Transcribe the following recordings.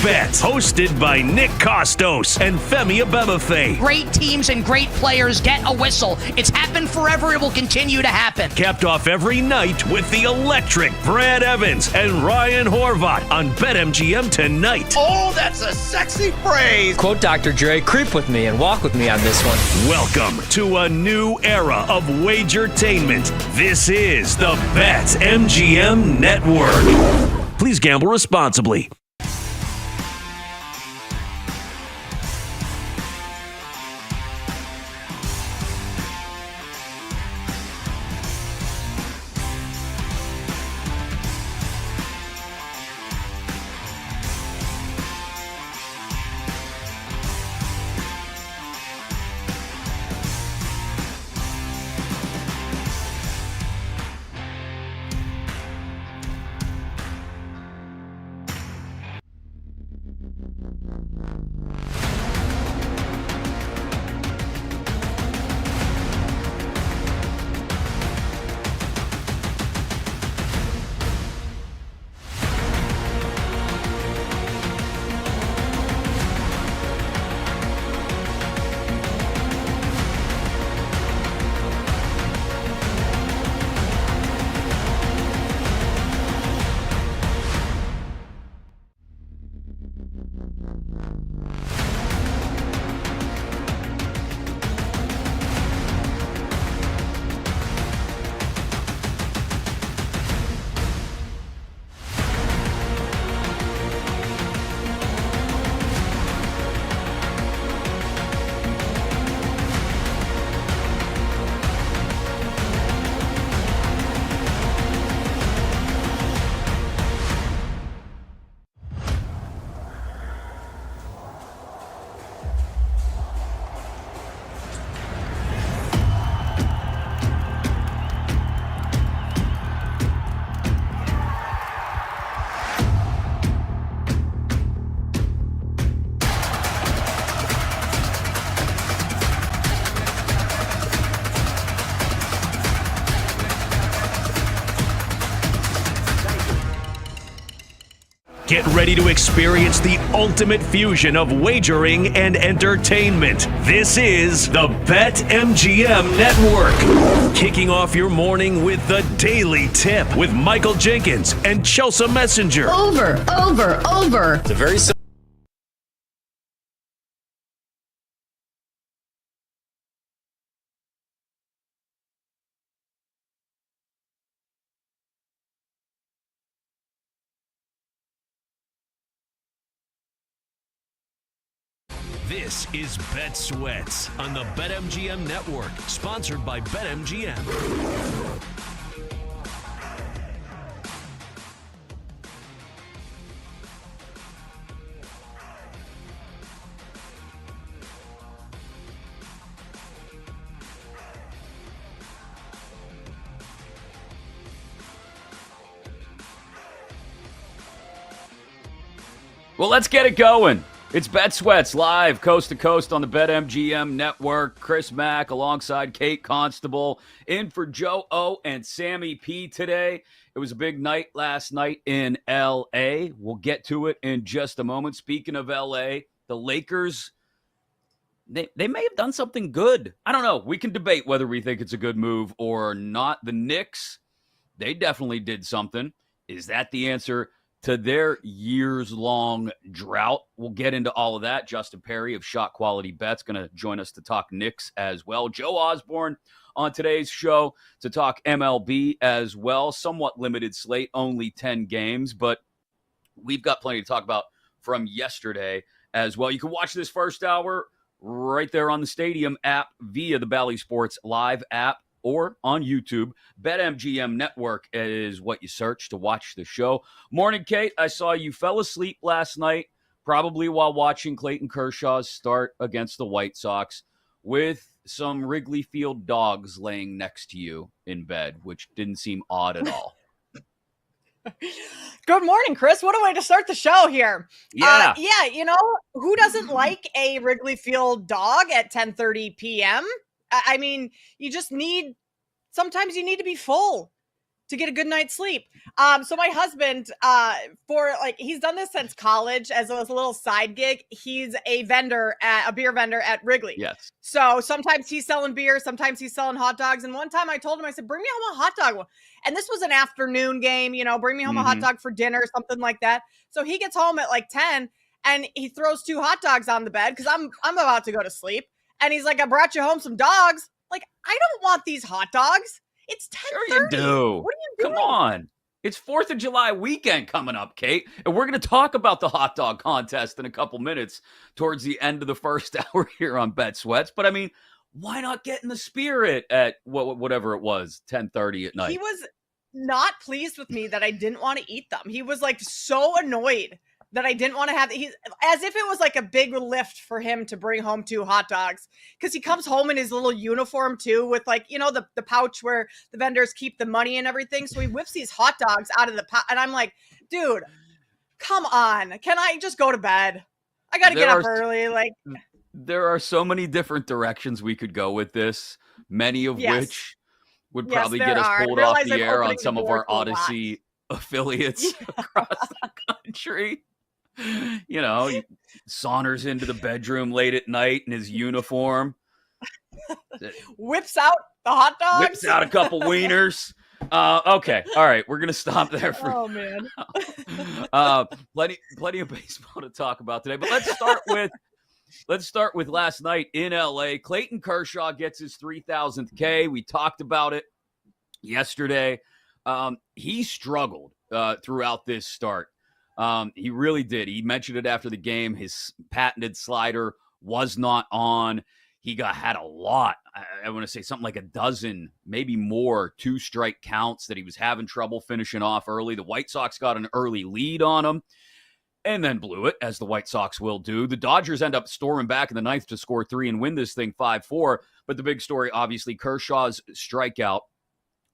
Bet, hosted by Nick Costos and Femi Abebefe. Great teams and great players get a whistle. It's happened forever. It will continue to happen. Capped off every night with the electric Brad Evans and Ryan Horvat on BetMGM tonight. Oh, that's a sexy phrase. Quote Dr. Dre, creep with me and walk with me on this one. Welcome to a new era of Wagertainment. This is the BetMGM Network. Please gamble responsibly. Get ready to experience the ultimate fusion of wagering and entertainment. This is the BetMGM Network. Kicking off your morning with the Daily Tip with Michael Jenkins and Chelsea Messenger. Over. It's a very simple. This is Bet Sweats on the BetMGM Network, sponsored by BetMGM. Well, let's get it going. It's Bet Sweats live coast to coast on the BetMGM Network. Chris Mack alongside Kate Constable in for Joe O and Sammy P today. It was a big night last night in L.A. We'll get to it in just a moment. Speaking of L.A., the Lakers, they may have done something good. I don't know. We can debate whether we think it's a good move or not. The Knicks, they definitely did something. Is that the answer to their years-long drought? We'll get into all of that. Justin Perry of Shot Quality Bets going to join us to talk Knicks as well. Joe Osborne on today's show to talk MLB as well. Somewhat limited slate, only 10 games, but we've got plenty to talk about from yesterday as well. You can watch this first hour right there on the Stadium app via the Bally Sports Live app, or on YouTube. BetMGM Network is what you search to watch the show. Morning, Kate. I saw you fell asleep last night, probably while watching Clayton Kershaw's start against the White Sox, with some Wrigley Field dogs laying next to you in bed, which didn't seem odd at all. Good morning, Chris. What a way to start the show here. Yeah. You know, who doesn't like a Wrigley Field dog at 10:30 p.m.? I mean, sometimes you need to be full. to get a good night's sleep. So my husband, he's done this since college as a little side gig. He's a beer vendor at Wrigley. Yes. So sometimes he's selling beer, sometimes he's selling hot dogs. And one time I told him, I said, bring me home a hot dog. And this was an afternoon game, bring me home a hot dog for dinner, something like that. So he gets home at like 10 and he throws 2 hot dogs on the bed because I'm about to go to sleep. And he's like, I brought you home some dogs. Like, I don't want these hot dogs. It's 10:30. Sure you do. What are you doing? Come on. It's 4th of July weekend coming up, Kate. And we're going to talk about the hot dog contest in a couple minutes towards the end of the first hour here on Bet Sweats. But, I mean, why not get in the spirit at whatever it was, 10:30 at night? He was not pleased with me that I didn't want to eat them. He was, like, so annoyed that I didn't want to have as if it was like a big lift for him to bring home 2 hot dogs, because he comes home in his little uniform too with like, the pouch where the vendors keep the money and everything. So he whips these hot dogs out of the pouch and I'm like, dude, come on. Can I just go to bed? I got to get up early. Like, there are so many different directions we could go with this, many of which would probably get us pulled off the air on some of our Odyssey affiliates across the country. He saunters into the bedroom late at night in his uniform. Whips out the hot dogs. Whips out a couple wieners. Okay. All right. We're going to stop there for oh man. Plenty of baseball to talk about today, but let's start with last night in LA. Clayton Kershaw gets his 3,000th K. We talked about it yesterday. He struggled throughout this start. He really did. He mentioned it after the game. His patented slider was not on. He had a lot. I want to say something like a dozen, maybe more, 2-strike counts that he was having trouble finishing off early. The White Sox got an early lead on him and then blew it, as the White Sox will do. The Dodgers end up storming back in the 9th to score 3 and win this thing 5-4. But the big story, obviously, Kershaw's strikeout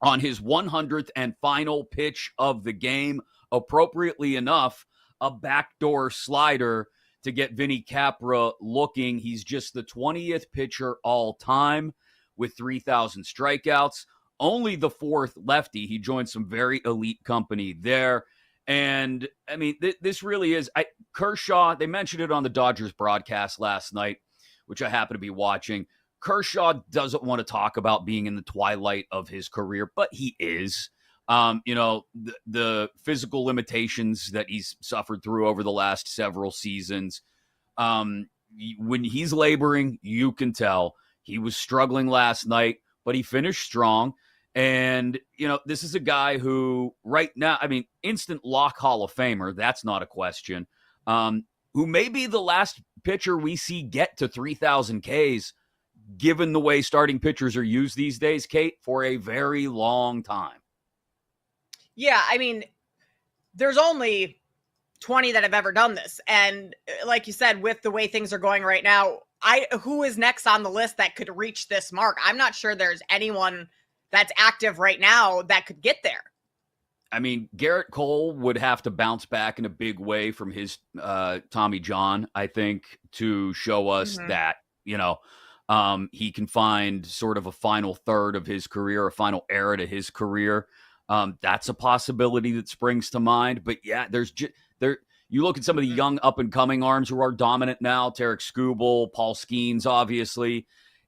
on his 100th and final pitch of the game. Appropriately enough, a backdoor slider to get Vinny Capra looking. He's just the 20th pitcher all time with 3,000 strikeouts. Only the 4th lefty. He joined some very elite company there. And, I mean, this really is Kershaw. They mentioned it on the Dodgers broadcast last night, which I happen to be watching. Kershaw doesn't want to talk about being in the twilight of his career, but he is. The physical limitations that he's suffered through over the last several seasons. When he's laboring, you can tell. He was struggling last night, but he finished strong. And, this is a guy who right now, I mean, instant lock Hall of Famer, that's not a question, who may be the last pitcher we see get to 3,000 Ks, given the way starting pitchers are used these days, Kate, for a very long time. Yeah, I mean, there's only 20 that have ever done this. And like you said, with the way things are going right now, who is next on the list that could reach this mark? I'm not sure there's anyone that's active right now that could get there. I mean, Garrett Cole would have to bounce back in a big way from his Tommy John, I think, to show us that, he can find sort of a final third of his career, a final era to his career. That's a possibility that springs to mind. But yeah, you look at some of the young up-and-coming arms who are dominant now, Tarek Skubal, Paul Skeens, obviously.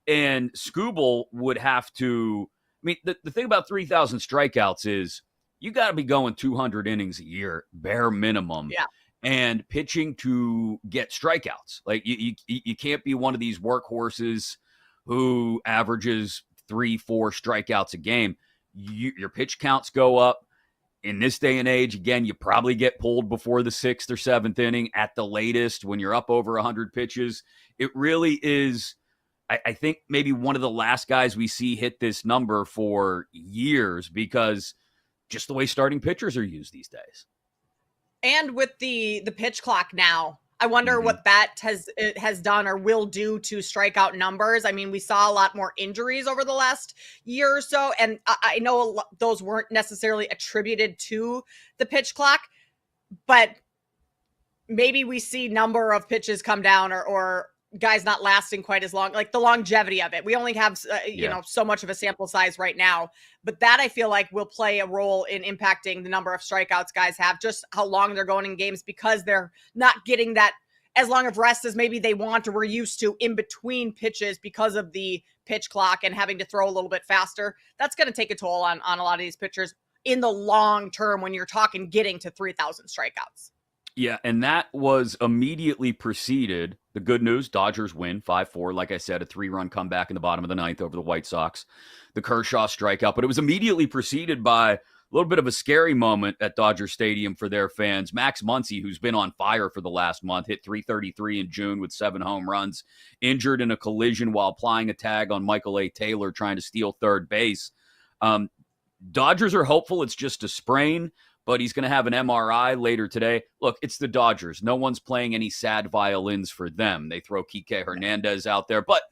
And Skubal would have to – I mean, the thing about 3,000 strikeouts is you got to be going 200 innings a year, bare minimum. Yeah. And pitching to get strikeouts. Like, you can't be one of these workhorses who averages 3-4 strikeouts a game. Your pitch counts go up. In this day and age, again, you probably get pulled before the 6th or 7th inning at the latest when you're up over 100 pitches. It really is, I think, maybe one of the last guys we see hit this number for years, because just the way starting pitchers are used these days. And with the pitch clock now, I wonder what that has done or will do to strikeout numbers. I mean, we saw a lot more injuries over the last year or so, and I know those weren't necessarily attributed to the pitch clock, but maybe we see number of pitches come down or guys not lasting quite as long, like the longevity of it. We only have, so much of a sample size right now, but that I feel like will play a role in impacting the number of strikeouts guys have, just how long they're going in games, because they're not getting that as long of rest as maybe they want or were used to in between pitches because of the pitch clock and having to throw a little bit faster. That's going to take a toll on a lot of these pitchers in the long term when you're talking getting to 3,000 strikeouts. Yeah, and that was immediately preceded. The good news, Dodgers win 5-4. Like I said, a 3-run comeback in the bottom of the ninth over the White Sox. The Kershaw strikeout, but it was immediately preceded by a little bit of a scary moment at Dodger Stadium for their fans. Max Muncy, who's been on fire for the last month, hit .333 in June with 7 home runs, injured in a collision while applying a tag on Michael A. Taylor trying to steal third base. Dodgers are hopeful it's just a sprain, but he's going to have an MRI later today. Look, it's the Dodgers. No one's playing any sad violins for them. They throw Kike Hernandez out there. But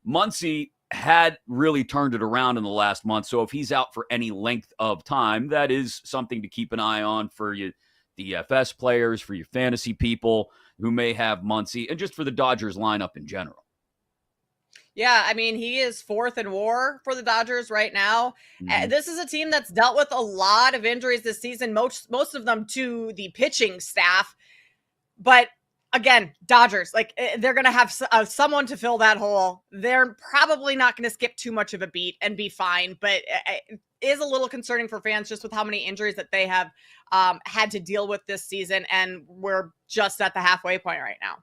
Muncy had really turned it around in the last month. So if he's out for any length of time, that is something to keep an eye on for you DFS players, for your fantasy people who may have Muncy, and just for the Dodgers lineup in general. Yeah, I mean, he is 4th in WAR for the Dodgers right now. This is a team that's dealt with a lot of injuries this season, most of them to the pitching staff. But again, Dodgers, like, they're going to have someone to fill that hole. They're probably not going to skip too much of a beat and be fine, but it is a little concerning for fans just with how many injuries that they have had to deal with this season, and we're just at the halfway point right now.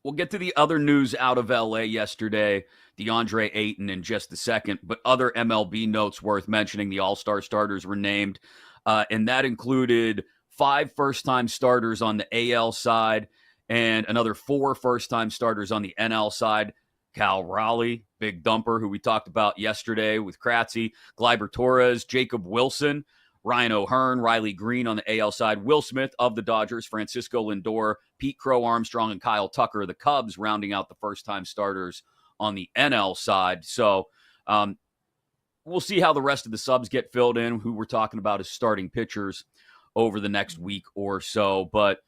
We'll get to the other news out of LA yesterday, DeAndre Ayton, in just a second, but other MLB notes worth mentioning. The All-Star starters were named, and that included 5 first-time starters on the AL side and another 4 first-time starters on the NL side. Cal Raleigh, big dumper, who we talked about yesterday with Kratzy, Gleyber Torres, Jacob Wilson, Ryan O'Hearn, Riley Green on the AL side, Will Smith of the Dodgers, Francisco Lindor, Pete Crow Armstrong, and Kyle Tucker of the Cubs, rounding out the first-time starters on the NL side. So we'll see how the rest of the subs get filled in, who we're talking about as starting pitchers over the next week or so. But,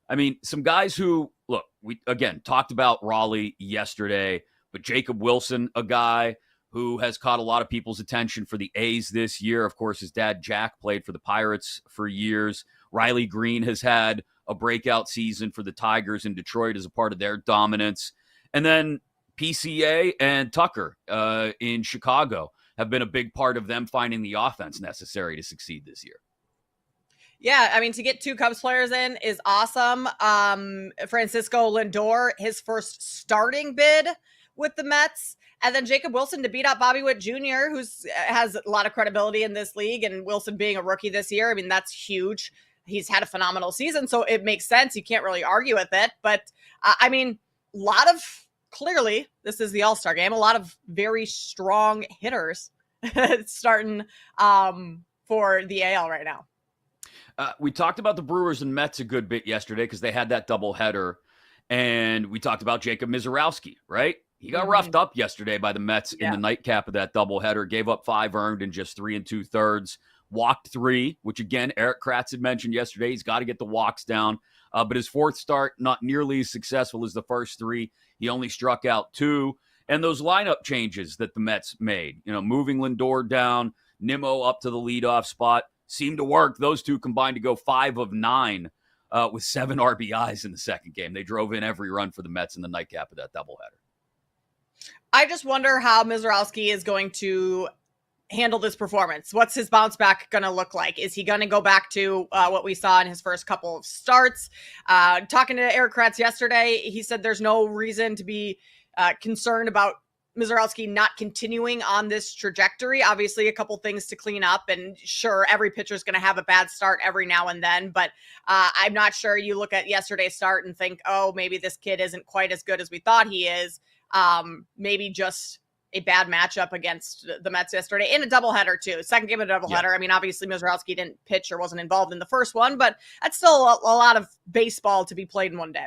I mean, some guys who, look, we, again, talked about Raleigh yesterday, but Jacob Wilson, a guy who has caught a lot of people's attention for the A's this year. Of course, his dad, Jack, played for the Pirates for years. Riley Green has had a breakout season for the Tigers in Detroit as a part of their dominance. And then PCA and Tucker in Chicago have been a big part of them finding the offense necessary to succeed this year. Yeah, I mean, to get 2 Cubs players in is awesome. Francisco Lindor, his first starting bid with the Mets. And then Jacob Wilson to beat out Bobby Witt Jr., who has a lot of credibility in this league, and Wilson being a rookie this year. I mean, that's huge. He's had a phenomenal season, so it makes sense. You can't really argue with it. But, I mean, clearly, this is the All-Star game, a lot of very strong hitters starting for the AL right now. We talked about the Brewers and Mets a good bit yesterday because they had that doubleheader, and we talked about Jacob Mizorowski, right? He got roughed up yesterday by the Mets in the nightcap of that doubleheader, gave up 5 earned in just 3 2/3, walked 3, which again, Eric Kratz had mentioned yesterday. He's got to get the walks down. But his 4th start, not nearly as successful as the first 3. He only struck out 2. And those lineup changes that the Mets made, moving Lindor down, Nimmo up to the leadoff spot, seemed to work. Those 2 combined to go 5 of 9 with 7 RBIs in the second game. They drove in every run for the Mets in the nightcap of that doubleheader. I just wonder how Mizorowski is going to handle this performance. What's his bounce back going to look like? Is he going to go back to what we saw in his first couple of starts? Talking to Eric Kratz yesterday, he said there's no reason to be concerned about Mizorowski not continuing on this trajectory. Obviously, a couple things to clean up, and sure, every pitcher is going to have a bad start every now and then, but I'm not sure you look at yesterday's start and think, oh, maybe this kid isn't quite as good as we thought he is. Maybe just a bad matchup against the Mets yesterday in a doubleheader too. Second game of a doubleheader. Yeah. I mean, obviously Mizorowski didn't pitch or wasn't involved in the first one, but that's still a lot of baseball to be played in one day.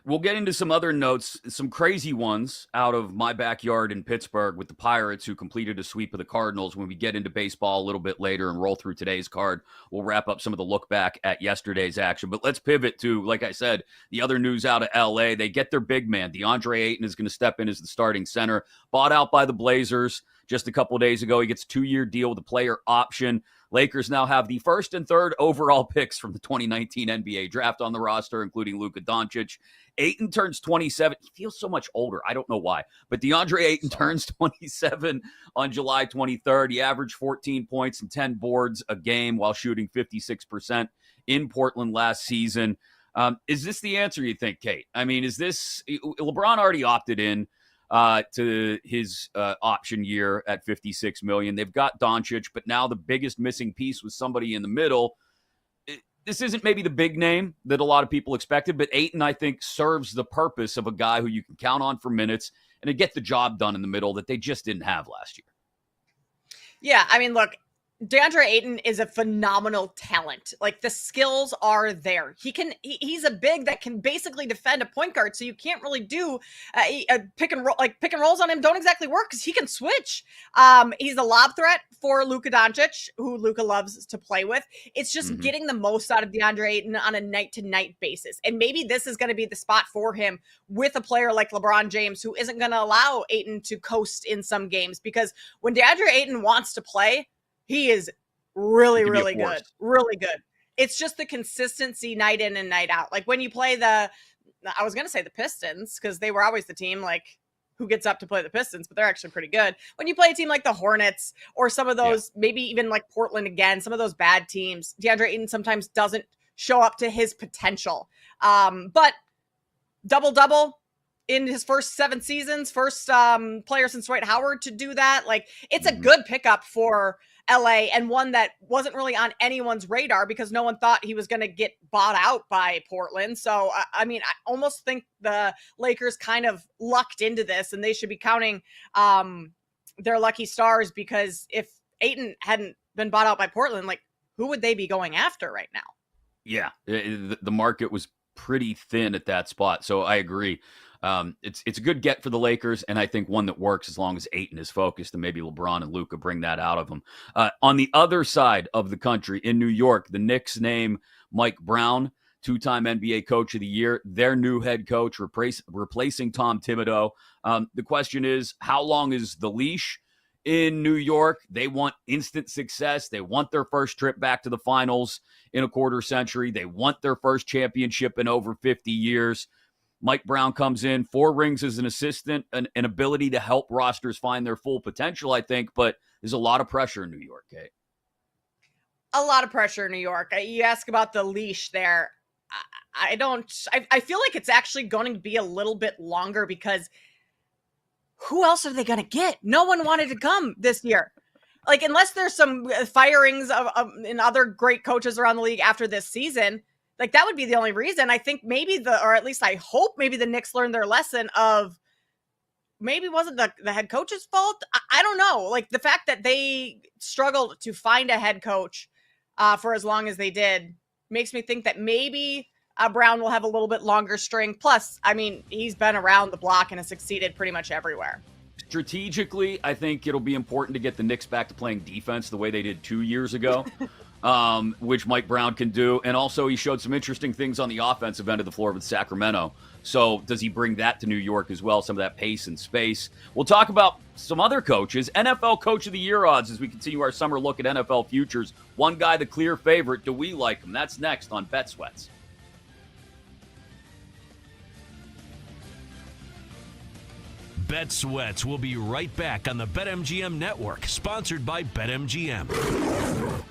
We'll get into some other notes, some crazy ones out of my backyard in Pittsburgh with the Pirates, who completed a sweep of the Cardinals. When we get into baseball a little bit later and roll through today's card, we'll wrap up some of the look back at yesterday's action. But let's pivot to, like I said, the other news out of LA. They get their big man. DeAndre Ayton is going to step in as the starting center, bought out by the Blazers just a couple of days ago. He gets a 2-year deal with a player option. Lakers now have the first and third overall picks from the 2019 NBA draft on the roster, including Luka Doncic. Ayton turns 27. He feels so much older. I don't know why. But DeAndre Ayton turns 27 on July 23rd. He averaged 14 points and 10 boards a game while shooting 56% in Portland last season. Is this the answer, you think, Kate? I mean, is this – LeBron already opted in to his option year at $56 million. They've got Doncic, but now the biggest missing piece was somebody in the middle. This isn't maybe the big name that a lot of people expected, but Ayton, I think, serves the purpose of a guy who you can count on for minutes and to get the job done in the middle that they just didn't have last year. Yeah, I mean, look, DeAndre Ayton is a phenomenal talent. Like, the skills are there. He's a big that can basically defend a point guard. So you can't really do a pick and roll. Like, pick and rolls on him don't exactly work because he can switch. He's a lob threat for Luka Doncic, who Luka loves to play with. It's just getting the most out of DeAndre Ayton on a night to night basis. And maybe this is going to be the spot for him with a player like LeBron James, who isn't going to allow Ayton to coast in some games, because when DeAndre Ayton wants to play, he is really, really good. Really good. It's just the consistency night in and night out. Like when you play I was going to say the Pistons, because they were always the team like who gets up to play the Pistons, but they're actually pretty good. When you play a team like the Hornets or some of those, maybe even like Portland again, some of those bad teams, DeAndre Ayton sometimes doesn't show up to his potential. But double-double in his first 7 seasons, first player since Dwight Howard to do that. Like, it's a good pickup for LA, and one that wasn't really on anyone's radar because no one thought he was going to get bought out by Portland. So, I mean, I almost think the Lakers kind of lucked into this, and they should be counting their lucky stars, because if Ayton hadn't been bought out by Portland, like, who would they be going after right now? Yeah, the market was pretty thin at that spot, so I agree. It's a good get for the Lakers, and I think one that works as long as Ayton is focused, and maybe LeBron and Luka bring that out of him. On the other side of the country, in New York, the Knicks name Mike Brown, 2-time NBA Coach of the Year, their new head coach, replacing Tom Thibodeau. The question is, how long is the leash in New York? They want instant success. They want their first trip back to the finals in a quarter century. They want their first championship in over 50 years. Mike Brown comes in, 4 rings as an assistant, an ability to help rosters find their full potential, I think, but there's a lot of pressure in New York, Kate. A lot of pressure in New York. You ask about the leash there. I feel like it's actually going to be a little bit longer, because who else are they going to get? No one wanted to come this year. Like, unless there's some firings in other great coaches around the league after this season, like, that would be the only reason. I think maybe or at least I hope maybe the Knicks learned their lesson of maybe wasn't the head coach's fault. I don't know. Like, the fact that they struggled to find a head coach for as long as they did makes me think that maybe Brown will have a little bit longer string. Plus, I mean, he's been around the block and has succeeded pretty much everywhere. Strategically, I think it'll be important to get the Knicks back to playing defense the way they did 2 years ago. Which Mike Brown can do. And also, he showed some interesting things on the offensive end of the floor with Sacramento. So does he bring that to New York as well, some of that pace and space? We'll talk about some other coaches, NFL Coach of the Year odds, as we continue our summer look at NFL futures. One guy, the clear favorite. Do we like him? That's next on Bet Sweats. Bet Sweats will be right back on the BetMGM Network, sponsored by BetMGM.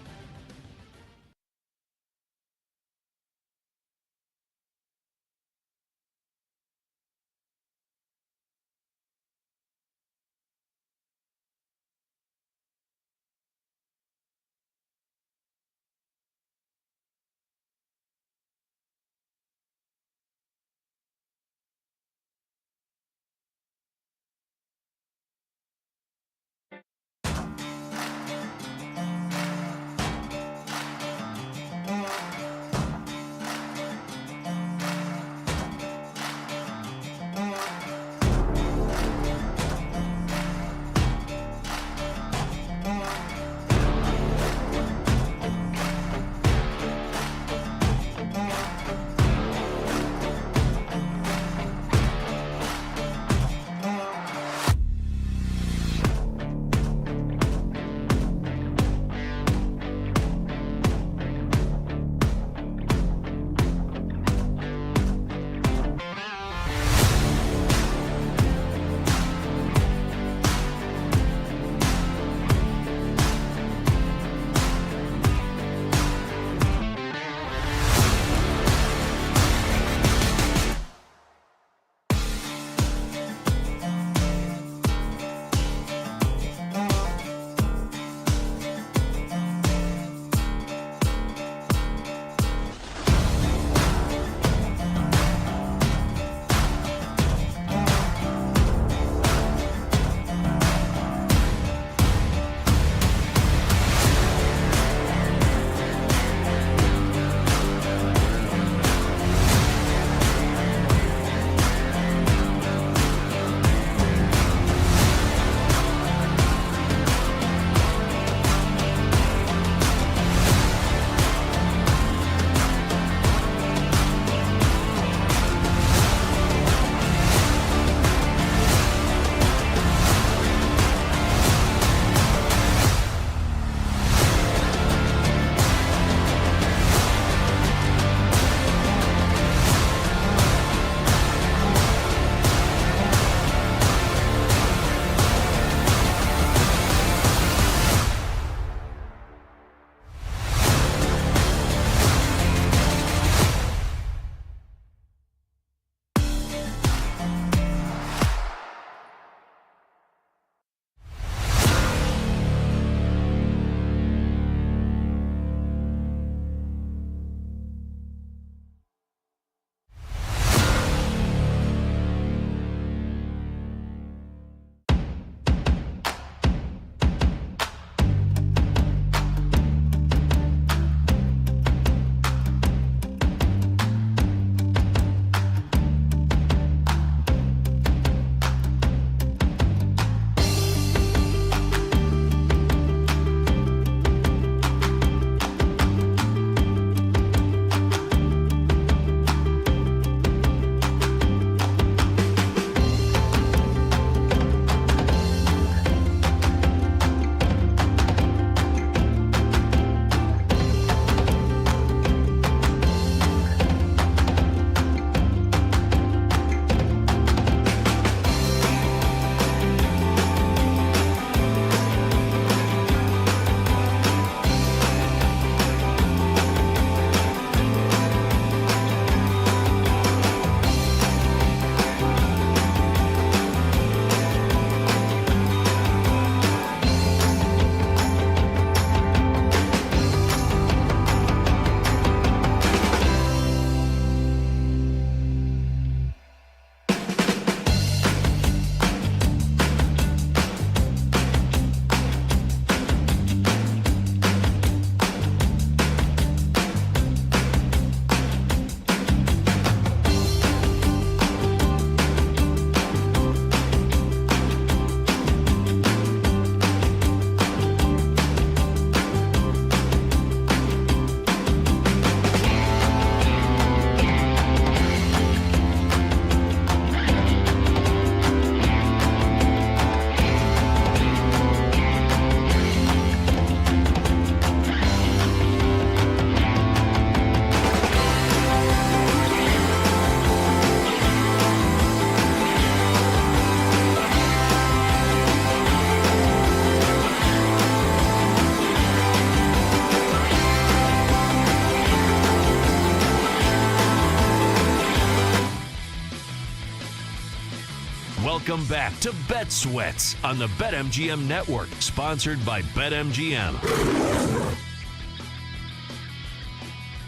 Welcome back to Bet Sweats on the BetMGM Network, sponsored by BetMGM.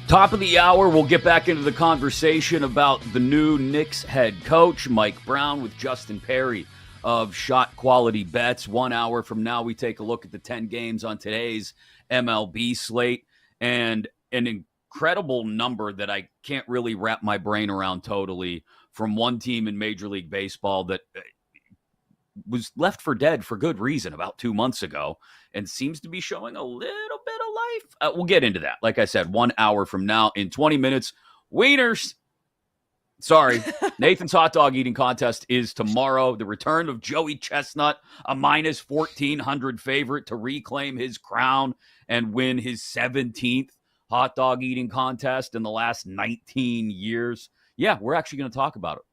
Top of the hour, we'll get back into the conversation about the new Knicks head coach, Mike Brown, with Justin Perry of Shot Quality Bets. 1 hour from now, we take a look at the 10 games on today's MLB slate, and an incredible number that I can't really wrap my brain around totally from one team in Major League Baseball that was left for dead for good reason about 2 months ago and seems to be showing a little bit of life. We'll get into that. Like I said, 1 hour from now, in 20 minutes, Wieners. Sorry, Nathan's hot dog eating contest is tomorrow. The return of Joey Chestnut, a minus 1,400 favorite to reclaim his crown and win his 17th hot dog eating contest in the last 19 years. Yeah, we're actually going to talk about it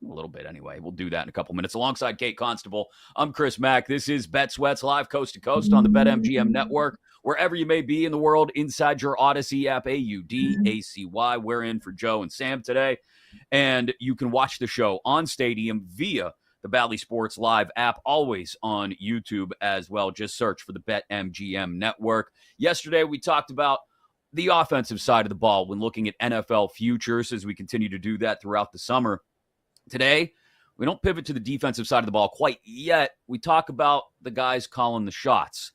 a little bit anyway. We'll do that in a couple minutes. Alongside Kate Constable, I'm Chris Mack. This is Bet Sweats live coast to coast on the BetMGM Network. Wherever you may be in the world, inside your Odyssey app, AUDACY. We're in for Joe and Sam today. And you can watch the show on Stadium via the Bally Sports Live app, always on YouTube as well. Just search for the BetMGM Network. Yesterday, we talked about the offensive side of the ball when looking at NFL futures as we continue to do that throughout the summer. Today, we don't pivot to the defensive side of the ball quite yet. We talk about the guys calling the shots.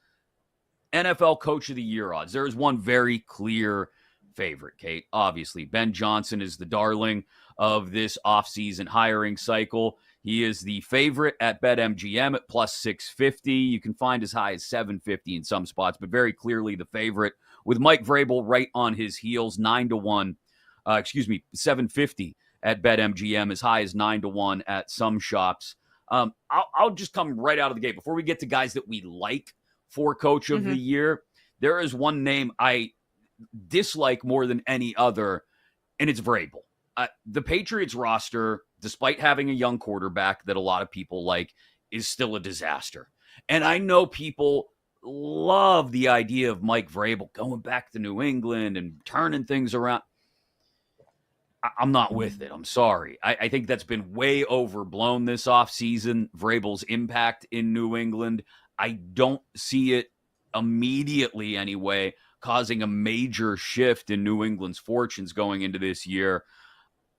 NFL Coach of the Year odds. There is one very clear favorite, Kate. Obviously, Ben Johnson is the darling of this offseason hiring cycle. He is the favorite at BetMGM at plus 650. You can find as high as 750 in some spots, but very clearly the favorite with Mike Vrabel right on his heels, 9-1. 750 at BetMGM, as high as 9-1 at some shops. I'll just come right out of the gate. Before we get to guys that we like for Coach of the Year, there is one name I dislike more than any other, and it's Vrabel. The Patriots roster, despite having a young quarterback that a lot of people like, is still a disaster. And I know people love the idea of Mike Vrabel going back to New England and turning things around. I'm not with it. I'm sorry. I think that's been way overblown this offseason, Vrabel's impact in New England. I don't see it immediately anyway causing a major shift in New England's fortunes going into this year.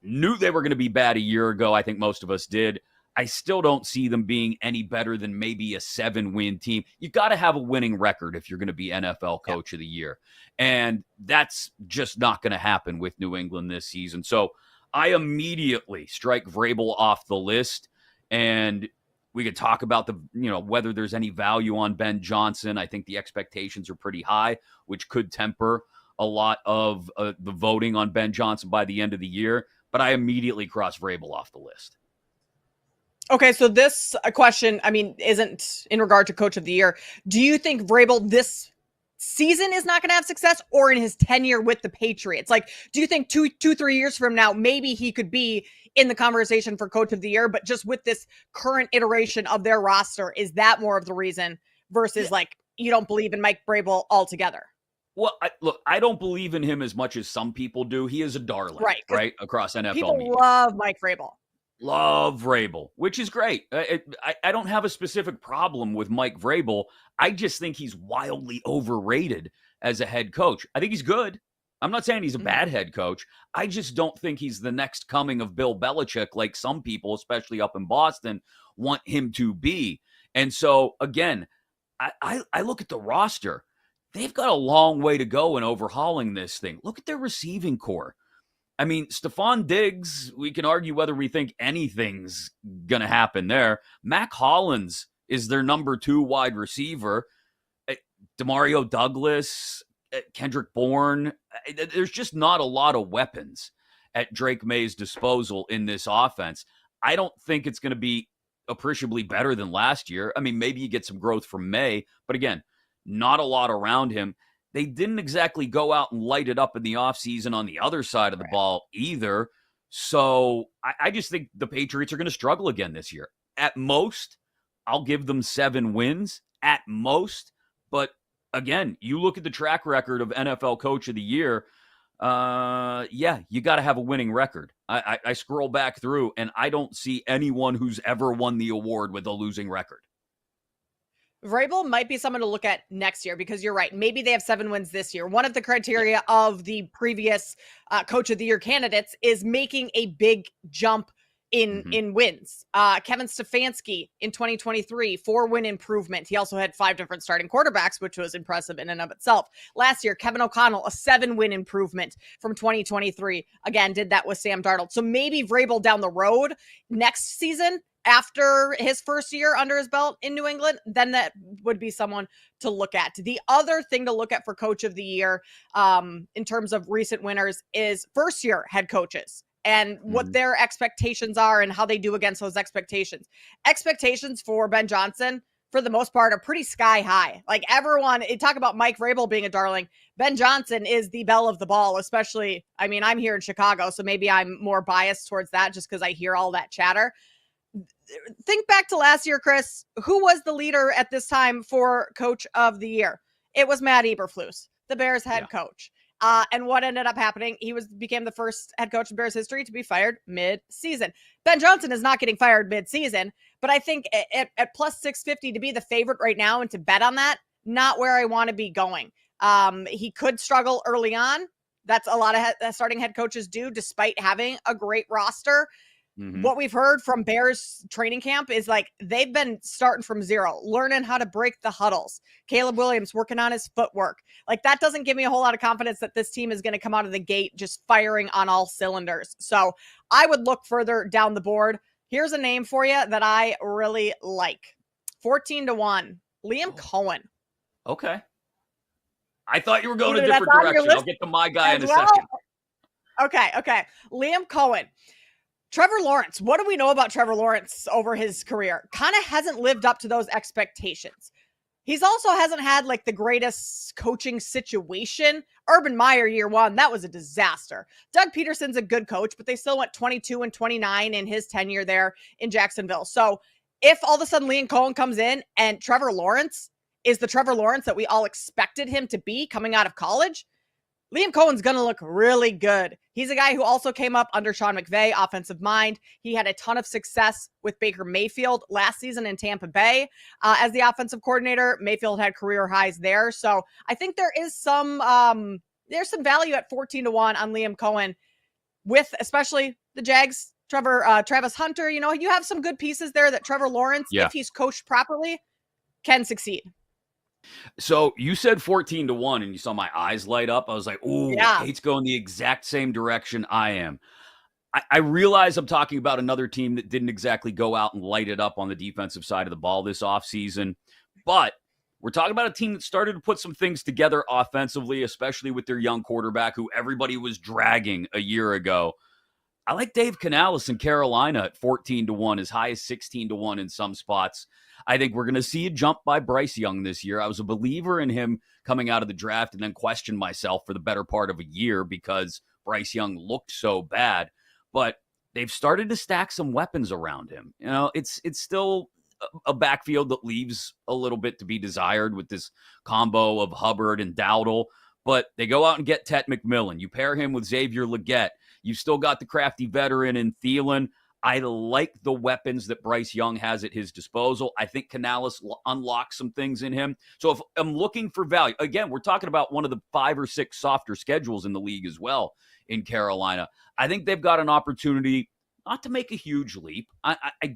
Knew they were going to be bad a year ago. I think most of us did. I still don't see them being any better than maybe a 7-win team. You got to have a winning record if you're going to be NFL Coach of the Year. And that's just not going to happen with New England this season. So I immediately strike Vrabel off the list. And we could talk about whether there's any value on Ben Johnson. I think the expectations are pretty high, which could temper a lot of the voting on Ben Johnson by the end of the year. But I immediately cross Vrabel off the list. Okay, so this question, isn't in regard to Coach of the Year. Do you think Vrabel this season is not going to have success, or in his tenure with the Patriots? Like, do you think 3 years from now, maybe he could be in the conversation for Coach of the Year, but just with this current iteration of their roster, is that more of the reason versus you don't believe in Mike Vrabel altogether? Well, I don't believe in him as much as some people do. He is a darling, right? Across NFL people media. Love Mike Vrabel. Love Vrabel, which is great. I don't have a specific problem with Mike Vrabel. I just think he's wildly overrated as a head coach. I think he's good. I'm not saying he's a bad head coach. I just don't think he's the next coming of Bill Belichick like some people, especially up in Boston, want him to be. And so, again, I look at the roster. They've got a long way to go in overhauling this thing. Look at their receiving core. I mean, Stephon Diggs, we can argue whether we think anything's going to happen there. Mac Hollins is their number 2 wide receiver. Demario Douglas, Kendrick Bourne. There's just not a lot of weapons at Drake May's disposal in this offense. I don't think it's going to be appreciably better than last year. I mean, maybe you get some growth from May, but again, not a lot around him. They didn't exactly go out and light it up in the offseason on the other side of the ball either. So I just think the Patriots are going to struggle again this year. At most, I'll give them 7 wins. At most. But again, you look at the track record of NFL Coach of the Year, yeah, you got to have a winning record. I scroll back through, and I don't see anyone who's ever won the award with a losing record. Vrabel might be someone to look at next year because you're right. Maybe they have 7 wins this year. One of the criteria of the previous Coach of the Year candidates is making a big jump in wins. Kevin Stefanski in 2023, 4-win improvement. He also had 5 different starting quarterbacks, which was impressive in and of itself. Last year, Kevin O'Connell, a 7-win improvement from 2023. Again, did that with Sam Darnold. So maybe Vrabel down the road next season, after his first year under his belt in New England, then that would be someone to look at. The other thing to look at for Coach of the Year in terms of recent winners is first-year head coaches and what their expectations are and how they do against those expectations. Expectations for Ben Johnson, for the most part, are pretty sky high. Like everyone, talk about Mike Vrabel being a darling. Ben Johnson is the belle of the ball, especially, I mean, I'm here in Chicago, so maybe I'm more biased towards that just because I hear all that chatter. Think back to last year, Chris. Who was the leader at this time for Coach of the Year? It was Matt Eberflus, the Bears head coach. And what ended up happening? He became the first head coach in Bears history to be fired mid-season. Ben Johnson is not getting fired mid-season, but I think at plus 650 to be the favorite right now and to bet on that, not where I want to be going. He could struggle early on. That's a lot of starting head coaches do, despite having a great roster. What we've heard from Bears training camp is like they've been starting from zero, learning how to break the huddles. Caleb Williams working on his footwork. Like that doesn't give me a whole lot of confidence that this team is going to come out of the gate just firing on all cylinders. So I would look further down the board. Here's a name for you that I really like. 14-1, Liam Cohen. Okay. I thought you were going a different direction. I'll get to my guy in a second. Okay. Liam Cohen. Trevor Lawrence, what do we know about Trevor Lawrence over his career? Kind of hasn't lived up to those expectations. He's also hasn't had like the greatest coaching situation. Urban Meyer year 1, that was a disaster. Doug Peterson's a good coach, but they still went 22-29 in his tenure there in Jacksonville. So if all of a sudden Liam Cohen comes in and Trevor Lawrence is the Trevor Lawrence that we all expected him to be coming out of college, Liam Cohen's going to look really good. He's a guy who also came up under Sean McVay, offensive mind. He had a ton of success with Baker Mayfield last season in Tampa Bay as the offensive coordinator. Mayfield had career highs there. So I think there is some value at 14-1 on Liam Cohen with especially the Jags, Travis Hunter. You know, you have some good pieces there that Trevor Lawrence, if he's coached properly, can succeed. So you said 14-1 and you saw my eyes light up. I was like, ooh, Kate's going the exact same direction I am. I realize I'm talking about another team that didn't exactly go out and light it up on the defensive side of the ball this offseason, but we're talking about a team that started to put some things together offensively, especially with their young quarterback who everybody was dragging a year ago. I like Dave Canales in Carolina at 14-1, as high as 16-1 in some spots. I think we're going to see a jump by Bryce Young this year. I was a believer in him coming out of the draft and then questioned myself for the better part of a year because Bryce Young looked so bad. But they've started to stack some weapons around him. You know, it's still a backfield that leaves a little bit to be desired with this combo of Hubbard and Dowdle. But they go out and get Ted McMillan. You pair him with Xavier Legette. You've still got the crafty veteran in Thielen. I like the weapons that Bryce Young has at his disposal. I think Canales unlocks some things in him. So if I'm looking for value, again, we're talking about one of the 5 or 6 softer schedules in the league as well in Carolina. I think they've got an opportunity not to make a huge leap. I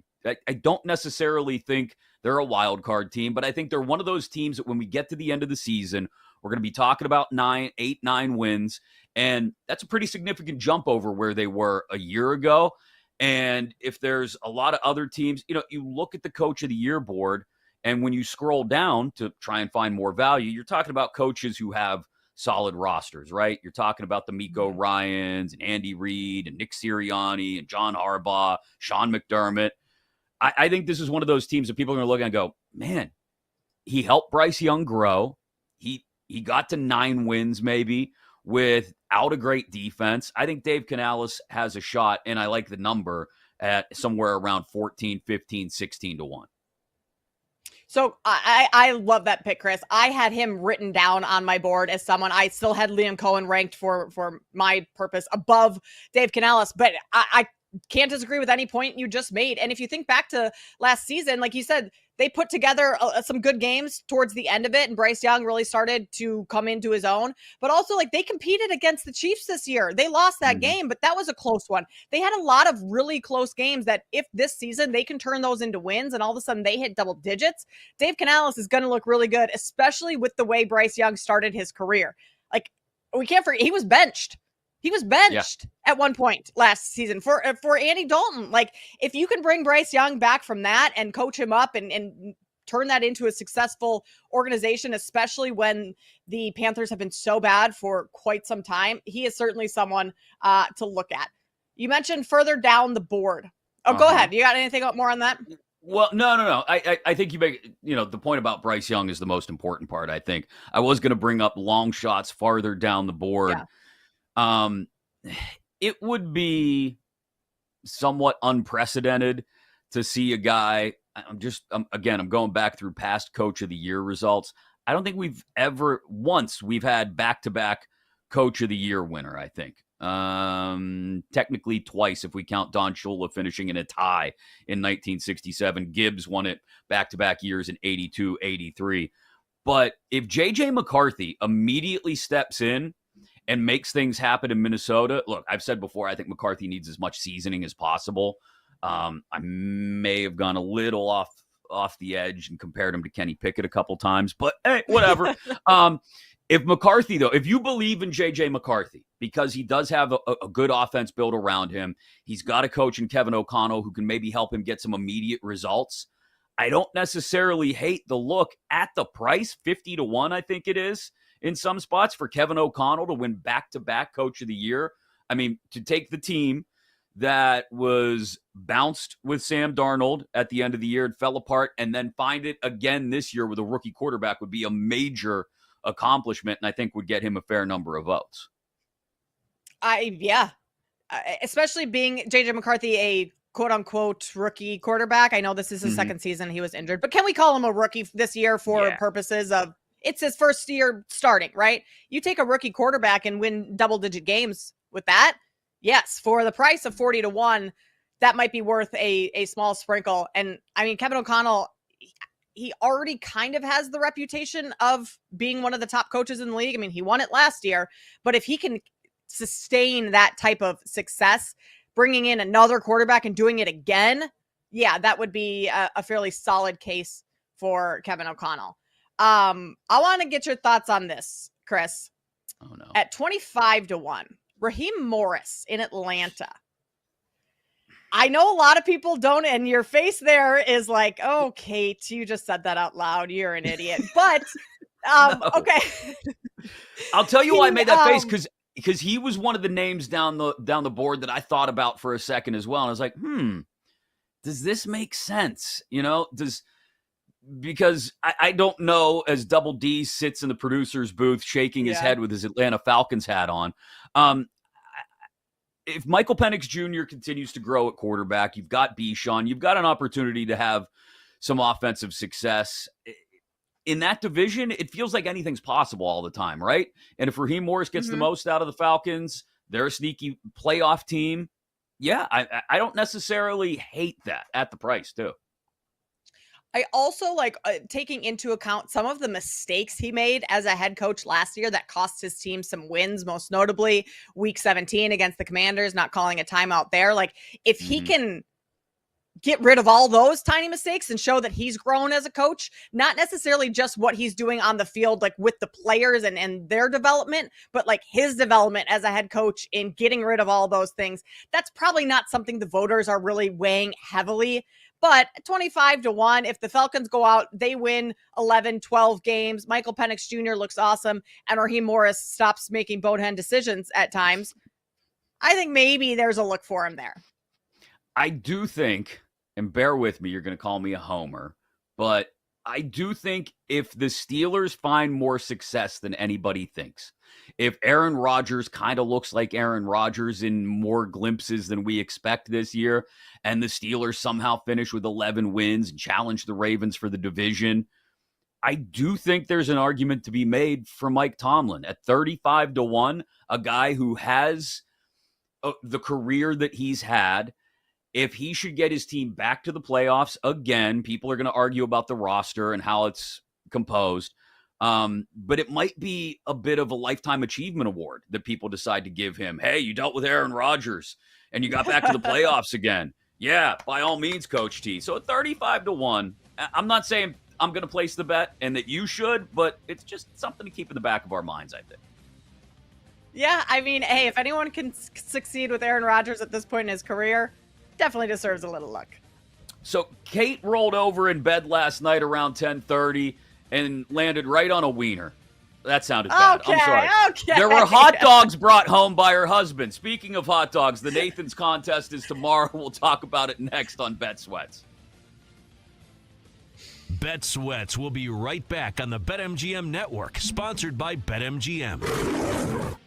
don't necessarily think they're a wild card team, but I think they're one of those teams that when we get to the end of the season, we're going to be talking about 8, 9 wins. And that's a pretty significant jump over where they were a year ago. And if there's a lot of other teams, you know, you look at the Coach of the Year board, and when you scroll down to try and find more value, you're talking about coaches who have solid rosters, right? You're talking about the Miko Ryans and Andy Reid and Nick Sirianni and John Harbaugh, Sean McDermott. I think this is one of those teams that people are going to look at and go, man, he helped Bryce Young grow. He got to 9 wins maybe without a great defense. I think Dave Canales has a shot, and I like the number at somewhere around 14, 15, 16-1. So I love that pick, Chris. I had him written down on my board as someone. I still had Liam Cohen ranked for my purpose above Dave Canales, but I can't disagree with any point you just made. And if you think back to last season, like you said, they put together some good games towards the end of it, and Bryce Young really started to come into his own. But also, like, they competed against the Chiefs this year. They lost that game, but that was a close one. They had a lot of really close games that if this season they can turn those into wins and all of a sudden they hit double digits, Dave Canales is going to look really good, especially with the way Bryce Young started his career. Like, we can't forget, he was benched. He was benched at one point last season for Andy Dalton. Like, if you can bring Bryce Young back from that and coach him up and turn that into a successful organization, especially when the Panthers have been so bad for quite some time, he is certainly someone to look at. You mentioned further down the board. Oh, go ahead. You got anything more on that? Well, no. I think you make, the point about Bryce Young is the most important part, I think. I was going to bring up long shots farther down the board. Yeah. It would be somewhat unprecedented to see a guy. I'm going back through past Coach of the Year results. I don't think we've had back-to-back Coach of the Year winner, I think. Technically twice if we count Don Shula finishing in a tie in 1967. Gibbs won it back-to-back years in 82, 83. But if J.J. McCarthy immediately steps in and makes things happen in Minnesota. Look, I've said before, I think McCarthy needs as much seasoning as possible. I may have gone a little off the edge and compared him to Kenny Pickett a couple times, but hey, whatever. If McCarthy, though, if you believe in J.J. McCarthy, because he does have a good offense built around him, he's got a coach in Kevin O'Connell who can maybe help him get some immediate results. I don't necessarily hate the look at the price, 50-1, I think it is. In some spots for Kevin O'Connell to win back-to-back Coach of the Year. I mean, to take the team that was bounced with Sam Darnold at the end of the year and fell apart and then find it again this year with a rookie quarterback would be a major accomplishment, and I think would get him a fair number of votes. Especially being J.J. McCarthy a quote-unquote rookie quarterback. I know this is his second season. He was injured. But can we call him a rookie this year for purposes of it's his first year starting, right? You take a rookie quarterback and win double-digit games with that. Yes, for the price of 40-1, that might be worth a small sprinkle. And I mean, Kevin O'Connell, he already kind of has the reputation of being one of the top coaches in the league. I mean, he won it last year, but if he can sustain that type of success, bringing in another quarterback and doing it again, that would be a fairly solid case for Kevin O'Connell. I want to get your thoughts on this, Chris. Oh, no. At 25-1, Raheem Morris in Atlanta. I know a lot of people don't, and your face there is like, oh, Kate, you just said that out loud. You're an idiot. But, okay. I'll tell you why I made that face, because he was one of the names down the board that I thought about for a second as well. And I was like, does this make sense? Because I don't know, as Double D sits in the producer's booth shaking his head with his Atlanta Falcons hat on. If Michael Penix Jr. continues to grow at quarterback, you've got Bichon, you've got an opportunity to have some offensive success. In that division, it feels like anything's possible all the time, right? And if Raheem Morris gets the most out of the Falcons, they're a sneaky playoff team. Yeah, I don't necessarily hate that at the price, too. I also like taking into account some of the mistakes he made as a head coach last year that cost his team some wins, most notably week 17 against the Commanders, not calling a timeout there. Like, if he can get rid of all those tiny mistakes and show that he's grown as a coach, not necessarily just what he's doing on the field, like with the players and their development, but like his development as a head coach in getting rid of all those things, that's probably not something the voters are really weighing heavily. But 25-1, if the Falcons go out, they win 11, 12 games. Michael Penix Jr. looks awesome, and Raheem Morris stops making bonehead decisions at times. I think maybe there's a look for him there. I do think, and bear with me, you're going to call me a homer, but I do think if the Steelers find more success than anybody thinks, if Aaron Rodgers kind of looks like Aaron Rodgers in more glimpses than we expect this year, and the Steelers somehow finish with 11 wins and challenge the Ravens for the division, I do think there's an argument to be made for Mike Tomlin at 35-1, a guy who has the career that he's had. If he should get his team back to the playoffs again, people are going to argue about the roster and how it's composed. But it might be a bit of a lifetime achievement award that people decide to give him. Hey, you dealt with Aaron Rodgers and you got back to the playoffs again. Yeah, by all means, Coach T. So at 35-1, I'm not saying I'm going to place the bet and that you should, but it's just something to keep in the back of our minds, I think. Yeah, I mean, hey, if anyone can succeed with Aaron Rodgers at this point in his career, definitely deserves a little luck. So Kate rolled over in bed last night around 10:30 and landed right on a wiener. That sounded bad. Okay, I'm sorry. okay. There were hot dogs brought home by her husband. Speaking of hot dogs, the Nathan's contest is tomorrow. We'll talk about it next on Bet Sweats. Bet Sweats will be right back on the BetMGM Network, sponsored by BetMGM.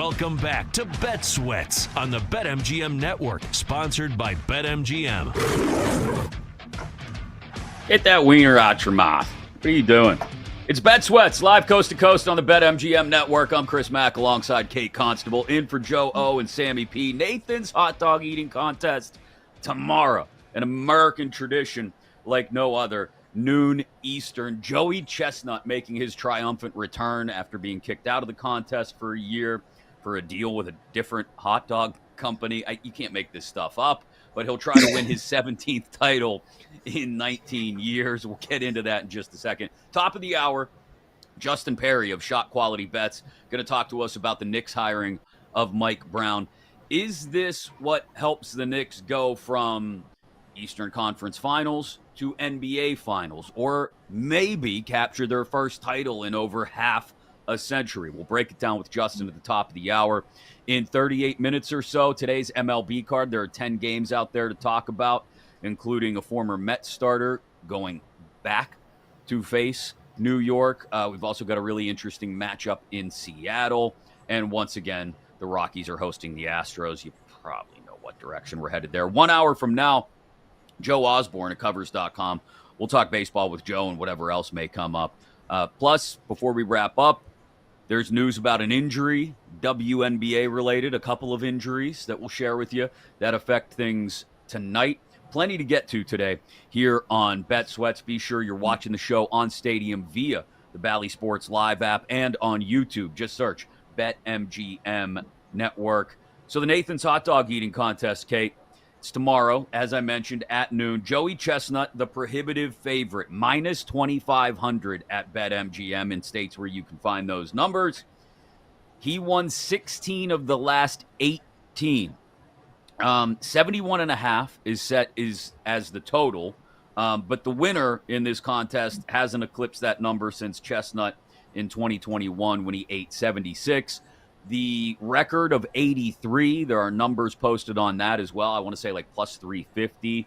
Welcome back to Bet Sweats on the BetMGM Network, sponsored by BetMGM. Get that wiener out your mouth. What are you doing? It's Bet Sweats, live coast to coast on the BetMGM Network. I'm Chris Mack alongside Kate Constable, in for Joe O and Sammy P. Nathan's hot dog eating contest tomorrow. An American tradition like no other. Noon Eastern. Joey Chestnut making his triumphant return after being kicked out of the contest for a year for a deal with a different hot dog company. You can't make this stuff up, but he'll try to win his 17th title in 19 years. We'll get into that in just a second. Top of the hour, Justin Perry of Shot Quality Bets going to talk to us about the Knicks hiring of Mike Brown. Is this what helps the Knicks go from Eastern Conference Finals to NBA Finals, or maybe capture their first title in over half a century? We'll break it down with Justin at the top of the hour. In 38 minutes or so, today's MLB card, there are 10 games out there to talk about, including a former Mets starter going back to face New York. We've also got a really interesting matchup in Seattle. And once again, the Rockies are hosting the Astros. You probably know what direction we're headed there. 1 hour from now, Joe Osborne at Covers.com. We'll talk baseball with Joe and whatever else may come up. Plus, before we wrap up, there's news about an injury, WNBA related, a couple of injuries that we'll share with you that affect things tonight. Plenty to get to today here on Bet Sweats. Be sure you're watching the show on Stadium via the Bally Sports Live app and on YouTube. Just search BetMGM Network. So the Nathan's hot dog eating contest, Kate, it's tomorrow, as I mentioned, at noon. Joey Chestnut, the prohibitive favorite, minus 2,500 at BetMGM in states where you can find those numbers. He won 16 of the last 18. 71.5 is set as the total. But the winner in this contest hasn't eclipsed that number since Chestnut in 2021 when he ate 76. The record of 83, there are numbers posted on that as well. I want to say like plus 350.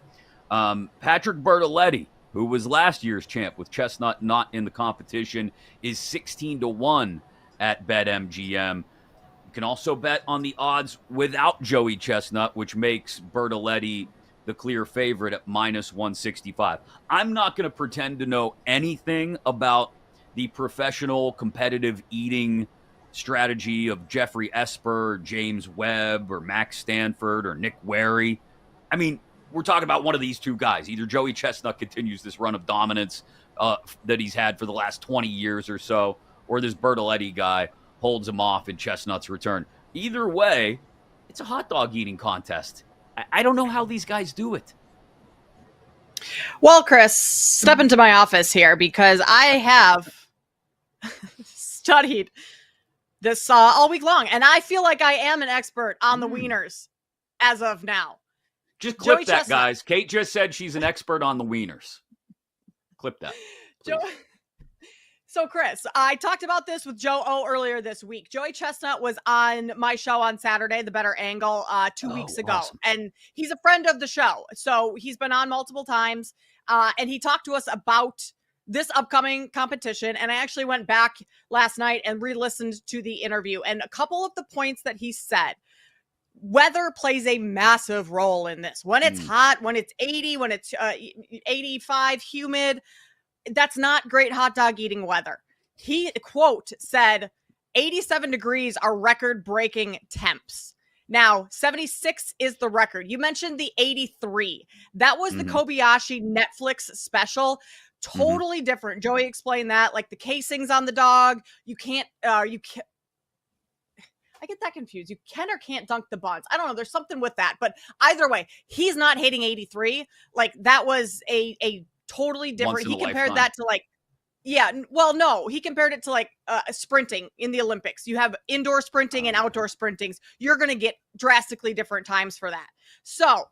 Patrick Bertoletti, who was last year's champ with Chestnut not in the competition, is 16-1 at BetMGM. You can also bet on the odds without Joey Chestnut, which makes Bertoletti the clear favorite at minus 165. I'm not going to pretend to know anything about the professional competitive eating strategy of Jeffrey Esper, or James Webb, or Max Stanford, or Nick Wary. I mean, we're talking about one of these two guys. Either Joey Chestnut continues this run of dominance that he's had for the last 20 years or so, or this Bertoletti guy holds him off in Chestnut's return. Either way, it's a hot dog eating contest. I don't know how these guys do it. Well, Chris, step into my office here because I have studied this all week long, and I feel like I am an expert on the wieners as of now. Just clip Joey that, Chestnut. guys. Kate just said she's an expert on the wieners. Clip that. So, Chris, I talked about this with Joe O earlier this week. Joey Chestnut was on my show on Saturday, The Better Angle, 2 weeks ago. Awesome. And he's a friend of the show. So he's been on multiple times. And he talked to us about this upcoming competition. And I actually went back last night and re-listened to the interview. And a couple of the points that he said, weather plays a massive role in this. When it's hot, when it's 80, when it's 85, humid, that's not great hot dog eating weather. He, quote, said 87 degrees are record-breaking temps. Now, 76 is the record. You mentioned the 83. That was the Kobayashi Netflix special. Totally different. Joey explained that, like the casings on the dog. You can't, I get that confused. You can or can't dunk the buns. I don't know. There's something with that. But either way, he's not hating 83. Like that was a totally different. He compared that to like, no, he compared it to like sprinting in the Olympics. You have indoor sprinting and outdoor sprintings. You're going to get drastically different times for that. So,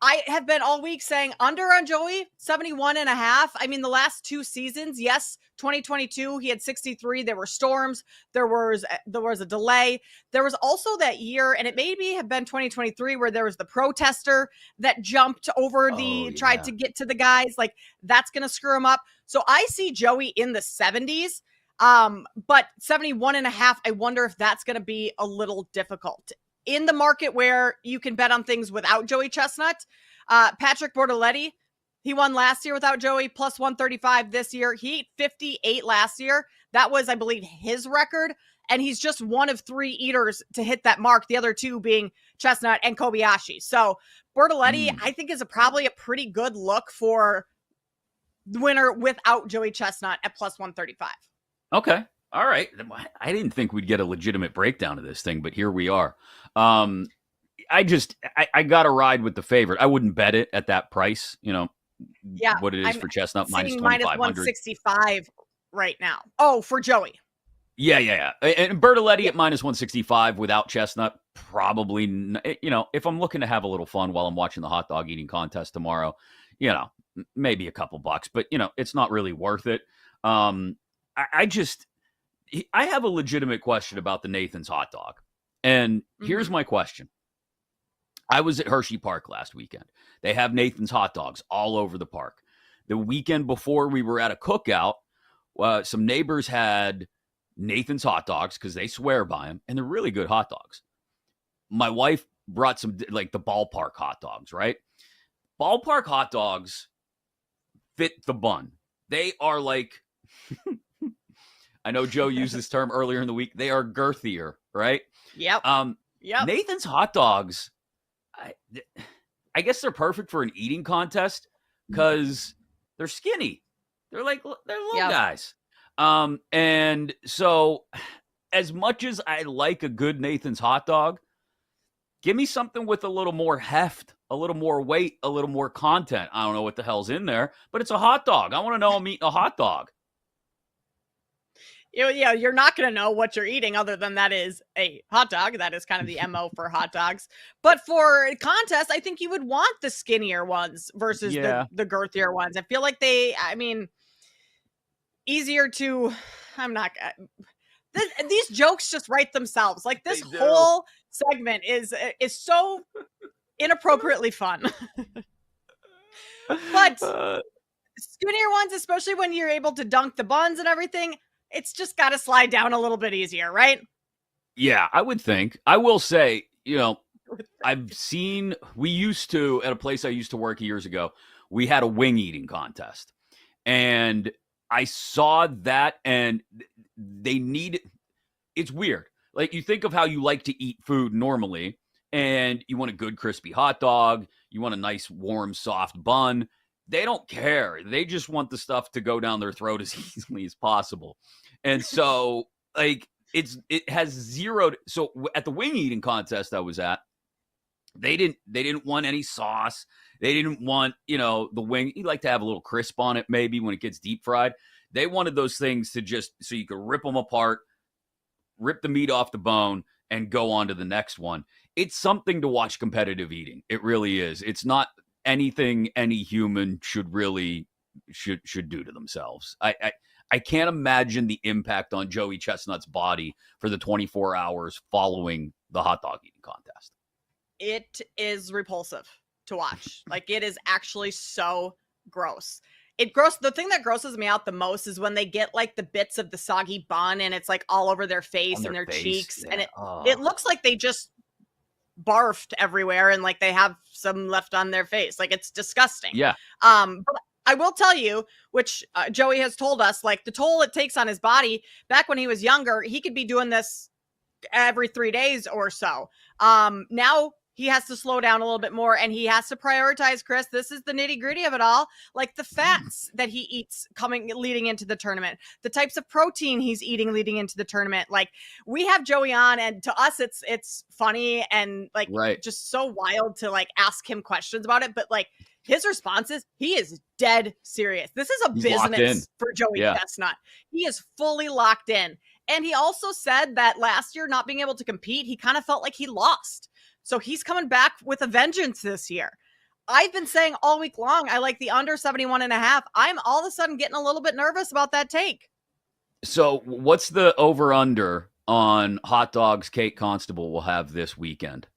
I have been all week saying under on Joey, 71.5. I mean, the last two seasons, yes, 2022, he had 63. There were storms. There was a delay. There was also that year, and it maybe have been 2023, where there was the protester that jumped over tried to get to the guys. Like, that's going to screw him up. So I see Joey in the 70s. But 71.5, I wonder if that's going to be a little difficult. In the market where you can bet on things without Joey Chestnut, Patrick Bortoletti, he won last year without Joey, plus 135 this year. He ate 58 last year. That was, I believe, his record. And he's just one of 3 eaters to hit that mark, the other 2 being Chestnut and Kobayashi. So Bortoletti, I think, is probably a pretty good look for the winner without Joey Chestnut at plus 135. Okay. All right. I didn't think we'd get a legitimate breakdown of this thing, but here we are. I got to ride with the favorite. I wouldn't bet it at that price, what it is for Chestnut, minus 2,500. 165 right now. Oh, for Joey. Yeah. And Bertoletti at minus 165 without Chestnut, probably, if I'm looking to have a little fun while I'm watching the hot dog eating contest tomorrow, maybe a couple bucks, but, it's not really worth it. I have a legitimate question about the Nathan's hot dog. And here's my question. I was at Hershey Park last weekend. They have Nathan's hot dogs all over the park. The weekend before, we were at a cookout. Some neighbors had Nathan's hot dogs because they swear by them, and they're really good hot dogs. My wife brought some, like, the ballpark hot dogs, right? Ballpark hot dogs fit the bun. They are like, I know Joe used this term earlier in the week, they are girthier, right? Yep. Nathan's hot dogs, I guess they're perfect for an eating contest because they're skinny. They're little guys. And so as much as I like a good Nathan's hot dog, give me something with a little more heft, a little more weight, a little more content. I don't know what the hell's in there, but it's a hot dog. I want to know I'm eating a hot dog. Yeah, you're not going to know what you're eating other than that is a hot dog. That is kind of the MO for hot dogs. But for a contest, I think you would want the skinnier ones versus the girthier ones. I feel like easier to, these jokes just write themselves. Like, this whole segment is so inappropriately fun. But skinnier ones, especially when you're able to dunk the buns and everything, it's just got to slide down a little bit easier, right? Yeah, I would think. I will say, we used to, at a place I used to work years ago, we had a wing eating contest. And I saw that, and it's weird. Like, you think of how you like to eat food normally, and you want a good crispy hot dog, you want a nice warm soft bun. They don't care. They just want the stuff to go down their throat as easily as possible. And so, like, it has zero. So at the wing eating contest I was at, they didn't want any sauce. They didn't want, the wing. You like to have a little crisp on it maybe when it gets deep fried. They wanted those things to just, so you could rip them apart, rip the meat off the bone, and go on to the next one. It's something to watch competitive eating. It really is. It's not anything any human should do to themselves. I can't imagine the impact on Joey Chestnut's body for the 24 hours following the hot dog eating contest. It is repulsive to watch. Like, it is actually so gross. The thing that grosses me out the most is when they get, like, the bits of the soggy bun and it's, like, all over their face and their cheeks. Yeah. And it looks like they just barfed everywhere and, like, they have some left on their face. Like, it's disgusting. Yeah. But I will tell you, which Joey has told us, like, the toll it takes on his body. Back when he was younger, he could be doing this every 3 days or so. Now he has to slow down a little bit more, and he has to prioritize, Chris. This is the nitty gritty of it all. Like, the fats that he eats leading into the tournament, the types of protein he's eating leading into the tournament. Like, we have Joey on, and to us, it's funny and, like, just so wild to, like, ask him questions about it. But, like, his responses, he is dead serious. This is He's business for Joey Chestnut. He is fully locked in. And he also said that last year, not being able to compete, he kind of felt like he lost. So he's coming back with a vengeance this year. I've been saying all week long, I like the under 71.5. I'm all of a sudden getting a little bit nervous about that take. So what's the over-under on hot dogs Kate Constable will have this weekend?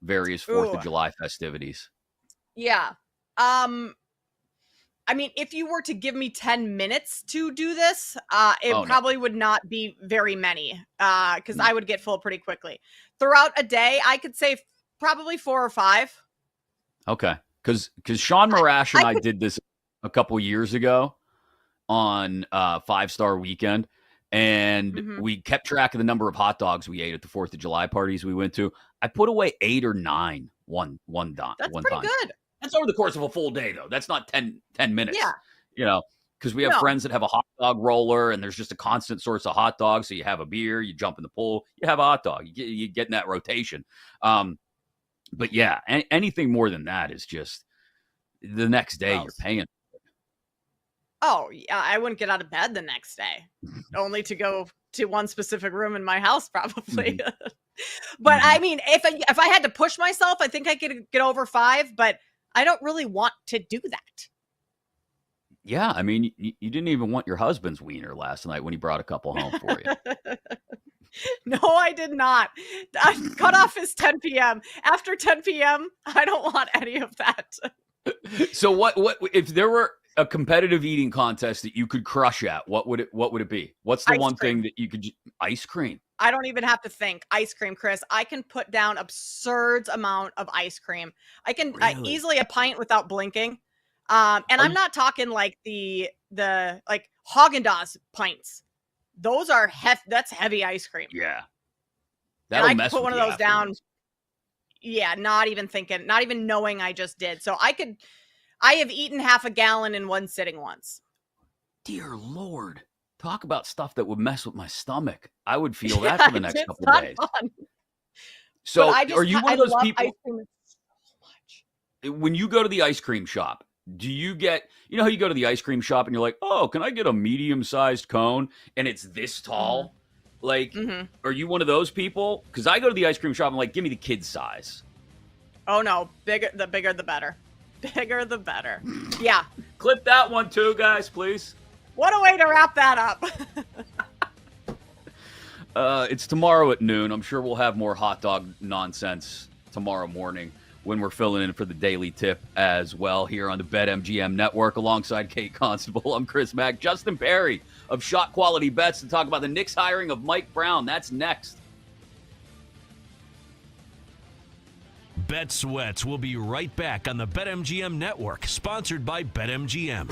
Various 4th of July festivities. Yeah. I mean, if you were to give me 10 minutes to do this, it probably would not be very many because I would get full pretty quickly. Throughout a day, I could say probably 4 or 5. Okay. Because Sean Marash and I did this a couple years ago on 5-Star Weekend, and we kept track of the number of hot dogs we ate at the 4th of July parties we went to. I put away 8 or 9 one time. That's pretty good. That's over the course of a full day, though. That's not 10 minutes. Yeah. Because we have friends that have a hot dog roller, and there's just a constant source of hot dogs. So you have a beer, you jump in the pool, you have a hot dog. You get in that rotation. But yeah, anything more than that is just the next day you're paying. Oh, yeah, I wouldn't get out of bed the next day, only to go to one specific room in my house, probably. But I mean, if I had to push myself, I think I could get over 5, but I don't really want to do that. Yeah, I mean, you didn't even want your husband's wiener last night when he brought a couple home for you. No, I did not. Cutoff is 10 p.m. After 10 p.m., I don't want any of that. So what if there were a competitive eating contest that you could crush at, what would it be? What's the Ice one cream. thing that you could ice cream? I don't even have to think. Ice cream, Chris. I can put down absurd amount of ice cream. I can easily a pint without blinking. And I'm not talking like the like Haagen-Dazs pints. Those are that's heavy ice cream. Yeah. And I can put one of those down. Yeah, not even thinking, not even knowing I just did. So I have eaten half a gallon in one sitting once. Dear Lord. Talk about stuff that would mess with my stomach. I would feel that for the next couple of days. Fun. So are you one of those people? Ice cream so much. When you go to the ice cream shop, do you get, how you go to the ice cream shop and you're like, oh, can I get a medium-sized cone? And it's this tall? Like, are you one of those people? Because I go to the ice cream shop and I'm like, give me the kid size. Oh, no. The bigger, the better. Bigger, the better. Yeah. Clip that one too, guys, please. What a way to wrap that up. It's tomorrow at noon. I'm sure we'll have more hot dog nonsense tomorrow morning when we're filling in for the daily tip as well here on the BetMGM Network alongside Kate Constable. I'm Chris Mack. Justin Perry of Shot Quality Bets to talk about the Knicks hiring of Mike Brown. That's next. Bet Sweats will be right back on the BetMGM Network, sponsored by BetMGM.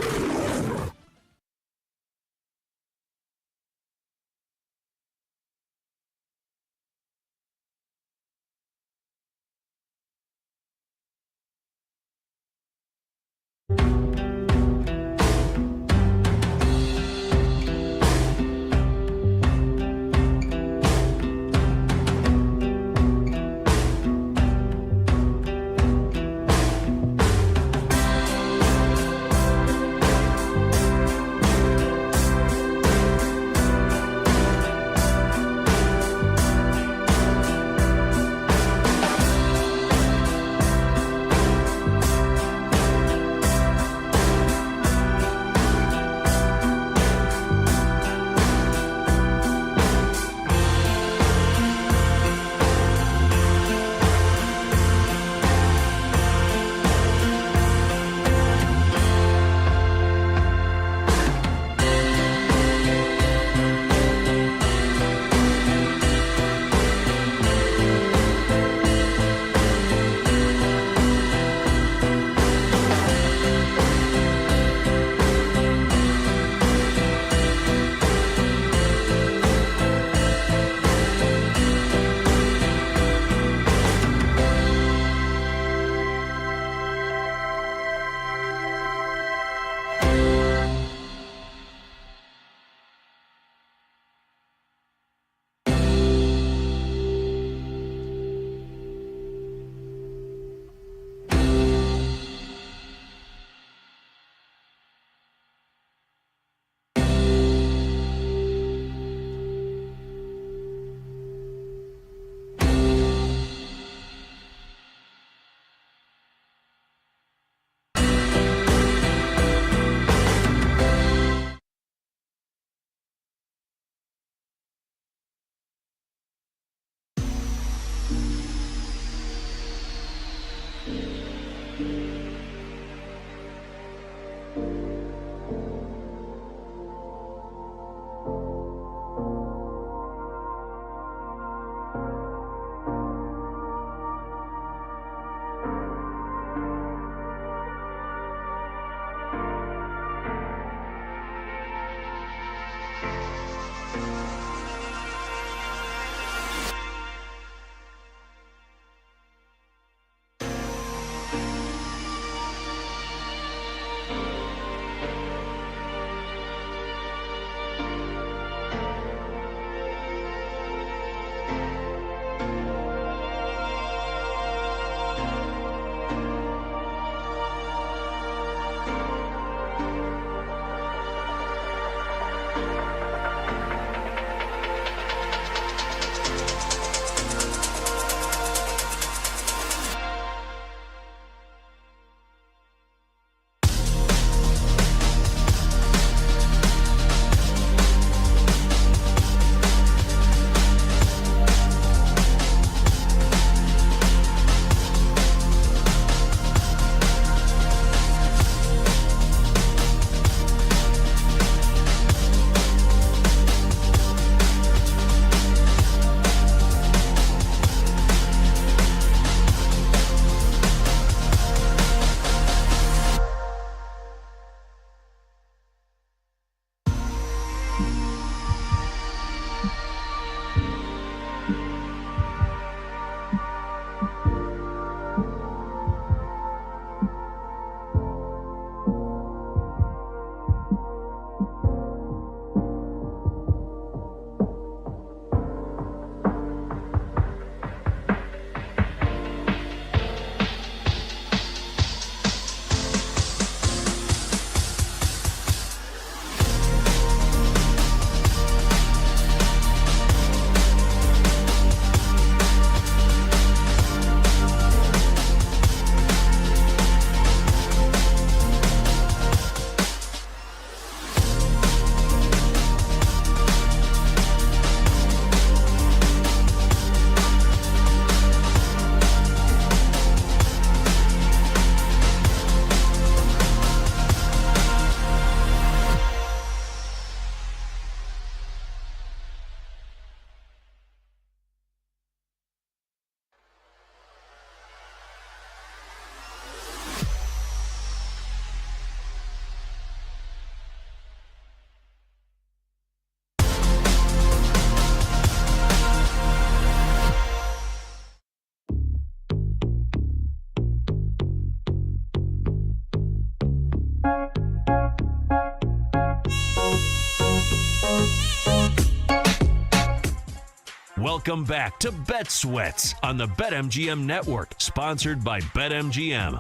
Welcome back to Bet Sweats on the BetMGM Network, sponsored by BetMGM.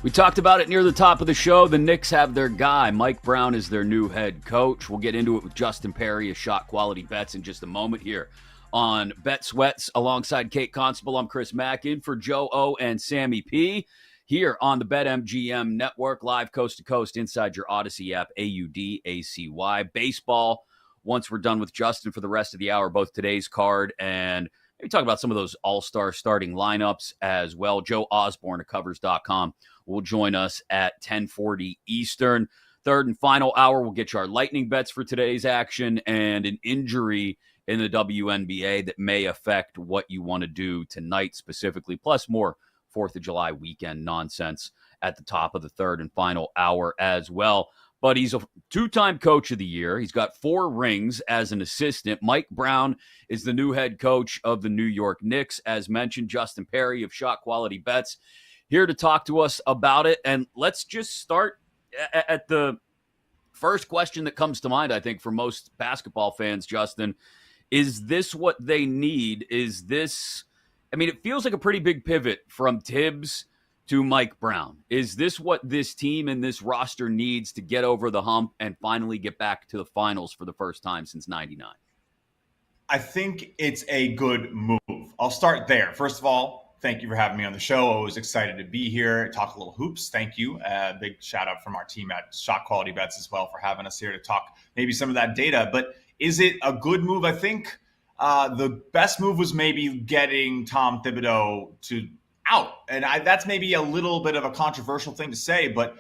We talked about it near the top of the show. The Knicks have their guy. Mike Brown is their new head coach. We'll get into it with Justin Perry of Shot Quality Bets in just a moment here on Bet Sweats alongside Kate Constable. I'm Chris Mack in for Joe O and Sammy P here on the BetMGM Network, live coast to coast inside your Odyssey app, AUDACY. Baseball, once we're done with Justin for the rest of the hour, both today's card and maybe talk about some of those all-star starting lineups as well. Joe Osborne of Covers.com will join us at 10:40 Eastern. Third and final hour, we'll get you our lightning bets for today's action and an injury in the WNBA that may affect what you want to do tonight specifically, plus more 4th of July weekend nonsense at the top of the third and final hour as well. But he's a two-time coach of the year. He's got 4 rings as an assistant. Mike Brown is the new head coach of the New York Knicks. As mentioned, Justin Perry of Shot Quality Bets here to talk to us about it. And let's just start at the first question that comes to mind, I think, for most basketball fans, Justin. Is this what they need? Is this, I mean, it feels like a pretty big pivot from Tibbs to Mike Brown. Is this what this team and this roster needs to get over the hump and finally get back to the finals for the first time since '99? I think it's a good move. I'll start there. First of all, thank you for having me on the show. Always excited to be here, talk a little hoops. Thank you. Big shout out from our team at Shot Quality Bets as well for having us here to talk maybe some of that data. But is it a good move? I think the best move was maybe getting Tom Thibodeau to out. And that's maybe a little bit of a controversial thing to say, but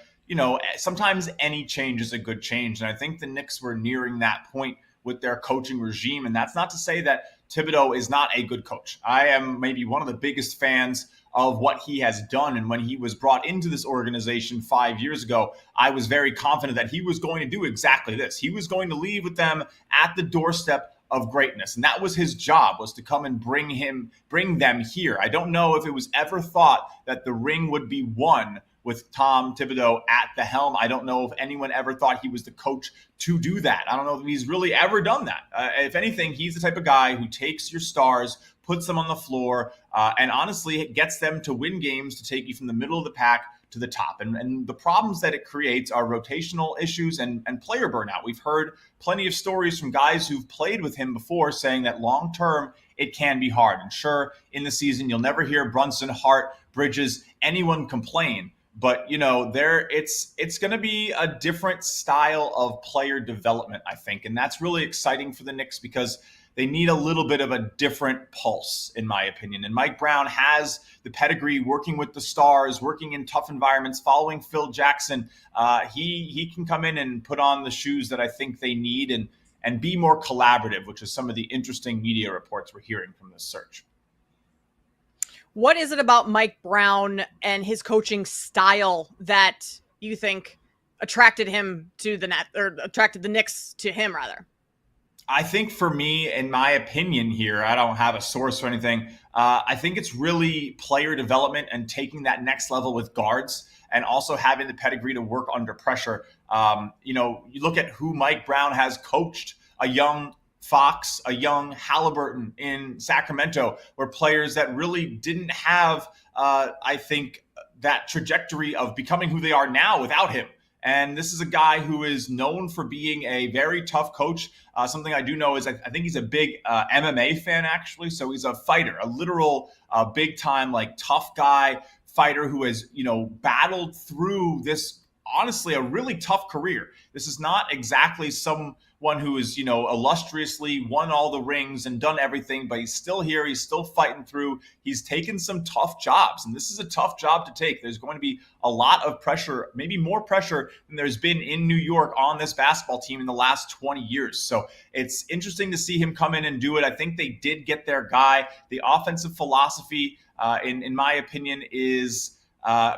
sometimes any change is a good change. And I think the Knicks were nearing that point with their coaching regime. And that's not to say that Thibodeau is not a good coach. I am maybe one of the biggest fans of what he has done. And when he was brought into this organization 5 years ago, I was very confident that he was going to do exactly this. He was going to leave with them at the doorstep of greatness. And that was his job, was to come and bring them here. I don't know if it was ever thought that the ring would be won with Tom Thibodeau at the helm. I don't know if anyone ever thought he was the coach to do that. I don't know if he's really ever done that. If anything, he's the type of guy who takes your stars, puts them on the floor, and honestly gets them to win games to take you from the middle of the pack to the top. And the problems that it creates are rotational issues and player burnout. We've heard plenty of stories from guys who've played with him before saying that long-term it can be hard. And sure, in the season, you'll never hear Brunson, Hart, Bridges, anyone complain. But, it's going to be a different style of player development, I think. And that's really exciting for the Knicks because they need a little bit of a different pulse, in my opinion. And Mike Brown has the pedigree working with the stars, working in tough environments, following Phil Jackson. He can come in and put on the shoes that I think they need and be more collaborative, which is some of the interesting media reports we're hearing from this search. What is it about Mike Brown and his coaching style that you think attracted him to the net, or attracted the Knicks to him, rather? I think for me, in my opinion here, I don't have a source or anything. I think it's really player development and taking that next level with guards and also having the pedigree to work under pressure. You look at who Mike Brown has coached, a young Fox, a young Halliburton in Sacramento, were players that really didn't have, I think, that trajectory of becoming who they are now without him. And this is a guy who is known for being a very tough coach. Something I do know is I think he's a big MMA fan, actually. So he's a fighter, a literal big time, like tough guy, fighter who has, battled through this, honestly, a really tough career. This is not exactly someone who is, illustriously won all the rings and done everything, but he's still here. He's still fighting through. He's taken some tough jobs, and this is a tough job to take. There's going to be a lot of pressure, maybe more pressure than there's been in New York on this basketball team in the last 20 years. So it's interesting to see him come in and do it. I think they did get their guy. The offensive philosophy, in my opinion, is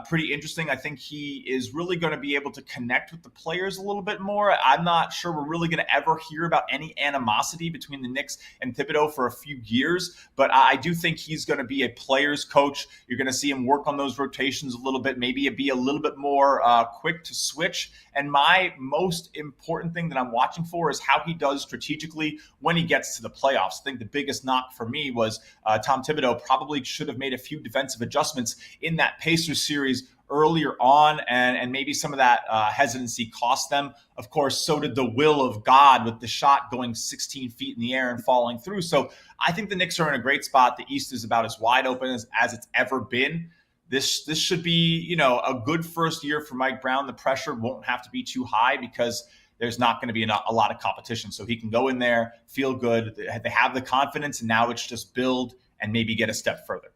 Pretty interesting. I think he is really going to be able to connect with the players a little bit more. I'm not sure we're really going to ever hear about any animosity between the Knicks and Thibodeau for a few years, but I do think he's going to be a player's coach. You're going to see him work on those rotations a little bit, maybe be a little bit more quick to switch. And my most important thing that I'm watching for is how he does strategically when he gets to the playoffs. I think the biggest knock for me was Tom Thibodeau probably should have made a few defensive adjustments in that Pacers series earlier on, and maybe some of that hesitancy cost them. Of course, so did the will of God with the shot going 16 feet in the air and falling through. So I think the Knicks are in a great spot. The East is about as wide open as it's ever been. This should be, a good first year for Mike Brown. The pressure won't have to be too high because there's not going to be a lot of competition. So he can go in there, feel good. They have the confidence, and now it's just build and maybe get a step further.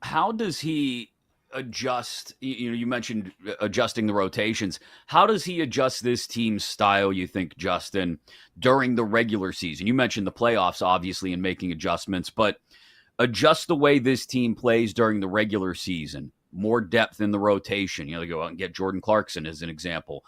How does he adjust? You mentioned adjusting the rotations. How does he adjust this team's style, you think, Justin, during the regular season? You mentioned the playoffs, obviously, and making adjustments, but adjust the way this team plays during the regular season. More depth in the rotation. They go out and get Jordan Clarkson as an example.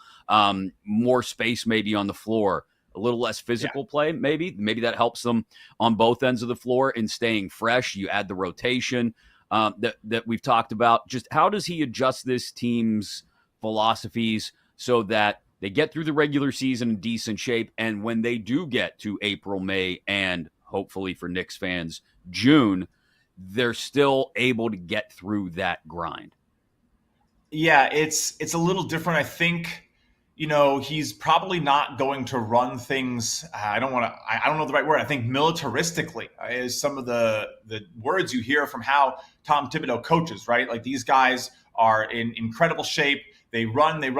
More space maybe on the floor. A little less physical play, maybe. Maybe that helps them on both ends of the floor in staying fresh. You add the rotation that we've talked about. Just how does he adjust this team's philosophies so that they get through the regular season in decent shape, and when they do get to April, May, and hopefully for Knicks fans, June, they're still able to get through that grind? Yeah, it's a little different. I think, he's probably not going to run things. I don't know the right word. I think militaristically is some of the words you hear from how Tom Thibodeau coaches, right? Like, these guys are in incredible shape. They run. They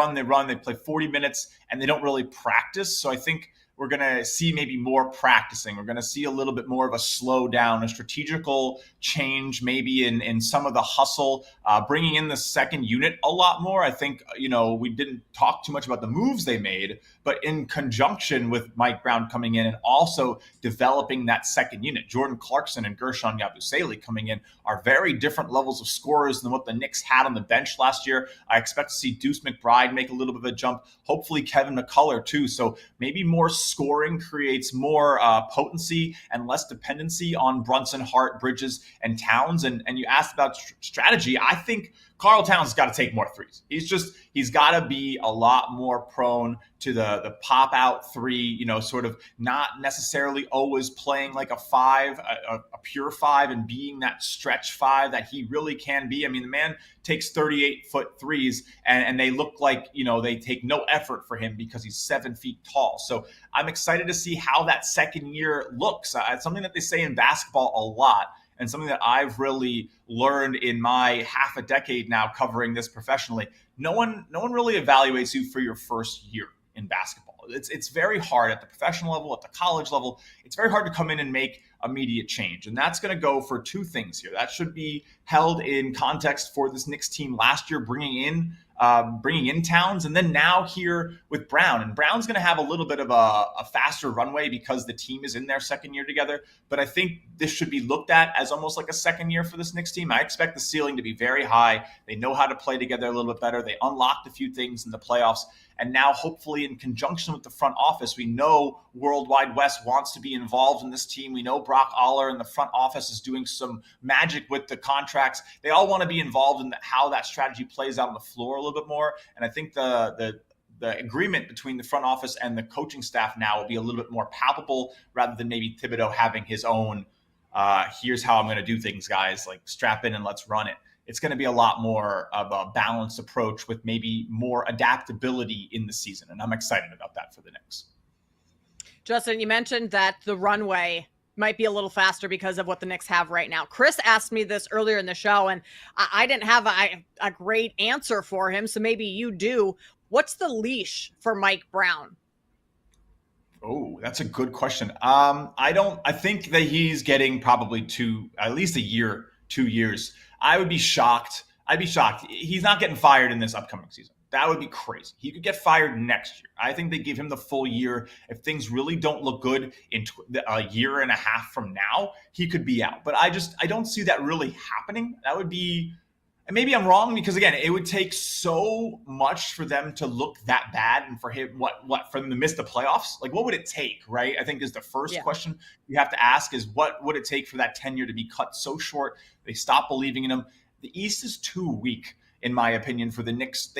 play 40 minutes and they don't really practice. So I think we're going to see maybe more practicing. We're going to see a little bit more of a slowdown, a strategical change, maybe in some of the hustle, bringing in the second unit a lot more. I think, we didn't talk too much about the moves they made, but in conjunction with Mike Brown coming in and also developing that second unit, Jordan Clarkson and Gershon Yabusele coming in are very different levels of scorers than what the Knicks had on the bench last year. I expect to see Deuce McBride make a little bit of a jump, hopefully Kevin McCullough too. So maybe more scoring creates more potency and less dependency on Brunson, Hart, Bridges, and Towns. And you asked about strategy. I think Karl Towns has got to take more threes. He's got to be a lot more prone to the pop out three, sort of not necessarily always playing like a five, a pure five, and being that stretch five that he really can be. I mean, the man takes 38-foot threes and they look like, they take no effort for him because he's 7 feet tall. So I'm excited to see how that second year looks. It's something that they say in basketball a lot, and something that I've really learned in my half a decade now covering this professionally. No one really evaluates you for your first year in basketball. It's very hard at the professional level, at the college level. It's very hard to come in and make immediate change. And that's going to go for two things here. That should be held in context for this Knicks team last year, bringing in Towns, and then now here with Brown. And Brown's going to have a little bit of a faster runway because the team is in their second year together. But I think this should be looked at as almost like a second year for this Knicks team. I expect the ceiling to be very high. They know how to play together a little bit better. They unlocked a few things in the playoffs. And now, hopefully, in conjunction with the front office, we know Worldwide West wants to be involved in this team. We know Brock Aller in the front office is doing some magic with the contracts. They all want to be involved in how that strategy plays out on the floor a little bit more. And I think the agreement between the front office and the coaching staff now will be a little bit more palpable, rather than maybe Thibodeau having his own, here's how I'm going to do things, guys, like strap in and let's run it. It's going to be a lot more of a balanced approach with maybe more adaptability in the season. And I'm excited about that for the Knicks. Justin, you mentioned that the runway might be a little faster because of what the Knicks have right now. Chris asked me this earlier in the show, and I didn't have a great answer for him. So maybe you do. What's the leash for Mike Brown? Oh, that's a good question. I think that he's getting probably at least a year, 2 years. I would be shocked. I'd be shocked. He's not getting fired in this upcoming season. That would be crazy. He could get fired next year. I think they give him the full year. If things really don't look good in a year and a half from now, he could be out. But I don't see that really happening. That would be And maybe I'm wrong because, again, it would take so much for them to look that bad and for him, for them to miss the playoffs? Like, what would it take, right? I think is the first question you have to ask is what would it take for that tenure to be cut so short? They stop believing in him. The East is too weak, in my opinion, for the Knicks.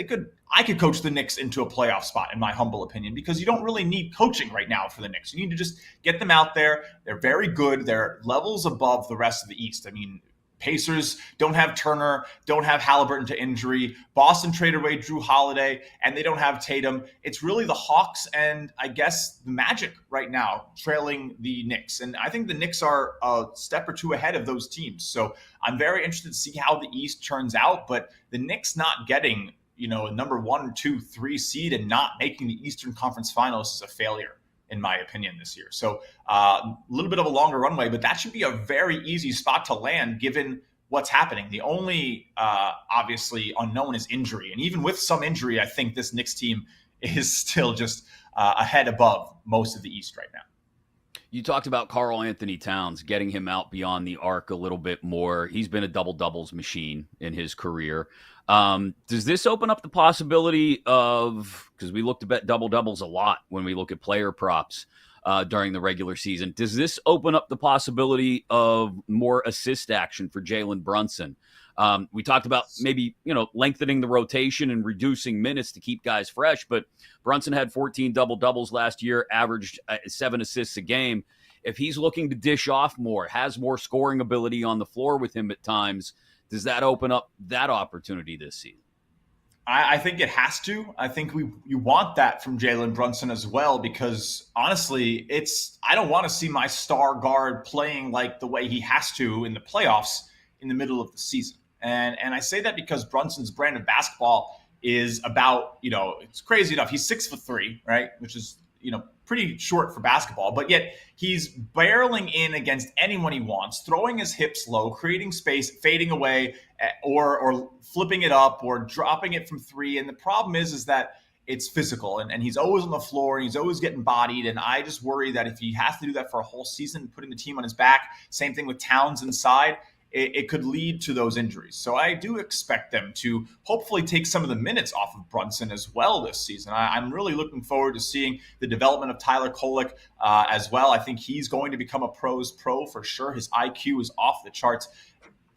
I could coach the Knicks into a playoff spot, in my humble opinion, because you don't really need coaching right now for the Knicks. You need to just get them out there. They're very good. They're levels above the rest of the East. I mean, Pacers don't have Turner, don't have Halliburton to injury. Boston traded away Drew Holiday, and they don't have Tatum. It's really the Hawks and, I guess, the Magic right now trailing the Knicks. And I think the Knicks are a step or two ahead of those teams. So I'm very interested to see how the East turns out. But the Knicks not getting, a number 1, 2, 3 seed and not making the Eastern Conference Finals is a failure, in my opinion, this year. So a little bit of a longer runway, but that should be a very easy spot to land given what's happening. The only obviously unknown is injury. And even with some injury, I think this Knicks team is still just a head above most of the East right now. You talked about Karl Anthony Towns, getting him out beyond the arc a little bit more. He's been a double-doubles machine in his career. Does this open up the possibility of, because we look to bet double-doubles a lot when we look at player props during the regular season, does this open up the possibility of more assist action for Jalen Brunson? We talked about maybe, lengthening the rotation and reducing minutes to keep guys fresh, but Brunson had 14 double-doubles last year, averaged 7 assists a game. If he's looking to dish off more, has more scoring ability on the floor with him at times, does that open up that opportunity this season? I think it has to. I think you want that from Jalen Brunson as well, because honestly, I don't want to see my star guard playing like the way he has to in the playoffs in the middle of the season. And I say that because Brunson's brand of basketball is about, it's crazy enough. He's 6'3", right? Which is, pretty short for basketball, but yet he's barreling in against anyone he wants, throwing his hips low, creating space, fading away, or flipping it up or dropping it from 3. And the problem is that it's physical and he's always on the floor and he's always getting bodied. And I just worry that if he has to do that for a whole season, putting the team on his back, same thing with Towns inside, it could lead to those injuries. So I do expect them to hopefully take some of the minutes off of Brunson as well this season. I'm really looking forward to seeing the development of Tyler Kolek as well. I think he's going to become a pro's pro for sure. His IQ is off the charts.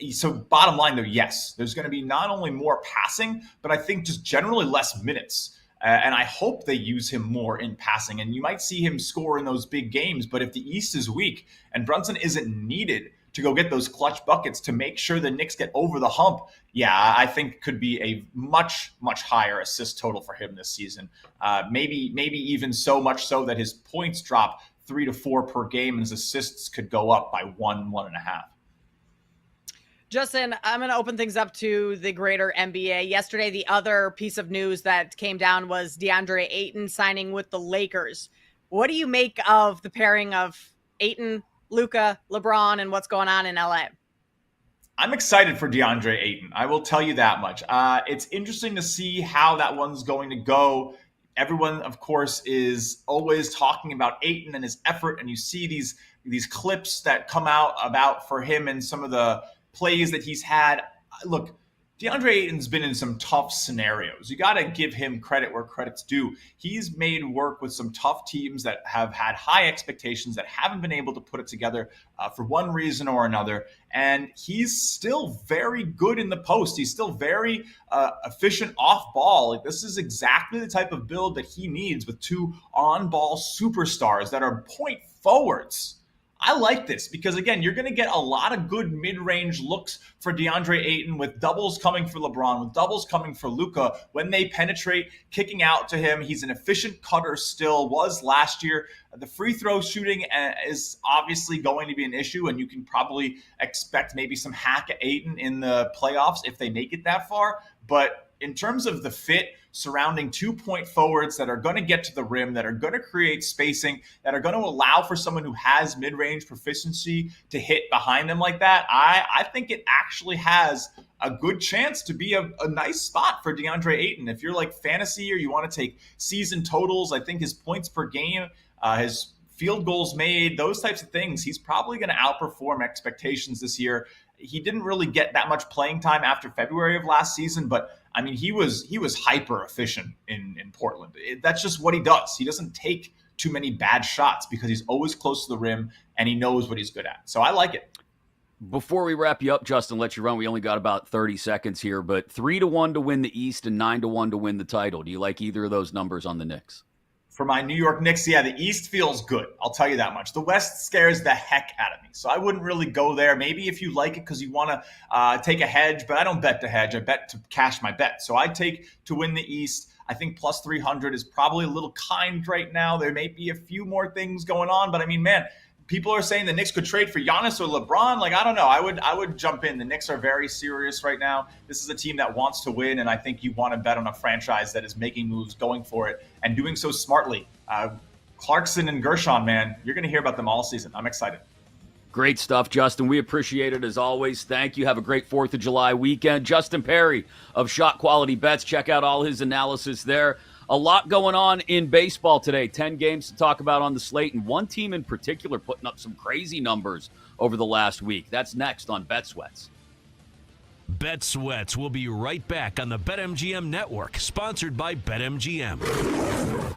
So bottom line, though, yes, there's going to be not only more passing, but I think just generally less minutes. And I hope they use him more in passing. And you might see him score in those big games. But if the East is weak and Brunson isn't needed to go get those clutch buckets to make sure the Knicks get over the hump, I think could be a much, much higher assist total for him this season. Maybe even so much so that his points drop 3 to 4 per game and his assists could go up by 1.5. Justin, I'm going to open things up to the greater NBA. Yesterday, the other piece of news that came down was DeAndre Ayton signing with the Lakers. What do you make of the pairing of Ayton, Luka, LeBron, and what's going on in LA? I'm excited for DeAndre Ayton. I will tell you that much. It's interesting to see how that one's going to go. Everyone, of course, is always talking about Ayton and his effort, and you see these clips that come out about for him and some of the plays that he's had. Look, DeAndre Ayton's been in some tough scenarios. You got to give him credit where credit's due. He's made work with some tough teams that have had high expectations that haven't been able to put it together for one reason or another. And he's still very good in the post. He's still very efficient off ball. Like, this is exactly the type of build that he needs with 2 on-ball superstars that are point forwards. I like this because, again, you're going to get a lot of good mid-range looks for DeAndre Ayton with doubles coming for LeBron, with doubles coming for Luka when they penetrate, kicking out to him. He's an efficient cutter still, was last year. The free throw shooting is obviously going to be an issue, and you can probably expect maybe some hack at Ayton in the playoffs if they make it that far. But in terms of the fit surrounding 2-point forwards that are going to get to the rim, that are going to create spacing, that are going to allow for someone who has mid-range proficiency to hit behind them like that, I think it actually has a good chance to be a nice spot for DeAndre Ayton. If you're like fantasy or you want to take season totals, I think his points per game, his field goals made, those types of things, he's probably going to outperform expectations this year. He didn't really get that much playing time after February of last season, but I mean, he was hyper efficient in Portland. That's just what he does. He doesn't take too many bad shots because he's always close to the rim and he knows what he's good at. So I like it. Before we wrap you up, Justin, let you run. We only got about 30 seconds here, but 3-1 to win the East and 9-1 to win the title. Do you like either of those numbers on the Knicks? For my New York Knicks, yeah, the East feels good. I'll tell you that much. The West scares the heck out of me. So I wouldn't really go there. Maybe if you like it because you want to take a hedge, but I don't bet to hedge. I bet to cash my bet. So I'd take to win the East. I think plus 300 is probably a little kind right now. There may be a few more things going on, but I mean, man, people are saying the Knicks could trade for Giannis or LeBron. Like, I don't know. I would jump in. The Knicks are very serious right now. This is a team that wants to win, and I think you want to bet on a franchise that is making moves, going for it, and doing so smartly. Clarkson and Gershon, man, you're going to hear about them all season. I'm excited. Great stuff, Justin. We appreciate it as always. Thank you. Have a great 4th of July weekend. Justin Perry of Shot Quality Bets. Check out all his analysis there. A lot going on in baseball today. 10 games to talk about on the slate, and one team in particular putting up some crazy numbers over the last week. That's next on Bet Sweats. Bet Sweats will be right back on the BetMGM Network, sponsored by BetMGM.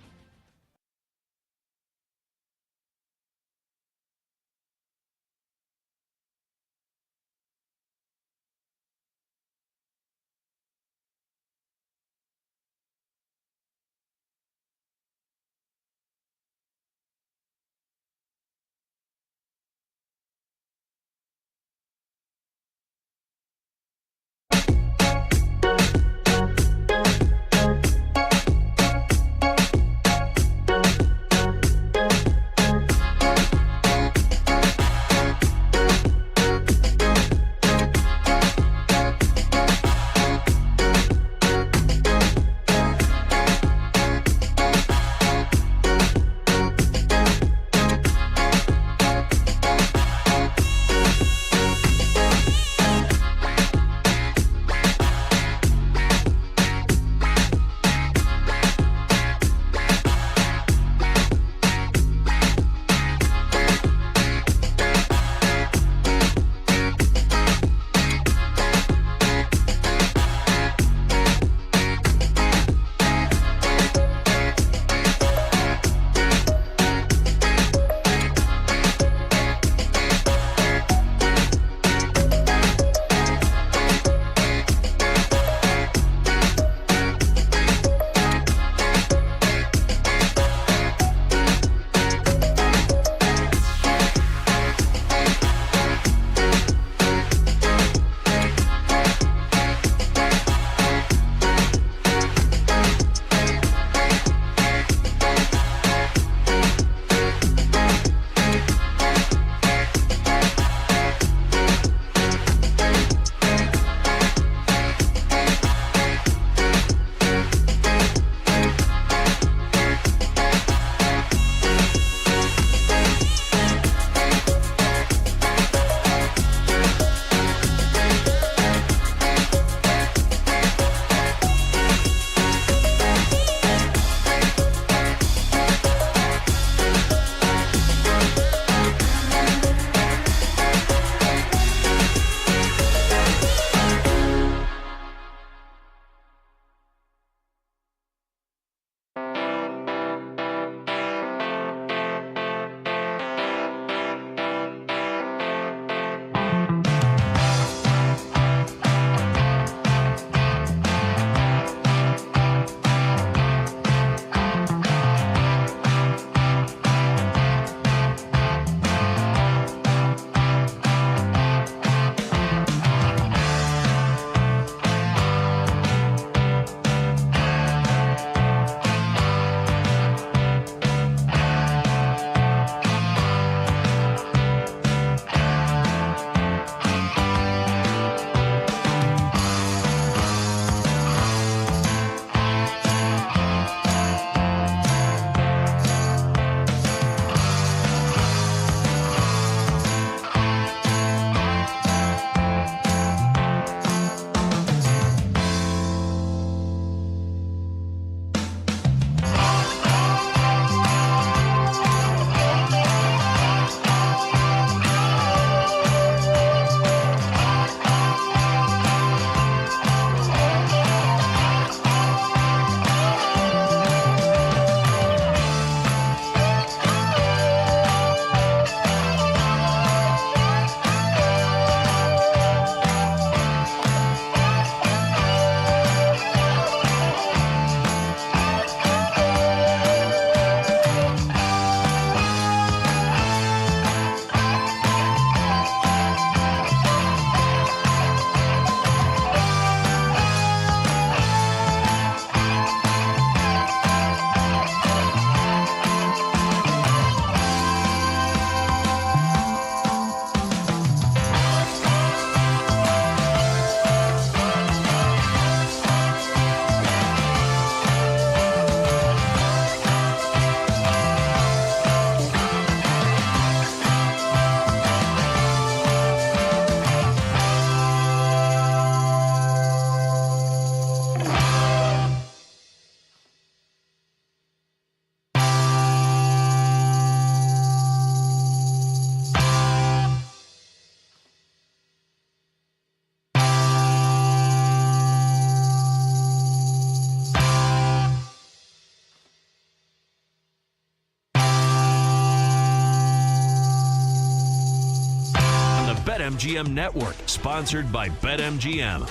BetMGM Network, sponsored by BetMGM.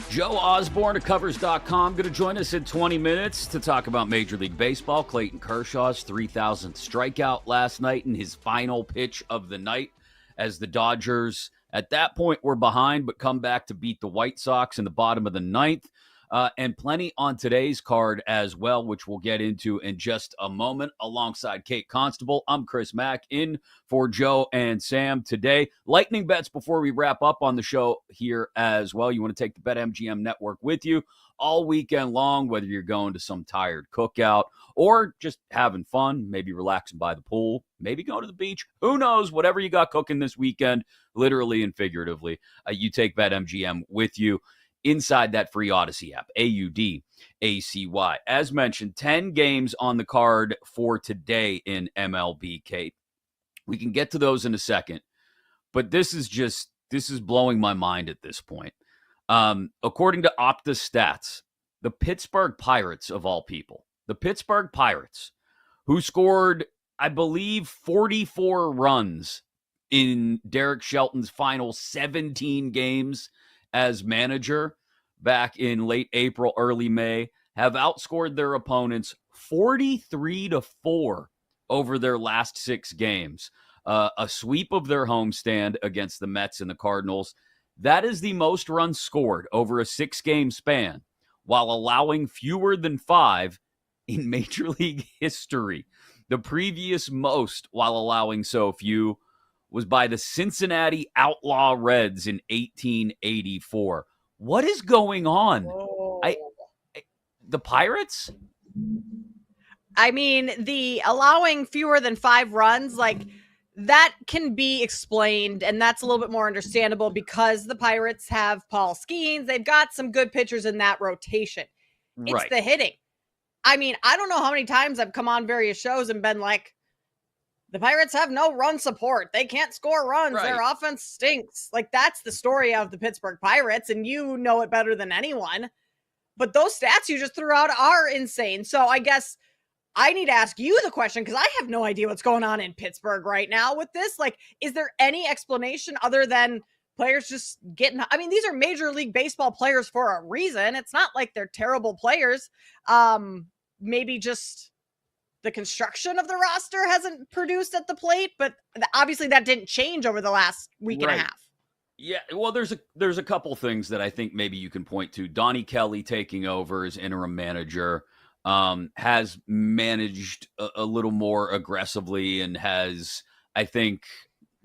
Joe Osborne of Covers.com going to join us in 20 minutes to talk about Major League Baseball. Clayton Kershaw's 3,000th strikeout last night in his final pitch of the night as the Dodgers at that point were behind but come back to beat the White Sox in the bottom of the ninth. And plenty on today's card as well, which we'll get into in just a moment alongside Kate Constable. I'm Chris Mack in for Joe and Sam today. Lightning bets before we wrap up on the show here as well. You want to take the BetMGM network with you all weekend long, whether you're going to some tired cookout or just having fun, maybe relaxing by the pool, maybe going to the beach. Who knows? Whatever you got cooking this weekend, literally and figuratively, you take BetMGM with you inside that free Odyssey app, AUDACY. As mentioned, 10 games on the card for today in MLB, Kate. We can get to those in a second, but this is blowing my mind at this point. According to Opta Stats, the Pittsburgh Pirates, of all people, the Pittsburgh Pirates, who scored, I believe, 44 runs in Derek Shelton's final 17 games as manager back in late April, early May, have outscored their opponents 43-4 over their last 6 games. A sweep of their homestand against the Mets and the Cardinals. That is the most runs scored over a 6-game span while allowing fewer than 5 in Major League history. The previous most while allowing so few was by the Cincinnati Outlaw Reds in 1884. What is going on? The Pirates? I mean, the allowing fewer than 5 runs, like, that can be explained, and that's a little bit more understandable because the Pirates have Paul Skeens. They've got some good pitchers in that rotation. It's Right. the hitting. I mean, I don't know how many times I've come on various shows and been like, the Pirates have no run support. They can't score runs. Right. Their offense stinks. Like, that's the story of the Pittsburgh Pirates, and you know it better than anyone. But those stats you just threw out are insane. So I guess I need to ask you the question, because I have no idea what's going on in Pittsburgh right now with this. Like, is there any explanation other than players just getting... I mean, these are Major League Baseball players for a reason. It's not like they're terrible players. Maybe just the construction of the roster hasn't produced at the plate, but obviously that didn't change over the last week and a half. Yeah, well, there's a couple things that I think maybe you can point to. Donnie Kelly taking over as interim manager has managed a little more aggressively and has, I think,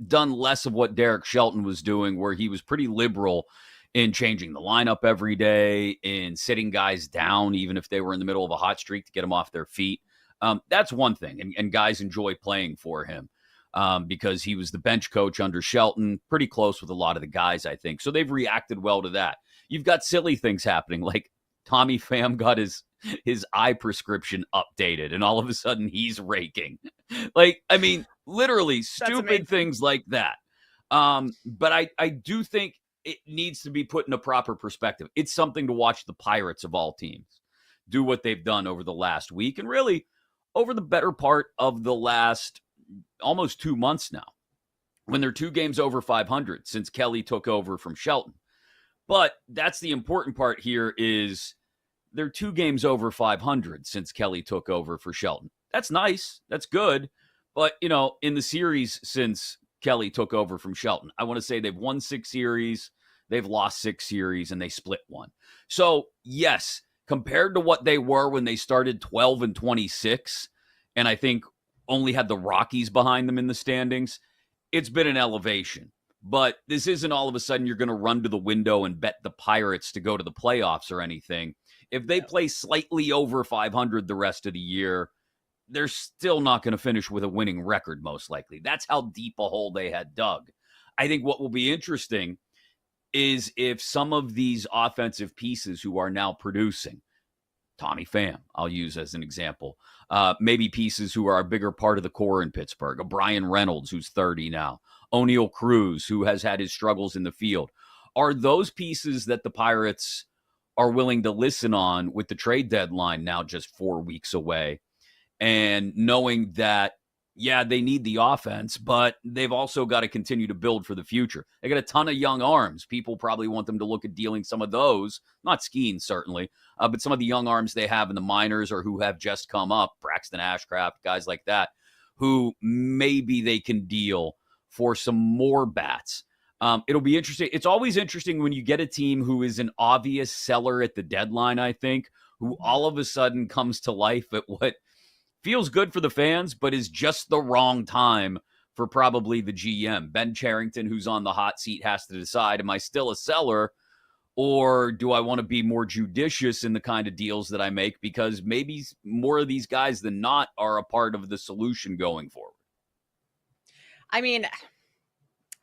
done less of what Derek Shelton was doing, where he was pretty liberal in changing the lineup every day, in sitting guys down, even if they were in the middle of a hot streak, to get them off their feet. That's one thing, and guys enjoy playing for him because he was the bench coach under Shelton, pretty close with a lot of the guys, I think. So they've reacted well to that. You've got silly things happening, like Tommy Pham got his eye prescription updated, and all of a sudden he's raking. Like, I mean, literally stupid things like that. But I do think it needs to be put in a proper perspective. It's something to watch the Pirates of all teams do what they've done over the last week, and really over the better part of the last almost 2 months now, when they're 2 games over 500 since Kelly took over from Shelton. But that's the important part here, is they're 2 games over 500 since Kelly took over for Shelton. That's nice. That's good. But, you know, in the series since Kelly took over from Shelton, I want to say they've won 6 series, they've lost 6 series, and they split 1. So, yes, compared to what they were when they started 12-26, and I think only had the Rockies behind them in the standings, it's been an elevation. But this isn't all of a sudden you're going to run to the window and bet the Pirates to go to the playoffs or anything. If they play slightly over 500 the rest of the year, they're still not going to finish with a winning record, most likely. That's how deep a hole they had dug. I think what will be interesting is if some of these offensive pieces who are now producing, Tommy Pham, I'll use as an example, maybe pieces who are a bigger part of the core in Pittsburgh, a Brian Reynolds, who's 30 now, O'Neal Cruz, who has had his struggles in the field. Are those pieces that the Pirates are willing to listen on with the trade deadline now just 4 weeks away, and knowing that yeah, they need the offense, but they've also got to continue to build for the future. They got a ton of young arms. People probably want them to look at dealing some of those, not Skeen certainly, but some of the young arms they have in the minors or who have just come up, Braxton Ashcraft, guys like that, who maybe they can deal for some more bats. It'll be interesting. It's always interesting when you get a team who is an obvious seller at the deadline, I think, who all of a sudden comes to life at what feels good for the fans, but is just the wrong time for probably the GM. Ben Cherington, who's on the hot seat, has to decide, am I still a seller or do I want to be more judicious in the kind of deals that I make? Because maybe more of these guys than not are a part of the solution going forward. I mean,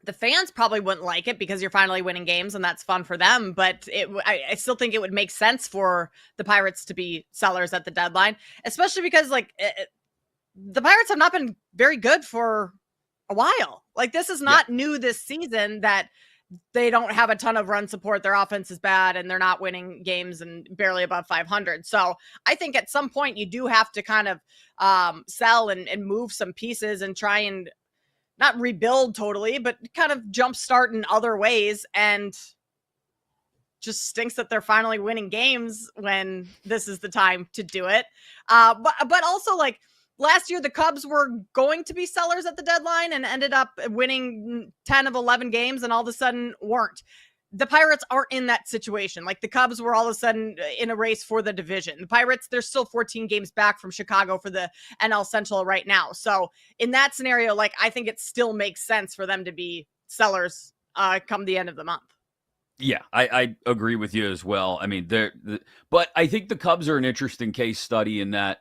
the fans probably wouldn't like it because you're finally winning games and that's fun for them. But I still think it would make sense for the Pirates to be sellers at the deadline, especially because the Pirates have not been very good for a while. Like, this is not new this season that they don't have a ton of run support. Their offense is bad and they're not winning games and barely above 500. So I think at some point you do have to kind of sell and move some pieces and try and not rebuild totally, but kind of jumpstart in other ways. And just stinks that they're finally winning games when this is the time to do it. But also, like, last year, the Cubs were going to be sellers at the deadline and ended up winning 10 of 11 games and all of a sudden weren't. The Pirates aren't in that situation. Like, the Cubs were all of a sudden in a race for the division. The Pirates, they're still 14 games back from Chicago for the NL Central right now. So in that scenario, like, I think it still makes sense for them to be sellers come the end of the month. Yeah, I agree with you as well. I mean, but I think the Cubs are an interesting case study in that,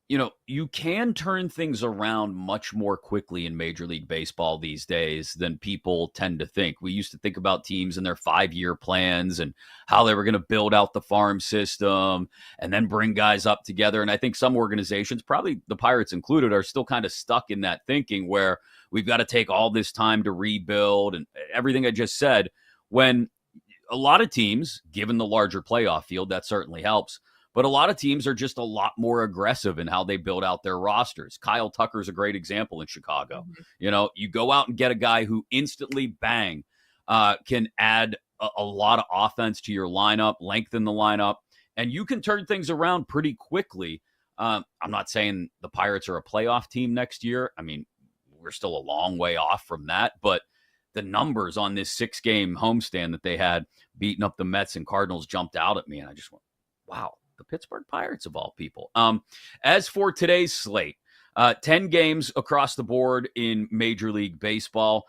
you know, you can turn things around much more quickly in Major League Baseball these days than people tend to think. We used to think about teams and their 5-year plans and how they were going to build out the farm system and then bring guys up together. And I think some organizations, probably the Pirates included, are still kind of stuck in that thinking where we've got to take all this time to rebuild and everything I just said, when a lot of teams, given the larger playoff field, that certainly helps. But a lot of teams are just a lot more aggressive in how they build out their rosters. Kyle Tucker's a great example in Chicago. Mm-hmm. You know, you go out and get a guy who instantly, bang, can add a lot of offense to your lineup, lengthen the lineup, and you can turn things around pretty quickly. I'm not saying the Pirates are a playoff team next year. I mean, we're still a long way off from that, but the numbers on this 6-game homestand that they had beating up the Mets and Cardinals jumped out at me, and I just went, wow. The Pittsburgh Pirates of all people. As for today's slate, 10 games across the board in Major League Baseball.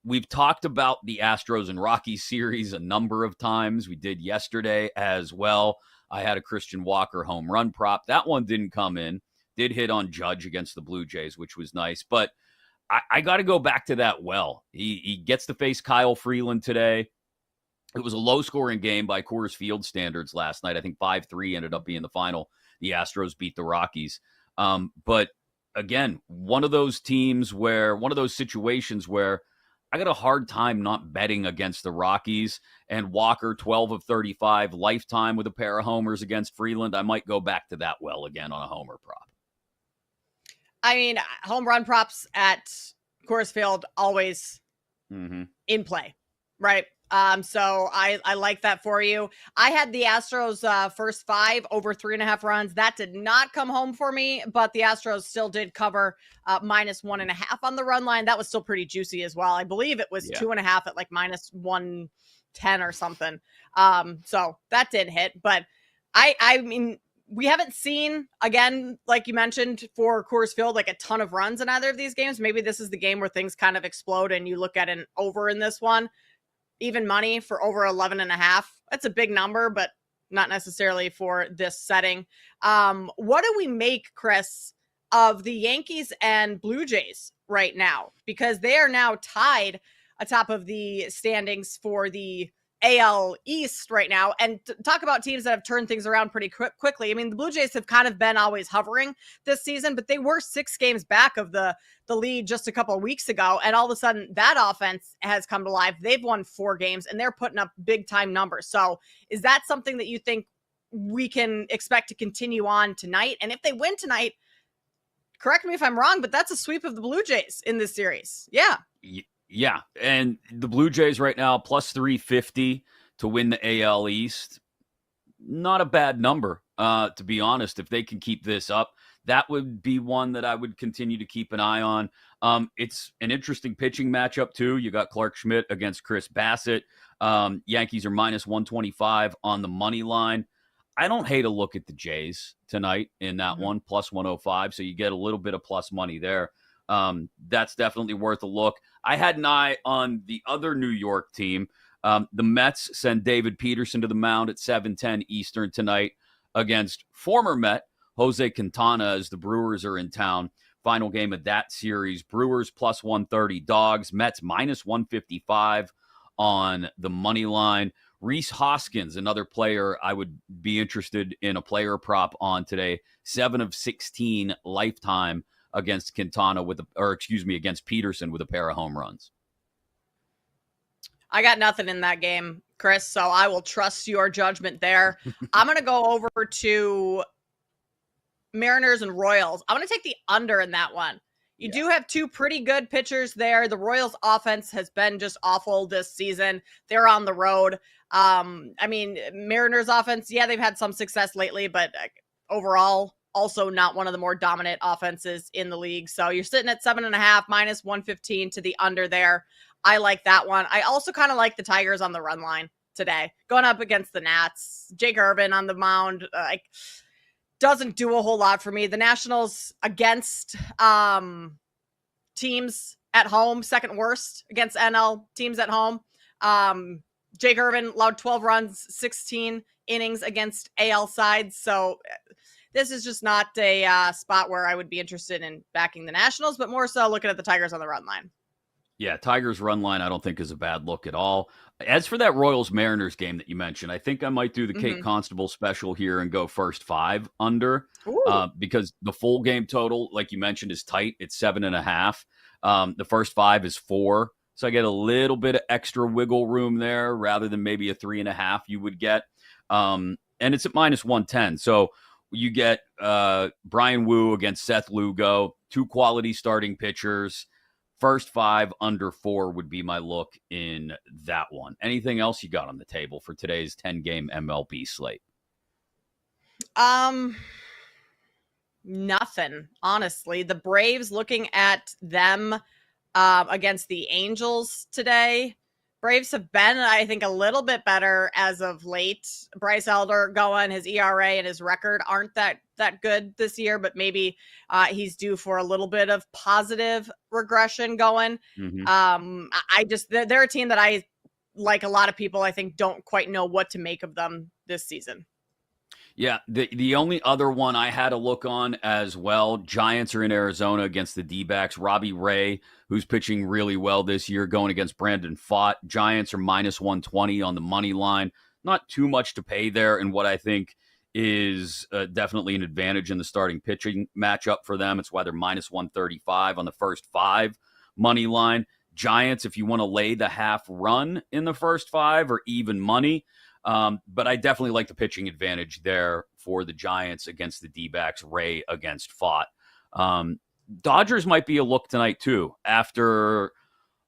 We've talked about the Astros and Rockies series a number of times. We did yesterday as well. I had a Christian Walker home run prop. That one didn't come in. Did hit on Judge against the Blue Jays, which was nice. But I got to go back to that well. He gets to face Kyle Freeland today. It was a low-scoring game by Coors Field standards last night. I think 5-3 ended up being the final. The Astros beat the Rockies. But, again, one of those situations where I got a hard time not betting against the Rockies. And Walker, 12 of 35, lifetime with a pair of homers against Freeland. I might go back to that well again on a homer prop. I mean, home run props at Coors Field always in play, right? So I like that for you. I had the Astros first 5 over 3.5 runs. That did not come home for me, but the Astros still did cover -1.5 on the run line. That was still pretty juicy as well. I believe it was 2.5 at like -110 or something. So that did hit, but I mean, we haven't seen, again, like you mentioned, for Coors Field, like a ton of runs in either of these games. Maybe this is the game where things kind of explode and you look at an over in this one. Even money for over 11.5. That's a big number, but not necessarily for this setting. What do we make, Chris, of the Yankees and Blue Jays right now? Because they are now tied atop of the standings for the AL East right now. And talk about teams that have turned things around pretty quickly. I mean, the Blue Jays have kind of been always hovering this season, but they were 6 games back of the lead just a couple of weeks ago. And all of a sudden that offense has come to life. They've won 4 games and they're putting up big time numbers. So is that something that you think we can expect to continue on tonight? And if they win tonight, correct me if I'm wrong, but that's a sweep of the Blue Jays in this series. Yeah. Yeah. And the Blue Jays right now, plus 350 to win the AL East. Not a bad number, to be honest. If they can keep this up, that would be one that I would continue to keep an eye on. It's an interesting pitching matchup, too. You got Clark Schmidt against Chris Bassett. Yankees are minus 125 on the money line. I don't hate a look at the Jays tonight in that one, plus 105. So you get a little bit of plus money there. That's definitely worth a look. I had an eye on the other New York team. The Mets send David Peterson to the mound at 7:10 Eastern tonight against former Met Jose Quintana as the Brewers are in town. Final game of that series. Brewers plus 130 dogs. Mets minus 155 on the money line. Rhys Hoskins, another player I would be interested in a player prop on today. 7 of 16 lifetime against Quintana against Peterson with a pair of home runs. I got nothing in that game, Chris, so I will trust your judgment there. I'm going to go over to Mariners and Royals. I'm going to take the under in that one. You do have two pretty good pitchers there. The Royals offense has been just awful this season. They're on the road. Mariners offense, they've had some success lately, but overall, also not one of the more dominant offenses in the league. So you're sitting at 7.5 minus 115 to the under there. I like that one. I also kind of like the Tigers on the run line today, going up against the Nats. Jake Irvin on the mound, doesn't do a whole lot for me. The Nationals against teams at home, second worst against NL teams at home. Jake Irvin allowed 12 runs, 16 innings against AL sides. So this is just not a spot where I would be interested in backing the Nationals, but more so looking at the Tigers on the run line. Yeah, Tigers run line I don't think is a bad look at all. As for that Royals-Mariners game that you mentioned, I think I might do the Kate Constable special here and go first 5 under because the full game total, like you mentioned, is tight. It's 7.5. The first 5 is 4. So I get a little bit of extra wiggle room there rather than maybe a 3.5 you would get. And it's at minus 110. So you get Brian Wu against Seth Lugo, 2 quality starting pitchers. First 5 under 4 would be my look in that one. Anything else you got on the table for today's 10-game MLB slate? Nothing, honestly. The Braves, looking at them against the Angels today. Braves have been, I think, a little bit better as of late. Bryce Elder going, his ERA and his record aren't that good this year, but maybe he's due for a little bit of positive regression going. They're a team that I, like a lot of people, I think don't quite know what to make of them this season. Yeah, the only other one I had a look on as well, Giants are in Arizona against the D-backs. Robbie Ray, who's pitching really well this year, going against Brandon Pfaadt. Giants are minus 120 on the money line. Not too much to pay there in what I think is definitely an advantage in the starting pitching matchup for them. It's why they're minus 135 on the first 5 money line. Giants, if you want to lay the half run in the first 5 or even money, but I definitely like the pitching advantage there for the Giants against the D-backs, Ray against Pfaadt. Dodgers might be a look tonight, too, after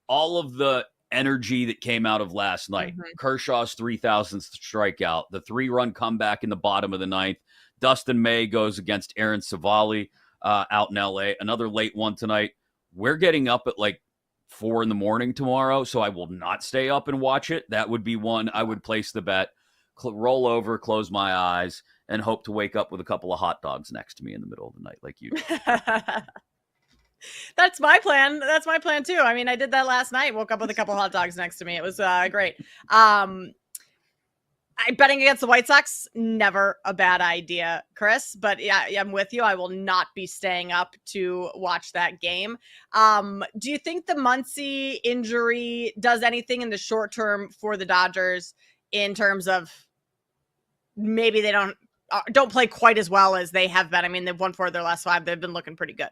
all of the energy that came out of last night. Kershaw's 3,000th strikeout, the 3-run comeback in the bottom of the 9th. Dustin May goes against Aaron Savali out in L.A. Another late one tonight. We're getting up at like 4 a.m. tomorrow, so I will not stay up and watch it. That would be one I would place the bet, roll over, close my eyes, and hope to wake up with a couple of hot dogs next to me in the middle of the night like you do. That's my plan. That's my plan too. I mean, I did that last night. Woke up with a couple hot dogs next to me. It was great. Betting against the White Sox, never a bad idea, Chris. But yeah, I'm with you. I will not be staying up to watch that game. Do you think the Muncy injury does anything in the short term for the Dodgers in terms of maybe they don't play quite as well as they have been? I mean, they've won 4 of their last 5. They've been looking pretty good.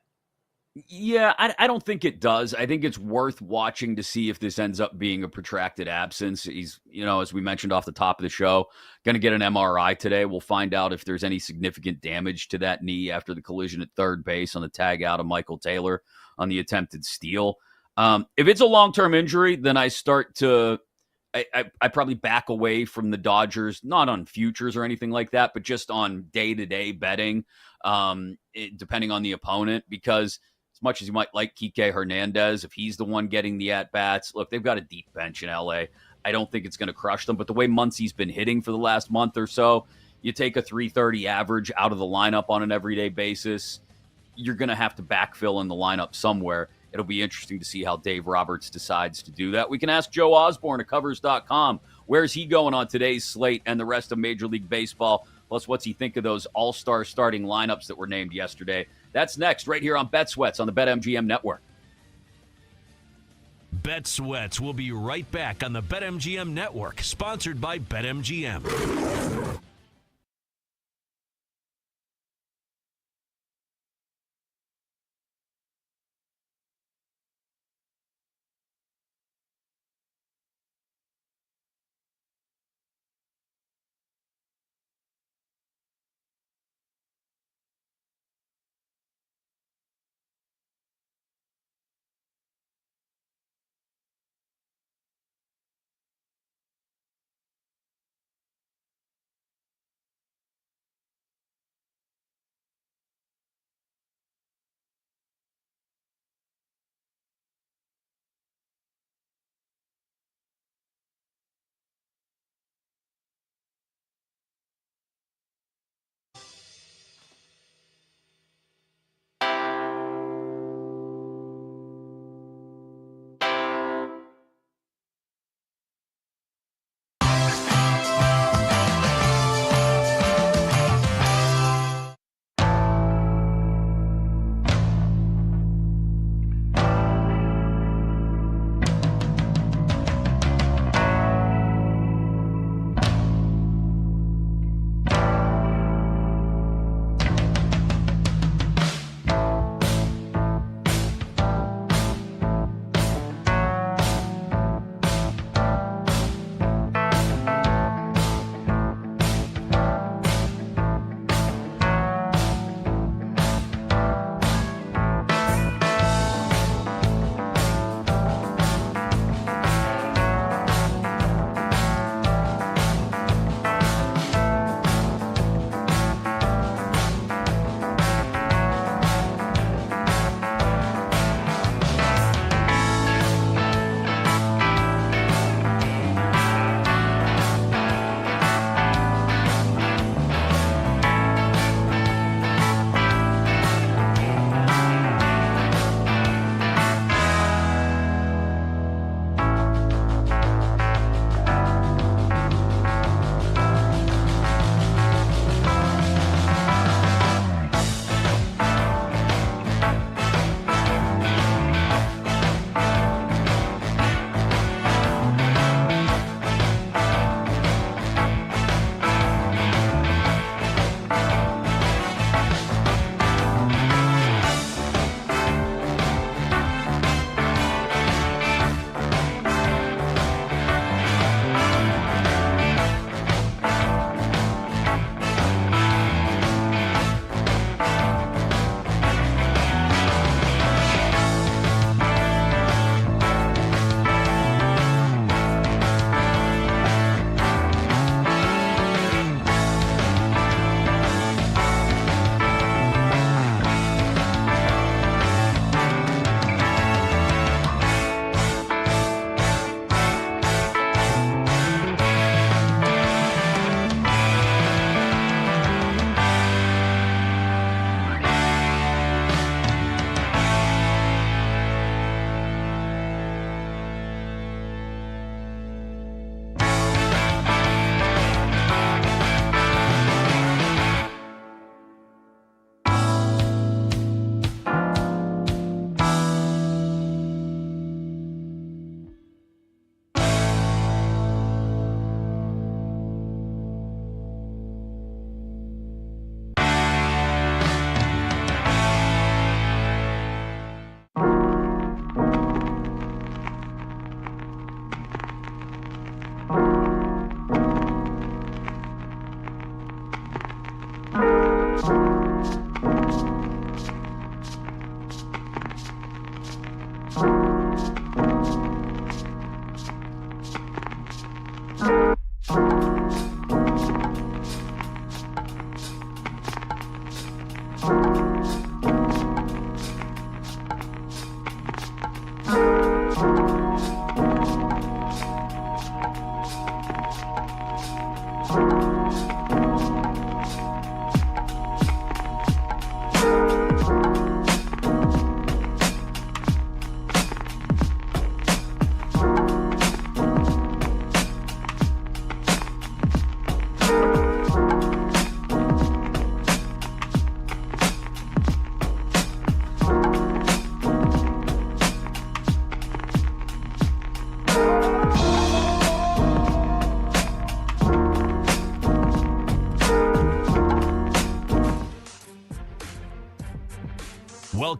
Yeah, I don't think it does. I think it's worth watching to see if this ends up being a protracted absence. He's, as we mentioned off the top of the show, going to get an MRI today. We'll find out if there's any significant damage to that knee after the collision at third base on the tag out of Michael Taylor on the attempted steal. If it's a long-term injury, then I start to I probably back away from the Dodgers, not on futures or anything like that, but just on day-to-day betting, depending on the opponent, because as much as you might like Kike Hernandez, if he's the one getting the at-bats, look, they've got a deep bench in LA. I don't think it's going to crush them, but the way Muncy's been hitting for the last month or so, you take a 330 average out of the lineup on an everyday basis, you're going to have to backfill in the lineup somewhere. It'll be interesting to see how Dave Roberts decides to do that. We can ask Joe Osborne at Covers.com. Where's he going on today's slate and the rest of Major League Baseball? Plus, what's he think of those all-star starting lineups that were named yesterday? That's next, right here on Bet Sweats on the BetMGM Network. Bet Sweats will be right back on the BetMGM Network, sponsored by BetMGM.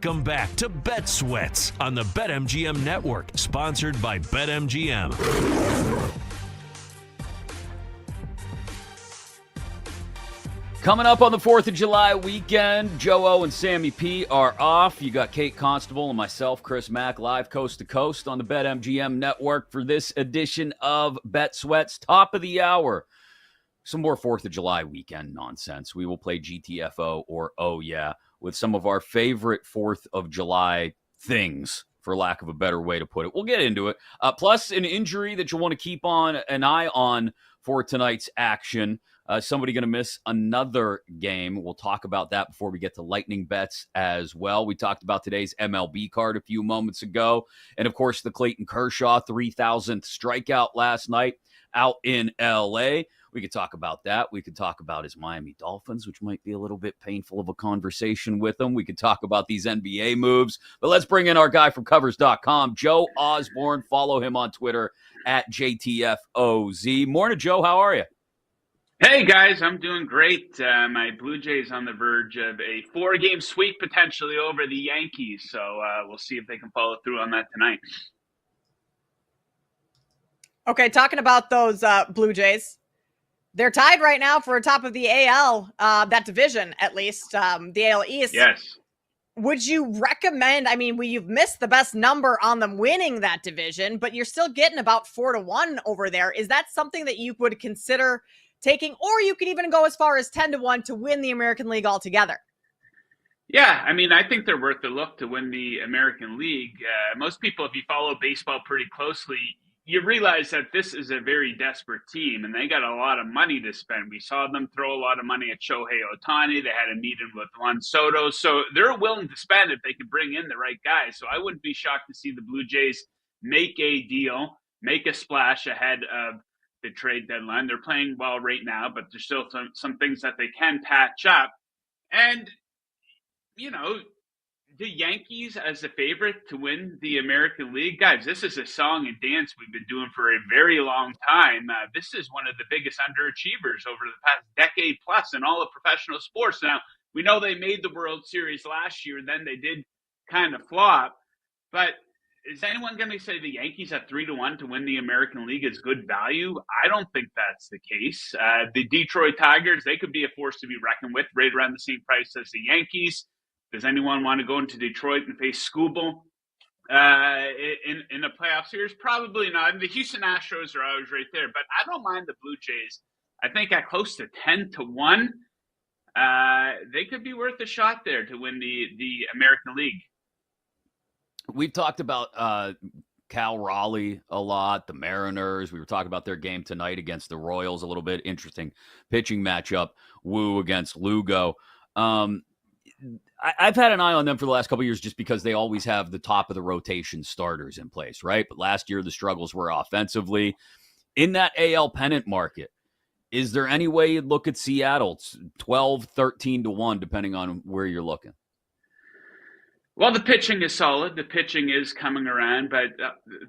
Welcome back to Bet Sweats on the BetMGM Network, sponsored by BetMGM. Coming up on the 4th of July weekend, Joe O and Sammy P are off. You got Kate Constable and myself, Chris Mack, live coast to coast on the BetMGM Network for this edition of Bet Sweats, top of the hour. Some more 4th of July weekend nonsense. We will play GTFO or Oh Yeah with some of our favorite 4th of July things, for lack of a better way to put it. We'll get into it. Plus, an injury that you'll want to keep an eye on for tonight's action. Somebody going to miss another game. We'll talk about that before we get to lightning bets as well. We talked about today's MLB card a few moments ago. And, of course, the Clayton Kershaw 3,000th strikeout last night out in L.A. We could talk about that. We could talk about his Miami Dolphins, which might be a little bit painful of a conversation with them. We could talk about these NBA moves. But let's bring in our guy from Covers.com, Joe Osborne. Follow him on Twitter at JTFOZ. Morning, Joe. How are you? Hey, guys, I'm doing great. My Blue Jays on the verge of a 4-game sweep potentially over the Yankees, so we'll see if they can follow through on that tonight. Okay, talking about those Blue Jays, they're tied right now for top of the AL, that division at least, the AL East. Yes. Would you recommend, I mean, you've missed the best number on them winning that division, but you're still getting about 4-1 over there. Is that something that you would consider taking, or you could even go as far as 10-1 to win the American League altogether? Yeah, I mean, I think they're worth a look to win the American League. Most people, if you follow baseball pretty closely, you realize that this is a very desperate team, and they got a lot of money to spend. We saw them throw a lot of money at Shohei Ohtani. They had a meeting with Juan Soto, so they're willing to spend if they can bring in the right guys. So I wouldn't be shocked to see the Blue Jays make a deal, make a splash ahead of the trade deadline. They're playing well right now, but there's still some things that they can patch up. And, you know, the Yankees as the favorite to win the American League, guys, this is a song and dance we've been doing for a very long time. This is one of the biggest underachievers over the past decade plus in all of professional sports. Now, we know they made the World Series last year, and then they did kind of flop, but is anyone going to say the Yankees at 3-1 to win the American League is good value? I don't think that's the case. The Detroit Tigers, they could be a force to be reckoned with, right around the same price as the Yankees. Does anyone want to go into Detroit and face Skubal in a playoff series? Probably not. And the Houston Astros are always right there, but I don't mind the Blue Jays. I think at close to 10-1, they could be worth a shot there to win the American League. We've talked about Cal Raleigh a lot, the Mariners. We were talking about their game tonight against the Royals a little bit. Interesting pitching matchup, Wu against Lugo. I've had an eye on them for the last couple of years just because they always have the top of the rotation starters in place, right? But last year, the struggles were offensively. In that AL pennant market, is there any way you'd look at Seattle? It's 12, 13-1, depending on where you're looking. Well, the pitching is solid. The pitching is coming around, but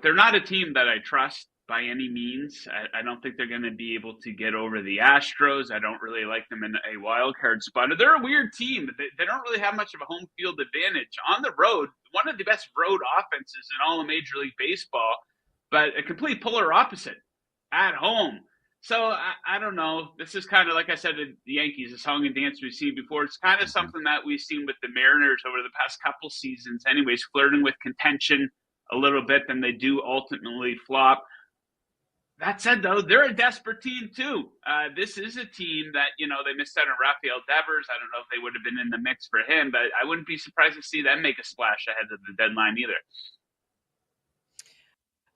they're not a team that I trust by any means. I don't think they're going to be able to get over the Astros. I don't really like them in a wild card spot. They're a weird team. They don't really have much of a home field advantage. On the road, one of the best road offenses in all of Major League Baseball, but a complete polar opposite at home. So I don't know. This is kind of, like I said, the Yankees, a song and dance we've seen before. It's kind of something that we've seen with the Mariners over the past couple seasons anyways, flirting with contention a little bit, then they do ultimately flop. That said, though, they're a desperate team, too. This is a team that, they missed out on Rafael Devers. I don't know if they would have been in the mix for him, but I wouldn't be surprised to see them make a splash ahead of the deadline either.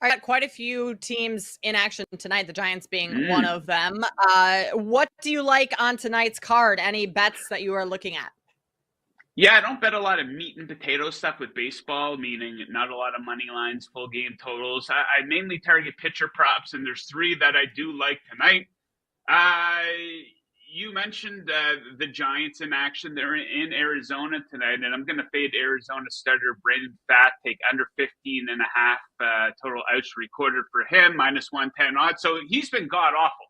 I got quite a few teams in action tonight, the Giants being one of them. What do you like on tonight's card? Any bets that you are looking at? Yeah, I don't bet a lot of meat and potato stuff with baseball, meaning not a lot of money lines, full game totals. I mainly target pitcher props, and there's three that I do like tonight. You mentioned the Giants in action. They're in Arizona tonight, and I'm going to fade Arizona starter Brandon Pfaadt, take under 15.5 total outs recorded for him, -110 odds. So he's been god-awful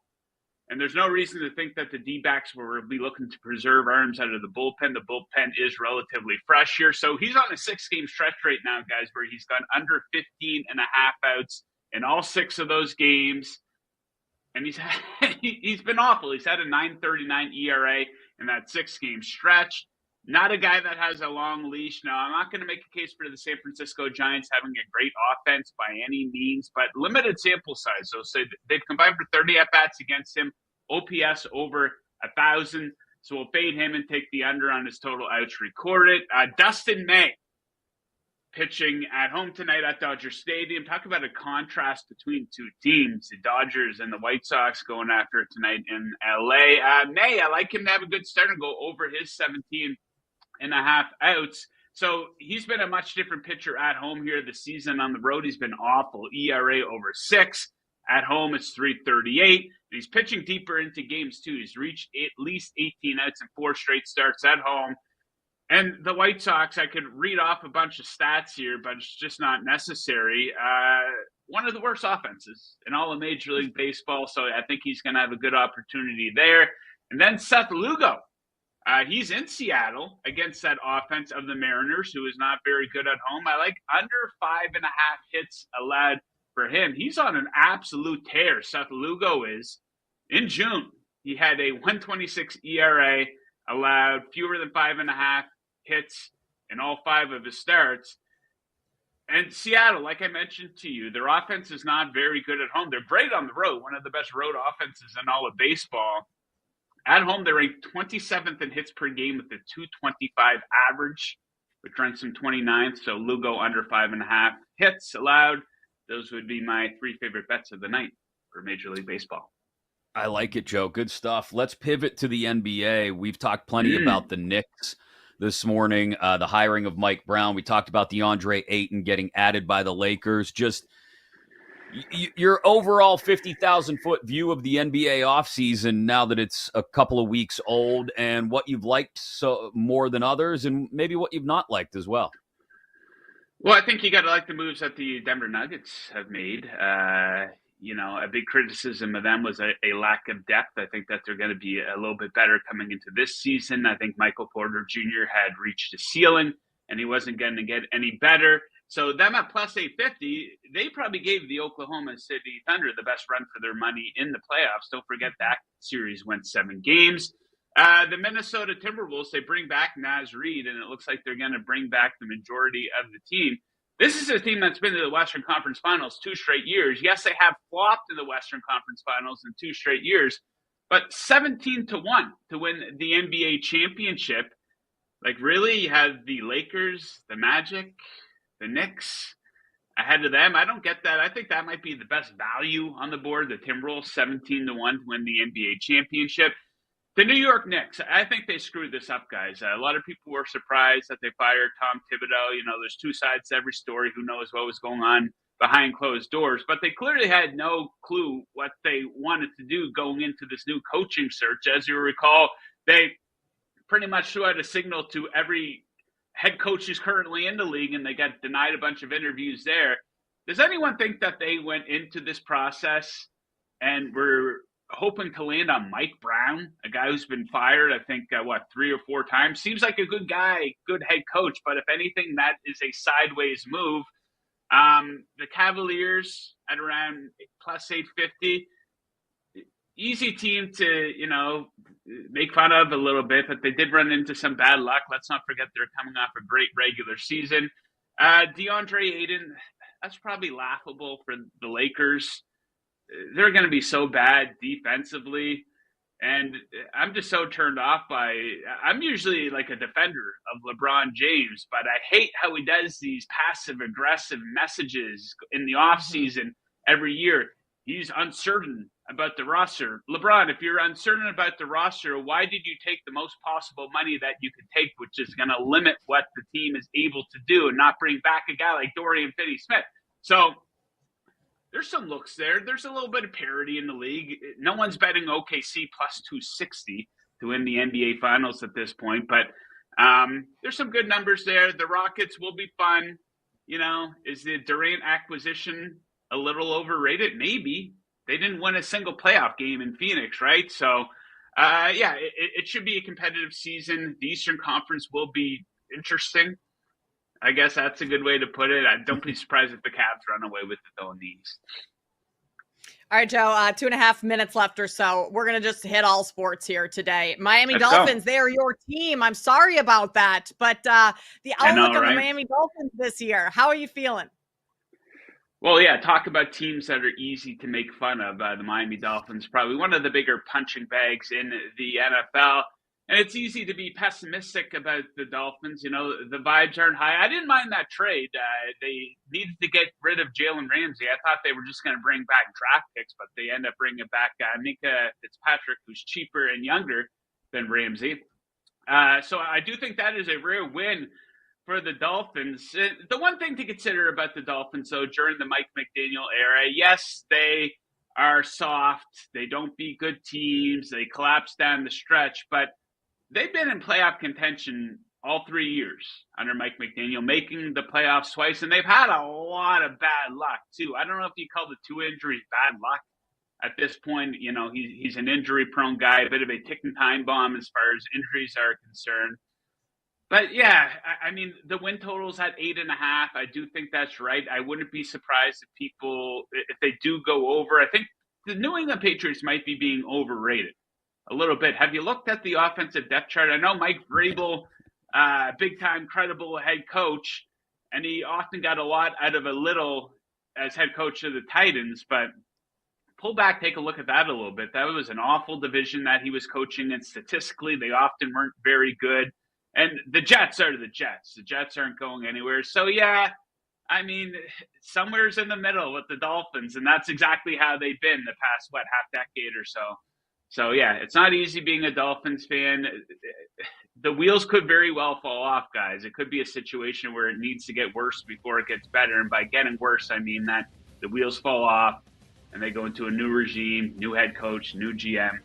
And there's no reason to think that the D-backs will be looking to preserve arms out of the bullpen. The bullpen is relatively fresh here. So he's on a 6-game stretch right now, guys, where he's gone under 15 and a half outs in all 6 of those games. And he's been awful. He's had a 9.39 ERA in that 6-game stretch. Not a guy that has a long leash. Now, I'm not going to make a case for the San Francisco Giants having a great offense by any means, but limited sample size. So they've combined for 30 at-bats against him, OPS over 1,000. So we'll fade him and take the under on his total outs recorded. Dustin May pitching at home tonight at Dodger Stadium. Talk about a contrast between two teams, the Dodgers and the White Sox going after it tonight in LA. May, I like him to have a good start and go over his 17 and a half outs. So he's been a much different pitcher at home here this season. On the road, he's been awful. ERA over 6. At home, it's 3.38. He's pitching deeper into games, too. He's reached at least 18 outs in 4 straight starts at home. And the White Sox, I could read off a bunch of stats here, but it's just not necessary. One of the worst offenses in all of Major League Baseball, so I think he's going to have a good opportunity there. And then Seth Lugo. He's in Seattle against that offense of the Mariners, who is not very good at home. I like under 5.5 hits allowed for him. He's on an absolute tear. Seth Lugo is. In June, he had a 1.26 ERA, allowed fewer than 5.5 hits in all 5 of his starts. And Seattle, like I mentioned to you, their offense is not very good at home. They're great on the road, one of the best road offenses in all of baseball. At home, they're ranked 27th in hits per game with a 225 average, which ranks them 29th. So Lugo under 5.5 hits allowed. Those would be my 3 favorite bets of the night for Major League Baseball. I like it, Joe. Good stuff. Let's pivot to the NBA. We've talked plenty about the Knicks this morning, the hiring of Mike Brown. We talked about DeAndre Ayton getting added by the Lakers. Just your overall 50,000-foot view of the NBA offseason now that it's a couple of weeks old, and what you've liked so more than others, and maybe what you've not liked as well. Well, I think you got to like the moves that the Denver Nuggets have made. A big criticism of them was a lack of depth. I think that they're going to be a little bit better coming into this season. I think Michael Porter Jr. had reached a ceiling, and he wasn't going to get any better. So them at plus 850, they probably gave the Oklahoma City Thunder the best run for their money in the playoffs. Don't forget that series went 7 games. The Minnesota Timberwolves, they bring back Naz Reid, and it looks like they're going to bring back the majority of the team. This is a team that's been to the Western Conference Finals 2 straight years. Yes, they have flopped in the Western Conference Finals in 2 straight years, but 17-1 to win the NBA championship. Like, really, you have the Lakers, the Magic, the Knicks ahead of them. I don't get that. I think that might be the best value on the board, the Timberwolves, 17-1 to win the NBA championship. The New York Knicks, I think they screwed this up, guys. A lot of people were surprised that they fired Tom Thibodeau. There's 2 sides to every story. Who knows what was going on behind closed doors? But they clearly had no clue what they wanted to do going into this new coaching search. As you recall, they pretty much threw out a signal to every head coach who's currently in the league, and they got denied a bunch of interviews there. Does anyone think that they went into this process and were hoping to land on Mike Brown, a guy who's been fired, I think, 3 or 4 times? Seems like a good guy, good head coach, but if anything, that is a sideways move. The Cavaliers at around plus 850, easy team to, make fun of a little bit, but they did run into some bad luck. Let's not forget they're coming off a great regular season. DeAndre Ayton, that's probably laughable for the Lakers. They're going to be so bad defensively. And I'm just so turned off I'm usually like a defender of LeBron James, but I hate how he does these passive aggressive messages in the offseason every year. He's uncertain about the roster. LeBron, if you're uncertain about the roster, why did you take the most possible money that you could take, which is going to limit what the team is able to do, and not bring back a guy like Dorian Finney-Smith? So there's some looks there. There's a little bit of parity in the league. No one's betting OKC plus 260 to win the NBA Finals at this point, but there's some good numbers there. The Rockets will be fun. Is the Durant acquisition a little overrated? Maybe. they didn't win a single playoff game in Phoenix, right? So, it should be a competitive season. The Eastern Conference will be interesting. I guess that's a good way to put it. I don't be surprised if the Cavs run away with it, though, in the East. All right, Joe, 2.5 minutes left or so. We're going to just hit all sports here today. Miami Let's Dolphins, go. they are your team. I'm sorry about that, but the outlook on the Miami Dolphins this year, how are you feeling? Well, yeah, talk about teams that are easy to make fun of. The Miami Dolphins, probably one of the bigger punching bags in the NFL. And it's easy to be pessimistic about the Dolphins. You know, the vibes aren't high. I didn't mind that trade. They needed to get rid of Jalen Ramsey. I thought they were just going to bring back draft picks, but they end up bringing back Minka Fitzpatrick, who's cheaper and younger than Ramsey. So I do think that is a rare win for the Dolphins. The one thing to consider about the Dolphins, though, during the Mike McDaniel era, yes, they are soft. They don't beat good teams. They collapse down the stretch, but they've been in playoff contention all 3 years under Mike McDaniel, making the playoffs twice, and they've had a lot of bad luck, too. I don't know if you call the 2 injuries bad luck at this point. You know, he's an injury-prone guy, a bit of a ticking time bomb as far as injuries are concerned. But, yeah, I mean, the win total's at 8.5. I do think that's right. I wouldn't be surprised if they do go over. I think the New England Patriots might be being overrated a little bit. Have you looked at the offensive depth chart? I know Mike Vrabel, big-time credible head coach, and he often got a lot out of a little as head coach of the Titans, but pull back, take a look at that a little bit. That was an awful division that he was coaching, and statistically, they often weren't very good. And the Jets are the Jets. The Jets aren't going anywhere. So, yeah, I mean, somewhere's in the middle with the Dolphins, and that's exactly how they've been the past, half decade or so. So, yeah, it's not easy being a Dolphins fan. The wheels could very well fall off, guys. It could be a situation where it needs to get worse before it gets better. And by getting worse, I mean that the wheels fall off and they go into a new regime, new head coach, new GM.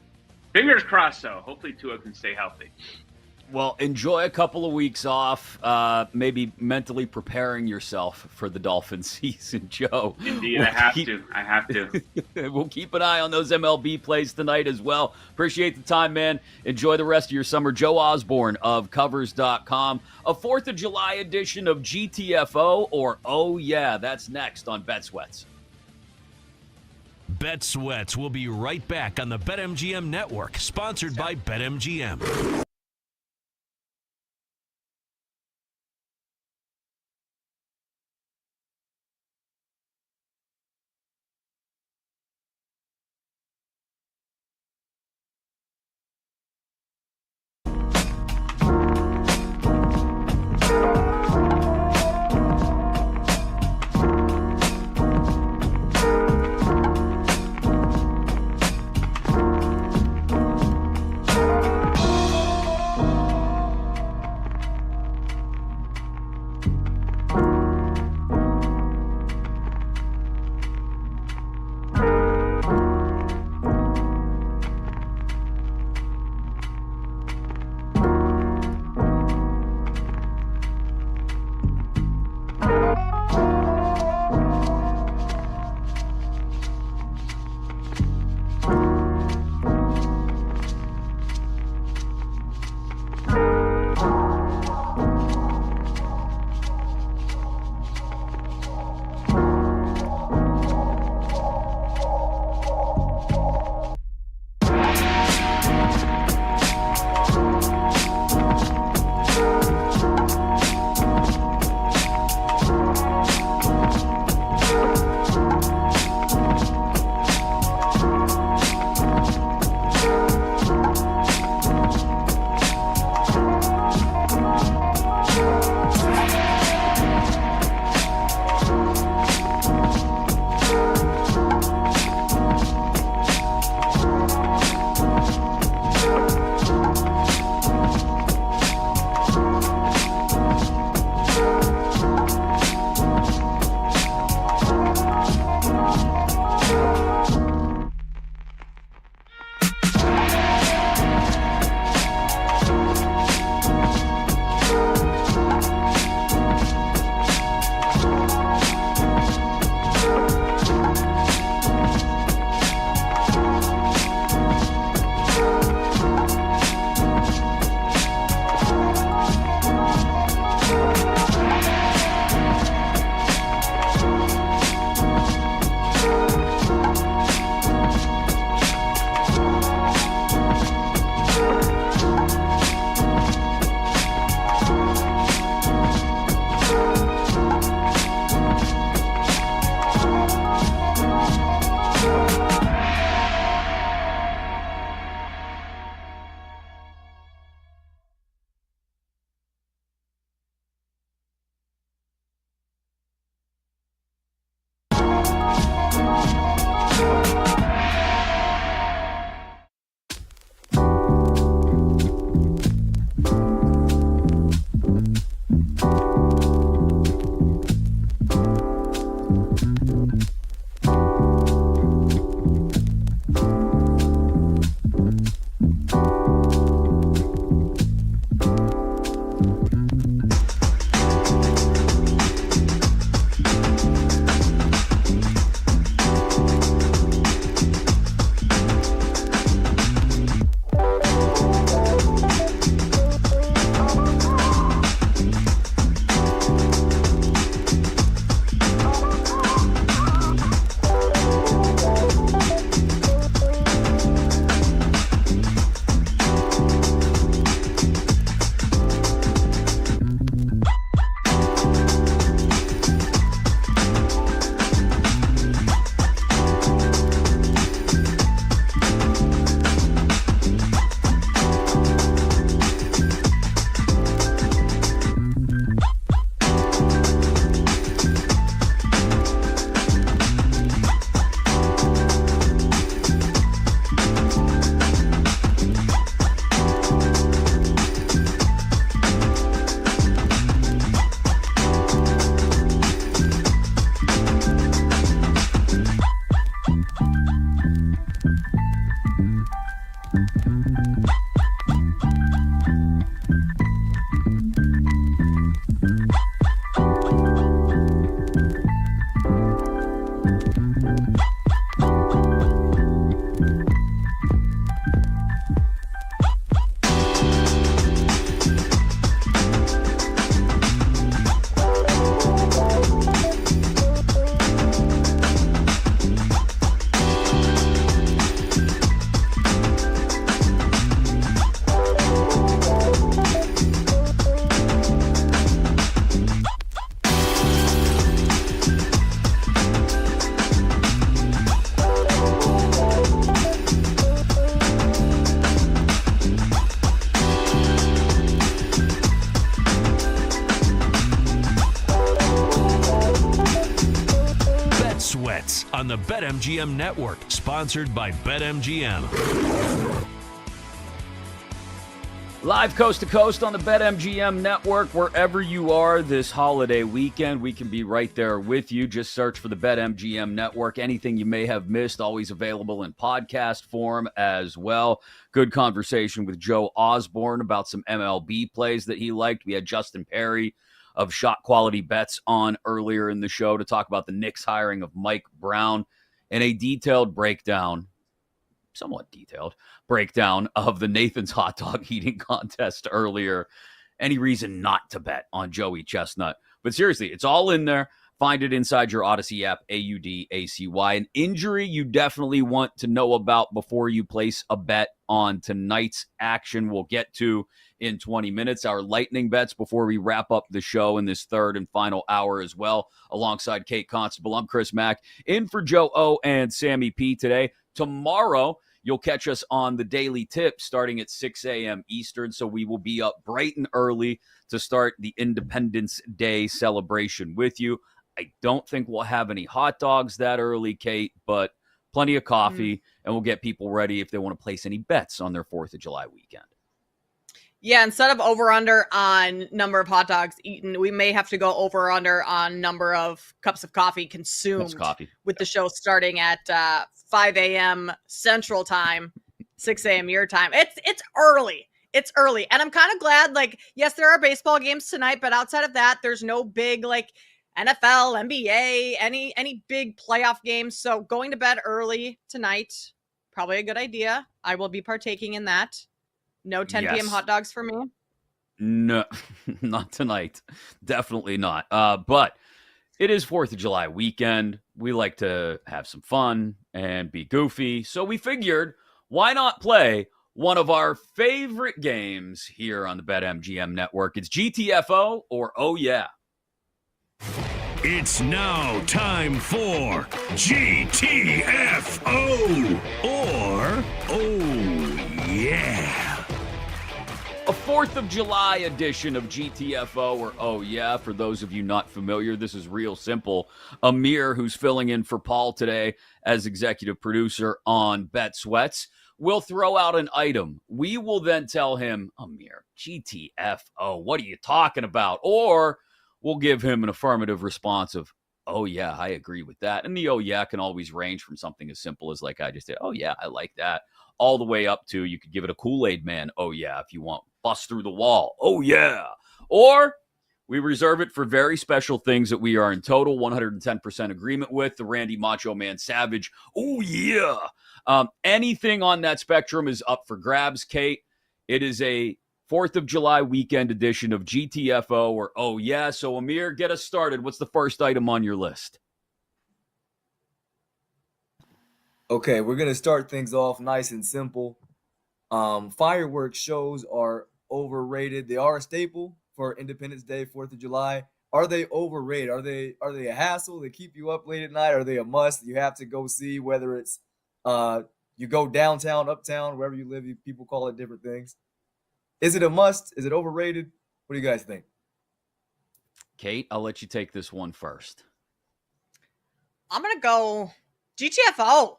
Fingers crossed, though. Hopefully Tua can stay healthy. Well, enjoy a couple of weeks off, maybe mentally preparing yourself for the Dolphin season, Joe. Indeed, I have to. We'll keep an eye on those MLB plays tonight as well. Appreciate the time, man. Enjoy the rest of your summer. Joe Osborne of Covers.com. A 4th of July edition of GTFO, or Oh Yeah, that's next on Bet Sweats. Bet Sweats will be right back on the BetMGM Network, sponsored by BetMGM. Sweats on the BetMGM Network, sponsored by BetMGM. Live coast to coast on the BetMGM Network, wherever you are this holiday weekend, we can be right there with you. Just search for the BetMGM Network. Anything you may have missed, always available in podcast form as well. Good conversation with Joe Osborne about some MLB plays that he liked. We had Justin Perry of Shot Quality Bets on earlier in the show to talk about the Knicks hiring of Mike Brown and a detailed breakdown, somewhat detailed breakdown of the Nathan's hot dog eating contest earlier. Any reason not to bet on Joey Chestnut? But seriously, it's all in there. Find it inside your Odyssey app, AUDACY. An injury you definitely want to know about before you place a bet on tonight's action. We'll get to in 20 minutes. Our lightning bets before we wrap up the show in this third and final hour as well. Alongside Kate Constable, I'm Chris Mack, in for Joe O and Sammy P today. Tomorrow, you'll catch us on the Daily Tip starting at 6 a.m. Eastern, so we will be up bright and early to start the Independence Day celebration with you. I don't think we'll have any hot dogs that early, Kate, but plenty of coffee, and we'll get people ready if they want to place any bets on their 4th of July weekend. Yeah, instead of over-under on number of hot dogs eaten, we may have to go over-under on number of cups of coffee consumed with the show starting at 5 a.m. Central Time, 6 a.m. your time. It's early. It's early. And I'm kind of glad, yes, there are baseball games tonight, but outside of that, there's no big, NFL, NBA, any big playoff games. So going to bed early tonight, probably a good idea. I will be partaking in that. No 10 p.m. hot dogs for me? No, not tonight. Definitely not. But it is 4th of July weekend. We like to have some fun and be goofy. So we figured, why not play one of our favorite games here on the BetMGM Network? It's GTFO or Oh Yeah. It's now time for GTFO or Oh Yeah. A 4th of July edition of GTFO or Oh Yeah. For those of you not familiar, this is real simple. Amir, who's filling in for Paul today as executive producer on Bet Sweats, will throw out an item. We will then tell him, Amir, GTFO, what are you talking about? Or we'll give him an affirmative response of, oh yeah, I agree with that. And the oh yeah can always range from something as simple as, like I just did, oh yeah, I like that, all the way up to, you could give it a Kool-Aid Man, oh yeah, if you want. Bust through the wall, oh yeah. Or we reserve it for very special things that we are in total 110% agreement with. The Randy Macho Man Savage, oh yeah. Anything on that spectrum is up for grabs, Kate. It is a 4th of July weekend edition of GTFO or Oh Yeah. So Amir, get us started. What's the first item on your list? Okay, we're going to start things off nice and simple. Fireworks shows are overrated. They are a staple for Independence Day, 4th of July. Are they overrated? Are they a hassle? They keep you up late at night? Are they a must? You have to go see, whether it's you go downtown, uptown, wherever you live, people call it different things. Is it a must? Is it overrated? What do you guys think? Kate, I'll let you take this one first. I'm going to go GTFO.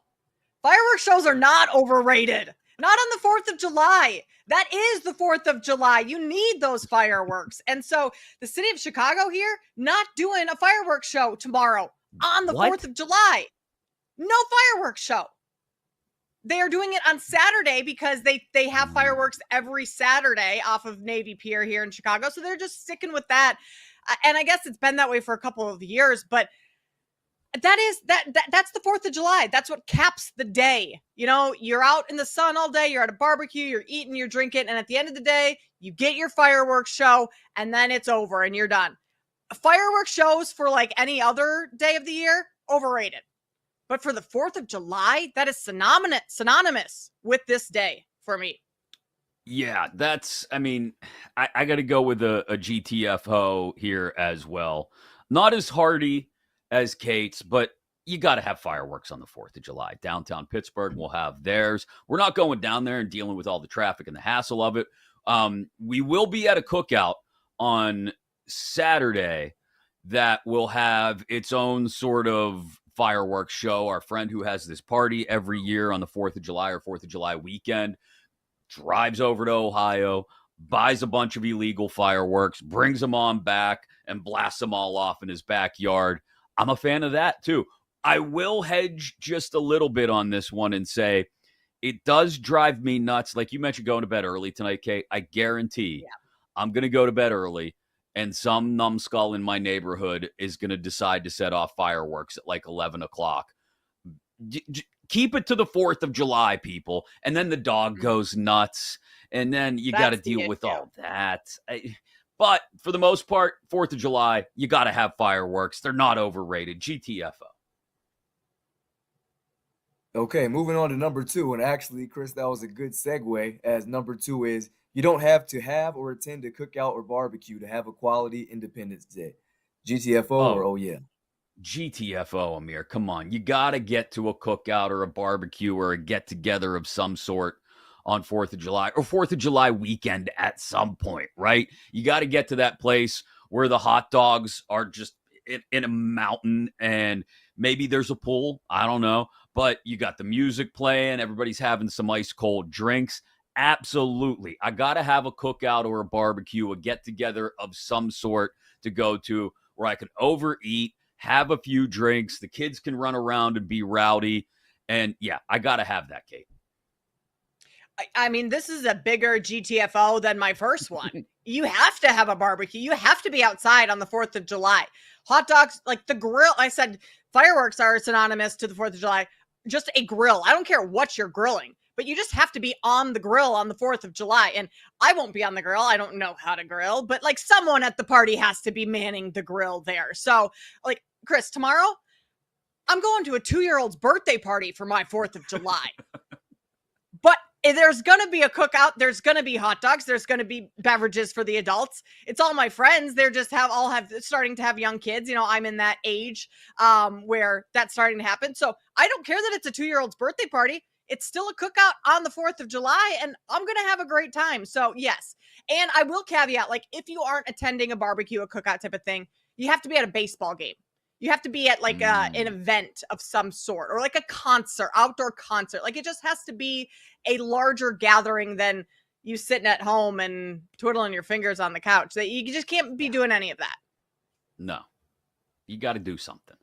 Fireworks shows are not overrated. Not on the 4th of July. That is the 4th of July. You need those fireworks. And so the city of Chicago here, not doing a fireworks show tomorrow on the 4th of July. No fireworks show. They are doing it on Saturday because they have fireworks every Saturday off of Navy Pier here in Chicago. So they're just sticking with that. And I guess it's been that way for a couple of years, but that's the 4th of July. That's what caps the day. You know, you're out in the sun all day, you're at a barbecue, you're eating, you're drinking, and at the end of the day, you get your fireworks show, and then it's over and you're done. Fireworks shows for like any other day of the year, overrated. But for the 4th of July, that is synonymous with this day for me. Yeah, I got to go with a GTFO here as well. Not as hearty as Kate's, but you got to have fireworks on the 4th of July. Downtown Pittsburgh will have theirs. We're not going down there and dealing with all the traffic and the hassle of it. We will be at a cookout on Saturday that will have its own sort of fireworks show. Our friend who has this party every year on the 4th of July or 4th of July weekend drives over to Ohio, buys a bunch of illegal fireworks, brings them on back, and blasts them all off in his backyard. I'm a fan of that too. I will hedge just a little bit on this one and say it does drive me nuts. Like you mentioned, going to bed early tonight, Kate. I guarantee I'm going to go to bed early, and some numbskull in my neighborhood is going to decide to set off fireworks at like 11 o'clock. Keep it to the 4th of July, people. And then the dog goes nuts. And then you got to deal with all that. But for the most part, 4th of July, you got to have fireworks. They're not overrated. GTFO. Okay, moving on to number 2. And actually, Chris, that was a good segue, as number 2 is you don't have to have or attend a cookout or barbecue to have a quality Independence Day. GTFO or oh yeah? GTFO, Amir. Come on. You got to get to a cookout or a barbecue or a get-together of some sort on 4th of July or 4th of July weekend at some point, right? You got to get to that place where the hot dogs are just in a mountain and maybe there's a pool. I don't know. But you got the music playing. Everybody's having some ice cold drinks. Absolutely. I got to have a cookout or a barbecue, a get-together of some sort to go to where I can overeat, have a few drinks. The kids can run around and be rowdy. And yeah, I got to have that, Kate. I mean, this is a bigger GTFO than my first one. You have to have a barbecue. You have to be outside on the 4th of July. Hot dogs, like the grill. I said fireworks are synonymous to the 4th of July. Just a grill. I don't care what you're grilling, but you just have to be on the grill on the 4th of July. And I won't be on the grill. I don't know how to grill, but like someone at the party has to be manning the grill there. So like, Chris, tomorrow I'm going to a 2-year-old's birthday party for my 4th of July. But there's going to be a cookout. There's going to be hot dogs. There's going to be beverages for the adults. It's all my friends. They're just starting to have young kids. You know, I'm in that age where that's starting to happen. So I don't care that it's a 2-year-old's birthday party. It's still a cookout on the 4th of July, and I'm going to have a great time. So yes. And I will caveat, like if you aren't attending a barbecue, a cookout type of thing, you have to be at a baseball game. You have to be at like an event of some sort or like a concert, outdoor concert. Like it just has to be a larger gathering than you sitting at home and twiddling your fingers on the couch. That you just can't be doing any of that. No, you got to do something.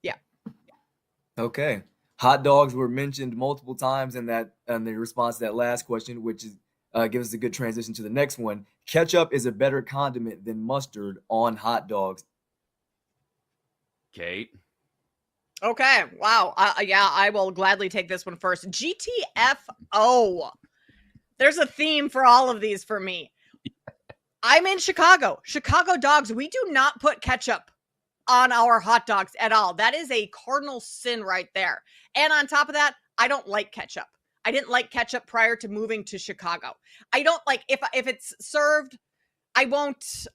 Yeah. Okay. Hot dogs were mentioned multiple times in the response to that last question, which is gives us a good transition to the next one. Ketchup is a better condiment than mustard on hot dogs. Kate. Okay. Wow. Yeah, I will gladly take this one first. GTFO. There's a theme for all of these for me. I'm in Chicago. Chicago dogs. We do not put ketchup on our hot dogs at all. That is a cardinal sin right there. And on top of that, I don't like ketchup. I didn't like ketchup prior to moving to Chicago. I don't like if it's served, I won't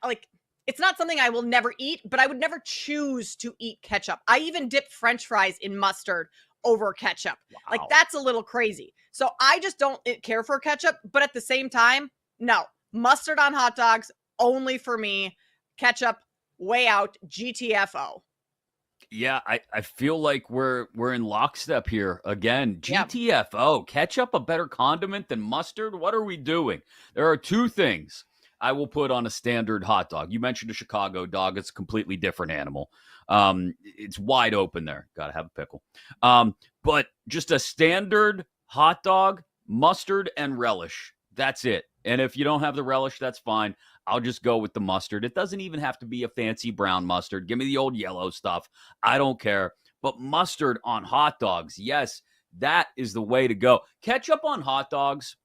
like it's not something I will never eat, but I would never choose to eat ketchup. I even dip French fries in mustard over ketchup. Wow. Like that's a little crazy. So I just don't care for ketchup, but at the same time, no. Mustard on hot dogs only for me. Ketchup way out. GTFO. Yeah, I feel like we're in lockstep here again. GTFO. Yeah. Ketchup a better condiment than mustard? What are we doing? There are two things I will put on a standard hot dog. You mentioned a Chicago dog. It's a completely different animal. It's wide open there. Got to have a pickle. But just a standard hot dog, mustard and relish. That's it. And if you don't have the relish, that's fine. I'll just go with the mustard. It doesn't even have to be a fancy brown mustard. Give me the old yellow stuff. I don't care. But mustard on hot dogs, yes, that is the way to go. Ketchup on hot dogs.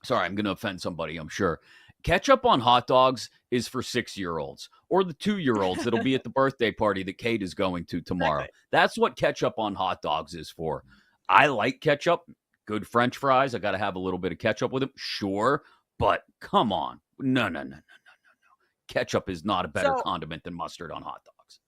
Sorry, I'm going to offend somebody, I'm sure. Ketchup on hot dogs is for 6-year-olds or the 2-year-olds that'll be at the birthday party that Kate is going to tomorrow. Exactly. That's what ketchup on hot dogs is for. I like ketchup. Good French fries. I got to have a little bit of ketchup with them. Sure. But come on. No. Ketchup is not a better condiment than mustard on hot dogs.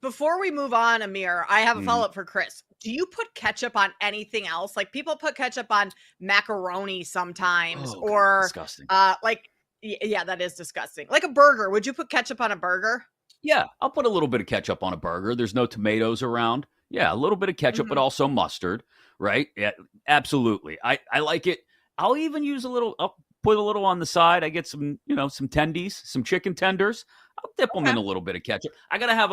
Before we move on, Amir, I have a follow-up for Chris. Do you put ketchup on anything else? Like people put ketchup on macaroni sometimes, or disgusting. like, yeah, that is disgusting. Like a burger. Would you put ketchup on a burger? Yeah, I'll put a little bit of ketchup on a burger. There's no tomatoes around. Yeah, a little bit of ketchup, but also mustard, right? Yeah, absolutely. I like it. I'll even use a little, I'll put a little on the side. I get some, some tendies, some chicken tenders. I'll dip them in a little bit of ketchup. I got to have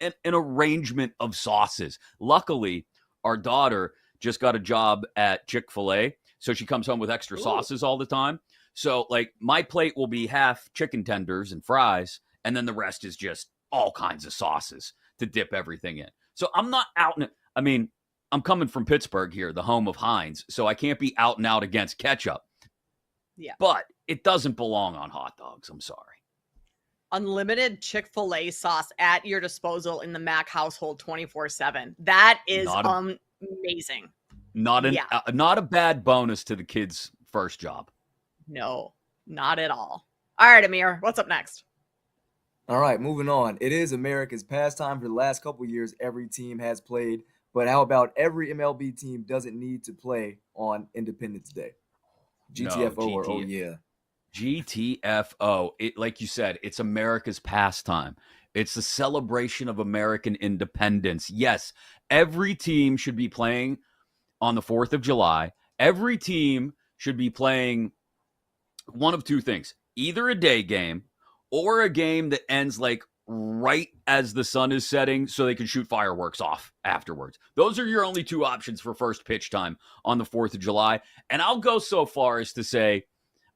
an arrangement of sauces. Luckily, our daughter just got a job at Chick-fil-A, so she comes home with extra sauces all the time. So, like, my plate will be half chicken tenders and fries, and then the rest is just all kinds of sauces to dip everything in. So I'm not out I mean, I'm coming from Pittsburgh here, the home of Heinz, so I can't be out and out against ketchup. Yeah. But it doesn't belong on hot dogs. I'm sorry. Unlimited Chick-fil-A sauce at your disposal in the Mac household 24/7. That is amazing. Not a bad bonus to the kid's first job. No, not at all. All right, Amir, what's up next? All right, moving on. It is America's pastime. For the last couple of years, every team has played. But how about every MLB team doesn't need to play on Independence Day? GTFO or oh yeah? GTFO. It, like you said, it's America's pastime. It's the celebration of American independence. Yes, every team should be playing on the 4th of July. Every team should be playing one of two things: either a day game or a game that ends like right as the sun is setting so they can shoot fireworks off afterwards. Those are your only two options for first pitch time on the 4th of July. And I'll go so far as to say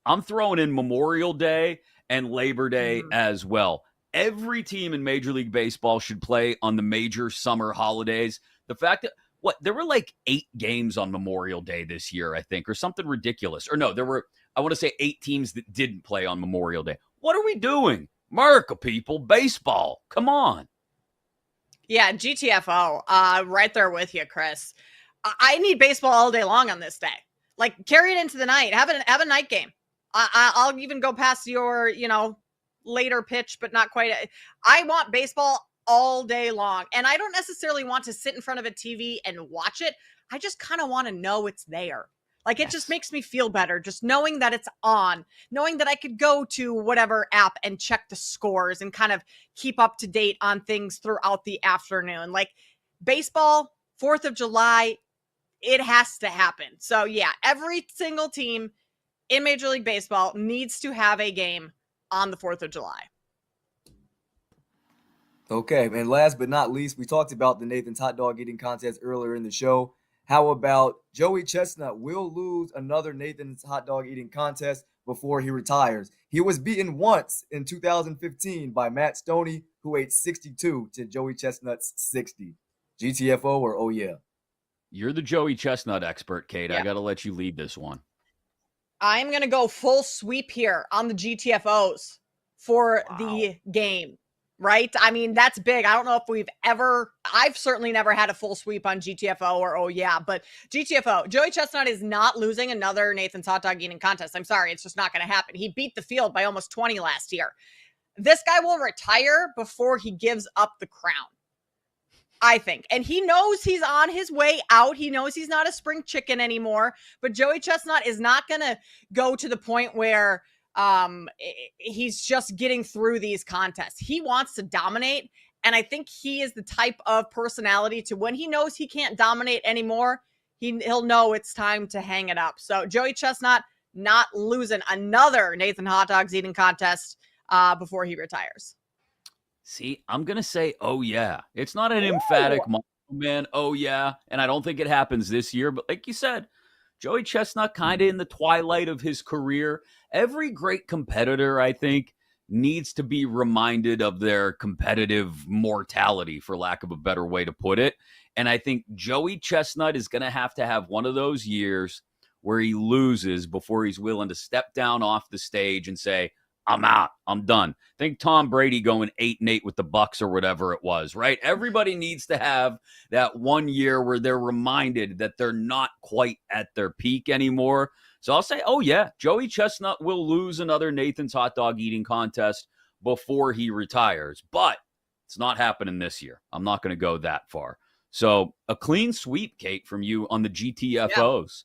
I'm throwing in Memorial Day and Labor Day as well. Every team in Major League Baseball should play on the major summer holidays. The fact that there were like 8 games on Memorial Day this year, I think, or something ridiculous. Or no, there were, I want to say 8 teams that didn't play on Memorial Day. What are we doing? America, people, baseball. Come on. Yeah, GTFO. Right there with you, Chris. I need baseball all day long on this day. Like, carry it into the night. Have a night game. I'll even go past your, later pitch, but not quite. I want baseball all day long. And I don't necessarily want to sit in front of a TV and watch it. I just kind of want to know it's there. Like, it just makes me feel better just knowing that it's on, knowing that I could go to whatever app and check the scores and kind of keep up to date on things throughout the afternoon. Like, baseball, 4th of July, it has to happen. So, yeah, every single team in Major League Baseball needs to have a game on the 4th of July. Okay, and last but not least, we talked about the Nathan's hot dog eating contest earlier in the show. How about Joey Chestnut will lose another Nathan's hot dog eating contest before he retires? He was beaten once in 2015 by Matt Stoney, who ate 62 to Joey Chestnut's 60. GTFO or oh yeah? You're the Joey Chestnut expert, Kate. Yeah. I got to let you lead this one. I'm going to go full sweep here on the GTFOs for the game. Right? I mean, that's big. I don't know if I've certainly never had a full sweep on GTFO or oh yeah, but GTFO, Joey Chestnut is not losing another Nathan's hot dog eating contest. I'm sorry. It's just not going to happen. He beat the field by almost 20 last year. This guy will retire before he gives up the crown, I think. And he knows he's on his way out. He knows he's not a spring chicken anymore, but Joey Chestnut is not going to go to the point where he's just getting through these contests. He wants to dominate, and I think he is the type of personality to when he knows he can't dominate anymore, he'll know it's time to hang it up. So Joey Chestnut not losing another Nathan hot dogs eating contest before he retires. See, I'm gonna say oh yeah. It's not an emphatic man oh yeah, and I don't think it happens this year, but like you said, Joey Chestnut kind of in the twilight of his career. Every great competitor, I think, needs to be reminded of their competitive mortality, for lack of a better way to put it. And I think Joey Chestnut is going to have one of those years where he loses before he's willing to step down off the stage and say, I'm out. I'm done. Think Tom Brady going 8-8 with the Bucks or whatever it was, right? Everybody needs to have that one year where they're reminded that they're not quite at their peak anymore. So I'll say, oh yeah, Joey Chestnut will lose another Nathan's hot dog eating contest before he retires, but it's not happening this year. I'm not going to go that far. So a clean sweep, Kate, from you on the GTFOs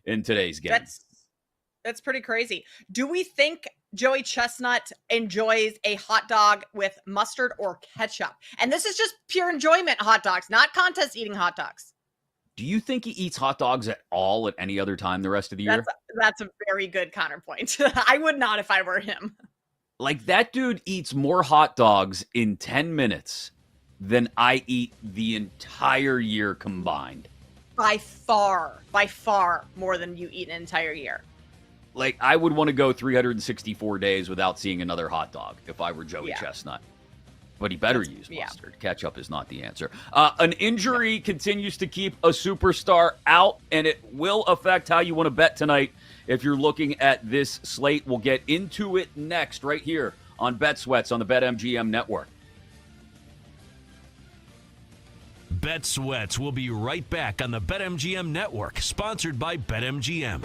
in today's game. That's pretty crazy. Do we think Joey Chestnut enjoys a hot dog with mustard or ketchup. And this is just pure enjoyment hot dogs, not contest eating hot dogs. Do you think he eats hot dogs at all at any other time the rest of the year? That's a very good counterpoint. I would not if I were him. Like, that dude eats more hot dogs in 10 minutes than I eat the entire year combined. By far more than you eat an entire year. Like, I would want to go 364 days without seeing another hot dog if I were Joey Chestnut. But he better use mustard. Ketchup is not the answer. An injury continues to keep a superstar out, and it will affect how you want to bet tonight if you're looking at this slate. We'll get into it next right here on Bet Sweats on the BetMGM Network. Bet Sweats will be right back on the BetMGM Network, sponsored by BetMGM.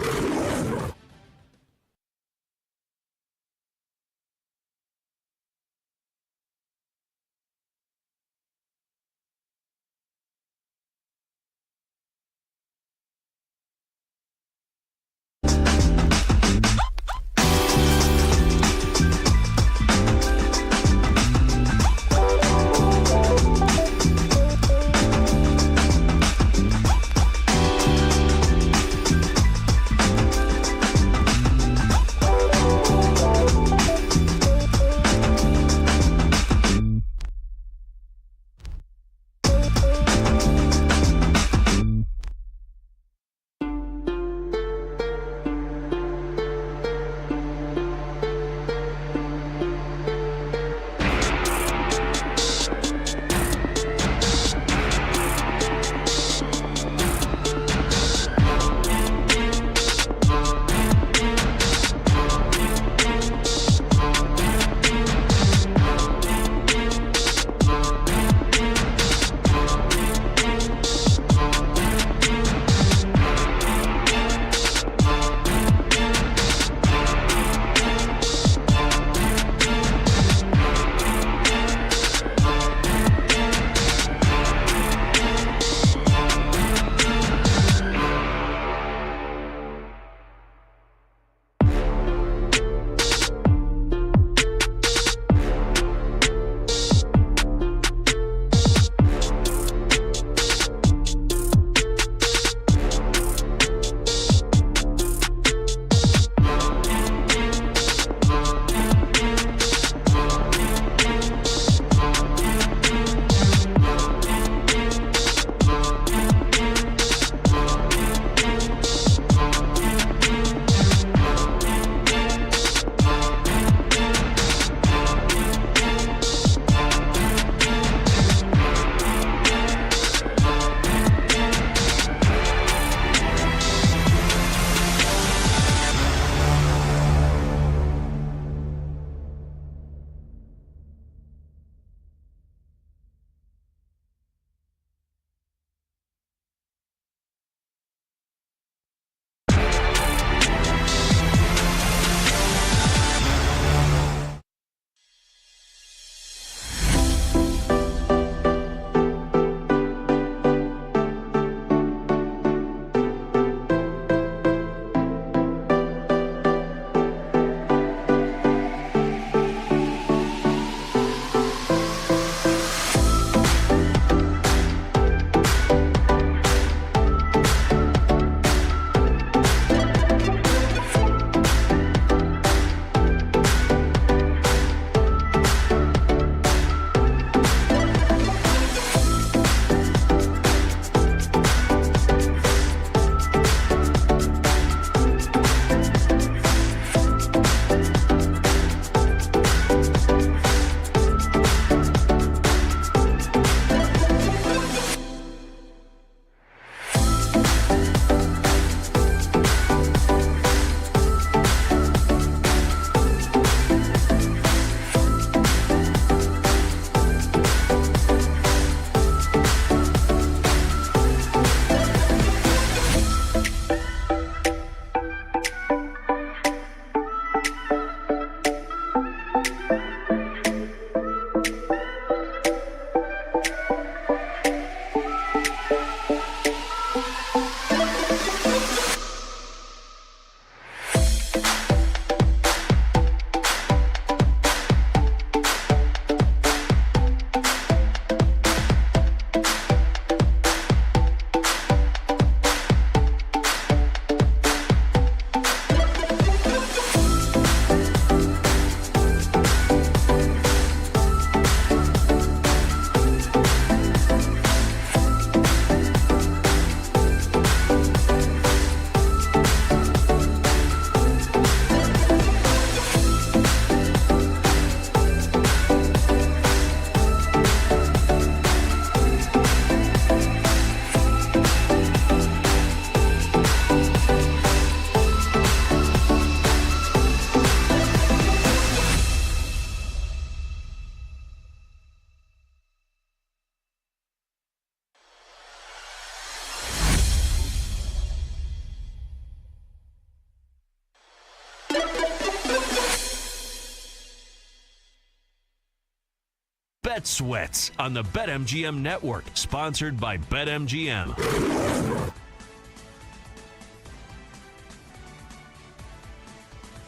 Bet Sweats on the BetMGM Network, sponsored by BetMGM.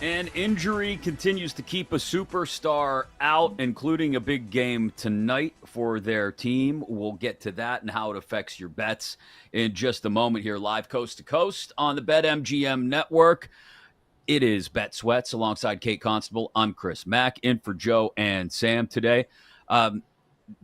An injury continues to keep a superstar out, including a big game tonight for their team. We'll get to that and how it affects your bets in just a moment here, live coast to coast on the BetMGM Network. It is Bet Sweats alongside Kate Constable. I'm Chris Mack, in for Joe and Sam today.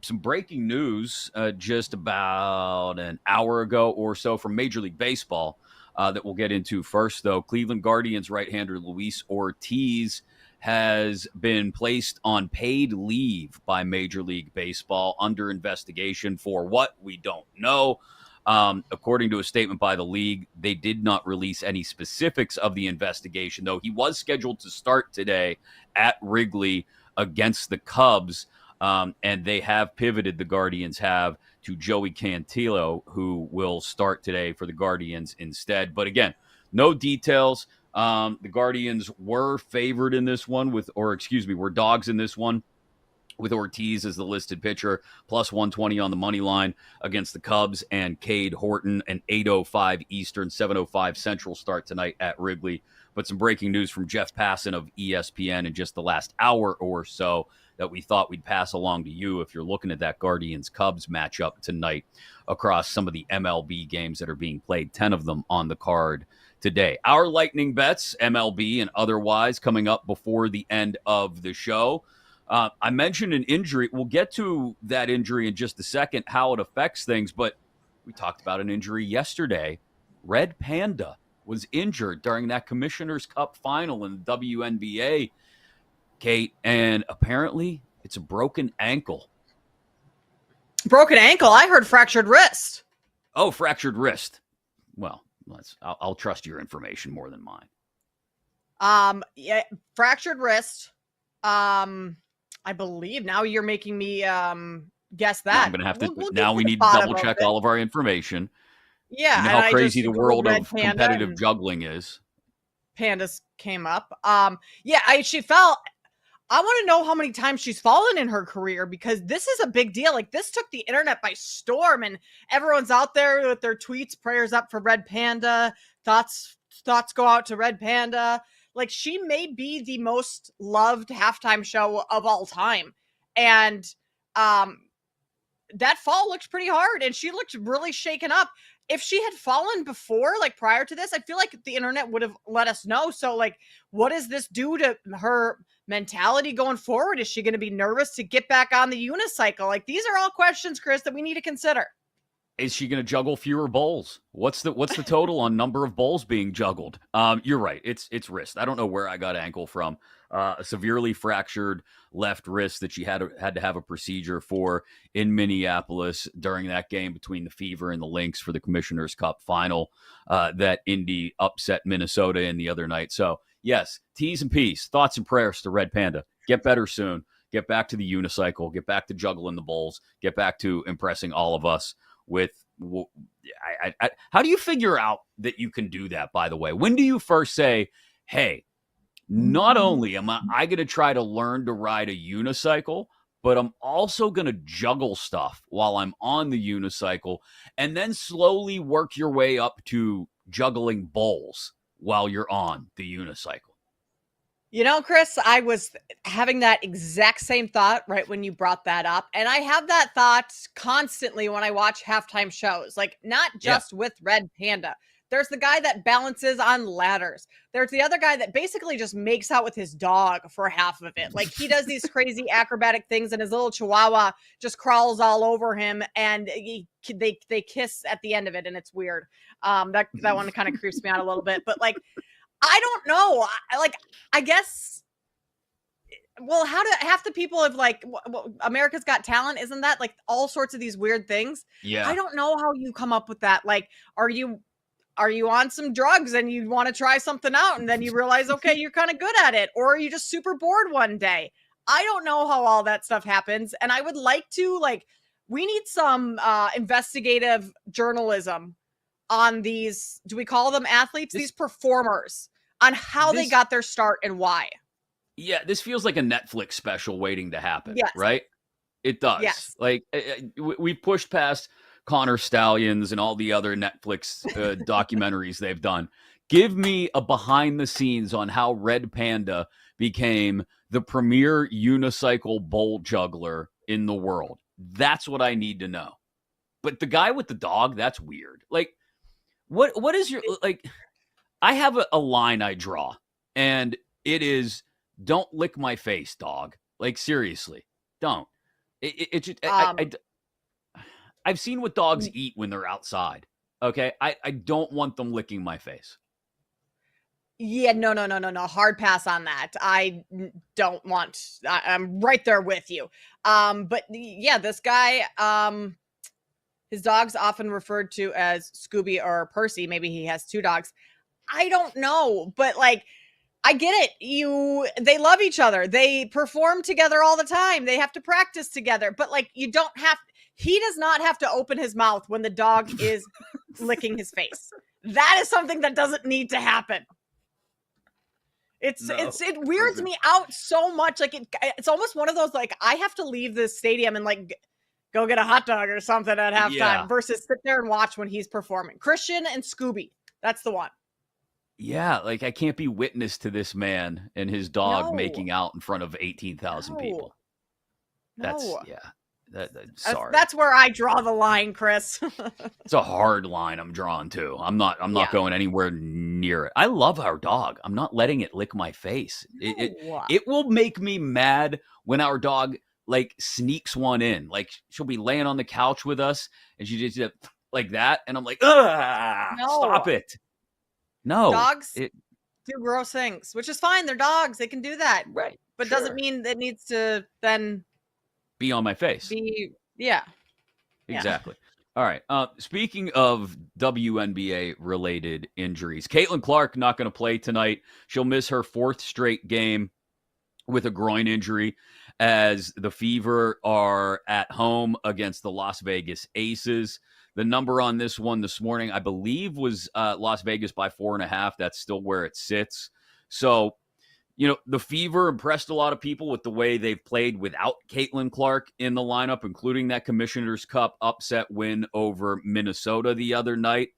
Some breaking news just about an hour ago or so from Major League Baseball. That we'll get into first, though. Cleveland Guardians right-hander Luis Ortiz has been placed on paid leave by Major League Baseball under investigation for what we don't know. According to a statement by the league, they did not release any specifics of the investigation, though he was scheduled to start today at Wrigley against the Cubs. And they have pivoted, the Guardians have, to Joey Cantillo, who will start today for the Guardians instead. But again, no details. The Guardians were favored in this one were dogs in this one with Ortiz as the listed pitcher, plus 120 on the money line against the Cubs and Cade Horton, an 8:05 Eastern, 7:05 Central start tonight at Wrigley. But some breaking news from Jeff Passan of ESPN in just the last hour or so that we thought we'd pass along to you if you're looking at that Guardians-Cubs matchup tonight across some of the MLB games that are being played, 10 of them on the card today. Our lightning bets, MLB and otherwise, coming up before the end of the show. I mentioned an injury. We'll get to that injury in just a second, how it affects things, but we talked about an injury yesterday. Red Panda was injured during that Commissioner's Cup final in the WNBA, Kate, and apparently it's a broken ankle. Broken ankle? I heard fractured wrist. Oh, fractured wrist. Well, I'll trust your information more than mine. Yeah, fractured wrist. I believe now you're making me guess that. Now I'm gonna have to. We'll now we need to double check all of our information. Yeah, you know how crazy the world of competitive juggling is. Pandas came up. She fell. I want to know how many times she's fallen in her career, because this is a big deal. Like, this took the internet by storm, and everyone's out there with their tweets, prayers up for Red Panda, thoughts go out to Red Panda. Like, she may be the most loved halftime show of all time. And that fall looked pretty hard, and she looked really shaken up. If she had fallen before, like prior to this, I feel like the internet would have let us know. So, like, what does this do to her mentality going forward? Is she going to be nervous to get back on the unicycle? Like, these are all questions, Chris, that we need to consider. Is she going to juggle fewer bowls? What's the total on number of bowls being juggled? You're right. It's wrist. I don't know where I got ankle from. A severely fractured left wrist that she had to have a procedure for in Minneapolis during that game between the Fever and the Lynx for the Commissioner's Cup final. That Indy upset Minnesota in the other night. So yes, T's and P's, thoughts and prayers to Red Panda. Get better soon. Get back to the unicycle. Get back to juggling the bowls. Get back to impressing all of us with. How do you figure out that you can do that, by the way? When do you first say, hey, not only am I going to try to learn to ride a unicycle, but I'm also going to juggle stuff while I'm on the unicycle, and then slowly work your way up to juggling bowls while you're on the unicycle? You know, Chris, I was having that exact same thought right when you brought that up. And I have that thought constantly when I watch halftime shows, like not just with Red Panda. There's the guy that balances on ladders. There's the other guy that basically just makes out with his dog for half of it. Like, he does these crazy acrobatic things, and his little chihuahua just crawls all over him, and they kiss at the end of it, and it's weird. That one kind of creeps me out a little bit. But, like, I don't know. I guess. Well, how do half the people have, like, America's Got Talent? Isn't that like all sorts of these weird things? Yeah. I don't know how you come up with that. Like, are you on some drugs and you want to try something out, and then you realize, okay, you're kind of good at it, or are you just super bored one day? I don't know how all that stuff happens, and I would like to, like, we need some investigative journalism on these, do we call them athletes? These performers, on how they got their start and why. Yeah, this feels like a Netflix special waiting to happen, Yes. right? It does. Yes. Like we've pushed past Connor Stallions and all the other Netflix documentaries they've done. Give me a behind the scenes on how Red Panda became the premier unicycle bowl juggler in the world. That's what I need to know. But the guy with the dog, that's weird. Like, what is your, like, I have a line I draw, and it is, don't lick my face, dog. Like, seriously, don't. It just, I've seen what dogs eat when they're outside. Okay, I don't want them licking my face. Yeah, no. Hard pass on that. Don't want. I'm right there with you. But yeah, this guy, his dog's often referred to as Scooby or Percy. Maybe he has two dogs. I don't know, but like, I get it. They love each other. They perform together all the time. They have to practice together. But like, he does not have to open his mouth when the dog is licking his face. That is something that doesn't need to happen. It weirds me out so much. Like it's almost one of those, like, I have to leave this stadium and like go get a hot dog or something at halftime versus sit there and watch when he's performing. Christian and Scooby. That's the one. Yeah, like I can't be witness to this man and his dog making out in front of 18,000 people. Sorry. That's where I draw the line, Chris. It's a hard line I'm drawing too. I'm not going anywhere near it. I love our dog. I'm not letting it lick my face. It will make me mad when our dog like sneaks one in. Like she'll be laying on the couch with us and she just like that, and I'm like, stop it. No, dogs do gross things, which is fine. They're dogs; they can do that, right? But doesn't mean it needs to then be on my face. Exactly. All right. Speaking of WNBA related injuries, Caitlin Clark not going to play tonight. She'll miss her fourth straight game with a groin injury, as the Fever are at home against the Las Vegas Aces. The number on this one this morning, I believe, was Las Vegas by 4.5. That's still where it sits. So, the Fever impressed a lot of people with the way they've played without Caitlin Clark in the lineup, including that Commissioner's Cup upset win over Minnesota the other night.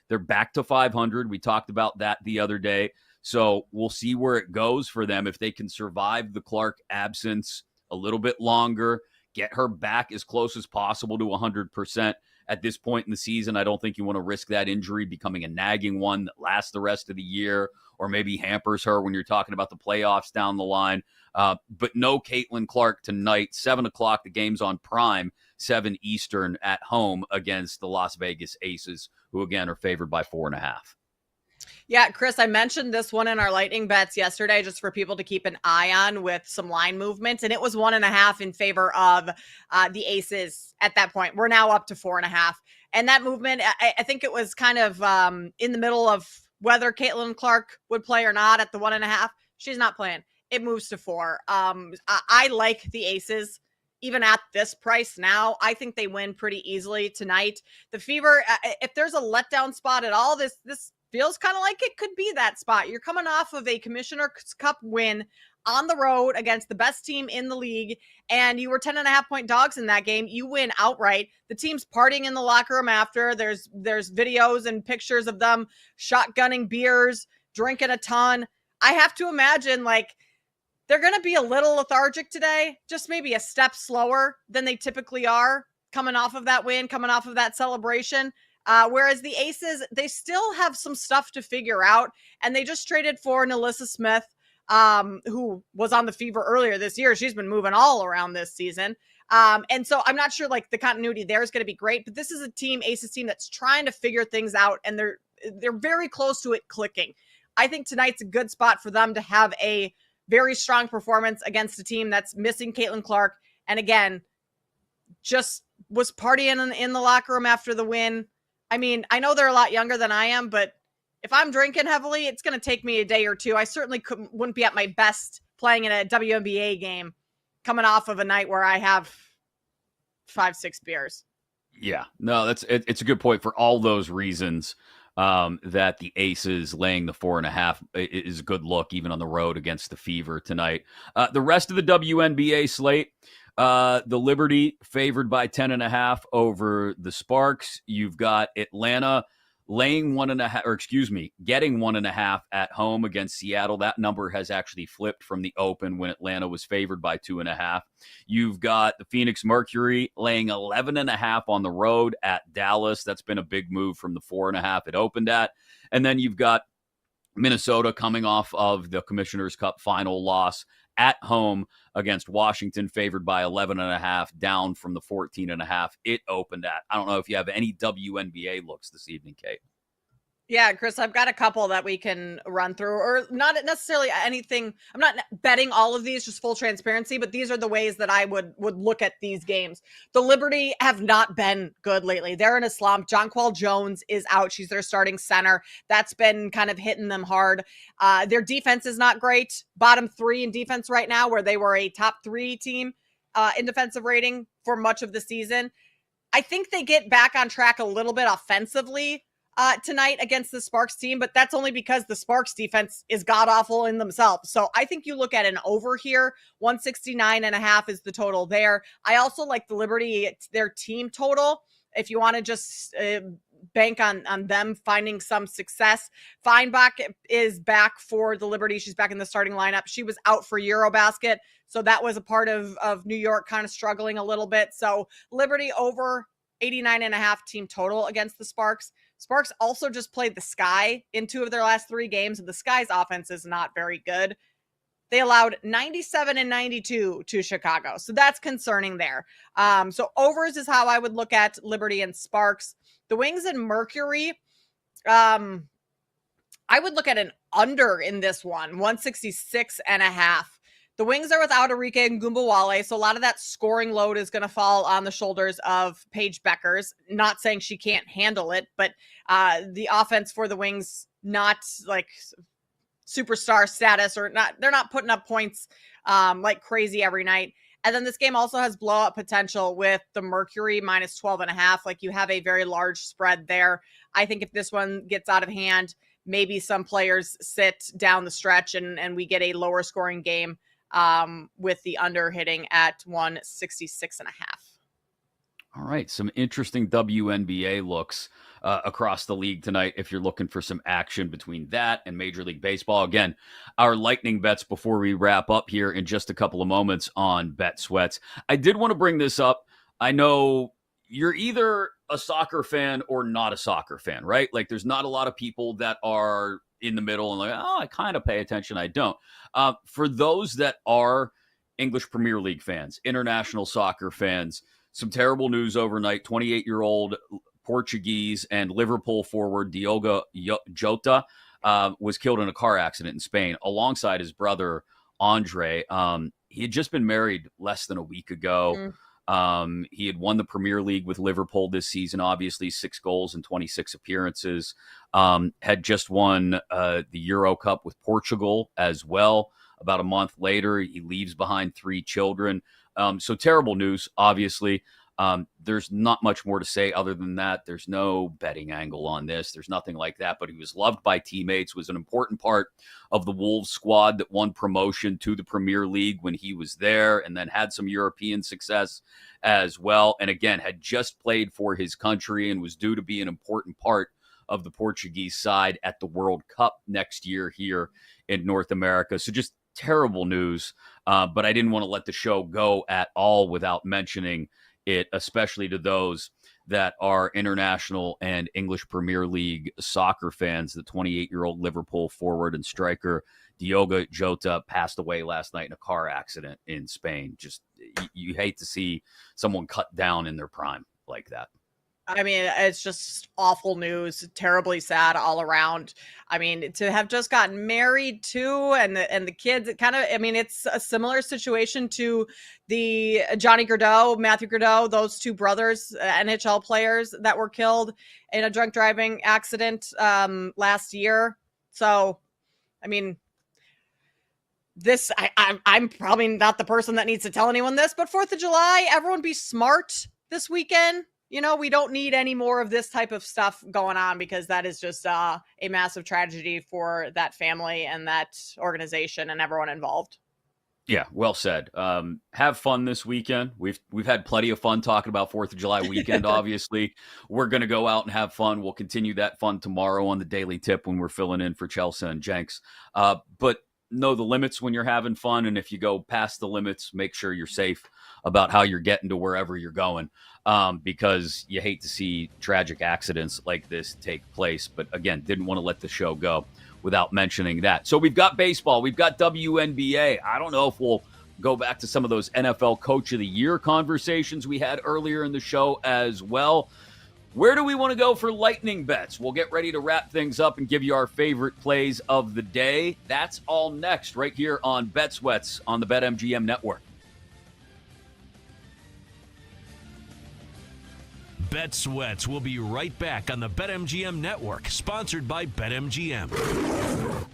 They're back to 500. We talked about that the other day. So we'll see where it goes for them if they can survive the Clark absence a little bit longer, get her back as close as possible to 100%. At this point in the season, I don't think you want to risk that injury becoming a nagging one that lasts the rest of the year or maybe hampers her when you're talking about the playoffs down the line. But no Caitlin Clark tonight, 7 o'clock. The game's on Prime, 7 Eastern at home against the Las Vegas Aces, who, again, are favored by 4.5. Yeah, Chris, I mentioned this one in our lightning bets yesterday just for people to keep an eye on with some line movements, and it was 1.5 in favor of the Aces at that point. We're now up to 4.5, and that movement, I think it was kind of in the middle of whether Caitlin Clark would play or not at the 1.5. She's not playing. It moves to 4. I like the Aces. Even at this price now, I think they win pretty easily tonight. The Fever, if there's a letdown spot at all, this feels kind of like it could be that spot. You're coming off of a Commissioner's Cup win on the road against the best team in the league, and you were 10.5-point dogs in that game. You win outright. The team's partying in the locker room after. There's videos and pictures of them shotgunning beers, drinking a ton. I have to imagine, like, they're going to be a little lethargic today, just maybe a step slower than they typically are coming off of that win, coming off of that celebration. Whereas the Aces, they still have some stuff to figure out, and they just traded for Nalissa Smith, who was on the Fever earlier this year. She's been moving all around this season. And so I'm not sure like the continuity there is going to be great, but this is a team, Aces team, that's trying to figure things out, and they're very close to it clicking. I think tonight's a good spot for them to have a very strong performance against a team that's missing Caitlin Clark. And again, just was partying in the locker room after the win. I mean, I know they're a lot younger than I am, but if I'm drinking heavily, it's going to take me a day or two. I certainly wouldn't be at my best playing in a WNBA game coming off of a night where I have 5-6 beers. Yeah, no, it's a good point for all those reasons. That the Aces laying the 4.5 is a good look even on the road against the Fever tonight. The rest of the WNBA slate, The Liberty favored by 10.5 over the Sparks. You've got Atlanta getting 1.5 at home against Seattle. That number has actually flipped from the open when Atlanta was favored by 2.5. You've got the Phoenix Mercury laying 11.5 on the road at Dallas. That's been a big move from the 4.5 it opened at. And then you've got Minnesota coming off of the Commissioner's Cup final loss at home against Washington, favored by 11.5, down from the 14.5 it opened at. I don't know if you have any WNBA looks this evening, Kate. Yeah, Chris, I've got a couple that we can run through, or not necessarily anything. I'm not betting all of these, just full transparency, but these are the ways that I would look at these games. The Liberty have not been good lately. They're in a slump. Jonquel Jones is out. She's their starting center. That's been kind of hitting them hard. Their defense is not great. Bottom 3 in defense right now, where they were a top 3 team in defensive rating for much of the season. I think they get back on track a little bit offensively tonight against the Sparks team, but that's only because the Sparks defense is god-awful in themselves. So I think you look at an over here. 169.5 is the total there. I also like the Liberty, their team total. If you want to just bank on them finding some success. Feinbach is back for the Liberty. She's back in the starting lineup. She was out for Eurobasket, so that was a part of New York kind of struggling a little bit. So Liberty over 89.5 team total against the Sparks. Sparks also just played the Sky in 2 of their last 3 games, and the Sky's offense is not very good. They allowed 97 and 92 to Chicago, so that's concerning there. So overs is how I would look at Liberty and Sparks. The Wings and Mercury, I would look at an under in this one, 166.5. The Wings are without Arike Ngumbawale, so a lot of that scoring load is going to fall on the shoulders of Paige Beckers. Not saying she can't handle it, but the offense for the Wings, not like superstar status, or not, they're not putting up points like crazy every night. And then this game also has blowout potential with the Mercury minus 12.5. Like, you have a very large spread there. I think if this one gets out of hand, maybe some players sit down the stretch and we get a lower scoring game with the under hitting at 166.5. All right, some interesting WNBA looks across the league tonight if you're looking for some action between that and Major League Baseball. Again, our lightning bets before we wrap up here in just a couple of moments on Bet Sweats. I did want to bring this up. I know you're either a soccer fan or not a soccer fan, right? Like, there's not a lot of people that are in the middle and like, oh, I kind of pay attention, I don't. For those that are English Premier League fans, international soccer fans, some terrible news overnight. 28-year-old Portuguese and Liverpool forward Diogo Jota was killed in a car accident in Spain alongside his brother, Andre. He had just been married less than a week ago. He had won the Premier League with Liverpool this season, obviously 6 goals and 26 appearances. Had just won the Euro Cup with Portugal as well. About a month later, he leaves behind 3 children. So terrible news, obviously. There's not much more to say other than that. There's no betting angle on this. There's nothing like that. But he was loved by teammates, was an important part of the Wolves squad that won promotion to the Premier League when he was there, and then had some European success as well. And again, had just played for his country and was due to be an important part of the Portuguese side at the World Cup next year here in North America. So just terrible news. But I didn't want to let the show go at all without mentioning it, especially to those that are international and English Premier League soccer fans. The 28-year-old Liverpool forward and striker Diogo Jota passed away last night in a car accident in Spain. Just, you hate to see someone cut down in their prime like that. I mean, it's just awful news, terribly sad all around. I mean, to have just gotten married too, and the kids, it kind of, I mean, it's a similar situation to the Johnny Gaudreau, Matthew Gaudreau, those 2 brothers, NHL players that were killed in a drunk driving accident last year. So, I mean, this, I'm probably not the person that needs to tell anyone this, but 4th of July, everyone be smart this weekend. You know, we don't need any more of this type of stuff going on, because that is just a massive tragedy for that family and that organization and everyone involved. Yeah, well said. Have fun this weekend. We've had plenty of fun talking about 4th of July weekend, obviously. We're going to go out and have fun. We'll continue that fun tomorrow on the Daily Tip when we're filling in for Chelsea and Jenks. But know the limits when you're having fun, and if you go past the limits, make sure you're safe about how you're getting to wherever you're going, because you hate to see tragic accidents like this take place. But again, didn't want to let the show go without mentioning that. So we've got baseball, we've got WNBA. I don't know if we'll go back to some of those NFL Coach of the Year conversations we had earlier in the show as well. Where do we want to go for lightning bets? We'll get ready to wrap things up and give you our favorite plays of the day. That's all next right here on Bet Sweats on the BetMGM Network. Bet Sweats will be right back on the BetMGM Network, sponsored by BetMGM.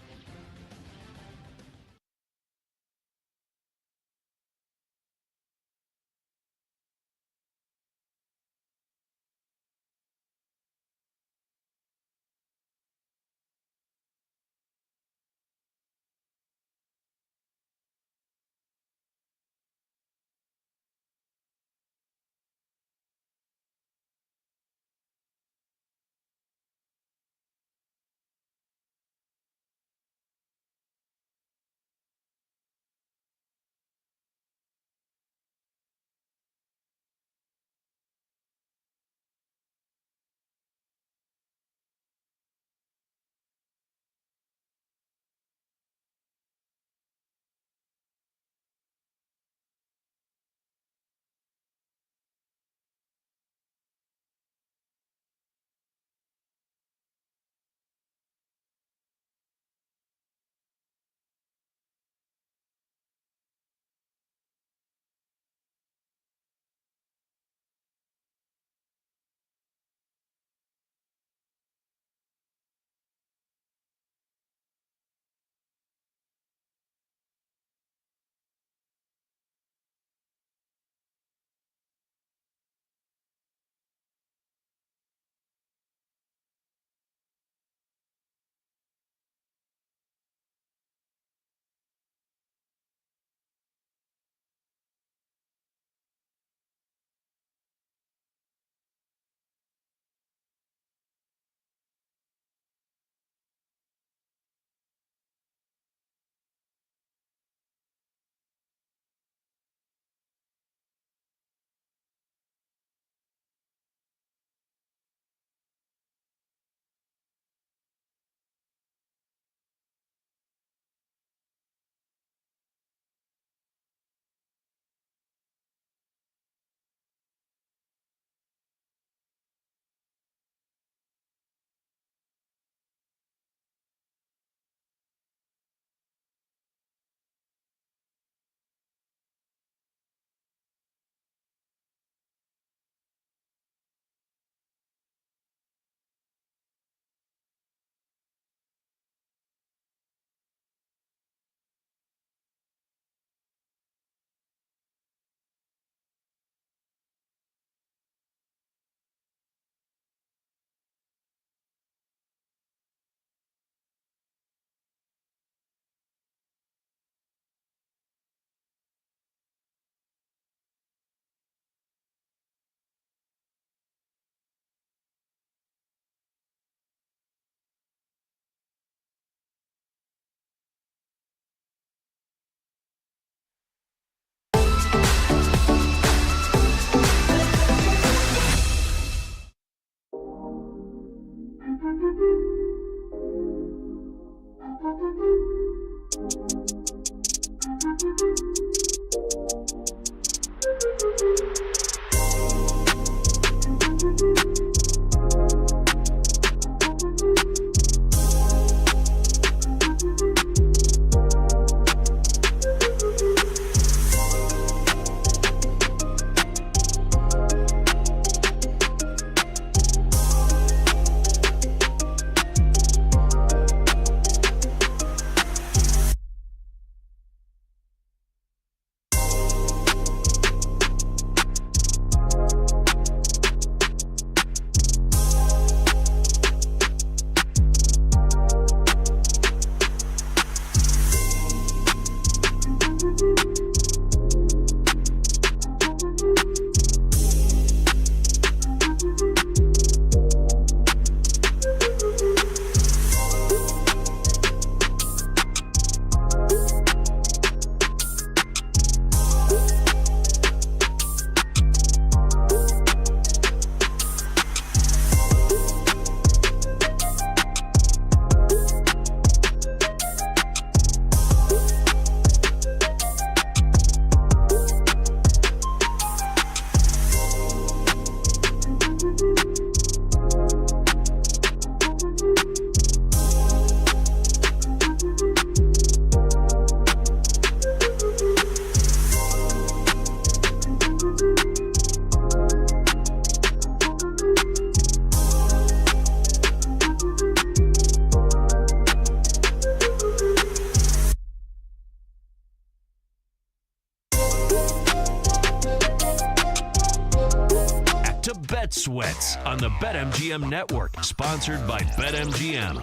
Bet Sweats on the BetMGM Network, sponsored by BetMGM.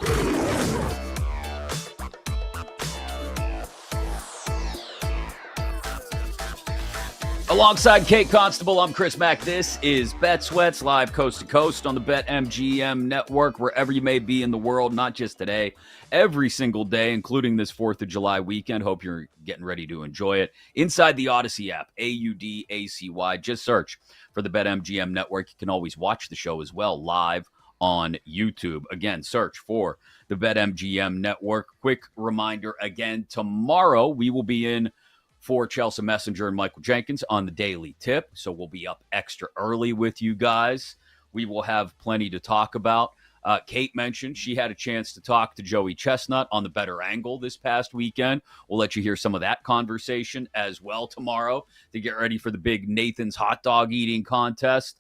Alongside Kate Constable, I'm Chris Mack. This is Bet Sweats, live coast to coast on the BetMGM Network, wherever you may be in the world, not just today, every single day, including this 4th of July weekend. Hope you're getting ready to enjoy it. Inside the Odyssey app, AUDACY. Just search for the BetMGM Network. You can always watch the show as well, live on YouTube. Again, search for the BetMGM Network. Quick reminder again, tomorrow we will be in for Chelsea Messenger and Michael Jenkins on the Daily Tip. So we'll be up extra early with you guys. We will have plenty to talk about. Kate mentioned she had a chance to talk to Joey Chestnut on the Better Angle this past weekend. We'll let you hear some of that conversation as well tomorrow to get ready for the big Nathan's hot dog eating contest.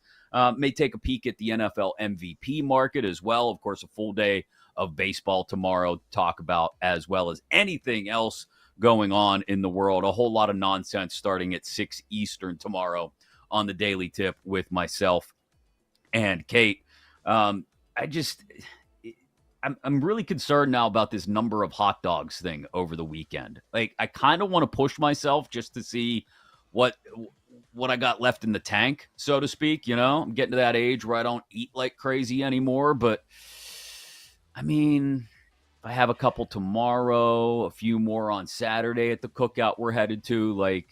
May take a peek at the NFL MVP market as well. Of course, a full day of baseball tomorrow to talk about, as well as anything else going on in the world. A whole lot of nonsense starting at 6 Eastern tomorrow on the Daily Tip with myself and Kate. I'm really concerned now about this number of hot dogs thing over the weekend. Like, I kind of want to push myself just to see what I got left in the tank, so to speak. You know, I'm getting to that age where I don't eat like crazy anymore, but I mean, if I have a couple tomorrow, a few more on Saturday at the cookout we're headed to, like,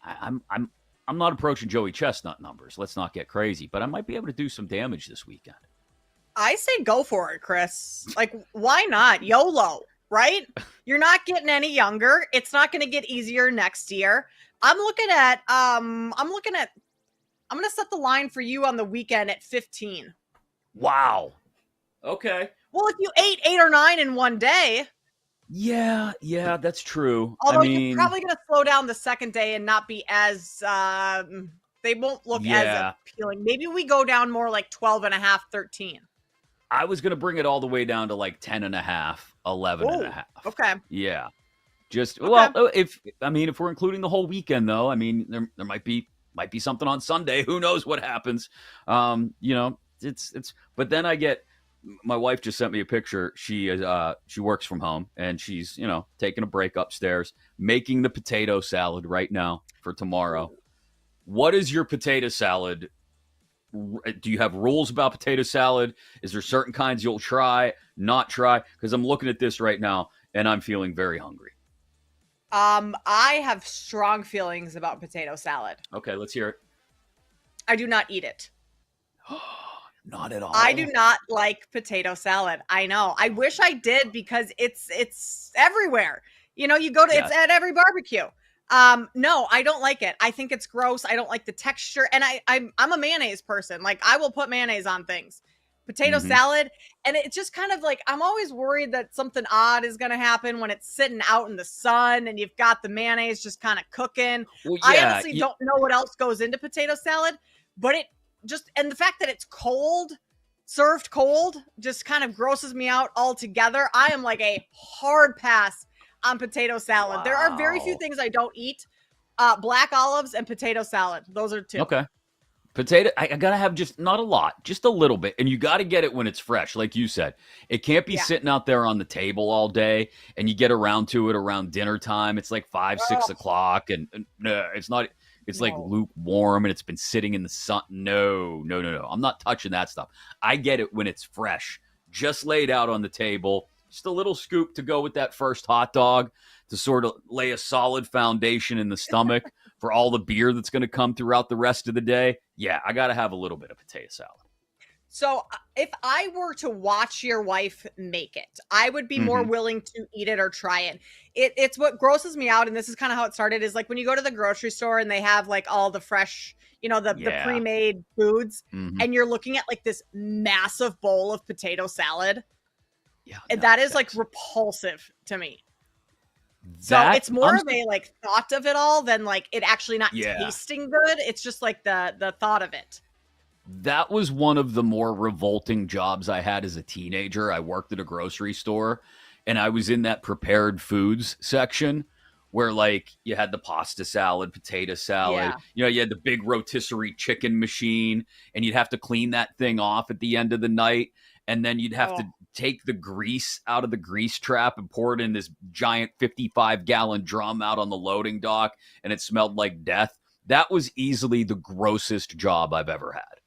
I'm not approaching Joey Chestnut numbers. Let's not get crazy, but I might be able to do some damage this weekend. I say go for it, Chris. Like, why not? YOLO, right? You're not getting any younger. It's not going to get easier next year. I'm going to set the line for you on the weekend at 15. Wow. Okay. Well, if you ate 8 or 9 in one day. Yeah, that's true. Although you're probably going to slow down the second day and not be as, they won't look as appealing. Maybe we go down more like 12 and a half, 13. I was going to bring it all the way down to like 10 and a half, 11 and a half. Okay. Yeah. Well, if we're including the whole weekend though, I mean, there might be something on Sunday. Who knows what happens? But then my wife just sent me a picture. She works from home and she's, taking a break upstairs, making the potato salad right now for tomorrow. What is your potato salad? Do you have rules about potato salad? Is there certain kinds you'll try, not try? Because I'm looking at this right now and I'm feeling very hungry. I have strong feelings about potato salad. Okay, let's hear it. I do not eat it. Not at all. I do not like potato salad. I know. I wish I did because it's everywhere. You go to it's at every barbecue. No, I don't like it. I think it's gross. I don't like the texture. And I'm a mayonnaise person. Like, I will put mayonnaise on things. Potato salad. And it's just kind of like, I'm always worried that something odd is going to happen when it's sitting out in the sun and you've got the mayonnaise just kind of cooking. Well, I honestly don't know what else goes into potato salad, but and the fact that it's served cold, just kind of grosses me out altogether. I am like a hard pass on potato salad. Wow. There are very few things I don't eat. Black olives and potato salad. Those are 2. Okay. Potato, I gotta have just not a lot, just a little bit. And you got to get it when it's fresh. Like you said, it can't be sitting out there on the table all day and you get around to it around dinner time. It's like 5, 6 o'clock and no, it's not. It's like lukewarm and it's been sitting in the sun. No. I'm not touching that stuff. I get it when it's fresh, just laid out on the table. Just a little scoop to go with that first hot dog to sort of lay a solid foundation in the stomach for all the beer that's going to come throughout the rest of the day. Yeah, I got to have a little bit of potato salad. So if I were to watch your wife make it, I would be more willing to eat it or try it. It's what grosses me out. And this is kind of how it started, is like when you go to the grocery store and they have like all the fresh, the pre-made foods and you're looking at like this massive bowl of potato salad. Yeah. And that is like repulsive to me. So it's more of a like thought of it all than like it actually not tasting good. It's just like the thought of it. That was one of the more revolting jobs I had as a teenager. I worked at a grocery store and I was in that prepared foods section where like you had the pasta salad, potato salad, Yeah. you had the big rotisserie chicken machine, and you'd have to clean that thing off at the end of the night. And then you'd have to take the grease out of the grease trap and pour it in this giant 55-gallon drum out on the loading dock, and it smelled like death. That was easily the grossest job I've ever had.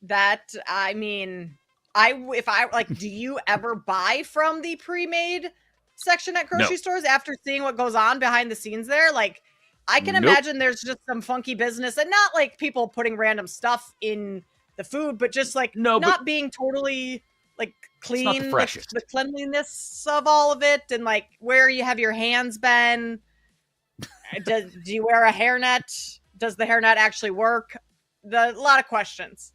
That, I mean, do you ever buy from the pre-made section at grocery stores after seeing what goes on behind the scenes there? Like, I can imagine there's just some funky business, and not like people putting random stuff in the food, but just like not being totally like clean, like the cleanliness of all of it, and like where you have your hands been. Do you wear a hairnet? Does the hairnet actually work? A lot of questions.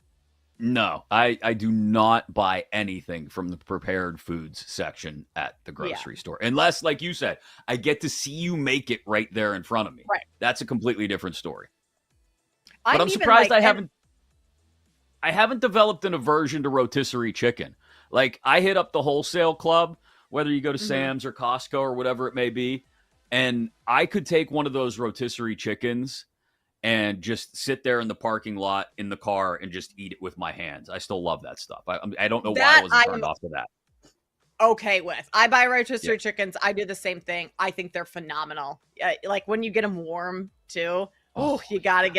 No, I do not buy anything from the prepared foods section at the grocery store. Unless, like you said, I get to see you make it right there in front of me. Right. That's a completely different story. But I'm surprised I haven't developed an aversion to rotisserie chicken. Like, I hit up the wholesale club, whether you go to Sam's or Costco or whatever it may be, and I could take one of those rotisserie chickens and just sit there in the parking lot in the car and just eat it with my hands. I still love that stuff. I don't know why I wasn't turned off to that. Okay with. I buy rotisserie chickens. I do the same thing. I think they're phenomenal. Like when you get them warm too. Oh, you gotta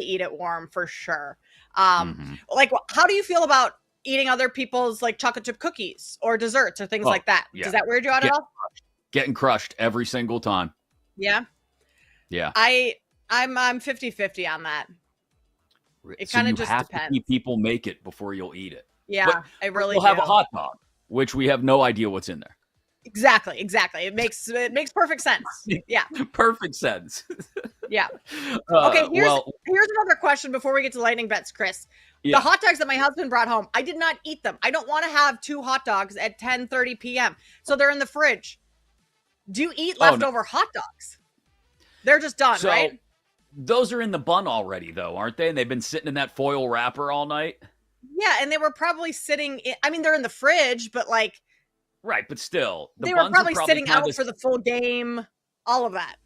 eat it warm for sure. Like, how do you feel about eating other people's like chocolate chip cookies or desserts or things like that? Does that weird you out at all? Getting crushed every single time. Yeah. Yeah. I'm 50-50 on that. It kind of just have depends. To see people make it before you'll eat it. Yeah, I really we'll have a hot dog, which we have no idea what's in there. Exactly. It makes perfect sense. Yeah. Perfect sense. Yeah. Okay, here's another question before we get to lightning bets, Chris. The hot dogs that my husband brought home, I did not eat them. I don't want to have 2 hot dogs at 10:30 p.m. So they're in the fridge. Do you eat leftover hot dogs? They're just done, right? Those are in the bun already, though, aren't they? And they've been sitting in that foil wrapper all night. Yeah, and they were probably sitting they're in the fridge, but like... Right, but still. They were probably sitting out for the full game, all of that.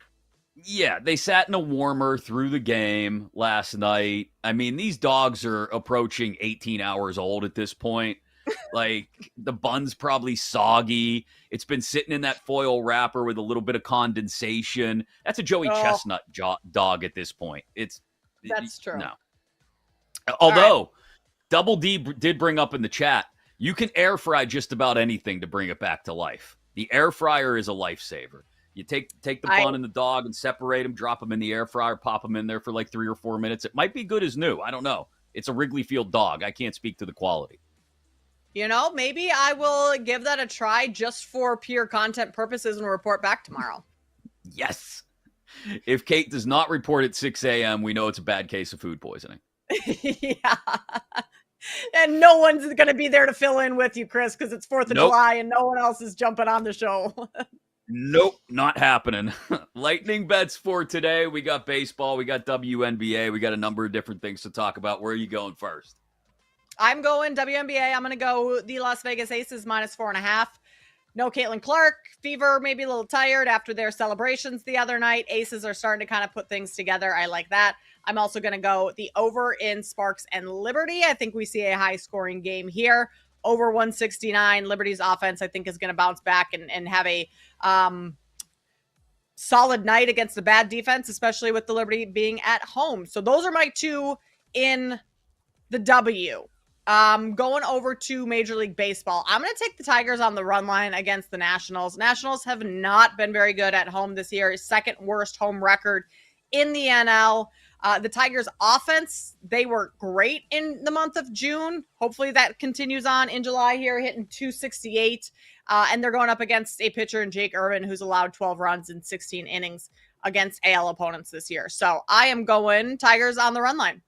Yeah, they sat in a warmer through the game last night. I mean, these dogs are approaching 18 hours old at this point. Like, the bun's probably soggy. It's been sitting in that foil wrapper with a little bit of condensation. That's a Joey Chestnut dog at this point. That's true. No. Although, Double D did bring up in the chat, you can air fry just about anything to bring it back to life. The air fryer is a lifesaver. You take the bun and the dog and separate them, drop them in the air fryer, pop them in there for like 3 or 4 minutes. It might be good as new. I don't know. It's a Wrigley Field dog. I can't speak to the quality. You know, maybe I will give that a try just for pure content purposes and report back tomorrow. Yes. If Kate does not report at 6 a.m., we know it's a bad case of food poisoning. Yeah. And no one's going to be there to fill in with you, Chris, because it's 4th of July and no one else is jumping on the show. Nope, not happening. Lightning bets for today. We got baseball. We got WNBA. We got a number of different things to talk about. Where are you going first? I'm going WNBA. I'm going to go the Las Vegas Aces -4.5. No Caitlin Clark. Fever, maybe a little tired after their celebrations the other night. Aces are starting to kind of put things together. I like that. I'm also going to go the over in Sparks and Liberty. I think we see a high-scoring game here. Over 169. Liberty's offense, I think, is going to bounce back and have a solid night against the bad defense, especially with the Liberty being at home. So those are my 2 in the W. Going over to Major League Baseball, I'm going to take the Tigers on the run line against the Nationals. Nationals have not been very good at home this year. 2nd worst home record in the NL. The Tigers offense, they were great in the month of June. Hopefully that continues on in July here, hitting 268. And they're going up against a pitcher in Jake Irvin, who's allowed 12 runs in 16 innings against AL opponents this year. So I am going Tigers on the run line.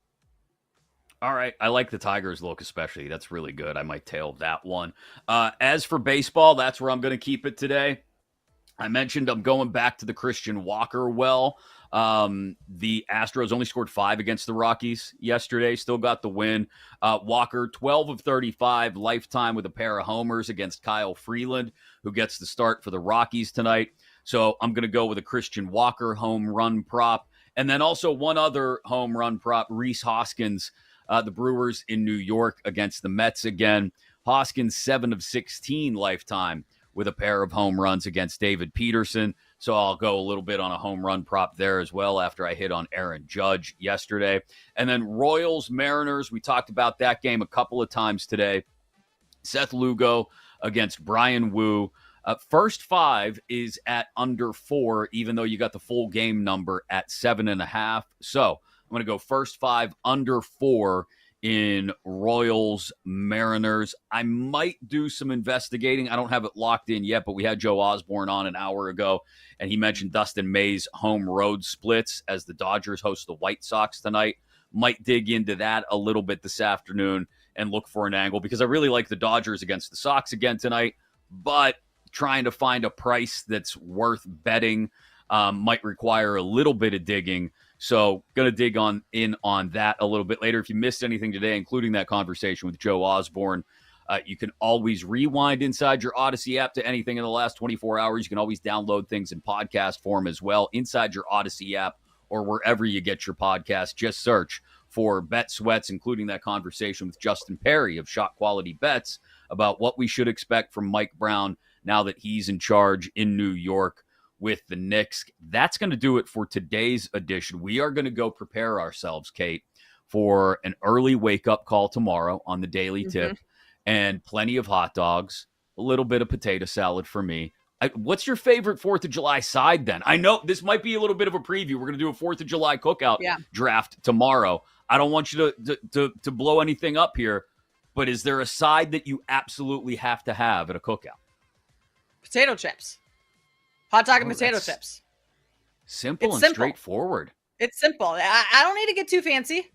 All right. I like the Tigers look especially. That's really good. I might tail that one. As for baseball, that's where I'm going to keep it today. I mentioned I'm going back to the Christian Walker well. The Astros only scored 5 against the Rockies yesterday. Still got the win. Walker, 12 of 35 lifetime with a pair of homers against Kyle Freeland, who gets the start for the Rockies tonight. So I'm going to go with a Christian Walker home run prop. And then also one other home run prop, Rhys Hoskins, the Brewers in New York against the Mets again. Hoskins 7 of 16 lifetime with a pair of home runs against David Peterson. So I'll go a little bit on a home run prop there as well after I hit on Aaron Judge yesterday. And then Royals, Mariners, we talked about that game a couple of times today. Seth Lugo against Brian Wu. First 5 is at under 4, even though you got the full game number at 7.5. So I'm going to go first 5 under 4 in Royals, Mariners. I might do some investigating. I don't have it locked in yet, but we had Joe Osborne on an hour ago, and he mentioned Dustin May's home road splits as the Dodgers host the White Sox tonight. Might dig into that a little bit this afternoon and look for an angle because I really like the Dodgers against the Sox again tonight, but trying to find a price that's worth betting might require a little bit of digging. So going to dig in on that a little bit later. If you missed anything today, including that conversation with Joe Osborne, you can always rewind inside your Odyssey app to anything in the last 24 hours. You can always download things in podcast form as well inside your Odyssey app or wherever you get your podcast. Just search for Bet Sweats, including that conversation with Justin Perry of Shot Quality Bets about what we should expect from Mike Brown now that he's in charge in New York with the Knicks. That's going to do it for today's edition. We are going to go prepare ourselves, Kate, for an early wake-up call tomorrow on the Daily Tip and plenty of hot dogs, a little bit of potato salad for me. What's your favorite 4th of July side then? I know this might be a little bit of a preview. We're going to do a 4th of July cookout draft tomorrow. I don't want you to blow anything up here, but is there a side that you absolutely have to have at a cookout? Potato chips. Hot dog and potato chips. Simple and straightforward. It's simple. I don't need to get too fancy.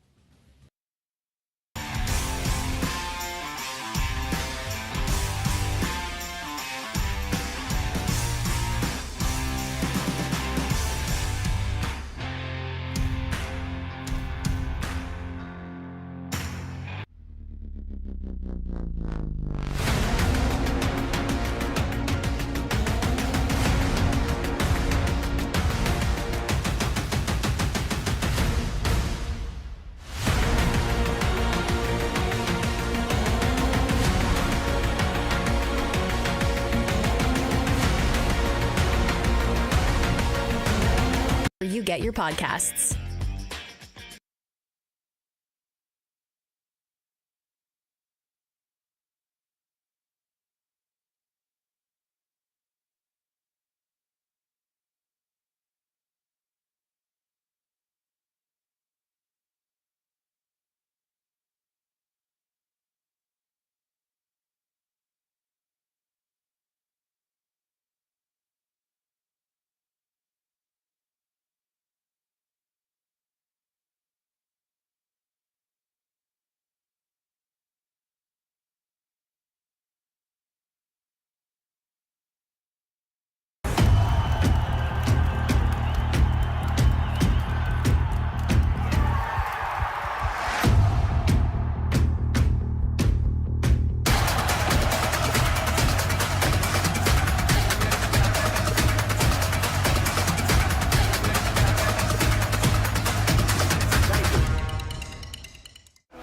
You get your podcasts.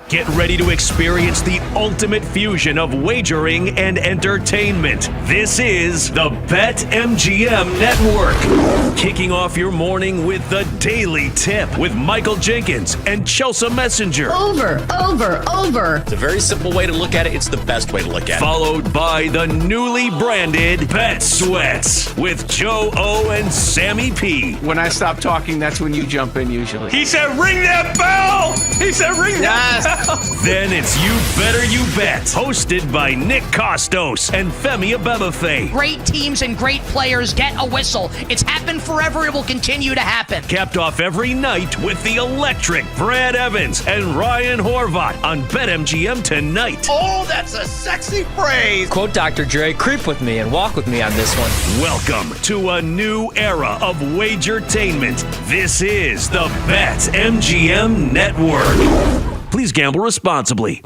Get ready to experience the ultimate fusion of wagering and entertainment. This is the BetMGM Network. Kicking off your morning with the Daily Tip with Michael Jenkins and Chelsea Messenger. Over. It's a very simple way to look at it. It's the best way to look at it. Followed by the newly branded Bet Sweats with Joe O and Sammy P. When I stop talking, that's when you jump in usually. He said, ring that bell! He said, ring that bell! Then it's You Better You Bet, hosted by Nick Costos and Femi Abebefe. Great teams and great players get a whistle. It's happened forever. It will continue to happen. Capped off every night with the electric Brad Evans and Ryan Horvat on BetMGM tonight. Oh, that's a sexy phrase. Quote Dr. Dre, creep with me and walk with me on this one. Welcome to a new era of Wagertainment. This is the BetMGM Network. Please gamble responsibly.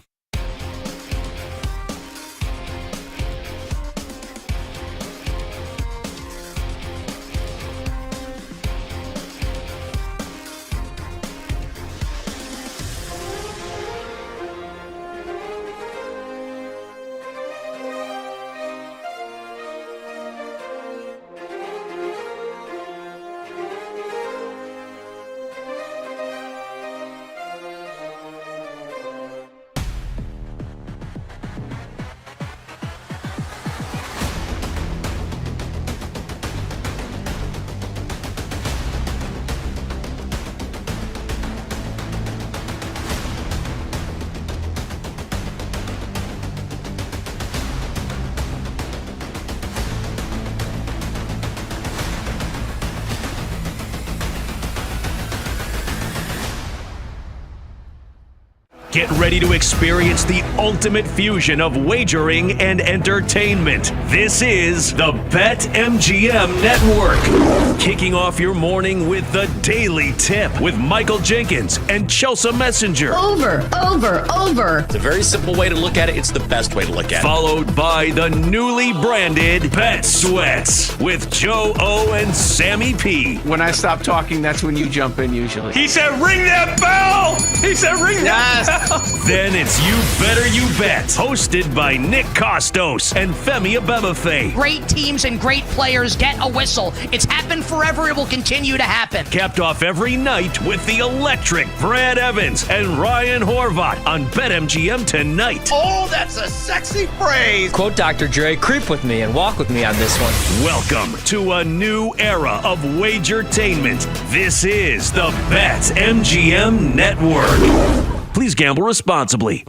Get ready to experience the ultimate fusion of wagering and entertainment. This is the BetMGM Network. Kicking off your morning with the Daily Tip with Michael Jenkins and Chelsea Messenger. Over. It's a very simple way to look at it. It's the best way to look at it. Followed by the newly branded Bet Sweats with Joe O and Sammy P. When I stop talking, that's when you jump in usually. He said, ring that bell! He said, ring that bell! Then it's You Better You Bet, hosted by Nick Costos and Femi Abebefe. Great teams and great players get a whistle. It's happened forever. It will continue to happen. Capped off every night with the electric Brad Evans and Ryan Horvat on BetMGM tonight. Oh, that's a sexy phrase. Quote Dr. Dre, creep with me and walk with me on this one. Welcome to a new era of Wagertainment. This is the BetMGM Network. Please gamble responsibly.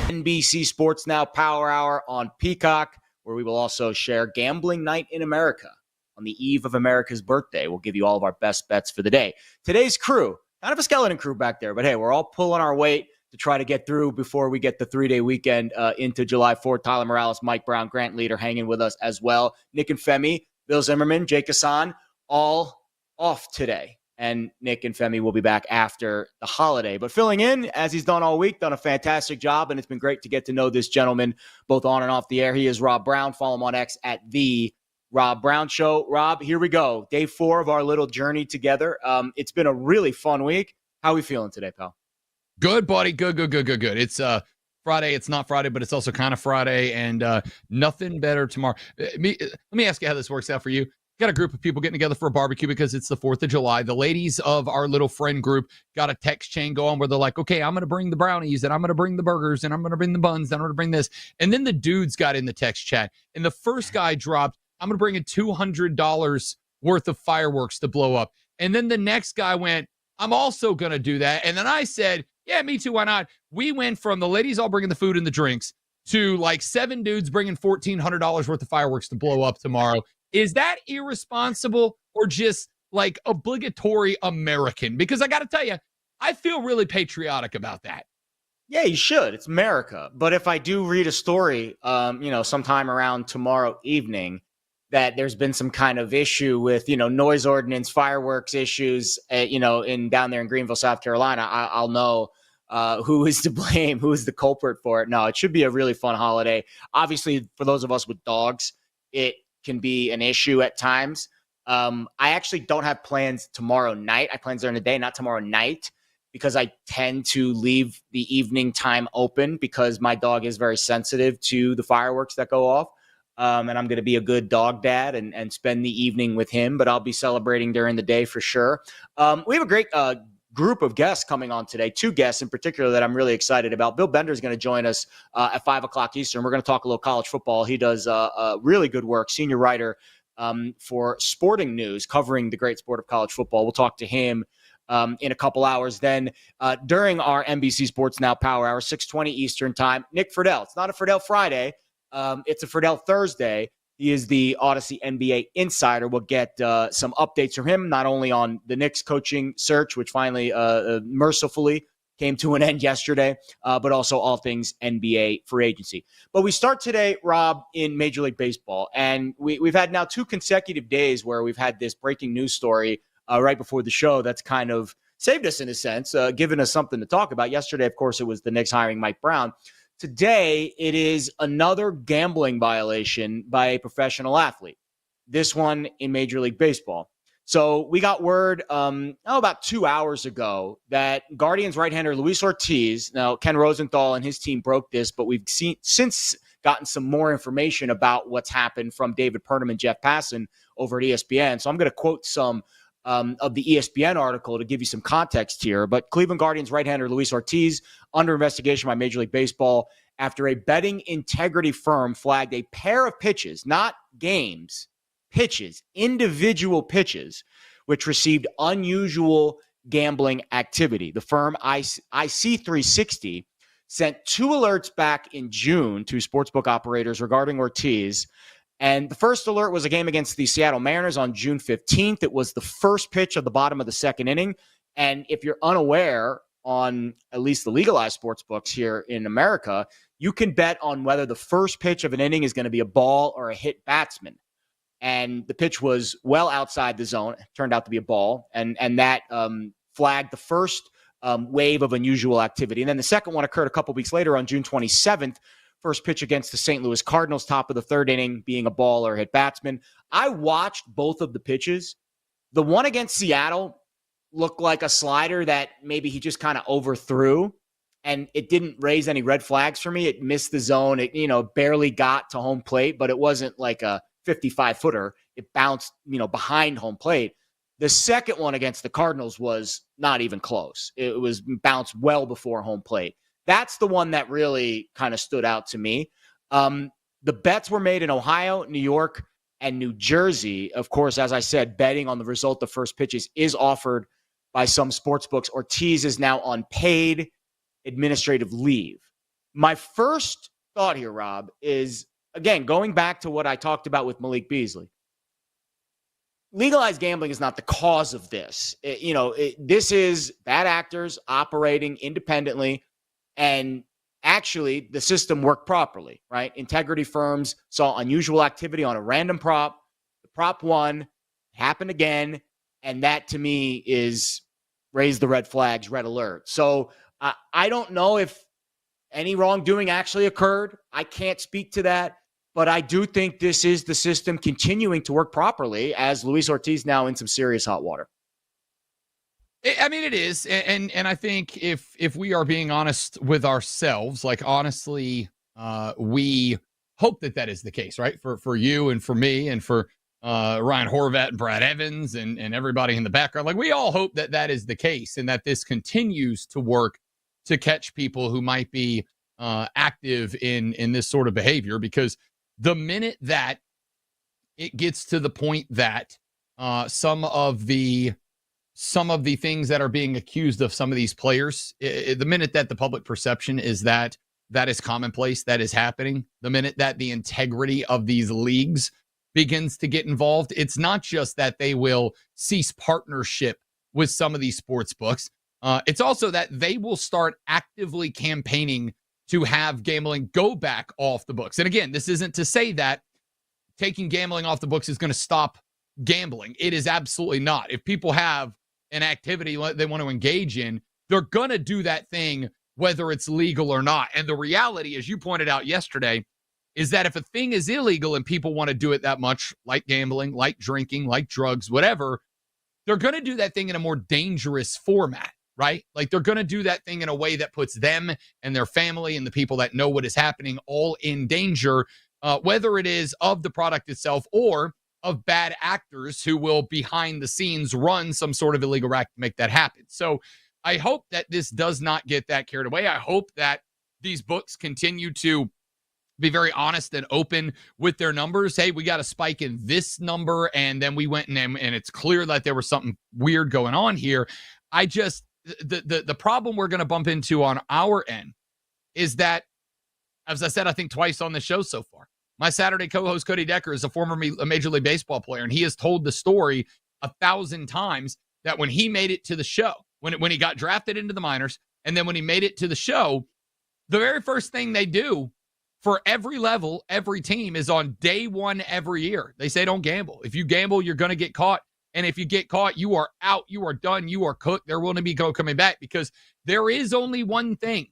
NBC Sports Now Power Hour on Peacock, where we will also share Gambling Night in America on the eve of America's birthday. We'll give you all of our best bets for the day. Today's crew, kind of a skeleton crew back there, but hey, we're all pulling our weight to try to get through before we get the 3-day weekend into July 4th. Tyler Morales, Mike Brown, Grant Leader hanging with us as well. Nick and Femi, Bill Zimmerman, Jake Hassan, all off today. And Nick and Femi will be back after the holiday. But filling in, as he's done all week, done a fantastic job, and it's been great to get to know this gentleman both on and off the air. He is Rob Brown. Follow him on X at The Rob Brown Show. Rob, here we go. Day 4 of our little journey together. It's been a really fun week. How are we feeling today, pal? Good, buddy. Good. It's Friday. It's not Friday, but it's also kind of Friday, and nothing better tomorrow. Let me ask you how this works out for you. Got a group of people getting together for a barbecue because it's the 4th of July. The ladies of our little friend group got a text chain going where they're like, okay, I'm going to bring the brownies, and I'm going to bring the burgers, and I'm going to bring the buns, and I'm going to bring this. And then the dudes got in the text chat, and the first guy dropped, I'm going to bring in $200 worth of fireworks to blow up. And then the next guy went, I'm also going to do that. And then I said, yeah, me too, why not? We went from the ladies all bringing the food and the drinks to like 7 dudes bringing $1,400 worth of fireworks to blow up tomorrow. Is that irresponsible or just like obligatory American? Because I got to tell you, I feel really patriotic about that. Yeah, you should. It's America. But if I do read a story, sometime around tomorrow evening, that there's been some kind of issue with, noise ordinance, fireworks issues, in down there in Greenville, South Carolina, I'll know who is to blame, who is the culprit for it. No, it should be a really fun holiday. Obviously, for those of us with dogs, it can be an issue at times. I actually don't have plans tomorrow night. I have plans during the day, not tomorrow night, because I tend to leave the evening time open because my dog is very sensitive to the fireworks that go off. And I'm going to be a good dog dad and spend the evening with him, but I'll be celebrating during the day for sure. We have a great group of guests coming on today, 2 guests in particular that I'm really excited about. Bill Bender is going to join us at 5 o'clock Eastern. We're going to talk a little college football. He does really good work, senior writer for Sporting News, covering the great sport of college football. We'll talk to him in a couple hours. Then during our NBC Sports Now Power Hour, 6:20 Eastern time, Nick Friedel. It's not a Friedel Friday. It's a Friedel Thursday. He is the Odyssey NBA insider. We'll get some updates from him, not only on the Knicks coaching search, which finally mercifully came to an end yesterday, but also all things NBA free agency. But we start today, Rob, in Major League Baseball. And we've had now 2 consecutive days where we've had this breaking news story right before the show that's kind of saved us in a sense, given us something to talk about. Yesterday, of course, it was the Knicks hiring Mike Brown. Today, it is another gambling violation by a professional athlete. This one in Major League Baseball. So we got word about 2 hours ago that Guardians right-hander Luis Ortiz, now Ken Rosenthal and his team broke this, but we've since gotten some more information about what's happened from David Purnam and Jeff Passan over at ESPN. So I'm going to quote some of the ESPN article to give you some context here. But Cleveland Guardians right-hander Luis Ortiz under investigation by Major League Baseball after a betting integrity firm flagged a pair of pitches, not games, pitches, individual pitches, which received unusual gambling activity. The firm IC360 sent 2 alerts back in June to sportsbook operators regarding Ortiz. And the first alert was a game against the Seattle Mariners on June 15th. It was the first pitch of the bottom of the second inning. And if you're unaware, on at least the legalized sports books here in America, you can bet on whether the first pitch of an inning is going to be a ball or a hit batsman. And the pitch was well outside the zone. It turned out to be a ball. And that flagged the first wave of unusual activity. And then the second one occurred a couple weeks later on June 27th. First pitch against the St. Louis Cardinals, top of the third inning, being a ball or a hit batsman. I watched both of the pitches. The one against Seattle looked like a slider that maybe he just kind of overthrew, and it didn't raise any red flags for me. It missed the zone. It, barely got to home plate, but it wasn't like a 55-footer. It bounced, behind home plate. The second one against the Cardinals was not even close. It was bounced well before home plate. That's the one that really kind of stood out to me. The bets were made in Ohio, New York, and New Jersey. Of course, as I said, betting on the result of first pitches is offered by some sports books. Ortiz is now on paid administrative leave. My first thought here, Rob, is, again, going back to what I talked about with Malik Beasley. Legalized gambling is not the cause of this. This is bad actors operating independently, and actually the system worked properly, right? Integrity firms saw unusual activity on a random prop. The prop won, happened again, and that to me is raise the red flags, red alert. So I don't know if any wrongdoing actually occurred. I can't speak to that. But I do think this is the system continuing to work properly as Luis Ortiz now in some serious hot water. I mean, it is. And I think if we are being honest with ourselves, like, honestly, we hope that is the case, right? For you and for me and for Ryan Horvat and Brad Evans and everybody in the background. Like, we all hope that is the case and that this continues to work to catch people who might be active in this sort of behavior, because the minute that it gets to the point that some of the things that are being accused of some of these players, the minute that the public perception is that is commonplace, that is happening, the minute that the integrity of these leagues begins to get involved, it's not just that they will cease partnership with some of these sports books. It's also that they will start actively campaigning to have gambling go back off the books. And again, this isn't to say that taking gambling off the books is going to stop gambling. It is absolutely not. If people have an activity they want to engage in, they're going to do that thing whether it's legal or not. And the reality, as you pointed out yesterday, is that if a thing is illegal and people want to do it that much, like gambling, like drinking, like drugs, whatever, they're going to do that thing in a more dangerous format. Right? Like, they're going to do that thing in a way that puts them and their family and the people that know what is happening all in danger, whether it is of the product itself or of bad actors who will behind the scenes run some sort of illegal act to make that happen. So I hope that this does not get that carried away. I hope that these books continue to be very honest and open with their numbers. Hey, we got a spike in this number, and then we went and it's clear that there was something weird going on here. The problem we're going to bump into on our end is that, as I said, I think twice on the show so far, my Saturday co-host Cody Decker is a former Major League Baseball player, and he has told the story 1,000 times that when he made it to the show, when he got drafted into the minors, and then when he made it to the show, the very first thing they do for every level, every team, is on day one every year, they say don't gamble. If you gamble, you're going to get caught. And if you get caught, you are out, you are done, you are cooked. There will not be coming back, because there is only one thing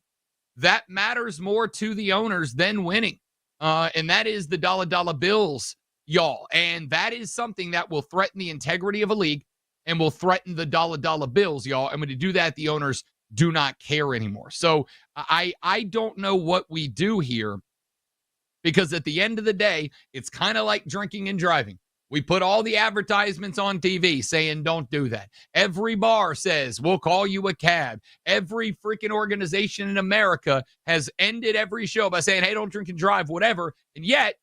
that matters more to the owners than winning. And that is the dollar bills, y'all. And that is something that will threaten the integrity of a league and will threaten the dollar bills, y'all. And when you do that, the owners do not care anymore. So I don't know what we do here, because at the end of the day, it's kind of like drinking and driving. We put all the advertisements on TV saying don't do that. Every bar says we'll call you a cab. Every freaking organization in America has ended every show by saying, hey, don't drink and drive, whatever. And yet,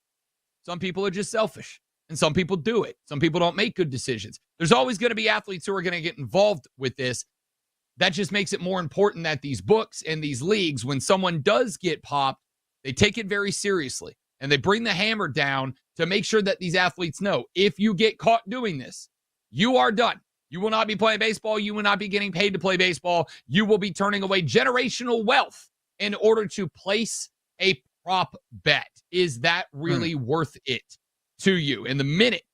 some people are just selfish, and some people do it. Some people don't make good decisions. There's always going to be athletes who are going to get involved with this. That just makes it more important that these books and these leagues, when someone does get popped, they take it very seriously, and they bring the hammer down to make sure that these athletes know, if you get caught doing this, you are done. You will not be playing baseball. You will not be getting paid to play baseball. You will be turning away generational wealth in order to place a prop bet. Is that really worth it to you? And the minute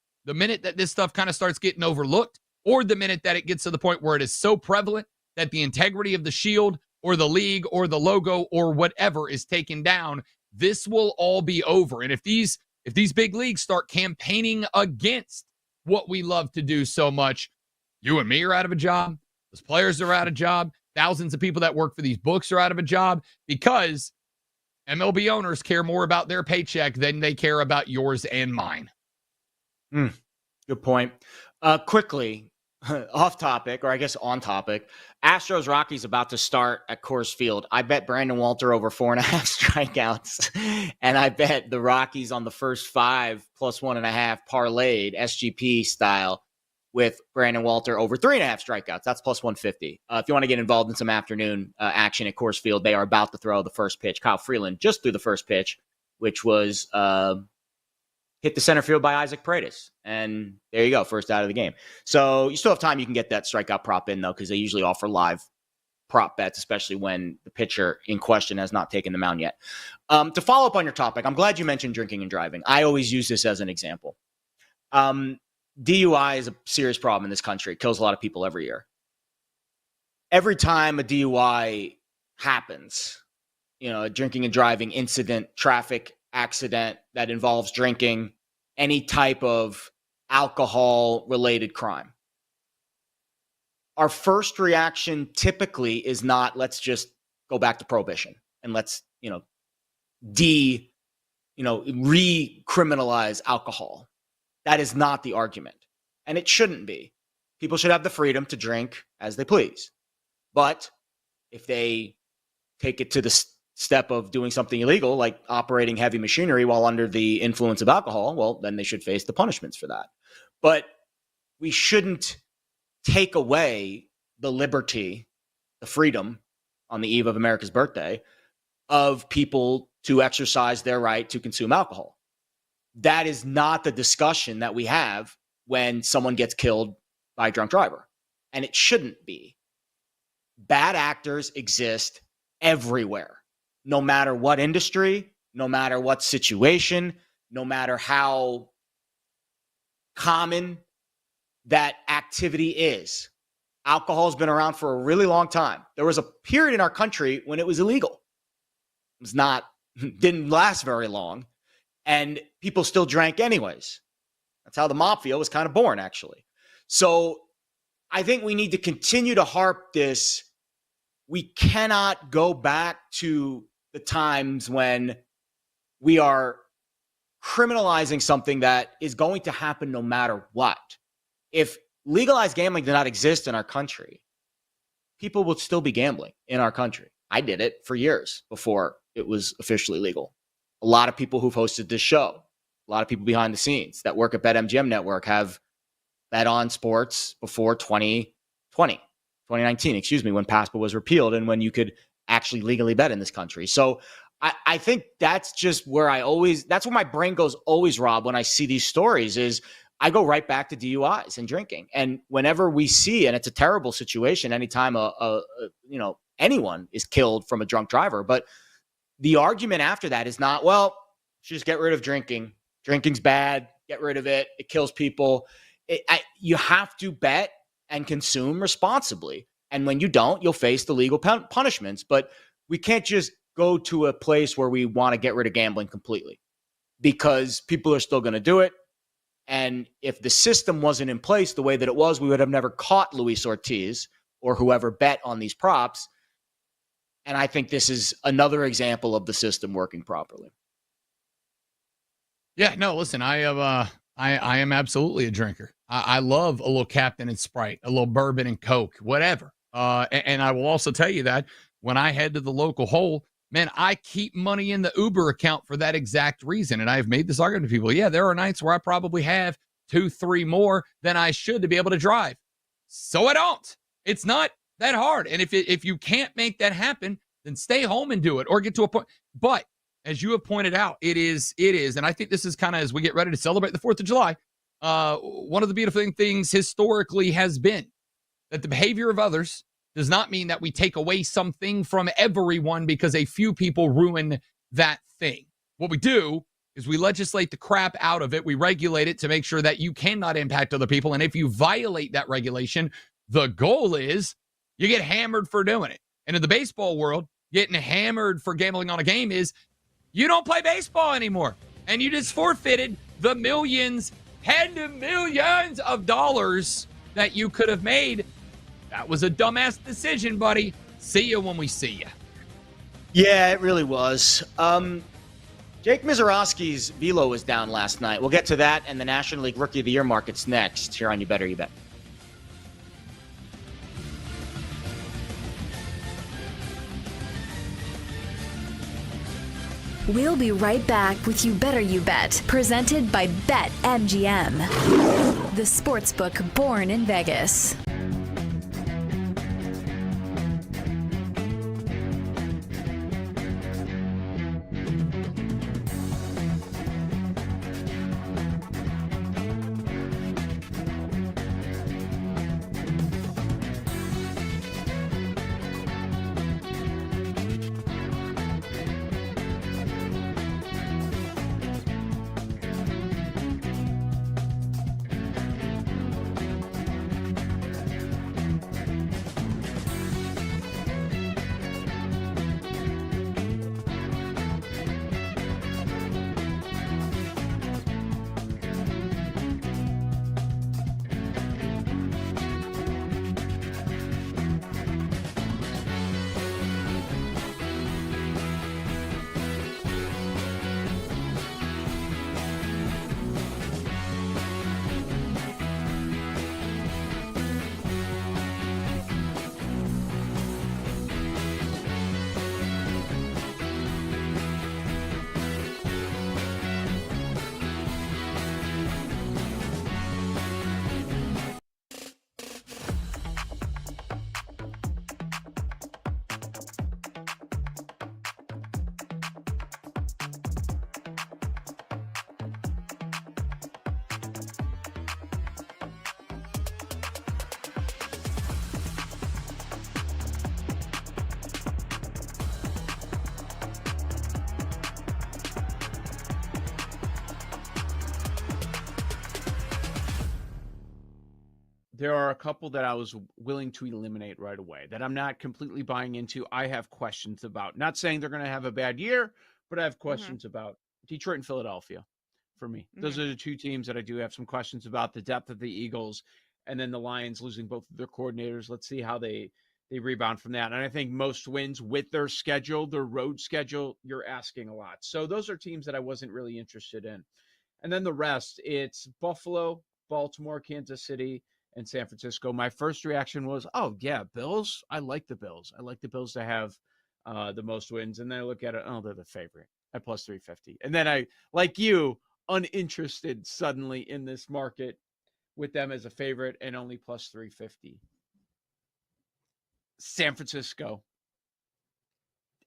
that this stuff kind of starts getting overlooked, or the minute that it gets to the point where it is so prevalent that the integrity of the shield or the league or the logo or whatever is taken down, this will all be over. And if these big leagues start campaigning against what we love to do so much, you and me are out of a job. Those players are out of a job. Thousands of people that work for these books are out of a job, because MLB owners care more about their paycheck than they care about yours and mine. Good point. Quickly, off topic, or I guess on topic, Astros Rockies about to start at Coors Field. I bet Brandon Walter over 4.5 strikeouts, and I bet the Rockies on the first 5 plus 1.5 parlayed SGP style with Brandon Walter over 3.5 strikeouts. That's plus 150. If you want to get involved in some afternoon action at Coors Field, they are about to throw the first pitch. Kyle Freeland just threw the first pitch, which was hit the center field by Isaac Paredes. And there you go, first out of the game. So you still have time. You can get that strikeout prop in, though, because they usually offer live prop bets, especially when the pitcher in question has not taken the mound yet. To follow up on your topic, I'm glad you mentioned drinking and driving. I always use this as an example. DUI is a serious problem in this country. It kills a lot of people every year. Every time a DUI happens, a drinking and driving incident, traffic accident that involves drinking, any type of alcohol-related crime, our first reaction typically is not, let's just go back to prohibition and let's, recriminalize alcohol. That is not the argument, and it shouldn't be. People should have the freedom to drink as they please. But if they take it to the step of doing something illegal, like operating heavy machinery while under the influence of alcohol, well, then they should face the punishments for that. But we shouldn't take away the liberty, the freedom on the eve of America's birthday of people to exercise their right to consume alcohol. That is not the discussion that we have when someone gets killed by a drunk driver. And it shouldn't be. Bad actors exist everywhere, no matter what industry, no matter what situation, no matter how common that activity is. Alcohol has been around for a really long time. There was a period in our country when it was illegal. Didn't last very long. And people still drank anyways. That's how the mafia was kind of born, actually. So I think we need to continue to harp this. We cannot go back to the times when we are criminalizing something that is going to happen no matter what. If legalized gambling did not exist in our country, people would still be gambling in our country. I did it for years before it was officially legal. A lot of people who've hosted this show, a lot of people behind the scenes that work at BetMGM Network have bet on sports before 2019, when PASPA was repealed and when you could actually legally bet in this country. So I think that's just where that's where my brain goes always, Rob, when I see these stories is I go right back to DUIs and drinking. And whenever we see, and it's a terrible situation anytime anyone is killed from a drunk driver, but the argument after that is not, well, just get rid of drinking. Drinking's bad. Get rid of it. It kills people. You have to bet and consume responsibly. And when you don't, you'll face the legal punishments. But we can't just go to a place where we want to get rid of gambling completely because people are still going to do it. And if the system wasn't in place the way that it was, we would have never caught Luis Ortiz or whoever bet on these props. And I think this is another example of the system working properly. Yeah, no, listen, I am absolutely a drinker. I love a little Captain and Sprite, a little bourbon and Coke, whatever. And I will also tell you that when I head to the local hole, man, I keep money in the Uber account for that exact reason. And I've made this argument to people. Yeah, there are nights where I probably have 2-3 more than I should to be able to drive. So I don't. It's not that hard. And if you can't make that happen, then stay home and do it or get to a point. But as you have pointed out, it is. And I think this is kind of as we get ready to celebrate the 4th of July, one of the beautiful things historically has been that the behavior of others does not mean that we take away something from everyone because a few people ruin that thing. What we do is we legislate the crap out of it. We regulate it to make sure that you cannot impact other people. And if you violate that regulation, the goal is you get hammered for doing it. And in the baseball world, getting hammered for gambling on a game is you don't play baseball anymore. And you just forfeited the millions and millions of dollars that you could have made. That was a dumbass decision, buddy. See you when we see you. Yeah, it really was. Jake Mizorowski's velo was down last night. We'll get to that and the National League Rookie of the Year markets next here on You Better You Bet. We'll be right back with You Better You Bet, presented by BetMGM, the sportsbook born in Vegas. There are a couple that I was willing to eliminate right away that I'm not completely buying into. I have questions about. Not saying they're going to have a bad year, but I have questions about Detroit and Philadelphia for me. Those are the two teams that I do have some questions about. The depth of the Eagles and then the Lions losing both of their coordinators. Let's see how they rebound from that. And I think most wins with their schedule, their road schedule, you're asking a lot. So those are teams that I wasn't really interested in. And then the rest, it's Buffalo, Baltimore, Kansas City, and San Francisco. My first reaction was, oh, yeah, Bills. I like the Bills. I like the Bills to have the most wins. And then I look at it, oh, they're the favorite at plus 350. And then I, like you, uninterested suddenly in this market with them as a favorite and only plus 350. San Francisco.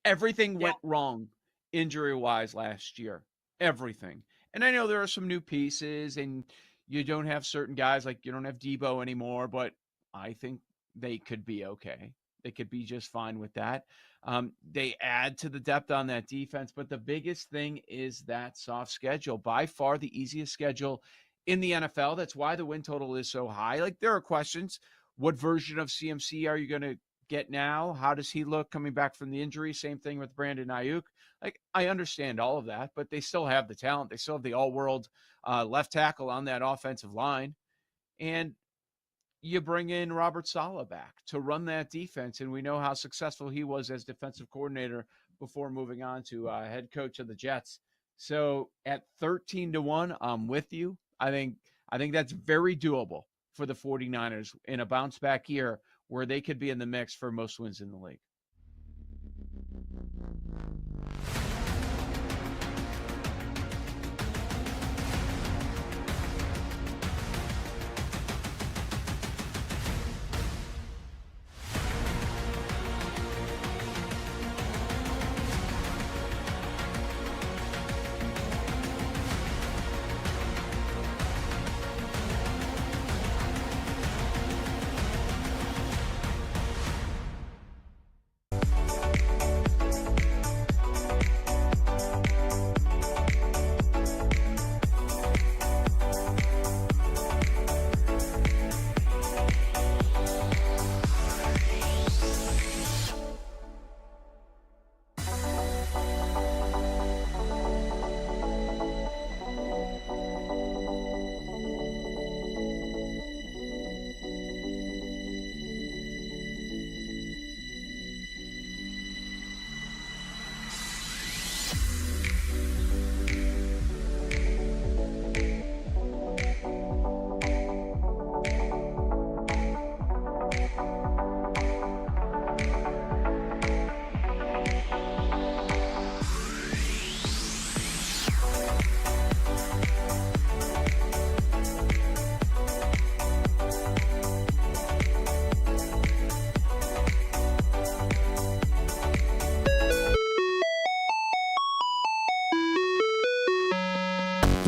Everything went wrong injury-wise last year. Everything. And I know there are some new pieces and you don't have certain guys, like you don't have Debo anymore, but I think they could be okay. They could be just fine with that. They add to the depth on that defense, but the biggest thing is that soft schedule. By far the easiest schedule in the NFL. That's why the win total is so high. Like there are questions. What version of CMC are you going to get now? How does he look coming back from the injury? Same thing with Brandon Ayuk. Like, I understand all of that, but they still have the talent. They still have the all-world left tackle on that offensive line. And you bring in Robert Saleh back to run that defense, and we know how successful he was as defensive coordinator before moving on to head coach of the Jets. So at 13-1, I'm with you. I think that's very doable for the 49ers in a bounce back year where they could be in the mix for most wins in the league.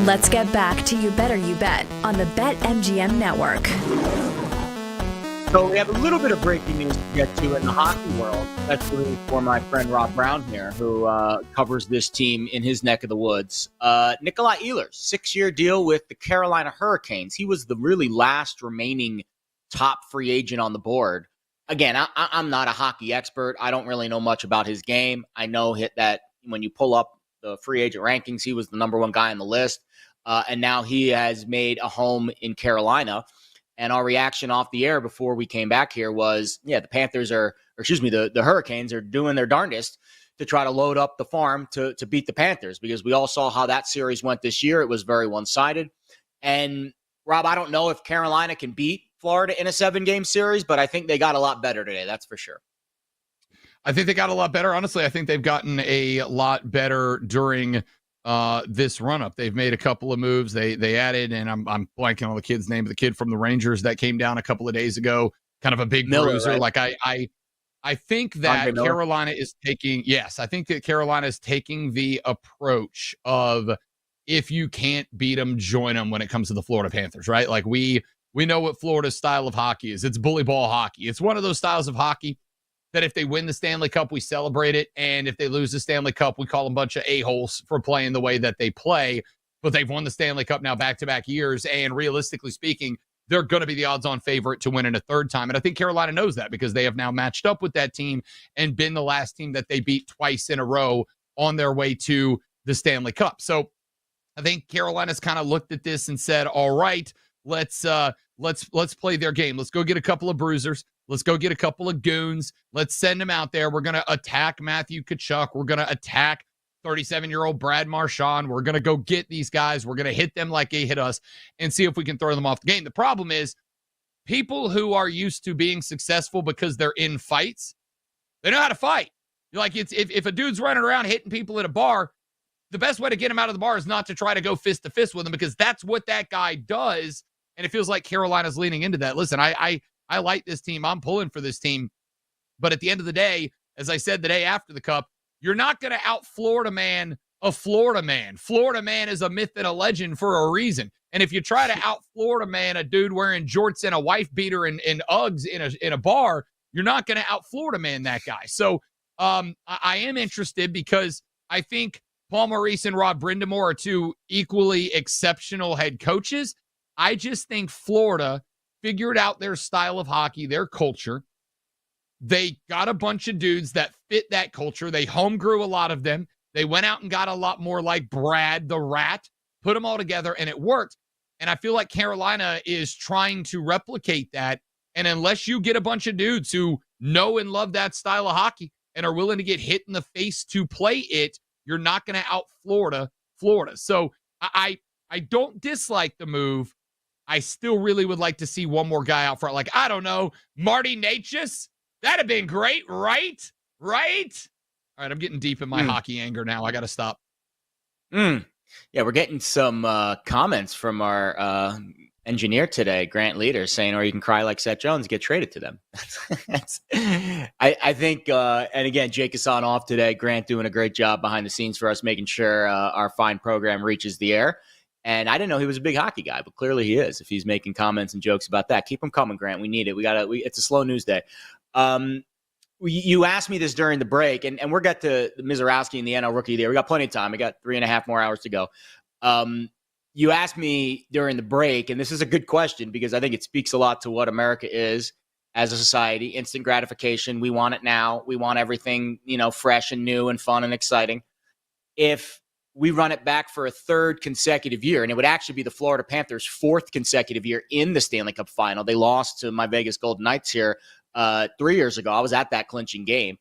Let's get back to You Better You Bet on the BetMGM network. So we have a little bit of breaking news to get to in the hockey world, especially for my friend Rob Brown here, who covers this team in his neck of the woods. Nikolai Ehlers, 6-year deal with the Carolina Hurricanes. He was the really last remaining top free agent on the board. Again, I'm not a hockey expert. I don't really know much about his game. I know that when you pull up the free agent rankings, he was the number one guy on the list. And now he has made a home in Carolina. And our reaction off the air before we came back here was, the Hurricanes are doing their darndest to try to load up the farm to beat the Panthers, because we all saw how that series went this year. It was very one-sided. And Rob, I don't know if Carolina can beat Florida in a 7-game series, but I think they got a lot better today. That's for sure. I think they got a lot better. Honestly, I think they've gotten a lot better during this run-up. They've made a couple of moves. They added, and I'm blanking on the kid's name, the kid from the Rangers that came down a couple of days ago, kind of a big bruiser. Right? Like I think that Carolina is taking, I think that Carolina is taking the approach of, if you can't beat them, join them when it comes to the Florida Panthers, right? Like we know what Florida's style of hockey is. It's bully ball hockey. It's one of those styles of hockey that if they win the Stanley Cup, we celebrate it. And if they lose the Stanley Cup, we call them a bunch of a-holes for playing the way that they play. But they've won the Stanley Cup now back-to-back years. And realistically speaking, they're going to be the odds-on favorite to win it a third time. And I think Carolina knows that, because they have now matched up with that team and been the last team that they beat twice in a row on their way to the Stanley Cup. So I think Carolina's kind of looked at this and said, all right, let's play their game. Let's go get a couple of bruisers. Let's go get a couple of goons. Let's send them out there. We're going to attack Matthew Tkachuk. We're going to attack 37-year-old Brad Marchand. We're going to go get these guys. We're going to hit them like they hit us and see if we can throw them off the game. The problem is, people who are used to being successful because they're in fights, they know how to fight. Like, if a dude's running around hitting people at a bar, the best way to get him out of the bar is not to try to go fist to fist with him, because that's what that guy does. And it feels like Carolina's leaning into that. Listen, I like this team. I'm pulling for this team. But at the end of the day, as I said the day after the Cup, you're not going to out Florida man a Florida man. Florida man is a myth and a legend for a reason. And if you try to out Florida man a dude wearing jorts and a wife beater and Uggs in a bar, you're not going to out Florida man that guy. So I am interested, because I think Paul Maurice and Rod Brindamore are two equally exceptional head coaches. I just think Florida figured out their style of hockey, their culture. They got a bunch of dudes that fit that culture. They home grew a lot of them. They went out and got a lot more like Brad the Rat, put them all together, and it worked. And I feel like Carolina is trying to replicate that. And unless you get a bunch of dudes who know and love that style of hockey and are willing to get hit in the face to play it, you're not going to out Florida. So I don't dislike the move. I still really would like to see one more guy out front. Like, I don't know, Marty Necas. That'd have been great, right? Right? All right, I'm getting deep in my hockey anger now. I got to stop. Yeah, we're getting some comments from our engineer today, Grant Leader, saying, or you can cry like Seth Jones, get traded to them. I think, and again, Jake is on off today. Grant doing a great job behind the scenes for us, making sure our fine program reaches the air. And I didn't know he was a big hockey guy, but clearly he is. If he's making comments and jokes about that, keep them coming, Grant. We need it. It's a slow news day. You asked me this during the break, and we'll get to Mizorowski and the NL Rookie there. We got plenty of time. We got 3.5 more hours to go. You asked me during the break, and this is a good question because I think it speaks a lot to what America is as a society. Instant gratification. We want it now. We want everything, fresh and new and fun and exciting. If we run it back for a third consecutive year, and it would actually be the Florida Panthers' fourth consecutive year in the Stanley Cup final. They lost to my Vegas Golden Knights here 3 years ago. I was at that clinching game.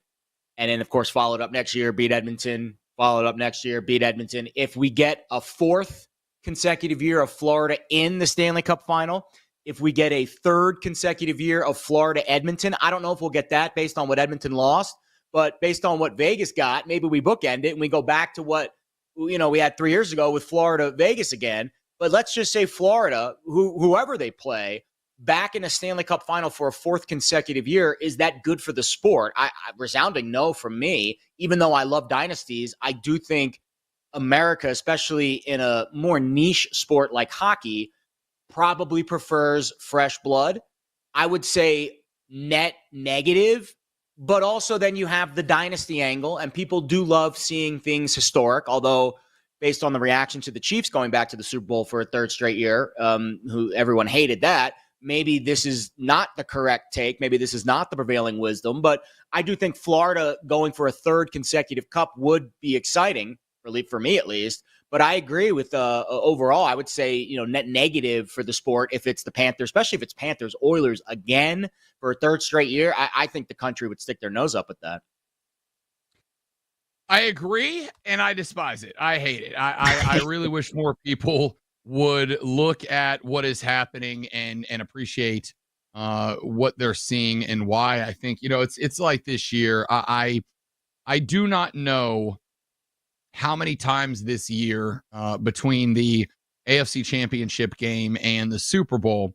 And then, of course, followed up next year, beat Edmonton. Followed up next year, beat Edmonton. If we get a fourth consecutive year of Florida in the Stanley Cup final, if we get a third consecutive year of Florida-Edmonton, I don't know if we'll get that based on what Edmonton lost, but based on what Vegas got, maybe we bookend it and we go back to what we had 3 years ago with Florida-Vegas again. But let's just say Florida, whoever they play, back in a Stanley Cup final for a fourth consecutive year, is that good for the sport? Resounding no from me. Even though I love dynasties, I do think America, especially in a more niche sport like hockey, probably prefers fresh blood. I would say net negative, but also then you have the dynasty angle, and people do love seeing things historic, although based on the reaction to the Chiefs going back to the Super Bowl for a third straight year, who everyone hated that, maybe this is not the correct take. Maybe this is not the prevailing wisdom, but I do think Florida going for a third consecutive cup would be exciting, for me at least. But I agree with overall, I would say, net negative for the sport if it's the Panthers, especially if it's Panthers Oilers again for a third straight year. I think the country would stick their nose up at that. I agree, and I despise it. I hate it. I really wish more people would look at what is happening and appreciate what they're seeing and why. I think, it's like this year. I do not know how many times this year between the AFC Championship game and the Super Bowl,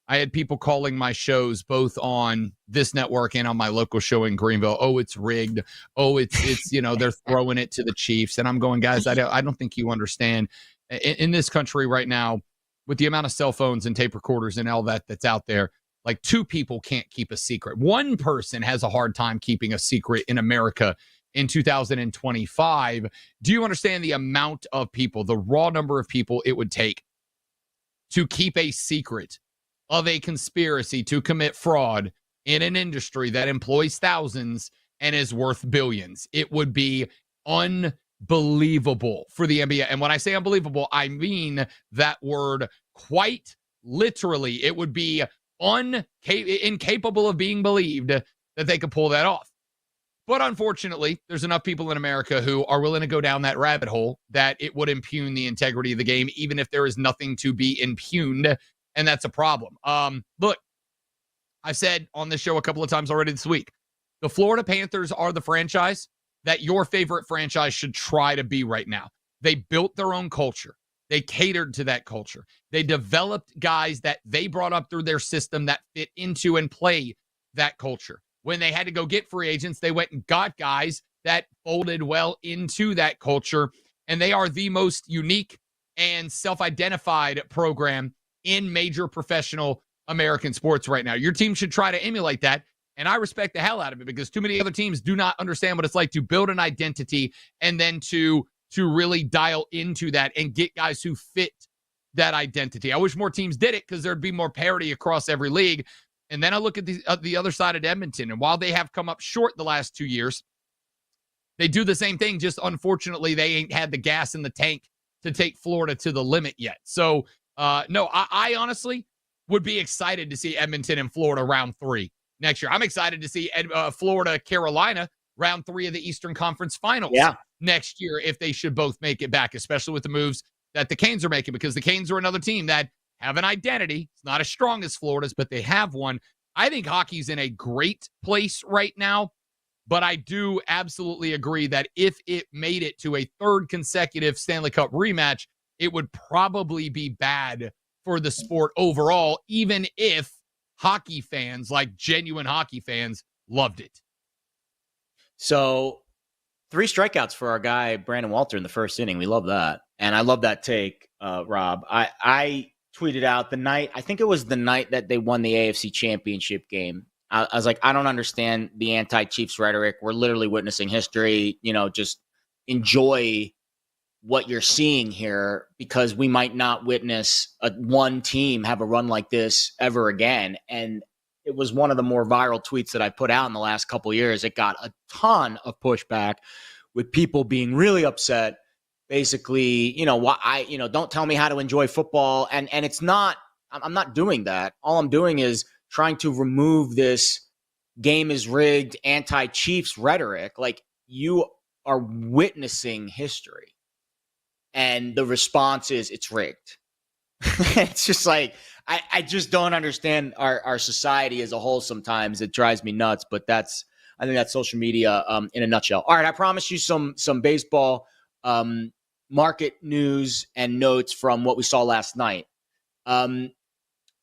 I had people calling my shows both on this network and on my local show in Greenville. Oh, it's rigged. Oh, it's they're throwing it to the Chiefs. And I'm going, guys, I don't think you understand. In this country right now, with the amount of cell phones and tape recorders and all that's out there, like two people can't keep a secret. One person has a hard time keeping a secret in America in 2025. Do you understand the amount of people, the raw number of people it would take to keep a secret of a conspiracy to commit fraud in an industry that employs thousands and is worth billions? It would be unbelievable for the NBA. And when I say unbelievable, I mean that word quite literally. It would be incapable of being believed that they could pull that off. But unfortunately, there's enough people in America who are willing to go down that rabbit hole that it would impugn the integrity of the game, even if there is nothing to be impugned. And that's a problem. Look, I said on this show a couple of times already this week, the Florida Panthers are the franchise that your favorite franchise should try to be right now. They built their own culture. They catered to that culture. They developed guys that they brought up through their system that fit into and play that culture. When they had to go get free agents, they went and got guys that folded well into that culture. And they are the most unique and self-identified program in major professional American sports right now. Your team should try to emulate that. And I respect the hell out of it because too many other teams do not understand what it's like to build an identity and then to really dial into that and get guys who fit that identity. I wish more teams did it because there'd be more parity across every league. And then I look at the other side at Edmonton, and while they have come up short the last 2 years, they do the same thing. Just unfortunately, they ain't had the gas in the tank to take Florida to the limit yet. So, no, I honestly would be excited to see Edmonton and Florida round 3 next year. I'm excited to see Florida, Carolina round 3 of the Eastern Conference Finals next year if they should both make it back, especially with the moves that the Canes are making, because the Canes are another team that have an identity. It's not as strong as Florida's, but they have one. I think hockey's in a great place right now, but I do absolutely agree that if it made it to a third consecutive Stanley Cup rematch, it would probably be bad for the sport overall, even if hockey fans, like genuine hockey fans, loved it. So 3 strikeouts for our guy, Brandon Walter, in the first inning. We love that. And I love that take, Rob. I tweeted out the night, I think it was the night that they won the AFC Championship game. I was like, I don't understand the anti-Chiefs rhetoric. We're literally witnessing history. Just enjoy what you're seeing here, because we might not witness one team have a run like this ever again. And it was one of the more viral tweets that I put out in the last couple of years. It got a ton of pushback with people being really upset. Basically, don't tell me how to enjoy football. And it's not, I'm not doing that. All I'm doing is trying to remove this game is rigged anti-Chiefs rhetoric. Like, you are witnessing history. And the response is it's rigged. It's just like, I just don't understand our society as a whole sometimes. It drives me nuts, but I think that's social media in a nutshell. All right, I promised you some baseball market news and notes from what we saw last night. Our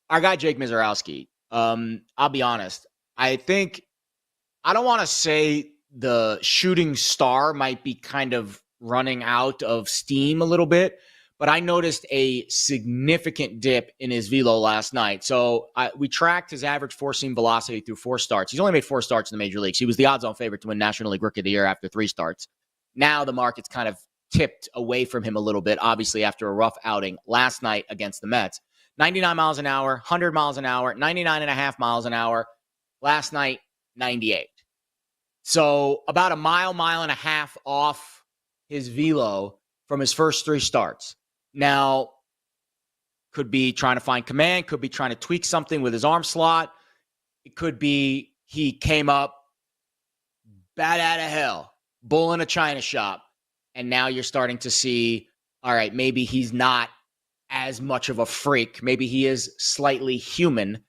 guy, Jake Mizorowski, I'll be honest. I don't want to say the shooting star might be kind of running out of steam a little bit, but I noticed a significant dip in his velo last night. So we tracked his average four-seam velocity through 4 starts. He's only made 4 starts in the major leagues. He was the odds-on favorite to win National League Rookie of the Year after 3 starts. Now the market's kind of tipped away from him a little bit, obviously after a rough outing last night against the Mets. 99 miles an hour, 100 miles an hour, 99.5 miles an hour. Last night, 98. So about a mile and a half off his velo from his first 3 starts. Now, could be trying to find command, could be trying to tweak something with his arm slot. It could be he came up bat out of hell, bull in a china shop, and now you're starting to see, all right, maybe he's not as much of a freak. Maybe he is slightly human,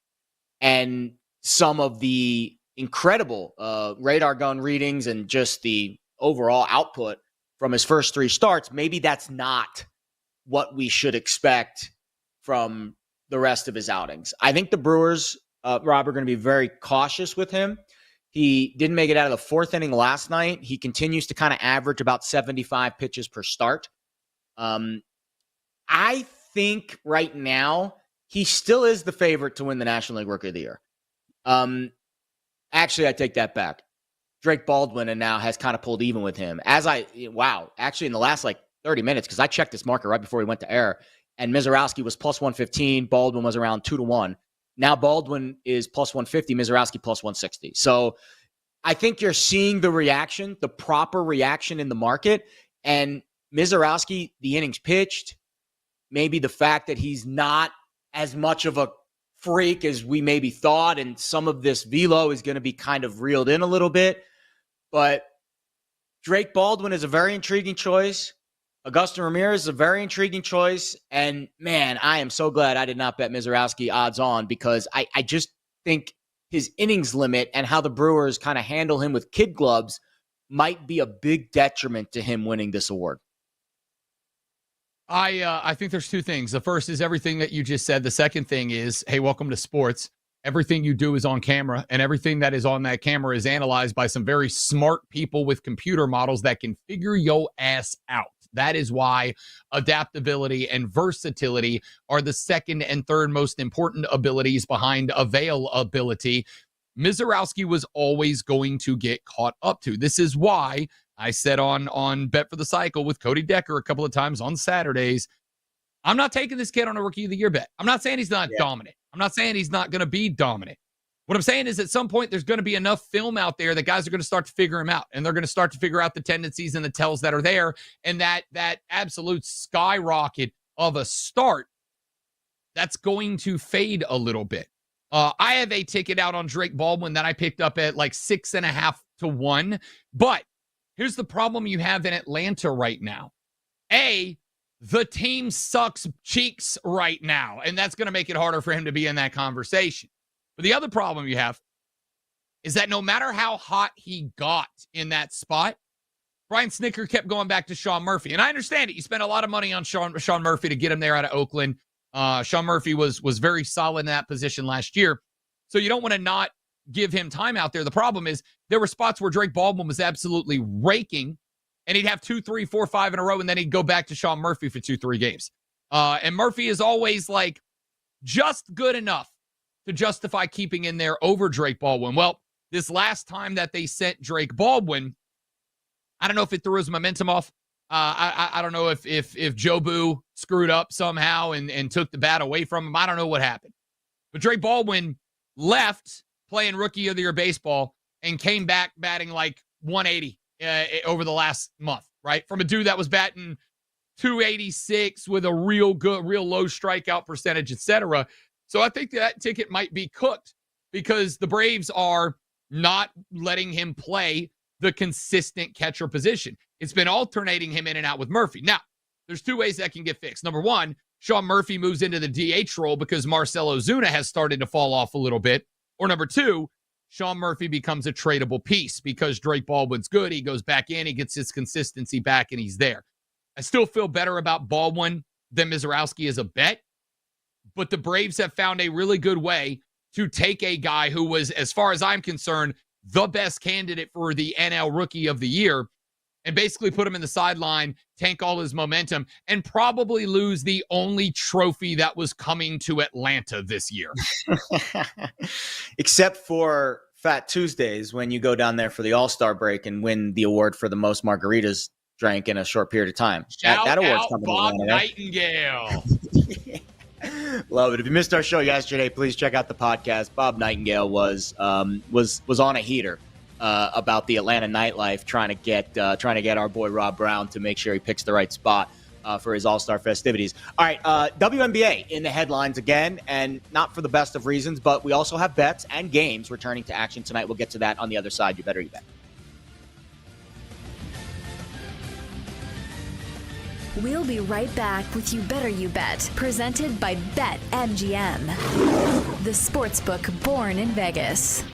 and some of the incredible radar gun readings and just the overall output from his first 3 starts, maybe that's not what we should expect from the rest of his outings. I think the Brewers, Rob, are going to be very cautious with him. He didn't make it out of the 4th inning last night. He continues to kind of average about 75 pitches per start. I think right now he still is the favorite to win the National League Rookie of the Year. Actually, I take that back. Drake Baldwin and now has kind of pulled even with him. Actually in the last 30 minutes, because I checked this market right before we went to air, and Mizorowski was plus 115. Baldwin was around 2-1. Now Baldwin is plus 150, Mizorowski plus 160. So I think you're seeing the reaction, the proper reaction in the market. And Mizorowski, the innings pitched, maybe the fact that he's not as much of a freak as we maybe thought, and some of this velo is going to be kind of reeled in a little bit. But Drake Baldwin is a very intriguing choice. Augustin Ramirez is a very intriguing choice. And, man, I am so glad I did not bet Mizorowski odds on, because I just think his innings limit and how the Brewers kind of handle him with kid gloves might be a big detriment to him winning this award. I think there's 2 things. The first is everything that you just said. The second thing is, hey, welcome to sports. Everything you do is on camera, and everything that is on that camera is analyzed by some very smart people with computer models that can figure your ass out. That is why adaptability and versatility are the second and third most important abilities behind availability. Mizorowski was always going to get caught up to. This is why I said on Bet for the Cycle with Cody Decker a couple of times on Saturdays, I'm not taking this kid on a Rookie of the Year bet. I'm not saying he's not dominant. I'm not saying he's not going to be dominant. What I'm saying is at some point there's going to be enough film out there that guys are going to start to figure him out, and they're going to start to figure out the tendencies and the tells that are there, and that absolute skyrocket of a start, that's going to fade a little bit. I have a ticket out on Drake Baldwin that I picked up at like 6.5 to 1. But here's the problem you have in Atlanta right now. The team sucks cheeks right now, and that's going to make it harder for him to be in that conversation. But the other problem you have is that no matter how hot he got in that spot, Brian Snicker kept going back to Sean Murphy. And I understand it. You spent a lot of money on Sean Murphy to get him there out of Oakland. Sean Murphy was very solid in that position last year. So you don't want to not give him time out there. The problem is there were spots where Drake Baldwin was absolutely raking, and he'd have 2, 3, 4, 5 in a row, and then he'd go back to Sean Murphy for 2, 3 games. And Murphy is always like just good enough to justify keeping in there over Drake Baldwin. Well, this last time that they sent Drake Baldwin, I don't know if it threw his momentum off. I don't know if Jobu screwed up somehow and took the bat away from him. I don't know what happened. But Drake Baldwin left playing Rookie of the Year baseball and came back batting like 180 over the last month, right? From a dude that was batting 286 with a real low strikeout percentage, etc. So I think that ticket might be cooked because the Braves are not letting him play the consistent catcher position. It's been alternating him in and out with Murphy. Now, there's 2 ways that can get fixed. Number one, Sean Murphy moves into the DH role because Marcell Ozuna has started to fall off a little bit. Or number 2, Sean Murphy becomes a tradable piece because Drake Baldwin's good. He goes back in, he gets his consistency back, and he's there. I still feel better about Baldwin than Mizorowski as a bet, but the Braves have found a really good way to take a guy who was, as far as I'm concerned, the best candidate for the NL Rookie of the Year and basically put him in the sideline, tank all his momentum, and probably lose the only trophy that was coming to Atlanta this year. Except for Fat Tuesdays when you go down there for the All-Star break and win the award for the most margaritas drank in a short period of time. Shout award's out coming Bob to Atlanta, right? Nightingale. Love it. If you missed our show yesterday, please check out the podcast. Bob Nightingale was on a heater about the Atlanta nightlife, trying to get our boy Rob Brown to make sure he picks the right spot for his All-Star festivities. All right, WNBA in the headlines again, and not for the best of reasons, but we also have bets and games returning to action tonight. We'll get to that on the other side. You better you bet. We'll be right back with You Better You Bet, presented by BetMGM, the sportsbook born in Vegas.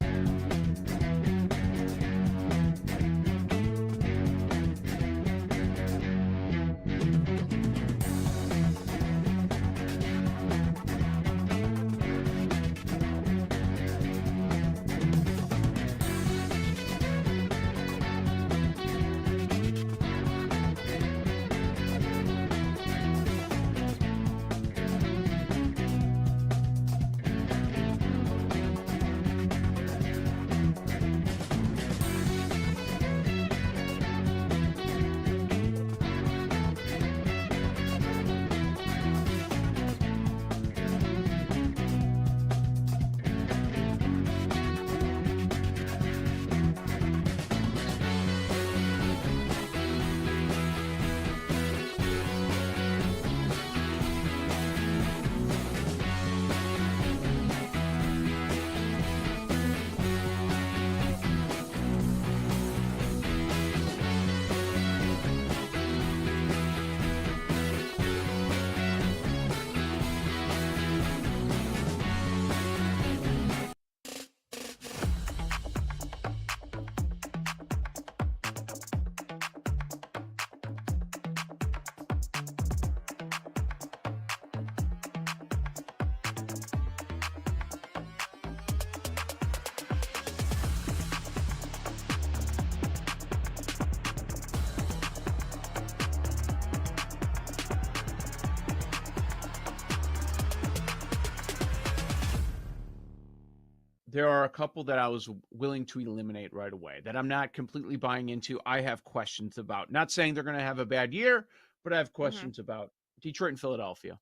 There are a couple that I was willing to eliminate right away that I'm not completely buying into. I have questions about. Not saying they're going to have a bad year, but I have questions about Detroit and Philadelphia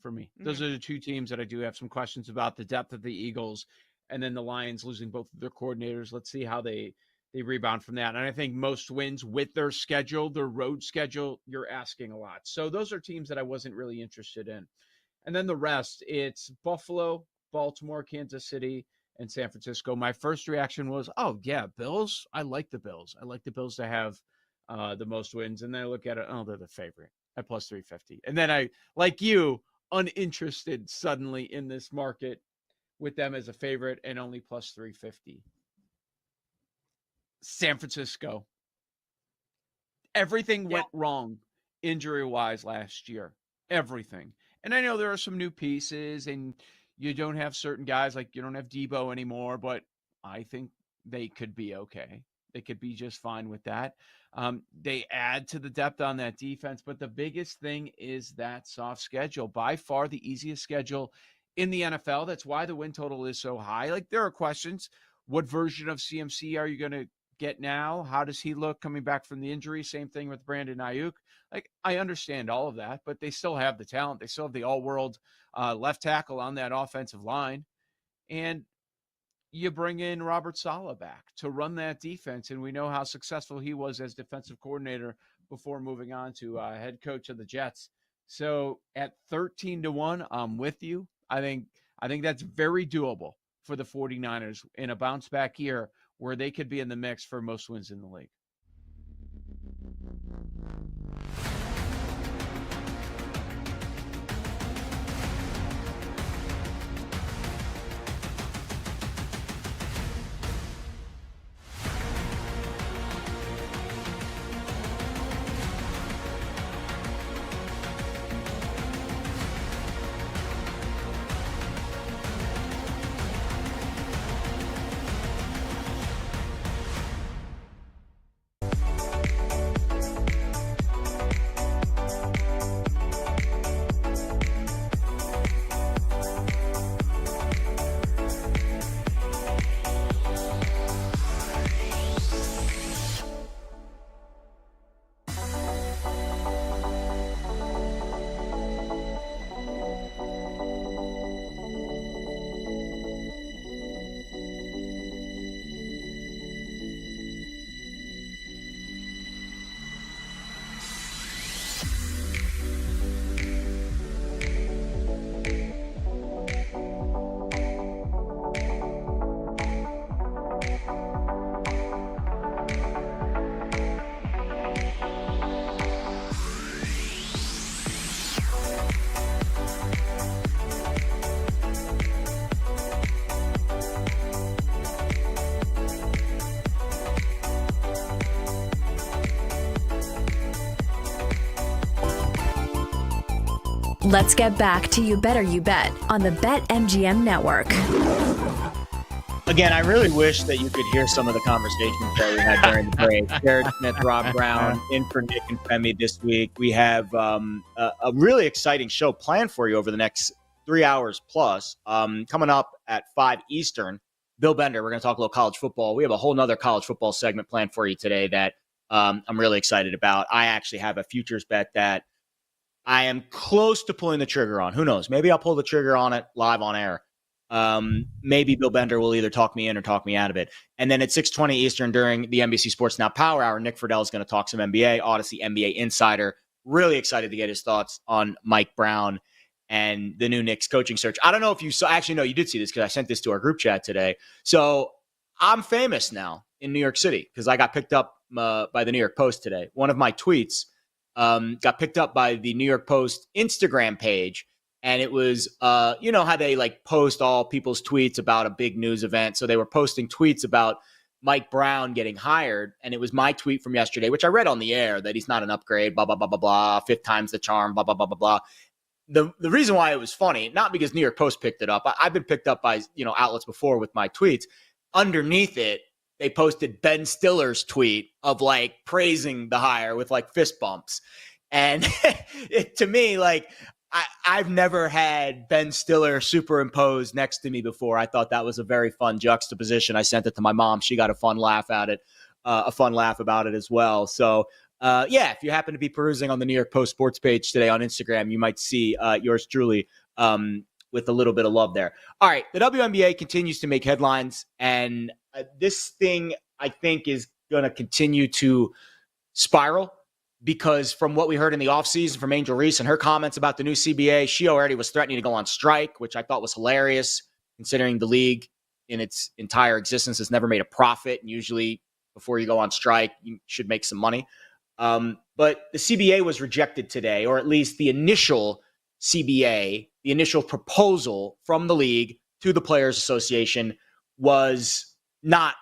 for me. Those are the 2 teams that I do have some questions about. The depth of the Eagles and then the Lions losing both of their coordinators. Let's see how they rebound from that. And I think most wins with their schedule, their road schedule, you're asking a lot. So those are teams that I wasn't really interested in. And then the rest, it's Buffalo, Baltimore, Kansas City, and San Francisco. My first reaction was, oh, yeah, Bills. I like the Bills. I like the Bills to have the most wins. And then I look at it, oh, they're the favorite at plus 350. And then I, like you, uninterested suddenly in this market with them as a favorite and only plus 350. San Francisco. Everything went wrong injury-wise last year. Everything. And I know there are some new pieces and you don't have certain guys, like you don't have Debo anymore, but I think they could be okay. They could be just fine with that. They add to the depth on that defense, but the biggest thing is that soft schedule. By far the easiest schedule in the NFL. That's why the win total is so high. Like, there are questions. What version of CMC are you going to get now? How does he look coming back from the injury? Same thing with Brandon Ayuk. Like, I understand all of that, but they still have the talent. They still have the all-world left tackle on that offensive line. And you bring in Robert Saleh back to run that defense, and we know how successful he was as defensive coordinator before moving on to head coach of the Jets. So at 13-1, I'm with you. I think that's very doable for the 49ers in a bounce back year where they could be in the mix for most wins in the league. Let's get back to You Better You Bet on the BetMGM network. Again, I really wish that you could hear some of the conversations that we had during the break. Jared Smith, Rob Brown, in for Nick and Femi this week. We have a really exciting show planned for you over the next 3 hours plus. Coming up at 5 Eastern, Bill Bender, we're going to talk a little college football. We have a whole nother college football segment planned for you today that I'm really excited about. I actually have a futures bet that I am close to pulling the trigger on. Who knows? Maybe I'll pull the trigger on it live on air. Maybe Bill Bender will either talk me in or talk me out of it. And then at 6:20 Eastern during the NBC Sports Now Power Hour, Nick Friedel is going to talk some NBA, Odyssey NBA Insider. Really excited to get his thoughts on Mike Brown and the new Knicks coaching search. I don't know if you saw, actually, no, you did see this because I sent this to our group chat today. So I'm famous now in New York City because I got picked up by the New York Post today. One of my tweets got picked up by the New York Post Instagram page. And it was, you know how they like post all people's tweets about a big news event. So they were posting tweets about Mike Brown getting hired. And it was my tweet from yesterday, which I read on the air, that he's not an upgrade, blah, blah, blah, blah, blah, 5th time's the charm, blah, blah, blah, blah, blah. The reason why it was funny, not because New York Post picked it up. I've been picked up by, outlets before with my tweets. Underneath it, they posted Ben Stiller's tweet of like praising the hire with like fist bumps. And to me, like, I've never had Ben Stiller superimposed next to me before. I thought that was a very fun juxtaposition. I sent it to my mom. She got a fun laugh at it, a fun laugh about it as well. So, if you happen to be perusing on the New York Post sports page today on Instagram, you might see yours truly with a little bit of love there. All right, the WNBA continues to make headlines, and this thing I think is going to continue to spiral because from what we heard in the offseason from Angel Reese and her comments about the new CBA, she already was threatening to go on strike, which I thought was hilarious considering the league in its entire existence has never made a profit. And usually before you go on strike, you should make some money. But the CBA was rejected today, or at least the initial CBA, the initial proposal from the league to the Players Association was not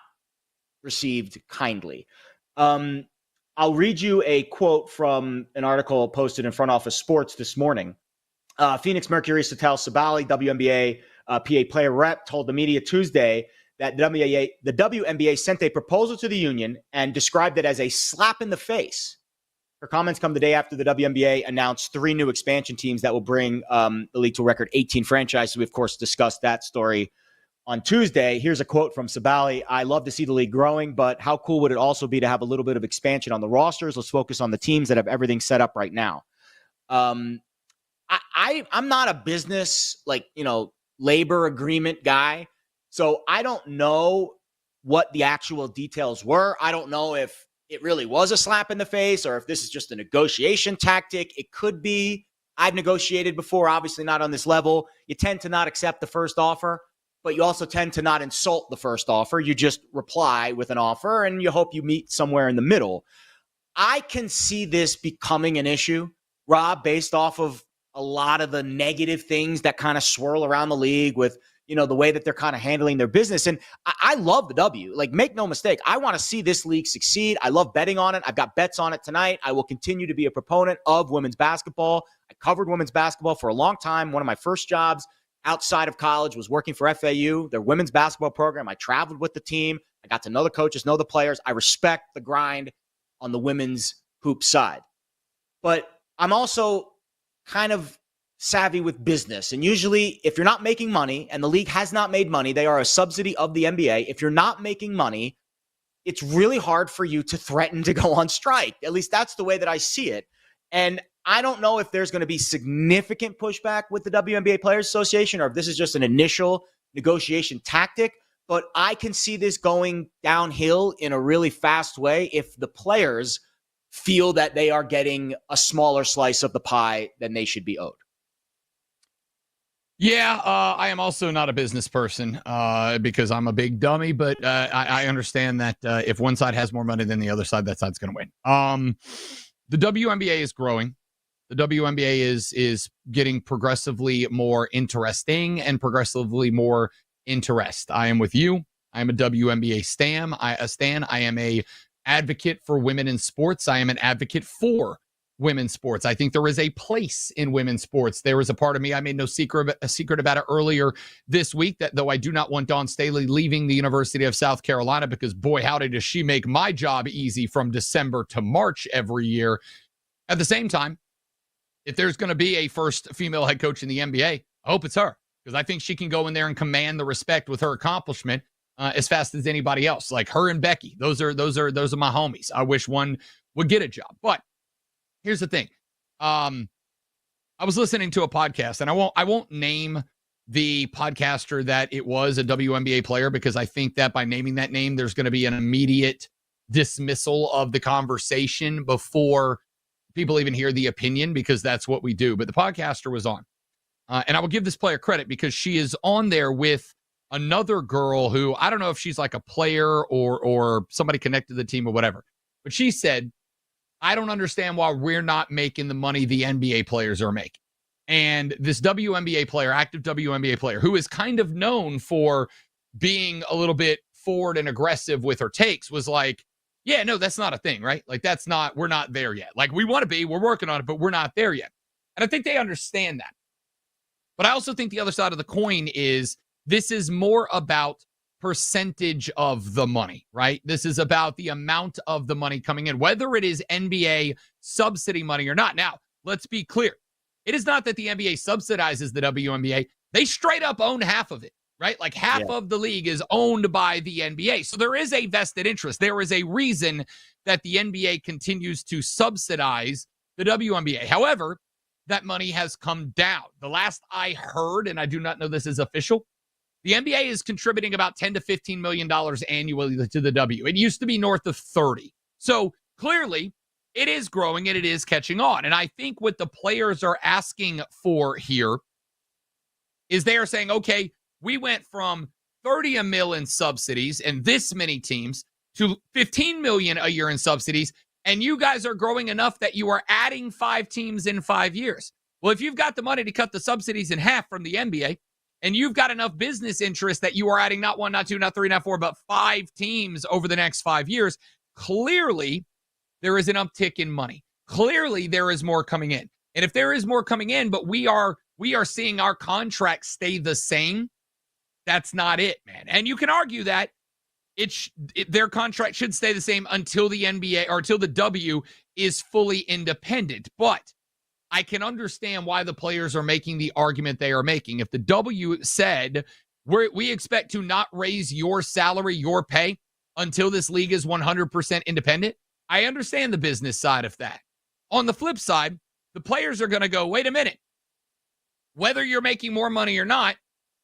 received kindly. I'll read you a quote from an article posted in Front Office Sports this morning. Phoenix Mercury's Satel Sabali, WNBA PA player rep, told the media Tuesday that the WNBA sent a proposal to the union and described it as a slap in the face. Her comments come the day after the WNBA announced 3 new expansion teams that will bring the league to a record 18 franchises. We, of course, discussed that story on Tuesday. Here's a quote from Sabali. I love to see the league growing, but how cool would it also be to have a little bit of expansion on the rosters? Let's focus on the teams that have everything set up right now. I'm not a business, labor agreement guy. So I don't know what the actual details were. I don't know if it really was a slap in the face or if this is just a negotiation tactic. It could be. I've negotiated before, obviously not on this level. You tend to not accept the first offer, but you also tend to not insult the first offer. You just reply with an offer and you hope you meet somewhere in the middle. I can see this becoming an issue, Rob, based off of a lot of the negative things that kind of swirl around the league with, the way that they're kind of handling their business. And I love the W. Make no mistake, I want to see this league succeed. I love betting on it. I've got bets on it tonight. I will continue to be a proponent of women's basketball. I covered women's basketball for a long time. One of my first jobs outside of college was working for FAU, their women's basketball program. I traveled with the team. I got to know the coaches, know the players. I respect the grind on the women's hoop side. But I'm also kind of savvy with business. And usually if you're not making money, and the league has not made money, they are a subsidy of the NBA. If you're not making money, it's really hard for you to threaten to go on strike. At least that's the way that I see it. And I don't know if there's going to be significant pushback with the WNBA Players Association or if this is just an initial negotiation tactic, but I can see this going downhill in a really fast way if the players feel that they are getting a smaller slice of the pie than they should be owed. Yeah, I am also not a business person because I'm a big dummy, but I understand that if one side has more money than the other side, that side's going to win. The WNBA is growing. The WNBA is getting progressively more interesting and progressively more interest. I am with you. I am a WNBA stan. I am a advocate for women in sports. I am an advocate for women's sports. I think there is a place in women's sports. There is a part of me, I made no secret about it earlier this week, that though I do not want Dawn Staley leaving the University of South Carolina, because boy, howdy does she make my job easy from December to March every year. At the same time, if there's going to be a first female head coach in the NBA, I hope it's her, because I think she can go in there and command the respect with her accomplishment as fast as anybody else. Like her and Becky, those are my homies. I wish one would get a job. But here's the thing. I was listening to a podcast, and I won't name the podcaster that it was, a WNBA player, because I think that by naming that name, there's going to be an immediate dismissal of the conversation before people even hear the opinion, because that's what we do. But the podcaster was on. And I will give this player credit because she is on there with another girl who, I don't know if she's like a player or somebody connected to the team or whatever. But she said, I don't understand why we're not making the money the NBA players are making. And this WNBA player, active WNBA player, who is kind of known for being a little bit forward and aggressive with her takes, was like, yeah, no, that's not a thing, right? Like, we're not there yet. Like, we want to be, we're working on it, but we're not there yet. And I think they understand that. But I also think the other side of the coin is this is more about percentage of the money, right? This is about the amount of the money coming in, whether it is NBA subsidy money or not. Now, let's be clear. It is not that the NBA subsidizes the WNBA. They straight up own half of it, right? Like half of the league is owned by the NBA. So there is a vested interest. There is a reason that the NBA continues to subsidize the WNBA. However, that money has come down. The last I heard, and I do not know this is official, the NBA is contributing about $10 to $15 million annually to the W. It used to be north of 30. So clearly, it is growing and it is catching on. And I think what the players are asking for here is they are saying, okay, we went from 30 a mil in subsidies and this many teams to 15 million a year in subsidies. And you guys are growing enough that you are adding 5 teams in 5 years. Well, if you've got the money to cut the subsidies in half from the NBA, and you've got enough business interest that you are adding not 1, not 2, not 3, not 4, but 5 teams over the next 5 years, clearly there is an uptick in money. Clearly there is more coming in. And if there is more coming in, but we are seeing our contracts stay the same, that's not it, man. And you can argue that their contract should stay the same until the NBA or until the W is fully independent. But I can understand why the players are making the argument they are making. If the W said, we expect to not raise your salary, your pay, until this league is 100% independent, I understand the business side of that. On the flip side, the players are going to go, wait a minute. Whether you're making more money or not,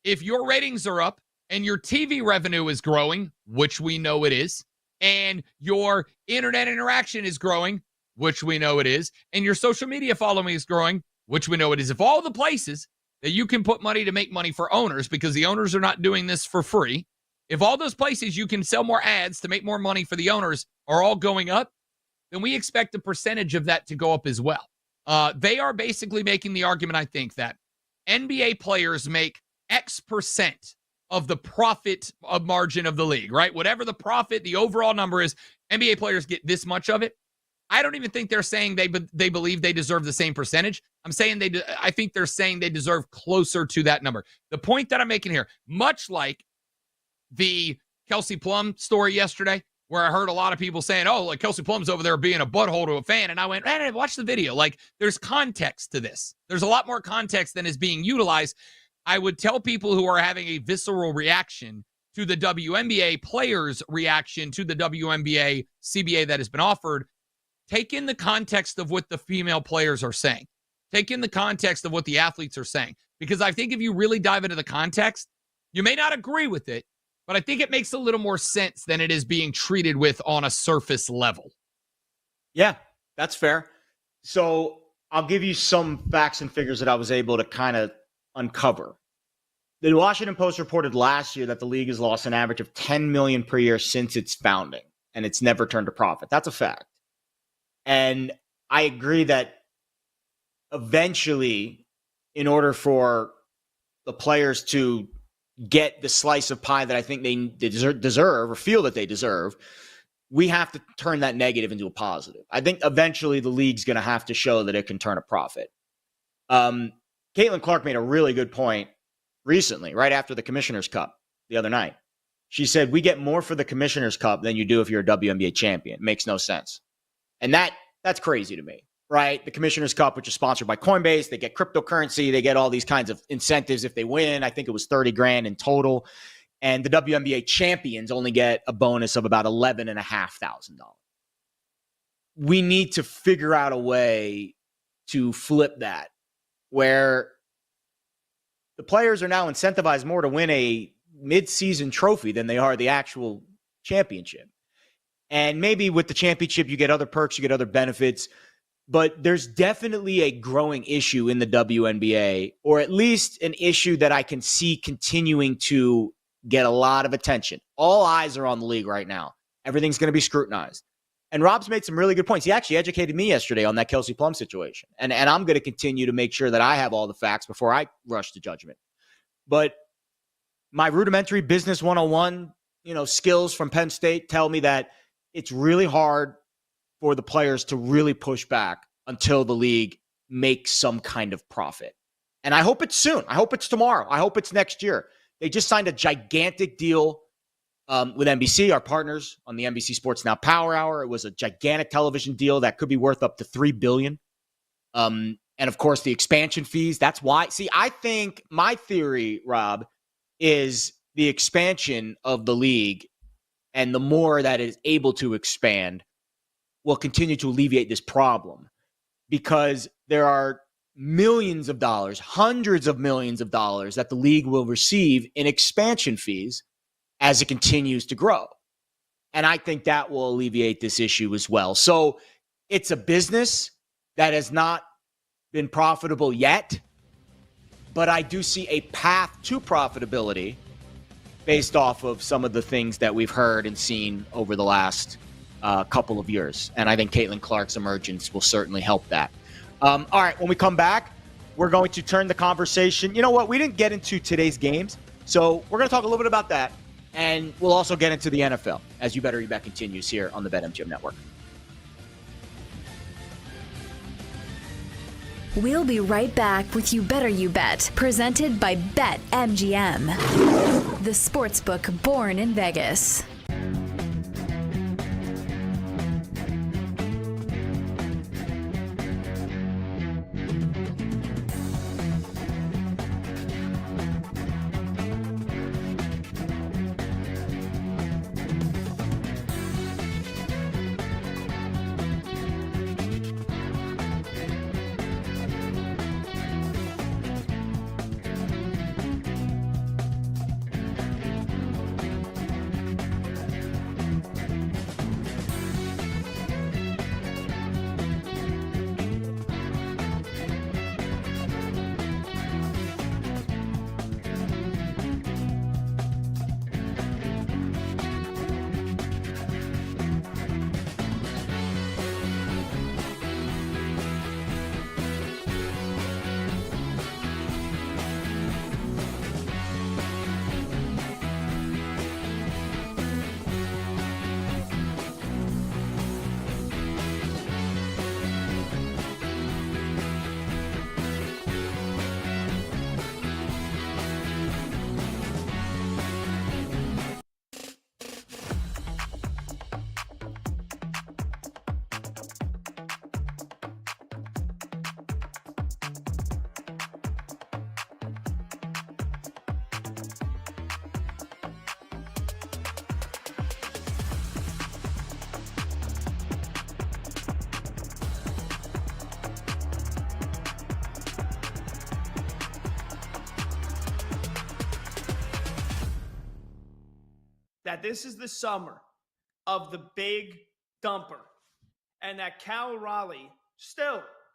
if your ratings are up and your TV revenue is growing, which we know it is, and your internet interaction is growing, which we know it is, and your social media following is growing, which we know it is. If all the places that you can put money to make money for owners, because the owners are not doing this for free, if all those places you can sell more ads to make more money for the owners are all going up, then we expect a percentage of that to go up as well. They are basically making the argument, I think, that NBA players make X percent of the profit margin of the league, right? Whatever the profit, the overall number is, NBA players get this much of it. I don't even think they're saying they believe they deserve the same percentage. I think they're saying they deserve closer to that number. The point that I'm making here, much like the Kelsey Plum story yesterday, where I heard a lot of people saying, oh, like Kelsey Plum's over there being a butthole to a fan. And I went, man, watch the video. Like, there's context to this. There's a lot more context than is being utilized. I would tell people who are having a visceral reaction to the WNBA players' reaction to the WNBA CBA that has been offered, take in the context of what the female players are saying. Take in the context of what the athletes are saying. Because I think if you really dive into the context, you may not agree with it, but I think it makes a little more sense than it is being treated with on a surface level. Yeah, that's fair. So I'll give you some facts and figures that I was able to kind of uncover. The Washington Post reported last year that the league has lost an average of $10 million per year since its founding, and it's never turned a profit. That's a fact. And I agree that eventually, in order for the players to get the slice of pie that I think they deserve or feel that they deserve, we have to turn that negative into a positive. I think eventually the league's going to have to show that it can turn a profit. Caitlin Clark made a really good point recently, right after the Commissioner's Cup the other night. She said, we get more for the Commissioner's Cup than you do if you're a WNBA champion. Makes no sense. And that's crazy to me, right? The Commissioner's Cup, which is sponsored by Coinbase, they get cryptocurrency, they get all these kinds of incentives if they win. I think it was $30,000 in total. And the WNBA champions only get a bonus of about $11,500. We need to figure out a way to flip that, where the players are now incentivized more to win a mid-season trophy than they are the actual championship. And maybe with the championship, you get other perks, you get other benefits. But there's definitely a growing issue in the WNBA, or at least an issue that I can see continuing to get a lot of attention. All eyes are on the league right now. Everything's going to be scrutinized. And Rob's made some really good points. He actually educated me yesterday on that Kelsey Plum situation. And I'm going to continue to make sure that I have all the facts before I rush to judgment. But my rudimentary business 101, skills from Penn State tell me that it's really hard for the players to really push back until the league makes some kind of profit. And I hope it's soon. I hope it's tomorrow. I hope it's next year. They just signed a gigantic deal with NBC, our partners on the NBC Sports Now Power Hour. It was a gigantic television deal that could be worth up to $3 billion. And of course, the expansion fees. That's why. See, I think my theory, Rob, is the expansion of the league, and the more that it is able to expand, will continue to alleviate this problem, because there are millions of dollars, hundreds of millions of dollars that the league will receive in expansion fees as it continues to grow. And I think that will alleviate this issue as well. So it's a business that has not been profitable yet, but I do see a path to profitability based off of some of the things that we've heard and seen over the last couple of years. And I think Caitlin Clark's emergence will certainly help that. All right, when we come back, we're going to turn the conversation. You know what? We didn't get into today's games, so we're going to talk a little bit about that, and we'll also get into the NFL as You Better You Bet continues here on the BetMGM Network. We'll be right back with You Better You Bet, presented by BetMGM, the sportsbook born in Vegas. That this is the summer of the big dumper, and that Cal Raleigh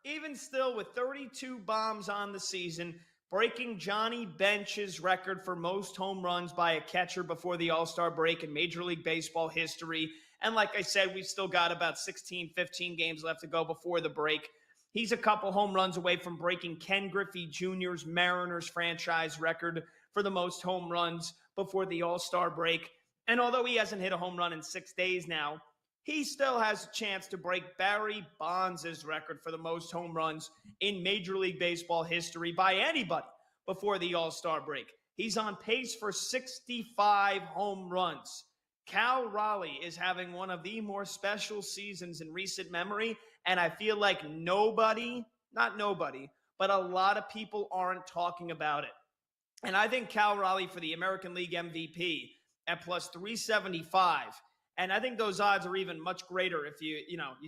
even still with 32 bombs on the season, breaking Johnny Bench's record for most home runs by a catcher before the All-Star break in Major League Baseball history. And like I said, we've still got about 16, 15 games left to go before the break. He's a couple home runs away from breaking Ken Griffey Jr.'s Mariners franchise record for the most home runs before the All-Star break. And although he hasn't hit a home run in 6 days now, he still has a chance to break Barry Bonds' record for the most home runs in Major League Baseball history by anybody before the All-Star break. He's on pace for 65 home runs. Cal Raleigh is having one of the more special seasons in recent memory, and I feel like not nobody, but a lot of people aren't talking about it. And I think Cal Raleigh for the American League MVP at plus 375. And I think those odds are even much greater if you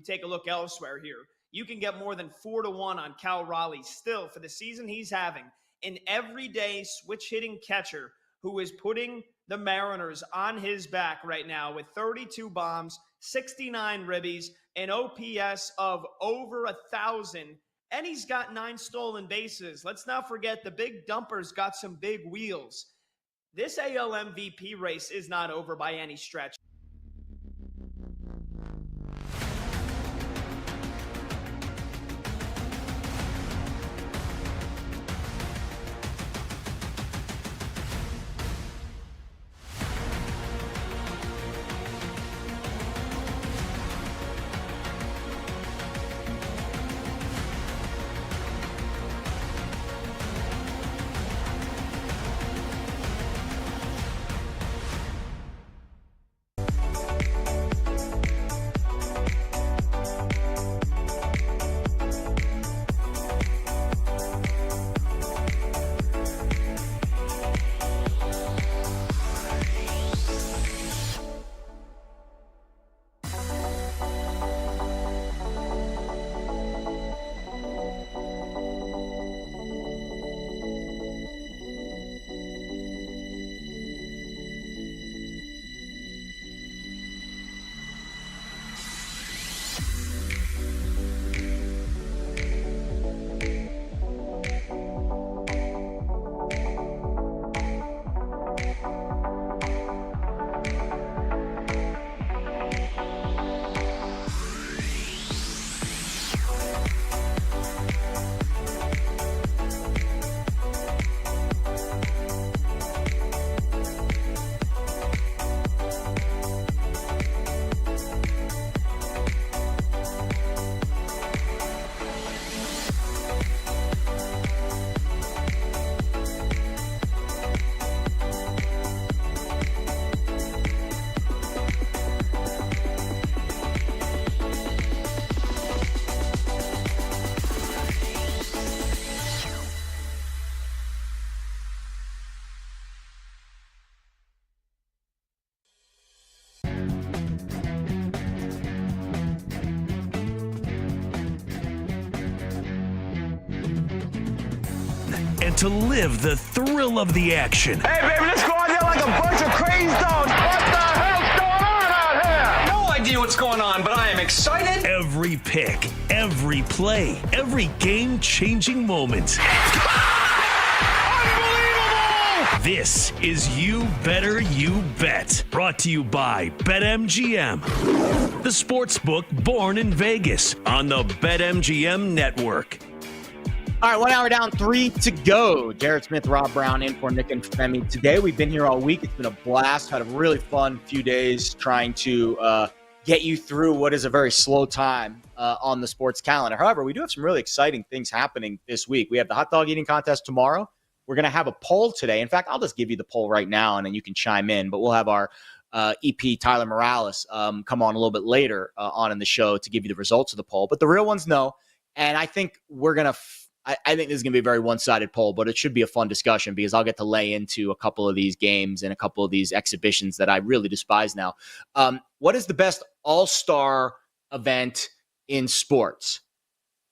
take a look elsewhere here. You can get more than 4-1 on Cal Raleigh still for the season he's having, an everyday switch hitting catcher who is putting the Mariners on his back right now with 32 bombs, 69 ribbies, an OPS of over 1,000, and he's got 9 stolen bases. Let's not forget the big dumper's got some big wheels. This AL MVP race is not over by any stretch. and to live the thrill of the action. Hey, baby, let's go out there like a bunch of crazy dogs. What the hell's going on out here? No idea what's going on, but I am excited. Every pick, every play, every game-changing moment. This is You Better You Bet, brought to you by BetMGM, the sportsbook born in Vegas on the BetMGM network. All right, 1 hour down, 3 to go. Jared Smith, Rob Brown in for Nick and Femi today. We've been here all week. It's been a blast. Had a really fun few days trying to get you through what is a very slow time on the sports calendar. However, we do have some really exciting things happening this week. We have the hot dog eating contest tomorrow. We're going to have a poll today. In fact, I'll just give you the poll right now, and then you can chime in. But we'll have our EP, Tyler Morales, come on a little bit later on in the show to give you the results of the poll. But the real ones know. And I think we're going to I think this is going to be a very one-sided poll, but it should be a fun discussion because I'll get to lay into a couple of these games and a couple of these exhibitions that I really despise now. What is the best all-star event in sports?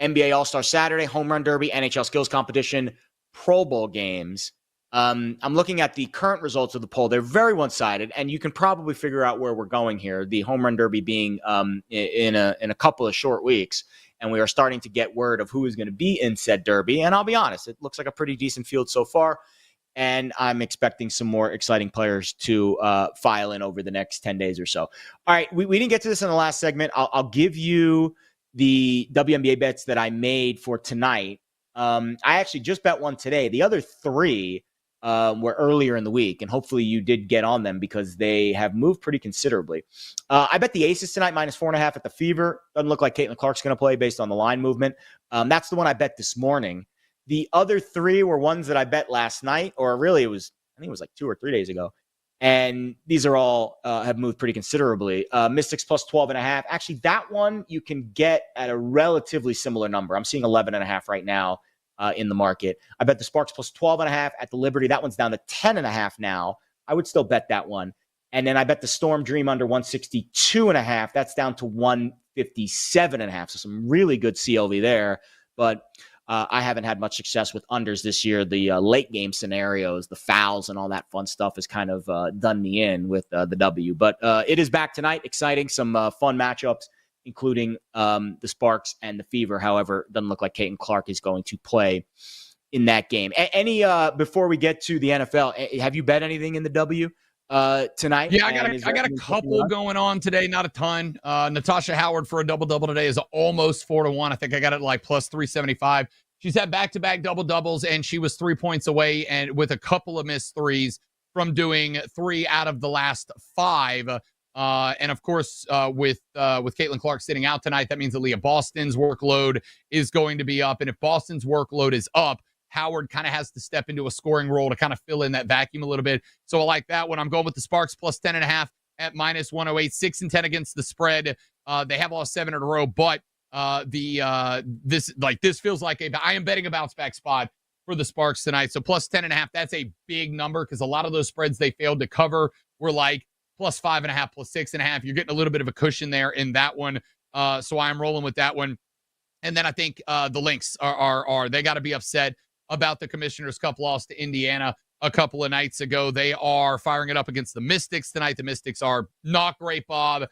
NBA All-Star Saturday, Home Run Derby, NHL Skills Competition, Pro Bowl games. I'm looking at the current results of the poll. They're very one-sided, and you can probably figure out where we're going here. The Home Run Derby being in a couple of short weeks, and we are starting to get word of who is going to be in said derby. And I'll be honest, it looks like a pretty decent field so far, and I'm expecting some more exciting players to file in over the next 10 days or so. All right, we didn't get to this in the last segment. I'll give you the WNBA bets that I made for tonight. I actually just bet one today. The other three were earlier in the week, and hopefully you did get on them because they have moved pretty considerably. I bet the Aces tonight, -4.5 at the Fever. Doesn't look like Caitlin Clark's going to play based on the line movement. That's the one I bet this morning. The other three were ones that I bet last night, or really I think it was like 2 or 3 days ago. And these are all have moved pretty considerably. Mystics +12.5. Actually, that one you can get at a relatively similar number. I'm seeing 11.5 right now in the market. I bet the Sparks +12.5 at the Liberty. That one's down to 10.5 now. I would still bet that one. And then I bet the Storm Dream under 162.5. That's down to 157.5. So some really good CLV there. But I haven't had much success with unders this year. The late game scenarios, the fouls and all that fun stuff has kind of done me in with the W. But it is back tonight. Exciting. Some fun matchups, including the Sparks and the Fever. However, doesn't look like Caitlin Clark is going to play in that game. Any before we get to the NFL, have you bet anything in the W tonight? Yeah, I got a couple going on today, not a ton. Natasha Howard for a double-double today is almost 4-1. I think I got it like +375. She's had back-to-back double-doubles, and she was 3 points away and with a couple of missed threes from doing 3 out of the last 5. And of course, with Caitlin Clark sitting out tonight, that means that Leah Boston's workload is going to be up. And if Boston's workload is up, Howard kind of has to step into a scoring role to kind of fill in that vacuum a little bit. So I like that one. I'm going with the Sparks +10.5 at -108, 6-10 against the spread. They have lost 7 in a row, but this feels like I am betting a bounce back spot for the Sparks tonight. So +10.5, that's a big number because a lot of those spreads they failed to cover were like +5.5, +6.5. You're getting a little bit of a cushion there in that one. So I'm rolling with that one. And then I think the Lynx are they got to be upset about the Commissioner's Cup loss to Indiana a couple of nights ago. They are firing it up against the Mystics tonight. The Mystics are not great, Bob.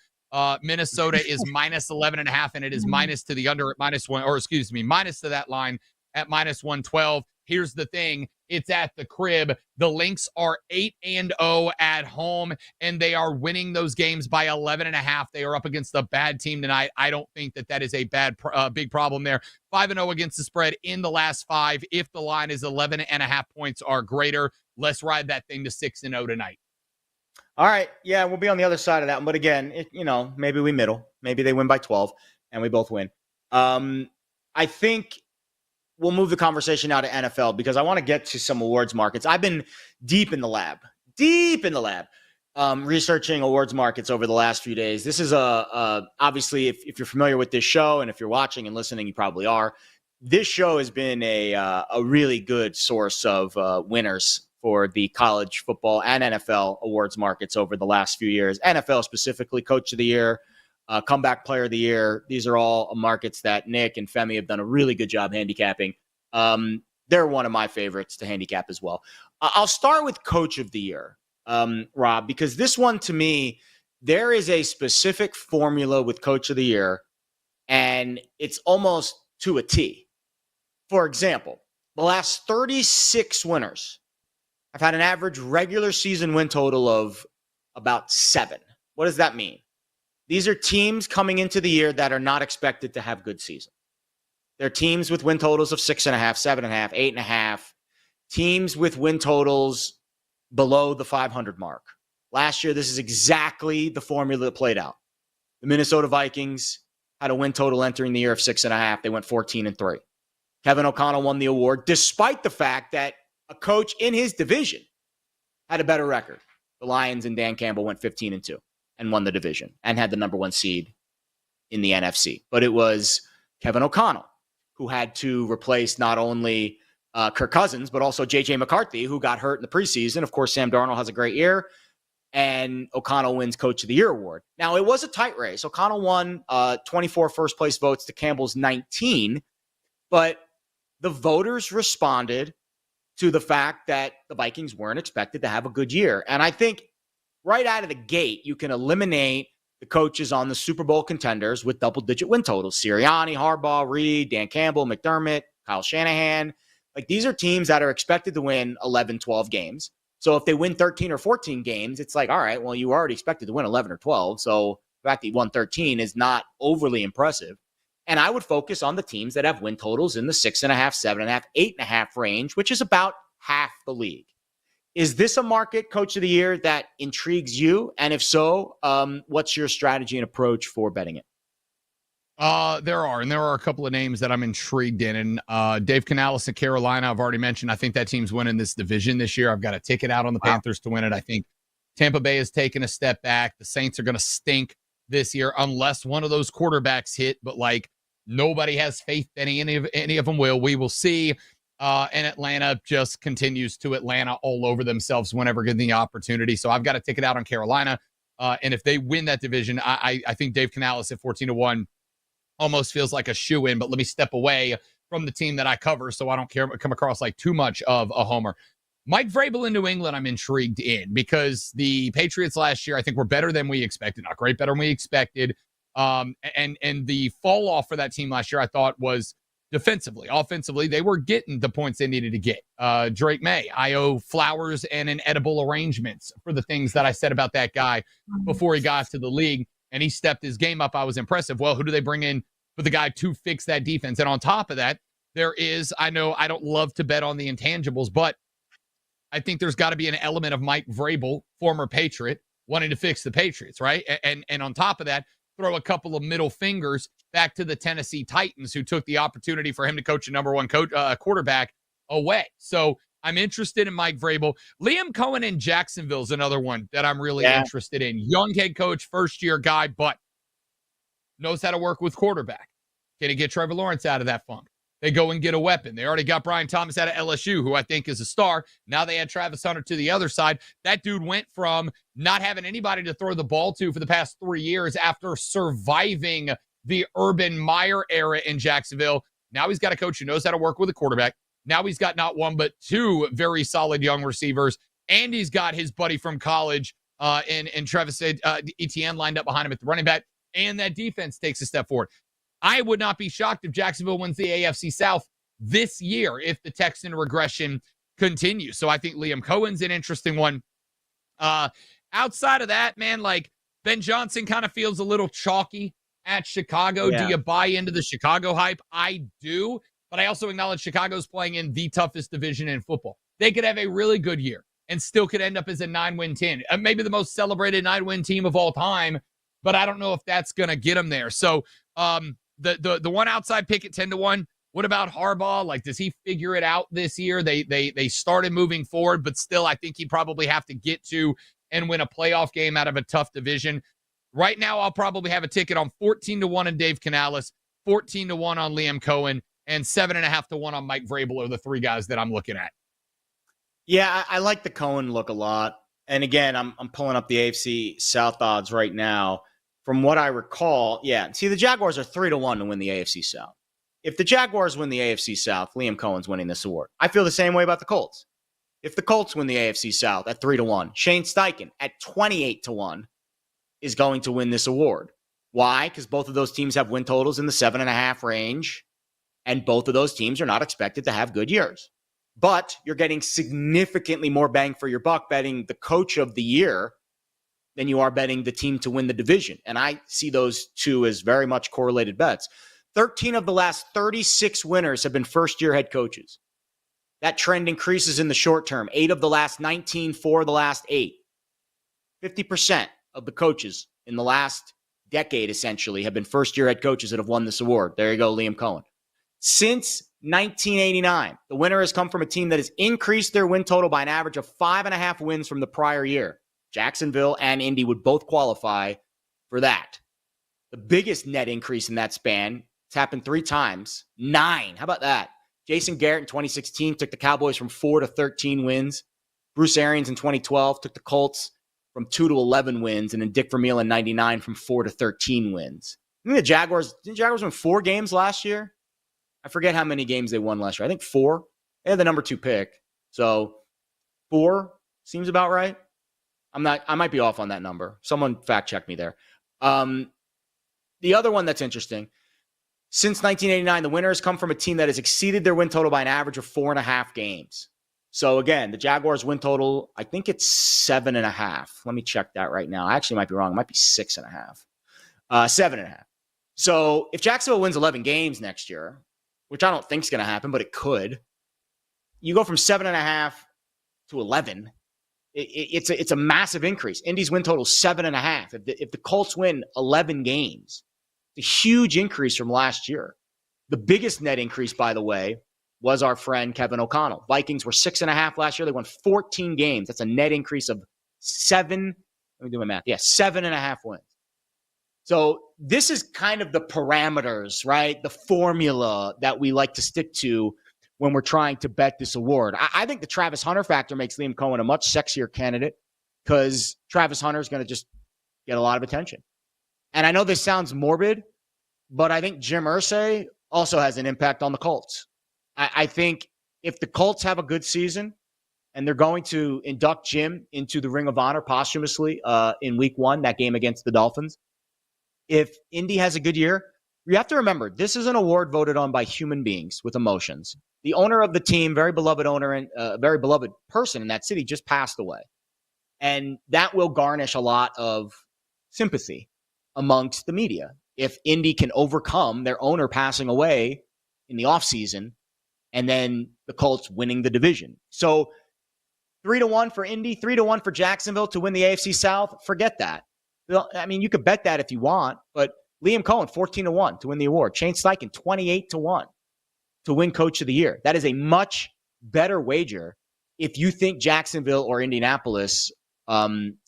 Minnesota is -11.5, and it is minus to the under at -1, or excuse me, minus to that line at -112. Here's the thing. It's at the crib. The Lynx are 8-0 at home, and they are winning those games by 11.5. They are up against a bad team tonight. I don't think that is a big problem there. 5-0 against the spread in the last 5. If the line is 11.5 points or greater, let's ride that thing to 6-0 tonight. All right. Yeah, we'll be on the other side of that one. But again, maybe we middle. Maybe they win by 12, and we both win. I think we'll move the conversation now to NFL because I want to get to some awards markets. I've been deep in the lab, researching awards markets over the last few days. This is obviously, if you're familiar with this show and if you're watching and listening, you probably are. This show has been a really good source of winners for the college football and NFL awards markets over the last few years. NFL specifically, Coach of the Year, Comeback Player of the Year. These are all markets that Nick and Femi have done a really good job handicapping. they're one of my favorites to handicap as well. I'll start with Coach of the Year, Rob, because this one to me, there is a specific formula with Coach of the Year, and it's almost to a T. For example, the last 36 winners have had an average regular season win total of about 7. What does that mean? These are teams coming into the year that are not expected to have good seasons. They're teams with win totals of 6.5, 7.5, 8.5, teams with win totals below the 500 mark. Last year, this is exactly the formula that played out. The Minnesota Vikings had a win total entering the year of 6.5. They went 14-3. Kevin O'Connell won the award, despite the fact that a coach in his division had a better record. The Lions and Dan Campbell went 15-2 and won the division and had the number 1 seed in the NFC. But it was Kevin O'Connell who had to replace not only Kirk Cousins, but also J.J. McCarthy, who got hurt in the preseason. Of course, Sam Darnold has a great year, and O'Connell wins Coach of the Year award. Now, it was a tight race. O'Connell won 24 first-place votes to Campbell's 19, but the voters responded to the fact that the Vikings weren't expected to have a good year. And I think right out of the gate, you can eliminate the coaches on the Super Bowl contenders with double-digit win totals. Sirianni, Harbaugh, Reed, Dan Campbell, McDermott, Kyle Shanahan. Like, these are teams that are expected to win 11, 12 games. So if they win 13 or 14 games, it's like, all right, well, you were already expected to win 11 or 12. So the fact that you won 13 is not overly impressive. And I would focus on the teams that have win totals in the 6.5, 7.5, 8.5 range, which is about half the league. Is this a market, Coach of the Year, that intrigues you? And if so, what's your strategy and approach for betting it? There are a couple of names that I'm intrigued in. And Dave Canales at Carolina, I've already mentioned. I think that team's winning this division this year. I've got a ticket out on the Panthers to win it. I think Tampa Bay has taken a step back. The Saints are going to stink this year unless one of those quarterbacks hit. But like, nobody has faith that any of them will. We will see. And Atlanta just continues to Atlanta all over themselves whenever given the opportunity. So I've got a ticket out on Carolina. And if they win that division, I think Dave Canales at 14-1 almost feels like a shoe-in. But let me step away from the team that I cover so I don't come across like too much of a homer. Mike Vrabel in New England, I'm intrigued in because the Patriots last year, I think, were better than we expected. Not great, better than we expected. And the fall off for that team last year, I thought, was defensively. Offensively, they were getting the points they needed to get. Drake May, I owe flowers and an edible arrangements for the things that I said about that guy before he got to the league, and he stepped his game up. I was impressive. Well, who do they bring in for the guy to fix that defense? And on top of that, there is, I know I don't love to bet on the intangibles, but I think there's got to be an element of Mike Vrabel, former Patriot, wanting to fix the Patriots, right? And on top of that, throw a couple of middle fingers back to the Tennessee Titans, who took the opportunity for him to coach a number 1 quarterback away. So I'm interested in Mike Vrabel. Liam Cohen in Jacksonville is another one that I'm really interested in. Young head coach, first-year guy, but knows how to work with quarterback. Can he get Trevor Lawrence out of that funk? They go and get a weapon. They already got Brian Thomas out of LSU, who I think is a star. Now they add Travis Hunter to the other side. That dude went from not having anybody to throw the ball to for the past 3 years after surviving the Urban Meyer era in Jacksonville. Now he's got a coach who knows how to work with a quarterback. Now he's got not one, but 2 very solid young receivers. And he's got his buddy from college and Travis Etienne lined up behind him at the running back. And that defense takes a step forward. I would not be shocked if Jacksonville wins the AFC South this year if the Texan regression continues. So I think Liam Cohen's an interesting one. Outside of that, man, like Ben Johnson kind of feels a little chalky at Chicago. Yeah. Do you buy into the Chicago hype? I do, but I also acknowledge Chicago's playing in the toughest division in football. They could have a really good year and still could end up as a 9-win team. Maybe the most celebrated 9-win team of all time, but I don't know if that's going to get them there. So, the one outside pick at 10-1. What about Harbaugh? Like, does he figure it out this year? They started moving forward, but still, I think he'd probably have to get to and win a playoff game out of a tough division. Right now, I'll probably have a ticket on 14-1 on Dave Canales, 14-1 on Liam Cohen, and 7.5-1 on Mike Vrabel are the 3 guys that I'm looking at. Yeah, I like the Cohen look a lot. And again, I'm pulling up the AFC South odds right now. From what I recall, see, the Jaguars are 3-1 to win the AFC South. If the Jaguars win the AFC South, Liam Cohen's winning this award. I feel the same way about the Colts. If the Colts win the AFC South at 3-1, Shane Steichen at 28-1 is going to win this award. Why? Because both of those teams have win totals in the 7.5 range, and both of those teams are not expected to have good years. But you're getting significantly more bang for your buck betting the coach of the year than you are betting the team to win the division. And I see those two as very much correlated bets. 13 of the last 36 winners have been first-year head coaches. That trend increases in the short term. 8 of the last 19, 4 of the last 8. 50% of the coaches in the last decade, essentially, have been first-year head coaches that have won this award. There you go, Liam Cohen. Since 1989, the winner has come from a team that has increased their win total by an average of 5.5 wins from the prior year. Jacksonville and Indy would both qualify for that. The biggest net increase in that span, it's happened 3 times. 9. How about that? Jason Garrett in 2016 took the Cowboys from 4 to 13 wins. Bruce Arians in 2012 took the Colts from 2 to 11 wins. And then Dick Vermeil in 99 from 4 to 13 wins. I think didn't the Jaguars win 4 games last year? I forget how many games they won last year. I think 4. They had the number 2 pick. So 4 seems about right. I might be off on that number. Someone fact check me there. The other one that's interesting, since 1989, the winner has come from a team that has exceeded their win total by an average of 4.5 games. So again, the Jaguars win total, I think it's 7.5. Let me check that right now. I actually might be wrong. It might be 6.5. 7.5. So if Jacksonville wins 11 games next year, which I don't think is going to happen, but it could, you go from 7.5 to 11. It's a massive increase. Indy's win total is 7.5. If the Colts win 11 games, it's a huge increase from last year. The biggest net increase, by the way, was our friend Kevin O'Connell. Vikings were 6.5 last year. They won 14 games. That's a net increase of 7. Let me do my math. Yeah, 7.5 wins. So this is kind of the parameters, right? The formula that we like to stick to when we're trying to bet this award. I think the Travis Hunter factor makes Liam Cohen a much sexier candidate because Travis Hunter is going to just get a lot of attention. And I know this sounds morbid, but I think Jim Irsay also has an impact on the Colts. I think if the Colts have a good season and they're going to induct Jim into the Ring of Honor posthumously in week 1, that game against the Dolphins, if Indy has a good year, you have to remember, this is an award voted on by human beings with emotions. The owner of the team, very beloved owner and very beloved person in that city, just passed away. And that will garnish a lot of sympathy amongst the media. If Indy can overcome their owner passing away in the offseason and then the Colts winning the division. So 3-1 for Indy, 3-1 for Jacksonville to win the AFC South, forget that. I mean, you could bet that if you want, but Liam Cohen, 14-1 to win the award. Shane Steichen, 28-1 to win Coach of the Year. That is a much better wager if you think Jacksonville or Indianapolis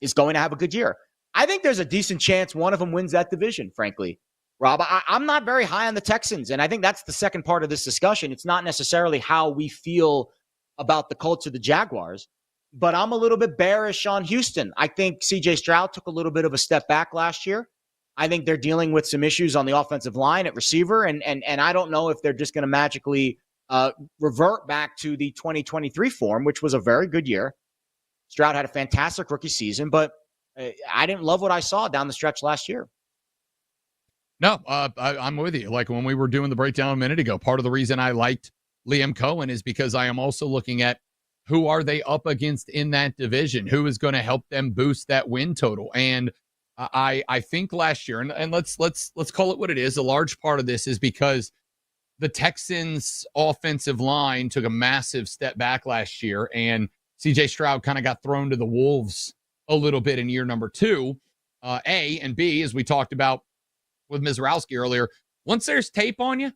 is going to have a good year. I think there's a decent chance one of them wins that division, frankly. Rob, I'm not very high on the Texans, and I think that's the second part of this discussion. It's not necessarily how we feel about the Colts or the Jaguars, but I'm a little bit bearish on Houston. I think C.J. Stroud took a little bit of a step back last year. I think they're dealing with some issues on the offensive line at receiver, and I don't know if they're just going to magically revert back to the 2023 form, which was a very good year. Stroud had a fantastic rookie season, but I didn't love what I saw down the stretch last year. No, I'm with you. Like when we were doing the breakdown a minute ago, part of the reason I liked Liam Cohen is because I am also looking at who are they up against in that division? Who is going to help them boost that win total? And I think last year, and let's call it what it is. A large part of this is because the Texans' offensive line took a massive step back last year, and C.J. Stroud kind of got thrown to the wolves a little bit in year number 2. A, and B, as we talked about with Mizrowski earlier, once there's tape on you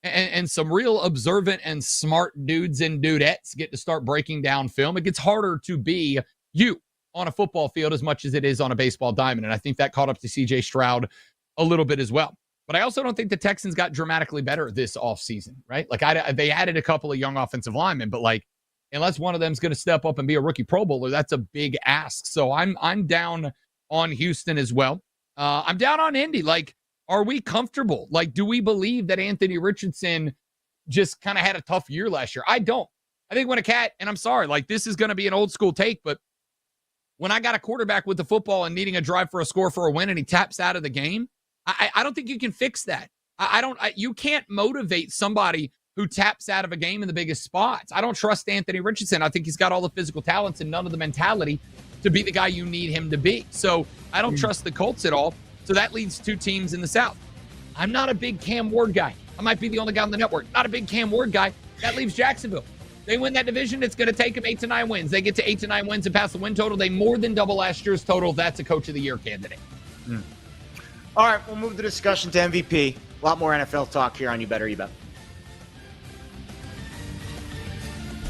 and some real observant and smart dudes and dudettes get to start breaking down film, it gets harder to be you on a football field as much as it is on a baseball diamond. And I think that caught up to C.J. Stroud a little bit as well. But I also don't think the Texans got dramatically better this offseason, right? Like they added a couple of young offensive linemen, but like unless one of them is going to step up and be a rookie Pro Bowler, that's a big ask. So I'm down on Houston as well. I'm down on Indy. Like Are we comfortable? Like, do we believe that Anthony Richardson just kind of had a tough year last year? I don't. I think when a cat, and I'm sorry, like this is going to be an old school take, but when I got a quarterback with the football and needing a drive for a score for a win and he taps out of the game, I don't think you can fix that. You can't motivate somebody who taps out of a game in the biggest spots. I don't trust Anthony Richardson. I think he's got all the physical talents and none of the mentality to be the guy you need him to be. So I don't trust the Colts at all. So that leaves two teams in the South. I'm not a big Cam Ward guy. I might be the only guy on the network. Not a big Cam Ward guy. That leaves Jacksonville. They win that division, it's going to take them 8 to 9 wins. They get to 8 to 9 wins and pass the win total. They more than double last year's total. That's a Coach of the Year candidate. All right, we'll move the discussion to MVP. A lot more NFL talk here on You Better You Bet.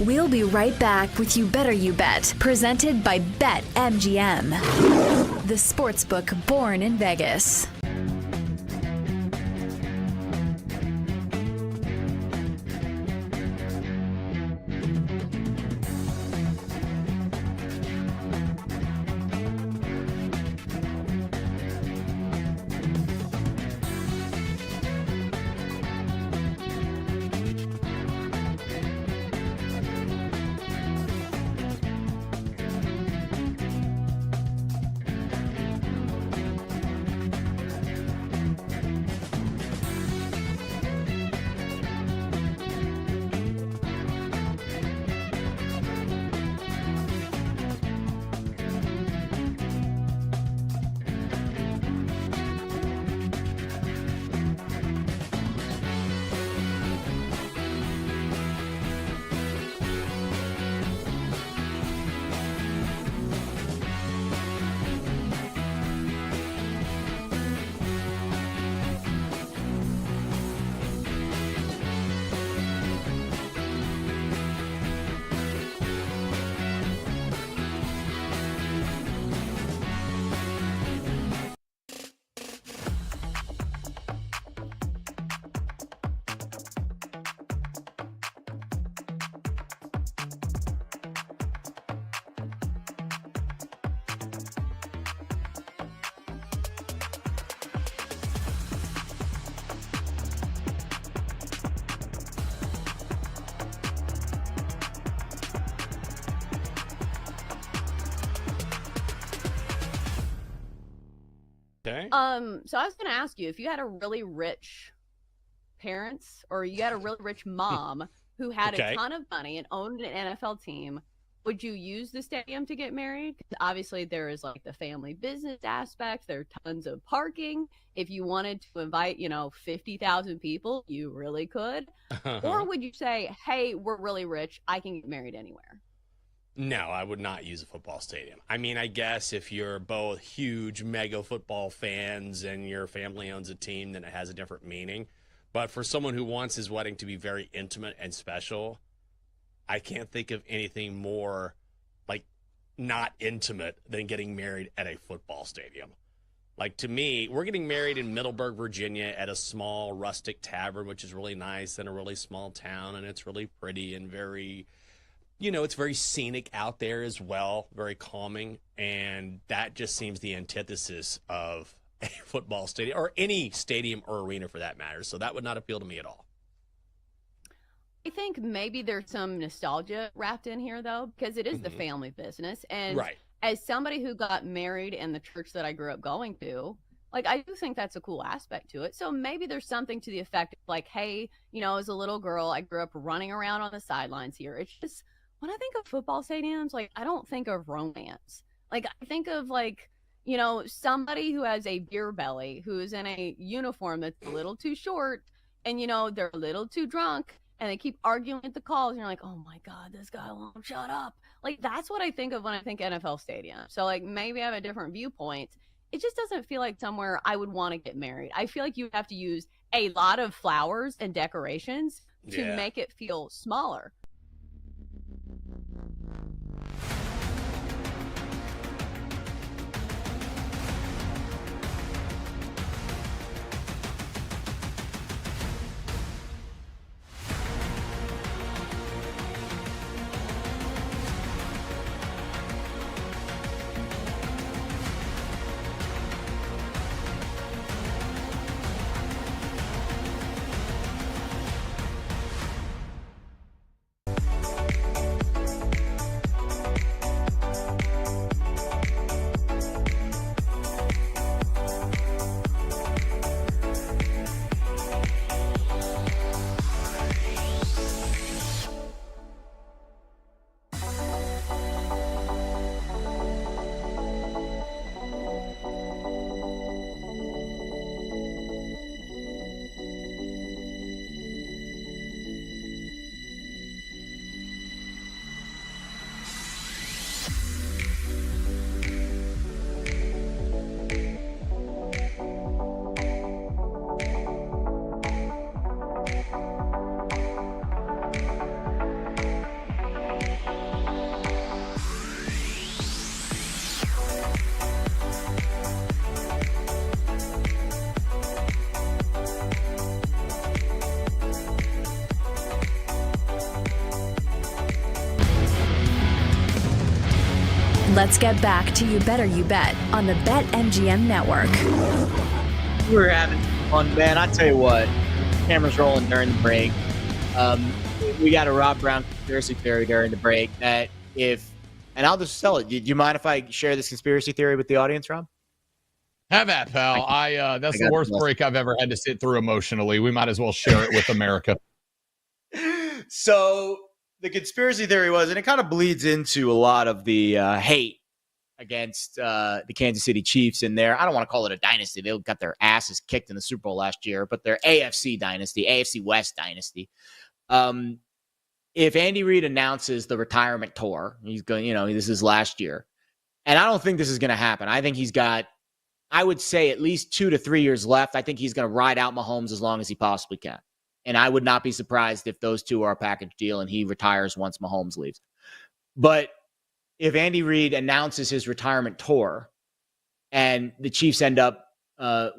We'll be right back with You Better You Bet, presented by BetMGM, the sportsbook born in Vegas. Okay. So I was going to ask you, if you had a really rich parents or you had a really rich mom who had a ton of money and owned an NFL team, would you use the stadium to get married? 'Cause obviously there is like the family business aspect. There are tons of parking. If you wanted to invite, 50,000 people, you really could. Or would you say, hey, we're really rich. I can get married anywhere? No, I would not use a football stadium. I mean, I guess if you're both huge mega football fans and your family owns a team, then it has a different meaning. But for someone who wants his wedding to be very intimate and special, I can't think of anything more like not intimate than getting married at a football stadium. Like, to me, we're getting married in Middleburg, Virginia at a small rustic tavern, which is really nice in a really small town, and it's really pretty and very, it's very scenic out there as well, very calming, and that just seems the antithesis of a football stadium or any stadium or arena for that matter. So that would not appeal to me at all. I think maybe there's some nostalgia wrapped in here, though, because it is the family business. And as somebody who got married in the church that I grew up going to, like, I do think that's a cool aspect to it. So maybe there's something to the effect of like, hey, as a little girl, I grew up running around on the sidelines here. It's just, when I think of football stadiums, like, I don't think of romance. Like, I think of like, somebody who has a beer belly, who is in a uniform that's a little too short, and they're a little too drunk, and they keep arguing at the calls, and you're like, oh my God, this guy won't shut up. Like, that's what I think of when I think NFL stadium. So like, maybe I have a different viewpoint. It just doesn't feel like somewhere I would want to get married. I feel like you have to use a lot of flowers and decorations to make it feel smaller. Let's get back to You Better You Bet on the BetMGM Network. We're having fun, man. I tell you what, camera's rolling during the break. We got a Rob Brown conspiracy theory during the break that and I'll just tell it. Do you mind if I share this conspiracy theory with the audience, Rob? Have at, pal. That's the worst break I've ever had to sit through emotionally. We might as well share it with America. So the conspiracy theory was, and it kind of bleeds into a lot of the hate against the Kansas City Chiefs in there. I don't want to call it a dynasty. They got their asses kicked in the Super Bowl last year, but their AFC dynasty, AFC West dynasty. If Andy Reid announces the retirement tour, he's going, this is last year. And I don't think this is going to happen. I think he's got, I would say, at least 2 to 3 years left. I think he's going to ride out Mahomes as long as he possibly can. And I would not be surprised if those two are a package deal and he retires once Mahomes leaves. But if Andy Reid announces his retirement tour and the Chiefs end up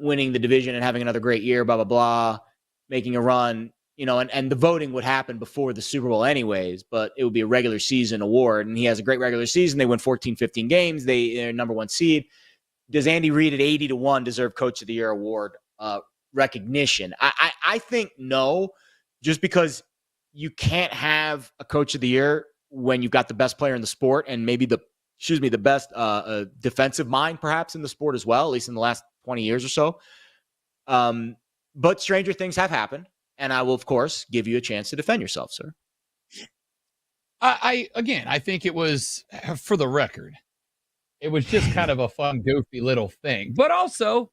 winning the division and having another great year, blah, blah, blah, making a run, and the voting would happen before the Super Bowl anyways, but it would be a regular season award. And he has a great regular season. They win 14, 15 games. They're number one seed. Does Andy Reid at 80-1 deserve Coach of the Year award recognition? I think no, just because you can't have a Coach of the Year when you've got the best player in the sport and maybe the best defensive mind perhaps in the sport as well, at least in the last 20 years or so. But stranger things have happened, and I will, of course, give you a chance to defend yourself, sir. I think it was, for the record, it was just kind of a fun, goofy little thing, but also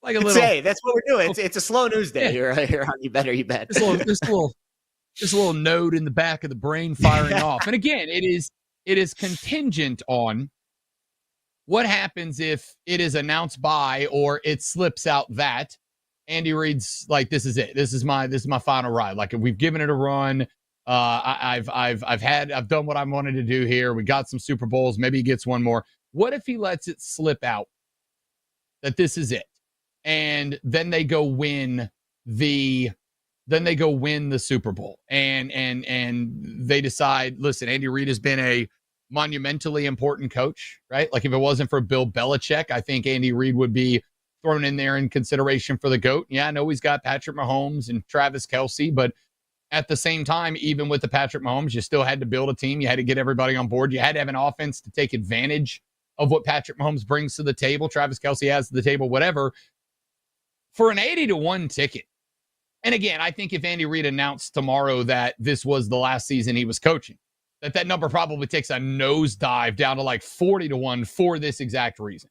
like a little. Hey, that's what we're doing. It's a slow news day here on You Better You Bet. Just a little node in the back of the brain firing off. And again, it is contingent on what happens if it is announced by or it slips out that Andy Reid's like, this is it. This is my final ride. Like, if we've given it a run. I've done what I wanted to do here. We got some Super Bowls. Maybe he gets one more. What if he lets it slip out that this is it? And then they go win the Super Bowl. And they decide, listen, Andy Reid has been a monumentally important coach, right? Like, if it wasn't for Bill Belichick, I think Andy Reid would be thrown in there in consideration for the GOAT. Yeah, I know he's got Patrick Mahomes and Travis Kelce, but at the same time, even with the Patrick Mahomes, you still had to build a team. You had to get everybody on board. You had to have an offense to take advantage of what Patrick Mahomes brings to the table, Travis Kelce has to the table, whatever. For an 80-1 ticket. And again, I think if Andy Reid announced tomorrow that this was the last season he was coaching, that number probably takes a nosedive down to like 40-1 for this exact reason.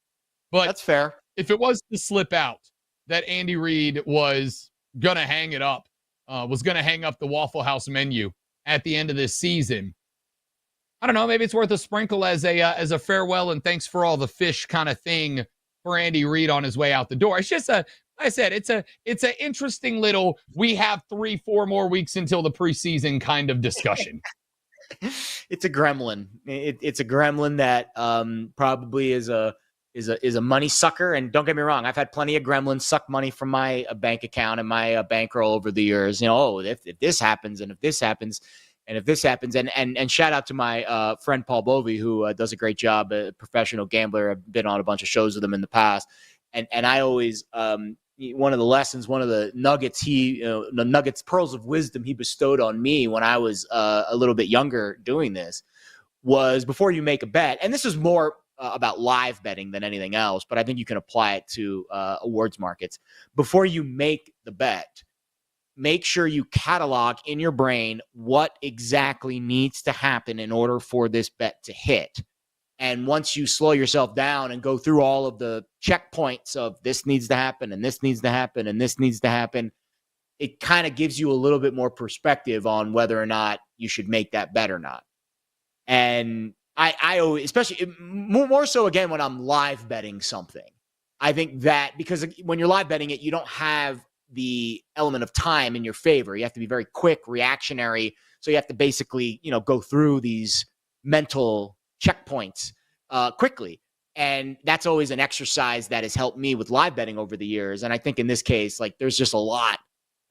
But that's fair. If it was to slip out that Andy Reid was going to hang it up, was going to hang up the Waffle House menu at the end of this season, I don't know, maybe it's worth a sprinkle as a farewell and thanks for all the fish kind of thing for Andy Reid on his way out the door. It's just like I said, it's an interesting little, we have 3-4 more weeks until the preseason kind of discussion. It's a gremlin. It's a gremlin that probably is a money sucker. And don't get me wrong, I've had plenty of gremlins suck money from my bank account and my bankroll over the years. If this happens and if this happens and if this happens, and shout out to my friend Paul Bovey, who does a great job, a professional gambler. I've been on a bunch of shows with him in the past. And I always, one of the lessons, one of the nuggets pearls of wisdom he bestowed on me when I was a little bit younger doing this was, before you make a bet, and this is more about live betting than anything else, but I think you can apply it to awards markets. Before you make the bet, make sure you catalog in your brain what exactly needs to happen in order for this bet to hit. And once you slow yourself down and go through all of the checkpoints of this needs to happen and this needs to happen and this needs to happen, it kind of gives you a little bit more perspective on whether or not you should make that bet or not. And I always, especially more so again when I'm live betting something, I think that because when you're live betting it, you don't have the element of time in your favor. You have to be very quick, reactionary. So you have to basically, go through these mental checkpoints quickly. And that's always an exercise that has helped me with live betting over the years. And I think in this case, like, there's just a lot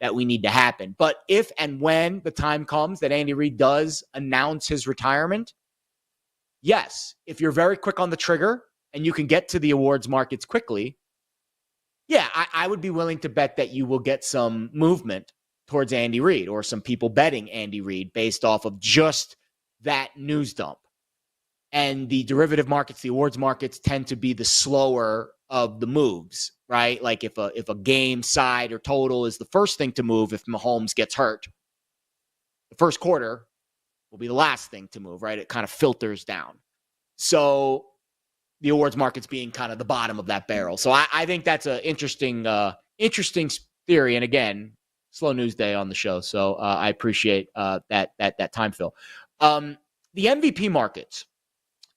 that we need to happen. But if and when the time comes that Andy Reid does announce his retirement, yes, if you're very quick on the trigger and you can get to the awards markets quickly, yeah, I would be willing to bet that you will get some movement towards Andy Reid or some people betting Andy Reid based off of just that news dump. And the derivative markets, the awards markets, tend to be the slower of the moves, right? Like if a game, side, or total is the first thing to move if Mahomes gets hurt, the first quarter will be the last thing to move, right? It kind of filters down. So the awards markets being kind of the bottom of that barrel. So I think that's an interesting theory. And again, slow news day on the show. So I appreciate that time, Phil. The MVP markets,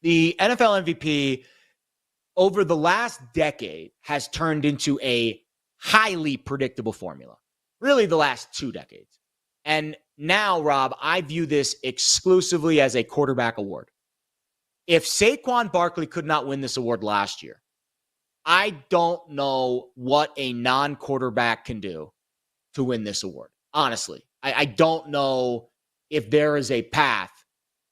the NFL MVP over the last decade has turned into a highly predictable formula, really the last 2 decades. And now, Rob, I view this exclusively as a quarterback award. If Saquon Barkley could not win this award last year, I don't know what a non-quarterback can do to win this award. Honestly, I don't know if there is a path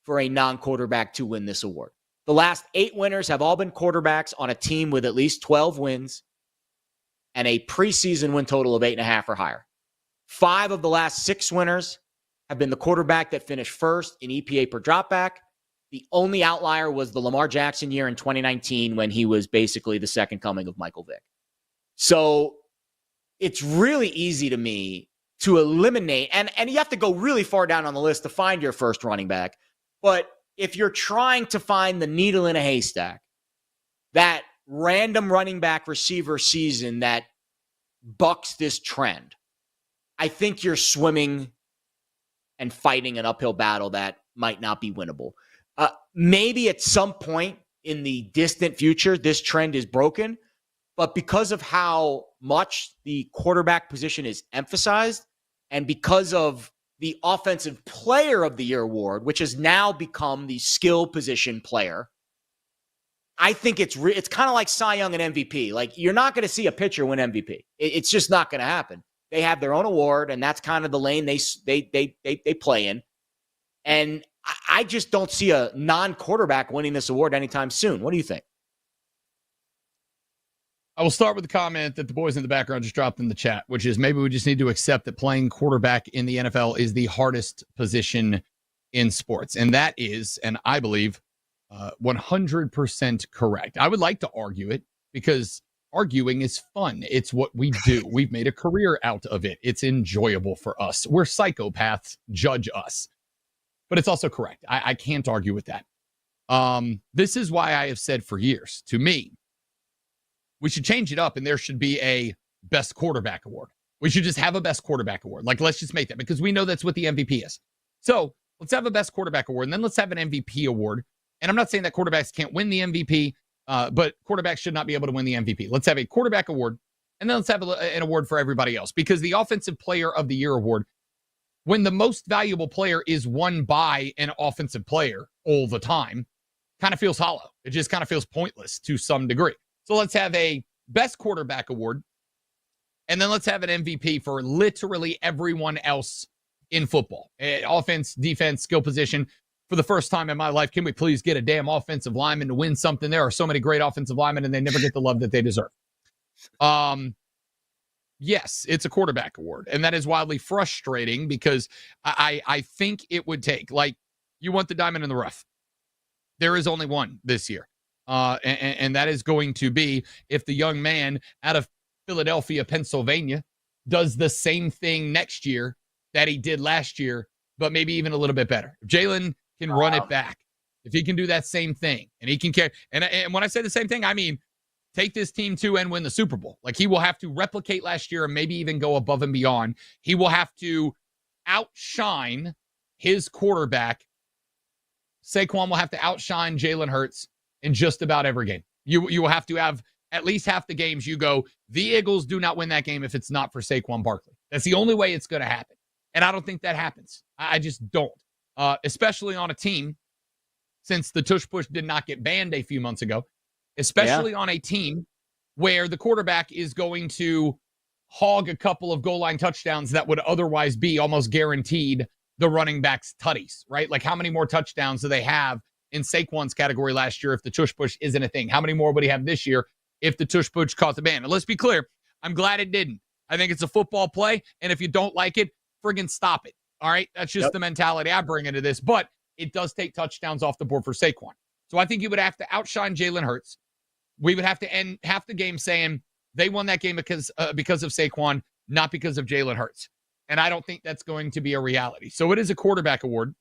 for a non-quarterback to win this award. The last 8 winners have all been quarterbacks on a team with at least 12 wins and a preseason win total of 8.5 or higher. 5 of the last 6 winners have been the quarterback that finished first in EPA per dropback. The only outlier was the Lamar Jackson year in 2019 when he was basically the second coming of Michael Vick. So it's really easy to me to eliminate, and you have to go really far down on the list to find your first running back. But if you're trying to find the needle in a haystack, that random running back receiver season that bucks this trend, I think you're swimming and fighting an uphill battle that might not be winnable. Maybe at some point in the distant future, this trend is broken, but because of how much the quarterback position is emphasized and because of the Offensive Player of the Year award, which has now become the skill position player, I think it's kind of like Cy Young and MVP. Like, you're not going to see a pitcher win MVP. It's just not going to happen. They have their own award, and that's kind of the lane they play in. And I just don't see a non-quarterback winning this award anytime soon. What do you think? I will start with the comment that the boys in the background just dropped in the chat, which is maybe we just need to accept that playing quarterback in the NFL is the hardest position in sports. And that is, and I believe, 100% correct. I would like to argue it because arguing is fun. It's what we do. We've made a career out of it. It's enjoyable for us. We're psychopaths. Judge us. But it's also correct. I can't argue with that. This is why I have said for years, to me, we should change it up and there should be a best quarterback award. We should just have a best quarterback award. Like, let's just make that because we know that's what the MVP is. So let's have a best quarterback award and then let's have an MVP award. And I'm not saying that quarterbacks can't win the MVP, but quarterbacks should not be able to win the MVP. Let's have a quarterback award and then let's have an award for everybody else because the Offensive Player of the Year award, when the most valuable player is won by an offensive player all the time, kind of feels hollow. It just kind of feels pointless to some degree. So let's have a best quarterback award, and then let's have an MVP for literally everyone else in football. Offense, defense, skill position. For the first time in my life, can we please get a damn offensive lineman to win something? There are so many great offensive linemen, and they never get the love that they deserve. Yes, it's a quarterback award, and that is wildly frustrating because I think it would take, like, you want the diamond in the rough. There is only one this year. And that is going to be if the young man out of Philadelphia, Pennsylvania, does the same thing next year that he did last year, but maybe even a little bit better. If Jalen can run it back, if he can do that same thing, and he can carry, and when I say the same thing, I mean take this team to and win the Super Bowl. Like, he will have to replicate last year and maybe even go above and beyond. He will have to outshine his quarterback. Saquon will have to outshine Jalen Hurts in just about every game. You will have to have at least half the games you go, the Eagles do not win that game if it's not for Saquon Barkley. That's the only way it's going to happen. And I don't think that happens. I just don't. Especially on a team, since the tush push did not get banned a few months ago, especially on a team where the quarterback is going to hog a couple of goal line touchdowns that would otherwise be almost guaranteed the running back's tutties, right? Like, how many more touchdowns do they have in Saquon's category last year if the tush push isn't a thing? How many more would he have this year if the tush push caught the ban? And let's be clear, I'm glad it didn't. I think it's a football play, and if you don't like it, friggin' stop it. All right? That's just the mentality I bring into this. But it does take touchdowns off the board for Saquon. So I think you would have to outshine Jalen Hurts. We would have to end half the game saying they won that game because of Saquon, not because of Jalen Hurts. And I don't think that's going to be a reality. So it is a quarterback award.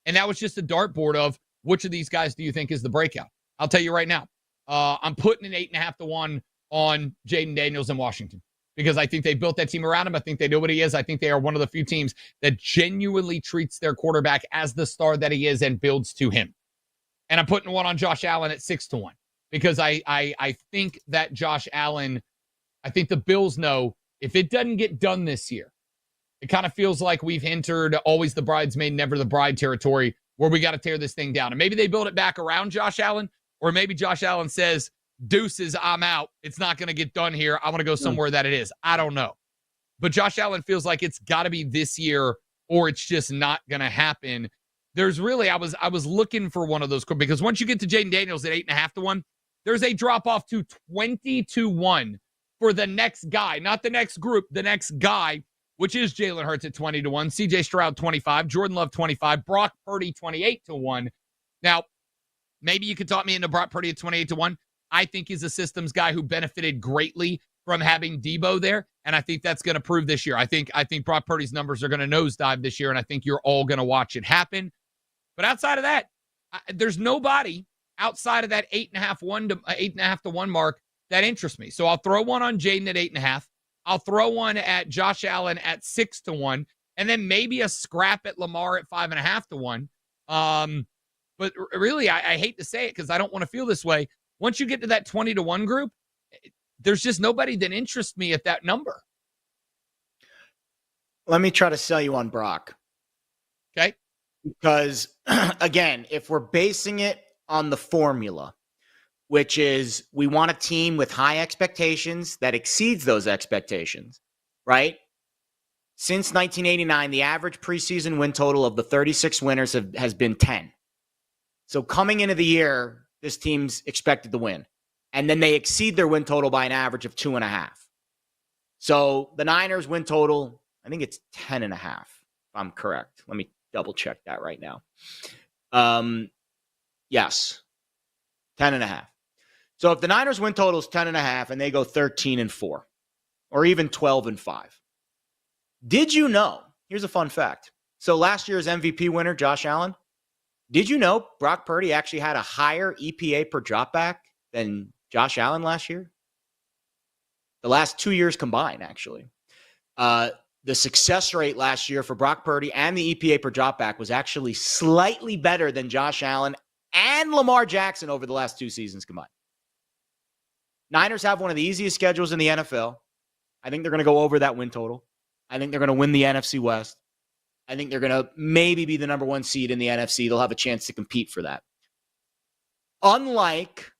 And that was just a dartboard of which of these guys do you think is the breakout? I'll tell you right now. I'm putting an 8.5 to 1 on Jaden Daniels in Washington because I think they built that team around him. I think they know what he is. I think they are one of the few teams that genuinely treats their quarterback as the star that he is and builds to him. And I'm putting one on Josh Allen at 6 to 1 because I think that Josh Allen, I think the Bills know if it doesn't get done this year, it kind of feels like we've entered always the bridesmaid, never the bride territory where we got to tear this thing down. And maybe they build it back around Josh Allen, or maybe Josh Allen says, deuces, I'm out. It's not going to get done here. I want to go somewhere that it is. I don't know. But Josh Allen feels like it's got to be this year or it's just not going to happen. There's really, I was looking for one of those because once you get to Jaden Daniels at 8.5 to 1, there's a drop off to 20 to 1 for the next guy, not the next group, the next guy, which is Jalen Hurts at 20 to 1, CJ Stroud 25, Jordan Love 25, Brock Purdy 28 to 1. Now, maybe you could talk me into Brock Purdy at 28 to 1. I think he's a systems guy who benefited greatly from having Debo there, and I think that's going to prove this year. I think Brock Purdy's numbers are going to nosedive this year, and I think you're all going to watch it happen. But outside of that, there's nobody outside of that 8.5 to 1 mark that interests me. So I'll throw one on Jaden at 8.5. I'll throw one at Josh Allen at 6 to 1, and then maybe a scrap at Lamar at 5.5 to 1. But really, I hate to say it because I don't want to feel this way. Once you get to that 20 to 1 group, there's just nobody that interests me at that number. Let me try to sell you on Brock. Okay. Because, again, if we're basing it on the formula, which is we want a team with high expectations that exceeds those expectations, right? Since 1989, the average preseason win total of the 36 winners has been 10. So coming into the year, this team's expected to win. And then they exceed their win total by an average of 2.5. So the Niners win total, I think it's 10.5, if I'm correct. Let me double check that right now. Yes, 10.5. So if the Niners win total is 10.5 and they go 13-4 or even 12-5, did you know? Here's a fun fact. So last year's MVP winner, Josh Allen, did you know Brock Purdy actually had a higher EPA per dropback than Josh Allen last year? The last 2 years combined, actually. The success rate last year for Brock Purdy and the EPA per dropback was actually slightly better than Josh Allen and Lamar Jackson over the last 2 seasons combined. Niners have one of the easiest schedules in the NFL. I think they're going to go over that win total. I think they're going to win the NFC West. I think they're going to maybe be the number 1 seed in the NFC. They'll have a chance to compete for that. Unlike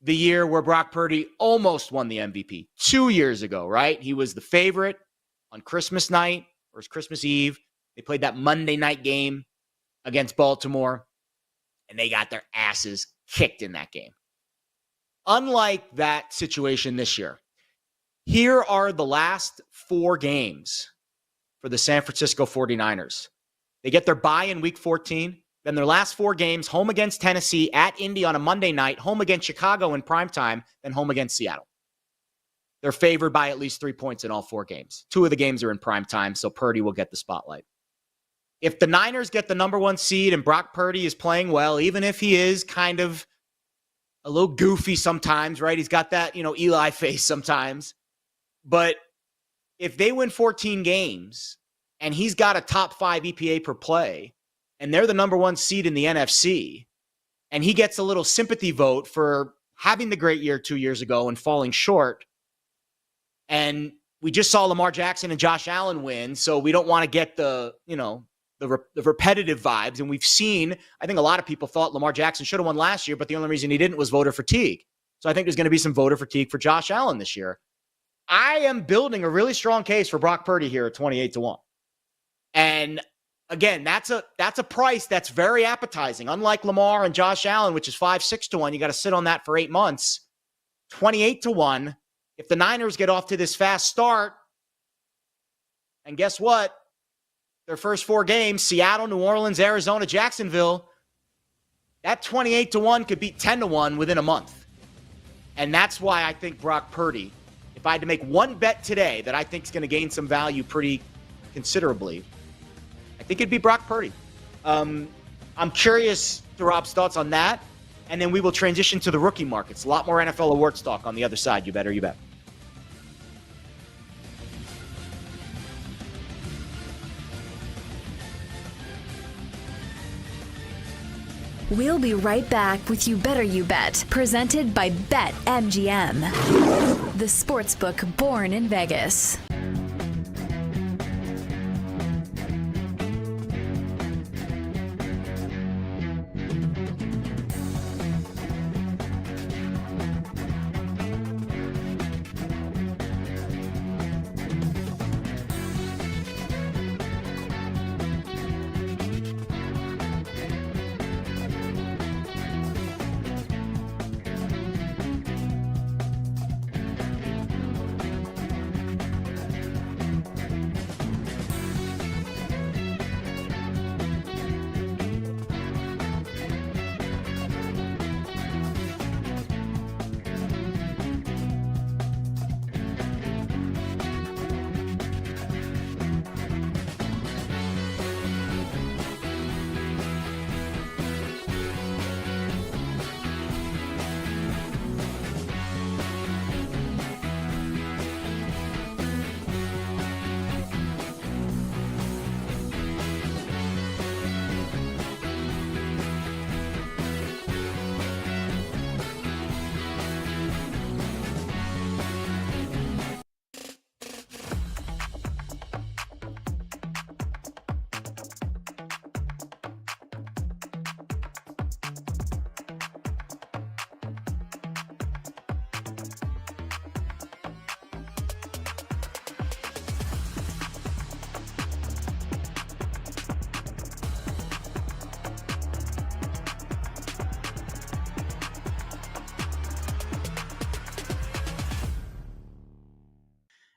the year where Brock Purdy almost won the MVP 2 years ago, right? He was the favorite on Christmas night or Christmas Eve. They played that Monday night game against Baltimore, and they got their asses kicked in that game. Unlike that situation this year, here are the last 4 games for the San Francisco 49ers. They get their bye in week 14. Then their last 4 games, home against Tennessee, at Indy on a Monday night, home against Chicago in primetime, then home against Seattle. They're favored by at least 3 points in all 4 games. 2 of the games are in primetime, so Purdy will get the spotlight. If the Niners get the number 1 seed and Brock Purdy is playing well, even if he is kind of a little goofy sometimes, right? He's got that, Eli face sometimes. But if they win 14 games and he's got a top 5 EPA per play and they're the number 1 seed in the NFC and he gets a little sympathy vote for having the great year 2 years ago and falling short, and we just saw Lamar Jackson and Josh Allen win, so we don't want to get the repetitive vibes. And we've seen, I think a lot of people thought Lamar Jackson should have won last year, but the only reason he didn't was voter fatigue. So I think there's going to be some voter fatigue for Josh Allen this year. I am building a really strong case for Brock Purdy here at 28 to 1. And Again, that's a price that's very appetizing. Unlike Lamar and Josh Allen, which is 5-6 to 1, you got to sit on that for 8 months. 28 to 1. If the Niners get off to this fast start, and guess what? Their first 4 games, Seattle, New Orleans, Arizona, Jacksonville, that 28 to 1 could beat 10 to 1 within a month. And that's why I think Brock Purdy, if I had to make one bet today that I think is going to gain some value pretty considerably, I think it'd be Brock Purdy. I'm curious to Rob's thoughts on that, and then we will transition to the rookie markets. A lot more NFL awards talk on the other side. You bet or you bet. We'll be right back with You Better You Bet, presented by BetMGM, the sportsbook born in Vegas.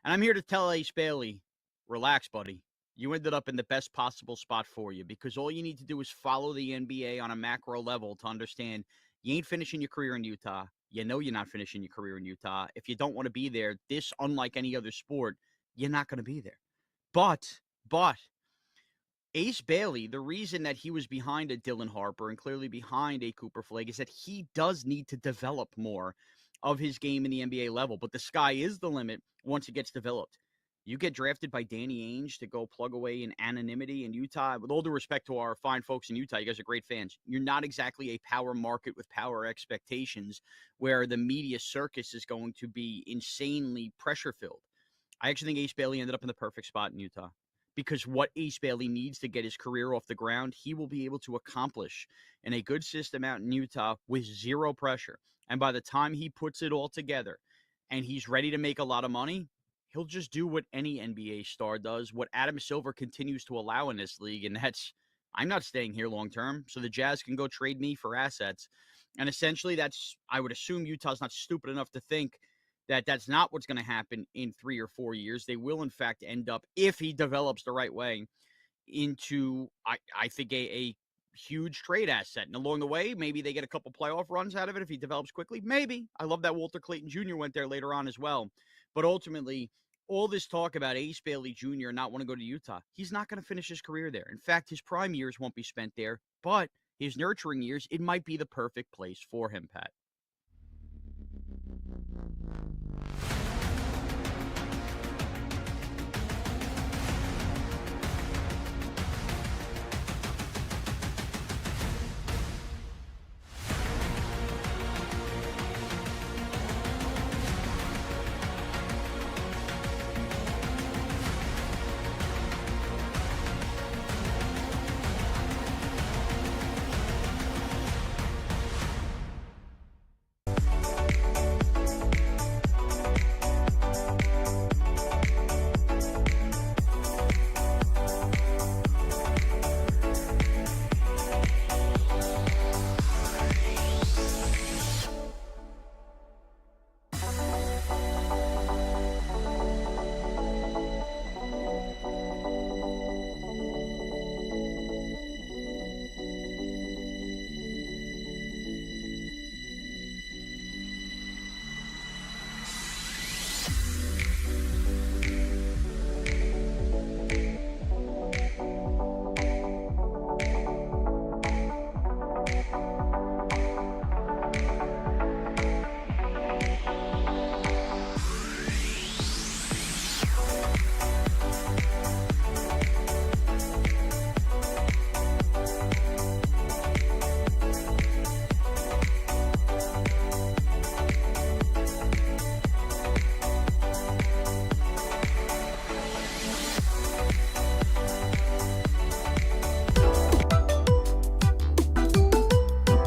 And I'm here to tell Ace Bailey, relax, buddy. You ended up in the best possible spot for you, because all you need to do is follow the NBA on a macro level to understand you ain't finishing your career in Utah. You know you're not finishing your career in Utah. If you don't want to be there, this, unlike any other sport, you're not going to be there. But Ace Bailey, the reason that he was behind a Dylan Harper and clearly behind a Cooper Flagg is that he does need to develop more of his game in the NBA level. But the sky is the limit once it gets developed. You get drafted by Danny Ainge to go plug away in anonymity in Utah. With all due respect to our fine folks in Utah, you guys are great fans. You're not exactly a power market with power expectations where the media circus is going to be insanely pressure-filled. I actually think Ace Bailey ended up in the perfect spot in Utah, because what Ace Bailey needs to get his career off the ground, he will be able to accomplish in a good system out in Utah with zero pressure. And by the time he puts it all together and he's ready to make a lot of money, he'll just do what any NBA star does, what Adam Silver continues to allow in this league, and that's, I'm not staying here long term, so the Jazz can go trade me for assets. And essentially that's, I would assume Utah's not stupid enough to think that that's not what's going to happen in 3 or 4 years. They will, in fact, end up, if he develops the right way, into, I think, a huge trade asset. And along the way, maybe they get a couple playoff runs out of it if he develops quickly. Maybe. I love that Walter Clayton Jr. went there later on as well. But ultimately, all this talk about Ace Bailey Jr. not want to go to Utah, he's not going to finish his career there. In fact, his prime years won't be spent there, but his nurturing years, it might be the perfect place for him, Pat.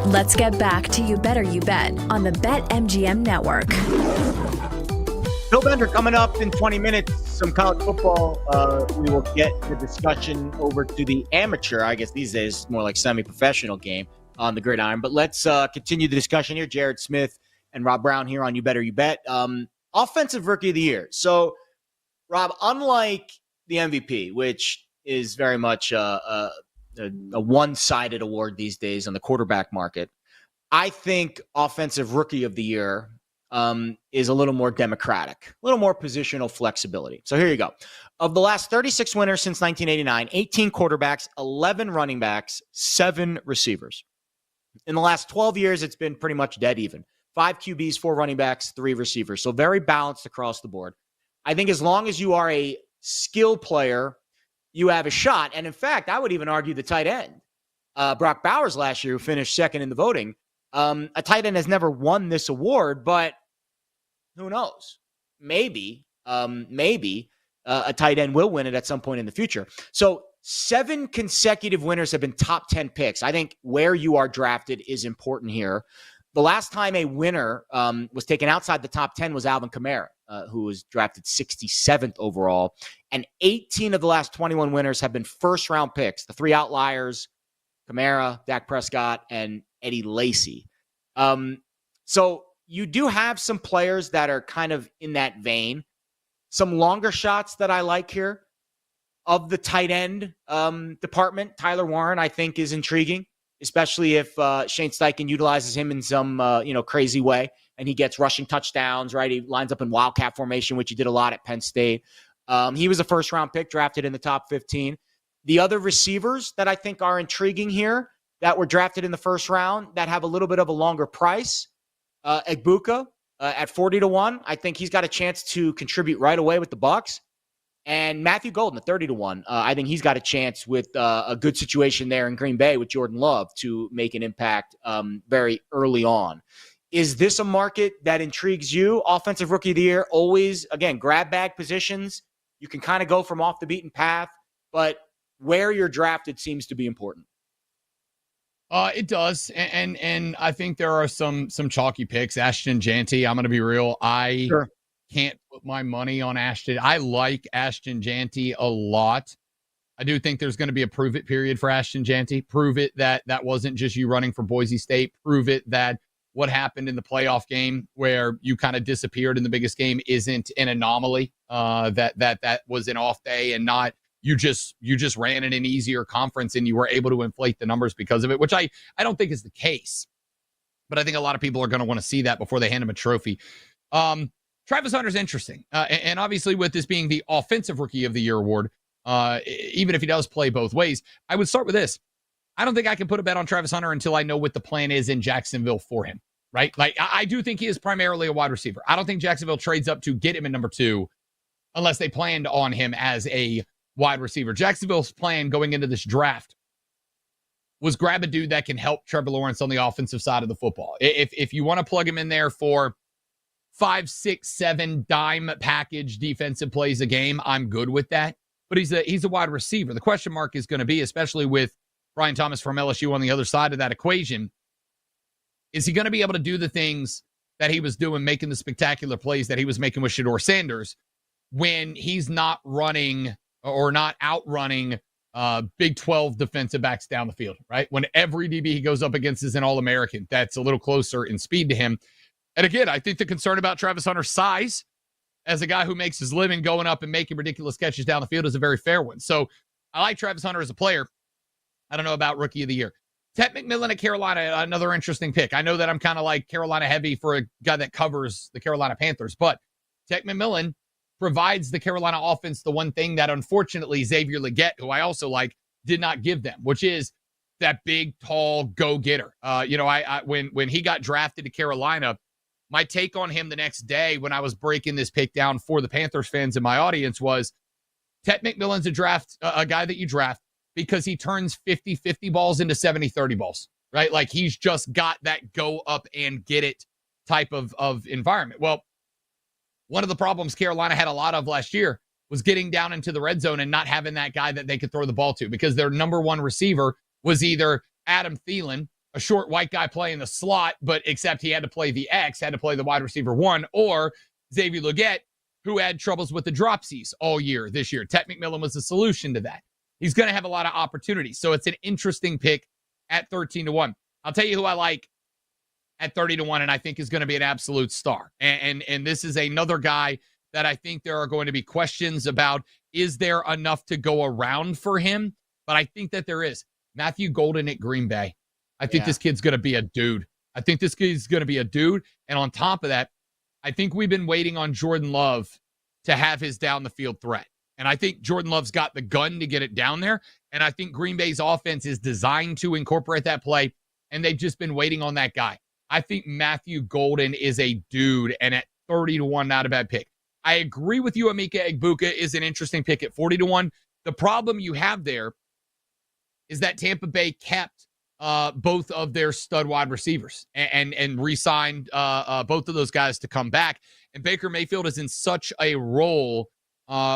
Let's get back to You Better You Bet on the BetMGM network. Bill Bender coming up in 20 minutes. Some college football. We will get the discussion over to the amateur, I guess these days, more like semi-professional game on the gridiron. But let's continue the discussion here. Jared Smith and Rob Brown here on You Better You Bet. Offensive Rookie of the Year. So, Rob, unlike the MVP, which is very much a one-sided award these days on the quarterback market, I think Offensive Rookie of the Year is a little more democratic, a little more positional flexibility. So here you go. Of the last 36 winners since 1989, 18 quarterbacks, 11 running backs, 7 receivers. In the last 12 years, it's been pretty much dead even. 5 QBs, 4 running backs, 3 receivers. So very balanced across the board. I think as long as you are a skill player, you have a shot. And in fact, I would even argue the tight end. Brock Bowers last year, who finished second in the voting, a tight end has never won this award, but who knows? Maybe a tight end will win it at some point in the future. So 7 consecutive winners have been top 10 picks. I think where you are drafted is important here. The last time a winner was taken outside the top 10 was Alvin Kamara, who was drafted 67th overall. And 18 of the last 21 winners have been first-round picks. The 3 outliers, Kamara, Dak Prescott, and Eddie Lacy. So you do have some players that are kind of in that vein. Some longer shots that I like here. Of the tight end department, Tyler Warren, I think, is intriguing, especially if Shane Steichen utilizes him in some crazy way and he gets rushing touchdowns, right? He lines up in wildcat formation, which he did a lot at Penn State. He was a first-round pick, drafted in the top 15. The other receivers that I think are intriguing here that were drafted in the first round that have a little bit of a longer price, Egbuka at 40-1. I think he's got a chance to contribute right away with the Bucs. And Matthew Golden at 30-1. I think he's got a chance with a good situation there in Green Bay with Jordan Love to make an impact very early on. Is this a market that intrigues you? Offensive Rookie of the Year, always, again, grab bag positions. You can kind of go from off the beaten path, but where you're drafted seems to be important. It does, and I think there are some chalky picks. Ashton Janty, I'm going to be real. I can't put my money on Ashton. I like Ashton Janty a lot. I do think there's going to be a prove it period for Ashton Janty. Prove it that wasn't just you running for Boise State. Prove it that what happened in the playoff game where you kind of disappeared in the biggest game isn't an anomaly. That was an off day and not you just ran in an easier conference and you were able to inflate the numbers because of it, which I don't think is the case. But I think a lot of people are going to want to see that before they hand him a trophy. Travis Hunter's interesting. And obviously with this being the Offensive Rookie of the Year award, even if he does play both ways, I would start with this. I don't think I can put a bet on Travis Hunter until I know what the plan is in Jacksonville for him, right? Like, I do think he is primarily a wide receiver. I don't think Jacksonville trades up to get him in number 2 unless they planned on him as a wide receiver. Jacksonville's plan going into this draft was grab a dude that can help Trevor Lawrence on the offensive side of the football. If you want to plug him in there for 5, 6, 7 dime package defensive plays a game, I'm good with that. But he's a wide receiver. The question mark is going to be, especially with Brian Thomas from LSU on the other side of that equation, is he going to be able to do the things that he was doing, making the spectacular plays that he was making with Shedeur Sanders when he's not running or not outrunning Big 12 defensive backs down the field, right? When every DB he goes up against is an All-American that's a little closer in speed to him. And again, I think the concern about Travis Hunter's size as a guy who makes his living going up and making ridiculous catches down the field is a very fair one. So I like Travis Hunter as a player. I don't know about Rookie of the Year. Ted McMillan at Carolina, another interesting pick. I know that I'm kind of like Carolina heavy for a guy that covers the Carolina Panthers, but Ted McMillan provides the Carolina offense the one thing that unfortunately Xavier Legette, who I also like, did not give them, which is that big, tall go-getter. When he got drafted to Carolina, my take on him the next day when I was breaking this pick down for the Panthers fans in my audience was Ted McMillan's a guy that you draft because he turns 50-50 balls into 70-30 balls, right? Like he's just got that go up and get it type of environment. Well, one of the problems Carolina had a lot of last year was getting down into the red zone and not having that guy that they could throw the ball to because their number one receiver was either Adam Thielen a short white guy playing the slot, but except he had to play the X, had to play the wide receiver 1, or Xavier Legette, who had troubles with the dropsies all year this year. Ted McMillan was the solution to that. He's going to have a lot of opportunities. So it's an interesting pick at 13-1. I'll tell you who I like at 30-1, and I think is going to be an absolute star. And this is another guy that I think there are going to be questions about. Is there enough to go around for him? But I think that there is. Matthew Golden at Green Bay. I think this kid's going to be a dude. I think this kid's going to be a dude. And on top of that, I think we've been waiting on Jordan Love to have his down the field threat. And I think Jordan Love's got the gun to get it down there. And I think Green Bay's offense is designed to incorporate that play. And they've just been waiting on that guy. I think Matthew Golden is a dude. And at 30-1, not a bad pick. I agree with you. Emeka Egbuka is an interesting pick at 40-1. The problem you have there is that Tampa Bay kept both of their stud wide receivers and re-signed both of those guys to come back. And Baker Mayfield is in such a role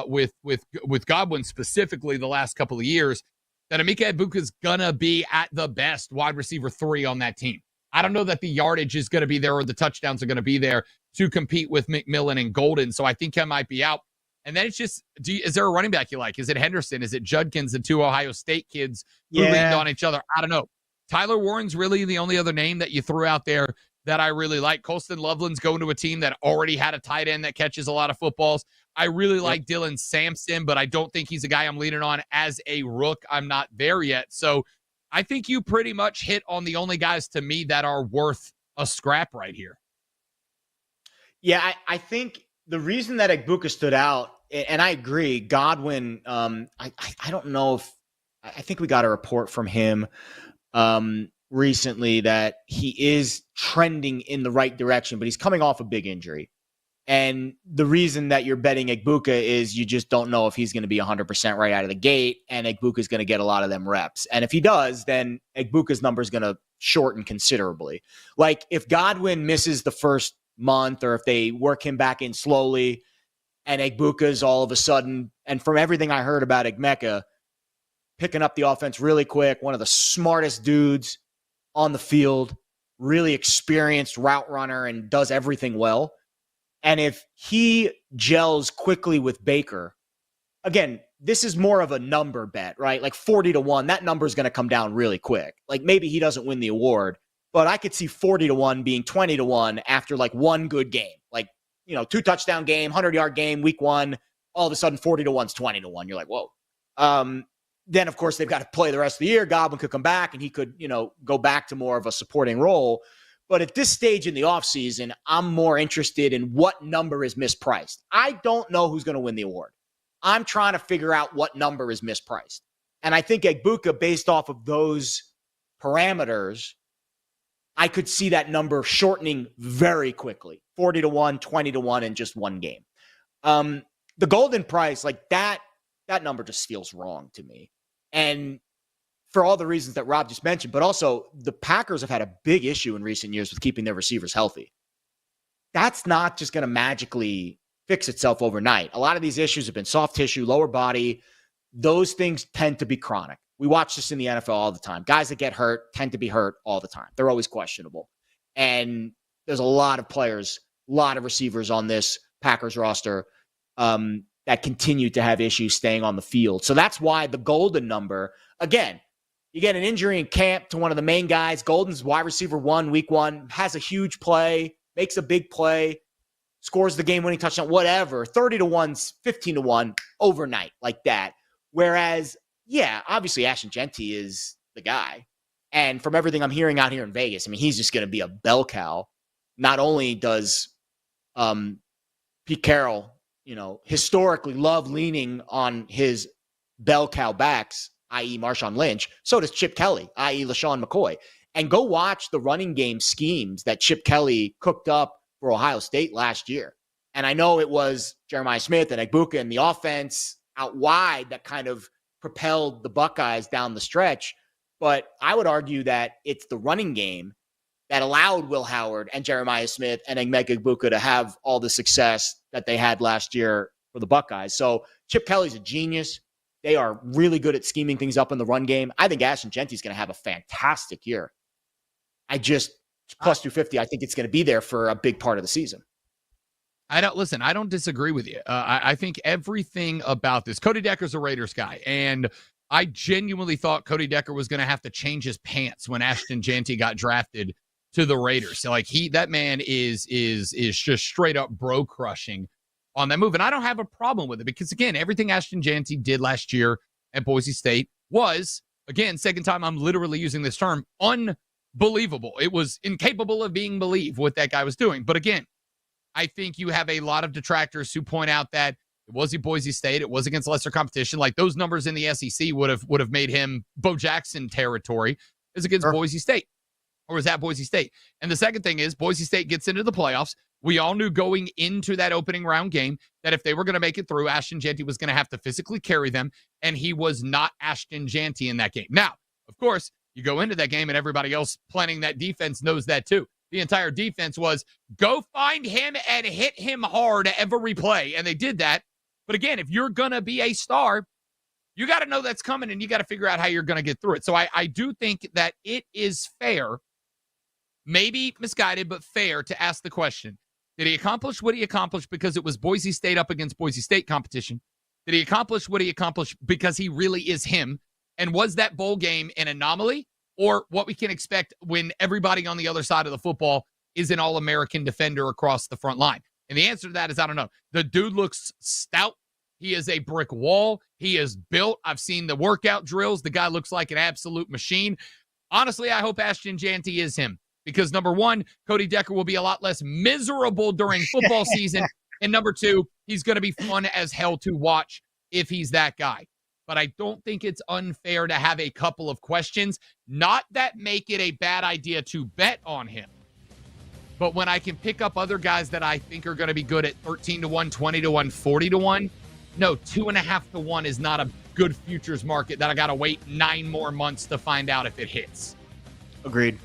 with Godwin specifically the last couple of years that Emeka Egbuka is gonna be at the best wide receiver 3 on that team. I don't know that the yardage is going to be there or the touchdowns are going to be there to compete with McMillan and Golden. So I think he might be out. And then it's just, is there a running back you like? Is it Henderson? Is it Judkins, the 2 Ohio State kids who leaned on each other? I don't know. Tyler Warren's really the only other name that you threw out there that I really like. Colston Loveland's going to a team that already had a tight end that catches a lot of footballs. I really like Dylan Sampson, but I don't think he's a guy I'm leaning on as a rook. I'm not there yet. So I think you pretty much hit on the only guys to me that are worth a scrap right here. Yeah, I think the reason that Egbuka stood out, and I agree, Godwin, I don't know if, I think we got a report from him recently that he is trending in the right direction, but he's coming off a big injury. And the reason that you're betting Egbuka is you just don't know if he's going to be 100% right out of the gate, and Egbuka is going to get a lot of them reps. And if he does, then Egbuka's number is going to shorten considerably. Like if Godwin misses the first month or if they work him back in slowly and Egbuka's all of a sudden, and from everything I heard about Emeka, picking up the offense really quick, one of the smartest dudes on the field, really experienced route runner and does everything well. And if he gels quickly with Baker, again, this is more of a number bet, right? Like 40-1, that number is going to come down really quick. Like maybe he doesn't win the award, but I could see 40-1 being 20-1 after like one good game. Like, 2 touchdown game, 100-yard game, week 1, all of a sudden 40-1's 20-1. You're like, whoa. Then, of course, they've got to play the rest of the year. Godwin could come back and he could, go back to more of a supporting role. But at this stage in the offseason, I'm more interested in what number is mispriced. I don't know who's going to win the award. I'm trying to figure out what number is mispriced. And I think Egbuka, based off of those parameters, I could see that number shortening very quickly. 40-1, 20-1 in just one game. The Golden price, like that number just feels wrong to me. And for all the reasons that Rob just mentioned, but also the Packers have had a big issue in recent years with keeping their receivers healthy. That's not just going to magically fix itself overnight. A lot of these issues have been soft tissue, lower body. Those things tend to be chronic. We watch this in the NFL all the time. Guys that get hurt tend to be hurt all the time. They're always questionable. And there's a lot of players, a lot of receivers on this Packers roster that continue to have issues staying on the field. So that's why the Golden number, again, you get an injury in camp to one of the main guys. Golden's wide receiver 1, week 1, has a huge play, makes a big play, scores the game-winning touchdown, whatever. 30-1's 15-1 overnight like that. Whereas, yeah, obviously Ashton Genty is the guy. And from everything I'm hearing out here in Vegas, I mean, he's just going to be a bell cow. Not only does Pete Carroll, historically love leaning on his bell cow backs, i.e. Marshawn Lynch, so does Chip Kelly, i.e. LaShawn McCoy. And go watch the running game schemes that Chip Kelly cooked up for Ohio State last year. And I know it was Jeremiah Smith and Egbuka and the offense out wide that kind of propelled the Buckeyes down the stretch. But I would argue that it's the running game that allowed Will Howard and Jeremiah Smith and Emeka Egbuka to have all the success that they had last year for the Buckeyes. So Chip Kelly's a genius. They are really good at scheming things up in the run game. I think Ashton Genty's going to have a fantastic year. Plus 250, I think it's going to be there for a big part of the season. I don't disagree with you. I think everything about this, Cody Decker's a Raiders guy, and I genuinely thought Cody Decker was going to have to change his pants when Ashton Jeanty got drafted to the Raiders. So like that man is just straight up bro crushing on that move. And I don't have a problem with it because again, everything Ashton Jeanty did last year at Boise State was, again, second time I'm literally using this term, unbelievable. It was incapable of being believed what that guy was doing. But again, I think you have a lot of detractors who point out that it was at Boise State. It was against lesser competition. Like those numbers in the SEC would have made him Bo Jackson territory as against Boise State, or was at Boise State. And the second thing is Boise State gets into the playoffs. We all knew going into that opening round game that if they were going to make it through, Ashton Jeanty was going to have to physically carry them, and he was not Ashton Jeanty in that game. Now, of course, you go into that game and everybody else planning that defense knows that too. The entire defense was go find him and hit him hard every play. And they did that. But again, if you're going to be a star, you got to know that's coming and you got to figure out how you're going to get through it. So I do think that it is fair, maybe misguided, but fair to ask the question, did he accomplish what he accomplished because it was Boise State up against Boise State competition? Did he accomplish what he accomplished because he really is him? And was that bowl game an anomaly? Or what we can expect when everybody on the other side of the football is an all-American defender across the front line? And the answer to that is I don't know. The dude looks stout. He is a brick wall. He is built. I've seen the workout drills. The guy looks like an absolute machine. Honestly, I hope Ashton Jeanty is him because, number one, Cody Decker will be a lot less miserable during football season. And number two, he's going to be fun as hell to watch if he's that guy. But I don't think it's unfair to have a couple of questions. Not that make it a bad idea to bet on him. But when I can pick up other guys that I think are going to be good at 13-1, 20-1, 40-1, no, 2.5-1 is not a good futures market that I got to wait 9 more months to find out if it hits. Agreed.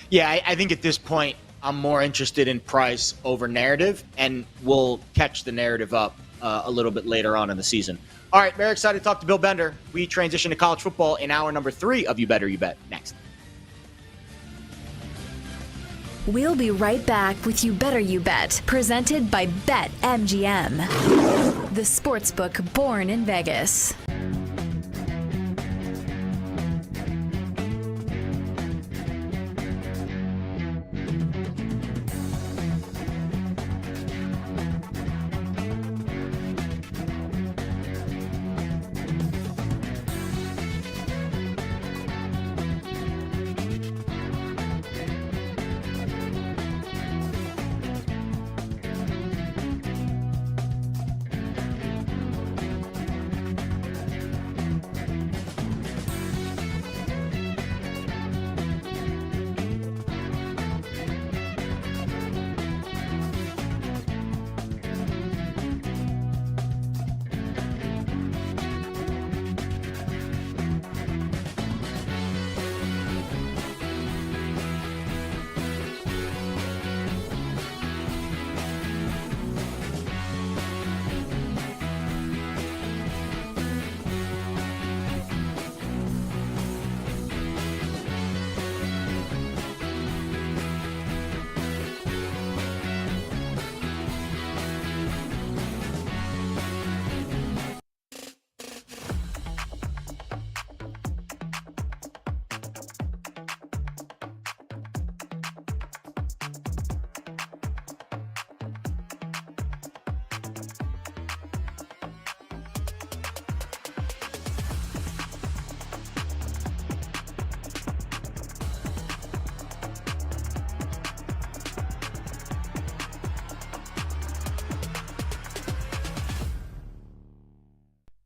Yeah, I think at this point, I'm more interested in price over narrative, and we'll catch the narrative up a little bit later on in the season. All right, very excited to talk to Bill Bender. We transition to college football in hour number 3 of You Better You Bet next. We'll be right back with You Better You Bet, presented by BetMGM, the sportsbook born in Vegas.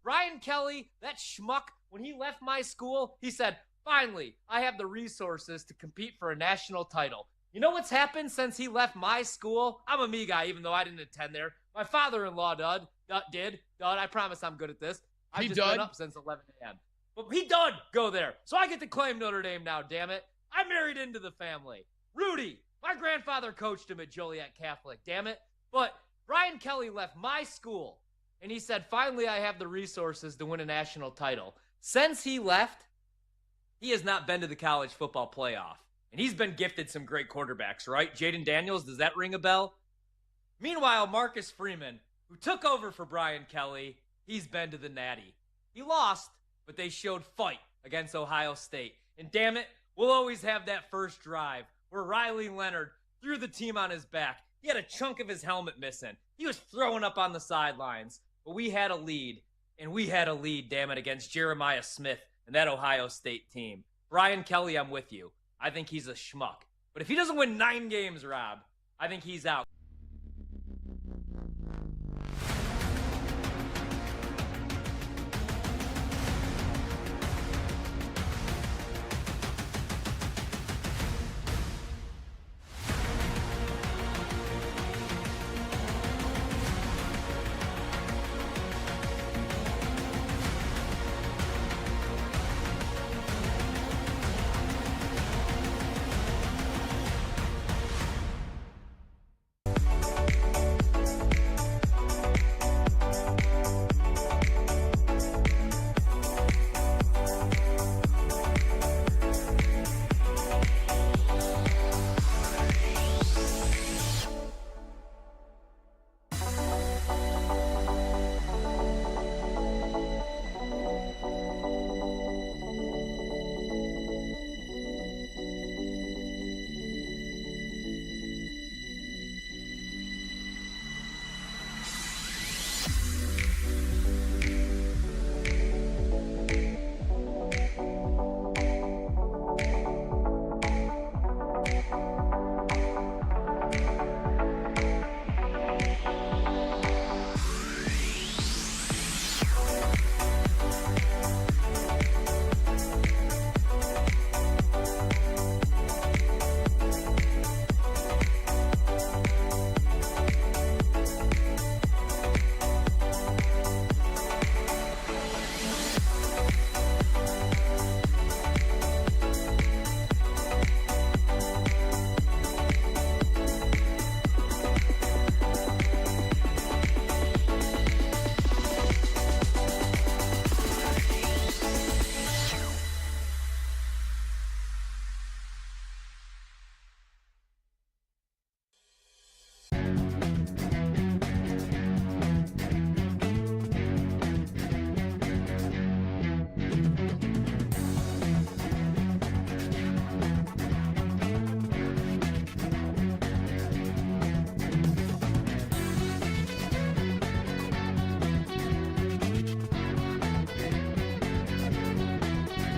Ryan Kelly, that schmuck, when he left my school, he said, finally, I have the resources to compete for a national title. You know what's happened since he left my school? I'm a me guy, even though I didn't attend there. My father-in-law did. I promise I'm good at this. I've just been up since 11 a.m. But he did go there. So I get to claim Notre Dame now, damn it. I married into the family. Rudy, my grandfather coached him at Joliet Catholic, damn it. But Ryan Kelly left my school, and he said, finally, I have the resources to win a national title. Since he left, he has not been to the college football playoff. And he's been gifted some great quarterbacks, right? Jaden Daniels, does that ring a bell? Meanwhile, Marcus Freeman, who took over for Brian Kelly, he's been to the Natty. He lost, but they showed fight against Ohio State. And damn it, we'll always have that first drive where Riley Leonard threw the team on his back. He had a chunk of his helmet missing. He was throwing up on the sidelines. But we had a lead, and we had a lead, damn it, against Jeremiah Smith and that Ohio State team. Brian Kelly, I'm with you. I think he's a schmuck. But if he doesn't win 9 games, Rob, I think he's out.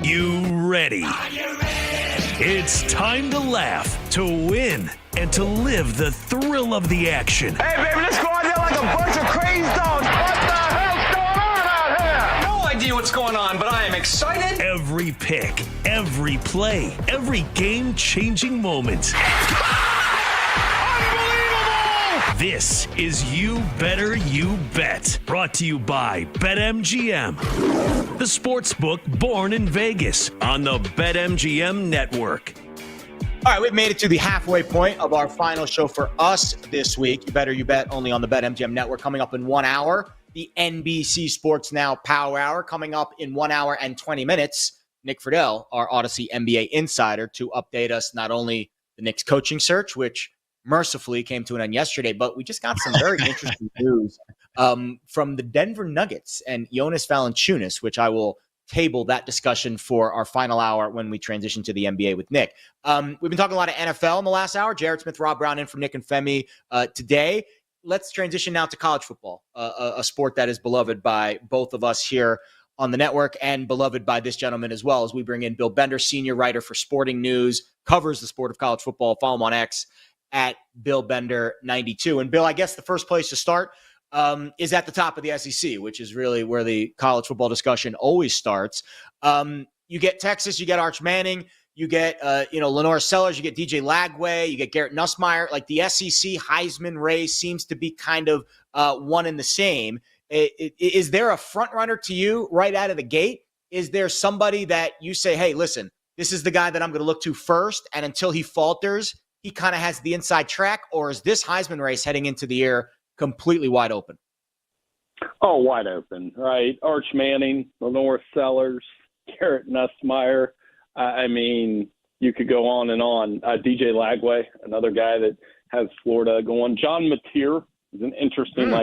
You ready? It's time to laugh, to win, and to live the thrill of the action. Hey, baby, let's go out there like a bunch of crazy dogs. What the hell's going on out here? No idea what's going on, but I am excited. Every pick, every play, every game-changing moment. This is You Better You Bet, brought to you by BetMGM, the sportsbook born in Vegas on the BetMGM network. All right, we've made it to the halfway point of our final show for us this week. You Better You Bet, only on the BetMGM network. Coming up in 1 hour, the NBC Sports Now Power Hour. Coming up in 1 hour and 20 minutes, Nick Friedel, our Odyssey NBA insider, to update us not only the Knicks coaching search, which mercifully came to an end yesterday, but we just got some very interesting news from the Denver Nuggets and Jonas Valanciunas, which I will table that discussion for our final hour when we transition to the NBA with Nick. We've been talking a lot of NFL in the last hour. Jared Smith, Rob Brown in for Nick and Femi today. Let's transition now to college football, a sport that is beloved by both of us here on the network and beloved by this gentleman as well, as we bring in Bill Bender, senior writer for Sporting News, covers the sport of college football. Follow him on X at Bill Bender 92. And Bill, I guess the first place to start is at the top of the SEC, which is really where the college football discussion always starts. You get Texas, you get Arch Manning, you get Lenore Sellers, you get DJ Lagway, you get Garrett Nussmeier. Like the SEC Heisman race seems to be kind of one and the same. Is there a front runner to you right out of the gate? Is there somebody that you say, hey, listen, this is the guy that I'm going to look to first, and until he falters, he kind of has the inside track? Or is this Heisman race heading into the year completely wide open? Oh, wide open, right? Arch Manning, Lenore Sellers, Garrett Nussmeier. I mean, you could go on and on. DJ Lagway, another guy that has Florida going. John Mateer is an interesting,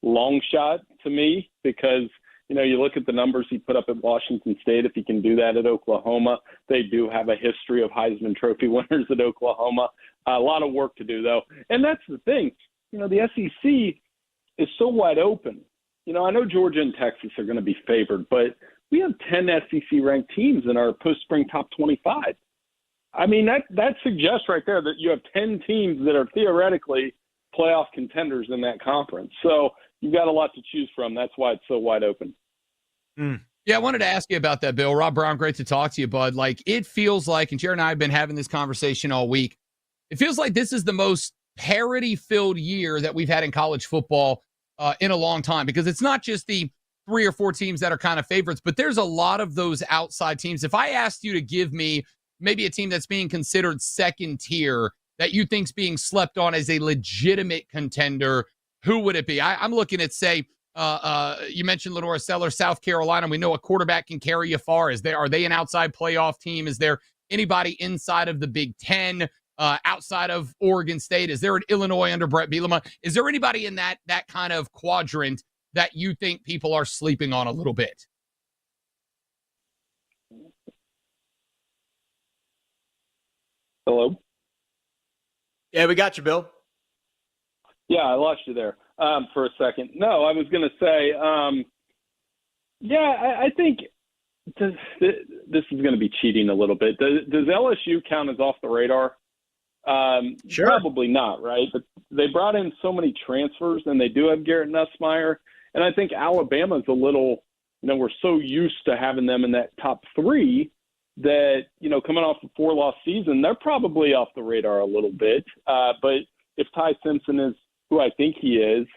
long shot to me because, you look at the numbers he put up at Washington State. If he can do that at Oklahoma, they do have a history of Heisman Trophy winners at Oklahoma. A lot of work to do, though. And that's the thing. The SEC is so wide open. I know Georgia and Texas are going to be favored, but we have 10 SEC-ranked teams in our post-spring top 25. I mean, that suggests right there that you have 10 teams that are theoretically playoff contenders in that conference. So you've got a lot to choose from. That's why it's so wide open. Yeah, I wanted to ask you about that, Bill. Rob Brown, great to talk to you, bud. It feels like, and Jared and I have been having this conversation all week, it feels like this is the most parity-filled year that we've had in college football in a long time, because it's not just the 3 or 4 teams that are kind of favorites, but there's a lot of those outside teams. If I asked you to give me maybe a team that's being considered second tier that you think's being slept on as a legitimate contender, who would it be? I'm looking at, say, you mentioned Lenora Sellers, South Carolina. We know a quarterback can carry you far. Are they an outside playoff team? Is there anybody inside of the Big Ten, outside of Oregon State? Is there an Illinois under Brett Bielema? Is there anybody in that kind of quadrant that you think people are sleeping on a little bit? Hello? Yeah, we got you, Bill. Yeah, I lost you there for a second. No, I was going to say, I think this is going to be cheating a little bit. Does LSU count as off the radar? Sure. Probably not, right? But they brought in so many transfers, and they do have Garrett Nussmeier. And I think Alabama's a little, we're so used to having them in that top 3 that, coming off a 4-loss season, they're probably off the radar a little bit. But if Ty Simpson is who I think he is,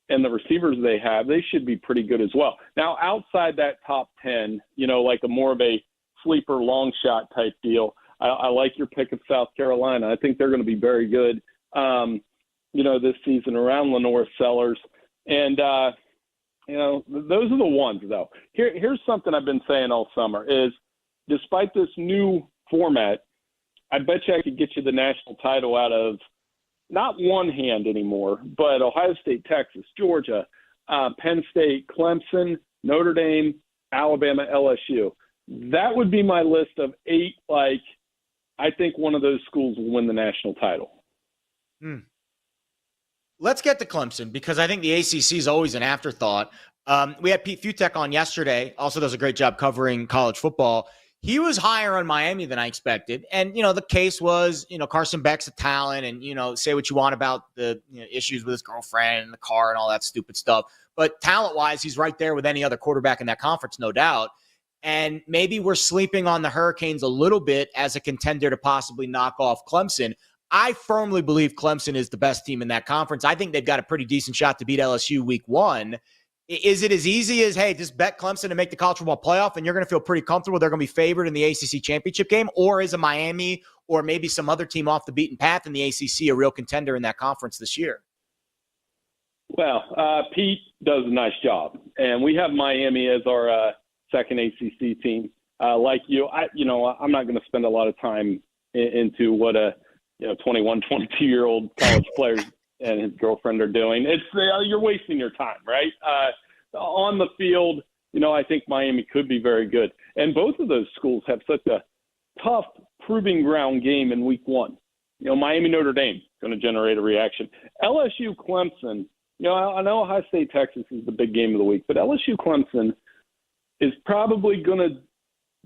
and the receivers they have, they should be pretty good as well. Now, outside that top 10, like a more of a sleeper long shot type deal, I like your pick of South Carolina. I think they're going to be very good, this season around Lenora Sellers. And, those are the ones, though. Here's something I've been saying all summer is, despite this new format, I bet you I could get you the national title out of not one hand anymore, but Ohio State, Texas, Georgia, Penn State, Clemson, Notre Dame, Alabama, LSU. That would be my list of 8, I think one of those schools will win the national title. Let's get to Clemson, because I think the ACC is always an afterthought. We had Pete Futek on yesterday, also does a great job covering college football. He was higher on Miami than I expected. And, the case was, Carson Beck's a talent, and, say what you want about the issues with his girlfriend and the car and all that stupid stuff. But talent-wise, he's right there with any other quarterback in that conference, no doubt. And maybe we're sleeping on the Hurricanes a little bit as a contender to possibly knock off Clemson. I firmly believe Clemson is the best team in that conference. I think they've got a pretty decent shot to beat LSU week 1. Is it as easy as, hey, just bet Clemson to make the college football playoff and you're going to feel pretty comfortable they're going to be favored in the ACC championship game? Or is a Miami or maybe some other team off the beaten path in the ACC a real contender in that conference this year? Well, Pete does a nice job. And we have Miami as our second ACC team. Like you, I'm not going to spend a lot of time into what a 21, 22-year-old college player and his girlfriend are doing. It's you're wasting your time, right? On the field, I think Miami could be very good. And both of those schools have such a tough proving ground game in week 1. Miami, Notre Dame, going to generate a reaction. LSU, Clemson, I know Ohio State, Texas is the big game of the week, but LSU, Clemson is probably going to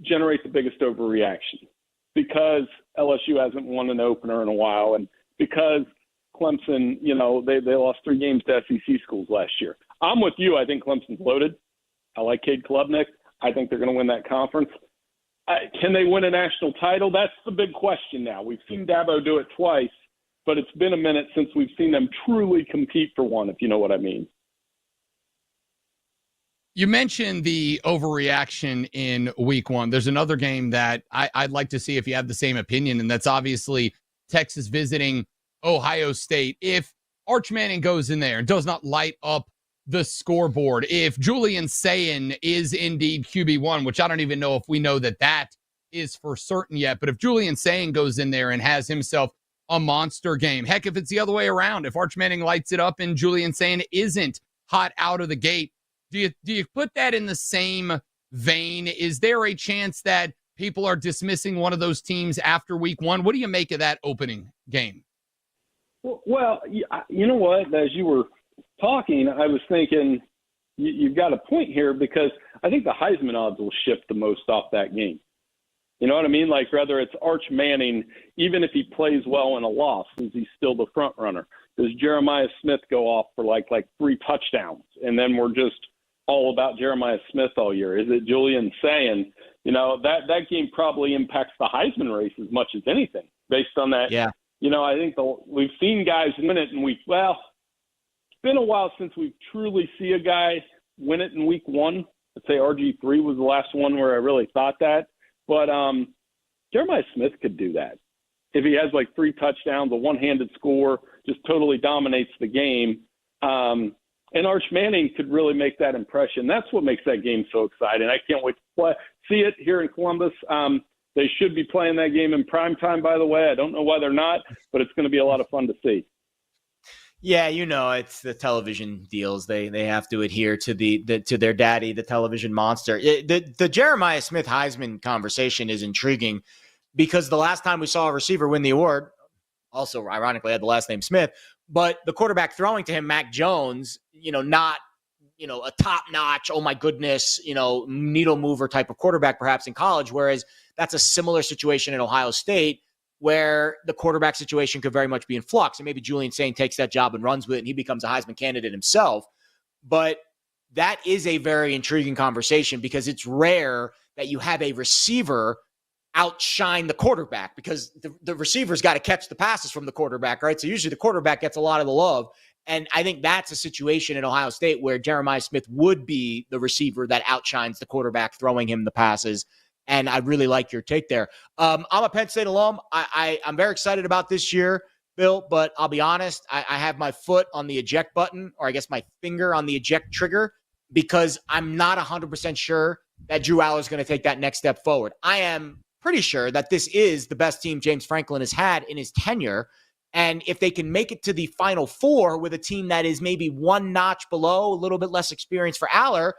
generate the biggest overreaction because LSU hasn't won an opener in a while, and because Clemson, they lost 3 games to SEC schools last year. I'm with you. I think Clemson's loaded. I like Cade Klubnik. I think they're going to win that conference. Can they win a national title? That's the big question now. We've seen Dabo do it twice, but it's been a minute since we've seen them truly compete for one, if you know what I mean. You mentioned the overreaction in week 1. There's another game that I'd like to see if you have the same opinion, and that's obviously Texas visiting Ohio State. If Arch Manning goes in there and does not light up the scoreboard, if Julian Sayin is indeed QB1, which I don't even know if we know that is for certain yet. But if Julian Sayin goes in there and has himself a monster game, heck, if it's the other way around, if Arch Manning lights it up and Julian Sayin isn't hot out of the gate, do you put that in the same vein? Is there a chance that people are dismissing one of those teams after week one? What do you make of that opening game? Well, you know what? As you were talking, I was thinking you've got a point here, because I think the Heisman odds will shift the most off that game. You know what I mean? Like, whether it's Arch Manning, even if he plays well in a loss, is he still the front runner? Does Jeremiah Smith go off for like 3 touchdowns, and then we're just all about Jeremiah Smith all year? Is it Julian Sayin? You know, that game probably impacts the Heisman race as much as anything based on that. Yeah. You know, I think we've seen guys win it in it's been a while since we've truly see a guy win it in week one. I'd say RG3 was the last one where I really thought that. But Jeremiah Smith could do that. If he has like 3 touchdowns, a one-handed score, just totally dominates the game. And Arch Manning could really make that impression. That's what makes that game so exciting. I can't wait to see it here in Columbus. They should be playing that game in prime time, by the way. I don't know why they're not, but it's going to be a lot of fun to see. Yeah, you know, it's the television deals. They have to adhere to to their daddy, the television monster. The Jeremiah Smith Heisman conversation is intriguing because the last time we saw a receiver win the award, also ironically had the last name Smith, but the quarterback throwing to him, Mac Jones, not a top-notch, oh my goodness, needle mover type of quarterback perhaps in college, whereas that's a similar situation in Ohio State where the quarterback situation could very much be in flux. And maybe Julian Sayin takes that job and runs with it and he becomes a Heisman candidate himself. But that is a very intriguing conversation because it's rare that you have a receiver outshine the quarterback because the receiver's got to catch the passes from the quarterback, right? So usually the quarterback gets a lot of the love. And I think that's a situation in Ohio State where Jeremiah Smith would be the receiver that outshines the quarterback throwing him the passes. And I really like your take there. I'm a Penn State alum. I'm very excited about this year, Bill, but I'll be honest, I have my foot on the eject button, or I guess my finger on the eject trigger, because I'm not 100% sure that Drew Aller is going to take that next step forward. I am pretty sure that this is the best team James Franklin has had in his tenure. And if they can make it to the Final Four with a team that is maybe one notch below, a little bit less experience for Aller,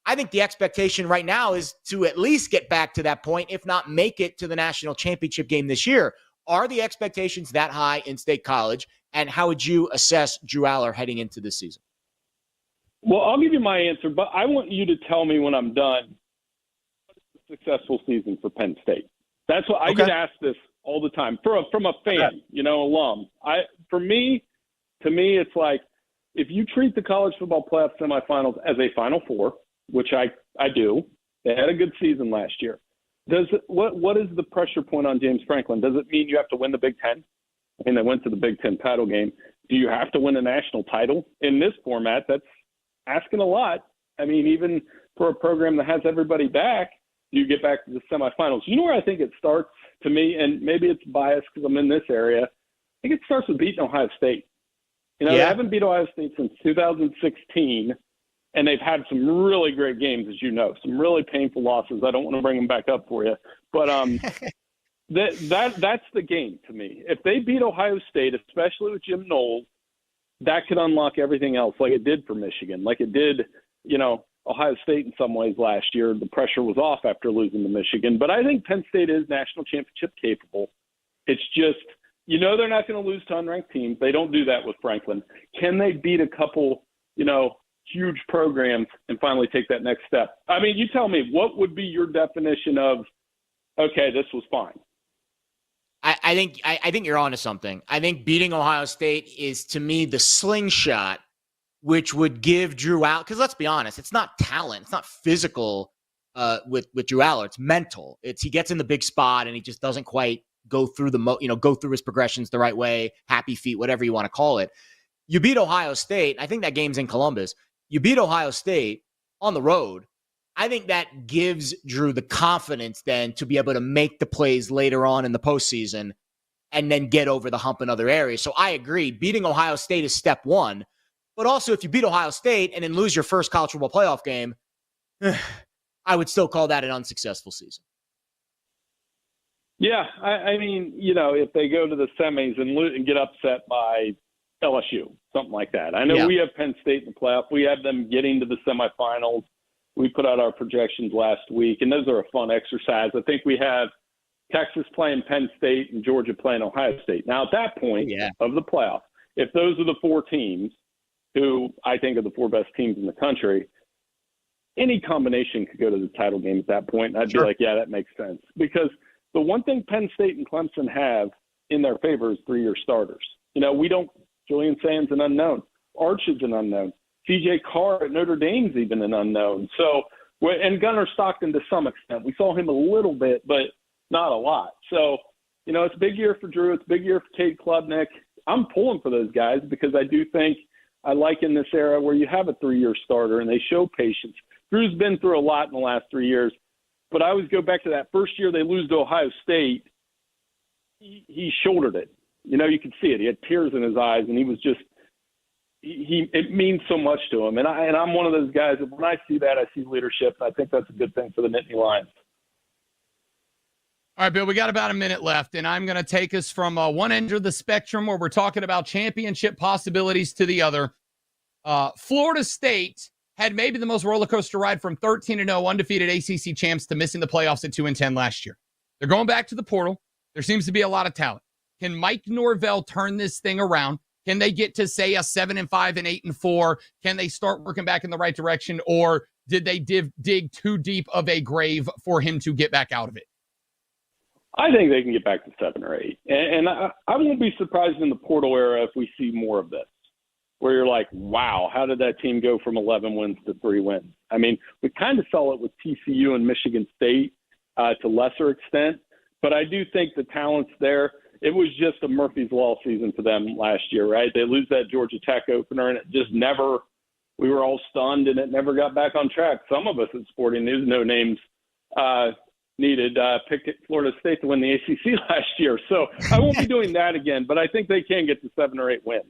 I think the expectation right now is to at least get back to that point, if not make it to the national championship game this year. Are the expectations that high in State College? And how would you assess Drew Aller heading into this season? Well, I'll give you my answer, but I want you to tell me when I'm done, what's a successful season for Penn State? That's what I get asked this all the time from a fan, alum. To me, it's like, if you treat the college football playoff semifinals as a Final Four, which I do. They had a good season last year. What is the pressure point on James Franklin? Does it mean you have to win the Big Ten? I mean, they went to the Big Ten title game. Do you have to win a national title? In this format, that's asking a lot. I mean, even for a program that has everybody back, you get back to the semifinals. You know where I think it starts to me, and maybe it's biased because I'm in this area. I think it starts with beating Ohio State. They haven't beat Ohio State since 2016. And they've had some really great games, as you know, some really painful losses. I don't want to bring them back up for you. But that's the game to me. If they beat Ohio State, especially with Jim Knowles, that could unlock everything else like it did for Michigan, like it did, Ohio State in some ways last year. The pressure was off after losing to Michigan. But I think Penn State is national championship capable. It's just, they're not going to lose to unranked teams. They don't do that with Franklin. Can they beat a couple, huge programs and finally take that next step? I mean, you tell me, what would be your definition of, okay, this was fine? I think you're onto something. I think beating Ohio State is, to me, the slingshot, which would give Drew Aller, because let's be honest, it's not talent, it's not physical with Drew Aller, it's mental. It's he gets in the big spot and he just doesn't quite go through go through his progressions the right way, happy feet, whatever you want to call it. You beat Ohio State. I think that game's in Columbus. You beat Ohio State on the road. I think that gives Drew the confidence then to be able to make the plays later on in the postseason and then get over the hump in other areas. So I agree. Beating Ohio State is step one. But also, if you beat Ohio State and then lose your first college football playoff game, I would still call that an unsuccessful season. Yeah, I mean, if they go to the semis and get upset by LSU, something like that. I know we have Penn State in the playoff. We have them getting to the semifinals. We put out our projections last week, and those are a fun exercise. I think we have Texas playing Penn State and Georgia playing Ohio State. Now, at that point of the playoff, if those are the four teams who I think are the four best teams in the country, any combination could go to the title game at that point. And I'd be like, yeah, that makes sense. Because the one thing Penn State and Clemson have in their favor is three-year starters. Julian Sands an unknown. Arch is an unknown. C.J. Carr at Notre Dame's even an unknown. So, and Gunnar Stockton to some extent. We saw him a little bit, but not a lot. So, it's a big year for Drew. It's a big year for Cade Klubnik. I'm pulling for those guys because I do think I like in this era where you have a three-year starter and they show patience. Drew's been through a lot in the last 3 years, but I always go back to that first year they lose to Ohio State. He shouldered it. You could see it. He had tears in his eyes, and he was just it means so much to him. And I'm one of those guys that when I see that, I see leadership, and I think that's a good thing for the Nittany Lions. All right, Bill, we got about a minute left, and I'm going to take us from one end of the spectrum where we're talking about championship possibilities to the other. Florida State had maybe the most roller coaster ride from 13-0 undefeated ACC champs to missing the playoffs at 2-10 last year. They're going back to the portal. There seems to be a lot of talent. Can Mike Norvell turn this thing around? Can they get to, say, a 7-5 and 8-4? Can they start working back in the right direction, or did they dig too deep of a grave for him to get back out of it? I think they can get back to 7 or 8. And I won't be surprised in the portal era if we see more of this, where you're like, wow, how did that team go from 11 wins to 3 wins? I mean, we kind of saw it with TCU and Michigan State to lesser extent, but I do think the talent's there. It was just a Murphy's Law season for them last year, right? They lose that Georgia Tech opener, and it just never – we were all stunned, and it never got back on track. Some of us at Sporting News, no names needed, picked Florida State to win the ACC last year. So I won't be doing that again, but I think they can get to 7 or 8 wins.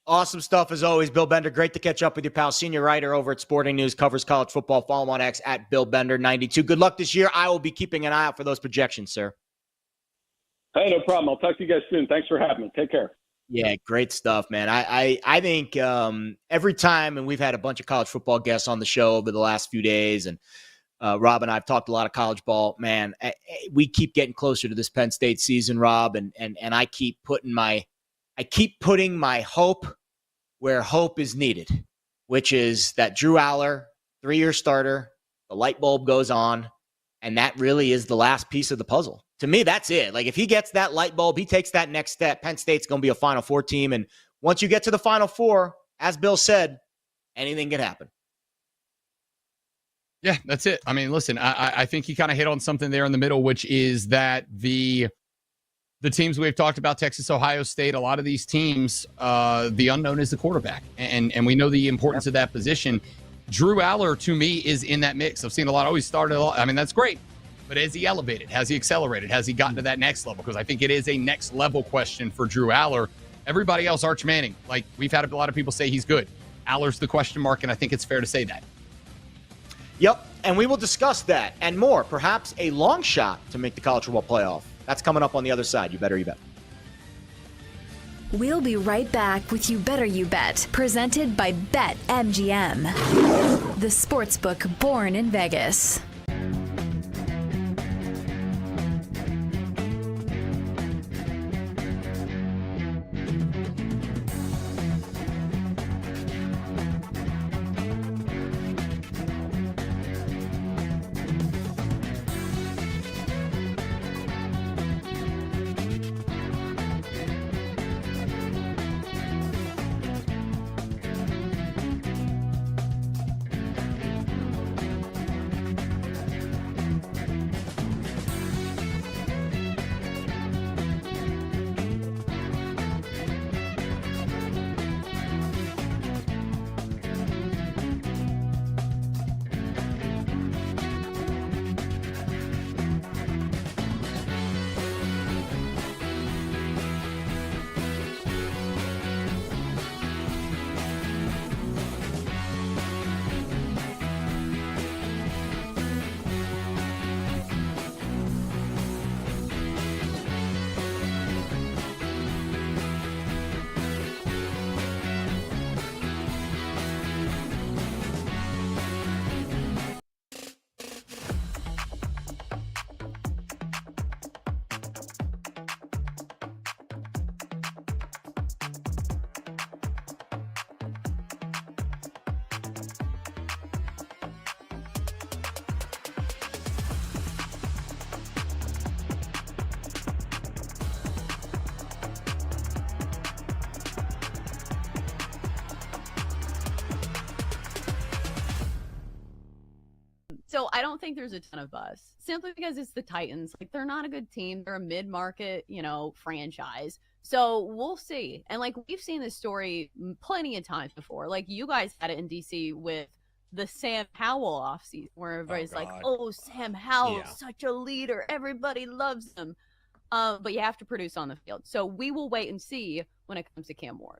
Awesome stuff as always, Bill Bender. Great to catch up with you, pal. Senior writer over at Sporting News, covers college football. Follow him on X at BillBender92. Good luck this year. I will be keeping an eye out for those projections, sir. Hey, no problem. I'll talk to you guys soon. Thanks for having me. Take care. Yeah, great stuff, man. I think every time, and we've had a bunch of college football guests on the show over the last few days, and Rob and I have talked a lot of college ball. Man, we keep getting closer to this Penn State season, Rob, and I keep putting my hope where hope is needed, which is that Drew Aller, 3-year starter, the light bulb goes on, and that really is the last piece of the puzzle. To me, that's it. Like, if he gets that light bulb, he takes that next step, Penn State's going to be a Final Four team. And once you get to the Final Four, as Bill said, anything can happen. Yeah, that's it. I mean, listen, I think he kind of hit on something there in the middle, which is that the teams we've talked about, Texas, Ohio State, a lot of these teams, the unknown is the quarterback. And we know the importance of that position. Drew Aller, to me, is in that mix. I've seen a lot. Always started a lot. I mean, that's great. But has he elevated? Has he accelerated? Has he gotten to that next level? Because I think it is a next level question for Drew Aller. Everybody else, Arch Manning, like we've had a lot of people say he's good. Aller's the question mark, and I think it's fair to say that. Yep, and we will discuss that and more. Perhaps a long shot to make the college football playoff. That's coming up on the other side. You better, you bet. We'll be right back with You Better You Bet, presented by BetMGM, the sportsbook born in Vegas. So I don't think there's a ton of buzz simply because it's the Titans. Like, they're not a good team. They're a mid-market, franchise. So we'll see. And like, we've seen this story plenty of times before. Like, you guys had it in DC with the Sam Howell offseason where everybody's like, oh, Sam Howell, such a leader. Everybody loves him. But you have to produce on the field. So we will wait and see when it comes to Cam Ward.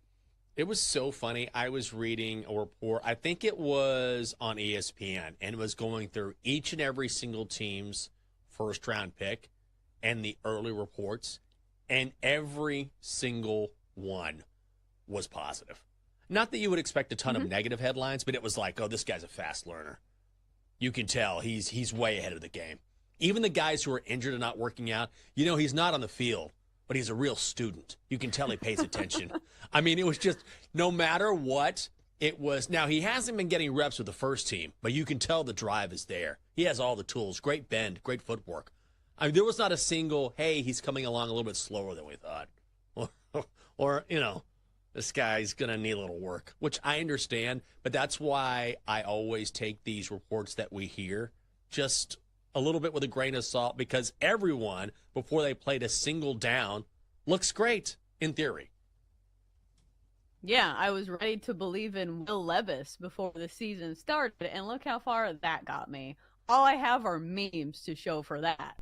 It was so funny. I was reading a report, I think it was on ESPN, and it was going through each and every single team's first-round pick and the early reports, and every single one was positive. Not that you would expect a ton of negative headlines, but it was like, oh, this guy's a fast learner. You can tell he's way ahead of the game. Even the guys who are injured and not working out, he's not on the field, but he's a real student. You can tell he pays attention. I mean, it was just no matter what it was. Now, he hasn't been getting reps with the first team, but you can tell the drive is there. He has all the tools, great bend, great footwork. I mean, there was not a single, hey, he's coming along a little bit slower than we thought. Or this guy's going to need a little work, which I understand. But that's why I always take these reports that we hear just a little bit with a grain of salt, because everyone, before they played a single down, looks great in theory. Yeah, I was ready to believe in Will Levis before the season started, and look how far that got me. All I have are memes to show for that.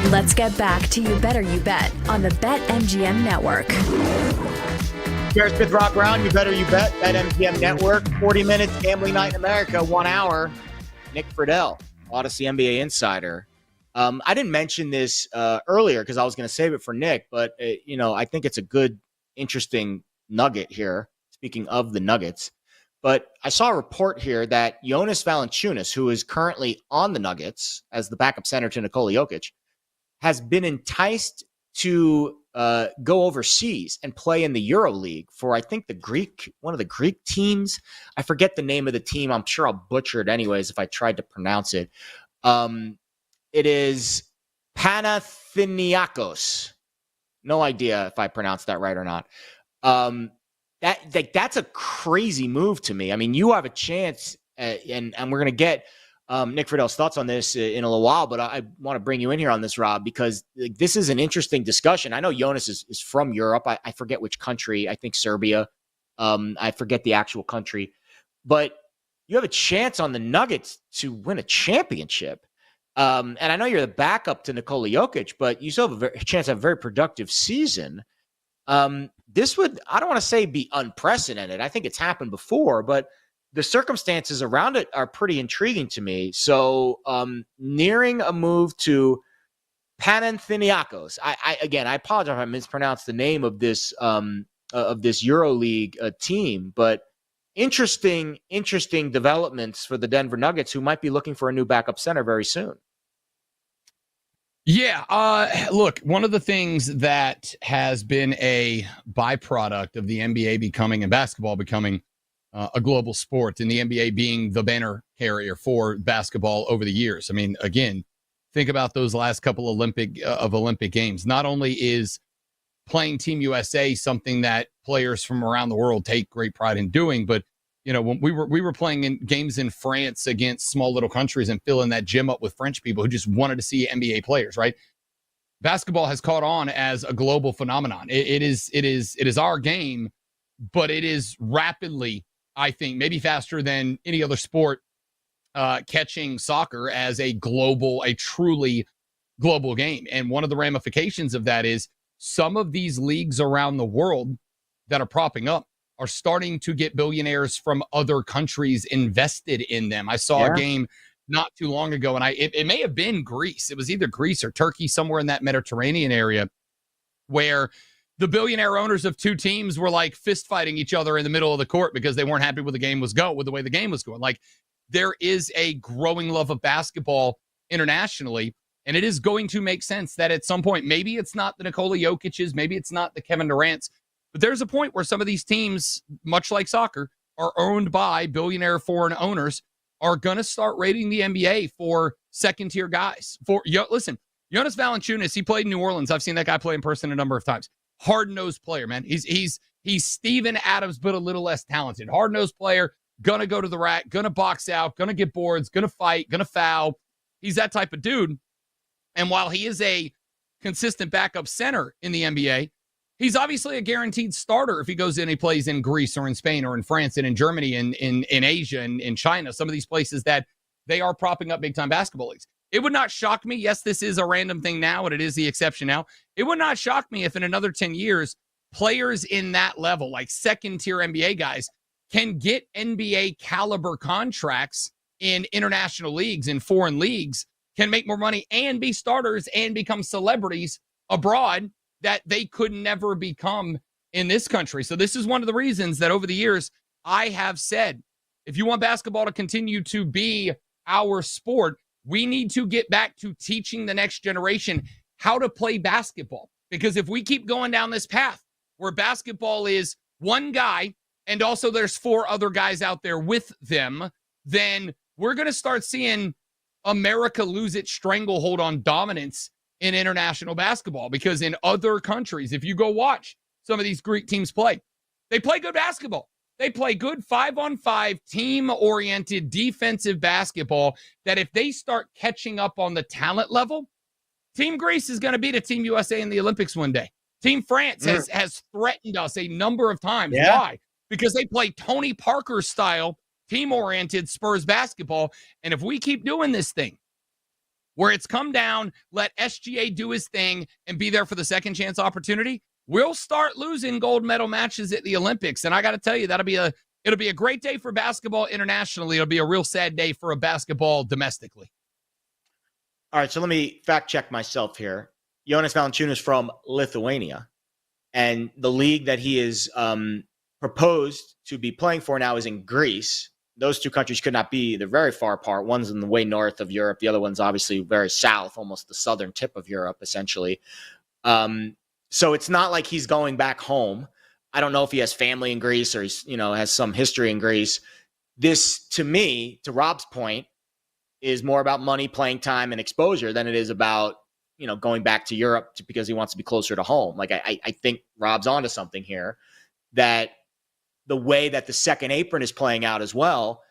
Let's get back to You Better You Bet on the BetMGM Network. Jared Smith, Rob Brown, You Better You Bet, BetMGM Network. 40 minutes, gambling night in America, 1 hour. Nick Friedel, Odyssey NBA insider. I didn't mention this earlier because I was going to save it for Nick, but, I think it's a good, interesting nugget here, speaking of the Nuggets. But I saw a report here that Jonas Valanciunas, who is currently on the Nuggets as the backup center to Nikola Jokic, has been enticed to go overseas and play in the EuroLeague for, I think, one of the Greek teams. I forget the name of the team. I'm sure I'll butcher it anyways if I tried to pronounce it. It is Panathinaikos. No idea if I pronounced that right or not. That's a crazy move to me. I mean, you have a chance, and we're going to get Nick Friedel's thoughts on this in a little while, but I want to bring you in here on this, Rob, because this is an interesting discussion. I know Jonas is from Europe. I forget which country. I think Serbia. I forget the actual country. But you have a chance on the Nuggets to win a championship. And I know you're the backup to Nikola Jokic, but you still have a chance to have a very productive season. This would, I don't want to say be unprecedented. I think it's happened before, but the circumstances around it are pretty intriguing to me. So nearing a move to Panathinaikos. I apologize if I mispronounced the name of this of this EuroLeague team. But interesting developments for the Denver Nuggets, who might be looking for a new backup center very soon. Yeah. Look, one of the things that has been a byproduct of the NBA becoming and basketball becoming a global sport, and the NBA being the banner carrier for basketball over the years. I mean, again, think about those last couple Olympic Games. Not only is playing Team USA something that players from around the world take great pride in doing, but when we were playing in games in France against small little countries and filling that gym up with French people who just wanted to see NBA players, right? Basketball has caught on as a global phenomenon. It is our game, but it is rapidly, I think, maybe faster than any other sport, catching soccer as a truly global game. And one of the ramifications of that is some of these leagues around the world that are propping up are starting to get billionaires from other countries invested in them. I saw a game not too long ago, and it may have been Greece. It was either Greece or Turkey, somewhere in that Mediterranean area, where the billionaire owners of two teams were like fist fighting each other in the middle of the court because they weren't happy with the way the game was going. Like, there is a growing love of basketball internationally, and it is going to make sense that at some point, maybe it's not the Nikola Jokic's, maybe it's not the Kevin Durant's, but there's a point where some of these teams, much like soccer, are owned by billionaire foreign owners, are going to start rating the NBA for second-tier guys. Listen, Jonas Valanciunas, he played in New Orleans. I've seen that guy play in person a number of times. Hard-nosed player, man. He's Steven Adams, but a little less talented. Hard-nosed player, gonna go to the rack, gonna box out, gonna get boards, gonna fight, gonna foul. He's that type of dude. And while he is a consistent backup center in the NBA, he's obviously a guaranteed starter if he goes in and he plays in Greece or in Spain or in France and in Germany and in Asia and in China, some of these places that they are propping up big-time basketball leagues. It would not shock me. Yes, this is a random thing now, and it is the exception now. It would not shock me if in another 10 years, players in that level, like second-tier NBA guys, can get NBA caliber contracts in international leagues, in foreign leagues, can make more money and be starters and become celebrities abroad that they could never become in this country. So this is one of the reasons that over the years, I have said, if you want basketball to continue to be our sport, we need to get back to teaching the next generation how to play basketball. Because if we keep going down this path where basketball is one guy and also there's four other guys out there with them, then we're going to start seeing America lose its stranglehold on dominance in international basketball. Because in other countries, if you go watch some of these Greek teams play, they play good basketball. They play good 5-on-5 team-oriented defensive basketball that if they start catching up on the talent level, Team Greece is going to beat a Team USA in the Olympics one day. Team France has threatened us a number of times. Yeah. Why? Because they play Tony Parker style, team-oriented Spurs basketball. And if we keep doing this thing, where it's come down, let SGA do his thing and be there for the second chance opportunity, we'll start losing gold medal matches at the Olympics. And I got to tell you, it'll be a great day for basketball internationally. It'll be a real sad day for a basketball domestically. All right, so let me fact check myself here. Jonas Valanciunas from Lithuania, and the league that he is proposed to be playing for now is in Greece. Those two countries could not be, they're very far apart. One's in the way north of Europe. The other one's obviously very south, almost the southern tip of Europe, essentially. So it's not like he's going back home. I don't know if he has family in Greece or he's, has some history in Greece. This, to me, to Rob's point, is more about money, playing time, and exposure than it is about, going back to Europe because he wants to be closer to home. Like, I think Rob's onto something here, that the way that the second apron is playing out as well,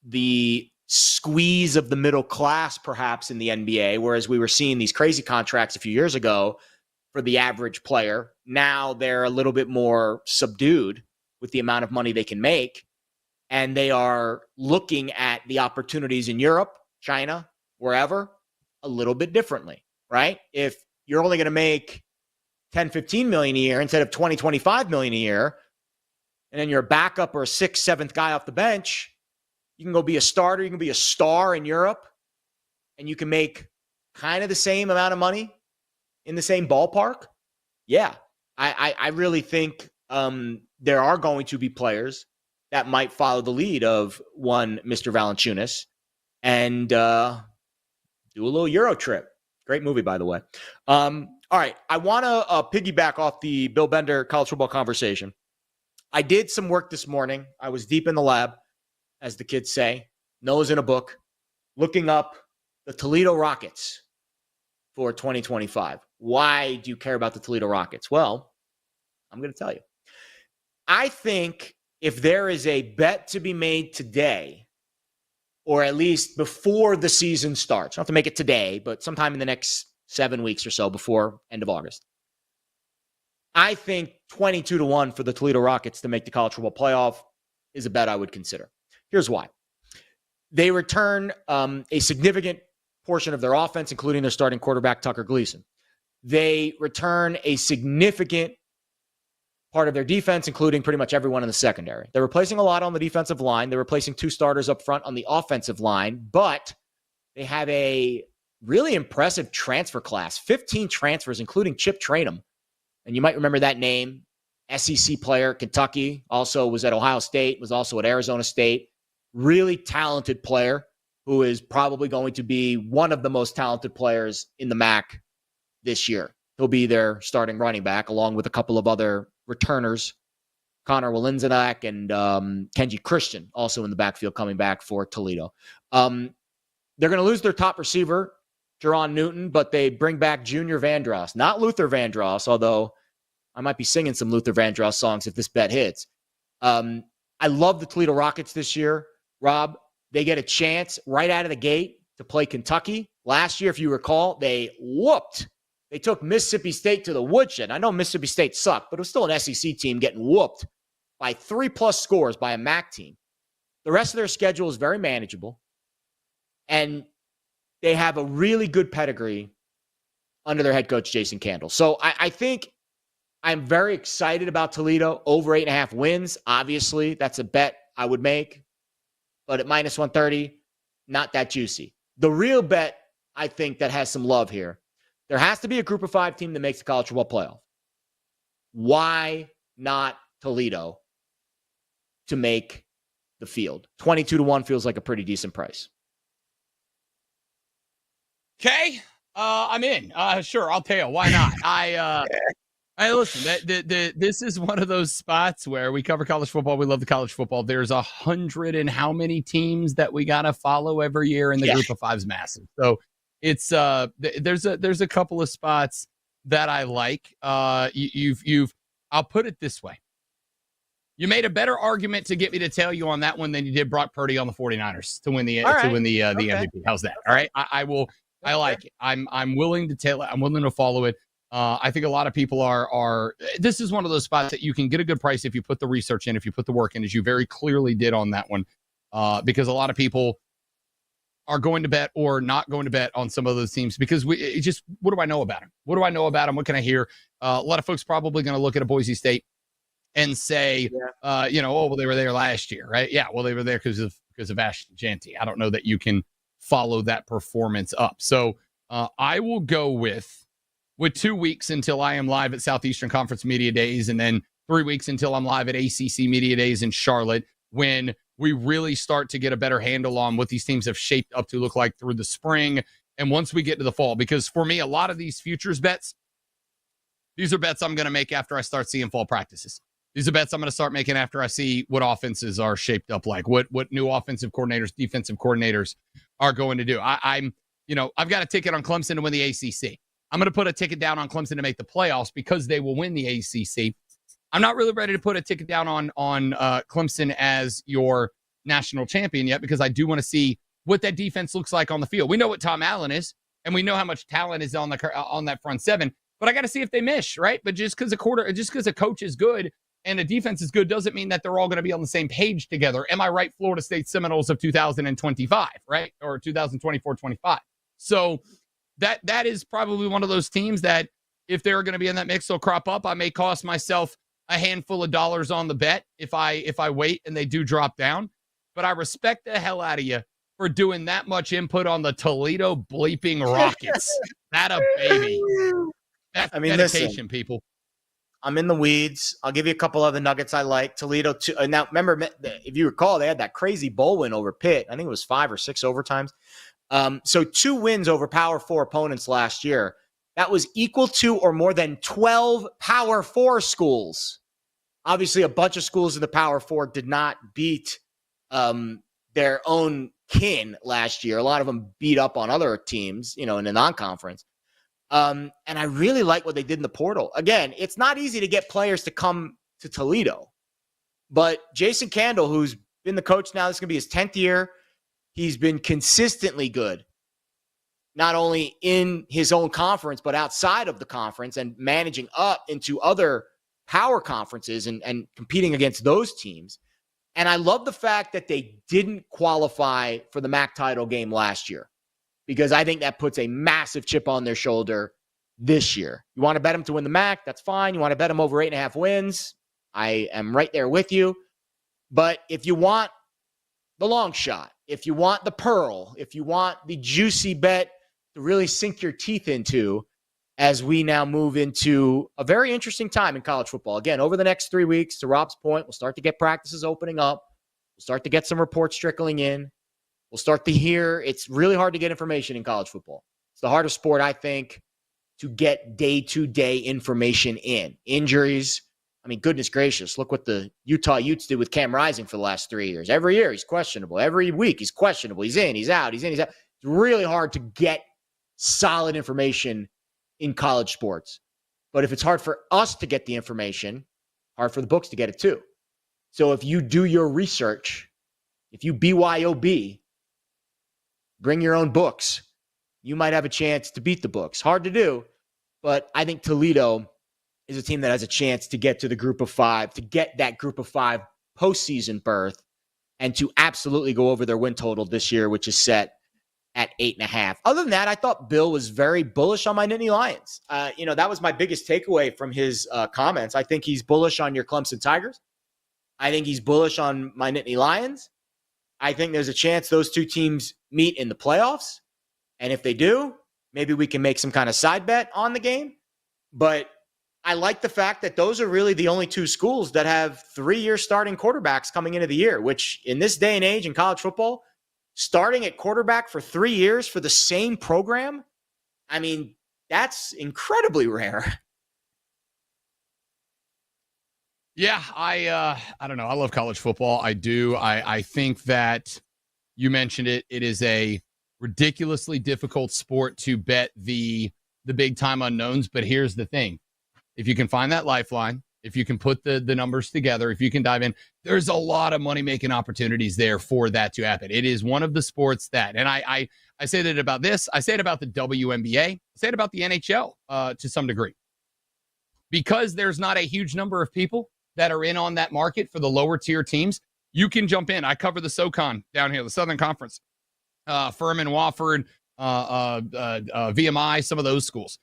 the squeeze of the middle class perhaps in the NBA, whereas we were seeing these crazy contracts a few years ago for the average player, now they're a little bit more subdued with the amount of money they can make. And they are looking at the opportunities in Europe, China, wherever, a little bit differently, right? If you're only going to make 10, 15 million a year instead of 20, 25 million a year, and then you're a backup or a sixth, seventh guy off the bench, you can go be a starter, you can be a star in Europe, and you can make kind of the same amount of money in the same ballpark. Yeah, I really think there are going to be players that might follow the lead of one Mr. Valanciunas and do a little Euro trip. Great movie, by the way. All right, I want to piggyback off the Bill Bender college football conversation. I did some work this morning. I was deep in the lab, as the kids say, nose in a book, looking up the Toledo Rockets for 2025. Why do you care about the Toledo Rockets? Well, I'm going to tell you. I think if there is a bet to be made today, or at least before the season starts, not to make it today, but sometime in the next 7 weeks or so before end of August, I think 22-1 for the Toledo Rockets to make the college football playoff is a bet I would consider. Here's why. They return a significant portion of their offense, including their starting quarterback, Tucker Gleason. They return a significant part of their defense, including pretty much everyone in the secondary. They're replacing a lot on the defensive line. They're replacing 2 starters up front on the offensive line, but they have a really impressive transfer class, 15 transfers, including Chip Trainum. And you might remember that name, SEC player, Kentucky, also was at Ohio State, was also at Arizona State. Really talented player who is probably going to be one of the most talented players in the MAC this year. He'll be their starting running back, along with a couple of other returners, Connor Walinzanak and Kenji Christian, also in the backfield coming back for Toledo. They're going to lose their top receiver, Jerron Newton, but they bring back Junior Vandross, not Luther Vandross, although I might be singing some Luther Vandross songs if this bet hits. I love the Toledo Rockets this year. Rob, they get a chance right out of the gate to play Kentucky. Last year, if you recall, they took Mississippi State to the woodshed. I know Mississippi State sucked, but it was still an SEC team getting whooped by 3+ scores by a MAC team. The rest of their schedule is very manageable, and they have a really good pedigree under their head coach, Jason Candle. So I think I'm very excited about Toledo over 8.5 wins. Obviously, that's a bet I would make, but at -130, not that juicy. The real bet, I think, that has some love here, there has to be a group of 5 team that makes the college football playoff. Why not Toledo to make the field? 22-1 feels like a pretty decent price. Okay, I'm in. Sure, I'll tell you. Why not? I listen. This is one of those spots where we cover college football. We love the college football. There's 100 and how many teams that we gotta follow every year, and the group of 5 is massive. So it's there's a couple of spots that I like. I'll put it this way. You made a better argument to get me to tell you on that one than you did Brock Purdy on the 49ers to win the MVP. How's that? All right. I will. I like it. I'm willing to tell it. I'm willing to follow it. I think a lot of people are. This is one of those spots that you can get a good price if you put the research in, if you put the work in, as you very clearly did on that one. Because a lot of people are going to bet or not going to bet on some of those teams because what do I know about them? What do I know about them? What can I hear? A lot of folks probably going to look at a Boise State and say, well, they were there last year, right? Yeah, well, they were there because of Ashton Jeanty. I don't know that you can follow that performance up. So I will go with 2 weeks until I am live at Southeastern Conference Media Days, and then 3 weeks until I'm live at ACC Media Days in Charlotte, when we really start to get a better handle on what these teams have shaped up to look like through the spring. And once we get to the fall, because for me, a lot of these futures bets, these are bets I'm going to make after I start seeing fall practices. These are bets I'm going to start making after I see what offenses are shaped up like, what new offensive coordinators, defensive coordinators are going to do. I've got a ticket on Clemson to win the ACC. I'm going to put a ticket down on Clemson to make the playoffs because they will win the ACC. I'm not really ready to put a ticket down on Clemson as your national champion yet because I do want to see what that defense looks like on the field. We know what Tom Allen is, and we know how much talent is on that front seven. But I got to see if they mesh, right? But just because a coach is good and a defense is good doesn't mean that they're all going to be on the same page together. Am I right? Florida State Seminoles of 2025, right? Or 2024-25. So that is probably one of those teams that if they're going to be in that mix, they'll crop up. I may cost myself a handful of dollars on the bet if I wait and they do drop down. But I respect the hell out of you for doing that much input on the Toledo bleeping Rockets. That a baby. That's dedication, people. I'm in the weeds. I'll give you a couple other nuggets I like. Toledo, now remember, if you recall, they had that crazy bowl win over Pitt. I think it was 5 or 6 overtimes. So 2 wins over Power 4 opponents last year. That was equal to or more than 12 Power 4 schools. Obviously, a bunch of schools in the Power 4 did not beat their own kin last year. A lot of them beat up on other teams, in the non-conference. And I really like what they did in the portal. Again, it's not easy to get players to come to Toledo. But Jason Candle, who's been the coach now, this is going to be his 10th year. He's been consistently good, not only in his own conference, but outside of the conference and managing up into other power conferences and competing against those teams. And I love the fact that they didn't qualify for the MAC title game last year, because I think that puts a massive chip on their shoulder this year. You want to bet them to win the MAC? That's fine. You want to bet them over 8.5 wins? I am right there with you. But if you want the long shot, if you want the pearl, if you want the juicy bet to really sink your teeth into, as we now move into a very interesting time in college football. Again, over the next 3 weeks, to Rob's point, we'll start to get practices opening up. We'll start to get some reports trickling in. We'll start to hear. It's really hard to get information in college football. It's the hardest sport, I think, to get day-to-day information in. Injuries. I mean, goodness gracious, look what the Utah Utes did with Cam Rising for the last 3 years. Every year, he's questionable. Every week, he's questionable. He's in, he's out, he's in, he's out. It's really hard to get solid information in college sports. But if it's hard for us to get the information, hard for the books to get it too. So if you do your research, if you BYOB, bring your own books, you might have a chance to beat the books. Hard to do, but I think Toledo is a team that has a chance to get to the group of 5, to get that group of 5 postseason berth, and to absolutely go over their win total this year, which is set at 8.5. Other than that, I thought Bill was very bullish on my Nittany Lions. That was my biggest takeaway from his comments. I think he's bullish on your Clemson Tigers. I think he's bullish on my Nittany Lions. I think there's a chance those two teams meet in the playoffs. And if they do, maybe we can make some kind of side bet on the game. But I like the fact that those are really the only 2 schools that have 3-year starting quarterbacks coming into the year, which in this day and age in college football, starting at quarterback for 3 years for the same program, I mean, that's incredibly rare. Yeah, I don't know. I love college football. I do. I think that you mentioned it. It is a ridiculously difficult sport to bet the big time unknowns. But here's the thing. If you can find that lifeline, if you can put the numbers together, if you can dive in, there's a lot of money-making opportunities there for that to happen. It is one of the sports that, and I say that about this, I say it about the WNBA, I say it about the NHL to some degree. Because there's not a huge number of people that are in on that market for the lower tier teams, you can jump in. I cover the SoCon down here, the Southern Conference, Furman, Wofford, VMI, some of those schools.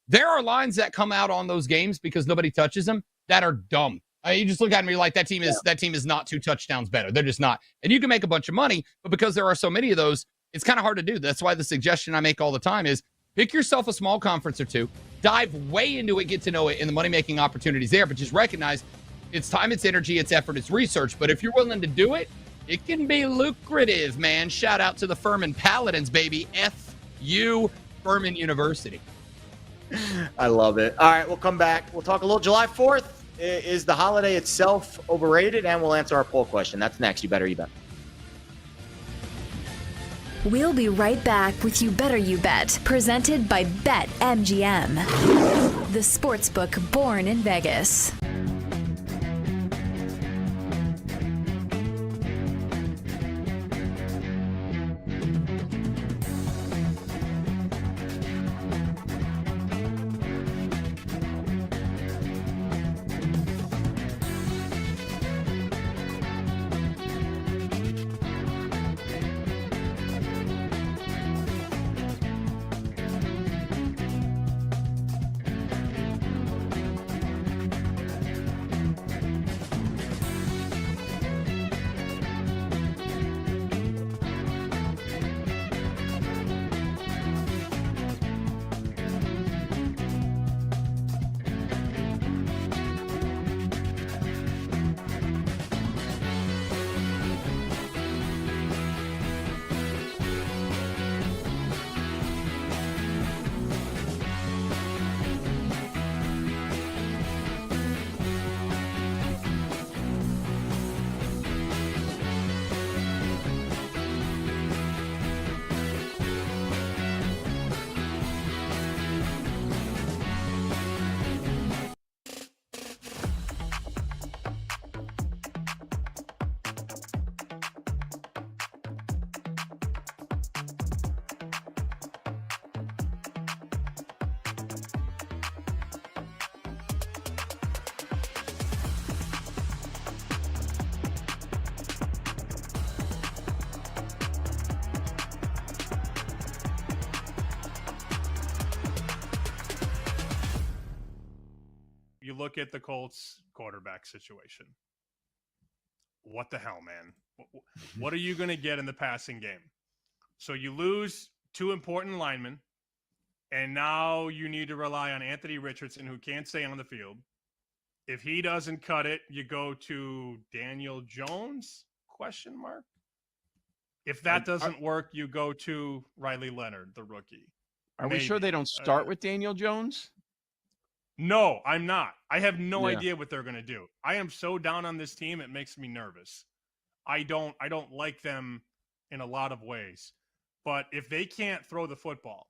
There are lines that come out on those games because nobody touches them that are dumb. You just look at me like that team is not 2 touchdowns better. They're just not. And you can make a bunch of money, but because there are so many of those, it's kind of hard to do. That's why the suggestion I make all the time is pick yourself a small conference or 2, dive way into it, get to know it, and the money-making opportunities there, but just recognize it's time, it's energy, it's effort, it's research. But if you're willing to do it, it can be lucrative, man. Shout out to the Furman Paladins, baby. F-U, Furman University. I love it. All right, we'll come back. We'll talk a little July 4th. Is the holiday itself overrated? And we'll answer our poll question. That's next. You better, you bet. We'll be right back with You Better You Bet, presented by BetMGM, the sportsbook born in Vegas. look at the Colts quarterback situation. What the hell, man? What are you going to get in the passing game? So you lose 2 important linemen, and now you need to rely on Anthony Richardson, who can't stay on the field. If he doesn't cut it, you go to Daniel Jones? ? If that doesn't work, you go to Riley Leonard, the rookie. Are we sure they don't start with Daniel Jones? No, I'm not. I have no idea what they're going to do. I am so down on this team, it makes me nervous. I don't like them in a lot of ways. But if they can't throw the football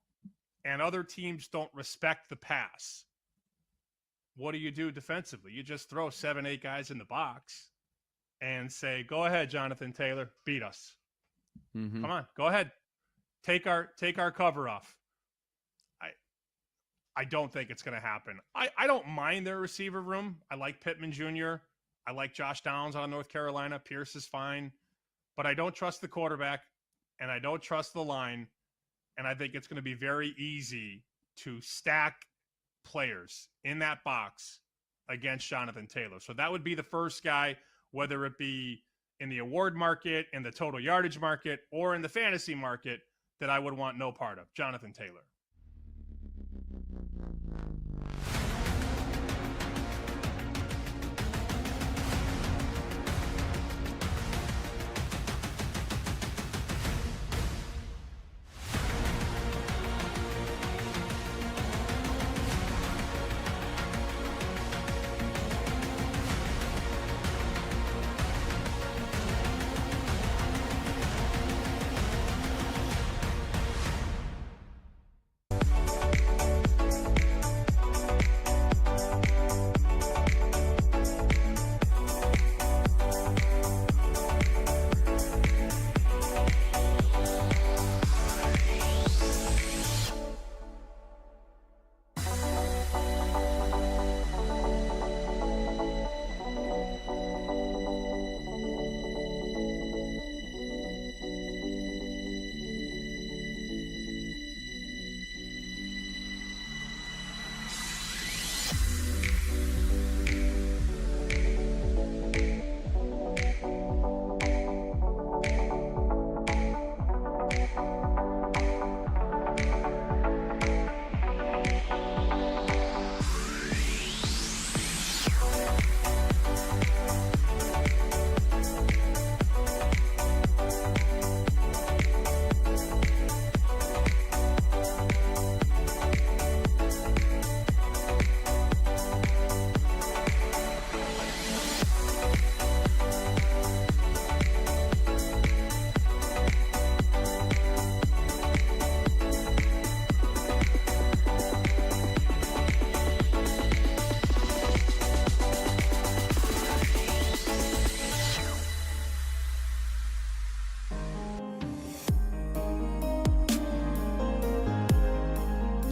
and other teams don't respect the pass, what do you do defensively? You just throw 7-8 guys in the box and say, go ahead, Jonathan Taylor, beat us. Mm-hmm. Come on, go ahead. Take our cover off. I don't think it's going to happen. I don't mind their receiver room. I like Pittman Jr. I like Josh Downs out of North Carolina. Pierce is fine. But I don't trust the quarterback, and I don't trust the line. And I think it's going to be very easy to stack players in that box against Jonathan Taylor. So that would be the first guy, whether it be in the award market, in the total yardage market, or in the fantasy market, that I would want no part of, Jonathan Taylor.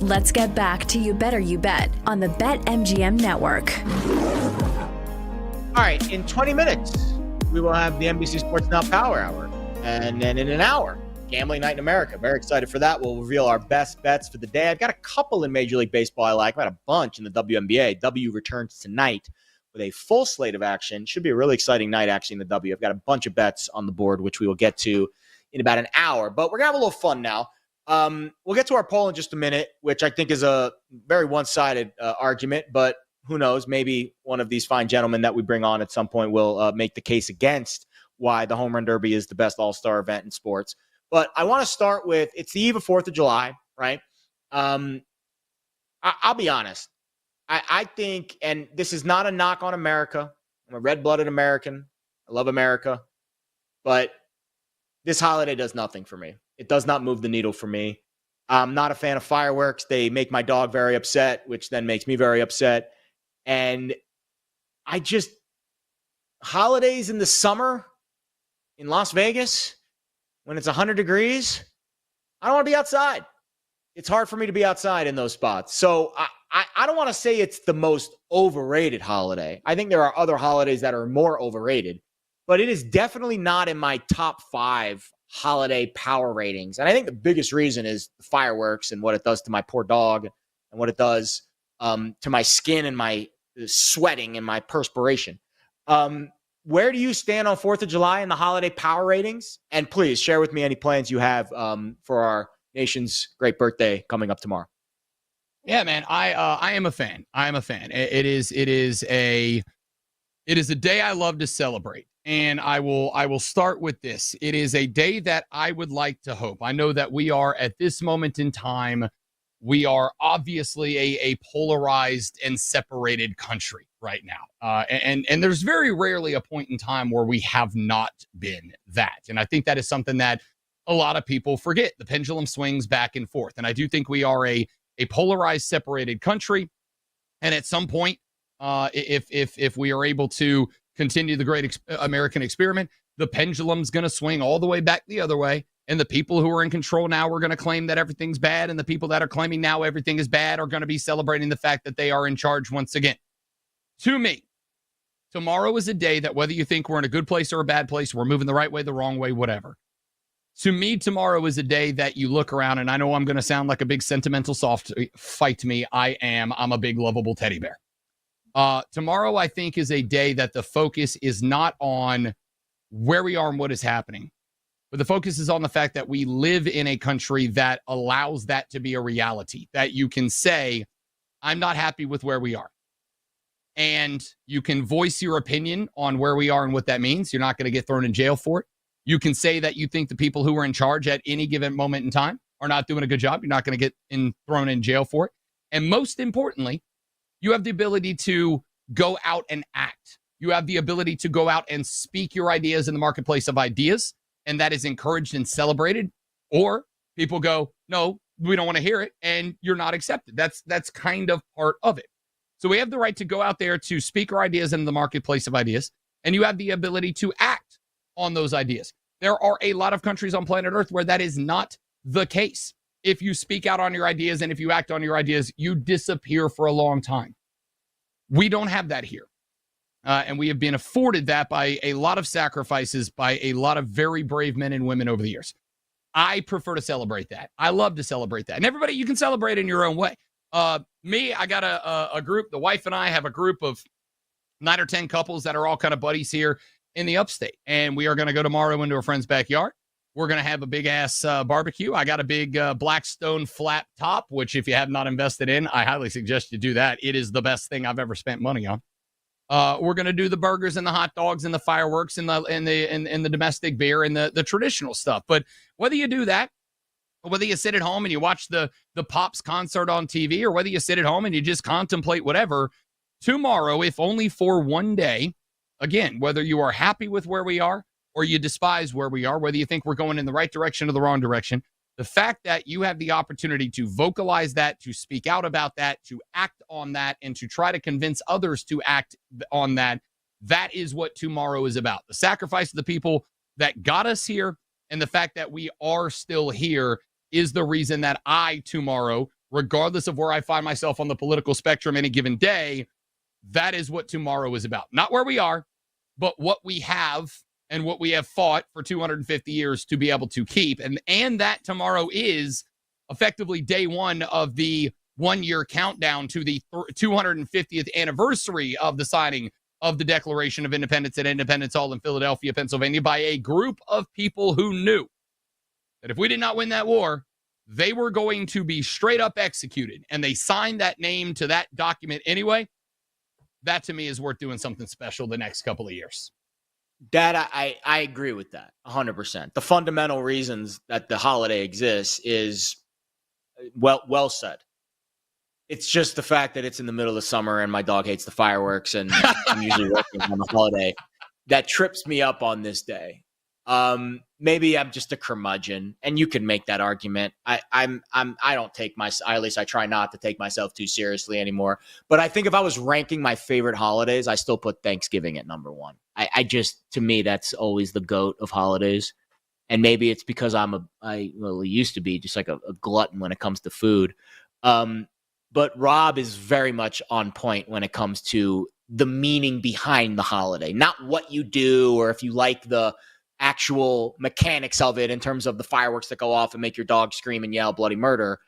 Let's get back to You Better You Bet on the BetMGM network. All right, in 20 minutes, we will have the NBC Sports Now Power Hour. And then in an hour, Gambling Night in America. Very excited for that. We'll reveal our best bets for the day. I've got a couple in Major League Baseball I like. I've got a bunch in the WNBA. W returns tonight with a full slate of action. Should be a really exciting night, actually, in the W. I've got a bunch of bets on the board, which we will get to in about an hour. But we're going to have a little fun now. We'll get to our poll in just a minute, which I think is a very one-sided argument, but who knows? Maybe one of these fine gentlemen that we bring on at some point will make the case against why the Home Run Derby is the best all-star event in sports. But I want to start with, it's the eve of 4th of July, right? I'll be honest. I think, and this is not a knock on America. I'm a red-blooded American. I love America. But this holiday does nothing for me. It does not move the needle for me. I'm not a fan of fireworks. They make my dog very upset, which then makes me very upset. And holidays in the summer in Las Vegas, when it's 100 degrees, I don't want to be outside. It's hard for me to be outside in those spots. So I don't want to say it's the most overrated holiday. I think there are other holidays that are more overrated, but it is definitely not in my top 5 holiday power ratings. And I think the biggest reason is the fireworks and what it does to my poor dog and what it does to my skin and my sweating in my perspiration. Where do you stand on 4th of July in the holiday power ratings? And please share with me any plans you have for our nation's great birthday coming up tomorrow. Yeah, man, I am a fan. I am a fan. It is a day I love to celebrate. And I will start with this. It is a day that I would like to hope. I know that we are at this moment in time, we are obviously a polarized and separated country right now. And there's very rarely a point in time where we have not been that. And I think that is something that a lot of people forget. The pendulum swings back and forth. And I do think we are a polarized, separated country. And at some point, if we are able to continue the great American experiment, the pendulum's going to swing all the way back the other way. And the people who are in control now are going to claim that everything's bad. And the people that are claiming now everything is bad are going to be celebrating the fact that they are in charge once again. To me, tomorrow is a day that whether you think we're in a good place or a bad place, we're moving the right way, the wrong way, whatever. To me, tomorrow is a day that you look around, and I know I'm going to sound like a big sentimental soft fight me. I'm a big lovable teddy bear. Tomorrow, I think, is a day that the focus is not on where we are and what is happening, but the focus is on the fact that we live in a country that allows that to be a reality, that you can say, I'm not happy with where we are. And you can voice your opinion on where we are and what that means. You're not going to get thrown in jail for it. You can say that you think the people who are in charge at any given moment in time are not doing a good job. You're not going to get thrown in jail for it. And most importantly, you have the ability to go out and act. You have the ability to go out and speak your ideas in the marketplace of ideas, and that is encouraged and celebrated. Or people go, no, we don't want to hear it, and you're not accepted. That's kind of part of it. So we have the right to go out there to speak our ideas in the marketplace of ideas, and you have the ability to act on those ideas. There are a lot of countries on planet Earth where that is not the case. If you speak out on your ideas and if you act on your ideas, you disappear for a long time. We don't have that here. And we have been afforded that by a lot of sacrifices by a lot of very brave men and women over the years. I prefer to celebrate that. I love to celebrate that. And everybody, you can celebrate in your own way. I got a group. The wife and I have a group of 9 or 10 couples that are all kind of buddies here in the upstate. And we are going to go tomorrow into a friend's backyard. We're going to have a big-ass barbecue. I got a big Blackstone flat top, which if you have not invested in, I highly suggest you do that. It is the best thing I've ever spent money on. We're going to do the burgers and the hot dogs and the fireworks and the domestic beer and the traditional stuff. But whether you do that, or whether you sit at home and you watch the Pops concert on TV, or whether you sit at home and you just contemplate whatever, tomorrow, if only for one day, again, whether you are happy with where we are or you despise where we are, whether you think we're going in the right direction or the wrong direction, the fact that you have the opportunity to vocalize that, to speak out about that, to act on that, and to try to convince others to act on that, that is what tomorrow is about. The sacrifice of the people that got us here and the fact that we are still here is the reason that I tomorrow, regardless of where I find myself on the political spectrum any given day, that is what tomorrow is about. Not where we are, but what we have and what we have fought for 250 years to be able to keep. And that tomorrow is effectively day one of the 1-year countdown to the 250th anniversary of the signing of the Declaration of Independence at Independence Hall in Philadelphia, Pennsylvania, by a group of people who knew that if we did not win that war, they were going to be straight up executed. And they signed that name to that document anyway. That to me is worth doing something special the next couple of years. Dad, I agree with that 100%. The fundamental reasons that the holiday exists is well said. It's just the fact that it's in the middle of the summer and my dog hates the fireworks and I'm usually working on the holiday that trips me up on this day. Maybe I'm just a curmudgeon, and you can make that argument. I don't take at least I try not to take myself too seriously anymore. But I think if I was ranking my favorite holidays, I still put Thanksgiving at number one. To me, that's always the GOAT of holidays. And maybe it's because I used to be just like a glutton when it comes to food. But Rob is very much on point when it comes to the meaning behind the holiday, not what you do or if you like the actual mechanics of it in terms of the fireworks that go off and make your dog scream and yell bloody murder,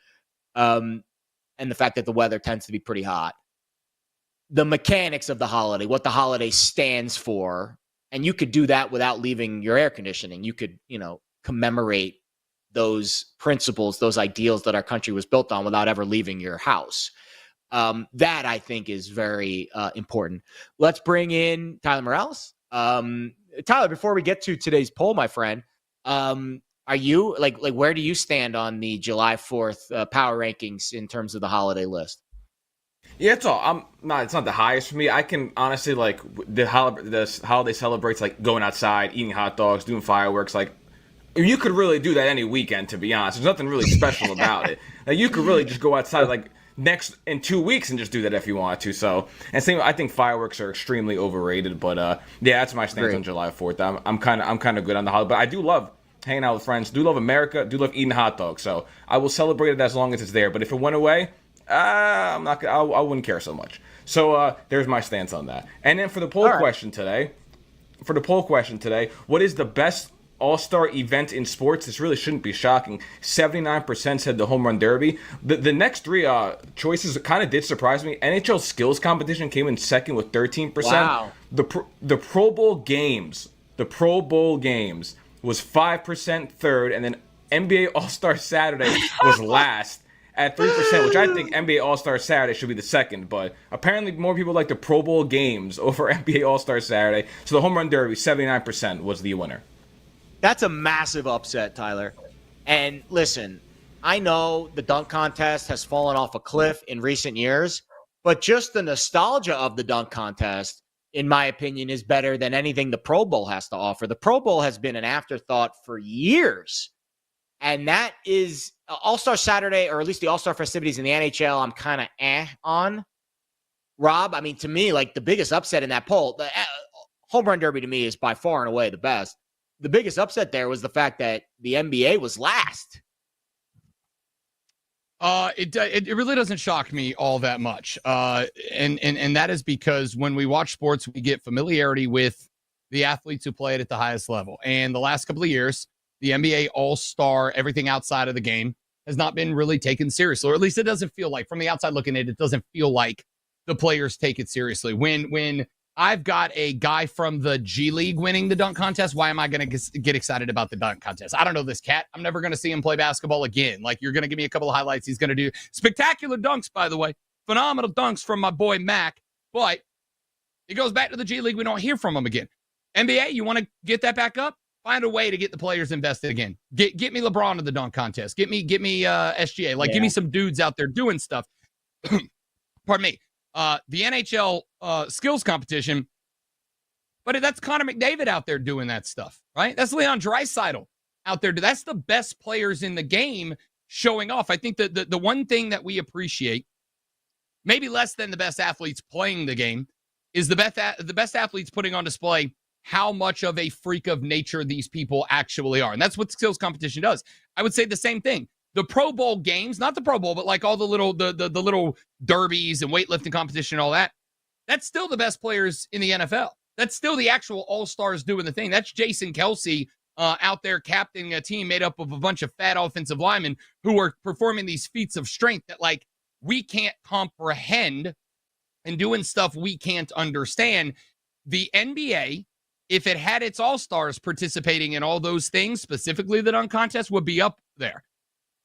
and the fact that the weather tends to be pretty hot. the mechanics of the holiday, what the holiday stands for. And you could do that without leaving your air conditioning. You could, commemorate those principles, those ideals that our country was built on without ever leaving your house. That I think is very important. Let's bring in Tyler Morales. Tyler, before we get to today's poll, my friend, are you like where do you stand on the July 4th power rankings in terms of the holiday list? Yeah, it's not the highest for me. I can honestly the holiday celebrates like going outside, eating hot dogs, doing fireworks. Like you could really do that any weekend, to be honest. There's nothing really special about it. Like you could really just go outside in 2 weeks and just do that if you wanted to. So, and same, I think fireworks are extremely overrated. But yeah, that's my stance on July 4th. I'm kind of good on the holiday, but I do love hanging out with friends. Do love America. Do love eating hot dogs. So I will celebrate it as long as it's there. But if it went away, I'm not. I wouldn't care so much. So there's my stance on that. And then for the poll question today, what is the best all-star event in sports? This really shouldn't be shocking. 79% said the home run derby. The next three choices kind of did surprise me. NHL skills competition came in second with 13%. Wow. The Pro Bowl games was 5% third, and then NBA All-Star Saturday was last at 3%, which I think NBA All-Star Saturday should be the second, but apparently more people like the Pro Bowl games over NBA All-Star Saturday. So the home run derby, 79% was the winner. That's a massive upset, Tyler. And listen, I know the dunk contest has fallen off a cliff in recent years, but just the nostalgia of the dunk contest, in my opinion, is better than anything the Pro Bowl has to offer. The Pro Bowl has been an afterthought for years. And that is All-Star Saturday, or at least the All-Star festivities in the NHL, I'm kind of on. Rob, I mean, to me, like the biggest upset in that poll, the home run derby to me is by far and away the best. The biggest upset there was the fact that the NBA was last. It really doesn't shock me all that much. And that is because when we watch sports, we get familiarity with the athletes who play it at the highest level. And the last couple of years, the NBA All-Star, everything outside of the game, has not been really taken seriously. Or at least it doesn't feel like, from the outside looking at it, it doesn't feel like the players take it seriously. When I've got a guy from the G League winning the dunk contest, why am I going to get excited about the dunk contest? I don't know this cat. I'm never going to see him play basketball again. Like, you're going to give me a couple of highlights. He's going to do spectacular dunks, by the way. Phenomenal dunks from my boy Mac. But he goes back to the G League. We don't hear from him again. NBA, you want to get that back up? Find a way to get the players invested again. Get me LeBron to the dunk contest. Get me SGA. Give me some dudes out there doing stuff. Pardon me. The NHL skills competition, but that's Connor McDavid out there doing that stuff, right? That's Leon Draisaitl out there. That's the best players in the game showing off. I think that the one thing that we appreciate, maybe less than the best athletes playing the game, is the best athletes putting on display how much of a freak of nature these people actually are. And that's what skills competition does. I would say the same thing. The Pro Bowl games, not the Pro Bowl, but like all the little little derbies and weightlifting competition and all that, that's still the best players in the NFL. That's still the actual all-stars doing the thing. That's Jason Kelsey out there captaining a team made up of a bunch of fat offensive linemen who are performing these feats of strength that, like, we can't comprehend and doing stuff we can't understand. The NBA, if it had its all-stars participating in all those things, specifically the dunk contest, would be up there.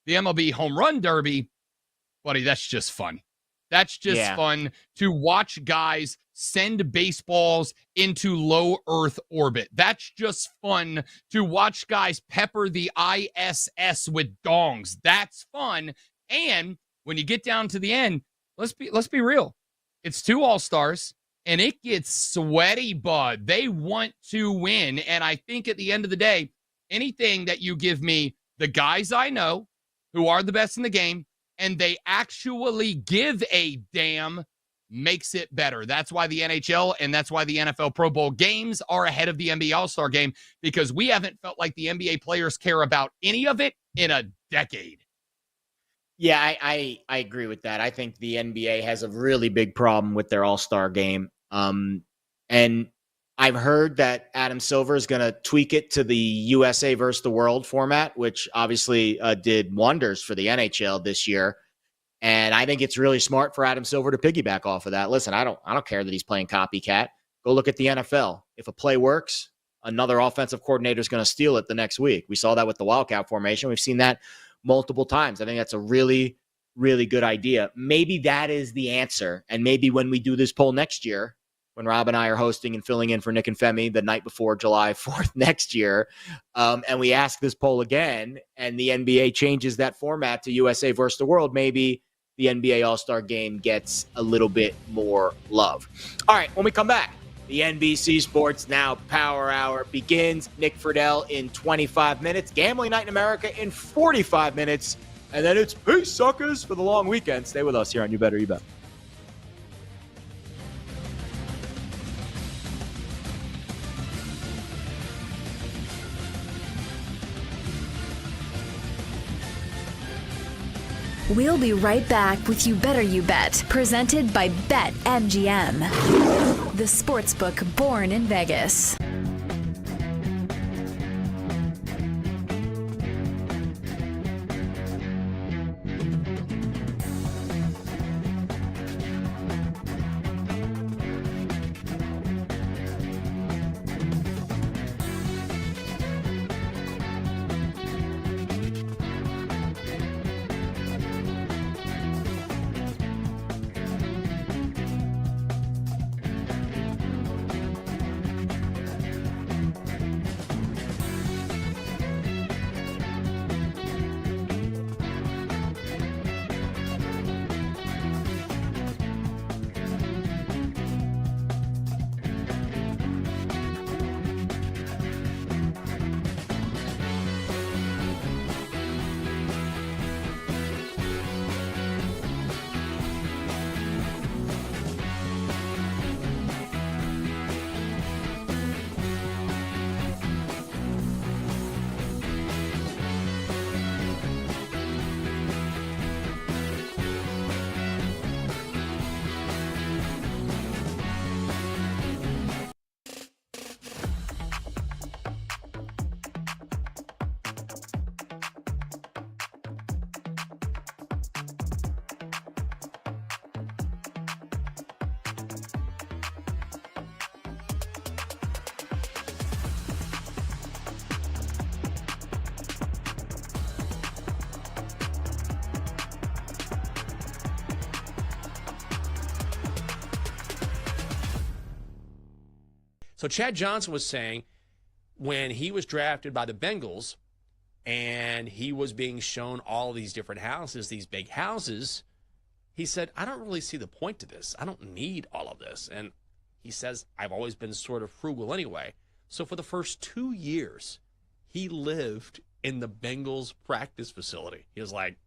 The MLB home run derby, buddy, that's just fun. That's just fun to watch guys send baseballs into low Earth orbit. That's just fun to watch guys pepper the ISS with dongs. That's fun. And when you get down to the end, let's be real. It's two all-stars, and it gets sweaty, bud. They want to win. And I think at the end of the day, anything that you give me, the guys I know who are the best in the game, and they actually give a damn, makes it better. That's why the NHL and that's why the NFL Pro Bowl games are ahead of the NBA All-Star game, because we haven't felt like the NBA players care about any of it in a decade. Yeah, I agree with that. I think the NBA has a really big problem with their All-Star game. And I've heard that Adam Silver is going to tweak it to the USA versus the world format, which obviously did wonders for the NHL this year. And I think it's really smart for Adam Silver to piggyback off of that. Listen, I don't care that he's playing copycat. Go look at the NFL. If a play works, another offensive coordinator is going to steal it the next week. We saw that with the Wildcat formation. We've seen that multiple times. I think that's a really, really good idea. Maybe that is the answer. And maybe when we do this poll next year, when Rob and I are hosting and filling in for Nick and Femi the night before July 4th next year, and we ask this poll again, and the NBA changes that format to USA versus the world, maybe the NBA All-Star Game gets a little bit more love. All right, when we come back, the NBC Sports Now Power Hour begins. Nick Friedel in 25 minutes. Gambling Night in America in 45 minutes. And then it's peace, suckers, for the long weekend. Stay with us here on You Better You Bet. We'll be right back with You Better You Bet, presented by BetMGM, the sportsbook born in Vegas. So Chad Johnson was saying when he was drafted by the Bengals and he was being shown all these different houses, these big houses, he said, I don't really see the point to this. I don't need all of this. And he says, I've always been sort of frugal anyway. So for the first 2 years, he lived in the Bengals practice facility. He was like,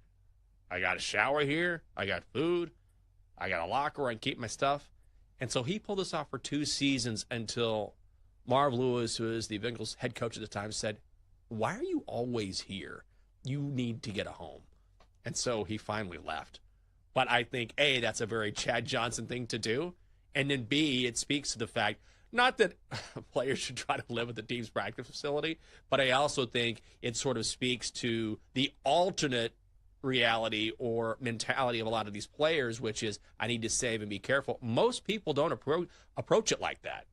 I got a shower here. I got food. I got a locker where I can keep my stuff. And so he pulled this off for 2 seasons until Marv Lewis, who is the Bengals head coach at the time, said, why are you always here? You need to get a home. And so he finally left. But I think, A, that's a very Chad Johnson thing to do. And then, B, it speaks to the fact, not that players should try to live at the team's practice facility, but I also think it sort of speaks to the alternate reality or mentality of a lot of these players, which is, I need to save and be careful. Most people don't approach it like that.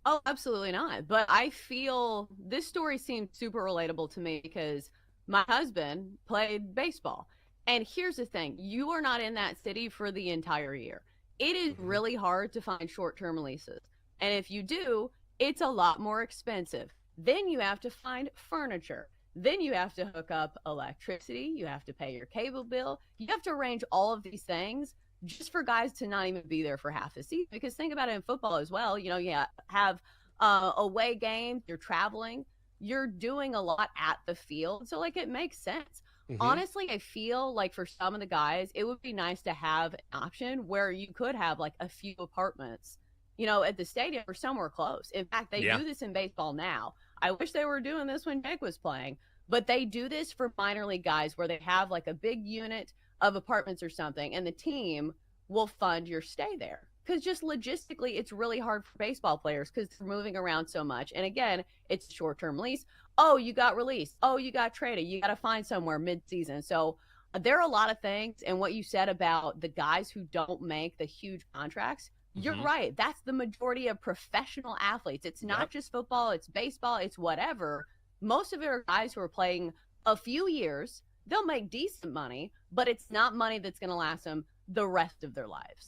Oh, absolutely not. But I feel this story seemed super relatable to me because my husband played baseball. And here's the thing, you are not in that city for the entire year. It is really hard to find short-term leases. And if you do, it's a lot more expensive. Then you have to find furniture. Then you have to hook up electricity. You have to pay your cable bill. You have to arrange all of these things just for guys to not even be there for half a season. Because think about it in football as well. You know, you have away games, you're traveling, you're doing a lot at the field. So, like, it makes sense. Honestly, I feel like for some of the guys, it would be nice to have an option where you could have like a few apartments, you know, at the stadium or somewhere close. In fact, they do this in baseball now. I wish they were doing this when Jake was playing, but they do this for minor league guys where they have like a big unit of apartments or something, and the team will fund your stay there. Because just logistically, it's really hard for baseball players because they're moving around so much. And again, it's a short-term lease. Oh, you got released. Oh, you got traded. You got to find somewhere mid-season. So There are a lot of things, and what you said about the guys who don't make the huge contracts, you're right. That's the majority of professional athletes. It's not just football, it's baseball, it's whatever. Most of it are guys who are playing a few years. They'll make decent money, but it's not money that's going to last them the rest of their lives.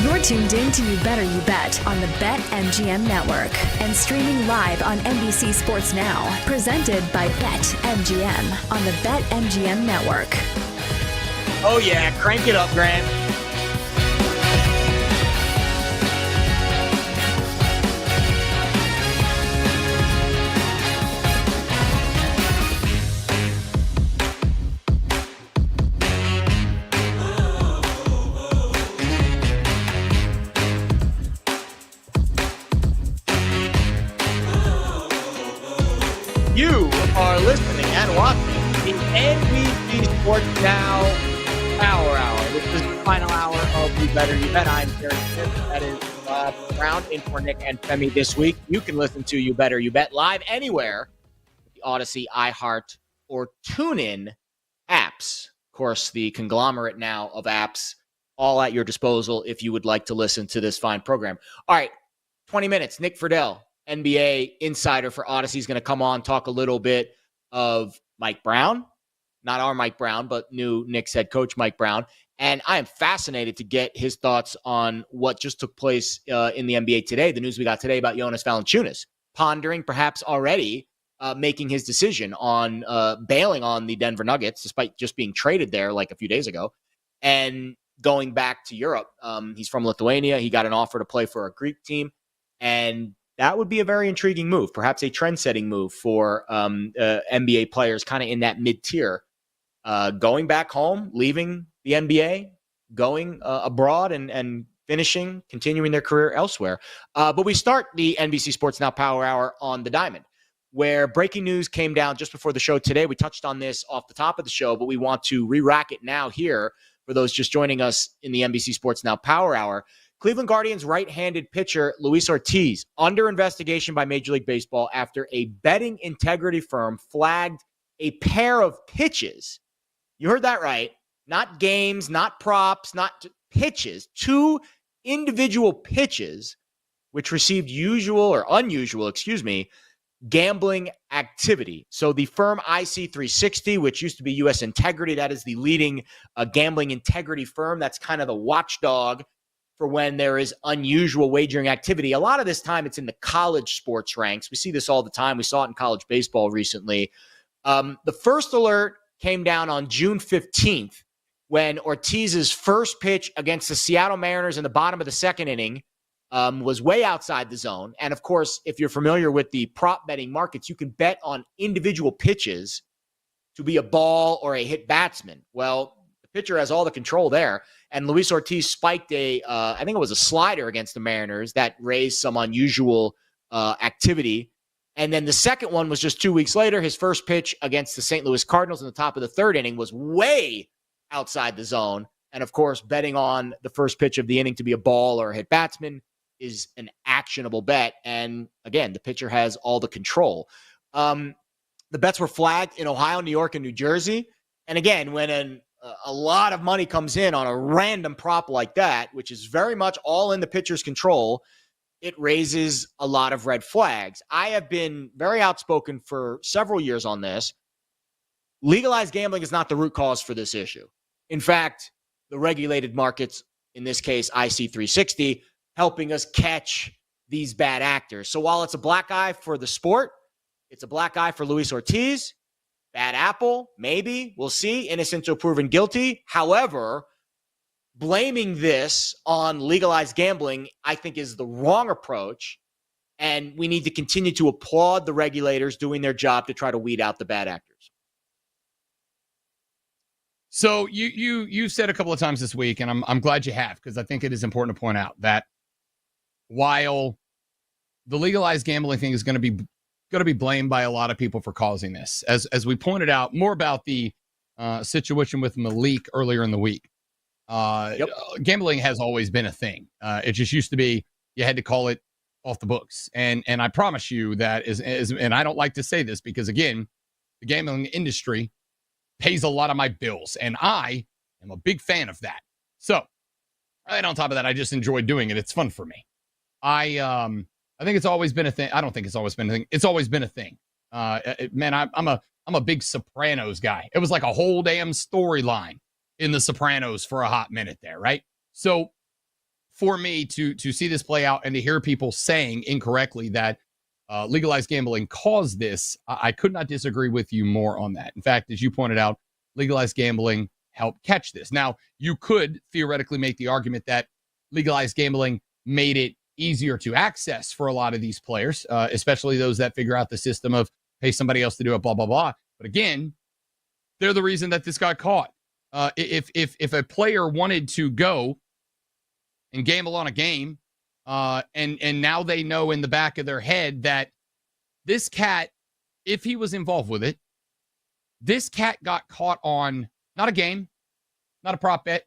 You're tuned in to You Better You Bet on the BetMGM network and streaming live on NBC Sports Now. Presented by BetMGM on the BetMGM network. Oh yeah, crank it up, Grant. You are listening and watching the NBC Sports Now Power Hour. This is the final hour of You Better You Bet. I'm Jared Smith. That is Brown in for Nick and Femi this week. You can listen to You Better You Bet live anywhere with the Odyssey, iHeart, or TuneIn apps. Of course, the conglomerate now of apps all at your disposal if you would like to listen to this fine program. All right, 20 minutes. Nick Friedel, NBA insider for Odyssey, is going to come on, talk a little bit of Mike Brown, not our Mike Brown, but new Knicks head coach Mike Brown. And I am fascinated to get his thoughts on what just took place in the NBA today, the news we got today about Jonas Valanciunas, pondering perhaps already making his decision on bailing on the Denver Nuggets, despite just being traded there like a few days ago, and going back to Europe. He's from Lithuania. He got an offer to play for a Greek team, and that would be a very intriguing move, perhaps a trend-setting move for NBA players kind of in that mid-tier. Going back home, leaving the NBA, going abroad and continuing their career elsewhere. But we start the NBC Sports Now Power Hour on the Diamond, where breaking news came down just before the show today. We touched on this off the top of the show, but we want to re-rack it now here for those just joining us in the NBC Sports Now Power Hour. Cleveland Guardians right-handed pitcher Luis Ortiz under investigation by Major League Baseball after a betting integrity firm flagged a pair of pitches. You heard that right. Not games, not props, not pitches. Two individual pitches which received unusual, gambling activity. So the firm IC360, which used to be U.S. Integrity, that is the leading gambling integrity firm. That's kind of the watchdog for when there is unusual wagering activity. A lot of this time, it's in the college sports ranks. We see this all the time. We saw it in college baseball recently. The first alert came down on June 15th when Ortiz's first pitch against the Seattle Mariners in the bottom of the second inning was way outside the zone. And of course, if you're familiar with the prop betting markets, you can bet on individual pitches to be a ball or a hit batsman. Well, the pitcher has all the control there. And Luis Ortiz spiked I think it was a slider against the Mariners that raised some unusual activity. And then the second one was just 2 weeks later. His first pitch against the St. Louis Cardinals in the top of the third inning was way outside the zone. And of course, betting on the first pitch of the inning to be a ball or a hit batsman is an actionable bet. And again, the pitcher has all the control. The bets were flagged in Ohio, New York, and New Jersey. And again, when a lot of money comes in on a random prop like that, which is very much all in the pitcher's control, it raises a lot of red flags. I have been very outspoken for several years on this. Legalized gambling is not the root cause for this issue. In fact, the regulated markets, in this case, IC360, helping us catch these bad actors. So while it's a black eye for the sport, it's a black eye for Luis Ortiz. Bad apple, maybe. We'll see. Innocent until proven guilty. However, blaming this on legalized gambling, I think, is the wrong approach. And we need to continue to applaud the regulators doing their job to try to weed out the bad actors. So you said a couple of times this week, and I'm glad you have, because I think it is important to point out that while the legalized gambling thing is going to be blamed by a lot of people for causing this, as we pointed out, more about the situation with Malik earlier in the week. Gambling has always been a thing. It just used to be you had to call it off the books, and I promise you that is and I don't like to say this because again, the gambling industry pays a lot of my bills, and I am a big fan of that. So, and on top of that, I just enjoy doing it. It's fun for me. I think it's always been a thing. I don't think it's always been a thing. It's always been a thing. Man, I'm a big Sopranos guy. It was like a whole damn storyline in the Sopranos for a hot minute there, right? So for me to see this play out and to hear people saying incorrectly that legalized gambling caused this, I could not disagree with you more on that. In fact, as you pointed out, legalized gambling helped catch this. Now, you could theoretically make the argument that legalized gambling made it easier to access for a lot of these players, especially those that figure out the system of pay somebody else to do it, blah, blah, blah. But again, they're the reason that this got caught. If a player wanted to go and gamble on a game, and now they know in the back of their head that this cat, if he was involved with it, this cat got caught on not a game, not a prop bet,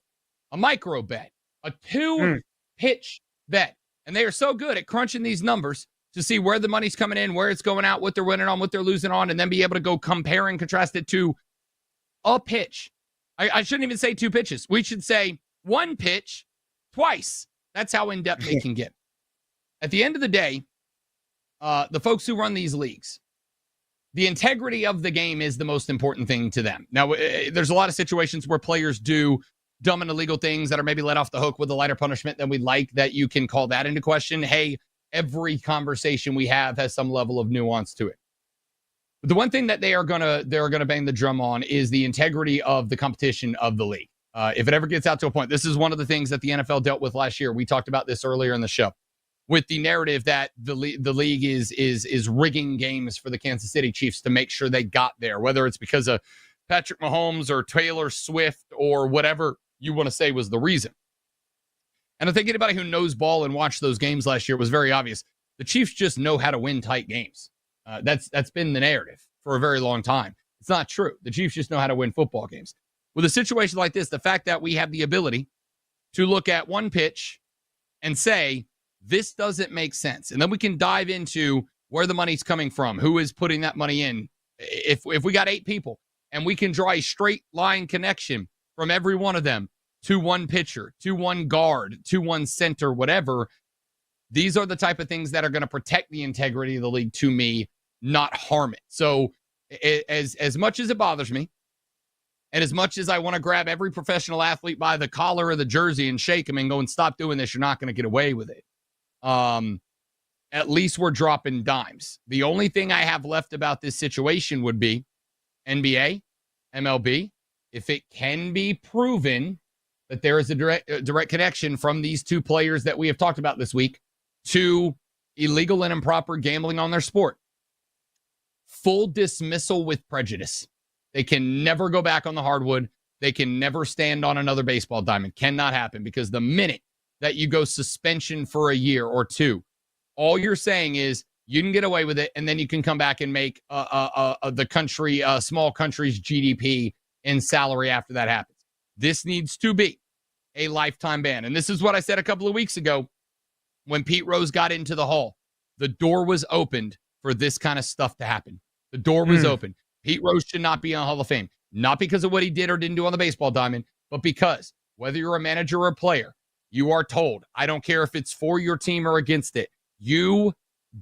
a micro bet, a 2-pitch bet. And they are so good at crunching these numbers to see where the money's coming in, where it's going out, what they're winning on, what they're losing on, and then be able to go compare and contrast it to a pitch. I shouldn't even say 2 pitches. We should say 1 pitch twice. That's how in-depth they can get. At the end of the day, the folks who run these leagues, the integrity of the game is the most important thing to them. Now, there's a lot of situations where players do dumb and illegal things that are maybe let off the hook with a lighter punishment than we'd like, that you can call that into question. Hey, every conversation we have has some level of nuance to it. But the one thing that they're gonna bang the drum on is the integrity of the competition of the league. If it ever gets out to a point, this is one of the things that the NFL dealt with last year. We talked about this earlier in the show, with the narrative that the league is rigging games for the Kansas City Chiefs to make sure they got there, whether it's because of Patrick Mahomes or Taylor Swift or whatever you want to say was the reason. And I think anybody who knows ball and watched those games last year, was very obvious. The Chiefs just know how to win tight games. That's been the narrative for a very long time. It's not true. The Chiefs just know how to win football games. With a situation like this, the fact that we have the ability to look at 1 pitch and say, this doesn't make sense. And then we can dive into where the money's coming from, who is putting that money in. If we got 8 people and we can draw a straight line connection from every one of them to 1 pitcher, to 1 guard, to 1 center, whatever, these are the type of things that are going to protect the integrity of the league to me, not harm it. So as much as it bothers me, and as much as I want to grab every professional athlete by the collar of the jersey and shake him and go and stop doing this, you're not going to get away with it. At least we're dropping dimes. The only thing I have left about this situation would be NBA, MLB, if it can be proven that there is a direct connection from these 2 players that we have talked about this week to illegal and improper gambling on their sport. Full dismissal with prejudice. They can never go back on the hardwood. They can never stand on another baseball diamond. Cannot happen, because the minute that you go suspension for a year or 2, all you're saying is you can get away with it, and then you can come back and make the country, small country's GDP in salary after that happens. This needs to be a lifetime ban. And this is what I said a couple of weeks ago when Pete Rose got into the Hall. The door was opened for this kind of stuff to happen. The door was open. Pete Rose should not be on Hall of Fame. not because of what he did or didn't do on the baseball diamond, but because whether you're a manager or a player, you are told, I don't care if it's for your team or against it, you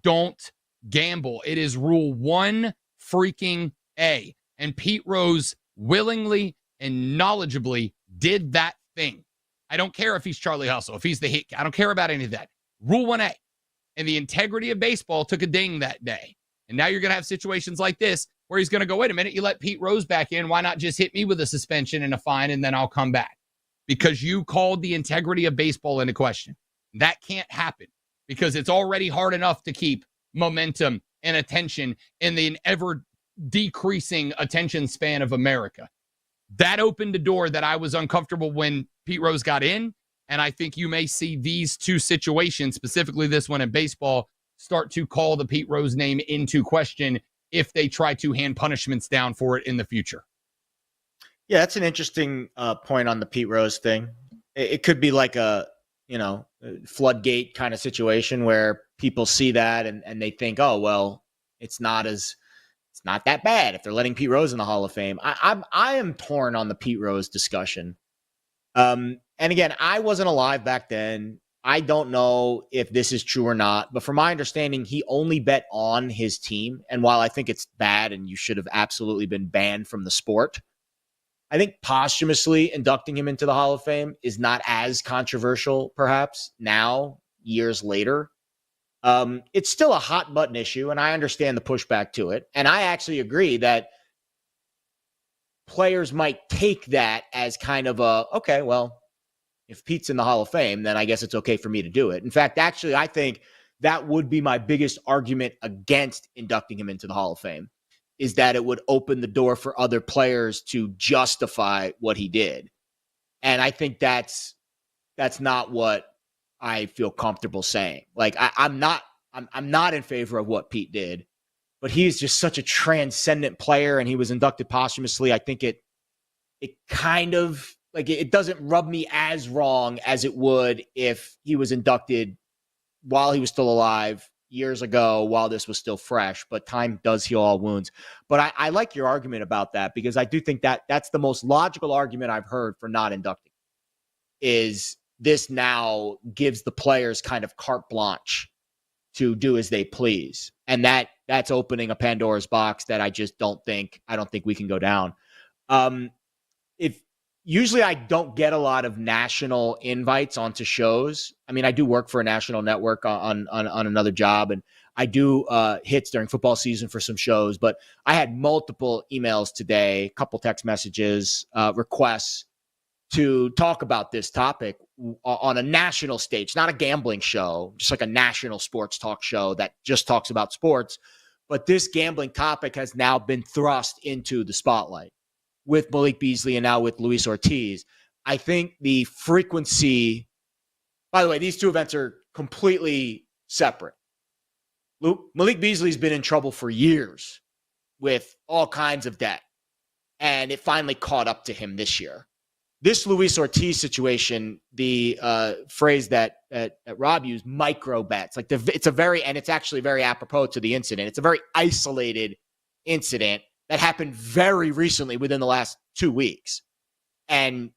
don't gamble. It is rule 1 freaking A. And Pete Rose willingly and knowledgeably did that thing. I don't care if he's Charlie Hustle, if he's the hit. I don't care about any of that. Rule 1A. And the integrity of baseball took a ding that day. And now you're going to have situations like this where he's going to go, wait a minute, you let Pete Rose back in. Why not just hit me with a suspension and a fine and then I'll come back? Because you called the integrity of baseball into question. That can't happen because it's already hard enough to keep momentum and attention in the ever decreasing attention span of America. That opened a door that I was uncomfortable when Pete Rose got in. And I think you may see these two situations, specifically this one in baseball, start to call the Pete Rose name into question if they try to hand punishments down for it in the future. Yeah, that's an interesting point on the Pete Rose thing. It could be like a, floodgate kind of situation where people see that and they think, oh, well, it's not that bad if they're letting Pete Rose in the Hall of Fame. I am torn on the Pete Rose discussion. And again, I wasn't alive back then. I don't know if this is true or not, but from my understanding, he only bet on his team. And while I think it's bad and you should have absolutely been banned from the sport, I think posthumously inducting him into the Hall of Fame is not as controversial, perhaps, now, years later. It's still a hot button issue, and I understand the pushback to it. And I actually agree that players might take that as kind of a, okay, well, if Pete's in the Hall of Fame, then I guess it's okay for me to do it. In fact, actually, I think that would be my biggest argument against inducting him into the Hall of Fame, is that it would open the door for other players to justify what he did. And I think that's not what I feel comfortable saying. Like, I'm not in favor of what Pete did, but he's just such a transcendent player, and he was inducted posthumously. I think it kind of, like, it doesn't rub me as wrong as it would if he was inducted while he was still alive years ago, while this was still fresh. But time does heal all wounds. But I like your argument about that, because I do think that that's the most logical argument I've heard for not inducting, is this now gives the players kind of carte blanche to do as they please. And that's opening a Pandora's box that I don't think we can go down. Usually I don't get a lot of national invites onto shows. I mean, I do work for a national network on another job, and I do hits during football season for some shows, but I had multiple emails today, a couple text messages, requests to talk about this topic on a national stage, not a gambling show, just like a national sports talk show that just talks about sports. But this gambling topic has now been thrust into the spotlight with Malik Beasley and now with Luis Ortiz. I think the frequency, by the way, these two events are completely separate. Malik Beasley's been in trouble for years with all kinds of debt, and it finally caught up to him this year. This Luis Ortiz situation, the phrase that Rob used, micro bets, like it's actually very apropos to the incident. It's a very isolated incident that happened very recently within the last 2 weeks. And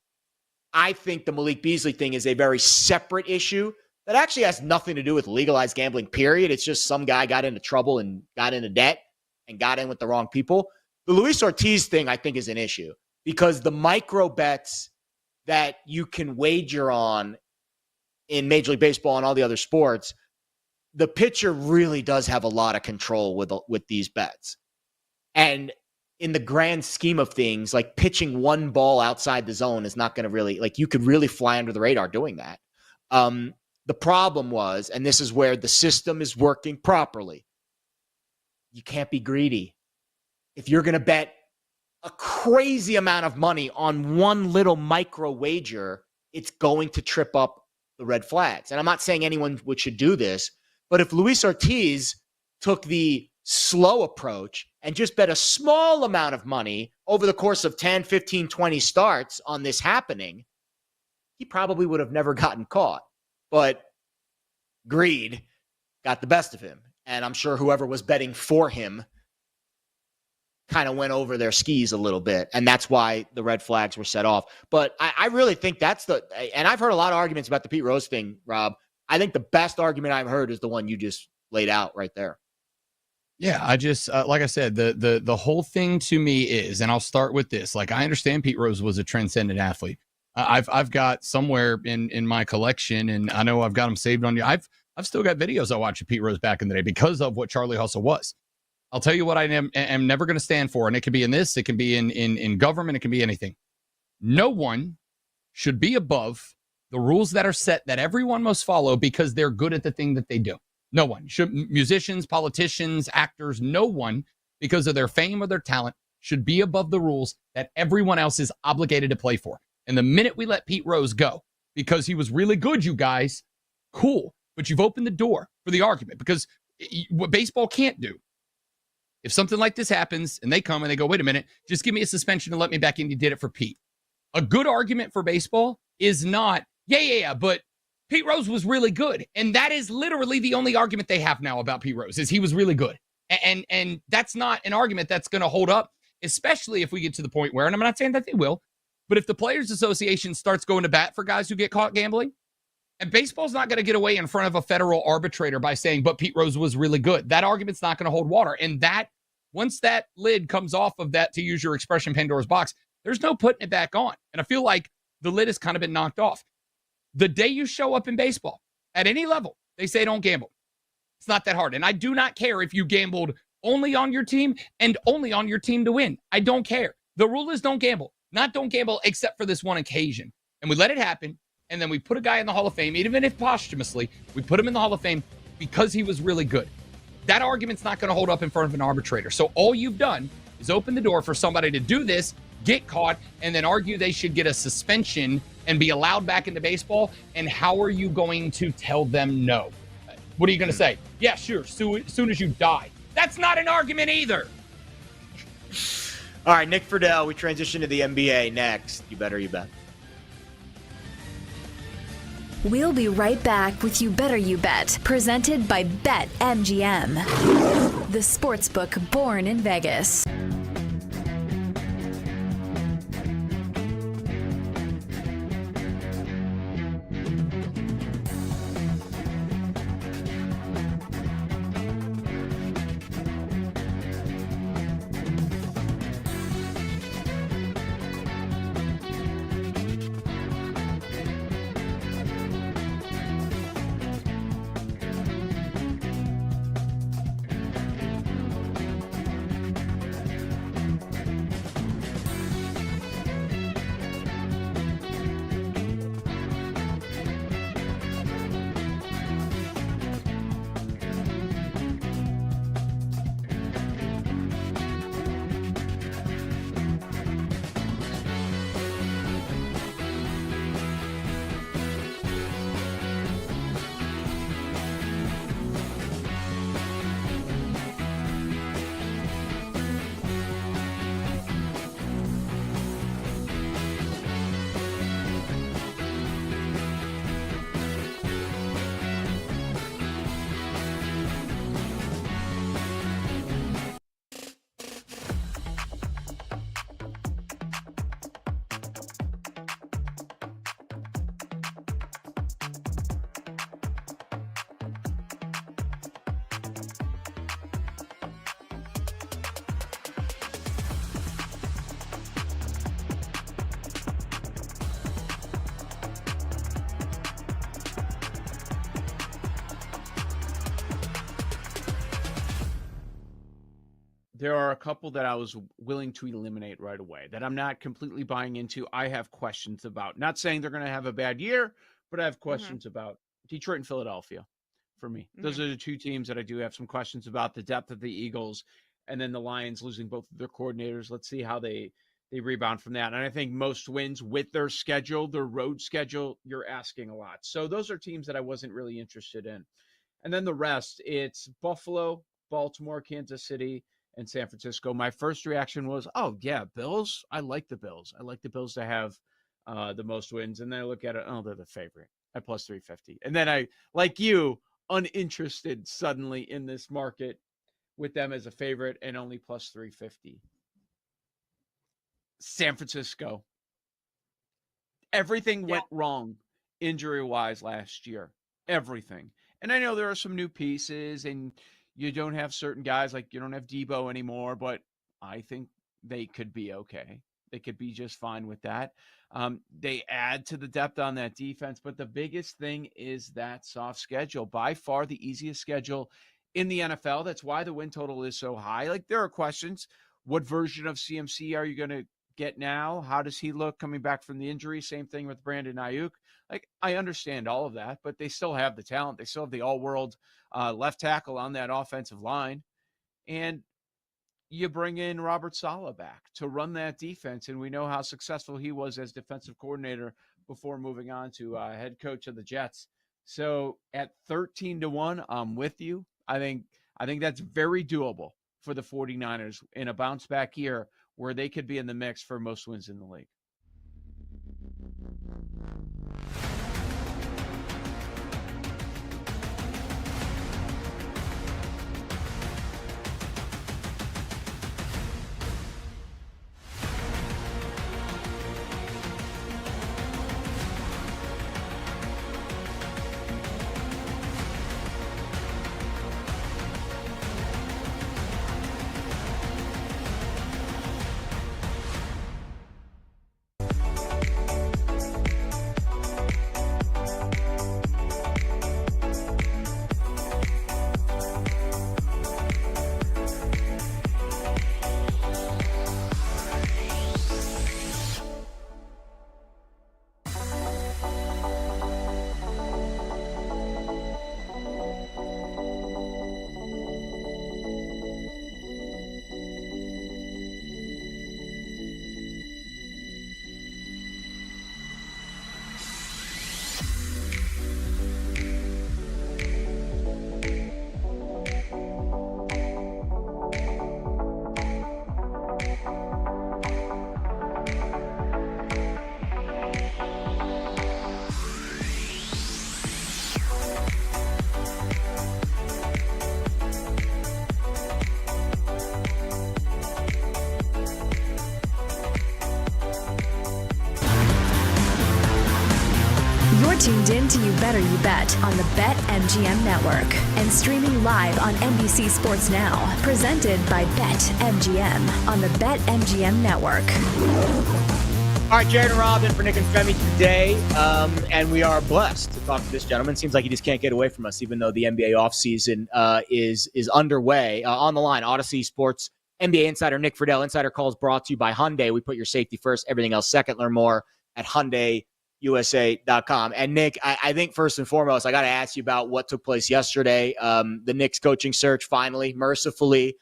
I think the Malik Beasley thing is a very separate issue that actually has nothing to do with legalized gambling, period. It's just some guy got into trouble and got into debt and got in with the wrong people. The Luis Ortiz thing, I think, is an issue because the micro bets that you can wager on in Major League Baseball and all the other sports, the pitcher really does have a lot of control with these bets. And in the grand scheme of things, like pitching one ball outside the zone is not going to really, like, you could really fly under the radar doing that. The problem was, and this is where the system is working properly, you can't be greedy. If you're going to bet a crazy amount of money on one little micro wager, it's going to trip up the red flags. And I'm not saying anyone should do this, but if Luis Ortiz took the slow approach and just bet a small amount of money over the course of 10, 15, 20 starts on this happening, he probably would have never gotten caught. But greed got the best of him. And I'm sure whoever was betting for him kind of went over their skis a little bit, and that's why the red flags were set off. But I really think and I've heard a lot of arguments about the Pete Rose thing, Rob. I think the best argument I've heard is the one you just laid out right there. Yeah, I just like I said, the whole thing to me is, and I'll start with this. Like, I understand Pete Rose was a transcendent athlete. I've got somewhere in my collection, and I know I've got them saved on you. I've still got videos I watched of Pete Rose back in the day because of what Charlie Hustle was. I'll tell you what I am never going to stand for, and it can be in this, it can be in government, it can be anything. No one should be above the rules that are set that everyone must follow because they're good at the thing that they do. No one should. Musicians, politicians, actors, no one, because of their fame or their talent, should be above the rules that everyone else is obligated to play for. And the minute we let Pete Rose go because he was really good, you guys, cool. But you've opened the door for the argument, because what baseball can't do, if something like this happens and they come and they go, wait a minute, just give me a suspension and let me back in. You did it for Pete. A good argument for baseball is not, but Pete Rose was really good. And that is literally the only argument they have now about Pete Rose, is he was really good. And that's not an argument that's going to hold up, especially if we get to the point where, and I'm not saying that they will, but if the Players Association starts going to bat for guys who get caught gambling, and baseball's not going to get away in front of a federal arbitrator by saying, but Pete Rose was really good. That argument's not going to hold water. And that, once that lid comes off of that, to use your expression, Pandora's box, there's no putting it back on. And I feel like the lid has kind of been knocked off. The day you show up in baseball, at any level, they say don't gamble. It's not that hard. And I do not care if you gambled only on your team and only on your team to win. I don't care. The rule is don't gamble. Not don't gamble except for this one occasion. And we let it happen. And then we put a guy in the Hall of Fame, even if posthumously, we put him in the Hall of Fame because he was really good. That argument's not going to hold up in front of an arbitrator. So all you've done is open the door for somebody to do this, get caught, and then argue they should get a suspension and be allowed back into baseball. And how are you going to tell them no? What are you going to say? Yeah, sure, as soon as you die. That's not an argument either. All right, Nick Friedel, we transition to the NBA next. You better, you bet. We'll be right back with You Better You Bet, presented by BetMGM, the sportsbook born in Vegas. There are a couple that I was willing to eliminate right away that I'm not completely buying into. I have questions about. Not saying they're going to have a bad year, but I have questions about Detroit and Philadelphia for me. Those are the two teams that I do have some questions about. The depth of the Eagles, and then the Lions losing both of their coordinators. Let's see how they rebound from that. And I think most wins with their schedule, their road schedule, you're asking a lot. So those are teams that I wasn't really interested in. And then the rest, it's Buffalo, Baltimore, Kansas City, and San Francisco. My first reaction was, oh, yeah, Bills. I like the Bills. I like the Bills to have the most wins. And then I look at it, oh, they're the favorite at plus 350. And then I, like you, uninterested suddenly in this market with them as a favorite and only plus 350. San Francisco. Everything went wrong injury-wise last year. Everything. And I know there are some new pieces, and you don't have certain guys, like you don't have Debo anymore, but I think they could be okay. They could be just fine with that. They add to the depth on that defense, but the biggest thing is that soft schedule. By far the easiest schedule in the NFL. That's why the win total is so high. Like, there are questions. What version of CMC are you going to get now? How does he look coming back from the injury? Same thing with Brandon Ayuk. Like, I understand all of that, but they still have the talent. They still have the all-world left tackle on that offensive line. And you bring in Robert Saleh back to run that defense, and we know how successful he was as defensive coordinator before moving on to head coach of the Jets. So at 13-1, I'm with you. I think that's very doable for the 49ers in a bounce-back year where they could be in the mix for most wins in the league. Tuned in to You Better You Bet on the BetMGM network and streaming live on NBC Sports Now. Presented by BetMGM on the BetMGM network. All right, Jared and Rob in for Nick and Femi today, and we are blessed to talk to this gentleman. Seems like he just can't get away from us, even though the NBA offseason is underway. On the line, Odyssey Sports NBA insider Nick Friedel. Insider calls brought to you by Hyundai. We put your safety first, everything else second. Learn more at HyundaiUSA.com. And Nick, I think first and foremost, I got to ask you about what took place yesterday. The Knicks coaching search finally, mercifully,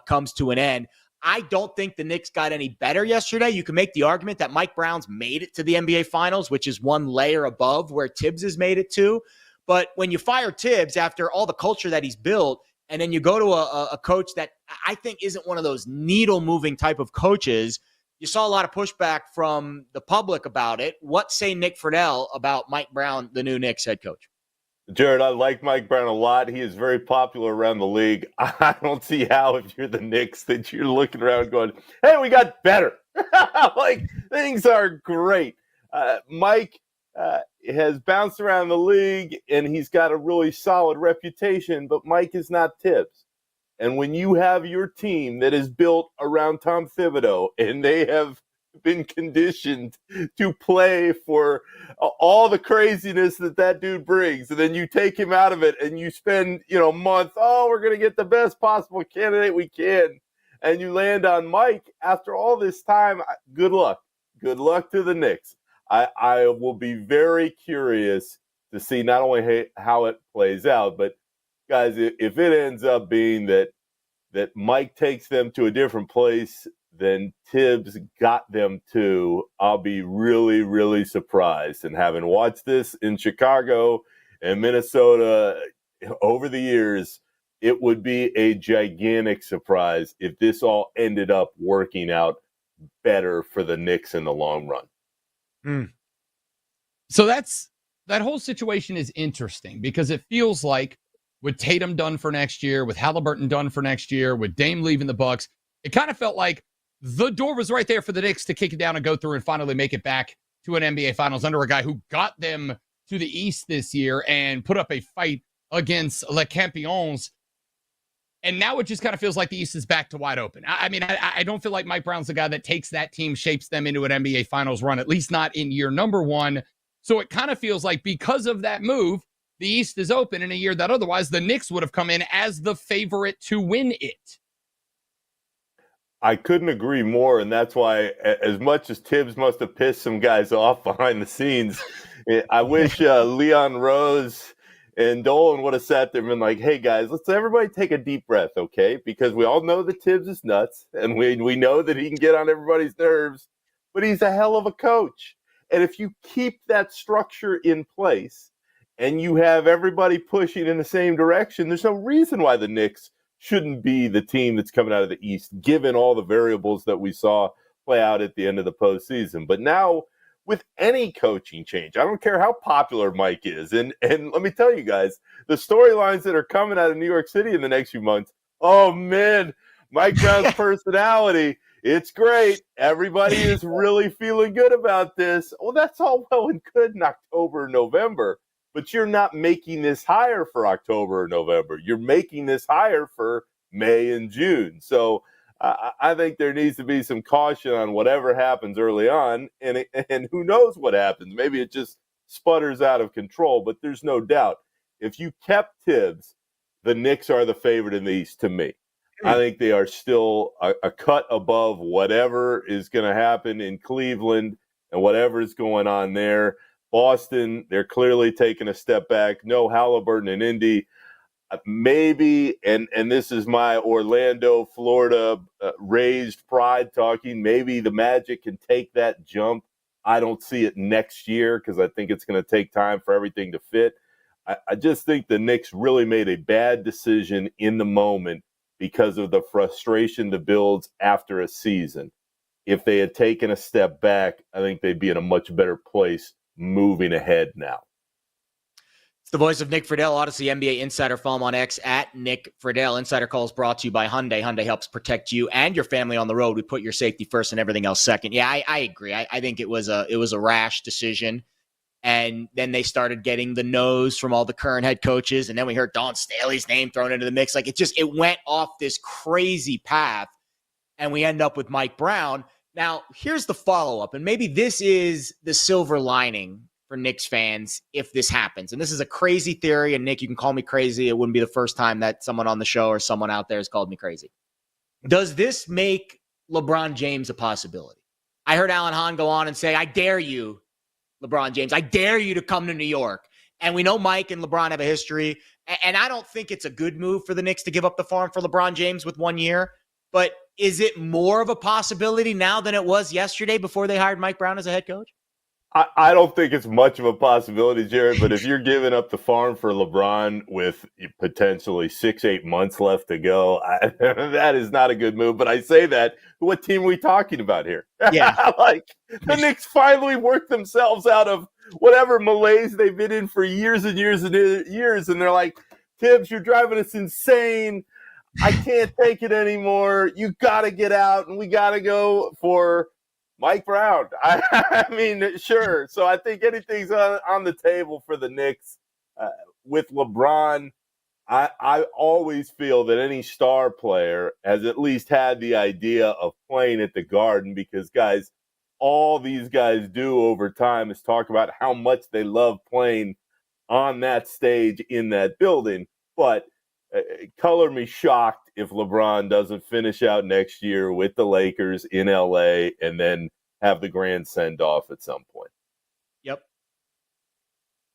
comes to an end. I don't think the Knicks got any better yesterday. You can make the argument that Mike Brown's made it to the NBA Finals, which is one layer above where Tibbs has made it to. But when you fire Tibbs after all the culture that he's built, and then you go to a coach that I think isn't one of those needle-moving type of coaches, you saw a lot of pushback from the public about it. What say Nick Friedel about Mike Brown, the new Knicks head coach? Jared, I like Mike Brown a lot. He is very popular around the league. I don't see how, if you're the Knicks, that you're looking around going, hey, we got better. Like, things are great. Mike has bounced around the league, and he's got a really solid reputation, but Mike is not Tibbs. And when you have your team that is built around Tom Thibodeau, and they have been conditioned to play for all the craziness that dude brings, and then you take him out of it and you spend, a month, we're going to get the best possible candidate we can, and you land on Mike after all this time, good luck. Good luck to the Knicks. I will be very curious to see not only how it plays out, but guys, if it ends up being that Mike takes them to a different place than Tibbs got them to, I'll be really, really surprised. And having watched this in Chicago and Minnesota over the years, it would be a gigantic surprise if this all ended up working out better for the Knicks in the long run. So that whole situation is interesting because it feels like with Tatum done for next year, with Halliburton done for next year, with Dame leaving the Bucks, it kind of felt like the door was right there for the Knicks to kick it down and go through and finally make it back to an NBA Finals under a guy who got them to the East this year and put up a fight against Les Champions. And now it just kind of feels like the East is back to wide open. I mean, I don't feel like Mike Brown's the guy that takes that team, shapes them into an NBA Finals run, at least not in year number one. So it kind of feels like because of that move, the East is open in a year that otherwise the Knicks would have come in as the favorite to win it. I couldn't agree more, and that's why, as much as Tibbs must have pissed some guys off behind the scenes, I wish Leon Rose and Dolan would have sat there and been like, hey, guys, let's everybody take a deep breath, okay? Because we all know that Tibbs is nuts, and we know that he can get on everybody's nerves, but he's a hell of a coach. And if you keep that structure in place and you have everybody pushing in the same direction, there's no reason why the Knicks shouldn't be the team that's coming out of the East, given all the variables that we saw play out at the end of the postseason. But now, with any coaching change, I don't care how popular Mike is, and let me tell you guys, the storylines that are coming out of New York City in the next few months, oh man, Mike Brown's personality, it's great. Everybody is really feeling good about this. Well, that's all well and good in October and November, but you're not making this higher for October or November. You're making this higher for May and June. So I think there needs to be some caution on whatever happens early on, and who knows what happens. Maybe it just sputters out of control, but there's no doubt. If you kept Tibbs, the Knicks are the favorite in the East to me. I think they are still a cut above whatever is going to happen in Cleveland and whatever is going on there. Boston, they're clearly taking a step back. No Halliburton in Indy. Maybe, and this is my Orlando, Florida raised pride talking, maybe the Magic can take that jump. I don't see it next year because I think it's going to take time for everything to fit. I just think the Knicks really made a bad decision in the moment because of the frustration that builds after a season. If they had taken a step back, I think they'd be in a much better place moving ahead now. It's the voice of Nick Friedel, Odyssey NBA Insider. Follow him on X at Nick Friedel. Insider Calls brought to you by Hyundai. Hyundai helps protect you and your family on the road. We put your safety first and everything else second. Yeah, I agree. I think it was a rash decision. And then they started getting the no's from all the current head coaches. And then we heard Dawn Staley's name thrown into the mix. Like it went off this crazy path. And we end up with Mike Brown. Now, here's the follow-up. And maybe this is the silver lining for Knicks fans if this happens. And this is a crazy theory. And Nick, you can call me crazy. It wouldn't be the first time that someone on the show or someone out there has called me crazy. Does this make LeBron James a possibility? I heard Alan Hahn go on and say, I dare you, LeBron James. I dare you to come to New York. And we know Mike and LeBron have a history. And I don't think it's a good move for the Knicks to give up the farm for LeBron James with 1 year. But is it more of a possibility now than it was yesterday before they hired Mike Brown as a head coach? I don't think it's much of a possibility, Jared, but if you're giving up the farm for LeBron with potentially 6-8 months left to go, that is not a good move. But I say that, what team are we talking about here? Yeah. Like, the Knicks finally worked themselves out of whatever malaise they've been in for years and years and years. And they're like, Tibbs, you're driving us insane. I can't take it anymore. You got to get out, and we got to go for Mike Brown. I mean, sure. So I think anything's on the table for the Knicks. With LeBron, I always feel that any star player has at least had the idea of playing at the Garden because, guys, all these guys do over time is talk about how much they love playing on that stage in that building. But color me shocked if LeBron doesn't finish out next year with the Lakers in LA and then have the grand send-off at some point. Yep.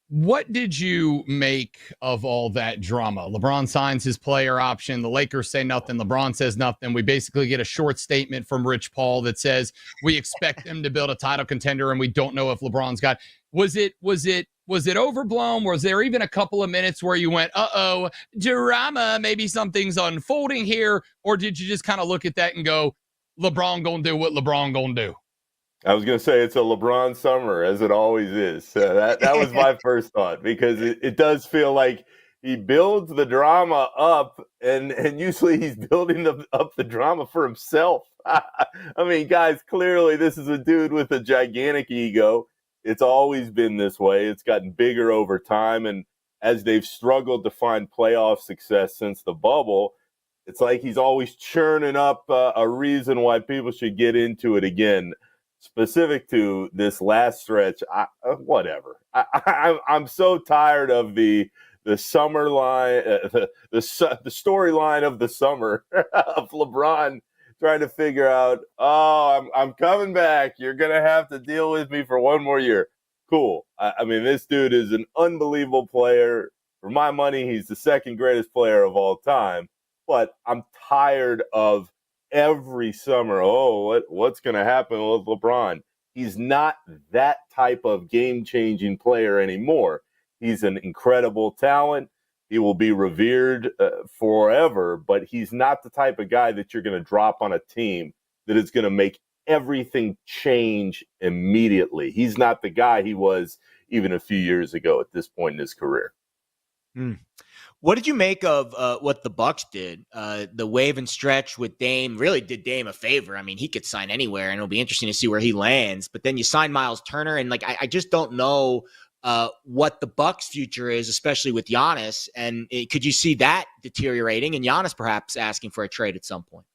What did you make of all that drama? LeBron signs his player option. The Lakers say nothing. LeBron says nothing. We basically get a short statement from Rich Paul that says we expect them to build a title contender and we don't know if LeBron's got. Was it overblown? Was there even a couple of minutes where you went, uh-oh, drama, maybe something's unfolding here? Or did you just kind of look at that and go, LeBron gonna do what LeBron gonna do? I was going to say it's a LeBron summer, as it always is. So that was my first thought, because it does feel like he builds the drama up, and usually he's building up the drama for himself. I mean, guys, clearly this is a dude with a gigantic ego. It's always been this way. It's gotten bigger over time. And as they've struggled to find playoff success since the bubble, it's like he's always churning up a reason why people should get into it again. Specific to this last stretch, whatever. I'm so tired of the summer line, the storyline of the summer of LeBron trying to figure out, I'm coming back. You're going to have to deal with me for one more year. Cool. I mean, this dude is an unbelievable player. For my money, he's the second greatest player of all time. But I'm tired of every summer, what's going to happen with LeBron? He's not that type of game-changing player anymore. He's an incredible talent. He will be revered forever, but he's not the type of guy that you're going to drop on a team that is going to make everything change immediately. He's not the guy he was even a few years ago at this point in his career. What did you make of what the Bucks did? The wave and stretch with Dame really did Dame a favor. I mean, he could sign anywhere, and it'll be interesting to see where he lands. But then you sign Miles Turner, and I just don't know what the Bucks' future is, especially with Giannis. And could you see that deteriorating, and Giannis perhaps asking for a trade at some point?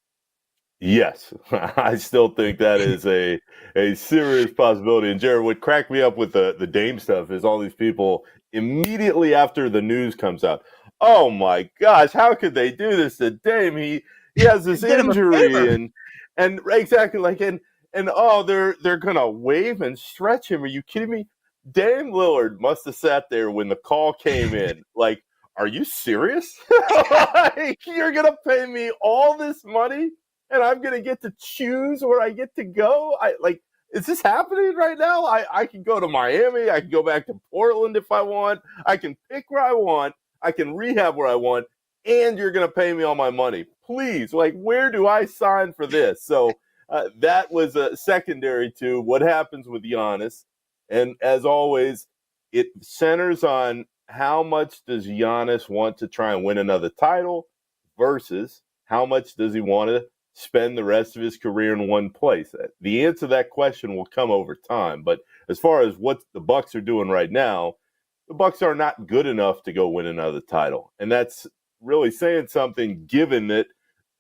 Yes, I still think that is a serious possibility. And Jared, what cracked me up with the Dame stuff is all these people immediately after the news comes out. Oh my gosh, how could they do this to Dame? He has this injury and exactly they're gonna wave and stretch him. Are you kidding me? Dame Lillard must have sat there when the call came in. Like, are you serious? Like, you're gonna pay me all this money and I'm gonna get to choose where I get to go? Is this happening right now? I can go to Miami. I can go back to Portland if I want. I can pick where I want. I can rehab where I want. And you're going to pay me all my money. Please, where do I sign for this? So that was secondary to what happens with Giannis. And as always, it centers on how much does Giannis want to try and win another title versus how much does he want to spend the rest of his career in one place? The answer to that question will come over time. But as far as what the Bucks are doing right now, the Bucks are not good enough to go win another title. And that's really saying something, given that,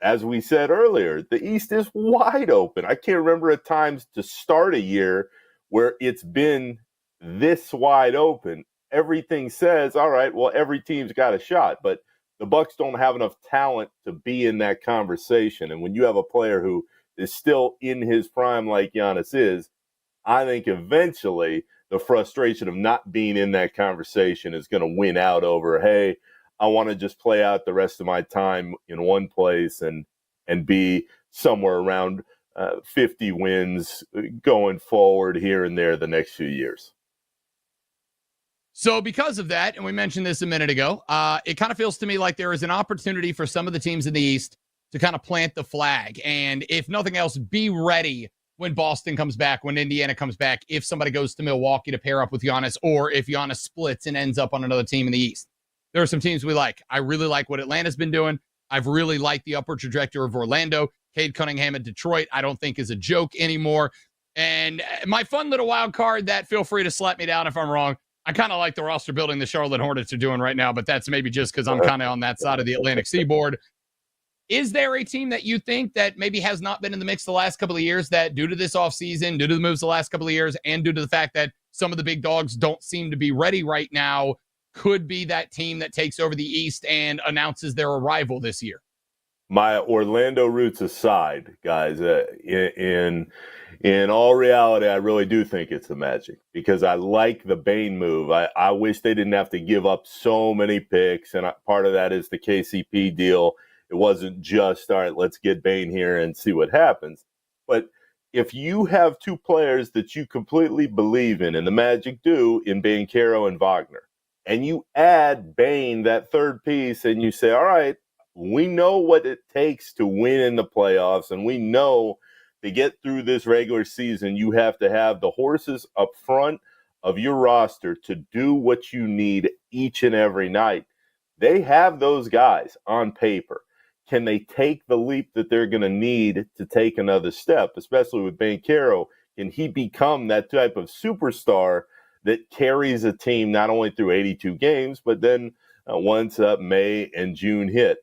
as we said earlier, the East is wide open. I can't remember at times to start a year where it's been this wide open. Everything says, all right, well, every team's got a shot. But the Bucks don't have enough talent to be in that conversation. And when you have a player who is still in his prime like Giannis is, I think eventually the frustration of not being in that conversation is going to win out over, hey, I want to just play out the rest of my time in one place and be somewhere around 50 wins going forward here and there the next few years. So because of that, and we mentioned this a minute ago, it kind of feels to me like there is an opportunity for some of the teams in the East to kind of plant the flag. And if nothing else, be ready when Boston comes back, when Indiana comes back, if somebody goes to Milwaukee to pair up with Giannis, or if Giannis splits and ends up on another team in the East. There are some teams we like. I really like what Atlanta's been doing. I've really liked the upward trajectory of Orlando. Cade Cunningham at Detroit, I don't think is a joke anymore. And my fun little wild card that, feel free to slap me down if I'm wrong, I kind of like the roster building the Charlotte Hornets are doing right now, but that's maybe just because I'm kind of on that side of the Atlantic Seaboard. Is there a team that you think that maybe has not been in the mix the last couple of years that, due to this offseason, due to the moves the last couple of years, and due to the fact that some of the big dogs don't seem to be ready right now, could be that team that takes over the East and announces their arrival this year? My Orlando roots aside, guys, in all reality, I really do think it's the Magic, because I like the Bane move. I wish they didn't have to give up so many picks, and part of that is the KCP deal. It wasn't just, all right, let's get Bane here and see what happens. But if you have two players that you completely believe in, and the Magic do, in Banchero and Wagner, and you add Bane, that third piece, and you say, all right, we know what it takes to win in the playoffs, and we know to get through this regular season, you have to have the horses up front of your roster to do what you need each and every night. They have those guys on paper. can they take the leap that they're going to need to take another step, especially with Banchero? Can he become that type of superstar that carries a team not only through 82 games, but then once May and June hit?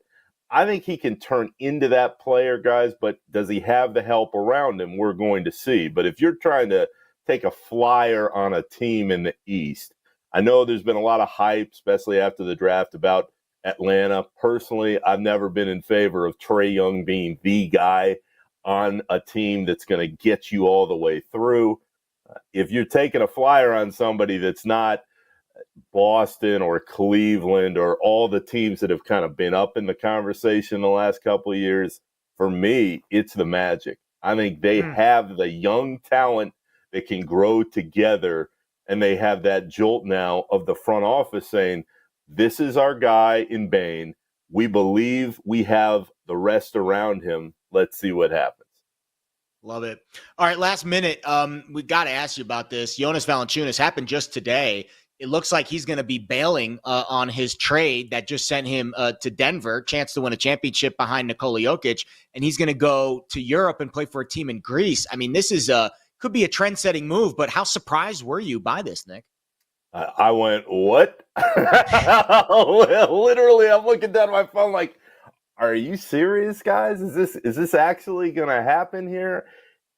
I think he can turn into that player, guys, but does he have the help around him? We're going to see. But if you're trying to take a flyer on a team in the East, I know there's been a lot of hype, especially after the draft, about Atlanta. Personally, I've never been in favor of Trae Young being the guy on a team that's going to get you all the way through. If you're taking a flyer on somebody that's not Boston or Cleveland or all the teams that have kind of been up in the conversation the last couple of years, for me, it's the Magic. I think they have the young talent that can grow together, and they have that jolt now of the front office saying, this is our guy in Bane. We believe we have the rest around him. Let's see what happens. Love it. All right, last minute. We got to ask you about this. Jonas Valanciunas happened just today. It looks like he's going to be bailing on his trade that just sent him to Denver, chance to win a championship behind Nikola Jokic, and he's going to go to Europe and play for a team in Greece. I mean, this is could be a trend-setting move, but how surprised were you by this, Nick? I went, what? Literally, I'm looking down at my phone like, are you serious, guys? Is this actually going to happen here?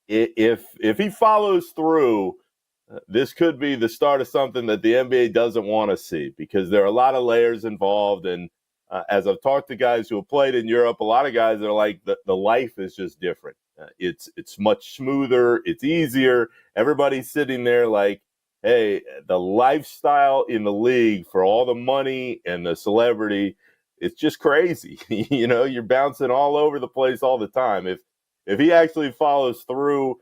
If he follows through, this could be the start of something that the NBA doesn't want to see, because there are a lot of layers involved. And as I've talked to guys who have played in Europe, a lot of guys are like, the life is just different. It's much smoother. It's easier. Everybody's sitting there like, hey, the lifestyle in the league for all the money and the celebrity, it's just crazy. You're bouncing all over the place all the time. If he actually follows through,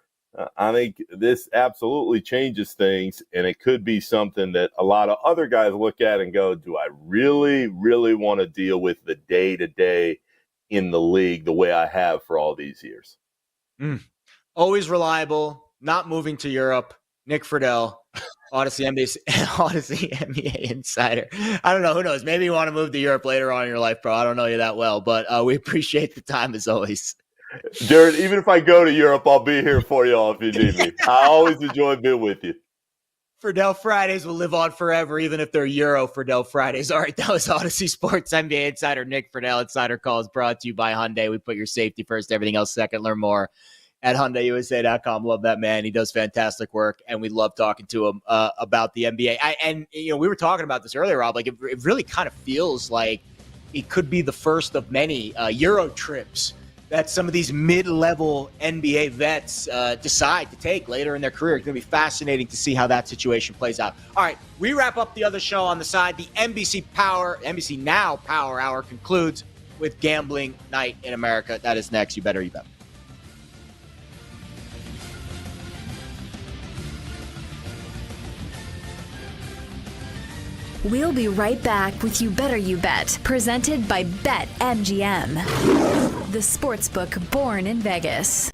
I think this absolutely changes things, and it could be something that a lot of other guys look at and go, do I really, really want to deal with the day-to-day in the league the way I have for all these years? Always reliable, not moving to Europe. Nick Friedel, Odyssey NBA insider. I don't know. Who knows? Maybe you want to move to Europe later on in your life, bro. I don't know you that well, but we appreciate the time as always. Jared, even if I go to Europe, I'll be here for y'all if you need me. I always enjoy being with you. Friedel Fridays will live on forever, even if they're Euro Friedel Fridays. All right, that was Odyssey Sports NBA insider Nick Friedel. Insider Calls brought to you by Hyundai. We put your safety first, everything else second. Learn more at HyundaiUSA.com. Love that man. He does fantastic work, and we love talking to him about the NBA. We were talking about this earlier, Rob. Like, it really kind of feels like it could be the first of many Euro trips that some of these mid-level NBA vets decide to take later in their career. It's going to be fascinating to see how that situation plays out. All right, we wrap up the other show on the side. The NBC Now Power Hour concludes with Gambling Night in America. That is next. You better, you bet. We'll be right back with You Better You Bet, presented by BetMGM, the sportsbook born in Vegas.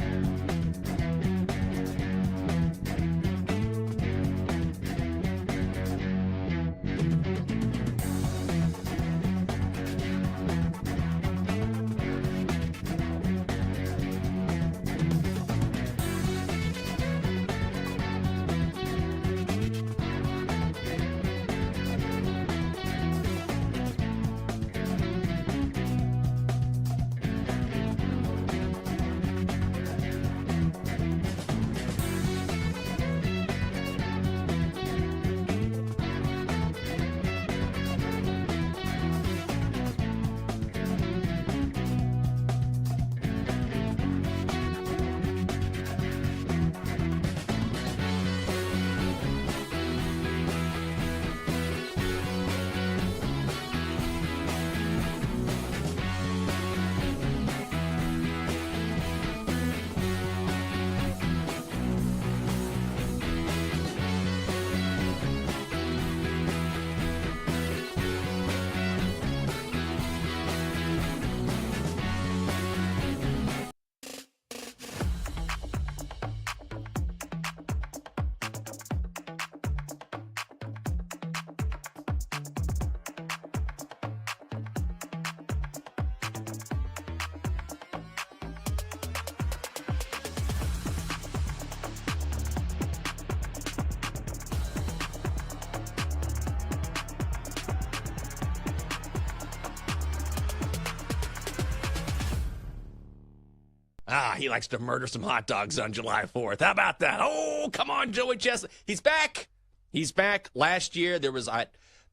He likes to murder some hot dogs on July 4th. How about that? Oh, come on, Joey Chestnut. He's back. He's back. Last year, there was a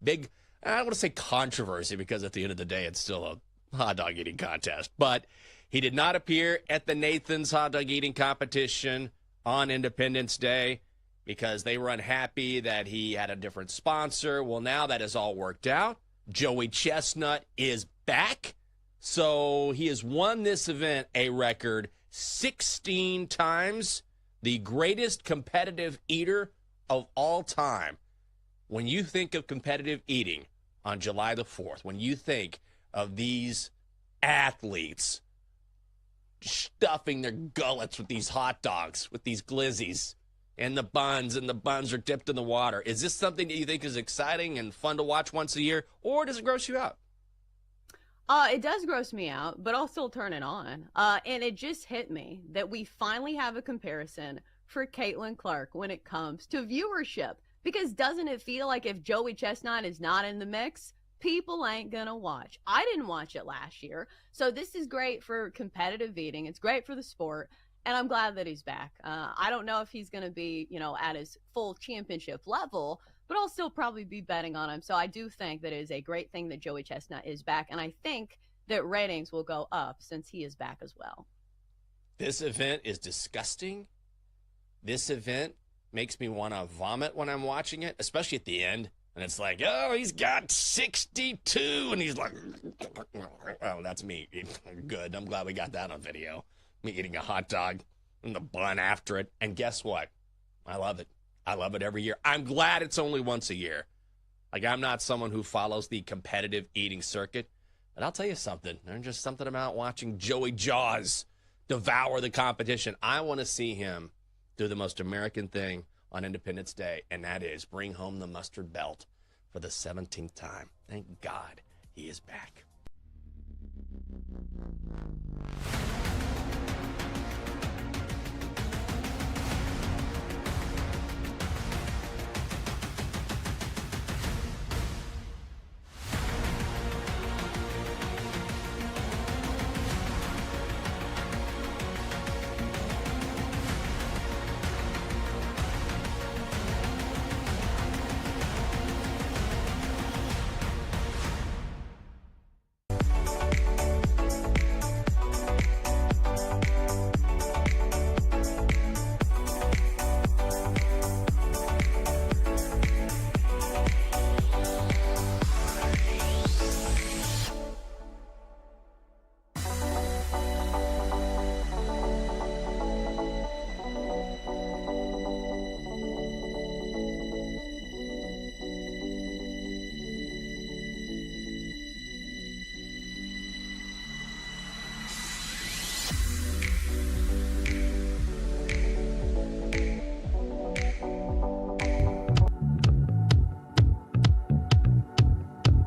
big, I don't want to say controversy, because at the end of the day, it's still a hot dog eating contest. But he did not appear at the Nathan's hot dog eating competition on Independence Day because they were unhappy that he had a different sponsor. Well, now that has all worked out. Joey Chestnut is back. So he has won this event a record 16 times, the greatest competitive eater of all time. When you think of competitive eating on July the 4th, when you think of these athletes stuffing their gullets with these hot dogs, with these glizzies, and the buns are dipped in the water, is this something that you think is exciting and fun to watch once a year, or does it gross you out? It does gross me out, but I'll still turn it on. And it just hit me that we finally have a comparison for Caitlin Clark when it comes to viewership. Because doesn't it feel like if Joey Chestnut is not in the mix, people ain't gonna watch? I didn't watch it last year. So this is great for competitive eating. It's great for the sport. And I'm glad that he's back. I don't know if he's going to be, at his full championship level, but I'll still probably be betting on him. So I do think that it is a great thing that Joey Chestnut is back. And I think that ratings will go up since he is back as well. This event is disgusting. This event makes me want to vomit when I'm watching it, especially at the end. And it's like, oh, he's got 62. And he's like, oh, that's me. Good. I'm glad we got that on video. Me eating a hot dog and the bun after it. And guess what? I love it. I love it every year. I'm glad it's only once a year. Like, I'm not someone who follows the competitive eating circuit. But I'll tell you something. There's just something about watching Joey Jaws devour the competition. I want to see him do the most American thing on Independence Day, and that is bring home the mustard belt for the 17th time. Thank God he is back.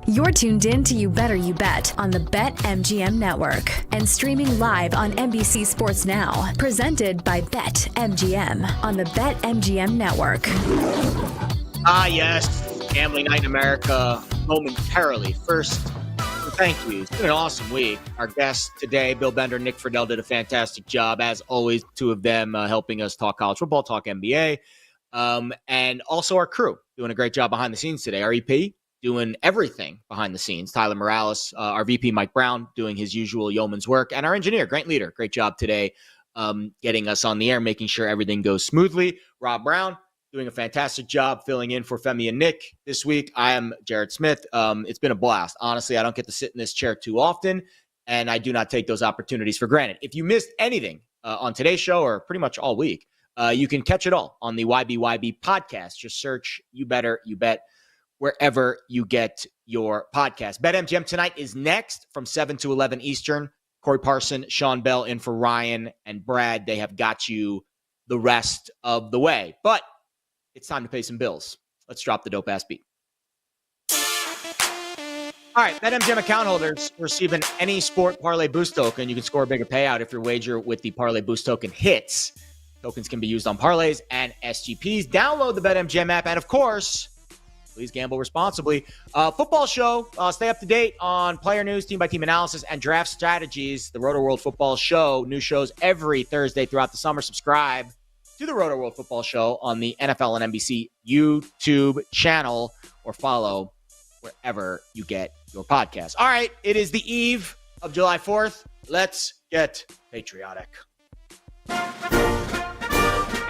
You're tuned in to You Better You Bet on the BetMGM network and streaming live on NBC Sports Now, presented by BetMGM on the BetMGM network. Yes, Gambling Night in America momentarily. First, thank you. It's been an awesome week. Our guests today, Bill Bender, Nick Friedel, did a fantastic job. As always, two of them helping us talk college football, talk NBA. And also our crew doing a great job behind the scenes today. Our EP doing everything behind the scenes. Tyler Morales, our VP, Mike Brown, doing his usual yeoman's work. And our engineer, Grant Leader, great job today getting us on the air, making sure everything goes smoothly. Rob Brown, doing a fantastic job filling in for Femi and Nick this week. I am Jared Smith. It's been a blast. Honestly, I don't get to sit in this chair too often, and I do not take those opportunities for granted. If you missed anything on today's show or pretty much all week, you can catch it all on the YBYB podcast. Just search You Better You Bet wherever you get your podcast. BetMGM tonight is next from 7 to 11 Eastern. Corey Parson, Sean Bell in for Ryan and Brad. They have got you the rest of the way. But it's time to pay some bills. Let's drop the dope-ass beat. All right, BetMGM account holders receiving any sport parlay boost token. You can score a bigger payout if your wager with the parlay boost token hits. Tokens can be used on parlays and SGPs. Download the BetMGM app and, of course, Please gamble responsibly. Football show. Stay up to date on player news, team-by-team analysis, and draft strategies. The Roto World Football Show. New shows every Thursday throughout the summer. Subscribe to the Roto World Football Show on the NFL and NBC YouTube channel or follow wherever you get your podcasts. All right, it is the eve of July 4th. Let's get patriotic.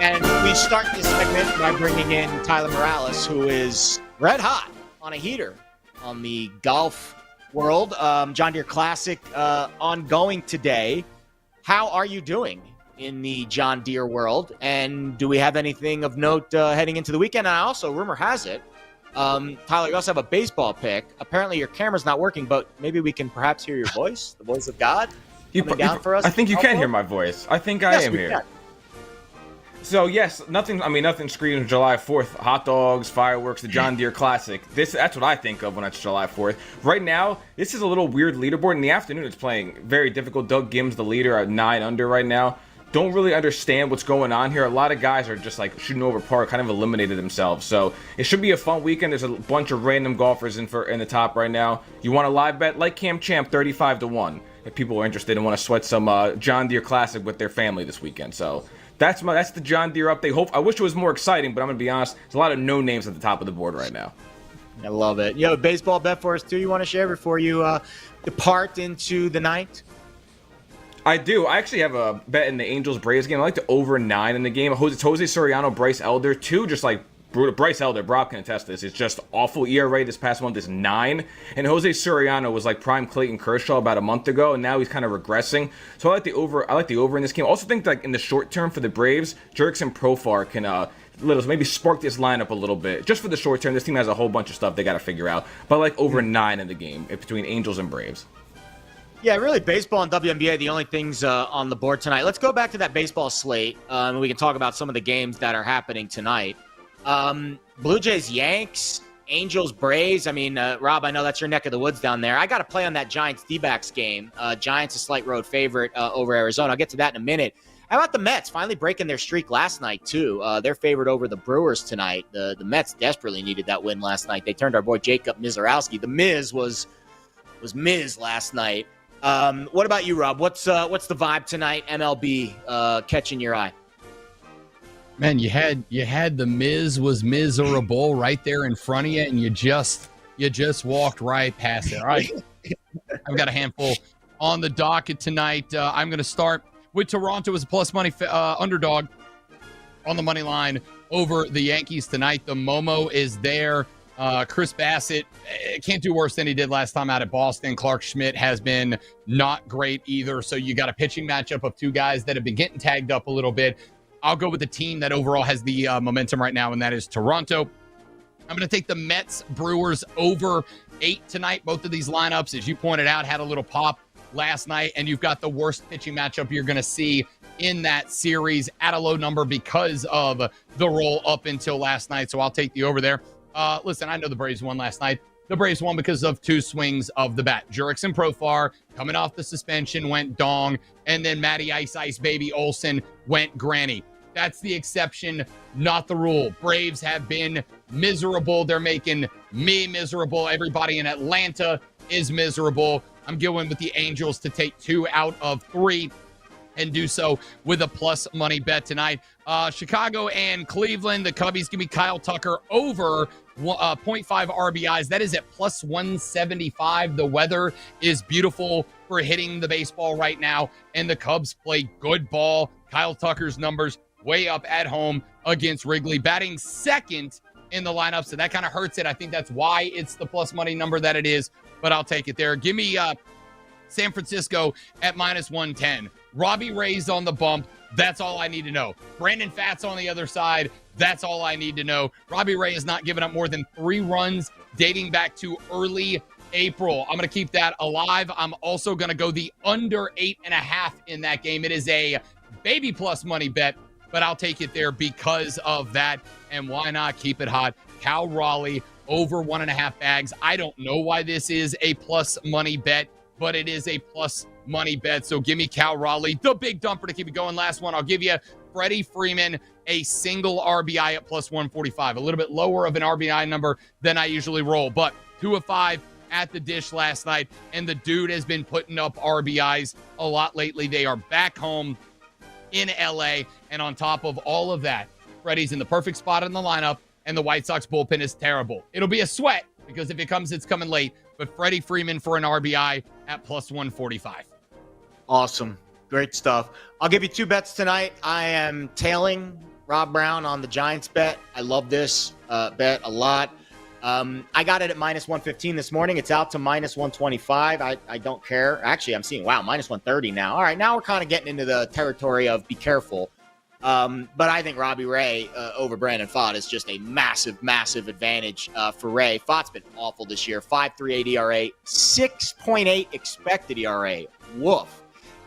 And we start this segment by bringing in Tyler Morales, who is red hot on a heater on the golf world. John Deere Classic ongoing today. How are you doing in the John Deere world? And do we have anything of note heading into the weekend? And also, rumor has it, Tyler, you also have a baseball pick. Apparently your camera's not working, but maybe we can perhaps hear your voice, the voice of God, coming down for us. I think you can hear my voice. I think I am here. Can. So yes, nothing screams July 4th. Hot dogs, fireworks, the John Deere Classic. That's what I think of when it's July 4th. Right now, this is a little weird leaderboard. In the afternoon, it's playing very difficult. Doug Gim's the leader at 9 under right now. Don't really understand what's going on here. A lot of guys are just like shooting over par, kind of eliminated themselves. So it should be a fun weekend. There's a bunch of random golfers in the top right now. You want a live bet? Like Cam Champ, 35-1. If people are interested and want to sweat some John Deere Classic with their family this weekend. So that's the John Deere update. I wish it was more exciting, but I'm gonna be honest. There's a lot of no names at the top of the board right now. I love it. You have a baseball bet for us too you want to share before you depart into the night? I do. I actually have a bet in the Angels-Braves game. I like the over 9 in the game. It's Jose Soriano, Bryce Elder, two just like Bryce Elder. Rob can attest to this. It's just awful. ERA this past month is 9. And Jose Soriano was like prime Clayton Kershaw about a month ago, and now he's kind of regressing. So I like the over. I like the over in this game. I also think that in the short term for the Braves, Jurickson Profar can maybe spark this lineup a little bit. Just for the short term, this team has a whole bunch of stuff they got to figure out. But I like over 9 in the game between Angels and Braves. Yeah, really, baseball and WNBA, the only things on the board tonight. Let's go back to that baseball slate, and we can talk about some of the games that are happening tonight. Blue Jays, Yanks, Angels, Braves. I mean, Rob, I know that's your neck of the woods down there. I got to play on that Giants D-backs game. Giants a slight road favorite over Arizona. I'll get to that in a minute. How about the Mets finally breaking their streak last night, too? They're favored over the Brewers tonight. The Mets desperately needed that win last night. They turned our boy Jacob Mizorowski. The Miz was Miz last night. What about you, Rob? What's the vibe tonight? MLB catching your eye? Man, you had the Miz was miserable right there in front of you, and you just walked right past it. All right, I've got a handful on the docket tonight. I'm going to start with Toronto as a plus money underdog on the money line over the Yankees tonight. The Momo is there. Chris Bassett can't do worse than he did last time out at Boston. Clark Schmidt has been not great either. So you got a pitching matchup of two guys that have been getting tagged up a little bit. I'll go with the team that overall has the momentum right now, and that is Toronto. I'm going to take the Mets Brewers over 8 tonight. Both of these lineups, as you pointed out, had a little pop last night, and you've got the worst pitching matchup you're going to see in that series at a low number because of the roll up until last night. So I'll take the over there. Listen, I know the Braves won last night. The Braves won because of 2 swings of the bat. Jurickson Profar, coming off the suspension, went dong, and then Matty Ice Baby Olsen went granny. That's the exception, not the rule. Braves have been miserable. They're making me miserable. Everybody in Atlanta is miserable. I'm going with the Angels to take 2 out of 3 and do so with a plus money bet tonight. Chicago and Cleveland, the Cubbies give me Kyle Tucker over 0.5 RBIs. That is at plus 175. The weather is beautiful for hitting the baseball right now, and the Cubs play good ball. Kyle Tucker's numbers way up at home against Wrigley, batting second in the lineup, so that kind of hurts it. I think that's why it's the plus money number that it is, but I'll take it there. Give me San Francisco at minus 110. Robbie Ray's on the bump. That's all I need to know. Brandon Pfaadt's on the other side. That's all I need to know. Robbie Ray has not given up more than 3 runs dating back to early April. I'm going to keep that alive. I'm also going to go the under 8.5 in that game. It is a baby plus money bet, but I'll take it there because of that. And why not keep it hot? Cal Raleigh over 1.5 bags. I don't know why this is a plus money bet, but it is a plus money bet. So give me Cal Raleigh, the big dumper to keep it going. Last one, I'll give you Freddie Freeman, a single RBI at plus 145. A little bit lower of an RBI number than I usually roll, but 2 of 5 at the dish last night, and the dude has been putting up RBIs a lot lately. They are back home in LA, and on top of all of that, Freddie's in the perfect spot in the lineup, and the White Sox bullpen is terrible. It'll be a sweat, because if it comes, it's coming late, but Freddie Freeman for an RBI at plus 145. Awesome. Great stuff. I'll give you 2 bets tonight. I am tailing Rob Brown on the Giants bet. I love this bet a lot. I got it at minus 115 this morning. It's out to minus 125. I don't care. Actually, I'm seeing, minus 130 now. All right, now we're kind of getting into the territory of be careful. But I think Robbie Ray over Brandon Pfaadt is just a massive, massive advantage for Ray. Pfaadt's been awful this year. 5.38 ERA, 6.8 expected ERA. Woof.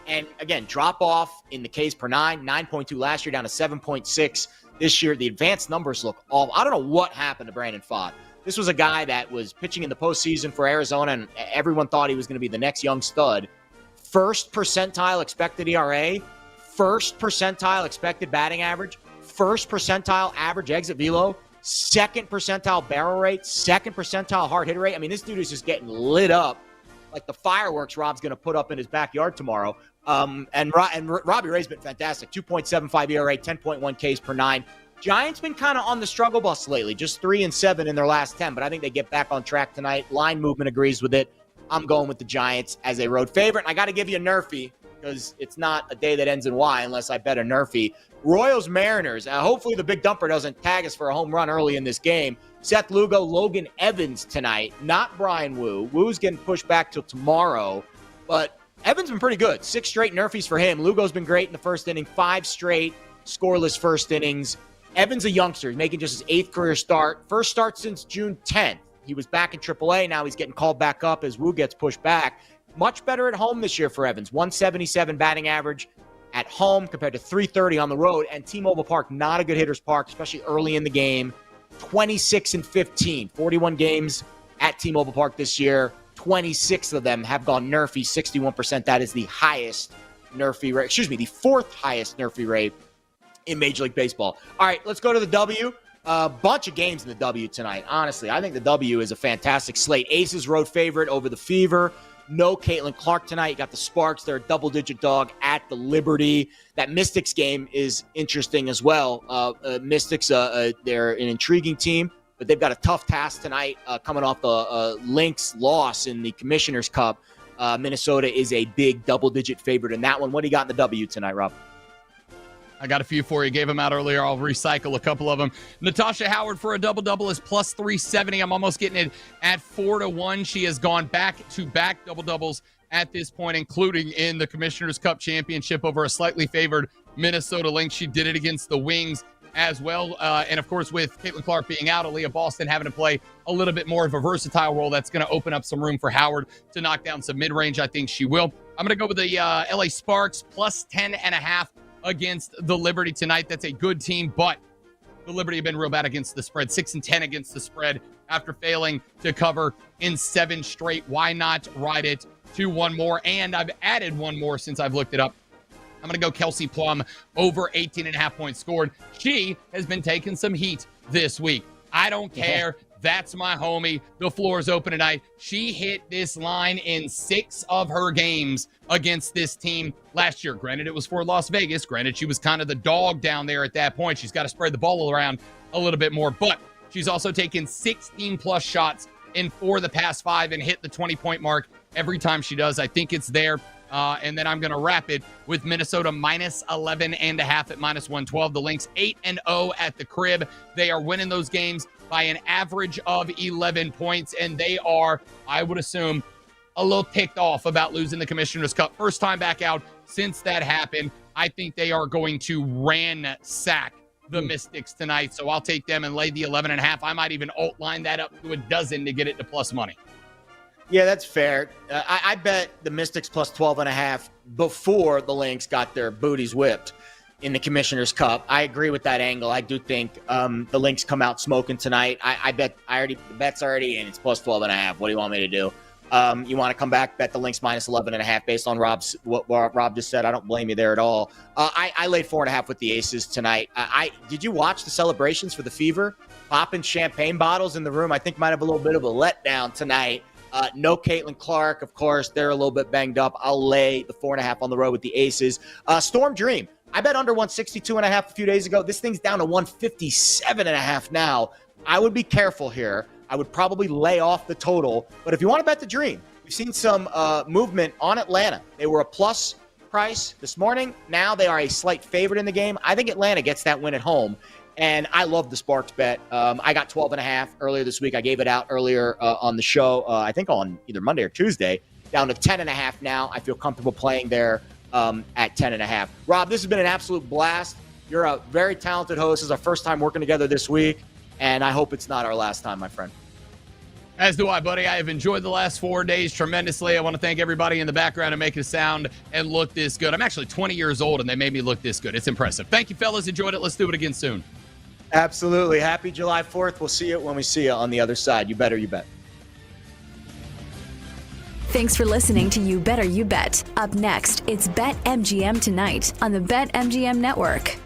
And again, drop off in the Ks per 9.2 last year down to 7.6 this year. The advanced numbers look awful. I don't know what happened to Brandon Pfaadt. This was a guy that was pitching in the postseason for Arizona, and everyone thought he was going to be the next young stud. First percentile expected ERA, first percentile expected batting average, first percentile average exit velo, second percentile barrel rate, second percentile hard hit rate. I mean, this dude is just getting lit up like the fireworks Rob's going to put up in his backyard tomorrow. And Robbie Ray's been fantastic. 2.75 ERA, 10.1 Ks per 9. Giants been kind of on the struggle bus lately, just 3-7 in their last 10, but I think they get back on track tonight. Line movement agrees with it. I'm going with the Giants as a road favorite. And I got to give you a nerfy because it's not a day that ends in Y unless I bet a nerfy. Royals Mariners. Hopefully the big dumper doesn't tag us for a home run early in this game. Seth Lugo, Logan Evans tonight, not Brian Wu. Wu's getting pushed back till tomorrow, but Evans been pretty good. 6 straight nerfies for him. Lugo's been great in the first inning. 5 straight scoreless first innings. Evans a youngster. He's making just his 8th career start. First start since June 10th. He was back in AAA. Now he's getting called back up as Wu gets pushed back. Much better at home this year for Evans. 177 batting average at home compared to 330 on the road. And T-Mobile Park, not a good hitter's park, especially early in the game. 26-15. 41 games at T-Mobile Park this year. 26 of them have gone nerfy, 61%. That is the highest nerfy rate. The 4th highest nerfy rate in Major League Baseball. All right, let's go to the W. A bunch of games in the W tonight. Honestly, I think the W is a fantastic slate. Aces road favorite over the Fever. No Caitlin Clark tonight. You got the Sparks. They're a double-digit dog at the Liberty. That Mystics game is interesting as well. Mystics, they're an intriguing team, but they've got a tough task tonight coming off the Lynx loss in the Commissioner's Cup. Minnesota is a big double-digit favorite in that one. What do you got in the W tonight, Rob? I got a few for you. Gave them out earlier. I'll recycle a couple of them. Natasha Howard for a double-double is plus 370. I'm almost getting it at 4-1. She has gone back-to-back double-doubles at this point, including in the Commissioner's Cup Championship over a slightly favored Minnesota Lynx. She did it against the Wings as well. And, of course, with Caitlin Clark being out, Aaliyah Boston having to play a little bit more of a versatile role, that's going to open up some room for Howard to knock down some mid-range. I think she will. I'm going to go with the LA Sparks plus 10.5 against the Liberty tonight. That's a good team, but the Liberty have been real bad against the spread. 6-10 against the spread after failing to cover in 7 straight. Why not ride it to one more? And I've added one more since I've looked it up. I'm going to go Kelsey Plum over 18.5 points scored. She has been taking some heat this week. I don't care. That's my homie. The floor is open tonight. She hit this line in 6 of her games against this team last year. Granted, it was for Las Vegas. Granted, she was kind of the dog down there at that point. She's got to spread the ball around a little bit more. But she's also taken 16-plus shots in 4 of the past 5 and hit the 20-point mark every time she does. I think it's there. And then I'm going to wrap it with Minnesota minus 11.5 at minus 112. The Lynx 8-0 at the crib. They are winning those games by an average of 11 points, and they are, I would assume, a little ticked off about losing the Commissioner's Cup. First time back out since that happened. I think they are going to ransack the Mystics tonight, so I'll take them and lay the 11.5. I might even alt line that up to a dozen to get it to plus money. Yeah, that's fair. I bet the Mystics plus 12.5 before the Lynx got their booties whipped in the Commissioner's Cup. I agree with that angle. I do think the Lynx come out smoking tonight. The bet's already in. It's plus 12.5. What do you want me to do? You want to come back, bet the Lynx minus 11.5 based on what Rob just said. I don't blame you there at all. I laid 4.5 with the Aces tonight. Did you watch the celebrations for the Fever? Popping champagne bottles in the room. I think might have a little bit of a letdown tonight. No Caitlin Clark, of course. They're a little bit banged up. I'll lay the 4.5 on the road with the Aces. Storm Dream. I bet under 162.5 a few days ago. This thing's down to 157.5 now. I would be careful here. I would probably lay off the total. But if you want to bet the Dream, we've seen some movement on Atlanta. They were a plus price this morning. Now they are a slight favorite in the game. I think Atlanta gets that win at home. And I love the Sparks bet. I got 12.5 earlier this week. I gave it out earlier on the show, I think on either Monday or Tuesday, down to 10.5 now. I feel comfortable playing there at 10.5. Rob, this has been an absolute blast. You're a very talented host. This is our first time working together this week, and I hope it's not our last time, my friend. As do I, buddy. I have enjoyed the last 4 days tremendously. I want to thank everybody in the background and making it sound and look this good. I'm actually 20 years old, and they made me look this good. It's impressive. Thank you, fellas. Enjoyed it. Let's do it again soon. Absolutely. Happy July 4th. We'll see you when we see you on the other side. You better, you bet. Thanks for listening to You Better You Bet. Up next, it's BetMGM tonight on the BetMGM Network.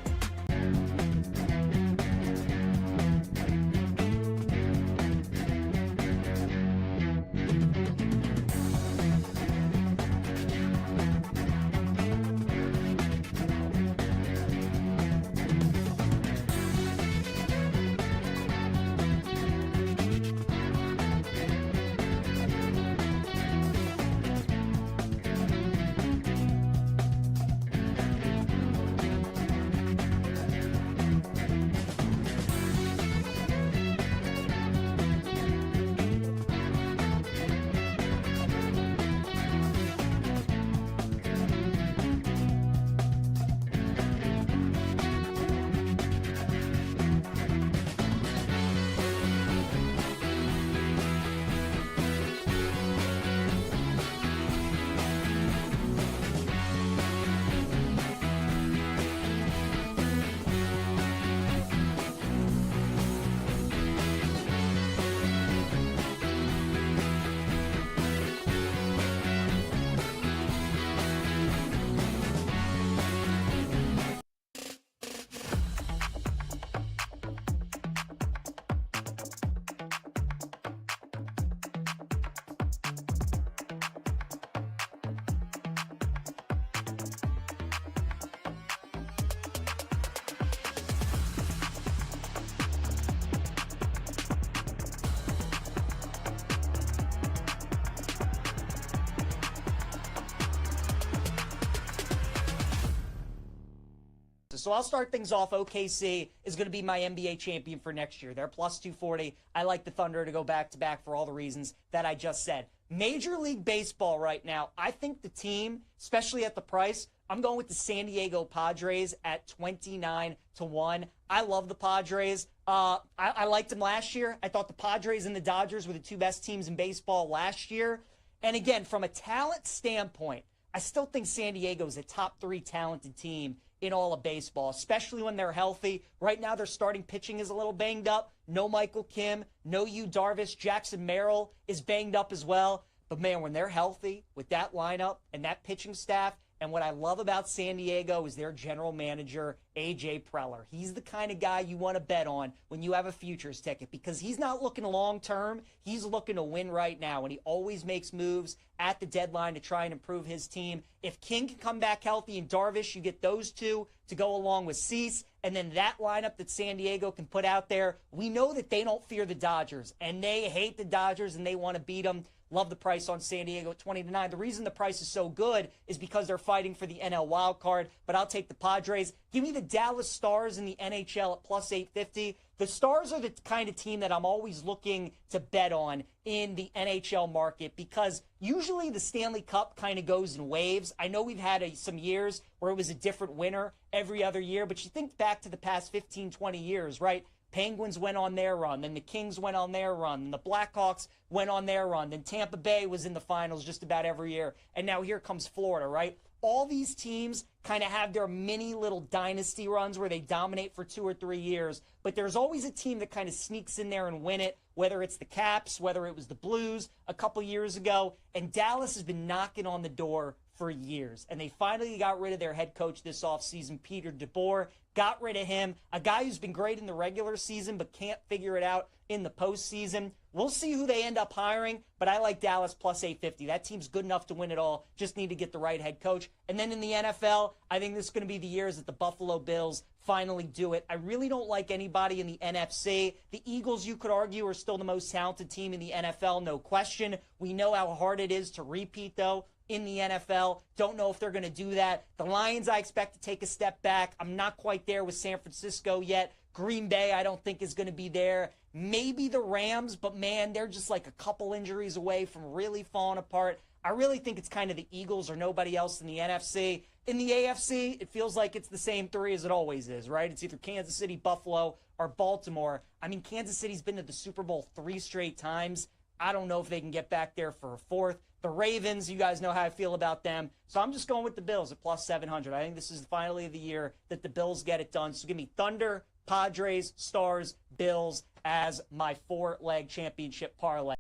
So I'll start things off. OKC is going to be my NBA champion for next year. They're plus 240. I like the Thunder to go back-to-back for all the reasons that I just said. Major League Baseball right now, I think the team, especially at the price, I'm going with the San Diego Padres at 29-1. I love the Padres. I liked them last year. I thought the Padres and the Dodgers were the two best teams in baseball last year. And again, from a talent standpoint, I still think San Diego is a top 3 talented team in all of baseball, especially when they're healthy. Right now, their starting pitching is a little banged up. No Michael Kim, no Yu Darvish. Jackson Merrill is banged up as well. But man, when they're healthy with that lineup and that pitching staff, and what I love about San Diego is their general manager, A.J. Preller. He's the kind of guy you want to bet on when you have a futures ticket because he's not looking long-term. He's looking to win right now, and he always makes moves at the deadline to try and improve his team. If King can come back healthy and Darvish, you get those two to go along with Cease, and then that lineup that San Diego can put out there. We know that they don't fear the Dodgers, and they hate the Dodgers, and they want to beat them. Love the price on San Diego at 20-9. The reason the price is so good is because they're fighting for the NL wild card, but I'll take the Padres. Give me the Dallas Stars in the NHL at plus 850. The Stars are the kind of team that I'm always looking to bet on in the NHL market because usually the Stanley Cup kind of goes in waves. I know we've had some years where it was a different winner every other year, but you think back to the past 15, 20 years, right? Penguins went on their run, then the Kings went on their run, then the Blackhawks went on their run, then Tampa Bay was in the finals just about every year, and now here comes Florida, right? all these teams kind of have their mini little dynasty runs where they dominate for 2 or 3 years, but there's always a team that kind of sneaks in there and win it, whether it's the Caps, whether it was the Blues a couple years ago, and Dallas has been knocking on the door for years, and they finally got rid of their head coach this offseason, Peter DeBoer, got rid of him, a guy who's been great in the regular season but can't figure it out in the postseason. We'll see who they end up hiring, but I like Dallas plus 850. That team's good enough to win it all. Just need to get the right head coach. And then in the NFL, I think this is going to be the years that the Buffalo Bills finally do it. I really don't like anybody in the NFC. The Eagles, you could argue, are still the most talented team in the NFL, no question. We know how hard it is to repeat, though, in the NFL. Don't know if they're going to do that. The Lions, I expect to take a step back. I'm not quite there with San Francisco yet. Green Bay, I don't think is going to be there. Maybe the Rams, but man, they're just like a couple injuries away from really falling apart. I really think it's kind of the Eagles or nobody else in the NFC. In the AFC, it feels like it's the same three as it always is, right? It's either Kansas City, Buffalo, or Baltimore. I mean, Kansas City's been to the Super Bowl 3 straight times. I don't know if they can get back there for a fourth. The Ravens, you guys know how I feel about them. So I'm just going with the Bills at plus 700. I think this is finally the year that the Bills get it done. So give me Thunder, Padres, Stars, Bills as my 4-leg championship parlay.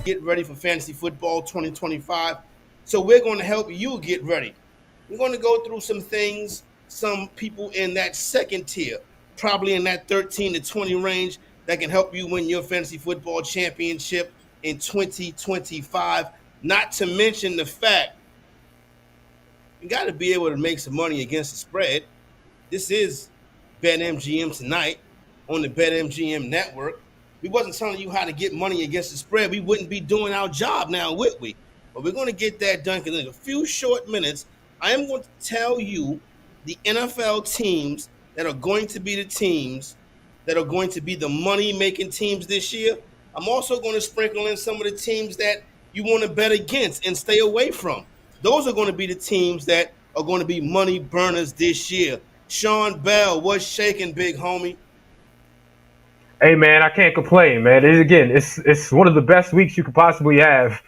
Get ready for Fantasy Football 2025. So we're going to help you get ready. We're going to go through some things, some people in that second tier, probably in that 13 to 20 range, that can help you win your Fantasy Football championship in 2025. Not to mention the fact you got to be able to make some money against the spread. This is BetMGM tonight on the BetMGM network. We wasn't telling you how to get money against the spread. We wouldn't be doing our job now, would we? But we're going to get that done because in a few short minutes, I am going to tell you the NFL teams that are going to be the teams that are going to be the money-making teams this year. I'm also going to sprinkle in some of the teams that you want to bet against and stay away from. Those are going to be the teams that are going to be money burners this year. Sean Bell, what's shaking, big homie? Hey, man, I can't complain, man. It's one of the best weeks you could possibly have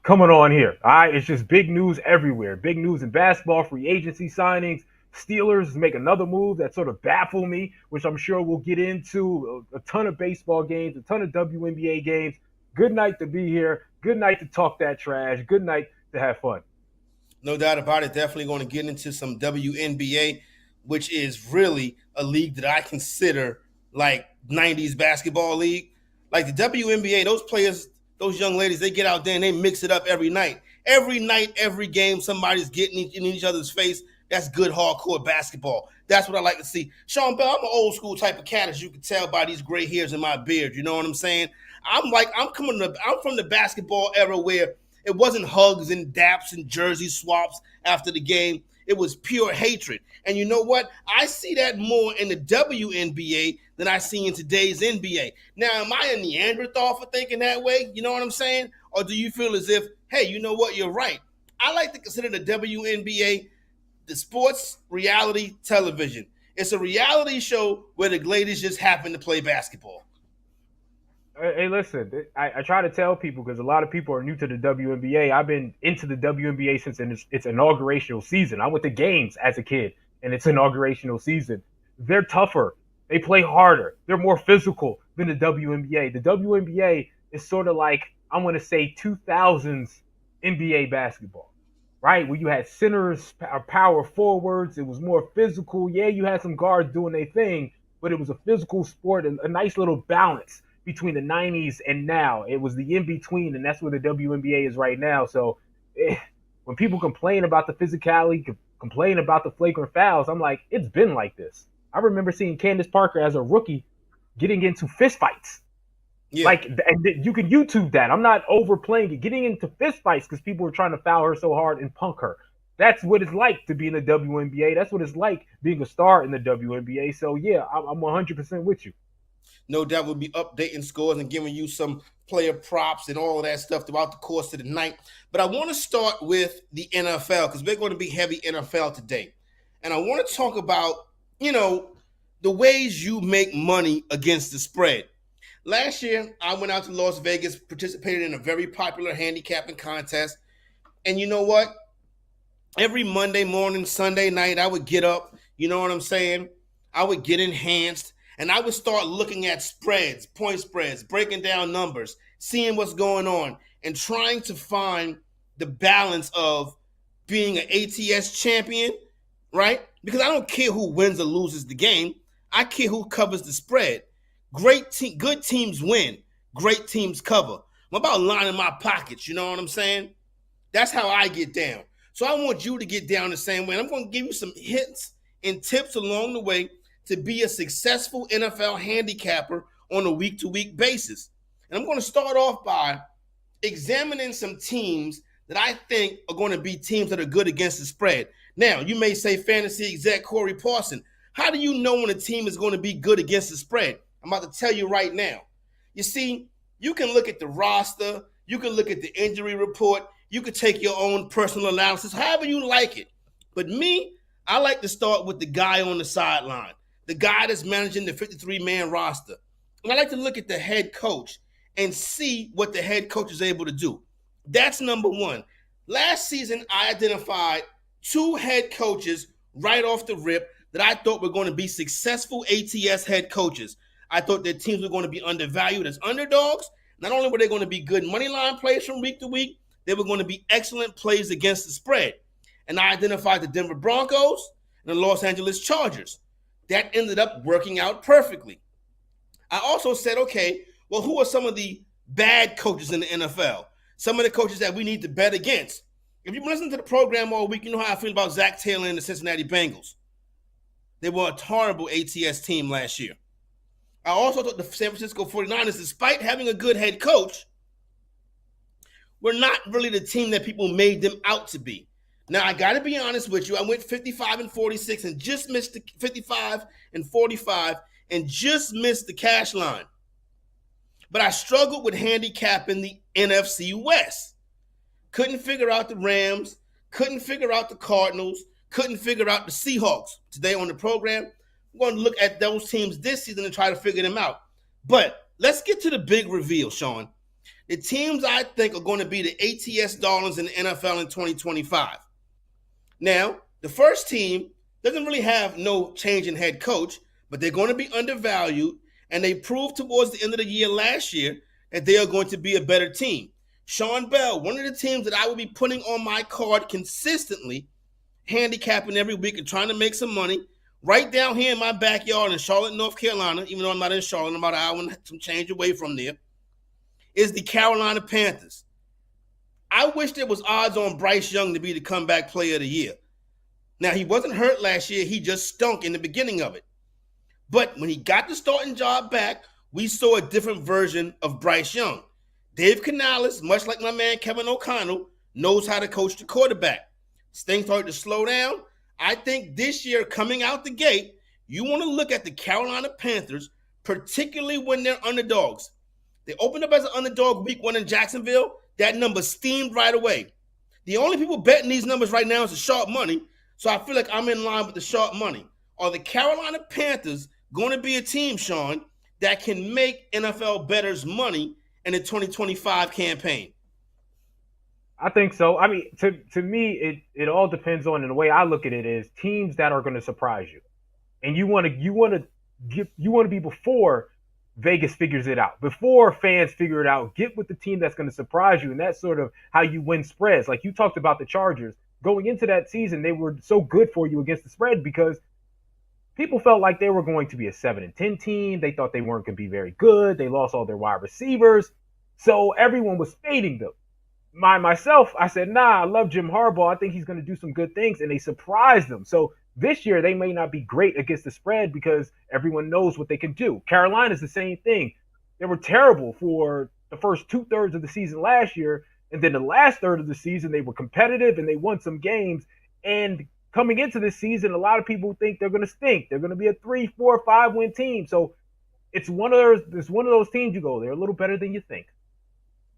coming on here. All right, it's just big news everywhere. Big news in basketball, free agency signings. Steelers make another move that sort of baffled me, which I'm sure we'll get into. A ton of baseball games, a ton of WNBA games. Good night to be here. Good night to talk that trash. Good night to have fun. No doubt about it. Definitely going to get into some WNBA, which is really a league that I consider like 90s basketball league. Like the WNBA, those players, those young ladies, they get out there and they mix it up every night. Every night, every game, somebody's getting in each other's face. That's good hardcore basketball. That's what I like to see. Sean Bell, I'm an old school type of cat, as you can tell by these gray hairs in my beard. You know what I'm saying? I'm from the basketball era where it wasn't hugs and daps and jersey swaps after the game. It was pure hatred. And you know what? I see that more in the WNBA than I see in today's NBA. Now, am I a Neanderthal for thinking that way? You know what I'm saying? Or do you feel as if, hey, you know what? You're right. I like to consider the WNBA the sports reality television. It's a reality show where the ladies just happen to play basketball. Hey, listen, I try to tell people because a lot of people are new to the WNBA. I've been into the WNBA since its inaugurational season. I went to games as a kid in its inaugurational season. They're tougher. They play harder. They're more physical than the WNBA. The WNBA is sort of like, I want to say, 2000s NBA basketball, right? Where you had centers, power forwards. It was more physical. Yeah, you had some guards doing their thing, but it was a physical sport and a nice little balance between the 90s and now. It was the in-between, and that's where the WNBA is right now. So when people complain about the physicality, complain about the flagrant fouls, I'm like, it's been like this. I remember seeing Candace Parker as a rookie getting into fistfights. Yeah. Like, and you can YouTube that. I'm not overplaying it. Getting into fistfights because people were trying to foul her so hard and punk her. That's what it's like to be in the WNBA. That's what it's like being a star in the WNBA. So, yeah, I'm 100% with you. No doubt we'll be updating scores and giving you some player props and all of that stuff throughout the course of the night. But I want to start with the NFL because we're going to be heavy NFL today. And I want to talk about, the ways you make money against the spread. Last year, I went out to Las Vegas, participated in a very popular handicapping contest. And you know what? Every Monday morning, Sunday night, I would get up, you know what I'm saying? I would get enhanced. And I would start looking at spreads, point spreads, breaking down numbers, seeing what's going on, and trying to find the balance of being an ATS champion, right? Because I don't care who wins or loses the game. I care who covers the spread. Good teams win. Great teams cover. I'm about lining my pockets, you know what I'm saying? That's how I get down. So I want you to get down the same way. And I'm going to give you some hints and tips along the way to be a successful NFL handicapper on a week-to-week basis. And I'm going to start off by examining some teams that I think are going to be teams that are good against the spread. Now, you may say, fantasy exec Corey Parson, how do you know when a team is going to be good against the spread? I'm about to tell you right now. You see, you can look at the roster, you can look at the injury report, you can take your own personal analysis, however you like it. But me, I like to start with the guy on the sideline, the guy that's managing the 53-man roster. And I like to look at the head coach and see what the head coach is able to do. That's number one. Last season, I identified 2 head coaches right off the rip that I thought were going to be successful ATS head coaches. I thought their teams were going to be undervalued as underdogs. Not only were they going to be good money line plays from week to week, they were going to be excellent plays against the spread. And I identified the Denver Broncos and the Los Angeles Chargers. That ended up working out perfectly. I also said, okay, well, who are some of the bad coaches in the NFL? Some of the coaches that we need to bet against. If you've been listening to the program all week, you know how I feel about Zach Taylor and the Cincinnati Bengals. They were a horrible ATS team last year. I also thought the San Francisco 49ers, despite having a good head coach, were not really the team that people made them out to be. Now, I got to be honest with you. I went 55-46 and just missed the 55-45 and just missed the cash line. But I struggled with handicapping the NFC West. Couldn't figure out the Rams, couldn't figure out the Cardinals, couldn't figure out the Seahawks. Today on the program, we're going to look at those teams this season and try to figure them out. But let's get to the big reveal, Sean. The teams I think are going to be the ATS darlings in the NFL in 2025. Now, the first team doesn't really have no change in head coach, but they're going to be undervalued, and they proved towards the end of the year last year that they are going to be a better team. Sean Bell, one of the teams that I will be putting on my card consistently, handicapping every week and trying to make some money, right down here in my backyard in Charlotte, North Carolina, even though I'm not in Charlotte, I'm about an hour and some change away from there, is the Carolina Panthers. I wish there was odds on Bryce Young to be the comeback player of the year. Now, he wasn't hurt last year. He just stunk in the beginning of it. But when he got the starting job back, we saw a different version of Bryce Young. Dave Canales, much like my man Kevin O'Connell, knows how to coach the quarterback. Things started to slow down. I think this year, coming out the gate, you want to look at the Carolina Panthers, particularly when they're underdogs. They opened up as an underdog week 1 in Jacksonville. That number steamed right away. The only people betting these numbers right now is the sharp money. So I feel like I'm in line with the sharp money. Are the Carolina Panthers going to be a team, Sean, that can make NFL bettors money in the 2025 campaign? I think so. I mean, to me, it all depends on, and the way I look at it is teams that are going to surprise you, and you want to be before Vegas figures it out, before fans figure it out. Get with the team that's going to surprise you, and that's sort of how you win spreads. Like you talked about the Chargers going into that season, they were so good for you against the spread because people felt like they were going to be a 7-10 team. They thought they weren't going to be very good. They lost all their wide receivers, so everyone was fading them. Myself, I said, nah, I love Jim Harbaugh. I think he's going to do some good things, and they surprised them. So this year, they may not be great against the spread because everyone knows what they can do. Carolina's the same thing. They were terrible for the first 2/3 of the season last year, and then the last third of the season, they were competitive, and they won some games. And coming into this season, a lot of people think they're going to stink. They're going to be a 3, 4, 5-win team. So it's one of those teams you go, they're a little better than you think.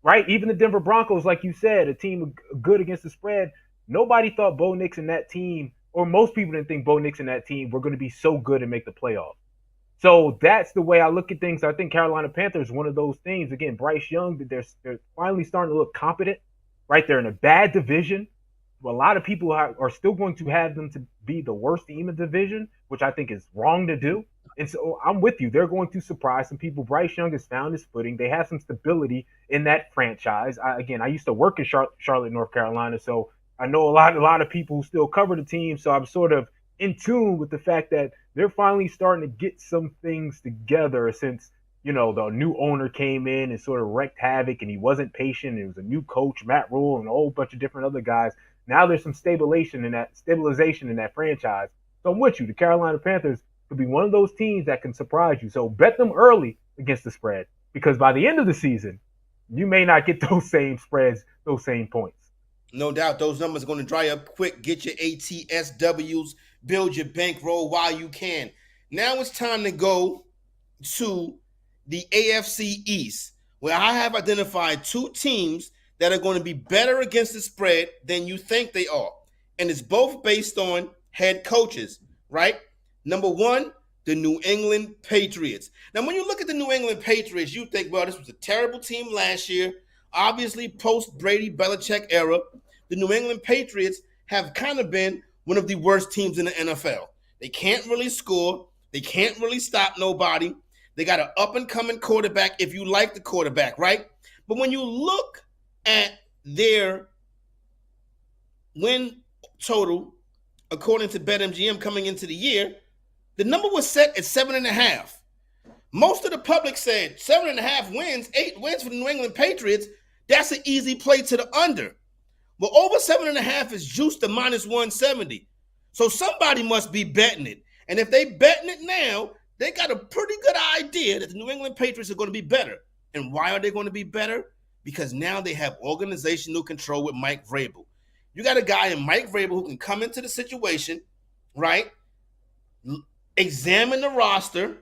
Right? Even the Denver Broncos, like you said, a team good against the spread. Nobody thought Bo Nix and that team, or most people didn't think Bo Nix and that team were going to be so good and make the playoffs. So that's the way I look at things. I think Carolina Panthers, one of those things. Again, Bryce Young, they're finally starting to look competent. Right? They're in a bad division. A lot of people are still going to have them to be the worst team in the division, which I think is wrong to do. And so I'm with you. They're going to surprise some people. Bryce Young has found his footing. They have some stability in that franchise. I used to work in Charlotte, North Carolina, so I know a lot of people who still cover the team. So I'm sort of in tune with the fact that they're finally starting to get some things together since, the new owner came in and sort of wreaked havoc, and he wasn't patient. It was a new coach, Matt Rule, and a whole bunch of different other guys. Now there's some stabilization in that franchise. So I'm with you. The Carolina Panthers could be one of those teams that can surprise you. So bet them early against the spread, because by the end of the season, you may not get those same spreads, those same points. No doubt those numbers are going to dry up quick. Get your ATSWs, build your bankroll while you can. Now it's time to go to the AFC East, where I have identified two teams that are going to be better against the spread than you think they are. And it's both based on head coaches, right? Number one, the New England Patriots. Now, when you look at the New England Patriots, you think, well, this was a terrible team last year. Obviously, post-Brady Belichick era, the New England Patriots have kind of been one of the worst teams in the NFL. They can't really score. They can't really stop nobody. They got an up-and-coming quarterback if you like the quarterback, right? But when you look at their win total, according to BetMGM coming into the year, the number was set at 7.5. Most of the public said 7.5 wins, 8 wins for the New England Patriots. That's an easy play to the under. Well, over 7.5 is juiced to minus 170. So somebody must be betting it. And if they betting it now, they got a pretty good idea that the New England Patriots are going to be better. And why are they going to be better? Because now they have organizational control with Mike Vrabel. You got a guy in Mike Vrabel who can come into the situation, right? Examine the roster,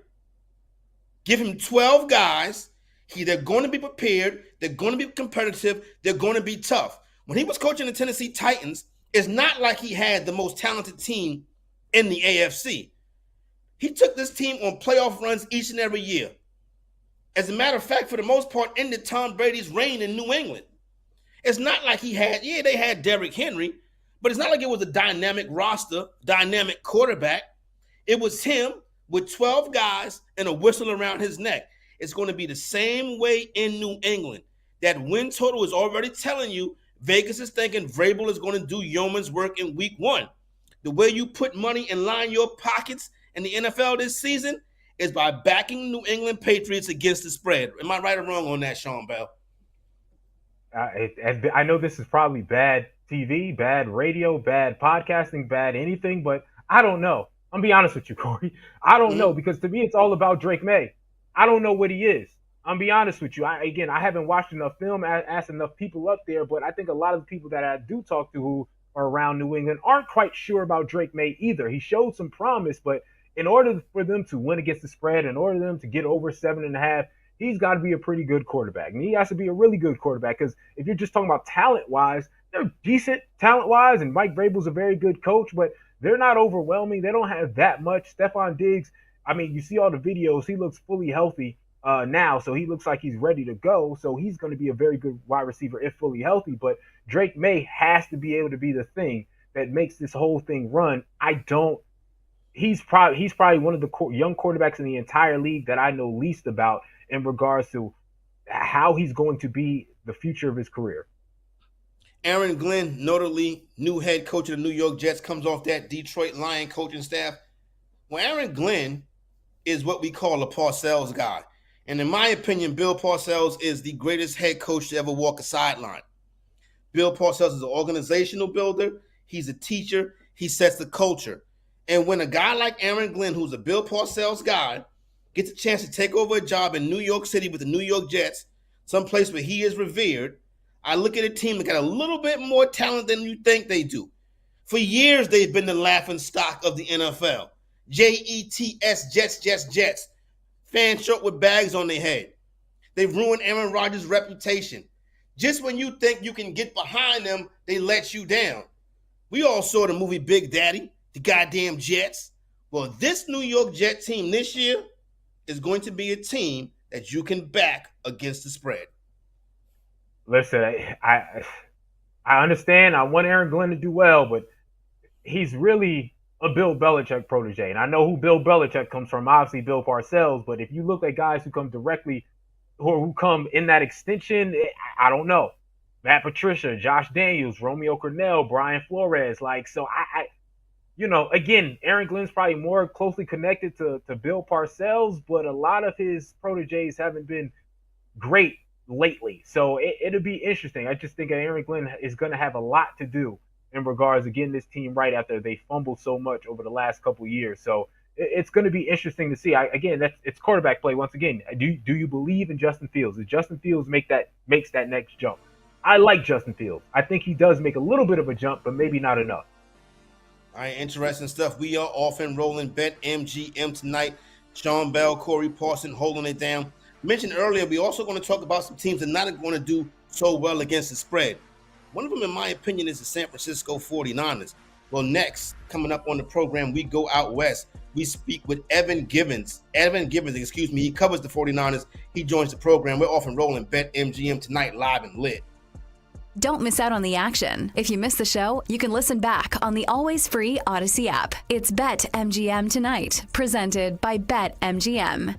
give him 12 guys. They're going to be prepared. They're going to be competitive. They're going to be tough. When he was coaching the Tennessee Titans, it's not like he had the most talented team in the AFC. He took this team on playoff runs each and every year. As a matter of fact, for the most part, ended Tom Brady's reign in New England. It's not like they had Derrick Henry, but it's not like it was a dynamic roster, dynamic quarterback. It was him with 12 guys and a whistle around his neck. It's going to be the same way in New England. That win total is already telling you Vegas is thinking Vrabel is going to do yeoman's work in week 1. The way you put money and line your pockets in the NFL this season is by backing New England Patriots against the spread. Am I right or wrong on that, Sean Bell? I know this is probably bad TV, bad radio, bad podcasting, bad anything, but I don't know. I'm be honest with you, Corey. I don't know, because to me, it's all about Drake May. I don't know what he is. I'm be honest with you. I haven't watched enough film, asked enough people up there, but I think a lot of the people that I do talk to who are around New England aren't quite sure about Drake May either. He showed some promise, but in order for them to win against the spread, in order for them to get over 7.5, he's got to be a pretty good quarterback. And he has to be a really good quarterback, because if you're just talking about talent-wise, they're decent talent-wise, and Mike Vrabel's a very good coach, but they're not overwhelming. They don't have that much. Stephon Diggs, I mean, you see all the videos. He looks fully healthy now, so he looks like he's ready to go. So he's going to be a very good wide receiver if fully healthy. But Drake May has to be able to be the thing that makes this whole thing run. He's probably one of the young quarterbacks in the entire league that I know least about in regards to how he's going to be the future of his career. Aaron Glenn, notably new head coach of the New York Jets, comes off that Detroit Lion coaching staff. Well, Aaron Glenn is what we call a Parcells guy. And in my opinion, Bill Parcells is the greatest head coach to ever walk a sideline. Bill Parcells is an organizational builder. He's a teacher. He sets the culture. And when a guy like Aaron Glenn, who's a Bill Parcells guy, gets a chance to take over a job in New York City with the New York Jets, someplace where he is revered, I look at a team that got a little bit more talent than you think they do. For years, they've been the laughing stock of the NFL. Jets, Jets, Jets, Jets. Fans short with bags on their head. They've ruined Aaron Rodgers' reputation. Just when you think you can get behind them, they let you down. We all saw the movie Big Daddy, the goddamn Jets. Well, this New York Jet team this year is going to be a team that you can back against the spread. Listen, I understand. I want Aaron Glenn to do well, but he's really a Bill Belichick protege. And I know who Bill Belichick comes from, obviously Bill Parcells. But if you look at guys who come directly or who come in that extension, I don't know. Matt Patricia, Josh Daniels, Romeo Cornell, Brian Flores. Again, Aaron Glenn's probably more closely connected to Bill Parcells, but a lot of his proteges haven't been great lately. So it'll be interesting. I just think that Aaron Glenn is going to have a lot to do in regards to getting this team right after they fumbled so much over the last couple of years. So it's going to be interesting to see. It's quarterback play once again. Do you believe in Justin Fields? Does Justin Fields makes that next jump? I like Justin Fields. I think he does make a little bit of a jump, but maybe not enough. All right, interesting stuff. We are off and rolling BetMGM tonight. Sean Bell, Corey Parson holding it down. Mentioned earlier, we're also going to talk about some teams that are not going to do so well against the spread. One of them, in my opinion, is the San Francisco 49ers. Well, next, coming up on the program, we go out west. We speak with Evan Givens. He covers the 49ers. He joins the program. We're off and rolling BetMGM tonight, live and lit. Don't miss out on the action. If you missed the show, you can listen back on the always free Odyssey app. It's BetMGM Tonight, presented by BetMGM.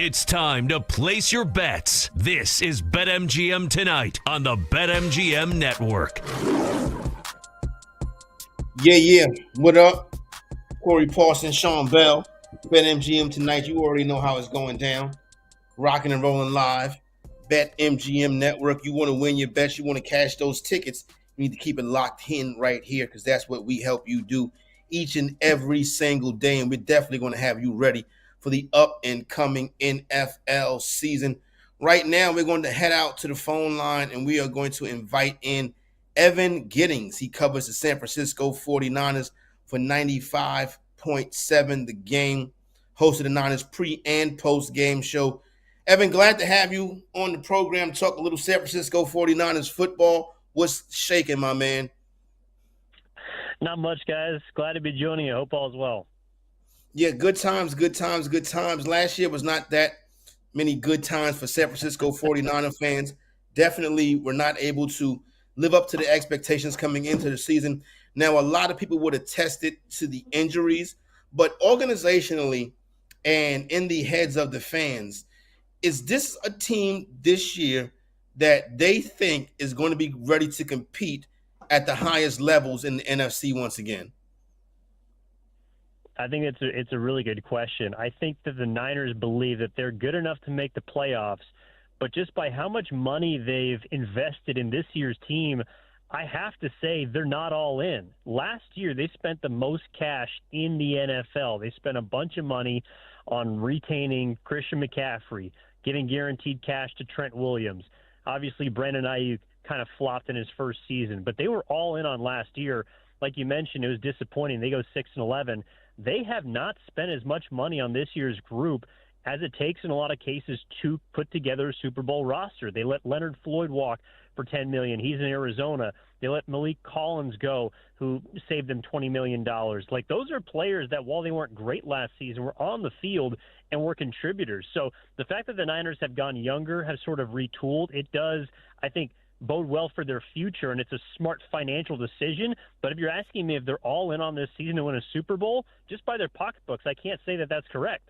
It's time to place your bets. This is BetMGM Tonight on the BetMGM Network. Yeah. What up? Corey Parson, Sean Bell, BetMGM Tonight. You already know how it's going down. Rocking and rolling live. BetMGM Network. You want to win your bets. You want to cash those tickets. You need to keep it locked in right here because that's what we help you do each and every single day. And we're definitely going to have you ready for the up and coming NFL season. Right now, we're going to head out to the phone line and we are going to invite in Evan Giddings. He covers the San Francisco 49ers for 95.7 The Game. Hosted the Niners pre and post game show. Evan, glad to have you on the program. Talk a little San Francisco 49ers football. What's shaking, my man? Not much, guys. Glad to be joining you. Hope all is well. Yeah, good times. Last year was not that many good times for San Francisco 49er fans. Definitely were not able to live up to the expectations coming into the season. Now, a lot of people would have attested to the injuries, but organizationally and in the heads of the fans, is this a team this year that they think is going to be ready to compete at the highest levels in the NFC once again? I think it's a really good question. I think that the Niners believe that they're good enough to make the playoffs, but just by how much money they've invested in this year's team, I have to say they're not all in. Last year, they spent the most cash in the NFL. They spent a bunch of money on retaining Christian McCaffrey, giving guaranteed cash to Trent Williams. Obviously, Brandon Ayuk kind of flopped in his first season, but they were all in on last year. Like you mentioned, it was disappointing. They go 6-11. They have not spent as much money on this year's group as it takes in a lot of cases to put together a Super Bowl roster. They let Leonard Floyd walk for $10 million. He's in Arizona. They let Malik Collins go, who saved them $20 million. Like, those are players that, while they weren't great last season, were on the field and were contributors. So the fact that the Niners have gone younger, have sort of retooled, it does, I think, bode well for their future, and it's a smart financial decision. But if you're asking me if they're all in on this season to win a Super Bowl, just by their pocketbooks, I can't say that that's correct.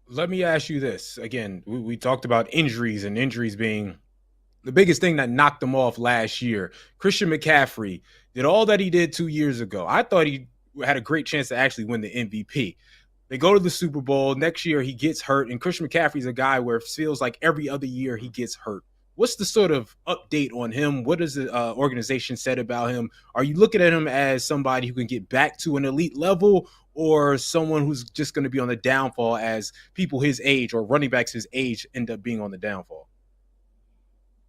Let me ask you this. Again, we talked about injuries and injuries being the biggest thing that knocked them off last year. Christian McCaffrey did all that he did 2 years ago. I thought he had a great chance to actually win the MVP. They go to the Super Bowl. Next year, he gets hurt. And Christian McCaffrey's a guy where it feels like every other year he gets hurt. What's the sort of update on him? What has the organization said about him? Are you looking at him as somebody who can get back to an elite level, or someone who's just going to be on the downfall as people his age or running backs his age end up being on the downfall?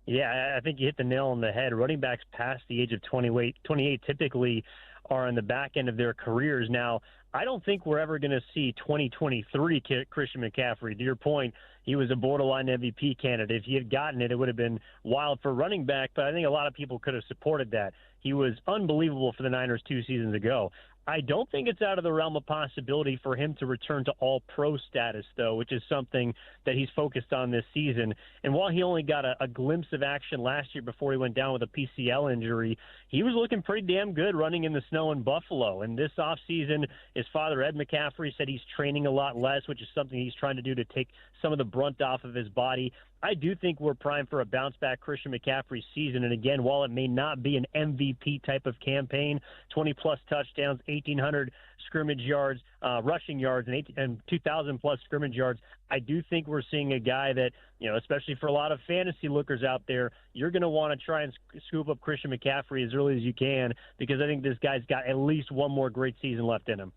Yeah, I think you hit the nail on the head. Running backs past the age of 28 typically are on the back end of their careers. Now, I don't think we're ever going to see 2023 Christian McCaffrey. To your point, he was a borderline MVP candidate. If he had gotten it, it would have been wild for running back, but I think a lot of people could have supported that. He was unbelievable for the Niners 2 seasons ago. I don't think it's out of the realm of possibility for him to return to all-pro status, though, which is something that he's focused on this season. And while he only got a glimpse of action last year before he went down with a PCL injury, he was looking pretty damn good running in the snow in Buffalo. And this offseason, his father, Ed McCaffrey, said he's training a lot less, which is something he's trying to do to take some of the brunt off of his body. I do think we're primed for a bounce-back Christian McCaffrey season. And again, while it may not be an MVP type of campaign, 20-plus touchdowns, 1,800 scrimmage yards, rushing yards, and 2,000-plus scrimmage yards, I do think we're seeing a guy that, especially for a lot of fantasy lookers out there, you're going to want to try and scoop up Christian McCaffrey as early as you can, because I think this guy's got at least one more great season left in him.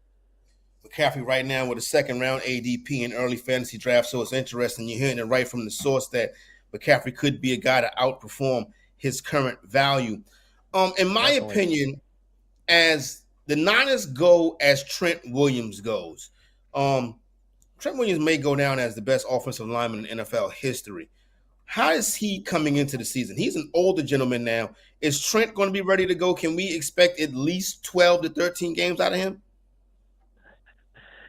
McCaffrey right now with a second-round ADP in early fantasy draft, so it's interesting. You're hearing it right from the source that McCaffrey could be a guy to outperform his current value. In my opinion, as the Niners go as Trent Williams goes, Trent Williams may go down as the best offensive lineman in NFL history. How is he coming into the season? He's an older gentleman now. Is Trent going to be ready to go? Can we expect at least 12 to 13 games out of him?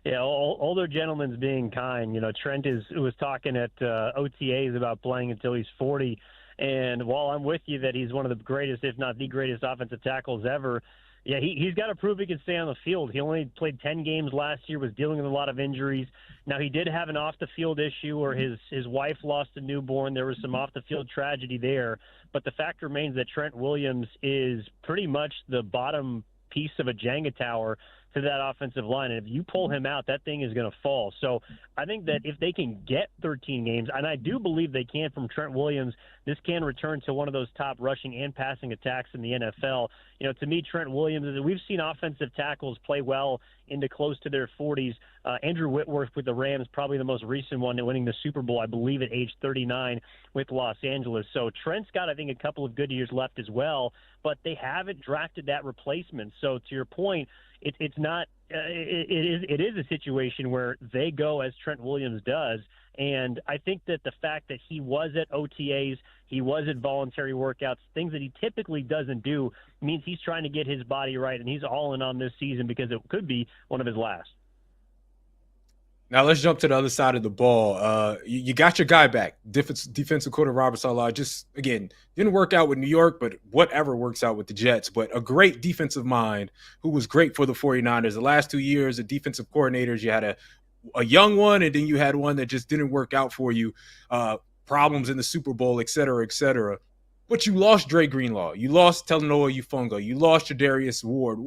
Yeah, older gentlemen's being kind. Trent was talking at OTAs about playing until he's 40. And while I'm with you that he's one of the greatest, if not the greatest offensive tackles ever, Yeah, he's got to prove he can stay on the field. He only played 10 games last year, was dealing with a lot of injuries. Now, he did have an off-the-field issue where his wife lost a newborn. There was some off-the-field tragedy there. But the fact remains that Trent Williams is pretty much the bottom piece of a Jenga tower to that offensive line. And if you pull him out, that thing is going to fall. So I think that if they can get 13 games, and I do believe they can from Trent Williams, this can return to one of those top rushing and passing attacks in the NFL. You know, to me, Trent Williams, we've seen offensive tackles play well into close to their 40s. Andrew Whitworth with the Rams, probably the most recent one, winning the Super Bowl, I believe, at age 39 with Los Angeles. So Trent's got, I think, a couple of good years left as well, but they haven't drafted that replacement. So to your point, it's not. It is a situation where they go as Trent Williams does, and I think that the fact that he was at OTAs, he was at voluntary workouts, things that he typically doesn't do, means he's trying to get his body right, and he's all in on this season because it could be one of his last. Now let's jump to the other side of the ball. You got your guy back, defensive coordinator Robert Saleh. Just, again, didn't work out with New York, but whatever works out with the Jets. But a great defensive mind who was great for the 49ers. The last 2 years, the defensive coordinators, you had a young one, and then you had one that just didn't work out for you. Problems in the Super Bowl, et cetera, et cetera. But you lost Dre Greenlaw. You lost Talanoa Ufunga. You lost Tre'Davious Ward.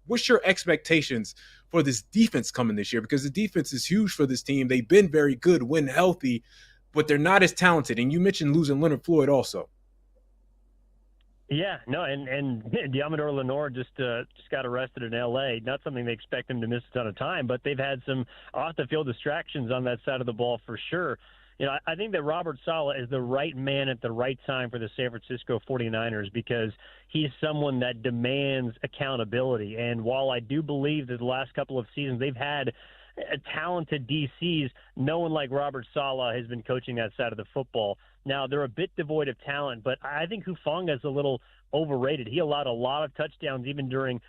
What's your expectations for this defense coming this year? Because the defense is huge for this team. They've been very good when healthy, but they're not as talented. And you mentioned losing Leonard Floyd also. Yeah, no, and Diamador Lenore just got arrested in L.A. Not something they expect him to miss a ton of time, but they've had some off-the-field distractions on that side of the ball for sure. You know, I think that Robert Saleh is the right man at the right time for the San Francisco 49ers because he's someone that demands accountability. And while I do believe that the last couple of seasons they've had talented DCs, no one like Robert Saleh has been coaching that side of the football. Now, they're a bit devoid of talent, but I think Hufanga is a little overrated. He allowed a lot of touchdowns even during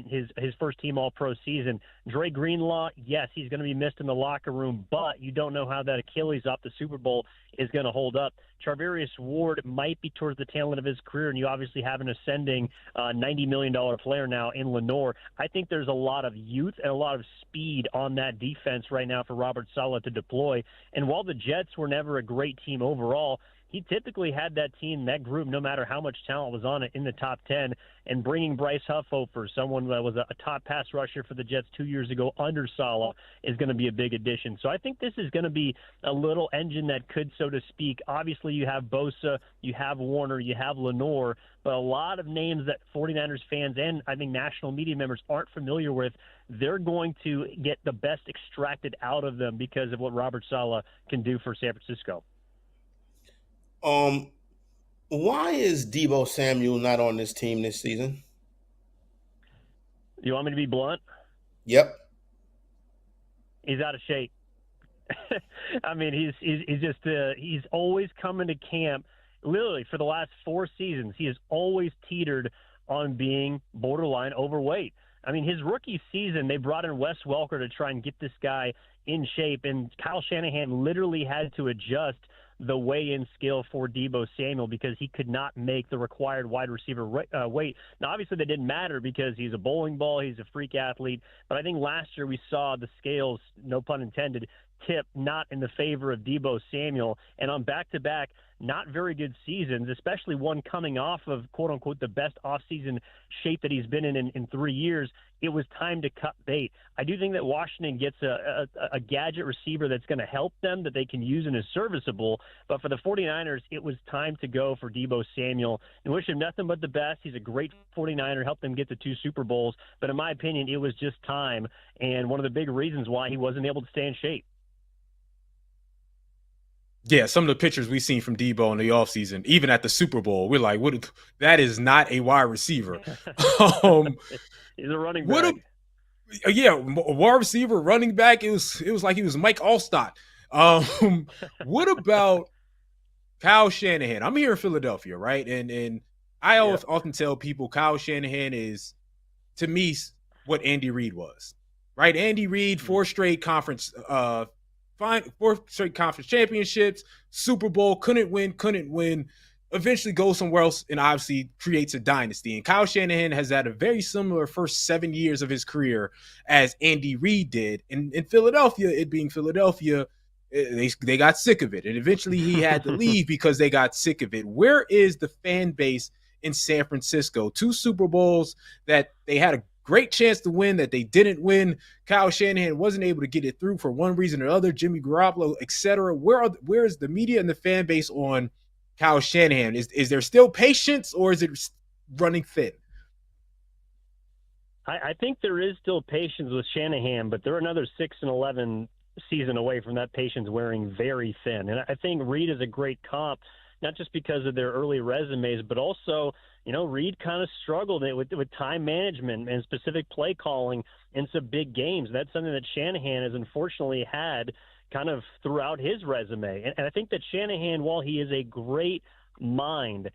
his first team All-Pro season. Dre Greenlaw, yes, he's going to be missed in the locker room, but you don't know how that Achilles off the Super Bowl is going to hold up. Tre'Davious Ward might be towards the tail end of his career, and you obviously have an ascending $90 million player now in Lenore. I think there's a lot of youth and a lot of speed on that defense right now for Robert Saleh to deploy. And while the Jets were never a great team overall, he typically had that team, that group, no matter how much talent was on it, in the top 10. And bringing Bryce Huffover, someone that was a top pass rusher for the Jets 2 years ago under Saleh, is going to be a big addition. So I think this is going to be a little engine that could, so to speak. Obviously, you have Bosa, you have Warner, you have Lenore, but a lot of names that 49ers fans and I think national media members aren't familiar with, they're going to get the best extracted out of them because of what Robert Saleh can do for San Francisco. Why is Deebo Samuel not on this team this season? You want me to be blunt? Yep. He's out of shape. I mean, he's always coming to camp. Literally, for the last 4 seasons, he has always teetered on being borderline overweight. I mean, his rookie season, they brought in Wes Welker to try and get this guy in shape, and Kyle Shanahan literally had to adjust the weigh-in skill for Deebo Samuel because he could not make the required wide receiver weight. Now, obviously, that didn't matter because he's a bowling ball, he's a freak athlete, but I think last year we saw the scales, no pun intended, tip not in the favor of Deebo Samuel, and on back-to-back not very good seasons, especially one coming off of, quote-unquote, the best offseason shape that he's been in 3 years, it was time to cut bait. I do think that Washington gets a gadget receiver that's going to help them, that they can use and is serviceable, but for the 49ers, it was time to go for Deebo Samuel, and wish him nothing but the best. He's a great 49er, helped them get to 2 Super Bowls, but in my opinion, it was just time, and one of the big reasons why he wasn't able to stay in shape. Yeah, some of the pictures we've seen from Deebo in the offseason, even at the Super Bowl, we're like, "What? That is not a wide receiver." He's a running back. A wide receiver, running back. It was like he was Mike Allstott. What about Kyle Shanahan? I'm here in Philadelphia, right? And I often tell people Kyle Shanahan is, to me, what Andy Reid was, right? Andy Reid, 4 straight conference 4 straight conference championships, Super Bowl, couldn't win. eventually goes somewhere else and obviously creates a dynasty. And Kyle Shanahan has had a very similar first 7 years of his career as Andy Reid did. In Philadelphia, it being Philadelphia, they got sick of it. And eventually he had to leave because they got sick of it. Where is the fan base in San Francisco? 2 Super Bowls that they had a great chance to win that they didn't win. Kyle Shanahan wasn't able to get it through for one reason or other. Jimmy Garoppolo, etc. Where is the media and the fan base on Kyle Shanahan? Is there still patience, or is it running thin? I think there is still patience with Shanahan, but they're another 6-11 season away from that patience wearing very thin. And I think Reid is a great comp, not just because of their early resumes, but also, Reid kind of struggled with time management and specific play calling in some big games. That's something that Shanahan has unfortunately had kind of throughout his resume. And I think that Shanahan, while he is a great mind,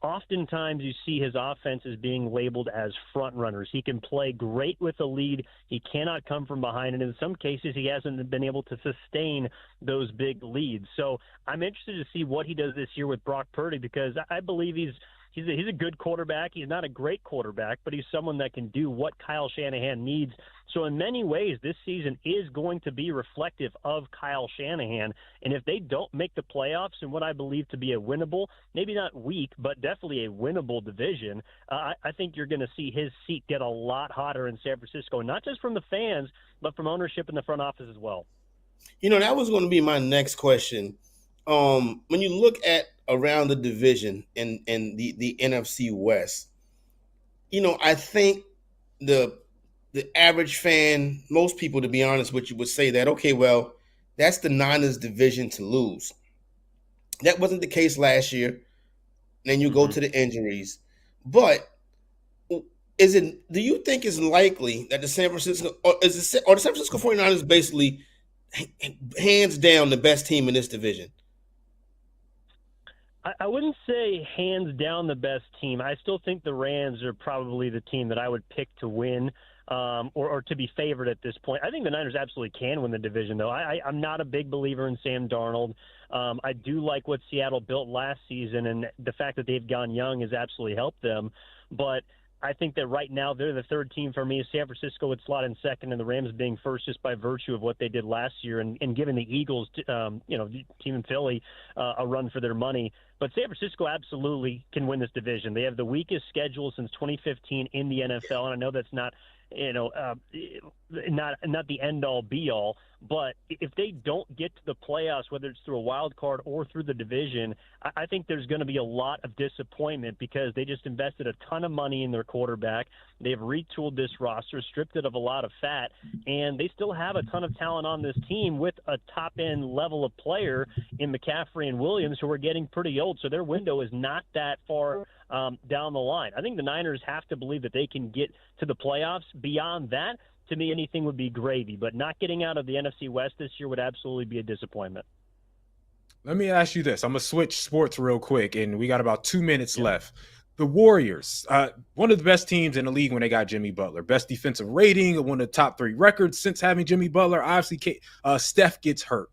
oftentimes you see his offenses being labeled as front runners. He can play great with a lead. He cannot come from behind. And in some cases, he hasn't been able to sustain those big leads. So I'm interested to see what he does this year with Brock Purdy, because I believe he's a good quarterback. He's not a great quarterback, but he's someone that can do what Kyle Shanahan needs. So in many ways, this season is going to be reflective of Kyle Shanahan. And if they don't make the playoffs in what I believe to be a winnable, maybe not weak, but definitely a winnable division, I think you're going to see his seat get a lot hotter in San Francisco, not just from the fans, but from ownership in the front office as well. That was going to be my next question. When you look at around the division and the NFC West, I think the average fan, most people, to be honest with you, would say that, okay, well, that's the Niners division to lose. That wasn't the case last year. Then you go to the injuries. But do you think it's likely that the San Francisco or the San Francisco 49ers basically hands down the best team in this division? I wouldn't say hands down the best team. I still think the Rams are probably the team that I would pick to win or to be favored at this point. I think the Niners absolutely can win the division, though. I'm not a big believer in Sam Darnold. I do like what Seattle built last season, and the fact that they've gone young has absolutely helped them. But I think that right now they're the third team for me. San Francisco would slot in second, and the Rams being first just by virtue of what they did last year and giving the Eagles, team in Philly, a run for their money. But San Francisco absolutely can win this division. They have the weakest schedule since 2015 in the NFL, and I know that's not not the end-all, be-all, but if they don't get to the playoffs, whether it's through a wild card or through the division, I think there's going to be a lot of disappointment because they just invested a ton of money in their quarterback. They've retooled this roster, stripped it of a lot of fat, and they still have a ton of talent on this team with a top-end level of player in McCaffrey and Williams, who are getting pretty old, so their window is not that far down the line. I think the Niners have to believe that they can get to the playoffs. Beyond that, to me, anything would be gravy, but not getting out of the NFC West this year would absolutely be a disappointment. Let me ask you this. I'm going to switch sports real quick, and we got about 2 minutes left. The Warriors, one of the best teams in the league when they got Jimmy Butler. Best defensive rating, one of the top 3 records since having Jimmy Butler. Obviously, Steph gets hurt.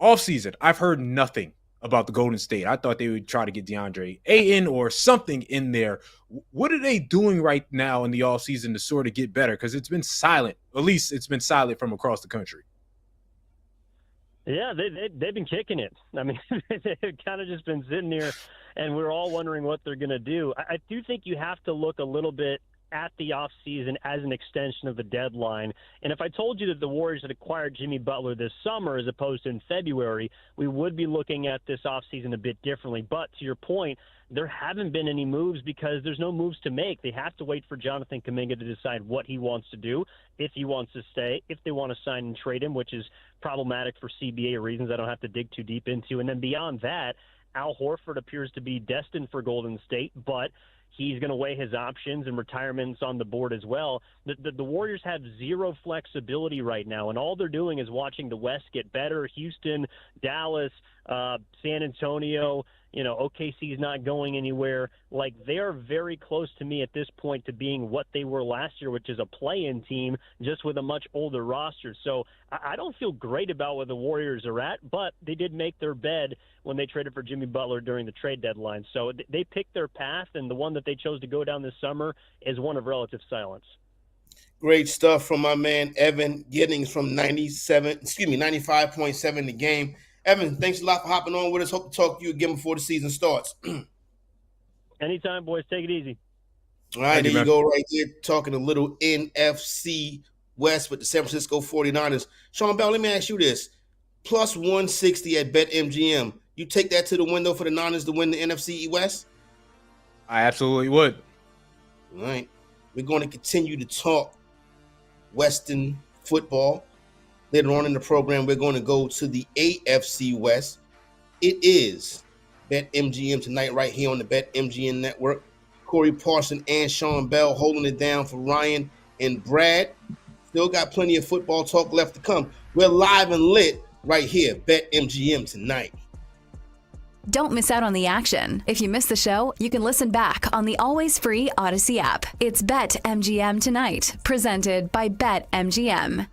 Offseason, I've heard nothing about the Golden State. I thought they would try to get DeAndre Ayton or something in there. What are they doing right now in the offseason to sort of get better? Because it's been silent. At least it's been silent from across the country. Yeah, they've been kicking it. I mean, they've kind of just been sitting here, and we're all wondering what they're going to do. I do think you have to look a little bit at the offseason as an extension of the deadline. And if I told you that the Warriors had acquired Jimmy Butler this summer as opposed to in February, we would be looking at this offseason a bit differently. But to your point, there haven't been any moves because there's no moves to make. They have to wait for Jonathan Kuminga to decide what he wants to do, if he wants to stay, if they want to sign and trade him, which is problematic for CBA reasons I don't have to dig too deep into. And then beyond that, Al Horford appears to be destined for Golden State, but he's going to weigh his options, and retirement's on the board as well. The Warriors have zero flexibility right now, and all they're doing is watching the West get better. Houston, Dallas, San Antonio, OKC is not going anywhere. Like, they are very close to me at this point to being what they were last year, which is a play-in team just with a much older roster. So I don't feel great about where the Warriors are at, but they did make their bed when they traded for Jimmy Butler during the trade deadline. So they picked their path, and the one that they chose to go down this summer is one of relative silence. Great stuff from my man Evan Giddings from 95.7 The Game. Evan, thanks a lot for hopping on with us. Hope to talk to you again before the season starts. Anytime, boys. Take it easy. All right, there you go right there, talking a little NFC West with the San Francisco 49ers. Sean Bell, let me ask you this. Plus 160 at BetMGM. You take that to the window for the Niners to win the NFC West? I absolutely would. All right. We're going to continue to talk Western football. Later on in the program, we're going to go to the AFC West. It is BetMGM tonight right here on the BetMGM Network. Corey Parson and Sean Bell holding it down for Ryan and Brad. Still got plenty of football talk left to come. We're live and lit right here, BetMGM tonight. Don't miss out on the action. If you missed the show, you can listen back on the always free Odyssey app. It's BetMGM Tonight, presented by BetMGM.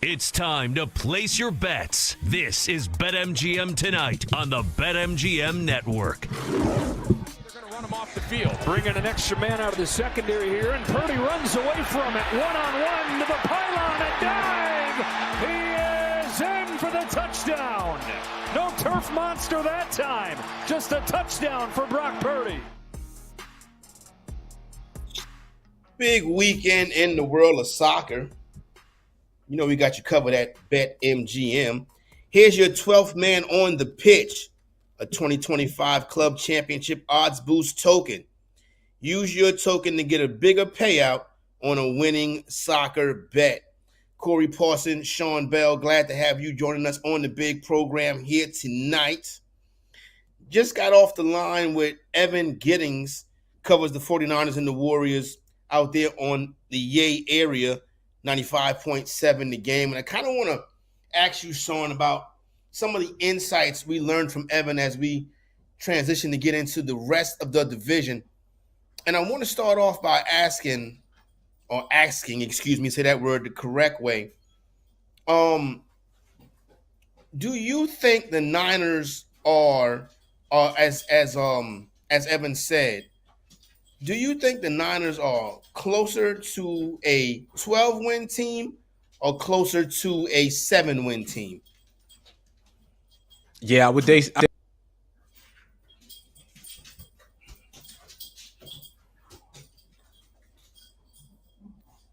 It's time to place your bets. This is BetMGM Tonight on the BetMGM Network. Run him off the field, bringing an extra man out of the secondary here, and Purdy runs away from it. One-on-one to the pylon, a dive! He is in for the touchdown! No turf monster that time, just a touchdown for Brock Purdy. Big weekend in the world of soccer. You know we got you covered at BetMGM. Here's your 12th man on the pitch, a 2025 Club Championship Odds Boost token. Use your token to get a bigger payout on a winning soccer bet. Corey Parson, Sean Bell, glad to have you joining us on the big program here tonight. Just got off the line with Evan Giddings, covers the 49ers and the Warriors out there on the Yay area, 95.7 the game. And I kind of want to ask you, Sean, about some of the insights we learned from Evan as we transition to get into the rest of the division. And I want to start off by asking, say that word the correct way. Do you think the Niners are as Evan said, do you think the Niners are closer to a 12-win team or closer to a 7-win team? Yeah, I would. I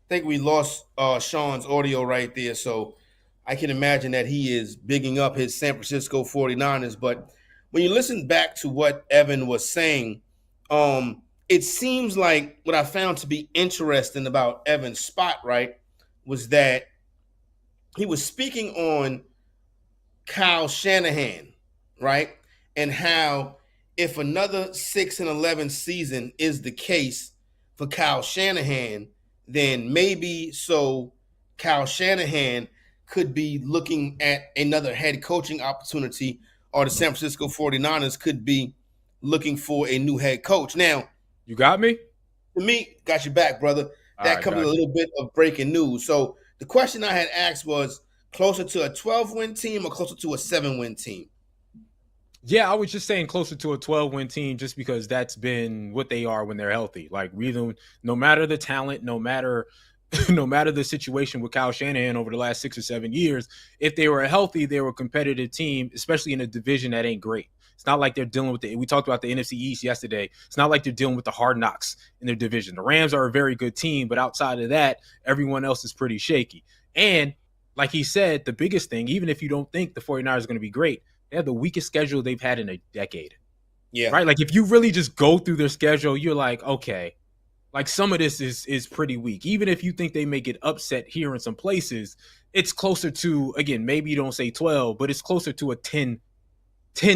think we lost Sean's audio right there, so I can imagine that he is bigging up his San Francisco 49ers. But when you listen back to what Evan was saying, it seems like what I found to be interesting about Evan's spot, right, was that he was speaking on Kyle Shanahan, right, and how if another 6-11 season is the case for Kyle Shanahan, then maybe so Kyle Shanahan could be looking at another head coaching opportunity, or the San Francisco 49ers could be looking for a new head coach. Now, you got me? To me, got your back, brother. That comes with a little bit of breaking news. So the question I had asked was closer to a 12-win team or closer to a 7-win team? Yeah, I was just saying closer to a 12-win team just because that's been what they are when they're healthy. Like, really, no matter the talent, no matter the situation with Kyle Shanahan over the last 6 or 7 years, if they were healthy, they were a competitive team, especially in a division that ain't great. It's not like they're dealing with we talked about the NFC East yesterday. It's not like they're dealing with the hard knocks in their division. The Rams are a very good team, but outside of that, everyone else is pretty shaky. And like he said, the biggest thing, even if you don't think the 49ers are going to be great, they have the weakest schedule they've had in a decade. Yeah. Right? Like, if you really just go through their schedule, you're like, okay, like some of this is pretty weak. Even if you think they may get upset here in some places, it's closer to, again, maybe you don't say 12, but it's closer to a 10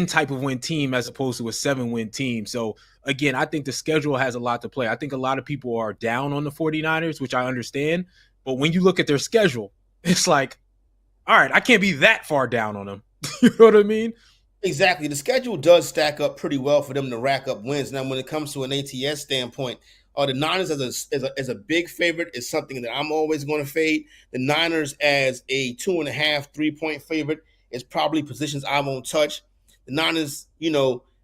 type of win team as opposed to a 7-win team. So, again, I think the schedule has a lot to play. I think a lot of people are down on the 49ers, which I understand. But when you look at their schedule, it's like, all right, I can't be that far down on them. You know what I mean? Exactly. The schedule does stack up pretty well for them to rack up wins. Now, when it comes to an ATS standpoint, the Niners as a big favorite is something that I'm always going to fade. The Niners as a 2.5, 3-point favorite is probably positions I won't touch. The Niners,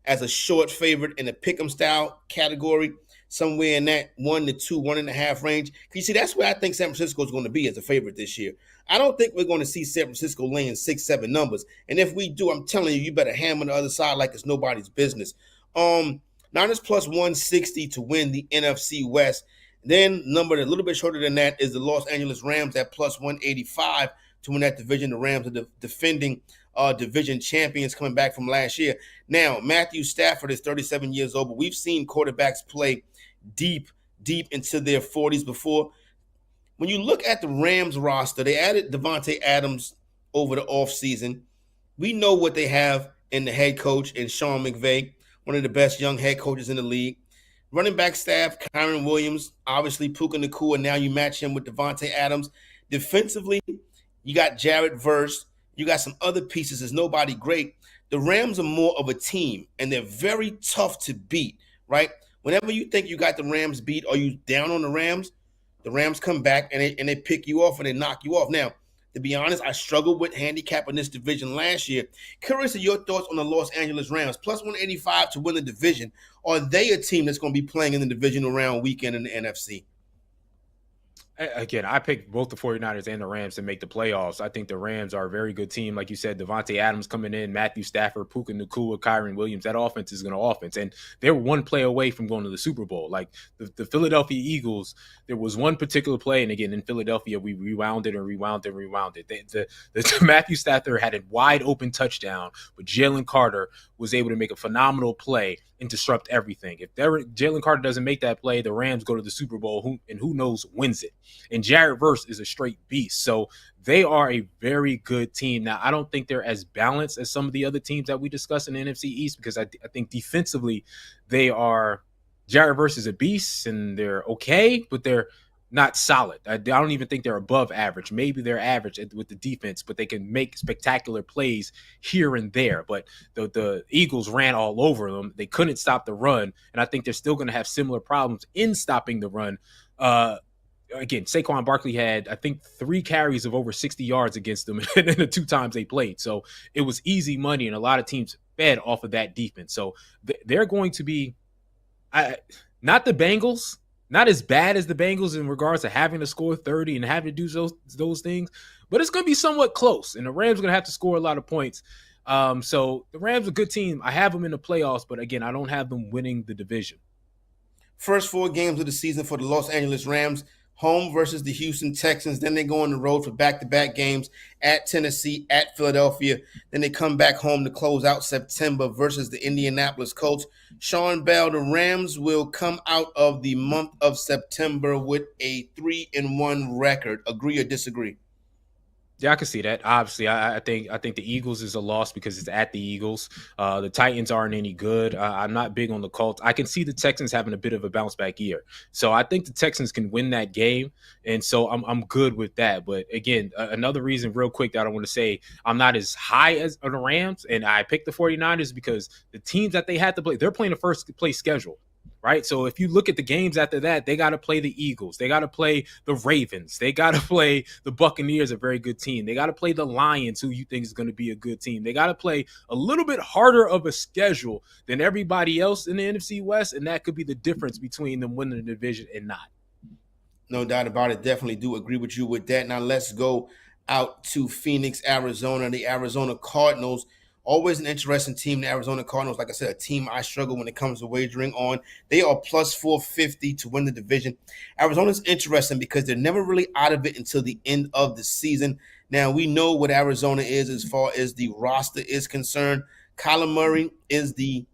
as a short favorite in a pick'em style category, somewhere in that 1 to 2, 1.5 range. You see, that's where I think San Francisco is going to be as a favorite this year. I don't think we're going to see San Francisco laying 6, 7 numbers. And if we do, I'm telling you, you better hammer the other side like it's nobody's business. Niners plus 160 to win the NFC West. Then number a little bit shorter than that is the Los Angeles Rams at plus 185 to win that division. The Rams are the defending division champions coming back from last year. Now, Matthew Stafford is 37 years old, but we've seen quarterbacks play deep into their 40s before. When you look at the Rams roster, they added Devontae Adams over the offseason. We know what they have in the head coach in Sean McVay, one of the best young head coaches in the league. Running back staff, Kyron Williams, obviously Puka Nacua. Now you match him with Devontae Adams. Defensively, you got Jared Verse. You got some other pieces. There's nobody great. The Rams are more of a team, and they're very tough to beat, right? Whenever you think you got the Rams beat or you down on the Rams come back and they pick you off and they knock you off. Now, To be honest, I struggled with handicapping this division last year. Curious of your thoughts on the Los Angeles Rams, plus 185 to win the division. Are they a team that's going to be playing in the divisional round weekend in the NFC? Again, I picked both the 49ers and the Rams to make the playoffs. I think the Rams are a very good team. Like you said, Devontae Adams coming in, Matthew Stafford, Puka Nacua, Kyron Williams. That offense is going to offense. And they're one play away from going to the Super Bowl. Like the Philadelphia Eagles, there was one particular play. And again, in Philadelphia, we rewound it. The Matthew Stafford had a wide open touchdown, but Jalen Carter was able to make a phenomenal play and disrupt everything. If Jalen Carter doesn't make that play, the Rams go to the Super Bowl, who knows wins it. And Jared Verse is a straight beast. So they are a very good team. Now, I don't think they're as balanced as some of the other teams that we discussed in the NFC East, because I think defensively Jared Verse is a beast and they're okay, but they're not solid. I don't even think they're above average. Maybe they're average with the defense, but they can make spectacular plays here and there. But the Eagles ran all over them. They couldn't stop the run, and I think they're still going to have similar problems in stopping the run. Again, Saquon Barkley had, I think, 3 carries of over 60 yards against them in the 2 times they played. So it was easy money, and a lot of teams fed off of that defense. So they're going to be not the Bengals, not as bad as the Bengals in regards to having to score 30 and having to do those things, but it's going to be somewhat close, and the Rams are going to have to score a lot of points. So the Rams are a good team. I have them in the playoffs, but again, I don't have them winning the division. First 4 games of the season for the Los Angeles Rams. Home versus the Houston Texans. Then they go on the road for back-to-back games at Tennessee, at Philadelphia. Then they come back home to close out September versus the Indianapolis Colts. Sean Bell, the Rams will come out of the month of September with a 3-1 record. Agree or disagree? Yeah, I can see that. Obviously, I think the Eagles is a loss because it's at the Eagles. The Titans aren't any good. I'm not big on the Colts. I can see the Texans having a bit of a bounce back year. So I think the Texans can win that game. And so I'm good with that. But again, another reason real quick that I want to say I'm not as high as the Rams, and I picked the 49ers because the teams that they had to play, they're playing a first place schedule. Right. So if you look at the games after that, they got to play the Eagles. They got to play the Ravens. They got to play the Buccaneers, a very good team. They got to play the Lions, who you think is going to be a good team. They got to play a little bit harder of a schedule than everybody else in the NFC West. And that could be the difference between them winning the division and not. No doubt about it. Definitely do agree with you with that. Now let's go out to Phoenix, Arizona. The Arizona Cardinals. Always an interesting team, the Arizona Cardinals. Like I said, a team I struggle when it comes to wagering on. They are plus 450 to win the division. Arizona's interesting because they're never really out of it until the end of the season. Now, we know what Arizona is as far as the roster is concerned. Kyler Murray is the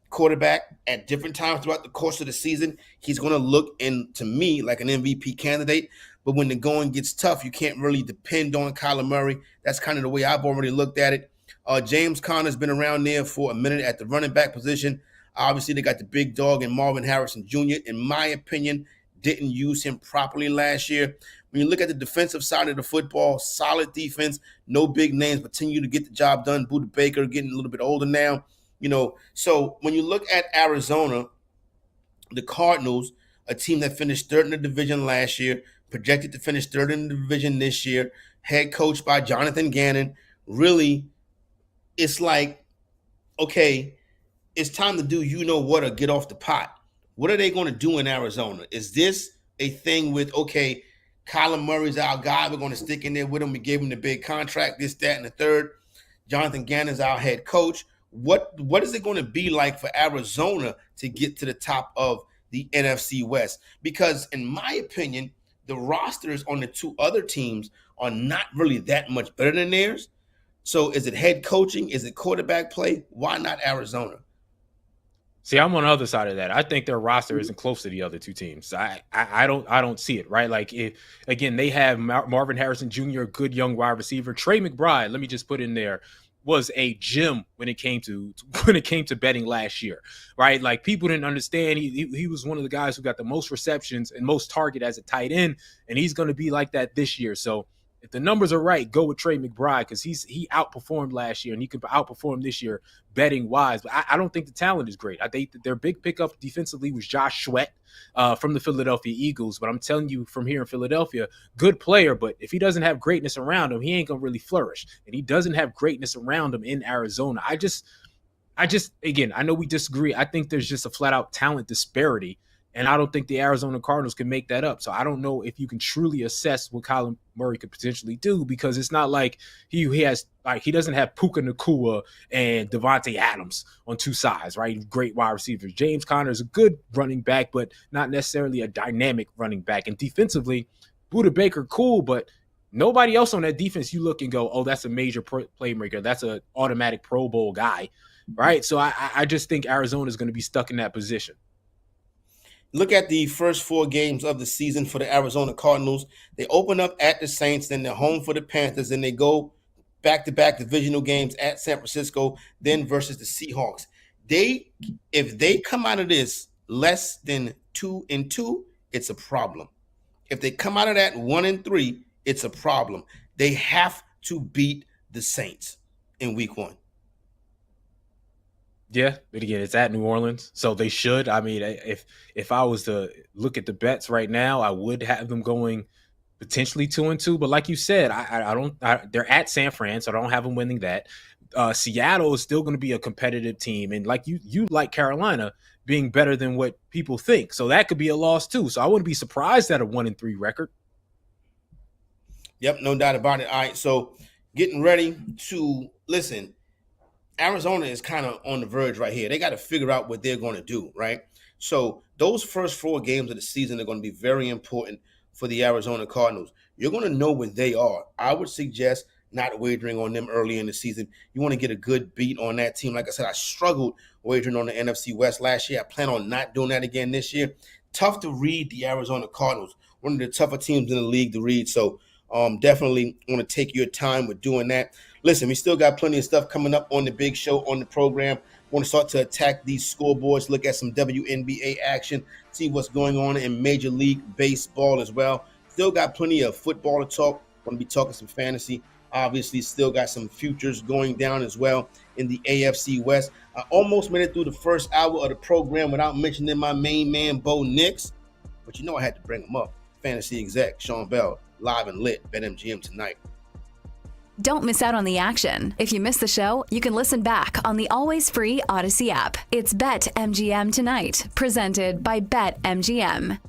quarterback at different times throughout the course of the season. He's going to look, to me, like an MVP candidate. But when the going gets tough, you can't really depend on Kyler Murray. That's kind of the way I've already looked at it. James Conner's been around there for a minute at the running back position. Obviously, they got the big dog in Marvin Harrison Jr. In my opinion, didn't use him properly last year. When you look at the defensive side of the football, solid defense, no big names, continue to get the job done. Budda Baker getting a little bit older now. So when you look at Arizona, the Cardinals, a team that finished 3rd in the division last year, projected to finish 3rd in the division this year, head coached by Jonathan Gannon, really. It's like, okay, it's time to do or get off the pot. What are they going to do in Arizona? Is this a thing with, okay, Kyler Murray's our guy, we're going to stick in there with him, we gave him the big contract, this, that, and the third. Jonathan Gannon's our head coach. What is it going to be like for Arizona to get to the top of the NFC West? Because in my opinion, the rosters on the 2 other teams are not really that much better than theirs. So is it head coaching? Is it quarterback play? Why not Arizona? See, I'm on the other side of that. I think their roster isn't close to the other 2 teams. I don't see it, right? Like, again, they have Marvin Harrison Jr., a good young wide receiver. Trey McBride, let me just put in there, was a gem when it came to betting last year, right? Like, people didn't understand. He was one of the guys who got the most receptions and most target as a tight end, and he's going to be like that this year. So if the numbers are right, go with Trey McBride because he outperformed last year and he could outperform this year betting wise. But I don't think the talent is great. I think that their big pickup defensively was Josh Sweat from the Philadelphia Eagles. But I'm telling you from here in Philadelphia, good player, but if he doesn't have greatness around him, he ain't gonna really flourish. And he doesn't have greatness around him in Arizona. I just, again, I know we disagree. I think there's just a flat out talent disparity. And I don't think the Arizona Cardinals can make that up. So I don't know if you can truly assess what Kyler Murray could potentially do because it's not like he doesn't have Puka Nacua and Devontae Adams on two sides, right? Great wide receivers. James Conner is a good running back, but not necessarily a dynamic running back. And defensively, Budda Baker, cool, but nobody else on that defense you look and go, oh, that's a major playmaker. That's an automatic Pro Bowl guy, right? So I just think Arizona is going to be stuck in that position. Look at the first 4 games of the season for the Arizona Cardinals. They open up at the Saints, then they're home for the Panthers, and they go back-to-back divisional games at San Francisco, then versus the Seahawks. If they come out of this less than 2-2, it's a problem. If they come out of that 1-3, it's a problem. They have to beat the Saints in week 1. Yeah, but again, it's at New Orleans, so they should. I mean, if I was to look at the bets right now, I would have them going potentially 2-2. But like you said, I don't. They're at San Fran, so I don't have them winning that. Seattle is still going to be a competitive team, and like you like Carolina being better than what people think, so that could be a loss too. So I wouldn't be surprised at a 1-3 record. Yep, no doubt about it. All right, so getting ready to listen. Arizona is kind of on the verge right here. They got to figure out what they're going to do, right? So those first 4 games of the season are going to be very important for the Arizona Cardinals. You're going to know where they are. I would suggest not wagering on them early in the season. You want to get a good beat on that team. Like I said, I struggled wagering on the NFC West last year. I plan on not doing that again this year. Tough to read the Arizona Cardinals. One of the tougher teams in the league to read. So definitely want to take your time with doing that. Listen, we still got plenty of stuff coming up on the big show on the program. Want to start to attack these scoreboards, look at some WNBA action, see what's going on in Major League Baseball as well. Still got plenty of football to talk. Want to be talking some fantasy. Obviously, still got some futures going down as well in the AFC West. I almost made it through the first hour of the program without mentioning my main man, Bo Nix. But you know I had to bring him up. Fantasy exec, Sean Bell, live and lit, BetMGM tonight. Don't miss out on the action. If you missed the show, you can listen back on the always free Odyssey app. It's BetMGM Tonight, presented by BetMGM.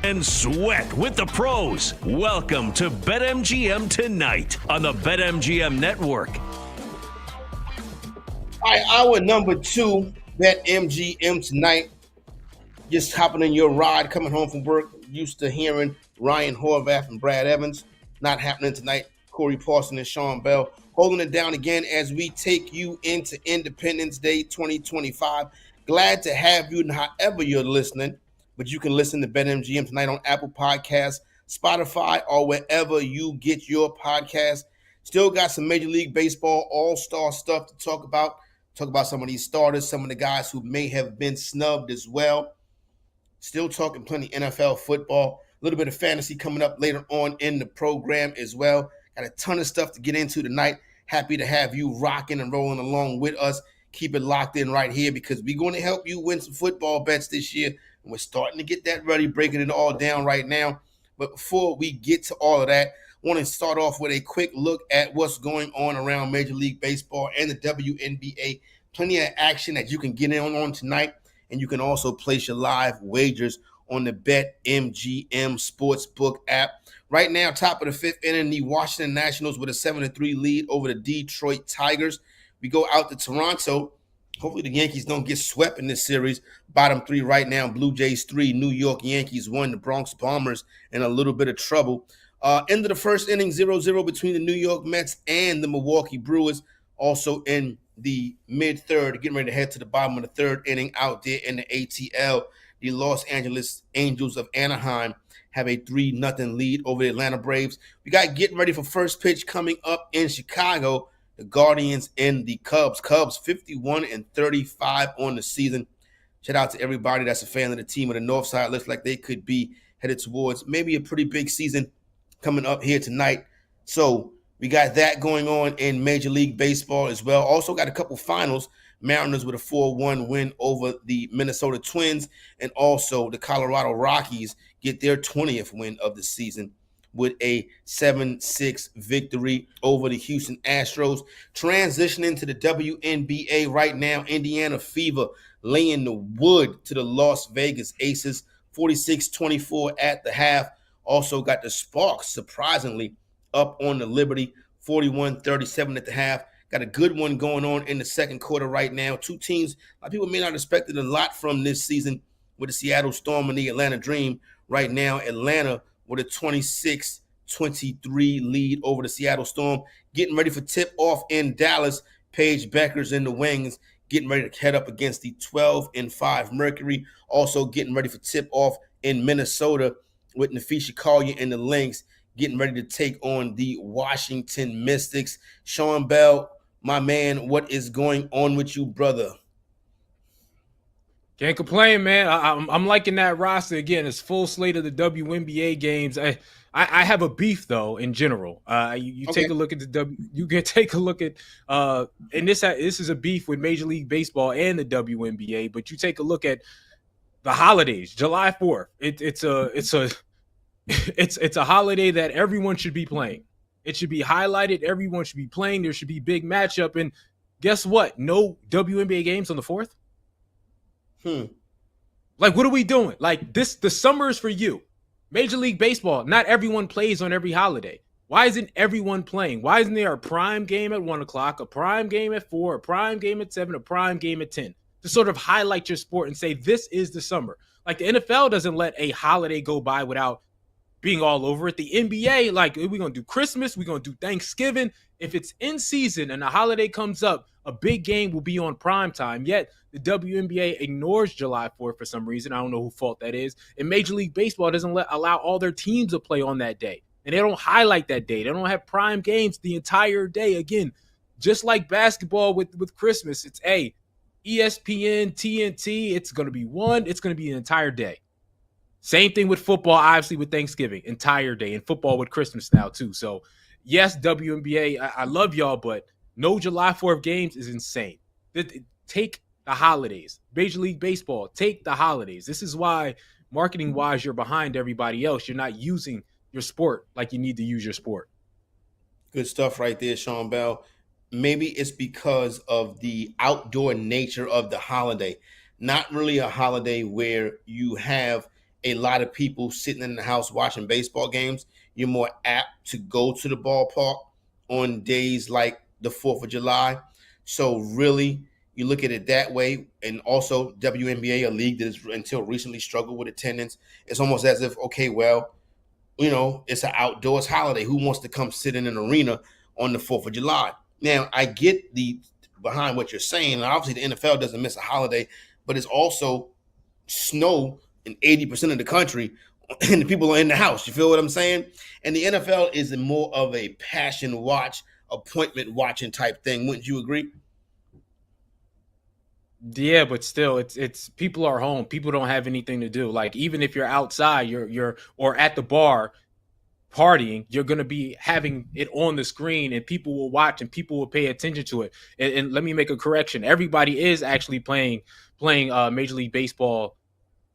and sweat with the pros. Welcome to BetMGM Tonight on the BetMGM Network. All right, hour number 2, BetMGM Tonight. Just hopping in your ride, coming home from work, used to hearing Ryan Horvath and Brad Evans. Not happening tonight. Corey Parson and Sean Bell holding it down again as we take you into Independence Day 2025. Glad to have you, however you're listening, but you can listen to BetMGM Tonight on Apple Podcasts, Spotify, or wherever you get your podcasts. Still got some Major League Baseball all-star stuff to talk about. Talk about some of these starters, some of the guys who may have been snubbed as well. Still talking plenty NFL football. A little bit of fantasy coming up later on in the program as well. Got a ton of stuff to get into tonight. Happy to have you rocking and rolling along with us. Keep it locked in right here because we're going to help you win some football bets this year. And we're starting to get that ready, breaking it all down right now. But before we get to all of that, I want to start off with a quick look at what's going on around Major League Baseball and the WNBA. Plenty of action that you can get in on tonight. And you can also place your live wagers on the BetMGM Sportsbook app. Right now, top of the 5th inning, the Washington Nationals with a 7-3 lead over the Detroit Tigers. We go out to Toronto. Hopefully the Yankees don't get swept in this series. Bottom 3 right now, Blue Jays 3, New York Yankees 1, the Bronx Bombers in a little bit of trouble. End of the first inning, 0-0 between the New York Mets and the Milwaukee Brewers. Also in the mid-third, getting ready to head to the bottom of the 3rd inning out there in the ATL. The Los Angeles Angels of Anaheim have a 3-0 lead over the Atlanta Braves. We got getting ready for first pitch coming up in Chicago. The Guardians and the Cubs. Cubs 51-35 on the season. Shout out to everybody that's a fan of the team of the North Side. Looks like they could be headed towards maybe a pretty big season coming up here tonight. So we got that going on in Major League Baseball as well. Also got a couple finals. Mariners with a 4-1 win over the Minnesota Twins. And also the Colorado Rockies get their 20th win of the season with a 7-6 victory over the Houston Astros. Transitioning to the WNBA right now, Indiana Fever laying the wood to the Las Vegas Aces, 46-24 at the half. Also got the Sparks, surprisingly, up on the Liberty, 41-37 at the half. Got a good one going on in the second quarter right now. Two teams, a lot of people may not have expected a lot from this season with the Seattle Storm and the Atlanta Dream. Right now, Atlanta with a 26-23 lead over the Seattle Storm. Getting ready for tip-off in Dallas. Paige Becker's in the wings, getting ready to head up against the 12-5 Mercury. Also getting ready for tip-off in Minnesota with Nafisha Collier in the Lynx, getting ready to take on the Washington Mystics. Sean Bell, my man, what is going on with you, brother? Can't complain, man. I'm liking that roster again. It's full slate of the WNBA games. I have a beef though in general. You take a look at you can take a look at and this is a beef with Major League Baseball and the WNBA. But you take a look at the holidays, July 4th. It's a holiday that everyone should be playing. It should be highlighted. Everyone should be playing. There should be big matchup. And guess what? No WNBA games on the 4th. Like, what are we doing? Like, the summer is for you. Major League Baseball, not everyone plays on every holiday. Why isn't everyone playing? Why isn't there a prime game at 1 o'clock, a prime game at 4, a prime game at 7, a prime game at 10? To sort of highlight your sport and say, this is the summer. Like, the NFL doesn't let a holiday go by without being all over it. The NBA, like, we're going to do Christmas, we're going to do Thanksgiving. If it's in season and the holiday comes up, a big game will be on prime time. Yet the WNBA ignores July 4th for some reason. I don't know whose fault that is. And Major League Baseball doesn't allow all their teams to play on that day. And they don't highlight that day. They don't have prime games the entire day. Again, just like basketball with Christmas, it's ESPN, TNT, it's going to be it's going to be an entire day. Same thing with football, obviously, with Thanksgiving, entire day, and football with Christmas now, too. So, yes, WNBA, I love y'all, but no July 4th games is insane. Take the holidays. Major League Baseball, take the holidays. This is why, marketing-wise, you're behind everybody else. You're not using your sport like you need to use your sport. Good stuff right there, Sean Bell. Maybe it's because of the outdoor nature of the holiday. Not really a holiday where you have a lot of people sitting in the house watching baseball games, you're more apt to go to the ballpark on days like the 4th of July. So really, you look at it that way. And also WNBA, a league that has until recently struggled with attendance. It's almost as if, okay, well, it's an outdoors holiday. Who wants to come sit in an arena on the 4th of July? Now, I get the behind what you're saying. And obviously, the NFL doesn't miss a holiday, but it's also snow in 80% of the country, and the people are in the house. You feel what I'm saying? And the NFL is more of a passion watch, appointment watching type thing. Wouldn't you agree? Yeah, but still, it's people are home. People don't have anything to do. Like, even if you're outside, you're or at the bar partying, you're gonna be having it on the screen, and people will watch and people will pay attention to it. And let me make a correction: everybody is actually playing Major League Baseball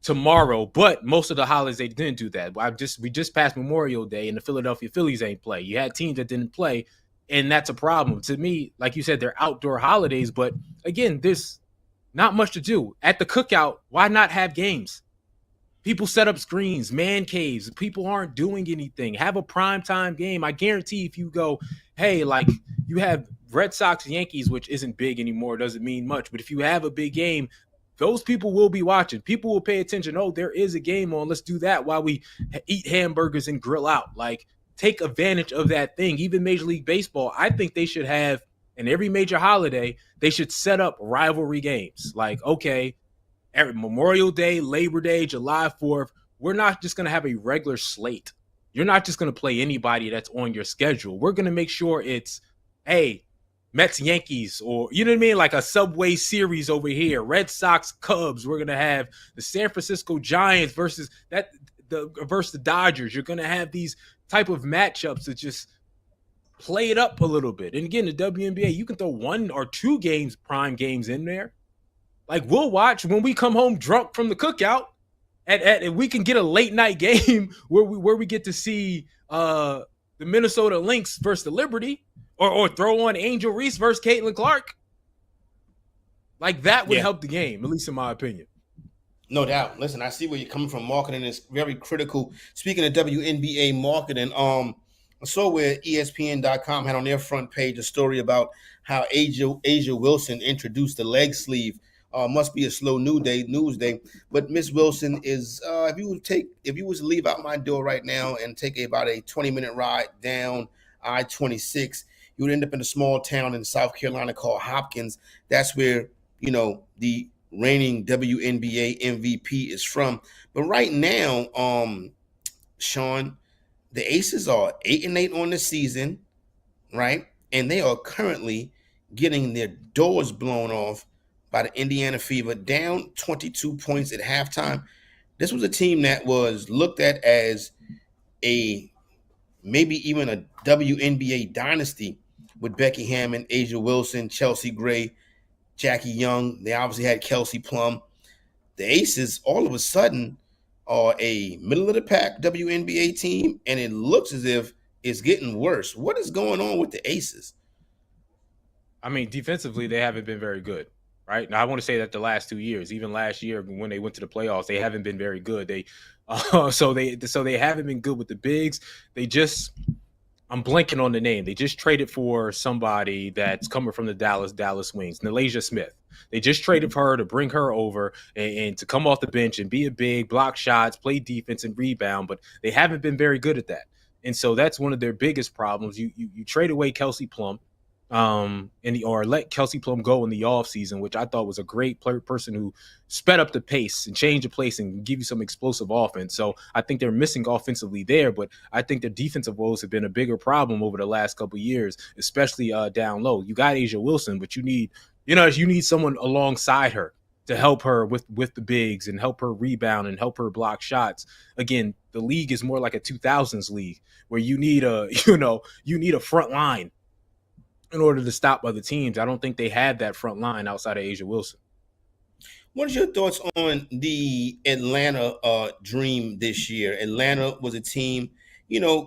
tomorrow, but most of the holidays they didn't do that. We just passed Memorial Day, and the Philadelphia Phillies ain't play. You had teams that didn't play, and that's a problem to me. Like you said, they're outdoor holidays, but again, there's not much to do at the cookout. Why not have games? People set up screens, man caves. People aren't doing anything. Have a primetime game. I guarantee if you go, hey, like you have Red Sox, Yankees, which isn't big anymore, doesn't mean much. But if you have a big game, those people will be watching. People will pay attention. Oh, there is a game on. Let's do that while we eat hamburgers and grill out. Like, take advantage of that thing. Even Major League Baseball, I think they should have, in every major holiday, they should set up rivalry games. Like, okay, Memorial Day, Labor Day, July 4th, we're not just going to have a regular slate. You're not just going to play anybody that's on your schedule. We're going to make sure it's, hey, Mets, Yankees, or, you know what I mean? Like a Subway Series over here. Red Sox, Cubs. We're going to have the San Francisco Giants versus the Dodgers. You're going to have these type of matchups that just play it up a little bit. And again, the WNBA, you can throw 1 or 2 games, prime games in there. Like, we'll watch when we come home drunk from the cookout, and we can get a late night game where we get to see the Minnesota Lynx versus the Liberty, or throw on Angel Reese versus Caitlin Clark. Like, that would help the game, at least in my opinion. No doubt. Listen, I see where you're coming from. Marketing is very critical. Speaking of WNBA marketing, I saw where ESPN.com had on their front page a story about how Asia Wilson introduced the leg sleeve. Must be a slow news day. But Miss Wilson is, if you was to leave out my door right now and take about a 20-minute ride down I-26, you would end up in a small town in South Carolina called Hopkins. That's where, the reigning WNBA MVP is from. But right now, Sean, the Aces are 8-8 on the season, right? And they are currently getting their doors blown off by the Indiana Fever, down 22 points at halftime. This was a team that was looked at as maybe even a WNBA dynasty with Becky Hammond, Asia Wilson, Chelsea Gray, Jackie Young. They obviously had Kelsey Plum. The Aces, all of a sudden, are a middle-of-the-pack WNBA team, and it looks as if it's getting worse. What is going on with the Aces? I mean, defensively, they haven't been very good, right? Now, I want to say that the last 2 years, even last year when they went to the playoffs, they haven't been very good. So they haven't been good with the bigs. I'm blanking on the name. They just traded for somebody that's coming from the Dallas Wings, Nalasia Smith. They just traded for her to bring her over and to come off the bench and be a big, block shots, play defense, and rebound, but they haven't been very good at that. And so that's one of their biggest problems. You trade away Kelsey Plum, or let Kelsey Plum go in the offseason, which I thought was a great person who sped up the pace and changed the pace and give you some explosive offense. So I think they're missing offensively there, but I think their defensive woes have been a bigger problem over the last couple of years, especially down low. You got Asia Wilson, but you need someone alongside her to help her with the bigs and help her rebound and help her block shots. Again, the league is more like a 2000s league where you need a front line in order to stop other teams. I don't think they had that front line outside of Asia Wilson. What is your thoughts on the Atlanta dream this year? Atlanta was a team,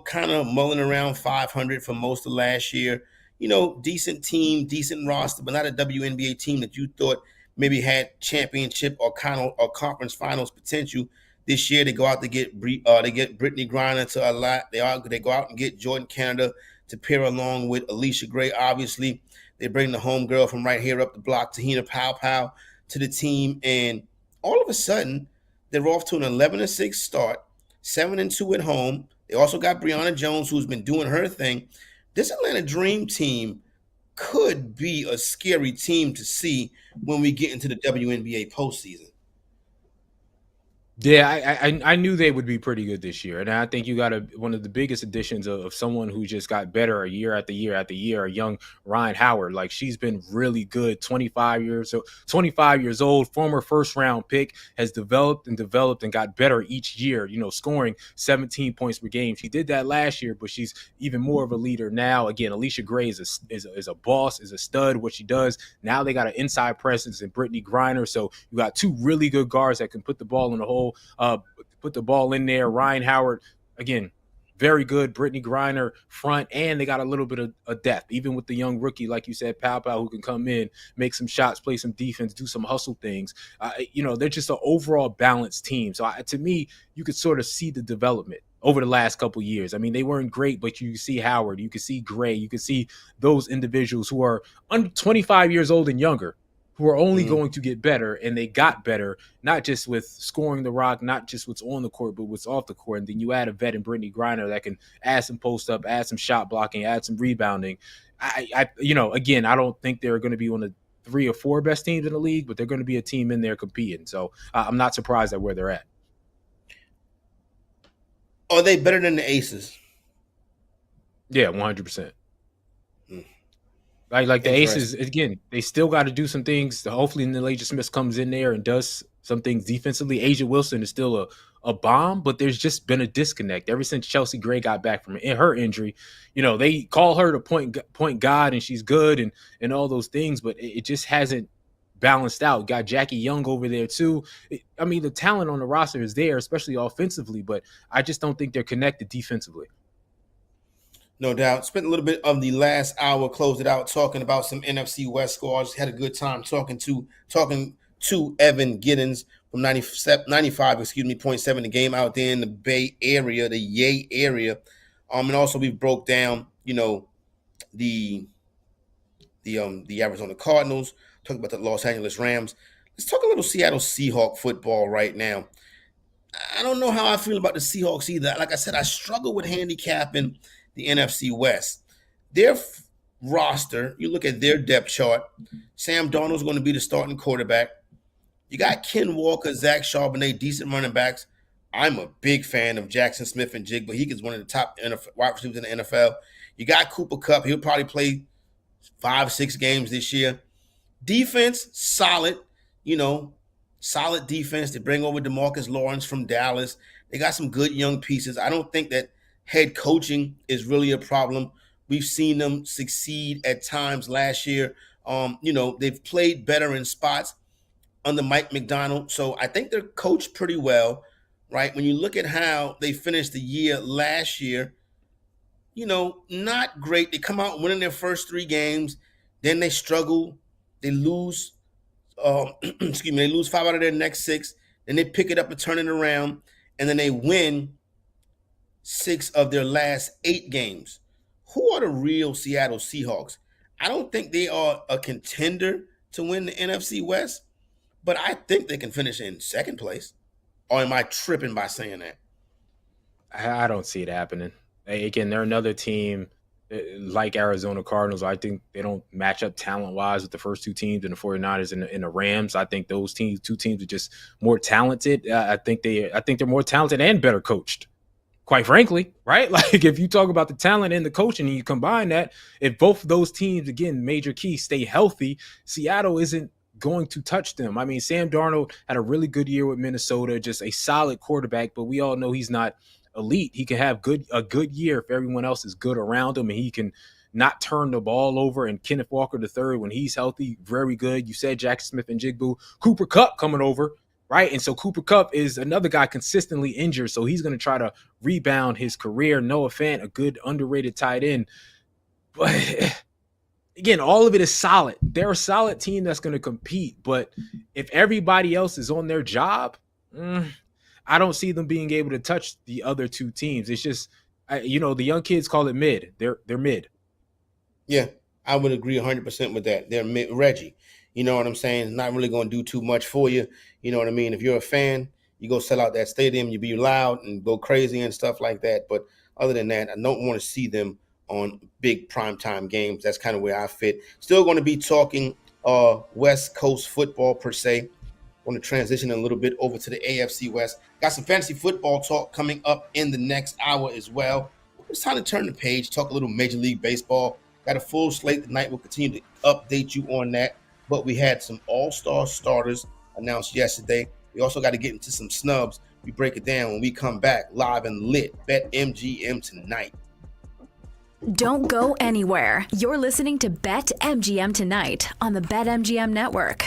kind of mulling around 500 for most of last year. Decent team, decent roster, but not a WNBA team that you thought maybe had championship or conference finals potential. This year they go out to get they get Brittany Griner to a lot. They go out and get Jordan Canada to pair along with Alicia Gray. Obviously, they bring the homegirl from right here up the block, Tahina Pow, to the team, and all of a sudden they're off to an 11-6 start, 7-2 at home. They also got Brianna Jones, who's been doing her thing. This Atlanta Dream team could be a scary team to see when we get into the WNBA postseason. Yeah, I knew they would be pretty good this year, and I think you got one of the biggest additions of someone who just got better year after year after year. A young Ryan Howard, like she's been really good. 25 years old, former first round pick, has developed and got better each year. Scoring 17 points per game. She did that last year, but she's even more of a leader now. Again, Alicia Gray is a boss, is a stud. What she does now, they got an inside presence in Brittany Griner. So you got two really good guards that can put the ball in the hole. Put the ball in there. Ryan Howard, again, very good. Brittany Griner front, and they got a little bit of depth, even with the young rookie, like you said, Pow, who can come in, make some shots, play some defense, do some hustle things. They're just an overall balanced team. So to me, you could sort of see the development over the last couple of years. I mean, they weren't great, but you see Howard, you can see Gray, you can see those individuals who are under 25 years old and younger, who are only going to get better, and they got better, not just with scoring the rock, not just what's on the court, but what's off the court. And then you add a vet in Brittany Griner that can add some post up, add some shot blocking, add some rebounding. Again, I don't think they're going to be one of the 3 or 4 best teams in the league, but they're going to be a team in there competing. So I'm not surprised at where they're at. Are they better than the Aces? Yeah, 100%. Like the Aces, again, they still got to do some things. Hopefully, Nylasia Smith comes in there and does some things defensively. Asia Wilson is still a bomb, but there's just been a disconnect ever since Chelsea Gray got back from her injury. They call her the point guard, and she's good and all those things, but it just hasn't balanced out. Got Jackie Young over there too. The talent on the roster is there, especially offensively, but I just don't think they're connected defensively. No doubt. Spent a little bit of the last hour, closed it out, talking about some NFC West scores. Had a good time talking to Evan Giddens from 95.7 the game out there in the Bay Area, the Yay area. And also we broke down, the Arizona Cardinals, talking about the Los Angeles Rams. Let's talk a little Seattle Seahawks football right now. I don't know how I feel about the Seahawks either. Like I said, I struggle with handicapping the NFC West. Their roster, you look at their depth chart, Sam Darnold's going to be the starting quarterback. You got Ken Walker, Zach Charbonnet, decent running backs. I'm a big fan of Jackson Smith and Jigba. He is one of the top wide receivers in the NFL. You got Cooper Kupp. He'll probably play 5-6 games this year. Defense, solid, solid defense. They bring over DeMarcus Lawrence from Dallas. They got some good young pieces. I don't think that head coaching is really a problem. We've seen them succeed at times last year. They've played better in spots under Mike McDonald. So I think they're coached pretty well, right? When you look at how they finished the year last year, not great. They come out winning their first 3 games. Then they struggle. They lose, they lose 5 out of their next 6. Then they pick it up and turn it around. And then they win 6 of their last 8 games. Who are the real Seattle Seahawks? I don't think they are a contender to win the NFC West, but I think they can finish in second place. Or am I tripping by saying that? I don't see it happening. Again, they're another team like Arizona Cardinals. I think they don't match up talent-wise with the first 2 teams and the 49ers and the Rams. I think those 2 teams are just more talented. I think they're more talented and better coached, quite frankly, right? Like if you talk about the talent and the coaching and you combine that, if both of those teams, again, major key, stay healthy, Seattle isn't going to touch them. I mean, Sam Darnold had a really good year with Minnesota, just a solid quarterback, but we all know he's not elite. He can have a good year if everyone else is good around him, and he can not turn the ball over. And Kenneth Walker III, when he's healthy, very good. You said Jackson Smith and Jigba, Cooper Kupp coming over, right? And so Cooper Kupp is another guy consistently injured, so he's going to try to rebound his career. Noah Fant, a good underrated tight end. But again, all of it is solid. They're a solid team that's going to compete. But if everybody else is on their job, I don't see them being able to touch the other two teams. It's just, the young kids call it mid. They're mid. Yeah, I would agree 100% with that. They're mid. Reggie, you know what I'm saying? Not really going to do too much for you. You know what I mean? If you're a fan, you go sell out that stadium, you be loud and go crazy and stuff like that. But other than that, I don't want to see them on big primetime games. That's kind of where I fit. Still going to be talking West Coast football per se. Want to transition a little bit over to the AFC West. Got some fantasy football talk coming up in the next hour as well. It's time to turn the page, talk a little Major League Baseball. Got a full slate tonight. We'll continue to update you on that. But we had some all-star starters announced yesterday. We also got to get into some snubs. We break it down when we come back live and lit. BetMGM tonight. Don't go anywhere. You're listening to BetMGM tonight on the BetMGM network.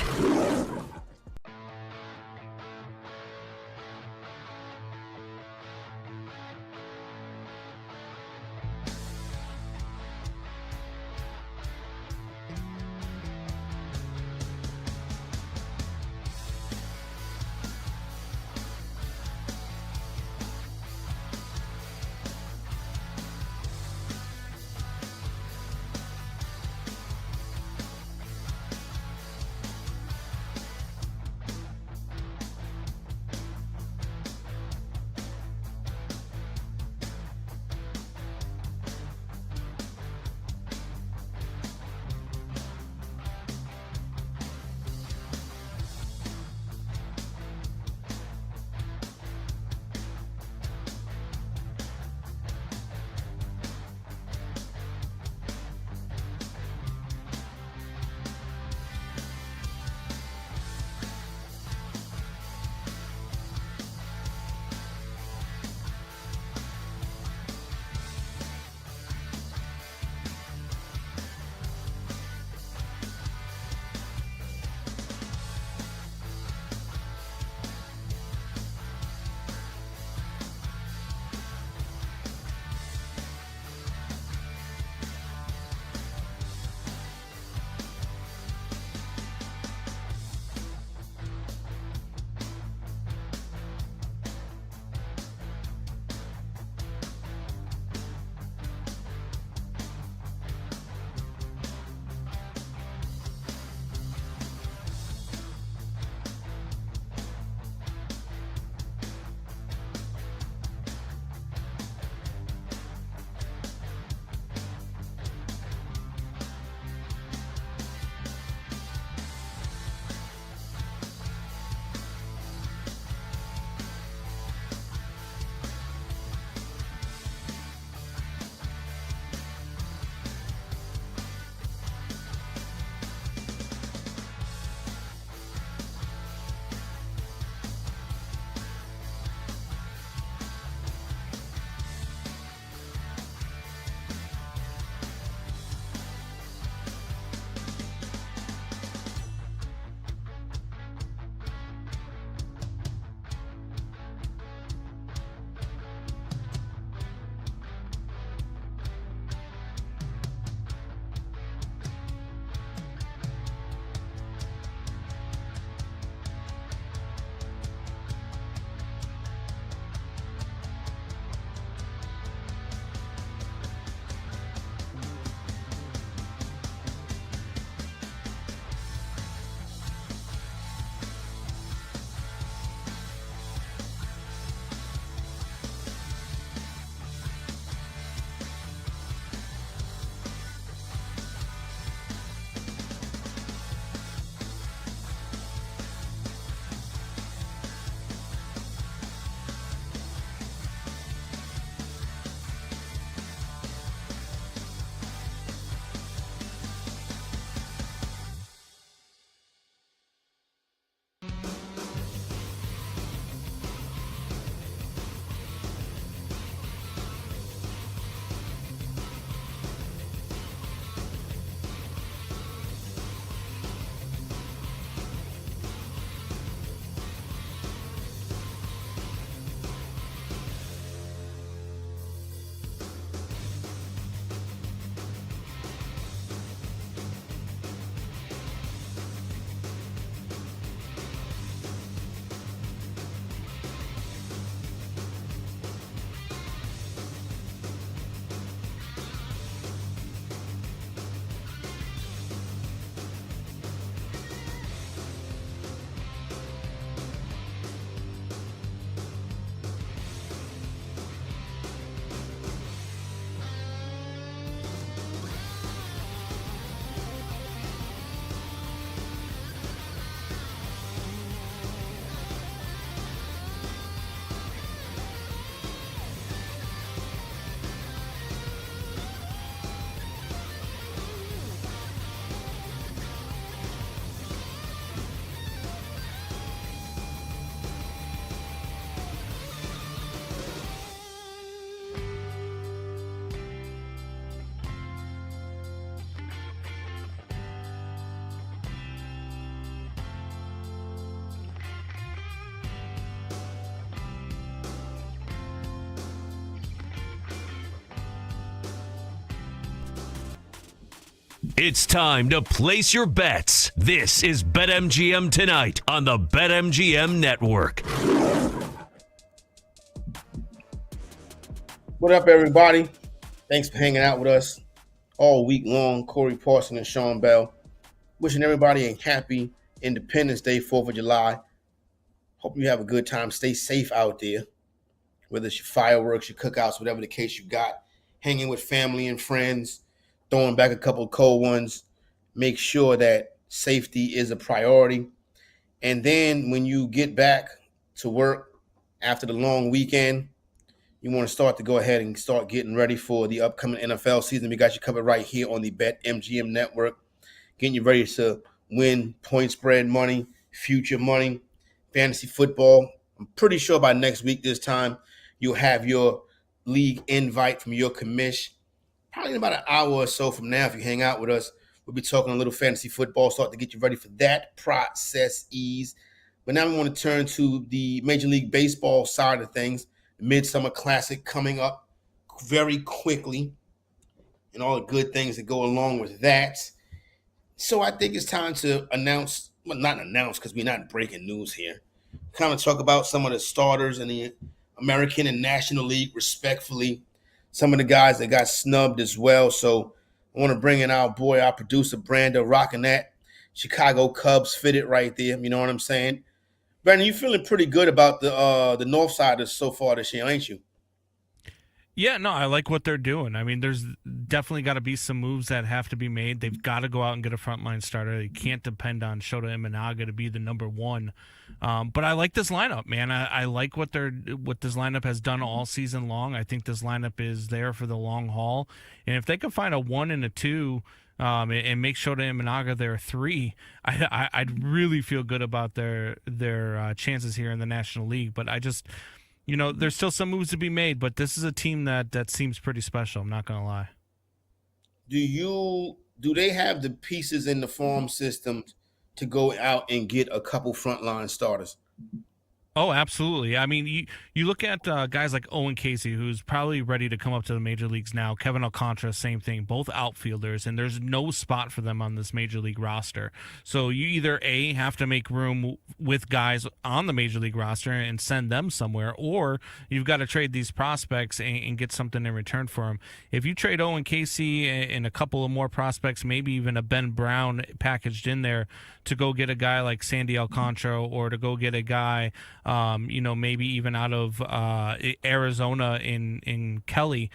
It's time to place your bets. This is BetMGM Tonight on the BetMGM Network. What up, everybody? Thanks for hanging out with us all week long. Corey Parson and Sean Bell. Wishing everybody a happy Independence Day, 4th of July. Hope you have a good time. Stay safe out there. Whether it's your fireworks, your cookouts, whatever the case you got. Hanging with family and friends. Throwing back a couple of cold ones. Make sure that safety is a priority. And then when you get back to work after the long weekend, you want to start to go ahead and start getting ready for the upcoming NFL season. We got you covered right here on the BetMGM Network. Getting you ready to win point spread money, future money, fantasy football. I'm pretty sure by next week this time, you'll have your league invite from your commish. Probably in about an hour or so from now, if you hang out with us, we'll be talking a little fantasy football, start to get you ready for that process ease. But now we want to turn to the Major League Baseball side of things. The Midsummer Classic coming up very quickly and all the good things that go along with that. So I think it's time to announce, well, not announce because we're not breaking news here, kind of talk about some of the starters in the American and National League respectfully. Some of the guys that got snubbed as well. So I want to bring in our boy, our producer, Brando, rocking that Chicago Cubs fitted right there. You know what I'm saying? Brandon, you feeling pretty good about the North Siders so far this year, ain't you? Yeah, no, I like what they're doing. I mean, there's definitely got to be some moves that have to be made. They've got to go out and get a frontline starter. They can't depend on Shota Imanaga to be the number one. But I like this lineup, man. I like what this lineup has done all season long. I think this lineup is there for the long haul. And if they can find a 1 and a 2 and make Shota Imanaga their 3, I'd really feel good about their chances here in the National League. But I just... there's still some moves to be made, but this is a team that seems pretty special. I'm not going to lie. Do they have the pieces in the farm system to go out and get a couple frontline starters? Oh, absolutely. I mean, you look at guys like Owen Casey, who's probably ready to come up to the major leagues now. Kevin Alcantara, same thing, both outfielders, and there's no spot for them on this major league roster. So you either A, have to make room with guys on the major league roster and send them somewhere, or you've got to trade these prospects and get something in return for them. If you trade Owen Casey and a couple of more prospects, maybe even a Ben Brown packaged in there to go get a guy like Sandy Alcantara, or to go get a guy maybe even out of Arizona in Kelly.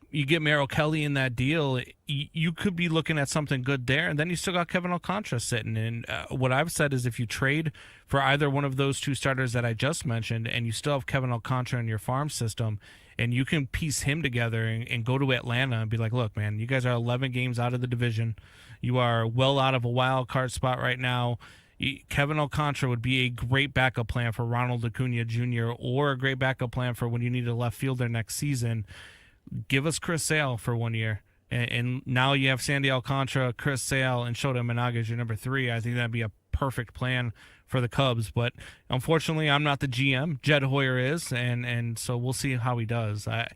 You get Merrill Kelly in that deal, you could be looking at something good there, and then you still got Kevin Alcantara sitting. And what I've said is if you trade for either one of those two starters that I just mentioned, and you still have Kevin Alcantara in your farm system, and you can piece him together and go to Atlanta and be like, look, man, you guys are 11 games out of the division. You are well out of a wild card spot right now. Kevin Alcantara would be a great backup plan for Ronald Acuna Jr. or a great backup plan for when you need a left fielder next season. Give us Chris Sale for 1 year. And now you have Sandy Alcantara, Chris Sale, and Shota Imanaga as your number 3. I think that'd be a perfect plan for the Cubs. But unfortunately, I'm not the GM. Jed Hoyer is, and so we'll see how he does. I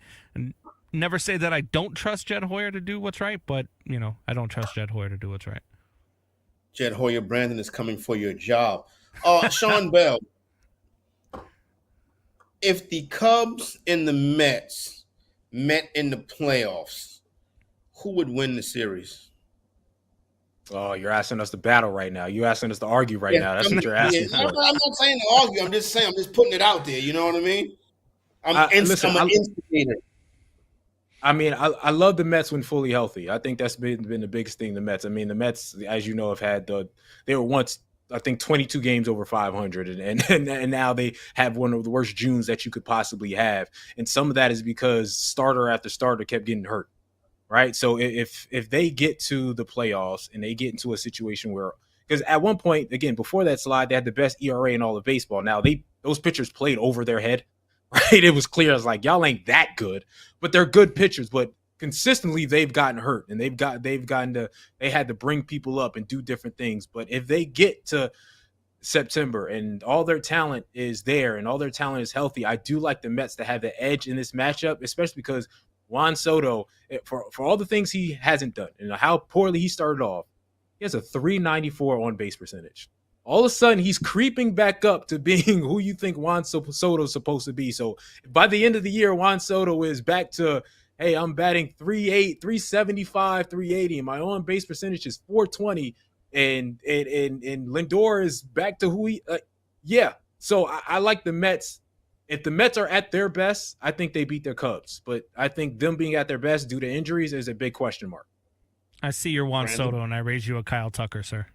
never say that I don't trust Jed Hoyer to do what's right, but, I don't trust Jed Hoyer to do what's right. Jed Hoyer, Brandon is coming for your job. Sean Bell, if the Cubs and the Mets met in the playoffs, who would win the series? Oh, you're asking us to battle right now. You're asking us to argue right now. That's what you're asking for. I'm not saying to argue. I'm just saying, I'm just putting it out there. You know what I mean? I'm an instigator. I mean, I love the Mets when fully healthy. I think that's been the biggest thing. The Mets. I mean, the Mets, as you know, have had they were once, I think, 22 games over 500, and now they have one of the worst Junes that you could possibly have. And some of that is because starter after starter kept getting hurt, right? So if they get to the playoffs and they get into a situation where, because at one point, again, before that slide, they had the best ERA in all of baseball. Now those pitchers played over their head. Right, it was clear. I was like, y'all ain't that good, but they're good pitchers. But consistently, they've gotten hurt, and they had to bring people up and do different things. But if they get to September and all their talent is there and all their talent is healthy, I do like the Mets to have the edge in this matchup, especially because Juan Soto, for all the things he hasn't done and how poorly he started off, he has a 394 on base percentage. All of a sudden, he's creeping back up to being who you think Juan Soto is supposed to be. So by the end of the year, Juan Soto is back to, hey, I'm batting 375, 380, and my on base percentage is 420, and Lindor is back to who he. Yeah. So I like the Mets. If the Mets are at their best, I think they beat their Cubs. But I think them being at their best due to injuries is a big question mark. I see your Juan Brandon? Soto, and I raise you a Kyle Tucker, sir.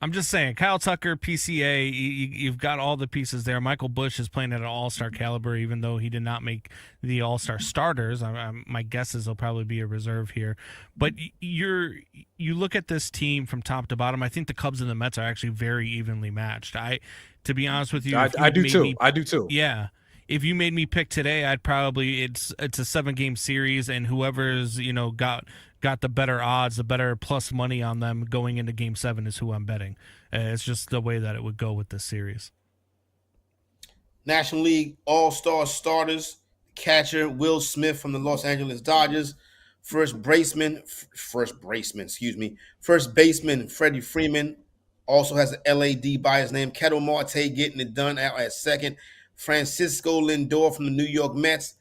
I'm just saying, Kyle Tucker, PCA, you've got all the pieces there. Michael Busch is playing at an all-star caliber, even though he did not make the all-star starters. My guess is he'll probably be a reserve here. But you look at this team from top to bottom, I think the Cubs and the Mets are actually very evenly matched. To be honest with you, I do too. I do too. Yeah. If you made me pick today, I'd probably it's a 7-game series, and whoever's got the better odds, the better plus money on them going into Game 7 is who I'm betting. It's just the way that it would go with this series. National League All-Star starters, catcher Will Smith from the Los Angeles Dodgers, first baseman, Freddie Freeman, also has an LAD by his name. Ketel Marte getting it done out at second. Francisco Lindor from the New York Mets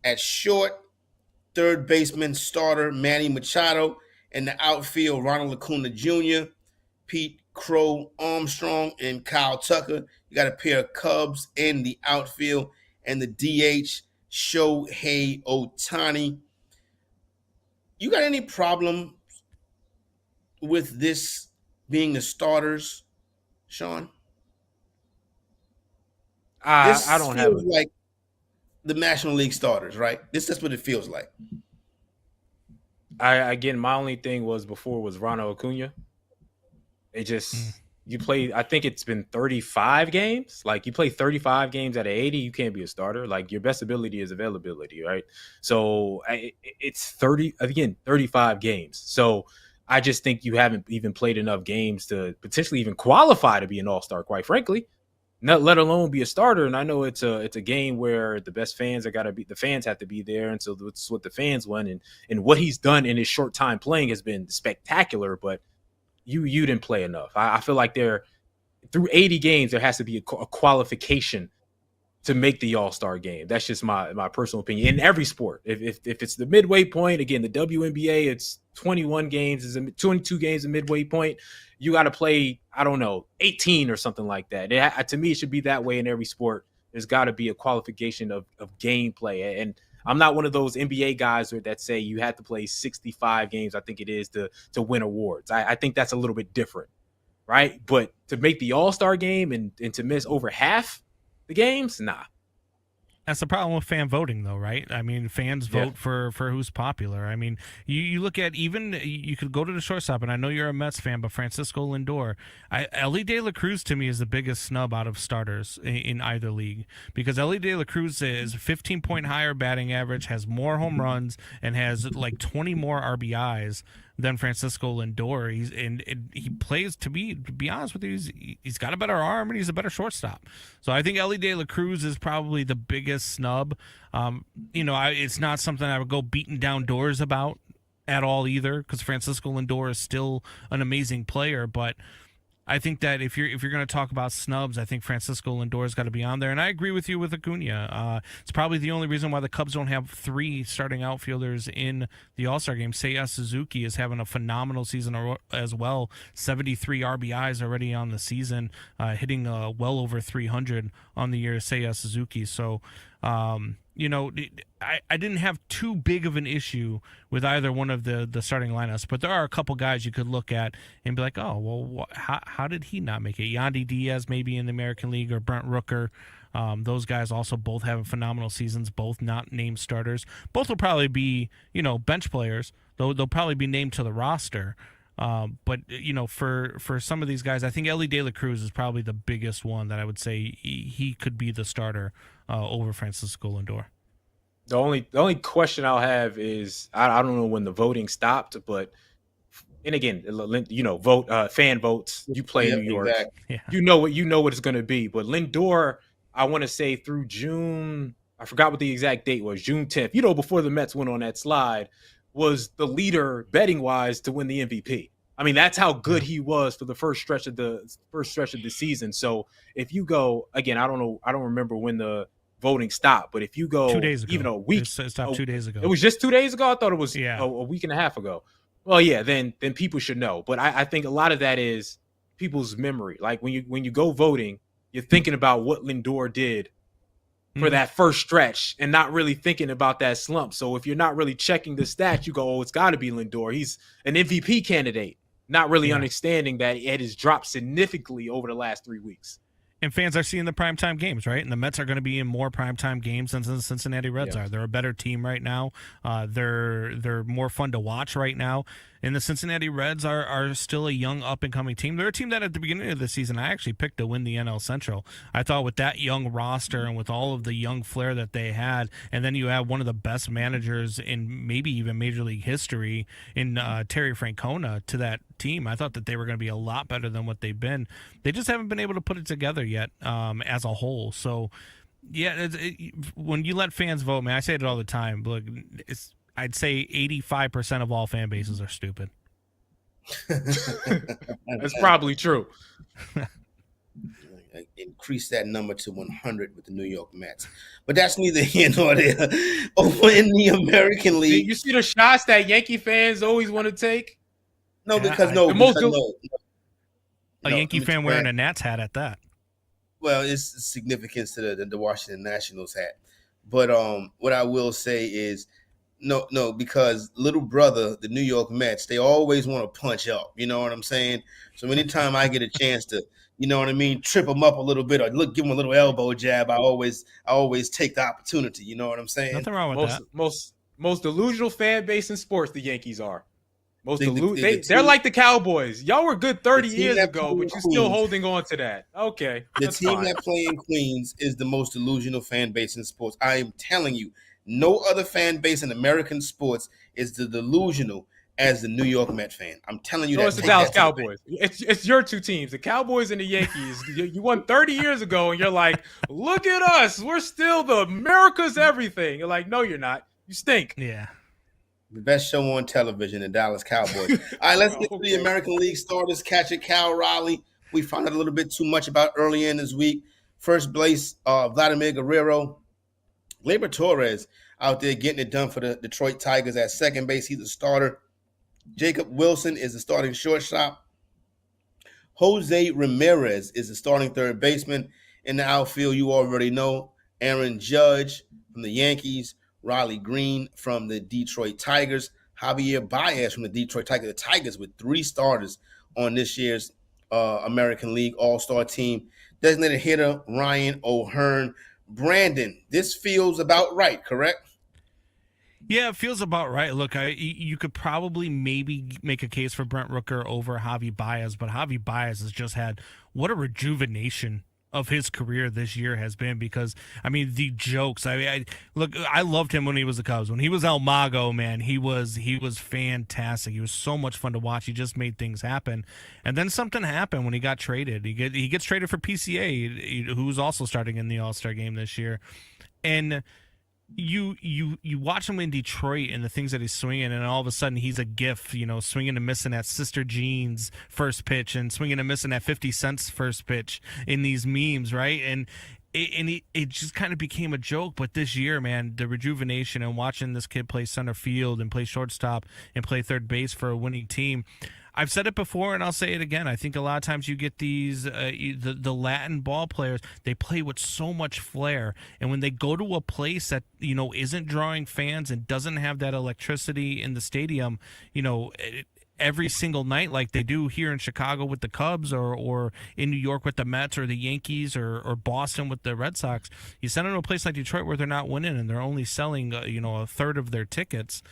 at short. Third baseman starter Manny Machado. In the outfield, Ronald Acuna Jr., Pete Crow Armstrong, and Kyle Tucker. You got a pair of Cubs in the outfield, and the DH Shohei Ohtani. You got any problem with this being the starters, Sean? I don't have it. Like the National League starters, right? That's what it feels like. Again, my only thing was Ronald Acuna. It just you play. I think it's been 35 games. Like you play 35 games out of 80, you can't be a starter. Like your best ability is availability, right? So it's 35 games. So I just think you haven't even played enough games to potentially even qualify to be an all-star, quite frankly. Not let alone be a starter. And I know it's a game where the best fans the fans have to be there. And so that's what the fans want. And what he's done in his short time playing has been spectacular, but you didn't play enough. I feel like through 80 games, there has to be a qualification to make the all-star game. That's just my personal opinion in every sport. If it's the midway point, again, the WNBA, it's 21 games, 22 games, a midway point. You got to play, 18 or something like that. To me, it should be that way in every sport. There's got to be a qualification of gameplay. And I'm not one of those NBA guys that say you have to play 65 games, I think it is, to win awards. I think that's a little bit different, right? But to make the all-star game and to miss over half the games, nah. That's the problem with fan voting, though, right? I mean, fans vote for who's popular. I mean, you look at you could go to the shortstop, and I know you're a Mets fan, but Francisco Lindor, Ellie De La Cruz to me is the biggest snub out of starters in either league, because Ellie De La Cruz is 15-point higher batting average, has more home runs, and has like 20 more RBIs than Francisco Lindor. He plays, to be honest with you, he's got a better arm and he's a better shortstop. So I think Ellie De La Cruz is probably the biggest snub. It's not something I would go beating down doors about at all either, because Francisco Lindor is still an amazing player, but I think that if you're going to talk about snubs, I think Francisco Lindor's got to be on there. And I agree with you with Acuna. It's probably the only reason why the Cubs don't have 3 starting outfielders in the All-Star game. Seiya Suzuki is having a phenomenal season as well. 73 RBIs already on the season, hitting well over 300 on the year, Seiya Suzuki. So, I didn't have too big of an issue with either one of the starting lineups, but there are a couple guys you could look at and be like, oh, well, how did he not make it? Yandy Diaz maybe in the American League, or Brent Rooker. Those guys also both have phenomenal seasons, both not named starters. Both will probably be, bench players, though they'll probably be named to the roster. But for some of these guys, I think Ellie De La Cruz is probably the biggest one that I would say he could be the starter over Francisco Lindor. The only question I'll have is I don't know when the voting stopped, but and again, fan votes. You play in New York, exactly. You know what it's going to be. But Lindor, I want to say through June, I forgot what the exact date was, June 10th, before the Mets went on that slide, was the leader betting wise to win the MVP. I mean, that's how good he was for the first stretch of the season. So if you go again, I don't remember when the voting stopped, but if you go 2 days ago, even a week, it stopped 2 days ago. It was just 2 days ago. I thought it was a week and a half ago. Well, yeah, then people should know. But I think a lot of that is people's memory. Like when you go voting, you're thinking about what Lindor did for that first stretch and not really thinking about that slump. So if you're not really checking the stats, you go, oh, it's got to be Lindor. He's an MVP candidate, not really understanding that it has dropped significantly over the last 3 weeks. And fans are seeing the primetime games, right? And the Mets are going to be in more primetime games than the Cincinnati Reds are. They're a better team right now. They're more fun to watch right now. And the Cincinnati Reds are still a young, up-and-coming team. They're a team that at the beginning of the season I actually picked to win the NL Central. I thought with that young roster and with all of the young flair that they had, and then you have one of the best managers in maybe even Major League history in Terry Francona to that team, I thought that they were going to be a lot better than what they've been. They just haven't been able to put it together yet as a whole. So, yeah, when you let fans vote, man, I say it all the time. Look, I'd say 85% of all fan bases are stupid. That's probably true. Increase that number to 100 with the New York Mets. But that's neither here nor there. Over in the American League. You see the shots that Yankee fans always want to take? No, A Yankee fan wearing a Nats hat at that. Well, it's significance to the Washington Nationals hat. But what I will say is, no, because little brother, the New York Mets, they always want to punch up. You know what I'm saying? So anytime I get a chance to, you know what I mean, trip them up a little bit or give them a little elbow jab, I always take the opportunity. You know what I'm saying? Nothing wrong with that. Most delusional fan base in sports, the Yankees are. They're like the Cowboys. Y'all were good 30 years ago, but you're still holding on to that. Okay. The team that play in Queens is the most delusional fan base in sports. I am telling you, no other fan base in American sports is the delusional as the New York Met fan. I'm telling you that. It's the Dallas Cowboys. It's your two teams, the Cowboys and the Yankees. You won 30 years ago, and you're like, look at us. We're still the America's everything. You're like, no, you're not. You stink. Yeah. The best show on television, the Dallas Cowboys. All right, let's get to the American League starters. Catcher Cal Raleigh. We found out a little bit too much about earlier in this week. First place, Vladimir Guerrero. Gleyber Torres out there getting it done for the Detroit Tigers at second base. He's a starter. Jacob Wilson is the starting shortstop. Jose Ramirez is the starting third baseman. In the outfield, you already know Aaron Judge from the Yankees, Riley Green from the Detroit Tigers, Javier Baez from the Detroit Tigers. The Tigers with 3 starters on this year's American League All-Star team. Designated hitter Ryan O'Hearn. Brandon, this feels about right, correct? Yeah, it feels about right. Look, you could probably maybe make a case for Brent Rooker over Javi Baez, but Javi Baez has just had what a rejuvenation of his career this year has been, because I mean the jokes. I loved him when he was the Cubs. When he was El Mago, man, he was fantastic. He was so much fun to watch. He just made things happen. And then something happened when he got traded. He gets traded for PCA, who's also starting in the All-Star game this year, and you watch him in Detroit and the things that he's swinging, and all of a sudden he's a gif, swinging and missing at Sister Jean's first pitch and swinging and missing at 50 Cent's first pitch in these memes, right? And it just kind of became a joke. But this year, man, the rejuvenation and watching this kid play center field and play shortstop and play third base for a winning team. I've said it before, and I'll say it again. I think a lot of times you get these the Latin ball players. They play with so much flair, and when they go to a place that isn't drawing fans and doesn't have that electricity in the stadium, every single night like they do here in Chicago with the Cubs or in New York with the Mets or the Yankees or Boston with the Red Sox, you send them to a place like Detroit where they're not winning and they're only selling a third of their tickets.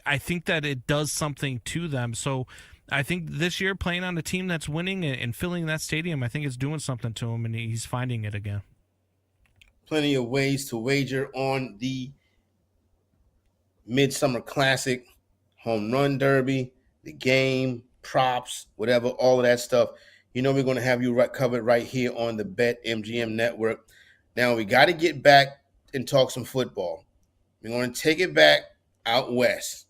I think that it does something to them. So I think this year playing on a team that's winning and filling that stadium, I think it's doing something to him, and he's finding it again. Plenty of ways to wager on the Midsummer Classic, Home Run Derby, the game, props, whatever, all of that stuff. We're going to have you covered right here on the BetMGM network. Now, we got to get back and talk some football. We're going to take it back out west.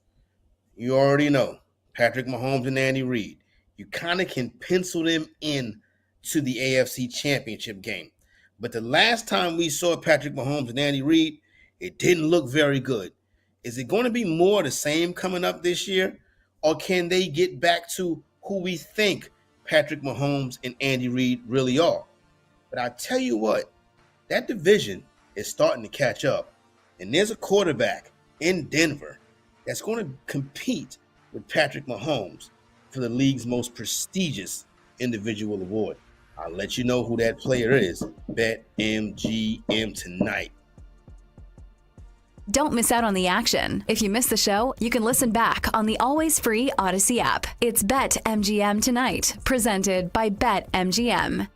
You already know Patrick Mahomes and Andy Reid. You kind of can pencil them in to the AFC Championship game. But the last time we saw Patrick Mahomes and Andy Reid, it didn't look very good. Is it going to be more the same coming up this year? Or can they get back to who we think Patrick Mahomes and Andy Reid really are? But I tell you what, that division is starting to catch up. And there's a quarterback in Denver that's going to compete with Patrick Mahomes for the league's most prestigious individual award. I'll let you know who that player is. BetMGM tonight. Don't miss out on the action. If you missed the show, you can listen back on the always free Odyssey app. It's BetMGM Tonight, presented by BetMGM.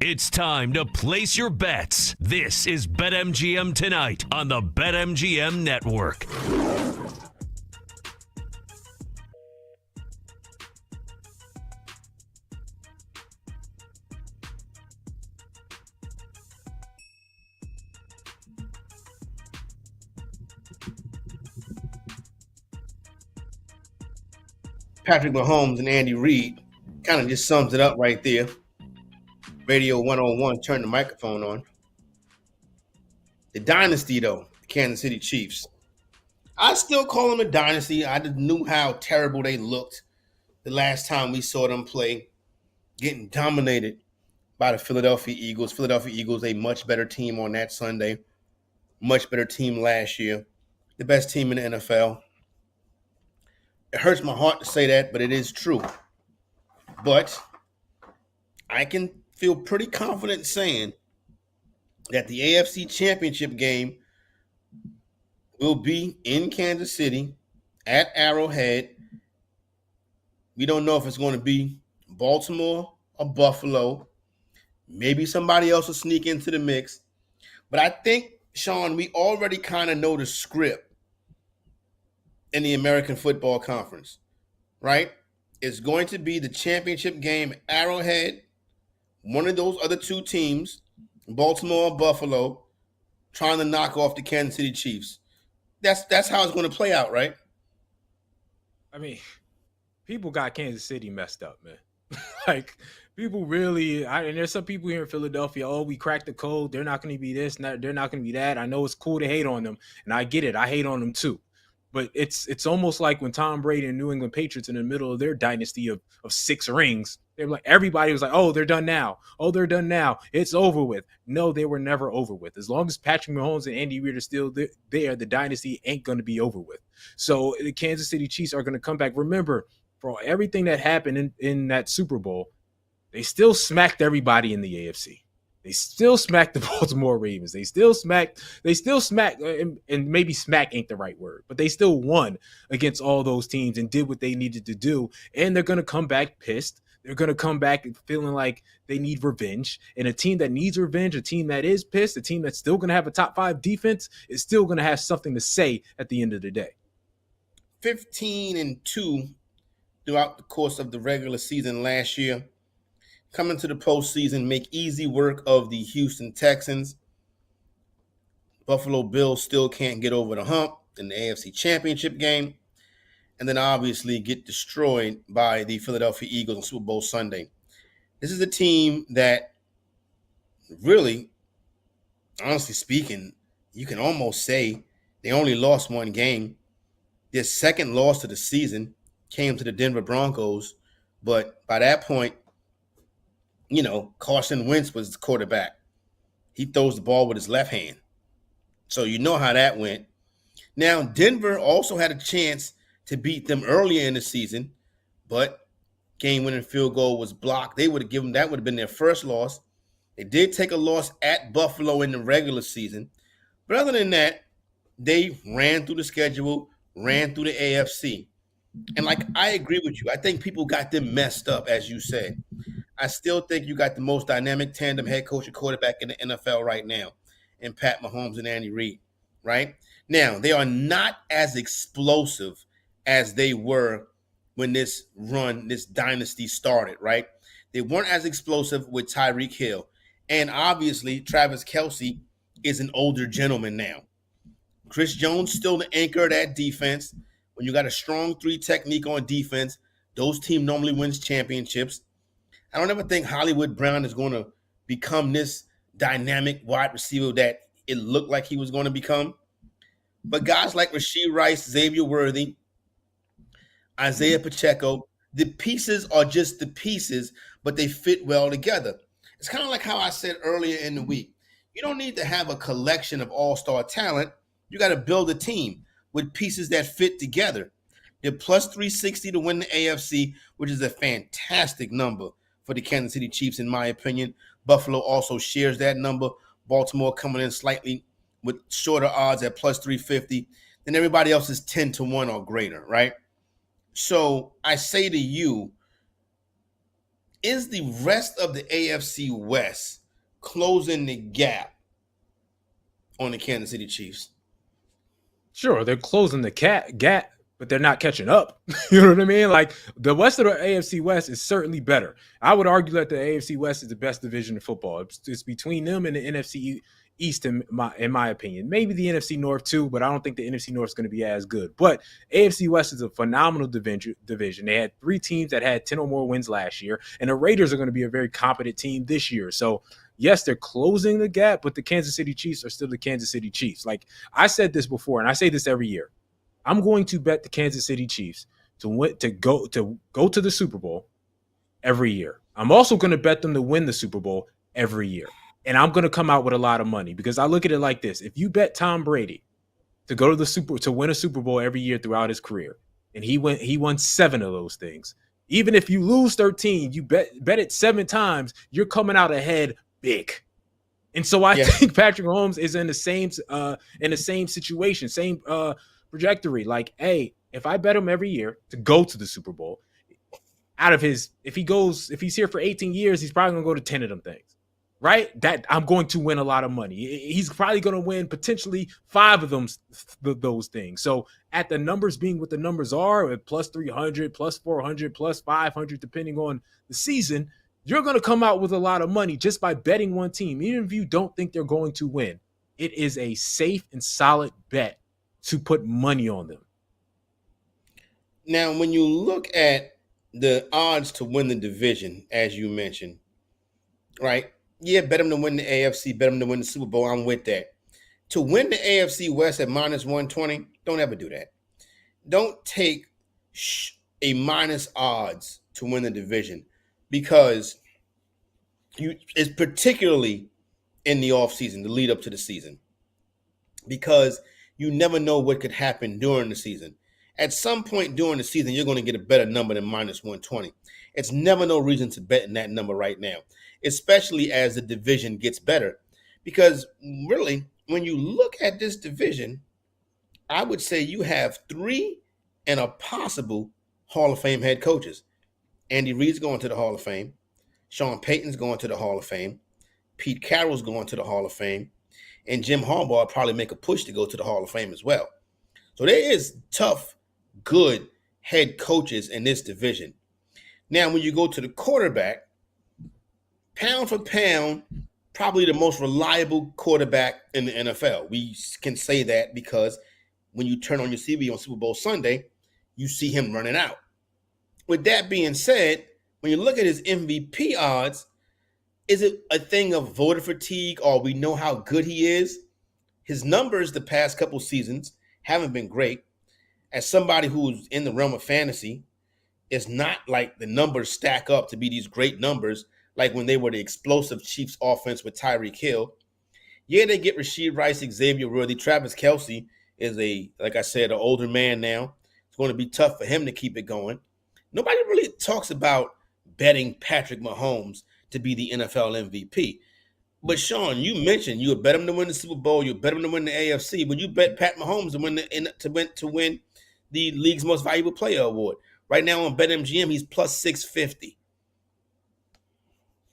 It's time to place your bets. This is BetMGM Tonight on the BetMGM Network. Patrick Mahomes and Andy Reid kind of just sums it up right there. Radio 101, turn the microphone on. The dynasty, though, the Kansas City Chiefs. I still call them a dynasty. I just knew how terrible they looked the last time we saw them play, getting dominated by the Philadelphia Eagles. Philadelphia Eagles, a much better team on that Sunday, much better team last year, the best team in the NFL. It hurts my heart to say that, but it is true. But I can feel pretty confident saying that the AFC Championship game will be in Kansas City at Arrowhead. We don't know if it's going to be Baltimore or Buffalo. Maybe somebody else will sneak into the mix. But I think, Sean, we already kind of know the script in the American Football Conference, right? It's going to be the championship game at Arrowhead. One of those other two teams, Baltimore or Buffalo, trying to knock off the Kansas City Chiefs. That's how it's going to play out, right? I mean, people got Kansas City messed up, man. Like, people really, and there's some people here in Philadelphia, oh, we cracked the code. They're not going to be this, they're not going to be that. I know it's cool to hate on them, and I get it. I hate on them too. But it's almost like when Tom Brady and New England Patriots in the middle of their dynasty of 6 rings, they're like, everybody was like, oh, they're done now. Oh, they're done now. It's over with. No, they were never over with. As long as Patrick Mahomes and Andy Reid are still there, the dynasty ain't going to be over with. So the Kansas City Chiefs are going to come back. Remember, for everything that happened in that Super Bowl, they still smacked everybody in the AFC. They still smacked the Baltimore Ravens. They still smacked, and maybe smack ain't the right word, but they still won against all those teams and did what they needed to do. And they're going to come back pissed. They're going to come back feeling like they need revenge. And a team that needs revenge, a team that is pissed, a team that's still going to have a top 5 defense is still going to have something to say at the end of the day. 15-2 throughout the course of the regular season last year. Coming to the postseason, make easy work of the Houston Texans. Buffalo Bills still can't get over the hump in the AFC Championship game. And then obviously get destroyed by the Philadelphia Eagles on Super Bowl Sunday. This is a team that really, honestly speaking, you can almost say they only lost one game. Their second loss of the season came to the Denver Broncos. But by that point, you know, Carson Wentz was the quarterback. He throws the ball with his left hand. So you know how that went. Now, Denver also had a chance to beat them earlier in the season, but game-winning field goal was blocked. They would have given that would have been their first loss. They did take a loss at Buffalo in the regular season. But other than that, they ran through the schedule, ran through the AFC. And like, I agree with you. I think people got them messed up, as you said. I still think you got the most dynamic tandem head coach and quarterback in the NFL right now in Pat Mahomes and Andy Reid, right? Now, they are not as explosive as they were when this dynasty started, right? They weren't as explosive with Tyreek Hill. And obviously, Travis Kelce is an older gentleman now. Chris Jones still the anchor of that defense. When you got a strong 3 technique on defense, those teams normally wins championships. I don't ever think Hollywood Brown is going to become this dynamic wide receiver that it looked like he was going to become. But guys like Rashee Rice, Xavier Worthy, Isaiah Pacheco, the pieces are just the pieces, but they fit well together. It's kind of like how I said earlier in the week. You don't need to have a collection of all-star talent. You got to build a team with pieces that fit together. They're plus 360 to win the AFC, which is a fantastic number for the Kansas City Chiefs, in my opinion. Buffalo also shares that number. Baltimore coming in slightly with shorter odds at plus 350. Then everybody else is 10-1 or greater, right? So I say to you, is the rest of the AFC West closing the gap on the Kansas City Chiefs? Sure, they're closing the gap, but they're not catching up. You know what I mean? Like the West of the AFC West is certainly better. I would argue that the AFC West is the best division in football. It's between them and the NFC East, in my opinion. Maybe the NFC North too, but I don't think the NFC North is going to be as good. But AFC West is a phenomenal division. They had 3 teams that had 10 or more wins last year, and the Raiders are going to be a very competent team this year. So yes, they're closing the gap, but the Kansas City Chiefs are still the Kansas City Chiefs. Like I said this before, and I say this every year. I'm going to bet the Kansas City Chiefs to go to the Super Bowl every year. I'm also going to bet them to win the Super Bowl every year. And I'm going to come out with a lot of money because I look at it like this. If you bet Tom Brady to win a Super Bowl every year throughout his career, and he won 7 of those things. Even if you lose 13, you bet it 7 times, you're coming out ahead big. And so I think Patrick Mahomes is in the same situation, same trajectory. Like, hey, if I bet him every year to go to the Super Bowl, if he's here for 18 years, he's probably gonna go to 10 of them things. Right? That I'm going to win a lot of money. He's probably going to win potentially 5 of those things. So at the numbers being what the numbers are, at plus 300, plus 400, plus 500, depending on the season, you're going to come out with a lot of money just by betting one team. Even if you don't think they're going to win, it is a safe and solid bet to put money on them. Now, when you look at the odds to win the division, as you mentioned, right? Yeah, bet them to win the AFC, bet them to win the Super Bowl. I'm with that. To win the AFC West at minus 120, don't ever do that. Don't take a minus odds to win the division because it's particularly in the offseason, the lead up to the season, because you never know what could happen during the season. At some point during the season, you're going to get a better number than minus 120. It's never no reason to bet in that number right now, especially as the division gets better. Because really, when you look at this division, I would say you have 3 and a possible Hall of Fame head coaches. Andy Reid's going to the Hall of Fame. Sean Payton's going to the Hall of Fame. Pete Carroll's going to the Hall of Fame. And Jim Harbaugh will probably make a push to go to the Hall of Fame as well. So there is tough, good head coaches in this division. Now, when you go to the quarterback, pound for pound, probably the most reliable quarterback in the NFL. We can say that because when you turn on your TV on Super Bowl Sunday, you see him running out. With that being said, when you look at his MVP odds, is it a thing of voter fatigue or we know how good he is? His numbers the past couple seasons haven't been great. As somebody who's in the realm of fantasy, it's not like the numbers stack up to be these great numbers like when they were the explosive Chiefs offense with Tyreek Hill. Yeah, they get Rashid Rice, Xavier Worthy. Travis Kelce is like I said, an older man now. It's going to be tough for him to keep it going. Nobody really talks about betting Patrick Mahomes to be the NFL MVP. But Sean, you mentioned you would bet him to win the Super Bowl, you would bet him to win the AFC, but you bet Pat Mahomes to win the league's most valuable player award. Right now on BetMGM, he's plus 650.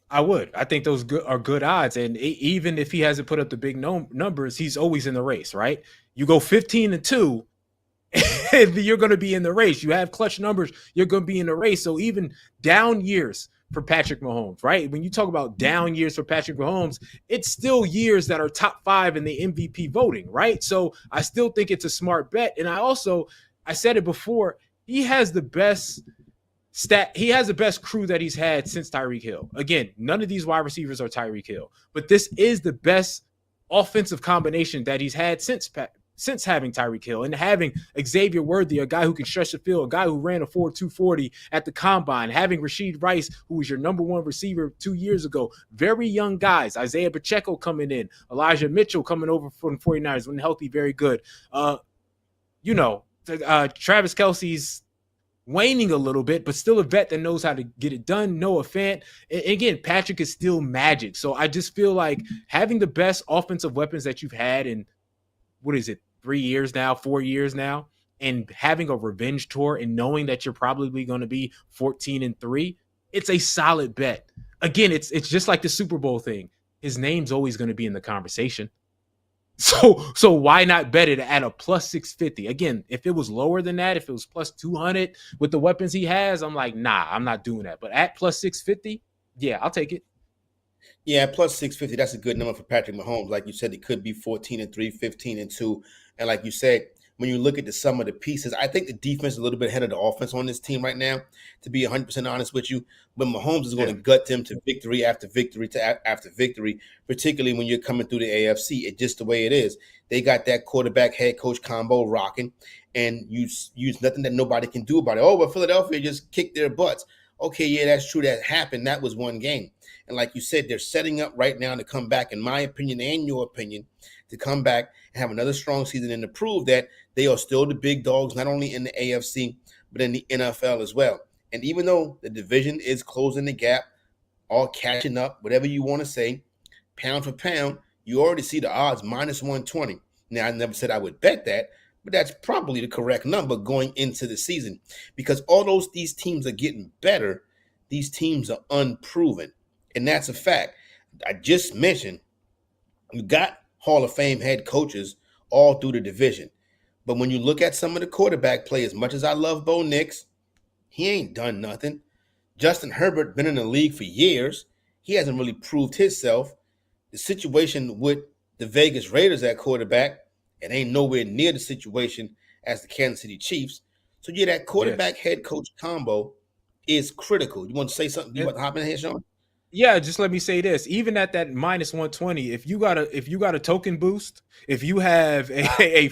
I would. I think those are good odds. And even if he hasn't put up the big numbers, he's always in the race, right? You go 15-2, and you're going to be in the race. You have clutch numbers, you're going to be in the race. So even down years for Patrick Mahomes, right? When you talk about down years for Patrick Mahomes, it's still years that are top 5 in the MVP voting, right? So I still think it's a smart bet. And I said it before, he has the best crew that he's had since Tyreek Hill. Again, none of these wide receivers are Tyreek Hill, but this is the best offensive combination that he's had since having Tyreek Hill and having Xavier Worthy, a guy who can stretch the field, a guy who ran a 4.240 at the combine, having Rashid Rice, who was your number 1 receiver 2 years ago. Very young guys. Isaiah Pacheco coming in, Elijah Mitchell coming over from the 49ers when healthy, very good. Travis Kelce's waning a little bit, but still a vet that knows how to get it done. Noah Fant. And again, Patrick is still magic. So I just feel like having the best offensive weapons that you've had in, 4 years now, and having a revenge tour and knowing that you're probably going to be 14-3, it's a solid bet. Again, it's just like the Super Bowl thing. His name's always going to be in the conversation. So why not bet it at a plus 650? Again, if it was lower than that, if it was plus 200 with the weapons he has, I'm like, nah, I'm not doing that. But at plus 650, yeah, I'll take it. Yeah, plus 650, that's a good number for Patrick Mahomes. Like you said, it could be 14-3, 15-2. And like you said, when you look at the sum of the pieces, I think the defense is a little bit ahead of the offense on this team right now, to be 100% honest with you. But Mahomes is going to gut them to victory after victory after victory, particularly when you're coming through the AFC. It's just the way it is. They got that quarterback head coach combo rocking, and you use nothing that nobody can do about it. Oh, but Philadelphia just kicked their butts. Okay, yeah, that's true. That happened. That was one game. And like you said, they're setting up right now to come back, in my opinion and your opinion, to come back and have another strong season and to prove that they are still the big dogs, not only in the AFC, but in the NFL as well. And even though the division is closing the gap, all catching up, whatever you want to say, pound for pound, you already see the odds minus 120. Now, I never said I would bet that, but that's probably the correct number going into the season, because although these teams are getting better, these teams are unproven. And that's a fact. I just mentioned you got Hall of Fame head coaches all through the division. But when you look at some of the quarterback play, as much as I love Bo Nix, he ain't done nothing. Justin Herbert been in the league for years. He hasn't really proved himself. The situation with the Vegas Raiders at quarterback, it ain't nowhere near the situation as the Kansas City Chiefs. So yeah, that quarterback head coach combo is critical. You want to say something? You want to hop in here, Sean? Yeah, just let me say this. Even at that minus 120, if you got a token boost, if you have a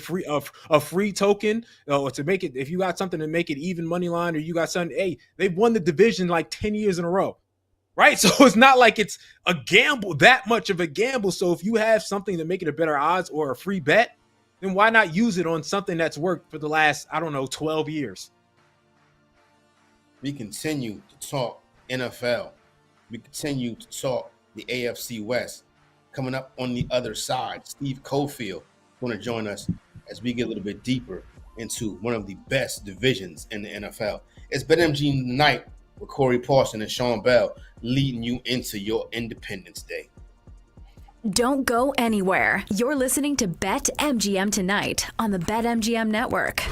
free token, or to make it, if you got something to make it even money line, or you got something, hey, they've won the division like 10 years in a row. Right? So it's not like it's a gamble, that much of a gamble. So if you have something to make it a better odds or a free bet, then why not use it on something that's worked for the last, 12 years? We continue to talk NFL. We continue to talk the AFC West. Coming up on the other side, Steve Cofield going to join us as we get a little bit deeper into one of the best divisions in the NFL. It's BetMGM Night with Corey Parson and Sean Bell leading you into your Independence Day. Don't go anywhere. You're listening to BetMGM tonight on the BetMGM Network.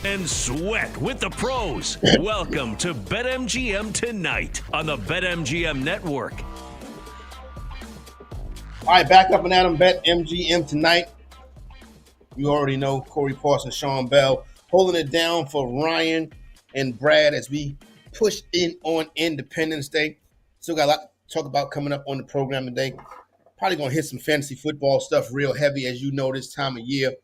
and sweat with the pros. Welcome to BetMGM Tonight on the BetMGM Network. All right, back up and at 'em, BetMGM Tonight. You already know Corey Parsons, Sean Bell, holding it down for Ryan and Brad as we push in on Independence Day. Still got a lot to talk about coming up on the program today. Probably going to hit some fantasy football stuff real heavy, as you know, this time of year.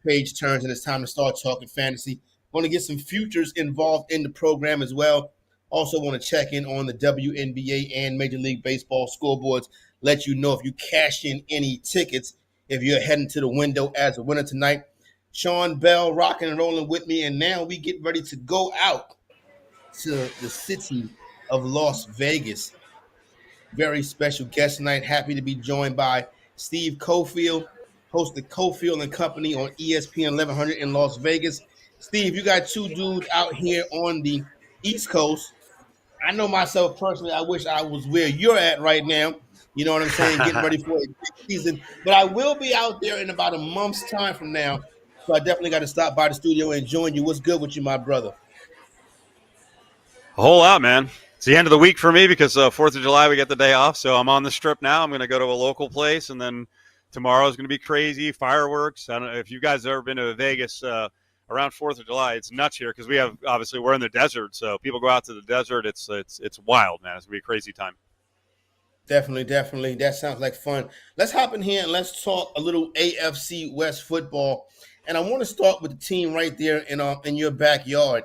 Page turns and it's time to start talking fantasy. Going to get some futures involved in the program as well. Also want to check in on the WNBA and Major League Baseball scoreboards. Let you know if you cash in any tickets, if you're heading to the window as a winner tonight. Sean Bell rocking and rolling with me, and now we get ready to go out to the city of Las Vegas. Very special guest tonight. Happy to be joined by Steve Cofield, host of Cofield and Company on ESPN 1100 in Las Vegas. Steve, you got two dudes out here on the East Coast. I know myself personally, I wish I was where you're at right now. You know what I'm saying? Getting ready for a big season. But I will be out there in about a month's time from now. So I definitely got to stop by the studio and join you. What's good with you, my brother? A whole lot, man. It's the end of the week for me because 4th of July we get the day off. So I'm on the strip now. I'm going to go to a local place, and then tomorrow is going to be crazy. Fireworks. I don't know if you guys have ever been to Vegas around 4th of July. It's nuts here because we're in the desert. So people go out to the desert. It's wild, man. It's going to be a crazy time. Definitely. That sounds like fun. Let's hop in here and let's talk a little AFC West football. And I want to start with the team right there in your backyard.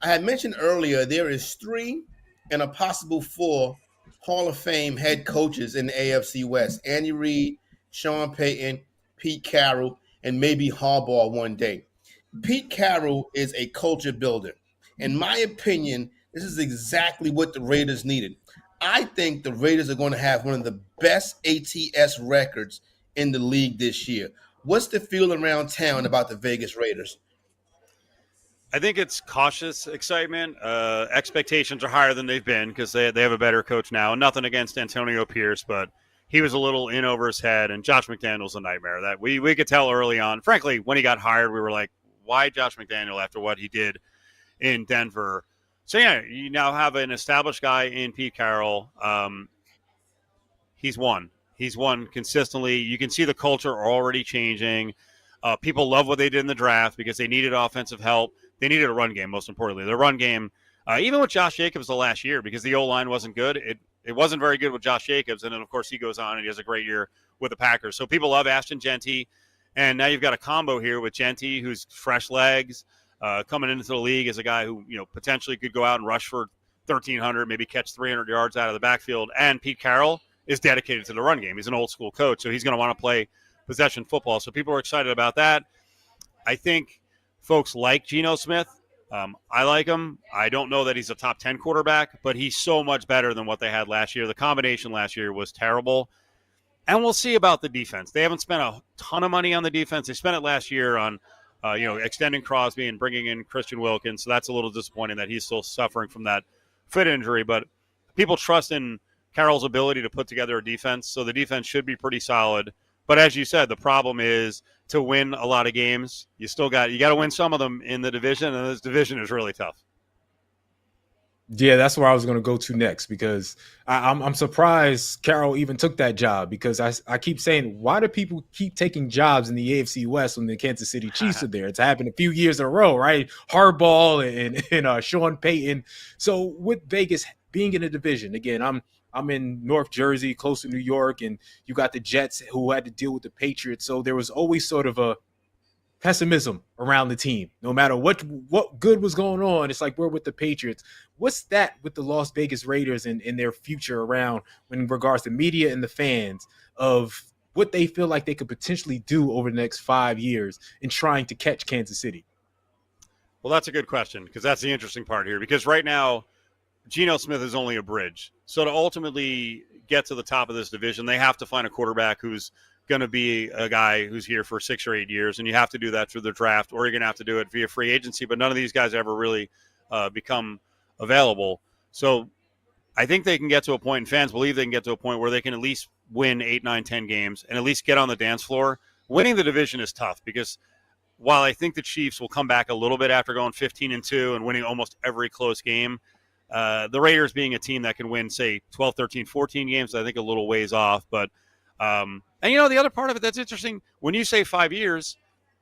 I had mentioned earlier there is 3 and a possible 4 Hall of Fame head coaches in the AFC West. Andy Reid, Sean Payton, Pete Carroll, and maybe Harbaugh one day. Pete Carroll is a culture builder. In my opinion, this is exactly what the Raiders needed. I think the Raiders are going to have one of the best ATS records in the league this year. What's the feel around town about the Vegas Raiders? I think it's cautious excitement. Expectations are higher than they've been because they have a better coach now. Nothing against Antonio Pierce, but he was a little in over his head, and Josh McDaniel's a nightmare. That we could tell early on. Frankly, when he got hired, we were like, why Josh McDaniel after what he did in Denver? So, yeah, you now have an established guy in Pete Carroll. He's won. He's won consistently. You can see the culture already changing. People love what they did in the draft because they needed offensive help. They needed a run game, most importantly. Their run game, even with Josh Jacobs the last year, because the O-line wasn't good, it wasn't very good with Josh Jacobs. And then, of course, he goes on and he has a great year with the Packers. So people love Ashton Genty. And now you've got a combo here with Genty, who's fresh legs, coming into the league as a guy who potentially could go out and rush for 1,300, maybe catch 300 yards out of the backfield. And Pete Carroll is dedicated to the run game. He's an old school coach, so he's going to want to play possession football. So people are excited about that. I think folks like Geno Smith. I like him. I don't know that he's a top 10 quarterback, but he's so much better than what they had last year. The combination last year was terrible. And we'll see about the defense. They haven't spent a ton of money on the defense. They spent it last year on extending Crosby and bringing in Christian Wilkins. So that's a little disappointing that he's still suffering from that foot injury. But people trust in Carroll's ability to put together a defense. So the defense should be pretty solid. But as you said, the problem is to win a lot of games, you got to win some of them in the division, and this division is really tough. Yeah, that's where I was going to go to next because I'm surprised Carroll even took that job because I keep saying, why do people keep taking jobs in the AFC West when the Kansas City Chiefs are there? It's happened a few years in a row, right? Harbaugh and Sean Payton. So with Vegas being in a division, again, I'm in North Jersey, close to New York, and you got the Jets who had to deal with the Patriots. So there was always sort of a pessimism around the team. No matter what good was going on, it's like we're with the Patriots. What's that with the Las Vegas Raiders and their future around in regards to media and the fans of what they feel like they could potentially do over the next 5 years in trying to catch Kansas City? Well, that's a good question because that's the interesting part here because right now Geno Smith is only a bridge. So to ultimately get to the top of this division, they have to find a quarterback who's going to be a guy who's here for 6 or 8 years, and you have to do that through the draft, or you're going to have to do it via free agency, but none of these guys ever really become available. So I think they can get to a point, and fans believe they can get to a point where they can at least win 8, 9, 10 games and at least get on the dance floor. Winning the division is tough because while I think the Chiefs will come back a little bit after going 15-2 and winning almost every close game, the Raiders being a team that can win, say, 12, 13, 14 games, I think a little ways off. But, and the other part of it that's interesting, when you say 5 years,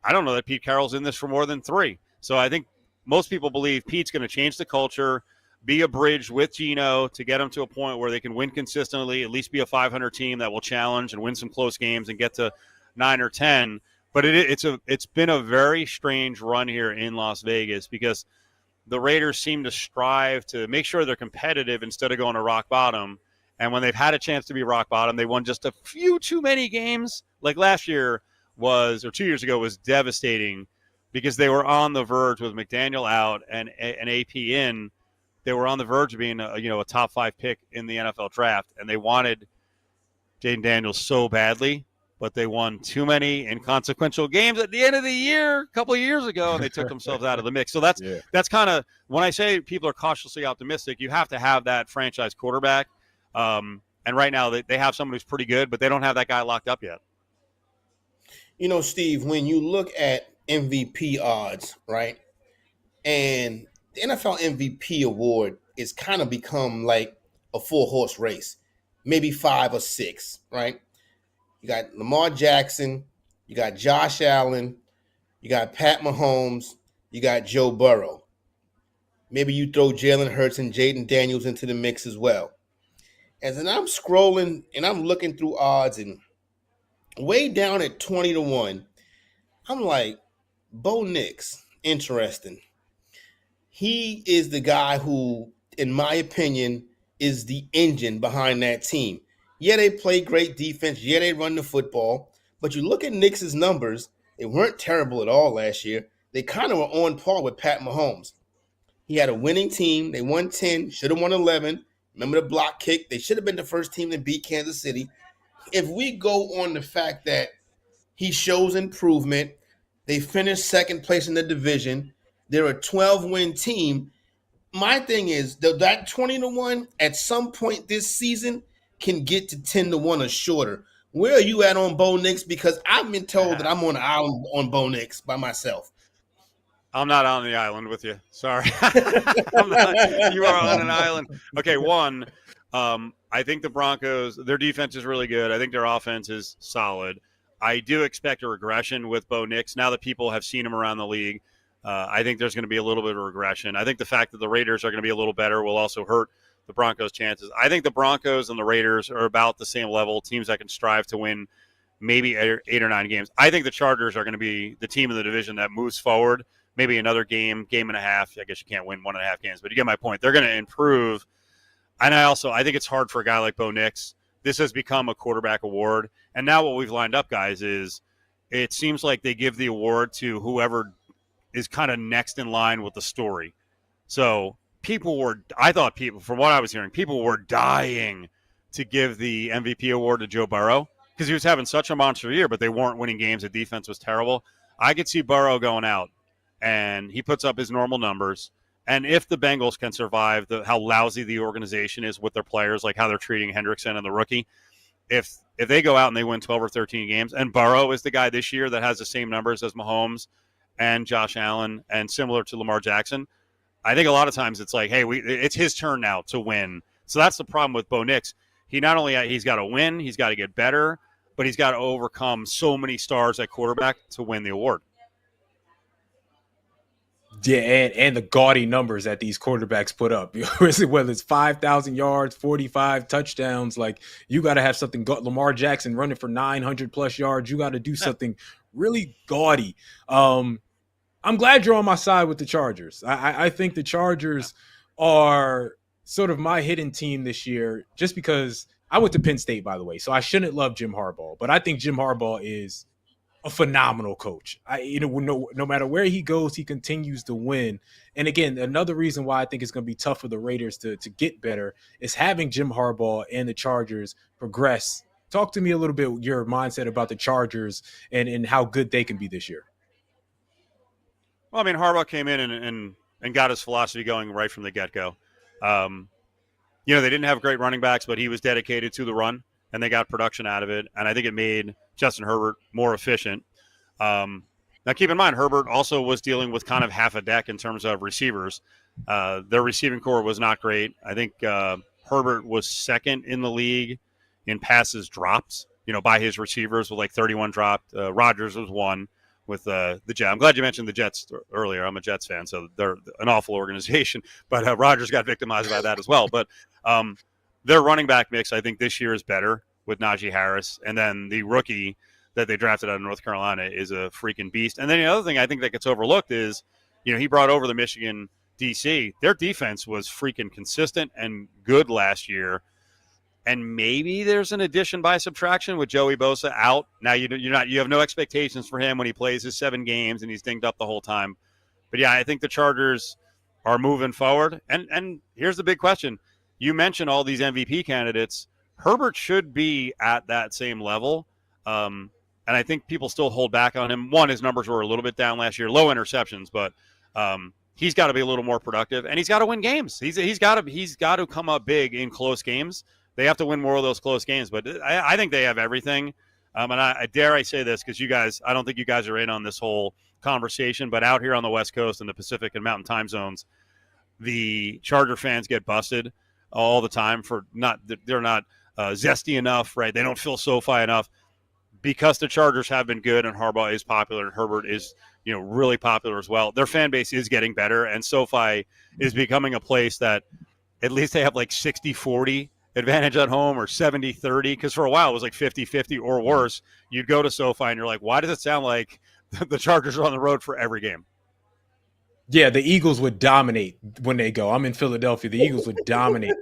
I don't know that Pete Carroll's in this for more than 3. So I think most people believe Pete's going to change the culture, be a bridge with Geno to get them to a point where they can win consistently, at least be a 500 team that will challenge and win some close games and get to 9 or 10. But it's been a very strange run here in Las Vegas because the Raiders seem to strive to make sure they're competitive instead of going to rock bottom. And when they've had a chance to be rock bottom, they won just a few too many games. Like last year or 2 years ago was devastating because they were on the verge with McDaniel out and an AP in. They were on the verge of being a top 5 pick in the NFL draft, and they wanted Jaden Daniels so badly, but they won too many inconsequential games at the end of the year a couple of years ago, and they took themselves out of the mix. So that's kind of when I say people are cautiously optimistic, you have to have that franchise quarterback. And right now they have someone who's pretty good, but they don't have that guy locked up yet. Steve, when you look at MVP odds, right, and the NFL MVP award is kind of become like a 4-horse race, maybe 5 or 6, right? You got Lamar Jackson, you got Josh Allen, you got Pat Mahomes, you got Joe Burrow. Maybe you throw Jalen Hurts and Jaden Daniels into the mix as well. As I'm scrolling and I'm looking through odds and way down at 20-1, I'm like, Bo Nix, interesting. He is the guy who, in my opinion, is the engine behind that team. Yeah, they play great defense. Yeah, they run the football. But you look at Nix's numbers, they weren't terrible at all last year. They kind of were on par with Pat Mahomes. He had a winning team. They won 10, should have won 11. Remember the block kick? They should have been the first team to beat Kansas City. If we go on the fact that he shows improvement, they finished second place in the division, they're a 12-win team. My thing is that 20-1 at some point this season can get to 10-1 or shorter. Where are you at on Bo Nix? Because I've been told that I'm on an island on Bo Nix by myself. I'm not on the island with you. Sorry. You are on an island. Okay, one, I think the Broncos, their defense is really good. I think their offense is solid. I do expect a regression with Bo Nix. Now that people have seen him around the league, I think there's going to be a little bit of regression. I think the fact that the Raiders are going to be a little better will also hurt the Broncos' chances. I think the Broncos and the Raiders are about the same level, teams that can strive to win maybe 8 or 9 games. I think the Chargers are going to be the team in the division that moves forward, maybe another game and a half. I guess you can't win 1.5 games, but you get my point. They're going to improve. And I think it's hard for a guy like Bo Nix. This has become a quarterback award. And now what we've lined up, guys, is it seems like they give the award to whoever is kind of next in line with the story. So from what I was hearing, people were dying to give the MVP award to Joe Burrow because he was having such a monster year, but they weren't winning games. The defense was terrible. I could see Burrow going out, and he puts up his normal numbers. And if the Bengals can survive how lousy the organization is with their players, like how they're treating Hendrickson and the rookie, if they go out and they win 12 or 13 games, and Burrow is the guy this year that has the same numbers as Mahomes and Josh Allen and similar to Lamar Jackson, I think a lot of times it's like, hey, it's his turn now to win. So that's the problem with Bo Nix. He not only he's got to win, he's got to get better, but he's got to overcome so many stars at quarterback to win the award. Yeah, and the gaudy numbers that these quarterbacks put up, whether it's 5,000 yards, 45 touchdowns, like you got to have something. Lamar Jackson running for 900 plus yards, you got to do something really gaudy. I'm glad you're on my side with the Chargers. I think the Chargers are sort of my hidden team this year, just because I went to Penn State, by the way, so I shouldn't love Jim Harbaugh, but I think Jim Harbaugh is a phenomenal coach. No matter where he goes, he continues to win. And again, another reason why I think it's going to be tough for the Raiders to get better is having Jim Harbaugh and the Chargers progress. Talk to me a little bit your mindset about the Chargers and how good they can be this year. Well, I mean, Harbaugh came in and got his philosophy going right from the get-go. They didn't have great running backs, but he was dedicated to the run, and they got production out of it. And I think it made Justin Herbert more efficient. Now, keep in mind, Herbert also was dealing with kind of half a deck in terms of receivers. Their receiving core was not great. I think Herbert was second in the league in passes dropped, by his receivers with like 31 dropped. Rodgers was one with the Jets. I'm glad you mentioned the Jets earlier. I'm a Jets fan, so they're an awful organization. But Rodgers got victimized by that as well. But their running back mix, I think, this year is better with Najee Harris. And then the rookie that they drafted out of North Carolina is a freaking beast. And then the other thing I think that gets overlooked is, he brought over the Michigan DC. Their defense was freaking consistent and good last year. And maybe there's an addition by subtraction with Joey Bosa out. Now you have no expectations for him when he plays his 7 games and he's dinged up the whole time. But yeah, I think the Chargers are moving forward. And here's the big question. You mentioned all these MVP candidates. Herbert should be at that same level. And I think people still hold back on him. One, his numbers were a little bit down last year, low interceptions, but he's got to be a little more productive, and he's got to win games. He's got to come up big in close games. They have to win more of those close games, but I think they have everything. And I dare I say this because you guys, I don't think you guys are in on this whole conversation, but out here on the West Coast in the Pacific and Mountain time zones, the Charger fans get busted all the time for they're not zesty enough, right? They don't feel SoFi enough. Because the Chargers have been good and Harbaugh is popular and Herbert is, really popular as well, their fan base is getting better, and SoFi is becoming a place that at least they have like 60-40 advantage at home or 70-30, because for a while it was like 50-50 or worse. You'd go to SoFi and you're like, why does it sound like the Chargers are on the road for every game? Yeah, the Eagles would dominate when they go. I'm in Philadelphia. The Eagles would dominate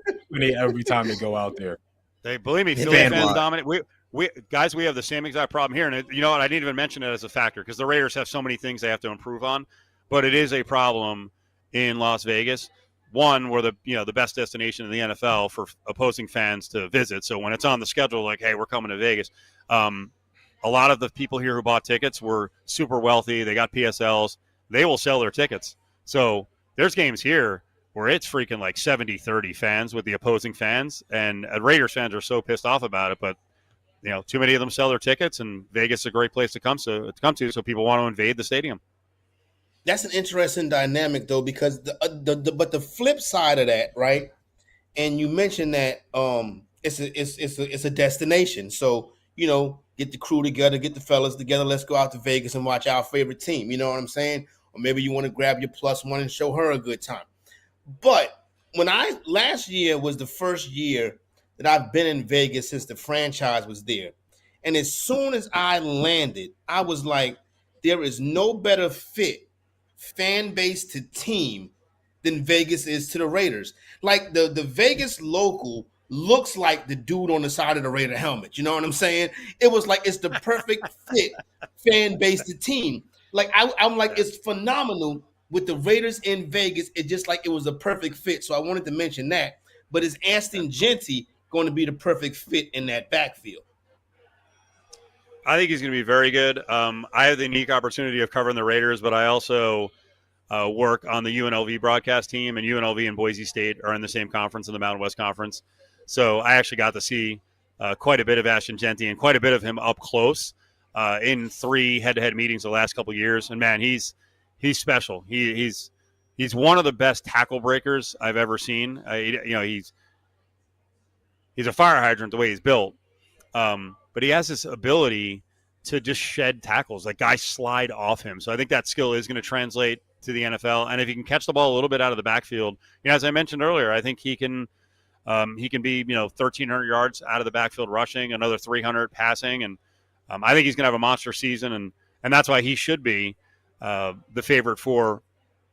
every time they go out there. They believe me, Philly fans dominate. We guys, we have the same exact problem here, and you know what? I didn't even mention it as a factor because the Raiders have so many things they have to improve on, but it is a problem in Las Vegas. One, we're the best destination in the NFL for opposing fans to visit. So when it's on the schedule, like, hey, we're coming to Vegas. A lot of the people here who bought tickets were super wealthy. They got PSLs. They will sell their tickets. So there's games here where it's freaking like 70-30 fans with the opposing fans, and Raiders fans are so pissed off about it, but too many of them sell their tickets, and Vegas is a great place to come to, so people want to invade the stadium. That's an interesting dynamic, though, because but the flip side of that, right? And you mentioned that it's a destination, so get the crew together, get the fellas together, let's go out to Vegas and watch our favorite team. You know what I'm saying? Or maybe you want to grab your +1 and show her a good time. But last year was the first year that I've been in Vegas since the franchise was there. And as soon as I landed, I was like, there is no better fit fan base to team than Vegas is to the Raiders. Like the Vegas local looks like the dude on the side of the Raider helmet. You know what I'm saying? It was like, it's the perfect fit fan base to team. Like I'm like, it's phenomenal with the Raiders in Vegas. It just like it was a perfect fit. So I wanted to mention that. But is Aston Genty going to be the perfect fit in that backfield? I think he's going to be very good. I have the unique opportunity of covering the Raiders, but I also work on the UNLV broadcast team, and UNLV and Boise State are in the same conference, in the Mountain West Conference. So I actually got to see quite a bit of Ashton Genty and quite a bit of him up close in 3 head-to-head meetings the last couple of years. And man, he's special. He's one of the best tackle breakers I've ever seen. He's a fire hydrant the way he's built. But he has this ability to just shed tackles. Like, guys slide off him. So I think that skill is going to translate to the NFL. And if he can catch the ball a little bit out of the backfield, as I mentioned earlier, I think he can be 1,300 yards out of the backfield rushing, another 300 passing, and I think he's going to have a monster season, and that's why he should be the favorite for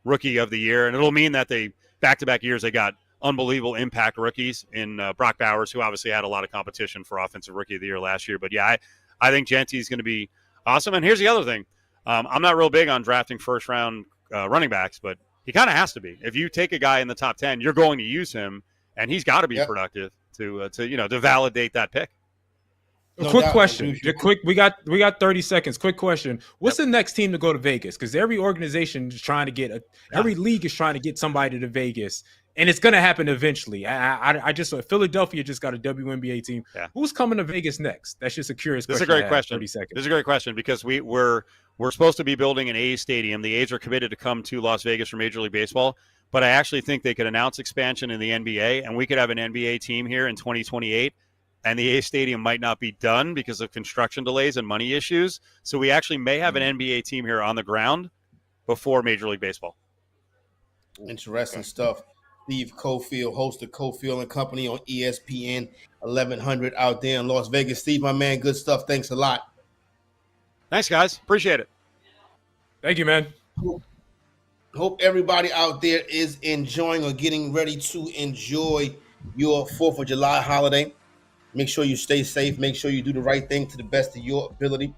Rookie of the Year. And it'll mean that they back-to-back years they got unbelievable impact rookies in Brock Bowers, who obviously had a lot of competition for Offensive Rookie of the Year last year. But yeah, I think Genty is going to be awesome. And here's the other thing: I'm not real big on drafting first-round running backs, but he kind of has to be. If you take a guy in the top 10, you're going to use him, and he's got to be productive to validate that pick. A quick question. We got 30 seconds. Quick question. What's the next team to go to Vegas? Because every organization is trying to get every league is trying to get somebody to Vegas, and it's going to happen eventually. I just saw Philadelphia just got a WNBA team. Yeah. Who's coming to Vegas next? That's just a curious question. This is a great question. 30 seconds. This is a great question because we're We're supposed to be building an A's stadium. The A's are committed to come to Las Vegas for Major League Baseball, but I actually think they could announce expansion in the NBA, and we could have an NBA team here in 2028, and the A's stadium might not be done because of construction delays and money issues. So we actually may have an NBA team here on the ground before Major League Baseball. Interesting stuff. Steve Cofield, host of Cofield and Company on ESPN 1100 out there in Las Vegas. Steve, my man, good stuff. Thanks a lot. Thanks, guys. Appreciate it. Thank you, man. Hope everybody out there is enjoying or getting ready to enjoy your 4th of July holiday. Make sure you stay safe. Make sure you do the right thing to the best of your ability.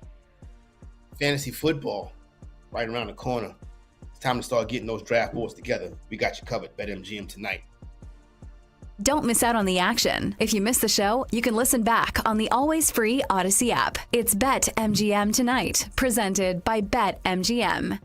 Fantasy football right around the corner. It's time to start getting those draft boards together. We got you covered. BetMGM tonight. Don't miss out on the action. If you missed the show, you can listen back on the always free Odyssey app. It's BetMGM Tonight, presented by BetMGM.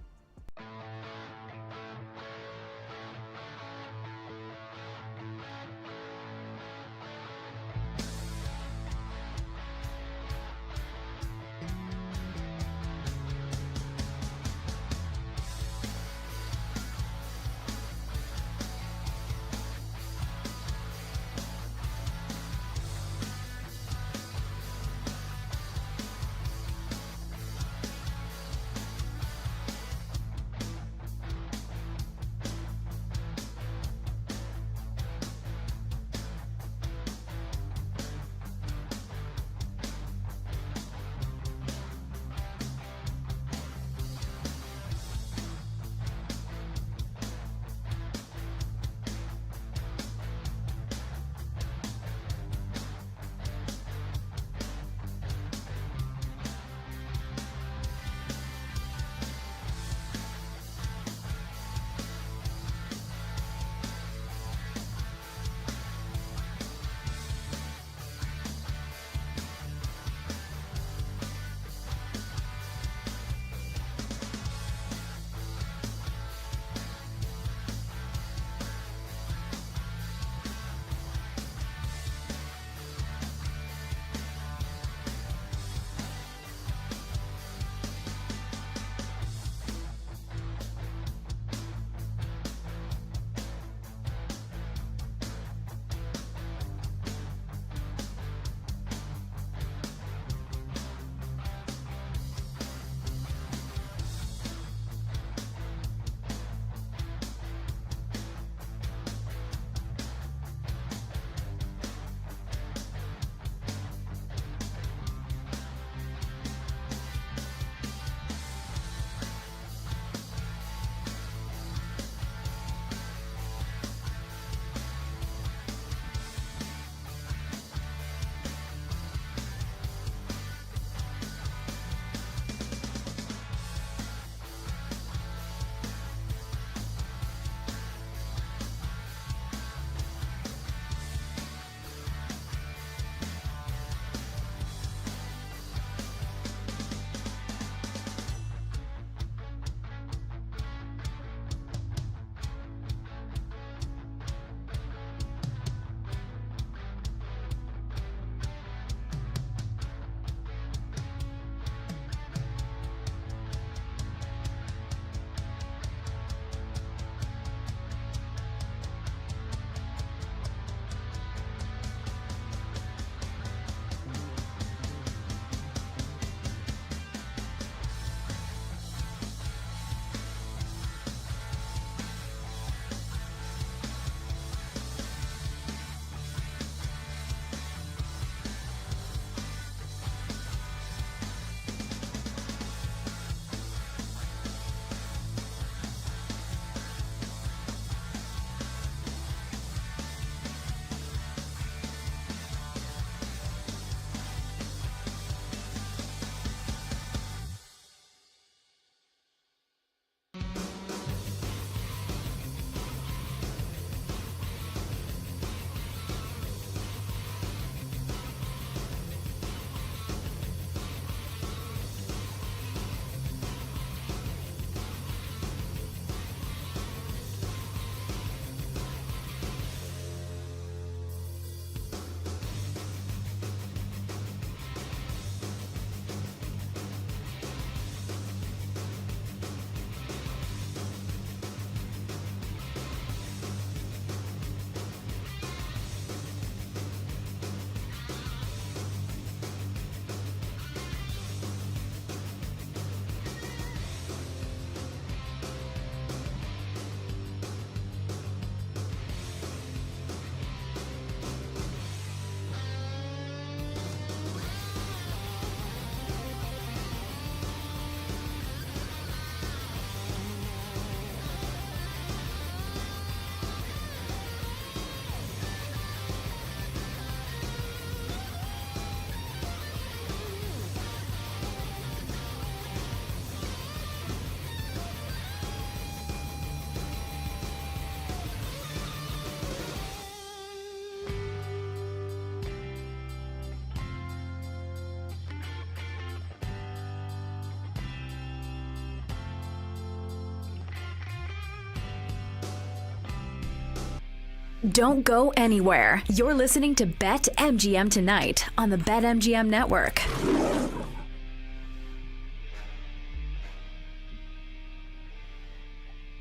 Don't go anywhere. You're listening to BetMGM tonight on the BetMGM Network.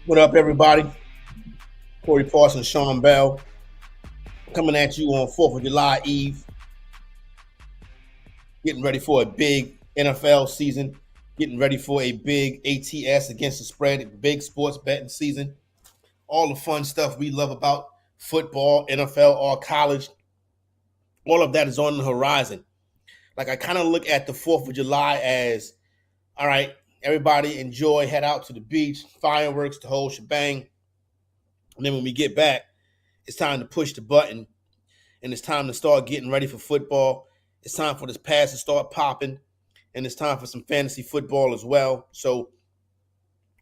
What up, everybody? Corey Parsons, Sean Bell, coming at you on 4th of July Eve. Getting ready for a big NFL season. Getting ready for a big ATS against the spread, big sports betting season. All the fun stuff we love about football, NFL, or college. All of that is on the horizon. Like, I kind of look at the 4th of July as, all right, everybody enjoy, head out to the beach, fireworks, the whole shebang. And then when we get back, it's time to push the button, and it's time to start getting ready for football. It's time for this pass to start popping, and it's time for some fantasy football as well. So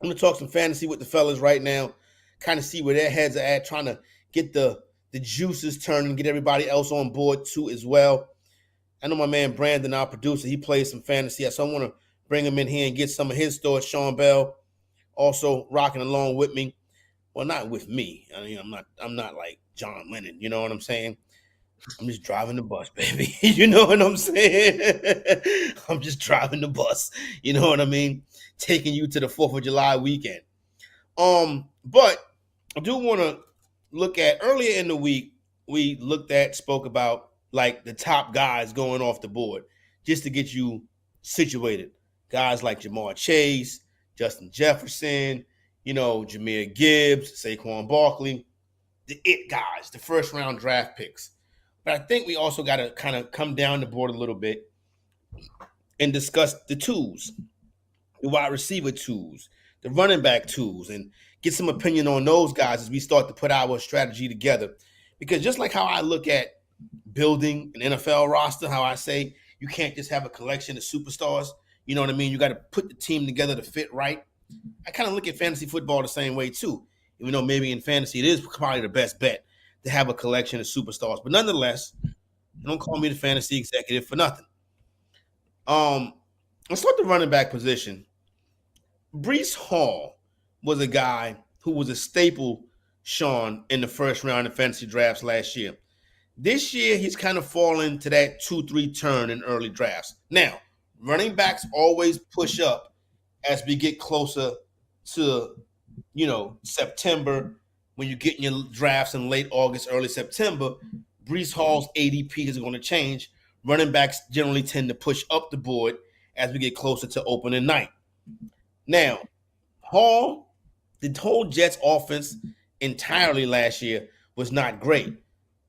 I'm going to talk some fantasy with the fellas right now, kind of see where their heads are at, trying to get the juices turning, get everybody else on board too as well. I know my man Brandon, our producer, he plays some fantasy, so I want to bring him in here and get some of his thoughts. Sean Bell also rocking along with me. Well, not with me. I mean, I'm not like John Lennon. You know what I'm saying? I'm just driving the bus, baby. You know what I'm saying? I'm just driving the bus. You know what I mean? Taking you to the 4th of July weekend. But I do want to look at earlier in the week, we spoke about like the top guys going off the board just to get you situated. Guys like Jamar Chase, Justin Jefferson, Jahmyr Gibbs, Saquon Barkley, the it guys, the first round draft picks. But I think we also got to kind of come down the board a little bit and discuss the twos, the wide receiver twos, the running back twos, and get some opinion on those guys as we start to put our strategy together. Because just like how I look at building an NFL roster, how I say you can't just have a collection of superstars, you know what I mean? You got to put the team together to fit right. I kind of look at fantasy football the same way too, even though maybe in fantasy it is probably the best bet to have a collection of superstars. But nonetheless, don't call me the fantasy executive for nothing. Let's start the running back position. Breece Hall was a guy who was a staple, Sean, in the first round of fantasy drafts last year. This year, he's kind of fallen to that 2-3 turn in early drafts. Now, running backs always push up as we get closer to, September. When you get in your drafts in late August, early September, Breece Hall's ADP is going to change. Running backs generally tend to push up the board as we get closer to opening night. Now, Hall, the whole Jets offense entirely last year was not great.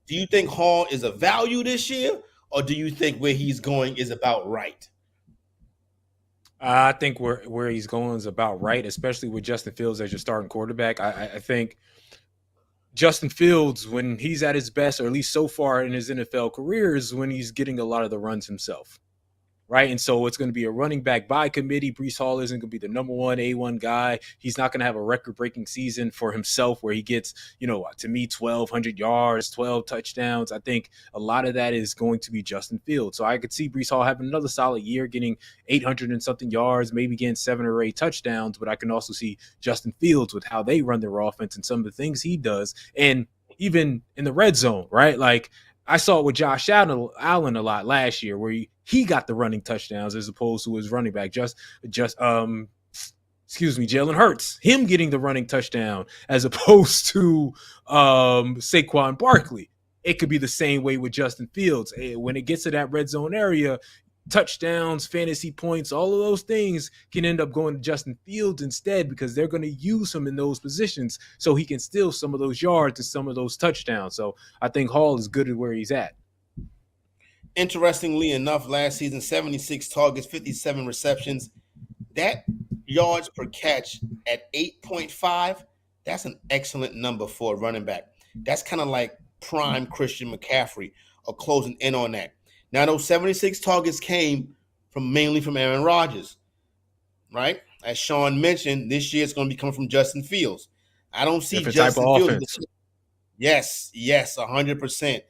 Do you think Hall is a value this year, or do you think where he's going is about right? I think where he's going is about right, especially with Justin Fields as your starting quarterback. I think Justin Fields, when he's at his best, or at least so far in his NFL career, is when he's getting a lot of the runs himself. Right. And so it's going to be a running back by committee. Breece Hall isn't going to be the number one A1 guy. He's not going to have a record breaking season for himself where he gets, to me, 1,200 yards, 12 touchdowns. I think a lot of that is going to be Justin Fields. So I could see Breece Hall having another solid year, getting 800 and something yards, maybe getting 7 or 8 touchdowns. But I can also see Justin Fields with how they run their offense and some of the things he does. And even in the red zone, right? Like, I saw it with Josh Allen a lot last year, where he got the running touchdowns as opposed to his running back. Jalen Hurts, him getting the running touchdown as opposed to Saquon Barkley. It could be the same way with Justin Fields. When it gets to that red zone area, touchdowns, fantasy points, all of those things can end up going to Justin Fields instead, because they're going to use him in those positions so he can steal some of those yards and some of those touchdowns. So I think Hall is good at where he's at. Interestingly enough, last season, 76 targets, 57 receptions. That yards per catch at 8.5, that's an excellent number for a running back. That's kind of like prime Christian McCaffrey, or closing in on that. Now, those 76 targets came mainly from Aaron Rodgers, right? As Sean mentioned, this year it's going to be coming from Justin Fields. I don't see Justin Fields. Yes, 100%.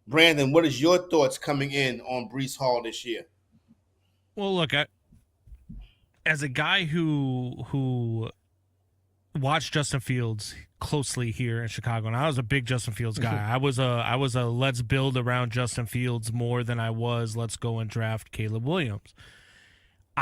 Brandon, what is your thoughts coming in on Breece Hall this year? Well, look, as a guy who watched Justin Fields closely here in Chicago, and I was a big Justin Fields guy. I was a let's build around Justin Fields more than I was let's go and draft Caleb Williams.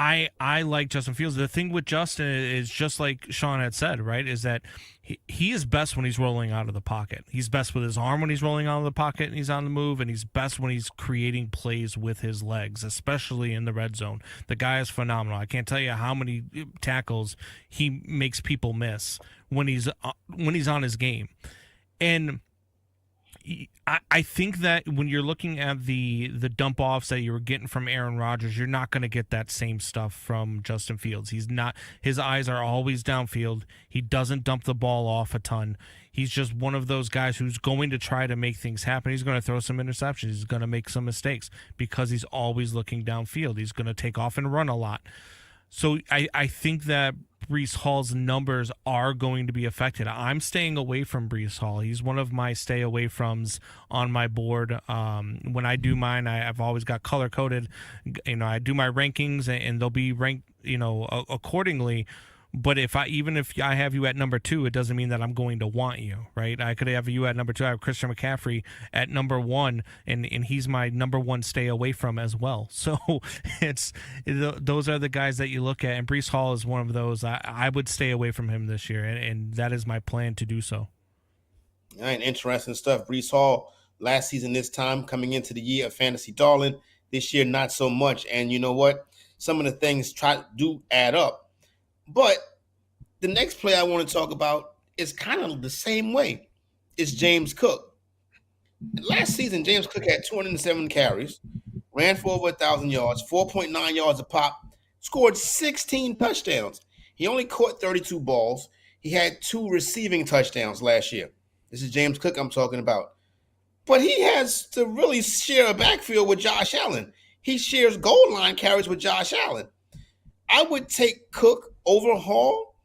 I like Justin Fields. The thing with Justin is just like Sean had said, right, is that he is best when he's rolling out of the pocket. He's best with his arm when he's rolling out of the pocket and he's on the move, and he's best when he's creating plays with his legs, especially in the red zone. The guy is phenomenal. I can't tell you how many tackles he makes people miss when he's on his game. And I think that when you're looking at the dump offs that you were getting from Aaron Rodgers, you're not going to get that same stuff from Justin Fields. His eyes are always downfield. He doesn't dump the ball off a ton. He's just one of those guys who's going to try to make things happen. He's going to throw some interceptions. He's going to make some mistakes because he's always looking downfield. He's going to take off and run a lot. So I think that Breece Hall's numbers are going to be affected. I'm staying away from Breece Hall. He's one of my stay away froms on my board. When I do mine, I've always got color coded. I do my rankings and they'll be ranked, accordingly. But if I have you at number 2, it doesn't mean that I'm going to want you, right? I could have you at number 2. I have Christian McCaffrey at number 1, and he's my number 1 stay away from as well. So those are the guys that you look at, and Breece Hall is one of those. I would stay away from him this year, and that is my plan to do so. All right, interesting stuff. Breece Hall last season, this time coming into the year, a fantasy darling. This year, not so much. And you know what? Some of the things do add up. But the next play I want to talk about is kind of the same way. It's James Cook. Last season, James Cook had 207 carries, ran for over 1,000 yards, 4.9 yards a pop, scored 16 touchdowns. He only caught 32 balls. He had 2 receiving touchdowns last year. This is James Cook I'm talking about. But he has to really share a backfield with Josh Allen. He shares goal line carries with Josh Allen. I would take Cook over Hall,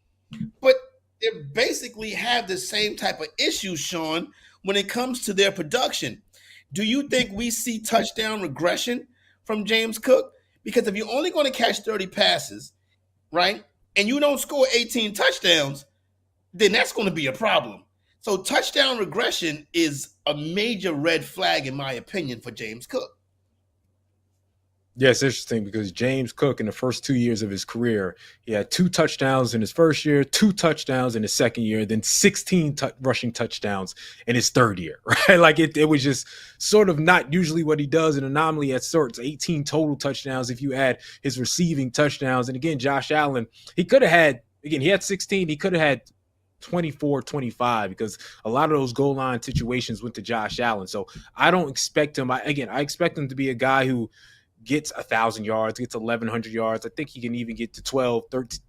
but they basically have the same type of issues, Sean, when it comes to their production. Do you think we see touchdown regression from James Cook? Because if you're only going to catch 30 passes, right, and you don't score 18 touchdowns, then that's going to be a problem. So touchdown regression is a major red flag, in my opinion, for James Cook. Yeah, it's interesting because James Cook, in the first 2 years of his career, he had 2 touchdowns in his first year, 2 touchdowns in his second year, then 16 rushing touchdowns in his third year, right? Like it was just sort of not usually what he does, an anomaly at sorts. 18 total touchdowns if you add his receiving touchdowns. And again, Josh Allen, he could have had, again, he had 16, he could have had 24, 25, because a lot of those goal line situations went to Josh Allen. So I don't expect him. I expect him to be a guy who gets 1,000 yards, gets 1,100 yards. I think he can even get to 1,200,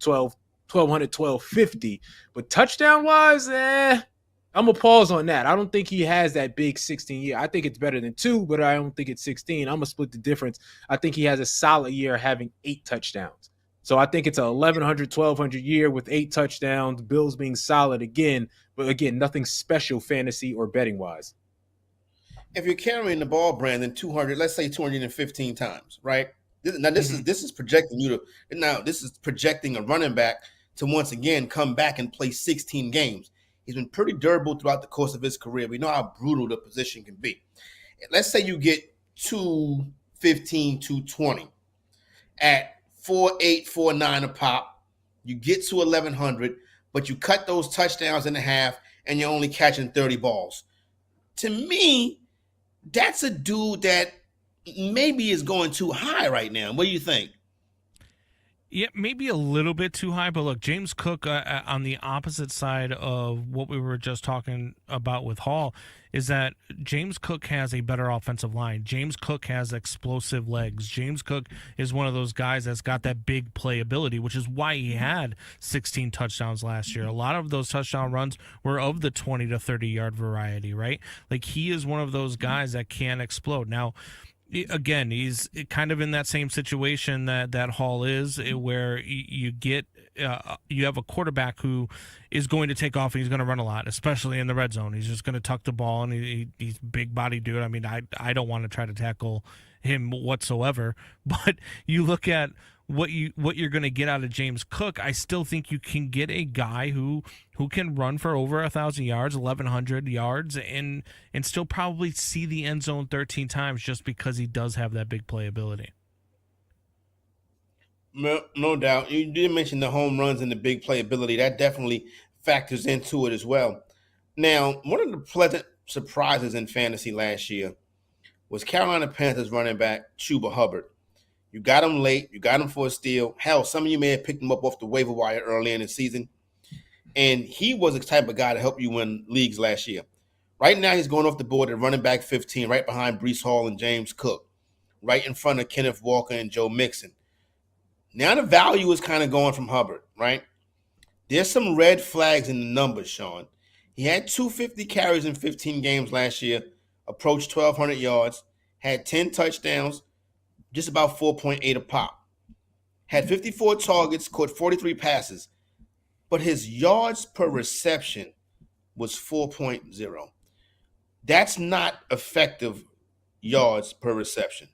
1,250. But touchdown-wise, I'm going to pause on that. I don't think he has that big 16 year. I think it's better than 2, but I don't think it's 16. I'm going to split the difference. I think he has a solid year having 8 touchdowns. So I think it's a 1,100, 1,200 year with 8 touchdowns, Bills being solid again, but again, nothing special fantasy or betting-wise. If you're carrying the ball, Brandon, 200, let's say 215 times, right? This is projecting this is projecting a running back to once again come back and play 16 games. He's been pretty durable throughout the course of his career. We know how brutal the position can be. Let's say you get 215, 220 at 4.8, 4.9 a pop. You get to 1,100, but you cut those touchdowns in half and you're only catching 30 balls. To me, that's a dude that maybe is going too high right now. What do you think? Yeah, maybe a little bit too high, but look, James Cook on the opposite side of what we were just talking about with Hall is that James Cook has a better offensive line. James Cook has explosive legs. James Cook is one of those guys that's got that big playability, which is why he had 16 touchdowns last year. A lot of those touchdown runs were of the 20 to 30 yard variety, right? Like he is one of those guys that can explode. Now, again, he's kind of in that same situation that Hall is, where you have a quarterback who is going to take off and he's going to run a lot, especially in the red zone. He's just going to tuck the ball, and he's big body dude. I mean, I don't want to try to tackle him whatsoever. But you look at what you're going to get out of James Cook, I still think you can get a guy who can run for over 1,000 yards, 1,100 yards, and still probably see the end zone 13 times just because he does have that big playability. No doubt. You did mention the home runs and the big playability. That definitely factors into it as well. Now, one of the pleasant surprises in fantasy last year was Carolina Panthers running back Chuba Hubbard. You got him late. You got him for a steal. Hell, some of you may have picked him up off the waiver wire early in the season. And he was the type of guy to help you win leagues last year. Right now, he's going off the board at running back 15, right behind Breece Hall and James Cook, right in front of Kenneth Walker and Joe Mixon. Now the value is kind of going from Hubbard, right? There's some red flags in the numbers, Sean. He had 250 carries in 15 games last year, approached 1,200 yards, had 10 touchdowns, just about 4.8 a pop. Had 54 targets, caught 43 passes, but his yards per reception was 4.0. That's not effective yards per reception.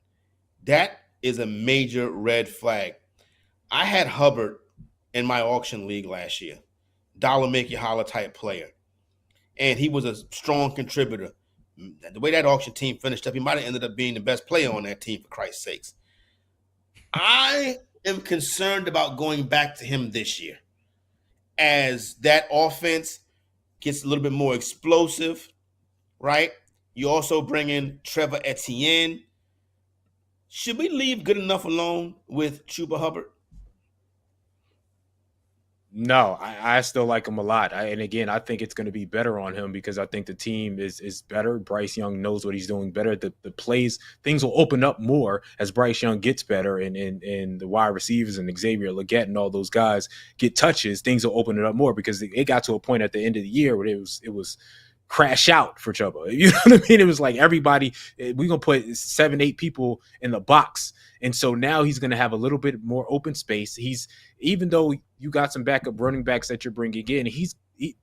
That is a major red flag. I had Hubbard in my auction league last year, dollar make you holler type player. And he was a strong contributor. The way that auction team finished up, he might have ended up being the best player on that team, for Christ's sakes. I am concerned about going back to him this year as that offense gets a little bit more explosive, right? You also bring in Trevor Etienne. Should we leave good enough alone with Chuba Hubbard? No, I still like him a lot. And again, I think it's going to be better on him because I think the team is better. Bryce Young knows what he's doing better. The plays, things will open up more as Bryce Young gets better and the wide receivers and Xavier Legette and all those guys get touches. Things will open it up more because it got to a point at the end of the year where it was crash out for Chuba. You know what I mean? It was like everybody, we're going to put 7-8 people in the box. And so now he's going to have a little bit more open space. Even though you got some backup running backs that you're bringing in,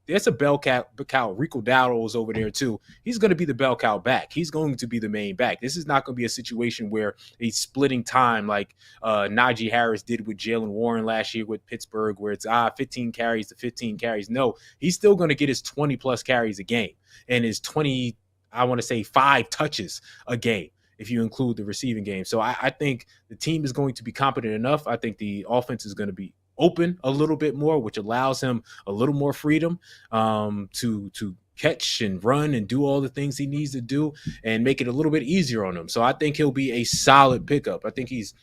there's a bell cow. Rico Dowdle's over there too. He's going to be the bell cow back. He's going to be the main back. This is not going to be a situation where he's splitting time like Najee Harris did with Jalen Warren last year with Pittsburgh, where it's 15 carries to 15 carries. No, he's still going to get his 20 plus carries a game and his 5 touches a game, if you include the receiving game. So I think the team is going to be competent enough. I think the offense is going to be open a little bit more, which allows him a little more freedom to catch and run and do all the things he needs to do and make it a little bit easier on him. So I think he'll be a solid pickup. I think he's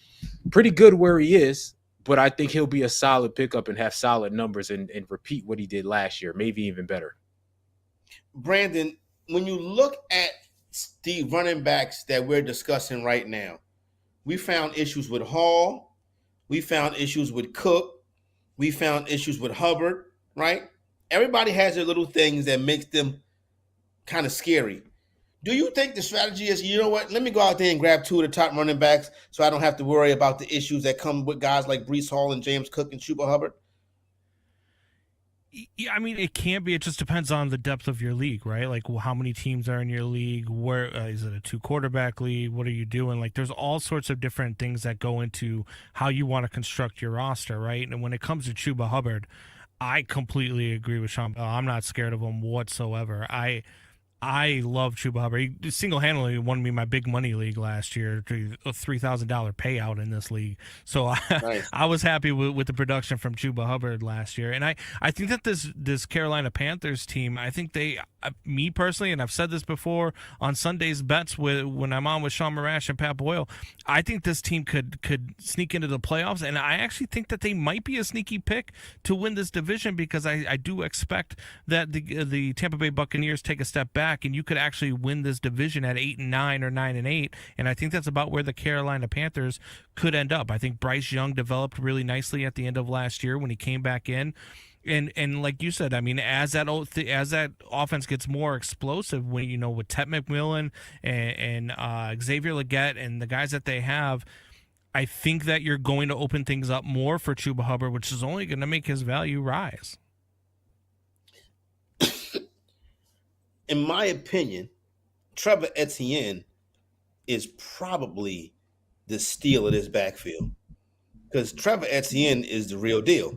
pretty good where he is, but I think he'll be a solid pickup and have solid numbers and repeat what he did last year, maybe even better. Brandon, when you look at the running backs that we're discussing right now, we found issues with Hall. We found issues with Cook. We found issues with Hubbard, right? Everybody has their little things that makes them kind of scary. Do you think the strategy is, you know what, let me go out there and grab 2 of the top running backs so I don't have to worry about the issues that come with guys like Breece Hall and James Cook and Chuba Hubbard? Yeah, I mean, it can be. It just depends on the depth of your league, right? Like, how many teams are in your league? Where is it a 2-quarterback league? What are you doing? Like, there's all sorts of different things that go into how you want to construct your roster, right? And when it comes to Chuba Hubbard, I completely agree with Sean. I'm not scared of him whatsoever. I love Chuba Hubbard. He single-handedly won me my big money league last year, a $3,000 payout in this league. So Nice. I was happy with the production from Chuba Hubbard last year. And I think that this Carolina Panthers team, I think me personally, and I've said this before on Sunday's bets when I'm on with Sean Marash and Pat Boyle, I think this team could sneak into the playoffs. And I actually think that they might be a sneaky pick to win this division because I do expect that the Tampa Bay Buccaneers take a step back and you could actually win this division at 8-9 or 9-8. And I think that's about where the Carolina Panthers could end up. I think Bryce Young developed really nicely at the end of last year when he came back in. And like you said, I mean, as that offense gets more explosive, when with Ted McMillan and Xavier Legette and the guys that they have, I think that you're going to open things up more for Chuba Hubbard, which is only going to make his value rise. In my opinion, Trevor Etienne is probably the steal of this backfield. because Trevor Etienne is the real deal.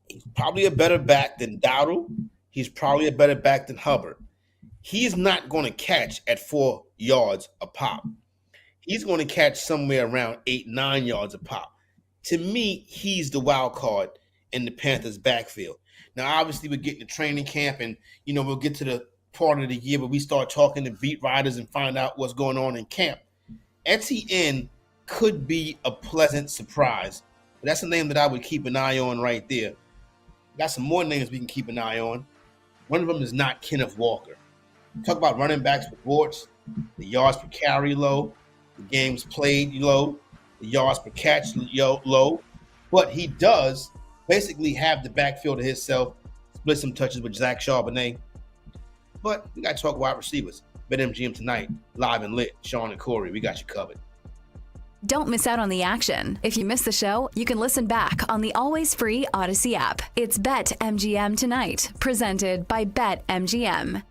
He's probably a better back than Dowdle. He's probably a better back than Hubbard. He's not going to catch at 4 yards a pop. He's going to catch somewhere around 8, 9 yards a pop. To me, he's the wild card in the Panthers' backfield. Now, obviously, we're getting to training camp, and, we'll get to the part of the year where we start talking to beat writers and find out what's going on in camp. Etienne could be a pleasant surprise. But that's a name that I would keep an eye on right there. Got some more names we can keep an eye on. One of them is not Kenneth Walker. Talk about running backs reports, the yards per carry low, the games played low, the yards per catch low. But he does basically have the backfield to himself, split some touches with Zach Charbonnet. But we got to talk wide receivers. BetMGM tonight, live and lit. Sean and Corey, we got you covered. Don't miss out on the action. If you missed the show, you can listen back on the always free Odyssey app. It's BetMGM tonight, presented by BetMGM.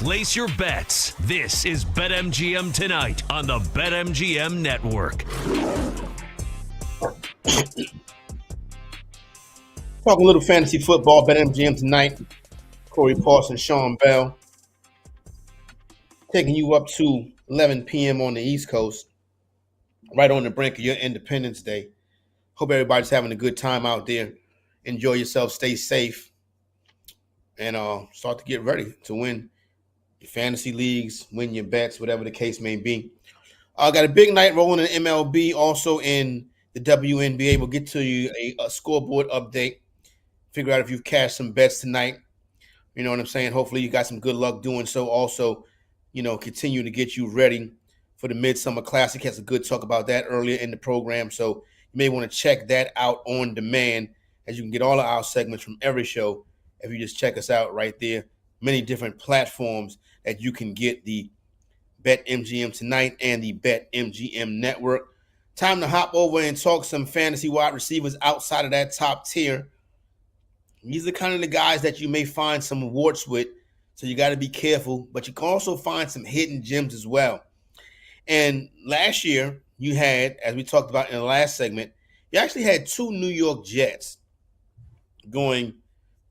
Place your bets. This is BetMGM Tonight on the BetMGM Network. Talking a little fantasy football, BetMGM Tonight. Corey Parson, Sean Bell. Taking you up to 11 p.m. on the East Coast. Right on the brink of your Independence Day. Hope everybody's having a good time out there. Enjoy yourself, stay safe, and start to get ready to win your fantasy leagues, win your bets, whatever the case may be. Got a big night rolling in MLB, also in the WNBA. We'll get to you a scoreboard update. Figure out if you've cashed some bets tonight. You know what I'm saying? Hopefully you got some good luck doing so. Also, continue to get you ready for the Midsummer Classic. Has a good talk about that earlier in the program. So you may want to check that out on demand, as you can get all of our segments from every show if you just check us out right there. Many different platforms that you can get the BetMGM Tonight and the BetMGM Network. Time to hop over and talk some fantasy wide receivers outside of that top tier. These are kind of the guys that you may find some warts with, so you got to be careful. But you can also find some hidden gems as well. And last year, you had, as we talked about in the last segment, you actually had 2 New York Jets going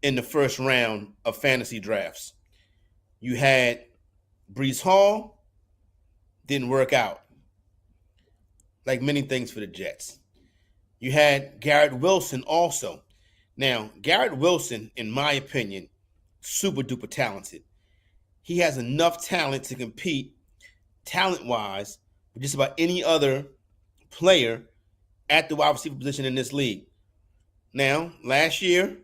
in the first round of fantasy drafts. You had Breece Hall, didn't work out, like many things for the Jets. You had Garrett Wilson also. Now, Garrett Wilson, in my opinion, super duper talented. He has enough talent to compete talent-wise with just about any other player at the wide receiver position in this league. Now, last year,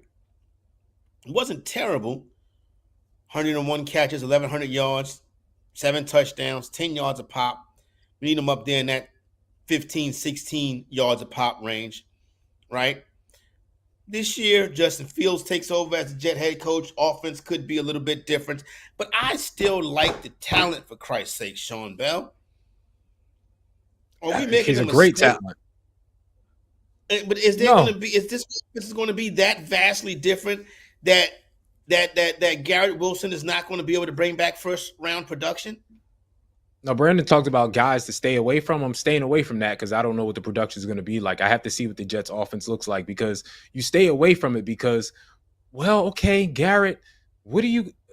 it wasn't terrible. 101 catches, 1,100 yards, 7 touchdowns, 10 yards a pop. We need him up there in that 15, 16 yards a pop range, right? This year, Justin Fields takes over as the Jet head coach. Offense could be a little bit different, but I still like the talent, for Christ's sake, Sean Bell. Are we making He's a him great mistake? talent. But is there going to be? Is this going to be that vastly different that Garrett Wilson is not going to be able to bring back first round production? Now, Brandon talked about guys to stay away from. I'm staying away from that because I don't know what the production is going to be like. I have to see what the Jets offense looks like, because you stay away from it because, well, okay, Garrett, what do you –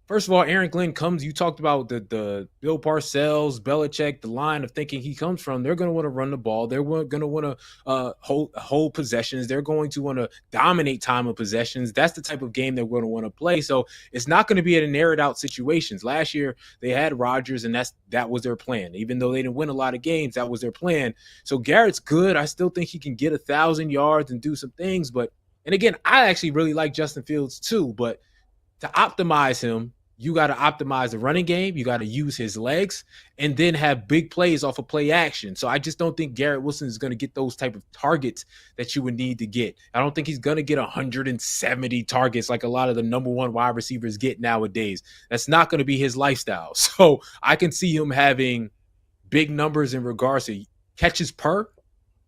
first of all, Aaron Glenn comes – you talked about the Bill Parcells, Belichick, the line of thinking he comes from. They're going to want to run the ball. They're going to want to hold possessions. They're going to want to dominate time of possessions. That's the type of game they're going to want to play. So it's not going to be in narrowed out situations. Last year, they had Rodgers, and that was their plan. Even though they didn't win a lot of games, that was their plan. So Garrett's good. I still think he can get 1,000 yards and do some things. And again, I actually really like Justin Fields too. But to optimize him, you got to optimize the running game. You got to use his legs and then have big plays off of play action. So I just don't think Garrett Wilson is going to get those type of targets that you would need to get. I don't think he's going to get 170 targets like a lot of the number one wide receivers get nowadays. That's not going to be his lifestyle. So I can see him having big numbers in regards to catches per,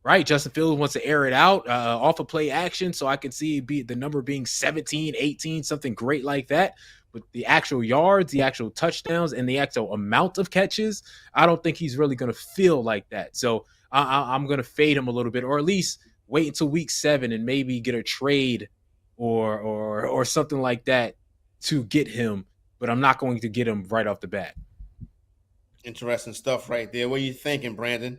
right? Justin Fields wants to air it out off of play action. So I can see the number being 17, 18, something great like that. But the actual yards, the actual touchdowns, and the actual amount of catches, I don't think he's really going to feel like that. So I'm going to fade him a little bit, or at least wait until week 7 and maybe get a trade or something like that to get him. But I'm not going to get him right off the bat. Interesting stuff right there. What are you thinking, Brandon?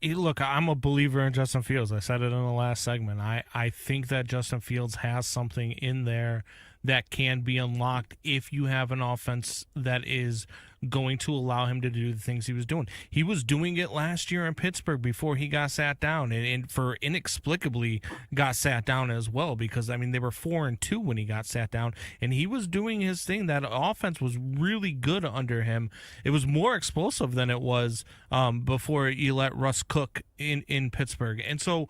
Look, I'm a believer in Justin Fields. I said it in the last segment. I think that Justin Fields has something in there that can be unlocked if you have an offense that is going to allow him to do the things he was doing. He was doing it last year in Pittsburgh before he got sat down, and for inexplicably got sat down as well, because I mean they were 4-2 when he got sat down, and he was doing his thing. That offense was really good under him. It was more explosive than it was before you let Russ cook in Pittsburgh, and so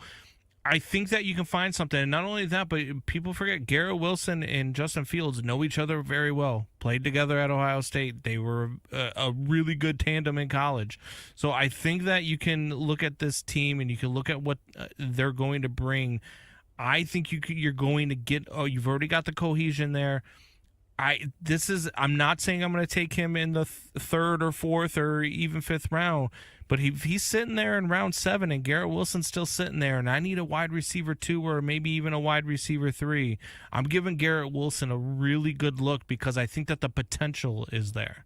I think that you can find something. And not only that, but people forget Garrett Wilson and Justin Fields know each other very well. Played together at Ohio State. They were a really good tandem in college. So I think that you can look at this team and you can look at what they're going to bring. I think you're going to get. Oh, you've already got the cohesion there. I'm not saying I'm going to take him in the third or fourth or even fifth round, but he's sitting there in round 7 and Garrett Wilson's still sitting there, and I need a wide receiver 2 or maybe even a wide receiver 3. I'm giving Garrett Wilson a really good look because I think that the potential is there.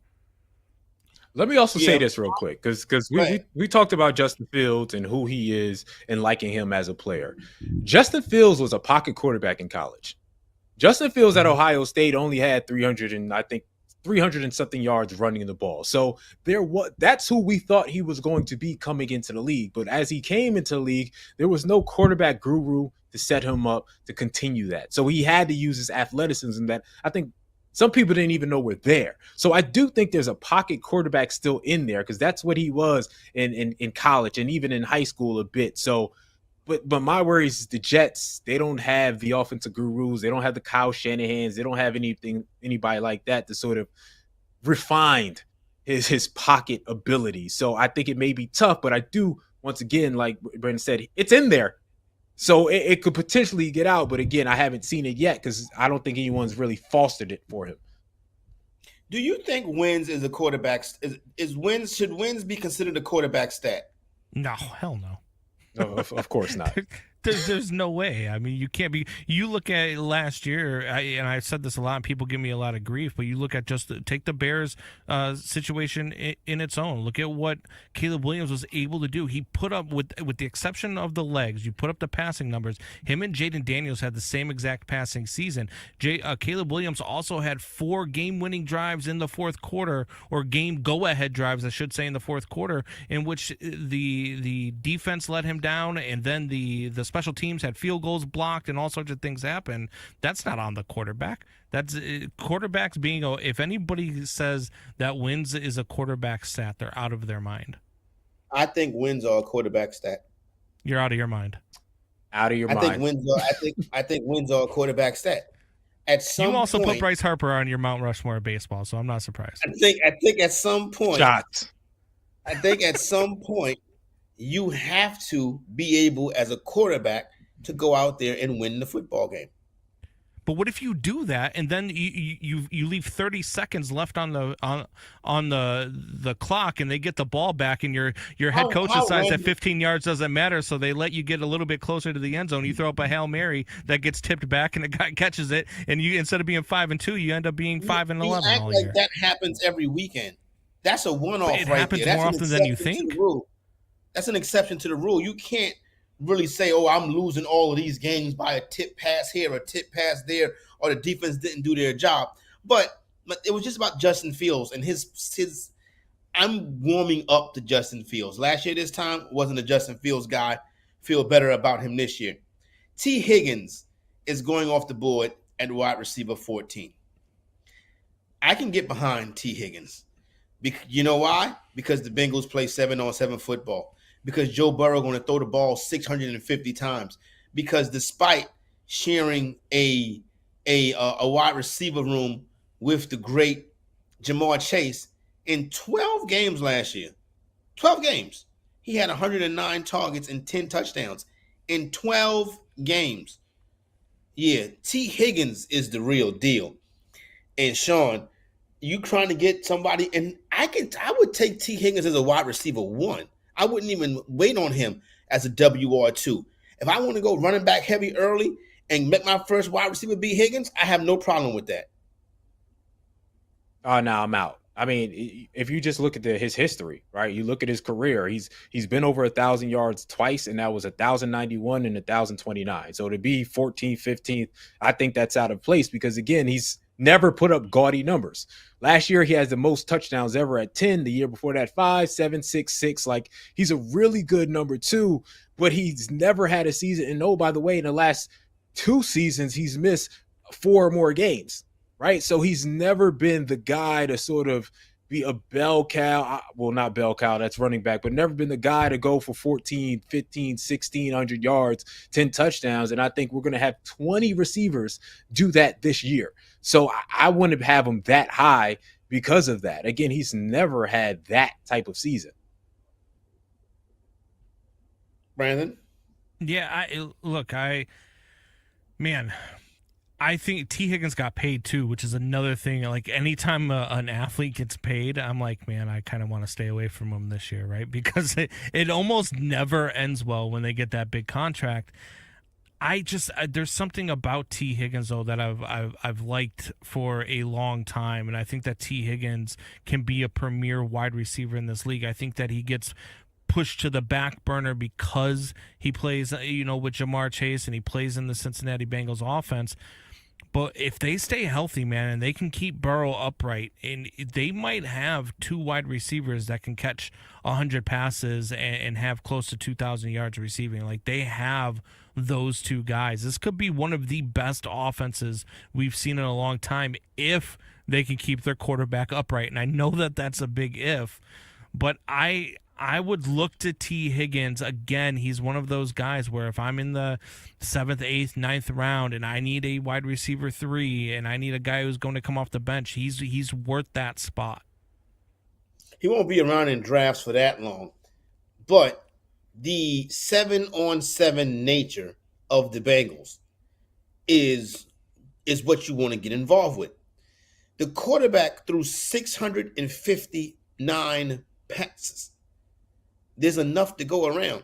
Let me also say this real quick, because we talked about Justin Fields and who he is and liking him as a player. Justin Fields was a pocket quarterback in college. Justin Fields at Ohio State only had 300 and something yards running the ball. So that's who we thought he was going to be coming into the league. But as he came into the league, there was no quarterback guru to set him up to continue that. So he had to use his athleticism that I think some people didn't even know were there. So I do think there's a pocket quarterback still in there because that's what he was in college and even in high school a bit. So, but my worry is the Jets. They don't have the offensive gurus. They don't have the Kyle Shanahans. They don't have anybody like that to sort of refine his pocket ability. So I think it may be tough, but I do, once again, like Brendan said, it's in there. So it could potentially get out, but again, I haven't seen it yet because I don't think anyone's really fostered it for him. Do you think wins is a quarterback? Should wins be considered a quarterback stat? No, hell no. No, of course not. There's no way. I mean, you can't be. You look at last year, and I've said this a lot, and people give me a lot of grief, but you look at take the Bears situation in its own. Look at what Caleb Williams was able to do. He put up, with the exception of the legs, you put up the passing numbers. Him and Jaden Daniels had the same exact passing season. Caleb Williams also had 4 game-winning drives in the fourth quarter, or game go-ahead drives, I should say, in the fourth quarter, in which the defense let him down, and then the special teams had field goals blocked and all sorts of things happen. That's not on the quarterback. That's quarterbacks being, if anybody says that wins is a quarterback stat, they're out of their mind. I think wins are a quarterback stat. You're out of your mind. Out of your mind. I think wins are a quarterback stat. At some you also point, put Bryce Harper on your Mount Rushmore of baseball, so I'm not surprised. I think at some point, shots. I think at some point, you have to be able, as a quarterback, to go out there and win the football game. But what if you do that and then you leave 30 seconds left on the clock and they get the ball back and your head coach decides that 15 yards doesn't matter, so they let you get a little bit closer to the end zone. You throw up a Hail Mary that gets tipped back and the guy catches it, and you, instead of being 5-2, you end up being 5-11 act all like year. That happens every weekend. That's a one-off It right happens there. more often than you think. That's an exception to the rule. You can't really say, oh, I'm losing all of these games by a tip pass here, a tip pass there, or the defense didn't do their job. But it was just about Justin Fields and his I'm warming up to Justin Fields. Last year, this time, wasn't a Justin Fields guy. Feel better about him this year. T. Higgins is going off the board at wide receiver 14. I can get behind T. Higgins. You know why? Because the Bengals play 7-on-7 football. Because Joe Burrow going to throw the ball 650 times. Because despite sharing a wide receiver room with the great Jamar Chase, in 12 games last year, 12 games, he had 109 targets and 10 touchdowns. In 12 games. Yeah, T. Higgins is the real deal. And Sean, you trying to get somebody, and I would take T. Higgins as a wide receiver 1. I wouldn't even wait on him as a WR2. If I want to go running back heavy early and make my first wide receiver be Higgins, I have no problem with that. Oh, no, I'm out. I mean, if you just look at his history, right? You look at his career. He's been over 1,000 yards twice, and that was 1,091 and 1,029. So to be 14th, 15th, I think that's out of place because, again, he's never put up gaudy numbers. Last year, he has the most touchdowns ever at 10. The year before that, 5, 7, 6, 6. Like, he's a really good number 2, but he's never had a season. And oh, by the way, in the last 2 seasons, he's missed 4 or more games. Right. So he's never been the guy to sort of be a bell cow. Well, not bell cow, that's running back, but never been the guy to go for 14, 15, 1,600 yards, 10 touchdowns. And I think we're going to have 20 receivers do that this year. So I wouldn't have him that high because of that. Again, he's never had that type of season. Brandon? Yeah, I think T. Higgins got paid too, which is another thing. Like anytime an athlete gets paid, I'm like, man, I kind of want to stay away from him this year, right? Because it almost never ends well when they get that big contract. There's something about T. Higgins though that I've liked for a long time, and I think that T. Higgins can be a premier wide receiver in this league. I think that he gets pushed to the back burner because he plays, with Jamar Chase and he plays in the Cincinnati Bengals offense. But if they stay healthy, man, and they can keep Burrow upright, and they might have 2 wide receivers that can catch 100 passes and have close to 2,000 yards receiving. Like, they have those 2 guys. This could be one of the best offenses we've seen in a long time if they can keep their quarterback upright. And I know that that's a big if, but I would look to T. Higgins. Again, he's one of those guys where if I'm in the 7th, 8th, 9th round and I need a wide receiver 3 and I need a guy who's going to come off the bench, he's worth that spot. He won't be around in drafts for that long. But the 7-on-7 nature of the Bengals is what you want to get involved with. The quarterback threw 659 passes. There's enough to go around.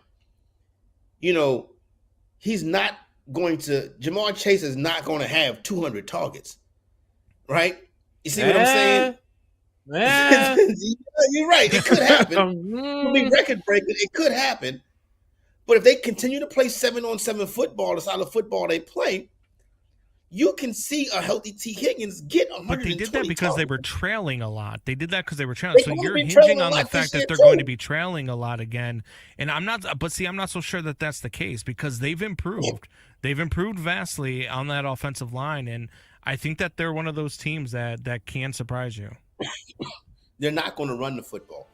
He's not going to, Jamar Chase is not going to have 200 targets, right? You see what I'm saying? You're right. It could happen. It'll be record breaking. It could happen. But if they continue to play 7-on-7 football, the style of football they play, you can see a healthy T. Higgins get 120 But they did that because targets. They were trailing a lot. They did that because they were trailing. So you're hinging on the fact that they're going to be trailing a lot again. And I'm not so sure that that's the case because they've improved. They've improved vastly on that offensive line. And I think that they're one of those teams that can surprise you. They're not going to run the football.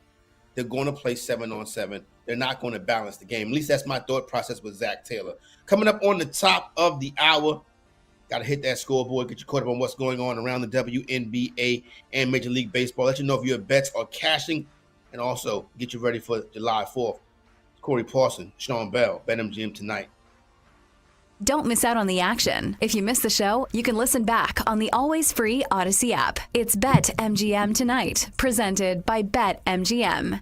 They're going to play 7-on-7. They're not going to balance the game. At least that's my thought process with Zach Taylor. Coming up on the top of the hour, got to hit that scoreboard, get you caught up on what's going on around the WNBA and Major League Baseball. Let you know if your bets are cashing, and also get you ready for July 4th. Corey Parson, Sean Bell, BetMGM tonight. Don't miss out on the action. If you missed the show, you can listen back on the always free Odyssey app. It's BetMGM Tonight, presented by BetMGM.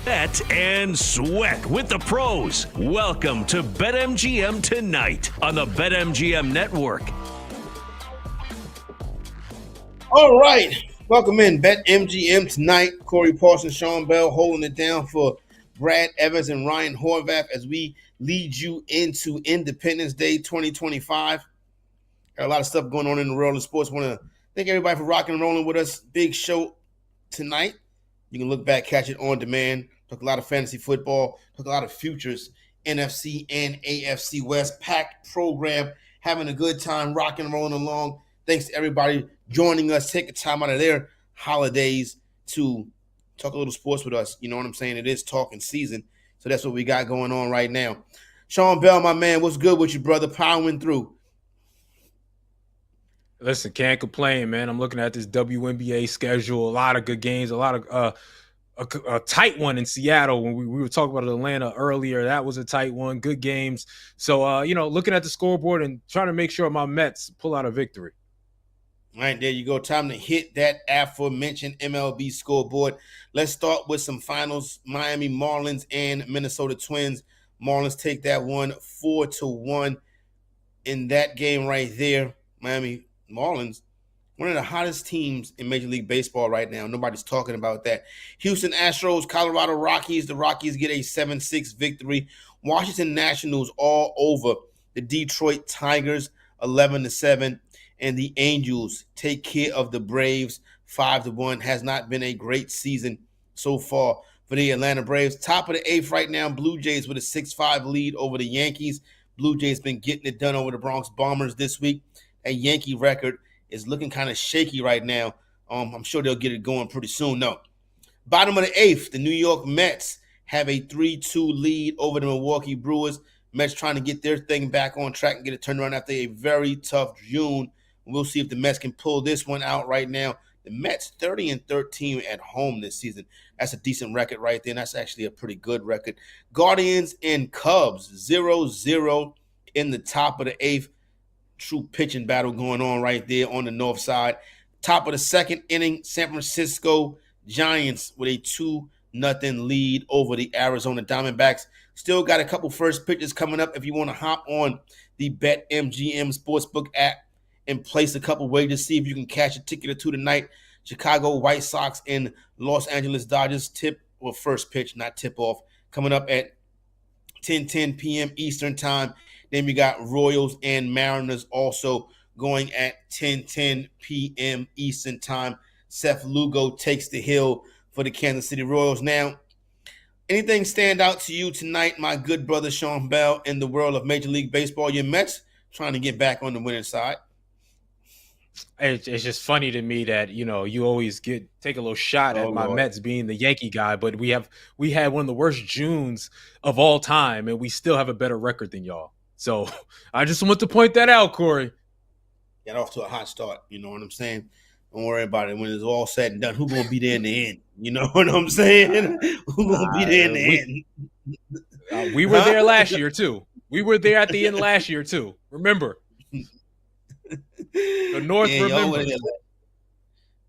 Bet and sweat with the pros. Welcome to BetMGM Tonight on the BetMGM Network. All right. Welcome in BetMGM Tonight. Corey Parson, Sean Bell holding it down for Brad Evans and Ryan Horvath as we lead you into Independence Day 2025. Got a lot of stuff going on in the world of sports. Want to thank everybody for rocking and rolling with us. Big show tonight. You can look back, catch it on demand. Talk a lot of fantasy football. Talk a lot of futures, NFC and AFC West. Packed program. Having a good time, rocking and rolling along. Thanks to everybody joining us, taking time out of their holidays to talk a little sports with us. You know what I'm saying? It is talking season. So that's what we got going on right now. Sean Bell, my man, what's good with you, brother? Powering through. Listen, can't complain, man. I'm looking at this WNBA schedule. A lot of good games. A lot of a tight one in Seattle when we were talking about Atlanta earlier. That was a tight one. Good games. So, looking at the scoreboard and trying to make sure my Mets pull out a victory. All right, there you go. Time to hit that aforementioned MLB scoreboard. Let's start with some finals. Miami Marlins and Minnesota Twins. Marlins take that one 4-1 in that game right there. Miami Marlins, one of the hottest teams in Major League Baseball right now. Nobody's talking about that. Houston Astros, Colorado Rockies. The Rockies get a 7-6 victory. Washington Nationals all over the Detroit Tigers 11-7. And the Angels take care of the Braves 5-1. Has not been a great season so far for the Atlanta Braves. Top of the eighth right now, Blue Jays with a 6-5 lead over the Yankees. Blue Jays been getting it done over the Bronx Bombers this week. That Yankee record is looking kind of shaky right now. I'm sure they'll get it going pretty soon. No. Bottom of the eighth, the New York Mets have a 3-2 lead over the Milwaukee Brewers. Mets trying to get their thing back on track and get it turned around after a very tough June. We'll see if the Mets can pull this one out right now. The Mets 30-13 at home this season. That's a decent record right there. And that's actually a pretty good record. Guardians and Cubs 0-0 in the top of the eighth. True pitching battle going on right there on the north side. Top of the second inning, San Francisco Giants with a 2-0 lead over the Arizona Diamondbacks. Still got a couple first pitches coming up if you want to hop on the BetMGM Sportsbook app and place a couple wagers, see if you can catch a ticket or two tonight. Chicago White Sox and Los Angeles Dodgers first pitch, not tip off, coming up at 10:10 p.m. Eastern time. Then we got Royals and Mariners also going at 10:10 p.m. Eastern time. Seth Lugo takes the hill for the Kansas City Royals. Now, anything stand out to you tonight, my good brother Sean Bell, in the world of Major League Baseball? Your Mets trying to get back on the winning side. It's just funny to me that you always take a little shot at my Mets being the Yankee guy, but we had one of the worst Junes of all time, and we still have a better record than y'all. So I just want to point that out, Corey. Got off to a hot start. You know what I'm saying? Don't worry about it. When it's all said and done, who's gonna be there in the end? You know what I'm saying? Who's gonna be there in the end? We were there last year too. We were there at the end last year too. Remember. The North remembers.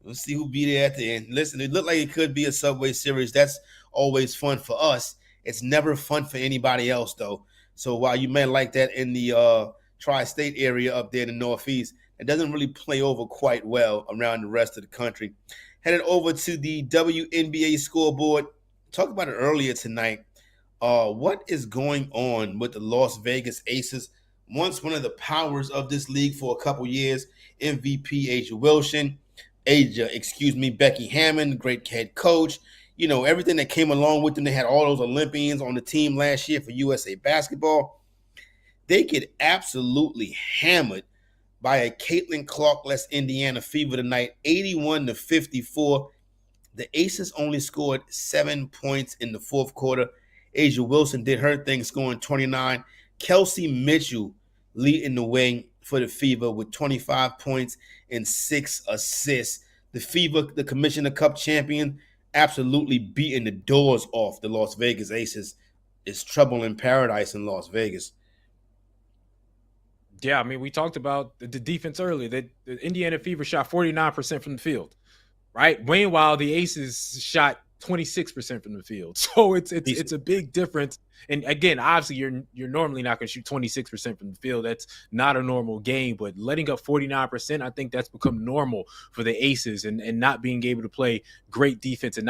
We'll see who be there at the end. Listen, it looked like it could be a Subway Series. That's always fun for us. It's never fun for anybody else, though. So while you may like that in the tri-state area up there in the Northeast, it doesn't really play over quite well around the rest of the country. Headed over to the WNBA scoreboard. Talked about it earlier tonight. What is going on with the Las Vegas Aces? Once one of the powers of this league for a couple years, MVP Becky Hammond, great head coach. You know, everything that came along with them. They had all those Olympians on the team last year for USA Basketball. They get absolutely hammered by a Caitlin Clark-less Indiana Fever tonight, 81-54. The Aces only scored 7 points in the fourth quarter. Asia Wilson did her thing, scoring 29. Kelsey Mitchell leading the way for the Fever with 25 points and 6 assists. The Fever, the Commissioner Cup champion, absolutely beating the doors off the Las Vegas Aces. It's trouble in paradise in Las Vegas. Yeah, I mean, we talked about the defense earlier. The Indiana Fever shot 49% from the field, right? Meanwhile, the Aces shot 26% from the field. So it's a big difference. And again, obviously you're normally not going to shoot 26% from the field. That's not a normal game, but letting up 49%, I think that's become normal for the Aces and not being able to play great defense and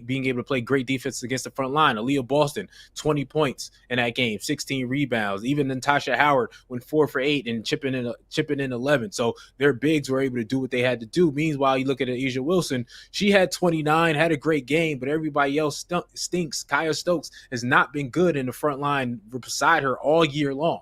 being able to play great defense against the front line. Aaliyah Boston, 20 points in that game, 16 rebounds. Even Natasha Howard went 4 for 8 and chipping in 11. So their bigs were able to do what they had to do. Meanwhile, you look at Asia Wilson, she had 29, had a great game, but everybody else stinks. Kaya Stokes has not been good in the front line beside her all year long,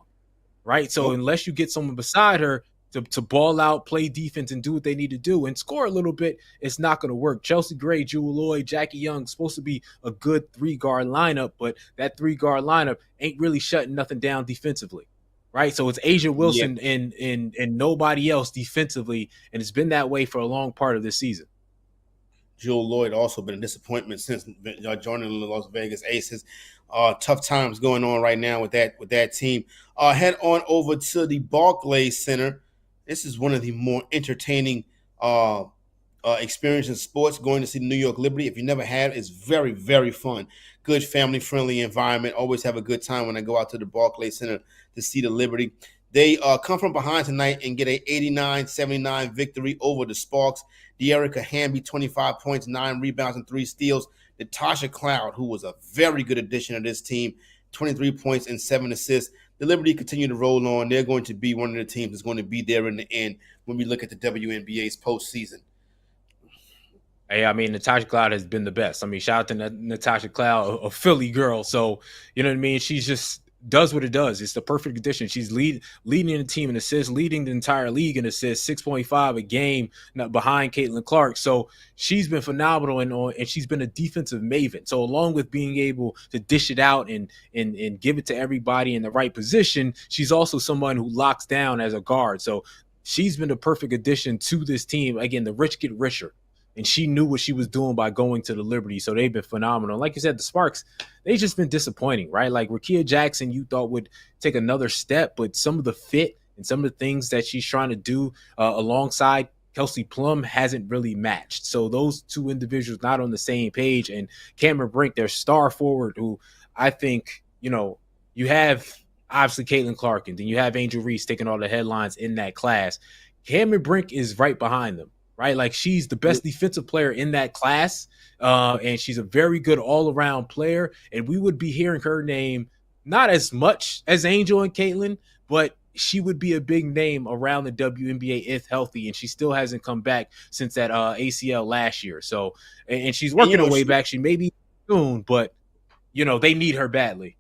right? So unless you get someone beside her to ball out, play defense, and do what they need to do and score a little bit, it's not going to work. Chelsea Gray, Jewel Lloyd, Jackie Young, supposed to be a good 3-guard lineup, but that 3-guard lineup ain't really shutting nothing down defensively, right? So it's Asia Wilson and nobody else defensively, and it's been that way for a long part of this season. Jewel Lloyd also been a disappointment since joining the Las Vegas Aces. Tough times going on right now with that team. Head on over to the Barclays Center. This is one of the more entertaining experiences in sports. Going to see the New York Liberty. If you never have, it's very, very fun. Good family-friendly environment. Always have a good time when I go out to the Barclays Center to see the Liberty. They come from behind tonight and get a 89-79 victory over the Sparks. De'Erica Hamby, 25 points, 9 rebounds, and 3 steals. Natasha Cloud, who was a very good addition to this team, 23 points and 7 assists. The Liberty continue to roll on. They're going to be one of the teams that's going to be there in the end when we look at the WNBA's postseason. Hey, I mean, Natasha Cloud has been the best. I mean, shout out to Natasha Cloud, a Philly girl. So, you know what I mean? She's just does what it does. It's the perfect addition. She's leading the team in assists, leading the entire league in assists, 6.5 a game behind Caitlin Clark. So she's been phenomenal and she's been a defensive maven. So along with being able to dish it out and give it to everybody in the right position, she's also someone who locks down as a guard. So she's been the perfect addition to this team. Again, the rich get richer. And she knew what she was doing by going to the Liberty. So they've been phenomenal. Like you said, the Sparks, they've just been disappointing, right? Like Rakia Jackson, you thought would take another step, but some of the fit and some of the things that she's trying to do alongside Kelsey Plum hasn't really matched. So those two individuals not on the same page. And Cameron Brink, their star forward, who I think, you have obviously Caitlin Clark, and then you have Angel Reese taking all the headlines in that class. Cameron Brink is right behind them. Right, like she's the best defensive player in that class, and she's a very good all-around player. And we would be hearing her name not as much as Angel and Caitlin, but she would be a big name around the WNBA if healthy. And she still hasn't come back since that ACL last year. So, and she's working her way back. She may be soon, but they need her badly.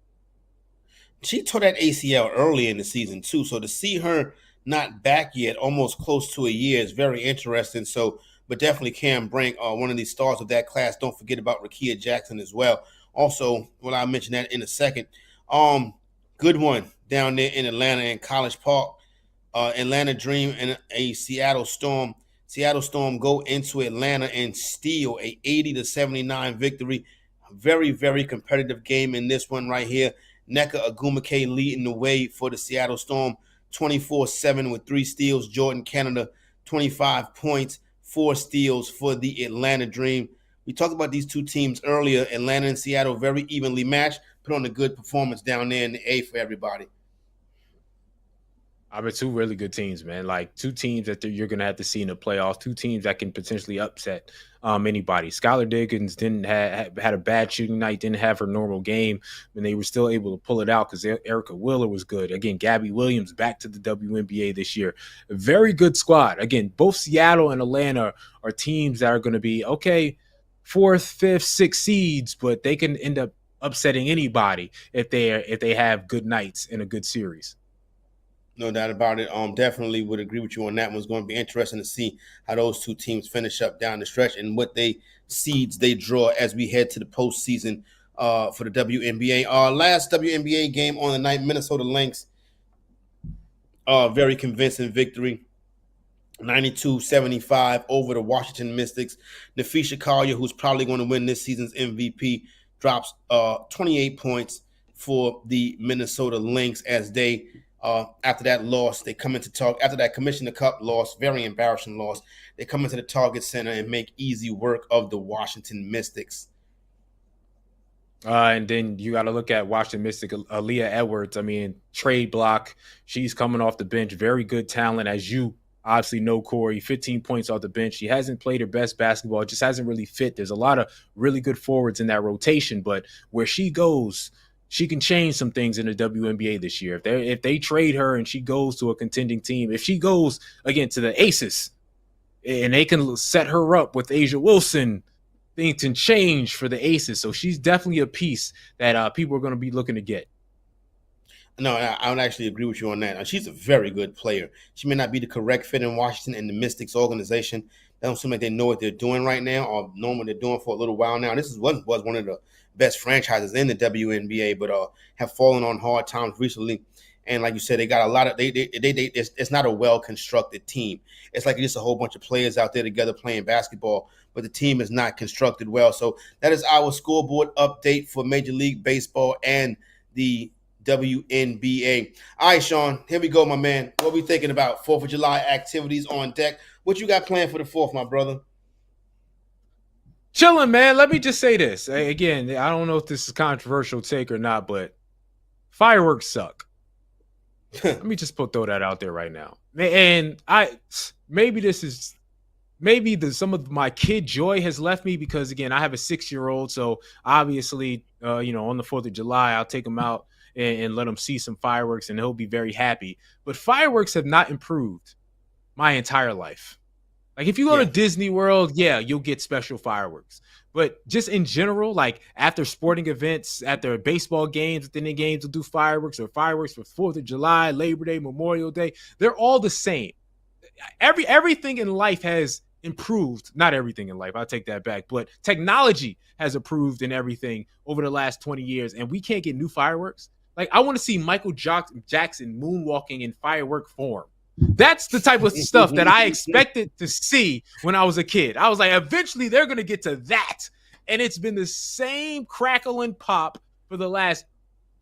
She tore that ACL early in the season too, so to see her not back yet, almost close to a year, is very interesting. So, but definitely Cam Brink, one of these stars of that class. Don't forget about Rakia Jackson as well. Also, I'll mention that in a second. Good one down there in Atlanta in College Park. Atlanta Dream and a Seattle Storm. Seattle Storm go into Atlanta and steal a 80-79 victory. Very, very competitive game in this one right here. Nneka Ogwumike leading the way for the Seattle Storm. 24-7 with 3 steals. Jordan Canada, 25 points, 4 steals for the Atlanta Dream. We talked about these two teams earlier. Atlanta and Seattle very evenly matched. Put on a good performance down there in the A for everybody. I mean, 2 really good teams, man. Like 2 teams that you're going to have to see in the playoffs. 2 teams that can potentially upset anybody. Skylar Diggins had a bad shooting night, didn't have her normal game, and they were still able to pull it out because Erica Wheeler was good. Again, Gabby Williams back to the WNBA this year. A very good squad. Again, both Seattle and Atlanta are teams that are going to be, 4th, 5th, 6th seeds, but they can end up upsetting anybody if they have good nights in a good series. No doubt about it. Definitely would agree with you on that one. It's going to be interesting to see how those 2 teams finish up down the stretch and what seeds they draw as we head to the postseason for the WNBA. Last WNBA game on the night, Minnesota Lynx. Very convincing victory. 92-75 over the Washington Mystics. Nafisha Collier, who's probably going to win this season's MVP, drops 28 points for the Minnesota Lynx as they after that loss, they come into after that Commissioner Cup loss, very embarrassing loss, they come into the Target Center and make easy work of the Washington Mystics. And then you got to look at Washington Mystic, Aaliyah Edwards. I mean, trade block. She's coming off the bench. Very good talent, as you obviously know, Corey. 15 points off the bench. She hasn't played her best basketball. It just hasn't really fit. There's a lot of really good forwards in that rotation, but where she goes, she can change some things in the WNBA this year. If they trade her and she goes to a contending team, if she goes again to the Aces and they can set her up with Asia Wilson, things can change for the Aces. So she's definitely a piece that people are going to be looking to get. No, I would actually agree with you on that. She's a very good player. She may not be the correct fit in Washington and the Mystics organization. They don't seem like they know what they're doing right now or know what they're doing for a little while now. This was one of the best franchises in the WNBA, but have fallen on hard times recently. And like you said, they got a lot of it's not a well-constructed team. It's like just a whole bunch of players out there together playing basketball, but the team is not constructed well. So that is our scoreboard update for Major League Baseball and the WNBA. All right, Sean, here we go, my man. What we thinking about? 4th of July activities on deck. What you got planned for the 4th, my brother? Chilling, man. Let me just say this. Again, I don't know if this is controversial take or not, but fireworks suck. Let me just throw that out there right now. And maybe some of my kid joy has left me because, again, I have a 6-year-old. So obviously, on the 4th of July, I'll take him out and let him see some fireworks and he'll be very happy. But fireworks have not improved my entire life. Like if you go to Disney World, you'll get special fireworks. But just in general, like after sporting events, after baseball games, within the games will do fireworks or fireworks for 4th of July, Labor Day, Memorial Day. They're all the same. Everything in life has improved. Not everything in life, I'll take that back. But technology has improved in everything over the last 20 years. And we can't get new fireworks. Like I want to see Michael Jackson moonwalking in firework form. That's the type of stuff that I expected to see when I was a kid. I was like, eventually they're going to get to that. And it's been the same crackle and pop for the last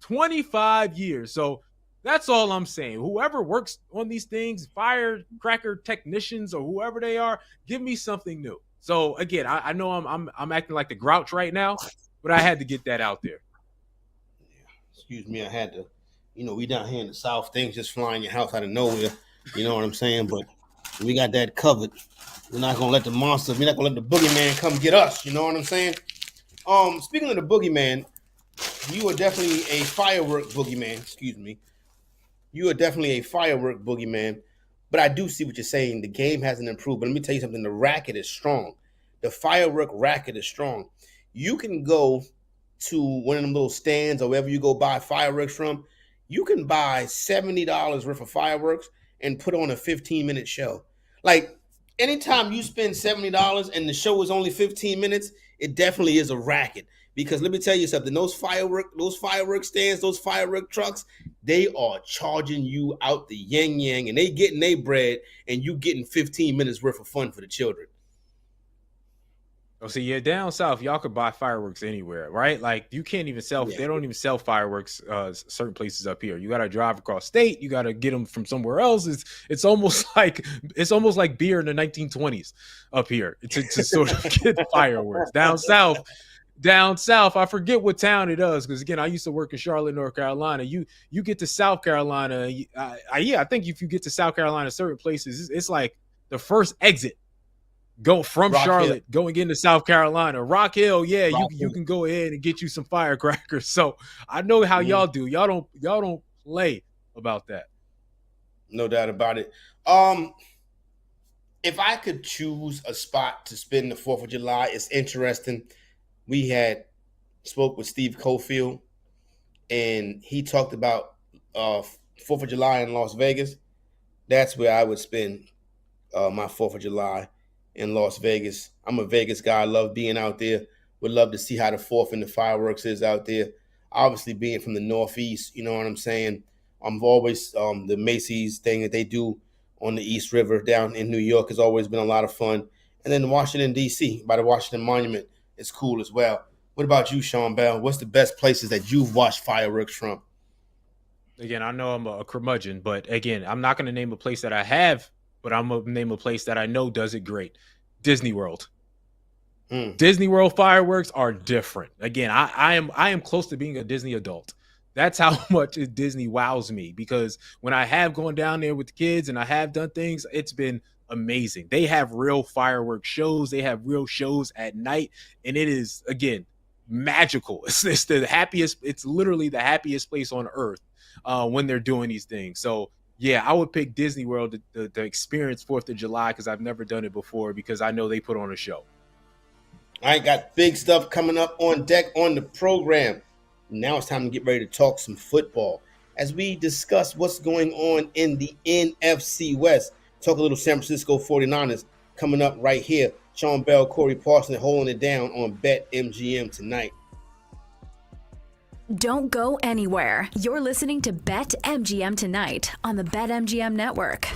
25 years. So that's all I'm saying. Whoever works on these things, firecracker technicians or whoever they are, give me something new. So again, I know I'm acting like the grouch right now, but I had to get that out there. Excuse me, I had to. We down here in the South, things just fly in your house out of nowhere. You know what I'm saying? But we got that covered. We're not gonna let the monsters. We're not gonna let the boogeyman come get us. You know what I'm saying? Speaking of the boogeyman, you are definitely a firework boogeyman. Excuse me. You are definitely a firework boogeyman. But I do see what you're saying. The game hasn't improved. But let me tell you something. The racket is strong. The firework racket is strong. You can go to one of them little stands or wherever you go buy fireworks from. You can buy $70 worth of fireworks and put on a 15-minute show. Like anytime you spend $70 and the show is only 15 minutes, it definitely is a racket. Because let me tell you something, those firework stands, those firework trucks, they are charging you out the yang and they getting their bread and you getting 15 minutes worth of fun for the children. Oh, see, down south, y'all could buy fireworks anywhere, right? Like you can't even sell. They don't even sell fireworks certain places up here. You got to drive across state. You got to get them from somewhere else. It's almost like beer in the 1920s up here to sort of get fireworks down south. Down south, I forget what town it is because again, I used to work in Charlotte, North Carolina. You get to South Carolina, I think if you get to South Carolina, certain places, it's like the first exit. Go from Rock Charlotte, Hill. Going into South Carolina, Rock Hill. Yeah, you can go ahead and get you some firecrackers. So I know how y'all do. Y'all don't play about that. No doubt about it. If I could choose a spot to spend the 4th of July, it's interesting. We had spoke with Steve Cofield, and he talked about 4th of July in Las Vegas. That's where I would spend my 4th of July. In Las Vegas. I'm a Vegas guy. I love being out there. Would love to see how the 4th and the fireworks is out there. Obviously, being from the Northeast, you know what I'm saying? I'm always the Macy's thing that they do on the East River down in New York has always been a lot of fun. And then Washington, D.C., by the Washington Monument is cool as well. What about you, Sean Bell? What's the best places that you've watched fireworks from? Again, I know I'm a curmudgeon, but again, I'm not going to name a place that I have, but I'm going to name a place that I know does it great. Disney World. Disney World fireworks are different. Again, I am close to being a Disney adult. That's how much Disney wows me, because when I have gone down there with the kids and I have done things, it's been amazing. They have real fireworks shows. They have real shows at night, and it is, again, magical. It's the happiest. It's literally the happiest place on earth when they're doing these things. So yeah, I would pick Disney World to experience 4th of July, because I've never done it before, because I know they put on a show. All right, got big stuff coming up on deck on the program. Now it's time to get ready to talk some football as we discuss what's going on in the NFC West. Talk a little San Francisco 49ers coming up right here. Sean Bell, Corey Parson holding it down on BetMGM tonight. Don't go anywhere. You're listening to BetMGM tonight on the BetMGM Network.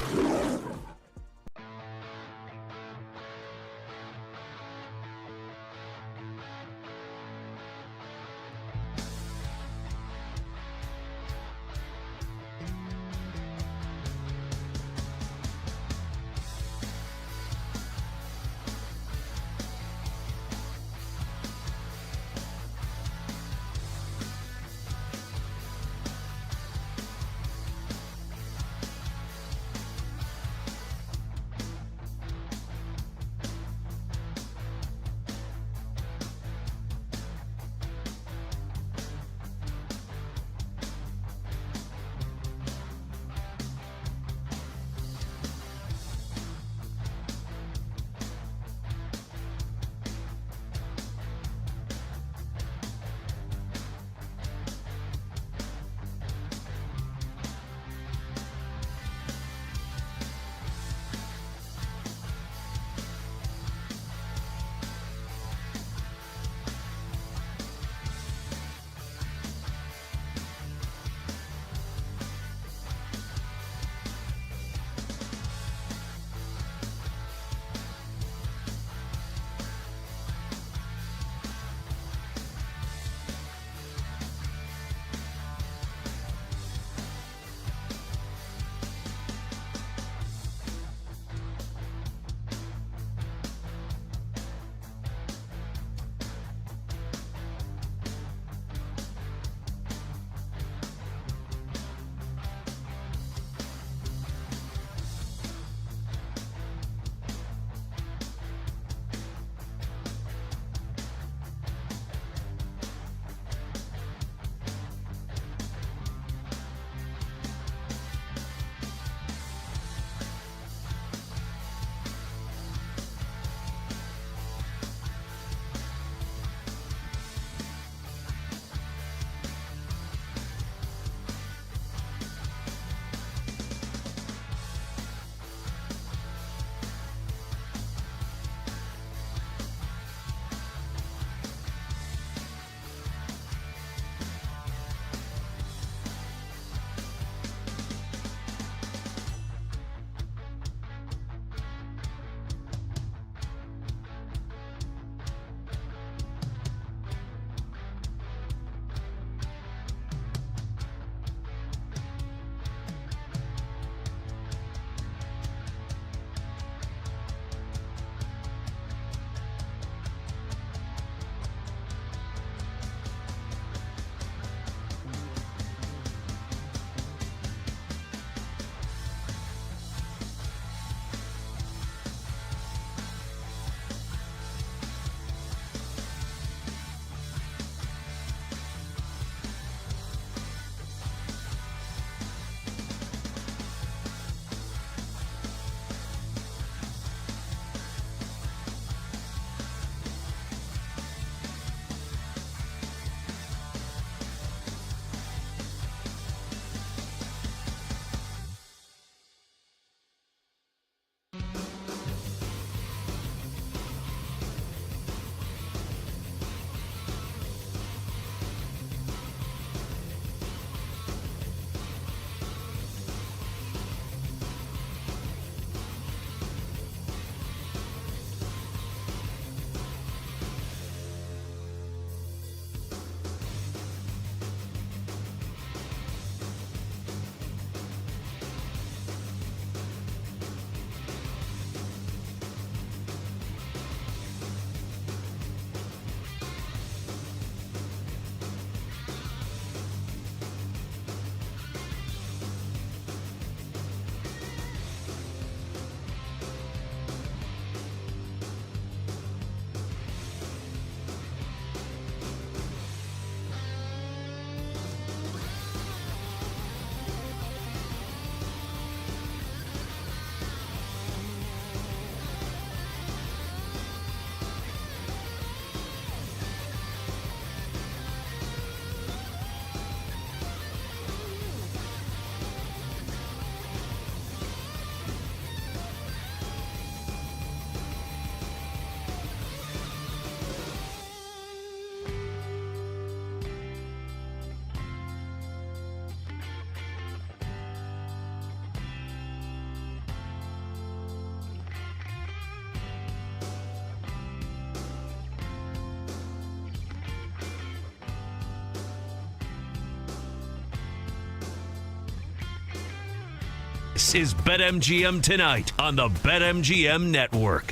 This is BetMGM Tonight on the BetMGM Network.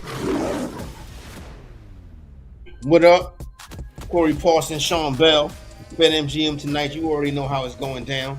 What up? Corey Parson, Sean Bell, BetMGM Tonight. You already know how it's going down.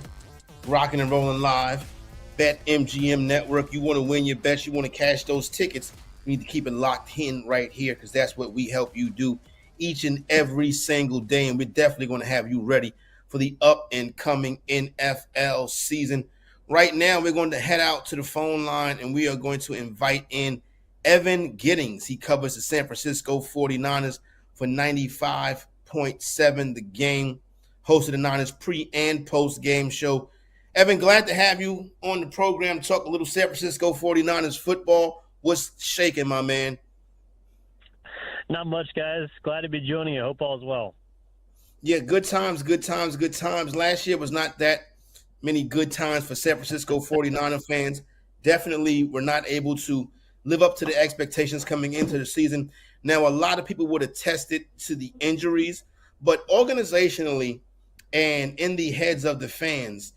Rocking and rolling live. BetMGM Network. You want to win your bets, you want to cash those tickets, you need to keep it locked in right here because that's what we help you do each and every single day. And we're definitely going to have you ready for the up and coming NFL season. Right now, we're going to head out to the phone line and we are going to invite in Evan Giddings. He covers the San Francisco 49ers for 95.7 The Game, hosted the Niners pre and post game show. Evan, glad to have you on the program. Talk a little San Francisco 49ers football. What's shaking, my man? Not much, guys. Glad to be joining you. Hope all is well. Yeah, good times. Last year was not that many good times for San Francisco 49er fans. Definitely were not able to live up to the expectations coming into the season. Now, a lot of people would have attested to the injuries, but organizationally and in the heads of the fans,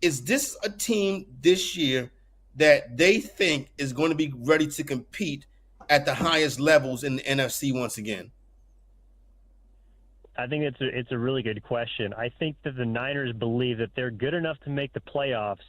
is this a team this year that they think is going to be ready to compete at the highest levels in the NFC once again? I think it's a really good question. I think that the Niners believe that they're good enough to make the playoffs,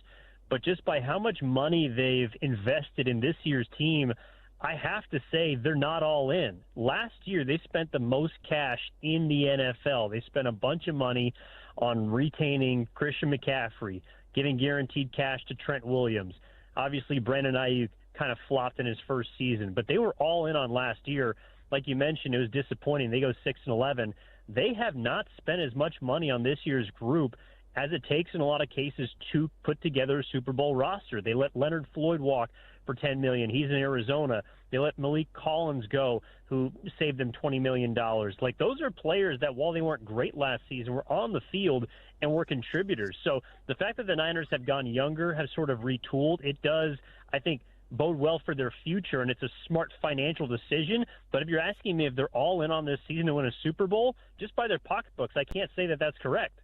but just by how much money they've invested in this year's team, I have to say they're not all in. Last year, they spent the most cash in the NFL. They spent a bunch of money on retaining Christian McCaffrey, giving guaranteed cash to Trent Williams. Obviously, Brandon Ayuk kind of flopped in his first season, but they were all in on last year. Like you mentioned, it was disappointing. They go 6-11. They have not spent as much money on this year's group as it takes in a lot of cases to put together a Super Bowl roster. They let Leonard Floyd walk for $10 million. He's in Arizona. They let Malik Collins go, who saved them $20 million. Like, those are players that, while they weren't great last season, were on the field and were contributors. So the fact that the Niners have gone younger, have sort of retooled, it does, I think, bode well for their future, and it's a smart financial decision. But if you're asking me if they're all in on this season to win a Super Bowl, just by their pocketbooks, I can't say that that's correct.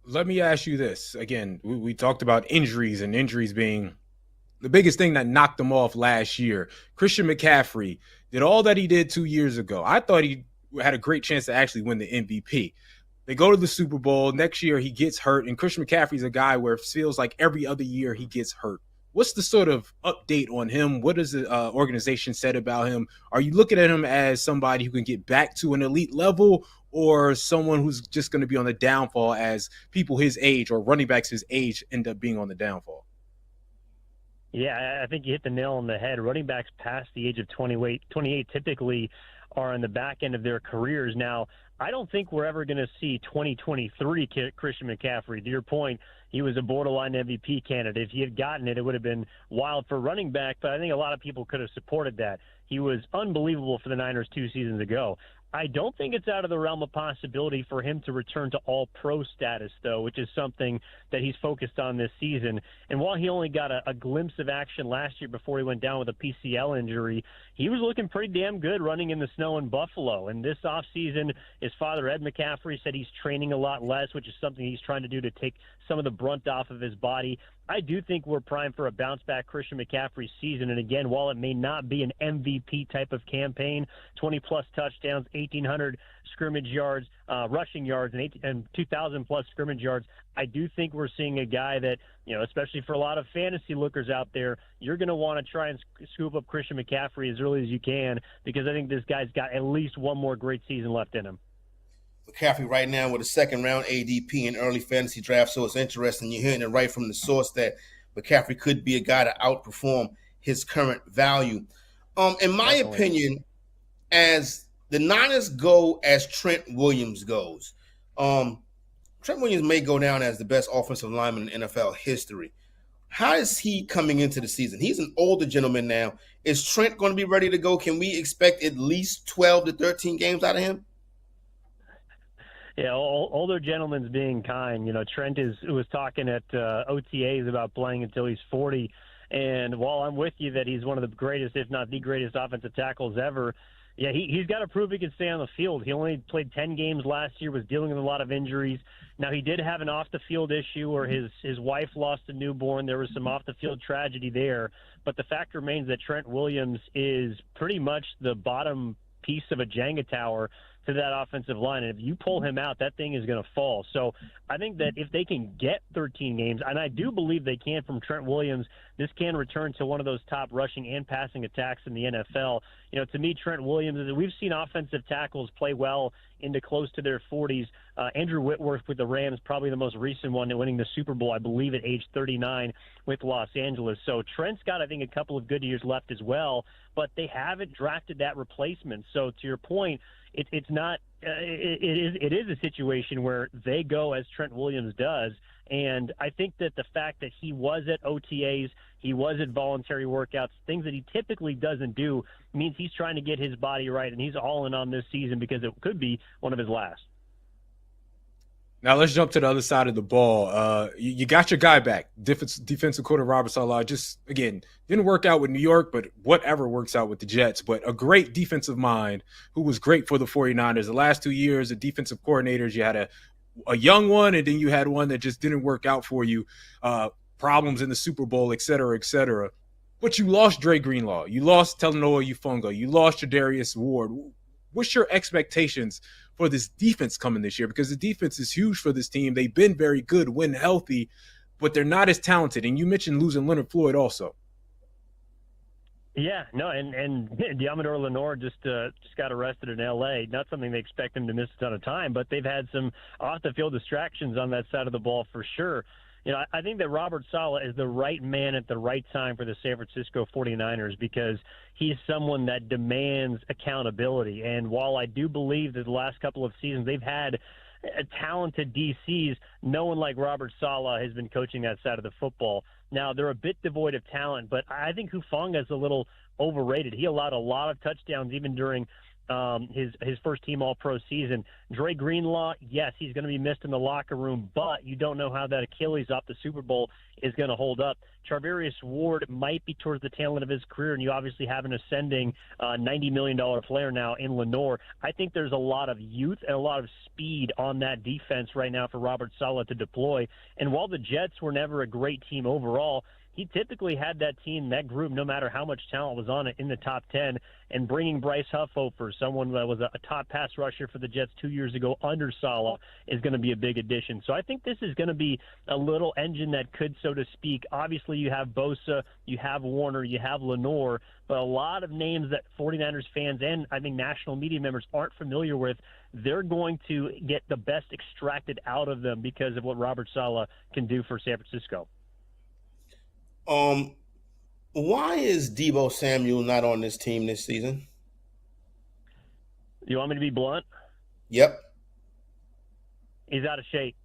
Let me ask you this. Again, we talked about injuries and injuries being the biggest thing that knocked them off last year. Christian McCaffrey did all that he did 2 years ago. I thought he had a great chance to actually win the MVP. They go to the Super Bowl. Next year, he gets hurt. And Christian McCaffrey's a guy where it feels like every other year he gets hurt. What's the sort of update on him? What has the organization said about him? Are you looking at him as somebody who can get back to an elite level, or someone who's just going to be on the downfall as people his age or running backs his age end up being on the downfall? Yeah, I think you hit the nail on the head. Running backs past the age of 28 typically are on the back end of their careers. Now, I don't think we're ever going to see 2023 Christian McCaffrey. To your point, he was a borderline MVP candidate. If he had gotten it, it would have been wild for running back, but I think a lot of people could have supported that. He was unbelievable for the Niners 2 seasons ago. I don't think it's out of the realm of possibility for him to return to all-pro status, though, which is something that he's focused on this season. And while he only got a glimpse of action last year before he went down with a PCL injury, he was looking pretty damn good running in the snow in Buffalo. And this offseason, his father, Ed McCaffrey, said he's training a lot less, which is something he's trying to do to take some of the brunt off of his body. I do think we're primed for a bounce-back Christian McCaffrey season. And again, while it may not be an MVP type of campaign, 20-plus touchdowns, 1,800 scrimmage yards, rushing yards, and 2,000-plus scrimmage yards, I do think we're seeing a guy that, especially for a lot of fantasy lookers out there, you're going to want to try and scoop up Christian McCaffrey as early as you can, because I think this guy's got at least one more great season left in him. McCaffrey right now with a second-round ADP in early fantasy draft, so it's interesting. You're hearing it right from the source that McCaffrey could be a guy to outperform his current value. In my opinion, as the Niners go as Trent Williams goes, Trent Williams may go down as the best offensive lineman in NFL history. How is he coming into the season? He's an older gentleman now. Is Trent going to be ready to go? Can we expect at least 12 to 13 games out of him? Yeah, older gentlemen's being kind. Trent was talking at OTAs about playing until he's 40. And while I'm with you that he's one of the greatest, if not the greatest offensive tackles ever, Yeah, he's got to prove he can stay on the field. He only played 10 games last year, was dealing with a lot of injuries. Now, he did have an off-the-field issue where his wife lost a newborn. There was some off-the-field tragedy there. But the fact remains that Trent Williams is pretty much the bottom piece of a Jenga tower to that offensive line. And if you pull him out, that thing is going to fall. So I think that if they can get 13 games, and I do believe they can from Trent Williams, this can return to one of those top rushing and passing attacks in the NFL. You know, to me, Trent Williams, we've seen offensive tackles play well into close to their 40s. Andrew Whitworth with the Rams, probably the most recent one, winning the Super Bowl, I believe, at age 39 with Los Angeles. So Trent's got, I think, a couple of good years left as well, but they haven't drafted that replacement. So to your point, it's not. It is a situation where they go as Trent Williams does, and I think that the fact that he was at OTAs, he was at voluntary workouts, things that he typically doesn't do, means he's trying to get his body right, and he's all in on this season because it could be one of his last. Now let's jump to the other side of the ball. You got your guy back, defensive coordinator Robert Saleh. Just, again, didn't work out with New York, but whatever works out with the Jets. But a great defensive mind who was great for the 49ers. The last 2 years, the defensive coordinators, you had a young one, and then you had one that just didn't work out for you. Problems in the Super Bowl, et cetera, et cetera. But you lost Dre Greenlaw. You lost Talanoa Ufonga. You lost Jadarius Ward. What's your expectations for this defense coming this year? Because the defense is huge for this team. They've been very good when healthy, but they're not as talented. And you mentioned losing Leonard Floyd also. Yeah, no, and Diamador Lenore just got arrested in L.A. Not something they expect him to miss a ton of time, but they've had some off-the-field distractions on that side of the ball for sure. You know, I think that Robert Saleh is the right man at the right time for the San Francisco 49ers because he's someone that demands accountability. And while I do believe that the last couple of seasons they've had talented DCs, no one like Robert Saleh has been coaching that side of the football. Now, they're a bit devoid of talent, but I think Hufanga is a little overrated. He allowed a lot of touchdowns even during his first team All-Pro season. Dre Greenlaw, yes, he's going to be missed in the locker room, but you don't know how that Achilles off the Super Bowl is going to hold up. Charvarius Ward might be towards the tail end of his career, and you obviously have an ascending $90 million player now in Lenore. I think there's a lot of youth and a lot of speed on that defense right now for Robert Saleh to deploy. And while the Jets were never a great team overall, he typically had that team, that group, no matter how much talent was on it, in the top 10. And bringing Bryce Huffover, someone that was a top pass rusher for the Jets 2 years ago under Saleh, is going to be a big addition. So I think this is going to be a little engine that could, so to speak. Obviously, you have Bosa, you have Warner, you have Lenore, but a lot of names that 49ers fans and I think national media members aren't familiar with, they're going to get the best extracted out of them because of what Robert Saleh can do for San Francisco. Why is Deebo Samuel not on this team this season? You want me to be blunt? Yep. He's out of shape.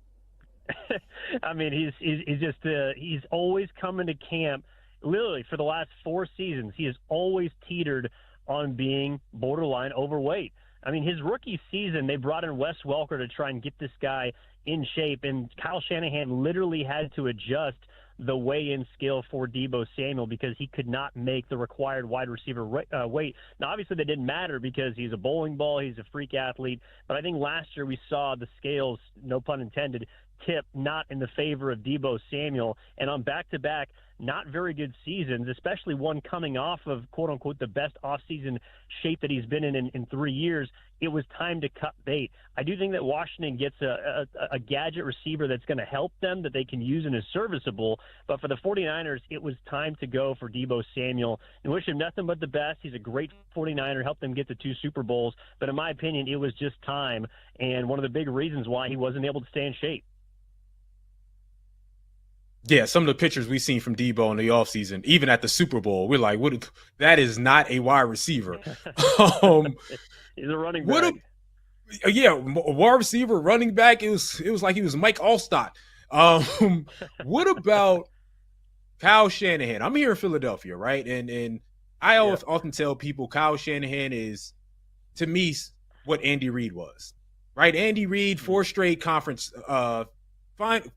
I mean, he's always coming to camp. Literally, for the last 4 seasons, he has always teetered on being borderline overweight. I mean, his rookie season, they brought in Wes Welker to try and get this guy in shape, and Kyle Shanahan literally had to adjust the weigh-in scale for Deebo Samuel because he could not make the required wide receiver weight. Now, obviously, that didn't matter because he's a bowling ball, he's a freak athlete, but I think last year we saw the scales, no pun intended, tip not in the favor of Deebo Samuel, and on back-to-back not very good seasons, especially one coming off of, quote-unquote, the best offseason shape that he's been in 3 years, it was time to cut bait. I do think that Washington gets a gadget receiver that's going to help them, that they can use and is serviceable, but for the 49ers, it was time to go for Deebo Samuel. And wish him nothing but the best. He's a great 49er, helped them get to 2 Super Bowls, but in my opinion, it was just time, and one of the big reasons why he wasn't able to stay in shape. Yeah, some of the pictures we've seen from Deebo in the offseason, even at the Super Bowl, we're like, "What? That is not a wide receiver." He's a running back. A wide receiver, running back. It was like he was Mike Allstott. What about Kyle Shanahan? I'm here in Philadelphia, right? And I often tell people Kyle Shanahan is, to me, what Andy Reid was, right? Andy Reid, 4 straight conference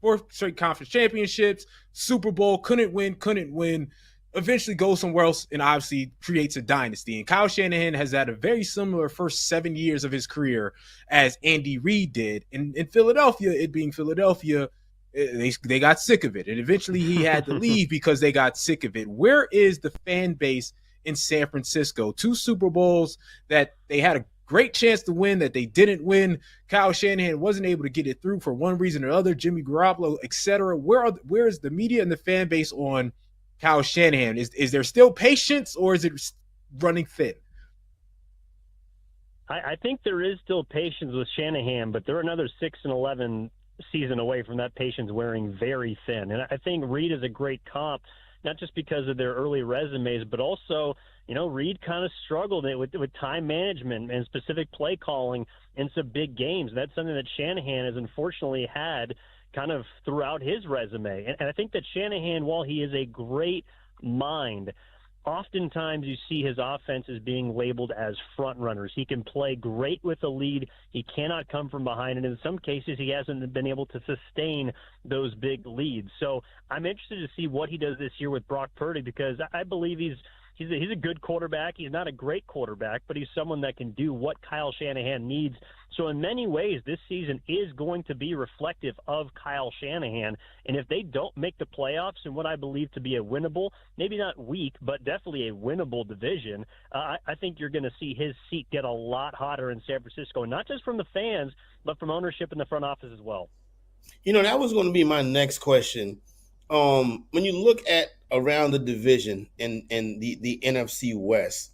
4 straight conference championships, Super Bowl, couldn't win. eventually goes somewhere else and obviously creates a dynasty. And Kyle Shanahan has had a very similar first 7 years of his career as Andy Reid did. In Philadelphia, it being Philadelphia, they got sick of it. And eventually he had to leave because they got sick of it. Where is the fan base in San Francisco? 2 Super Bowls that they had a great chance to win that they didn't win. Kyle Shanahan wasn't able to get it through for one reason or other. Jimmy Garoppolo, etc. Where is the media and the fan base on Kyle Shanahan? Is there still patience, or is it running thin? I think there is still patience with Shanahan, but they're another 6-11 season away from that patience wearing very thin. And I think Reid is a great comp, not just because of their early resumes, but also, Reid kind of struggled with time management and specific play calling in some big games. That's something that Shanahan has unfortunately had kind of throughout his resume. And I think that Shanahan, while he is a great mind, oftentimes you see his offenses being labeled as front runners. He can play great with a lead. He cannot come from behind. And in some cases, he hasn't been able to sustain those big leads. So I'm interested to see what he does this year with Brock Purdy, because I believe he's a good quarterback. He's not a great quarterback, but he's someone that can do what Kyle Shanahan needs. So in many ways, this season is going to be reflective of Kyle Shanahan. And if they don't make the playoffs in what I believe to be a winnable, maybe not weak, but definitely a winnable division, I think you're going to see his seat get a lot hotter in San Francisco, not just from the fans, but from ownership in the front office as well. That was going to be my next question. When you look at around the division in the NFC West,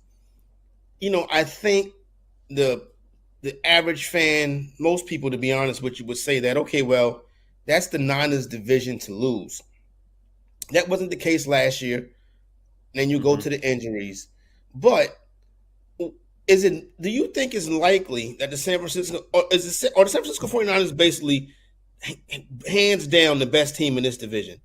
I think the average fan, most people, to be honest with you, would say that, okay, well, that's the Niners division to lose. That wasn't the case last year. Then you go to the injuries. But do you think it's likely that the San Francisco, or the San Francisco 49ers basically hands down the best team in this division?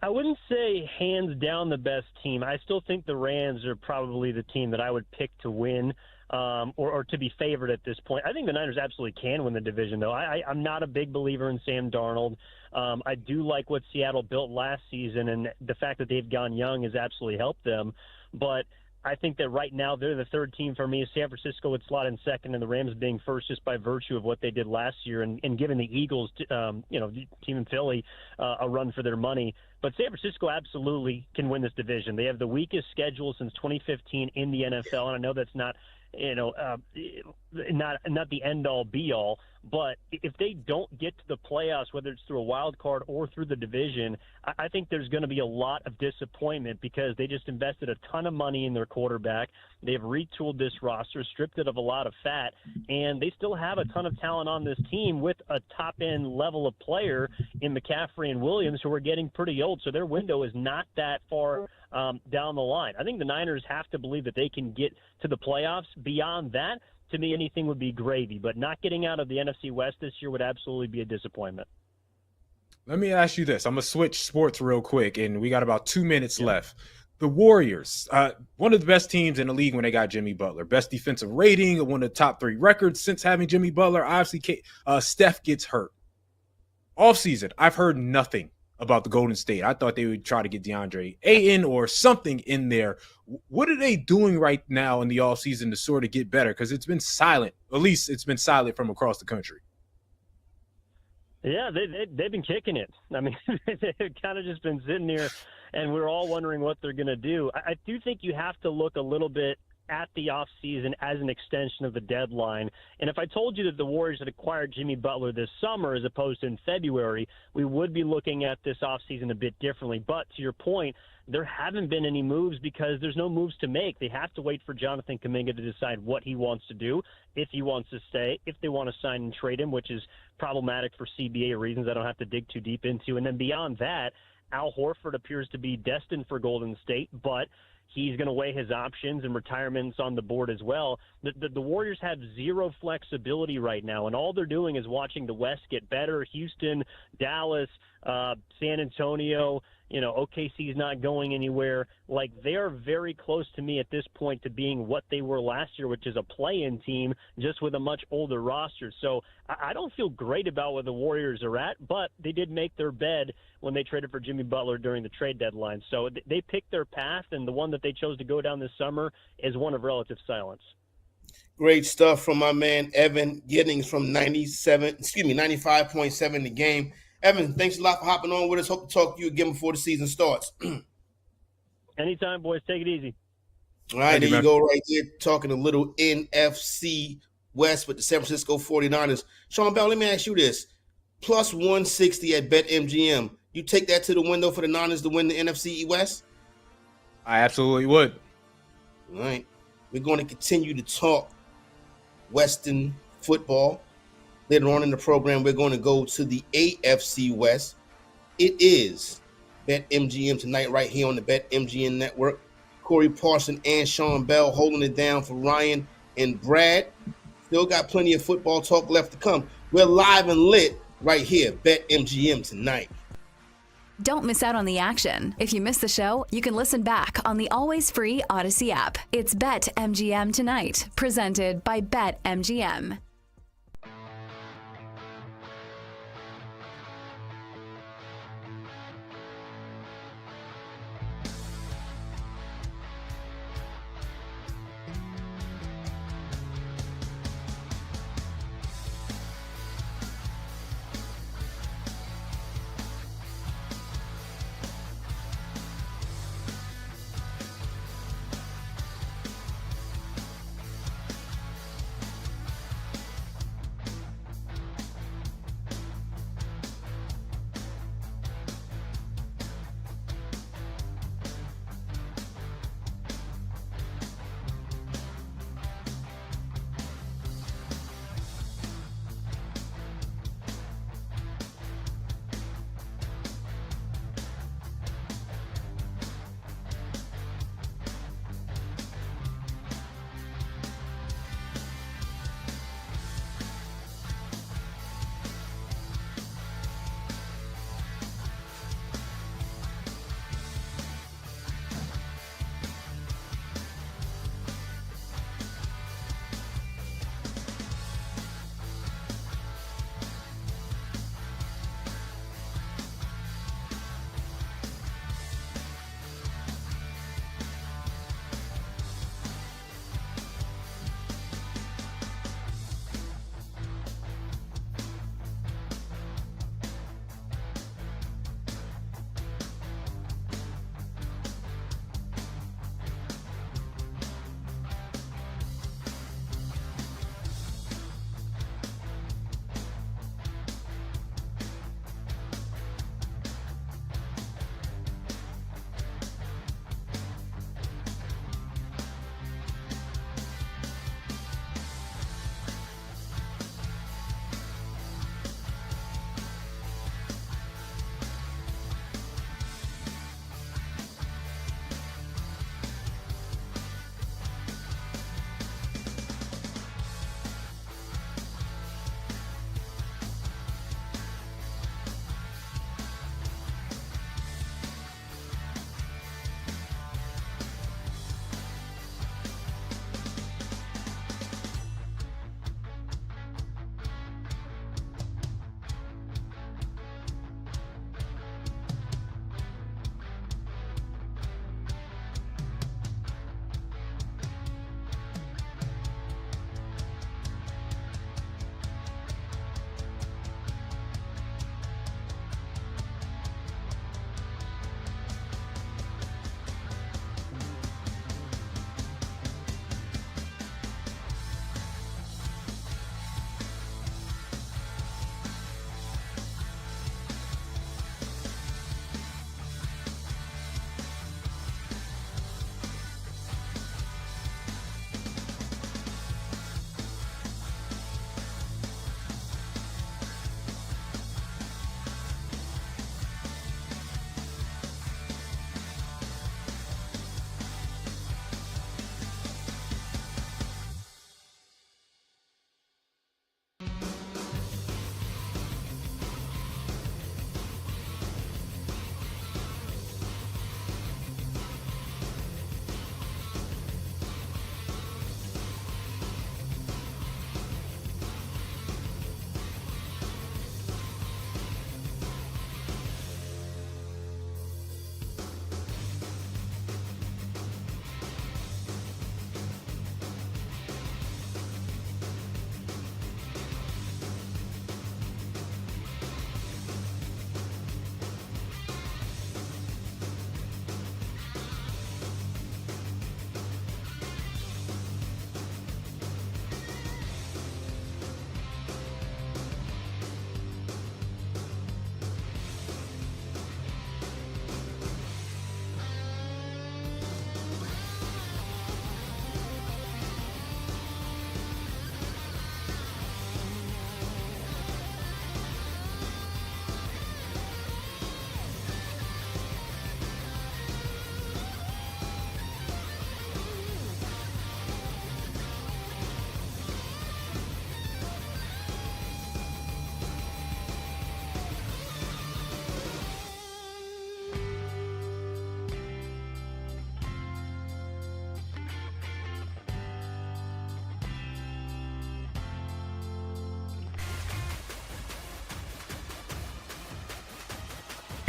I wouldn't say hands down the best team. I still think the Rams are probably the team that I would pick to win, or to be favored at this point. I think the Niners absolutely can win the division, though. I'm not a big believer in Sam Darnold. I do like what Seattle built last season, and the fact that they've gone young has absolutely helped them. But I think that right now they're the third team for me. San Francisco would slot in second, and the Rams being first just by virtue of what they did last year and giving the Eagles, the team in Philly, a run for their money. But San Francisco absolutely can win this division. They have the weakest schedule since 2015 in the NFL, and I know that's not not the end-all, be-all, but if they don't get to the playoffs, whether it's through a wild card or through the division, I think there's going to be a lot of disappointment because they just invested a ton of money in their quarterback. They've retooled this roster, stripped it of a lot of fat, and they still have a ton of talent on this team with a top-end level of player in McCaffrey and Williams, who are getting pretty old, so their window is not that far down the line. I think the Niners have to believe that they can get to the playoffs. Beyond that, to me, anything would be gravy, but not getting out of the NFC West this year would absolutely be a disappointment. Let me ask you this. I'm going to switch sports real quick, and we got about 2 minutes left. The Warriors, one of the best teams in the league when they got Jimmy Butler. Best defensive rating, one of the top 3 records since having Jimmy Butler. Obviously, Steph gets hurt. Offseason, I've heard nothing about the Golden State. I thought they would try to get DeAndre Ayton or something in there. What are they doing right now in the offseason to sort of get better? Because it's been silent. At least it's been silent from across the country. Yeah, they've been kicking it. I mean, they've kind of just been sitting here, and we're all wondering what they're going to do. I do think you have to look a little bit at the offseason as an extension of the deadline. And if I told you that the Warriors had acquired Jimmy Butler this summer as opposed to in February, we would be looking at this offseason a bit differently. But to your point, there haven't been any moves because there's no moves to make. They have to wait for Jonathan Kuminga to decide what he wants to do, if he wants to stay, if they want to sign and trade him, which is problematic for CBA reasons I don't have to dig too deep into. And then beyond that, Al Horford appears to be destined for Golden State, but he's going to weigh his options, and retirement's on the board as well. The Warriors have zero flexibility right now, and all they're doing is watching the West get better. Houston, Dallas, San Antonio, OKC's not going anywhere. Like, they are very close to me at this point to being what they were last year, which is a play-in team, just with a much older roster. So I don't feel great about where the Warriors are at, but they did make their bed when they traded for Jimmy Butler during the trade deadline. So they picked their path, and the one that they chose to go down this summer is one of relative silence. Great stuff from my man Evan Giddings from 95.7 The Game. Evan, thanks a lot for hopping on with us. Hope to talk to you again before the season starts. Anytime, boys. Take it easy. All right, there you go right there, talking a little NFC West with the San Francisco 49ers. Sean Bell, let me ask you this. Plus 160 at BetMGM. You take that to the window for the Niners to win the NFC West? I absolutely would. All right. We're going to continue to talk Western football. Later on in the program, we're going to go to the AFC West. It is BetMGM tonight right here on the BetMGM Network. Corey Parson and Sean Bell holding it down for Ryan and Brad. Still got plenty of football talk left to come. We're live and lit right here, BetMGM tonight. Don't miss out on the action. If you missed the show, you can listen back on the always free Odyssey app. It's BetMGM Tonight, presented by BetMGM.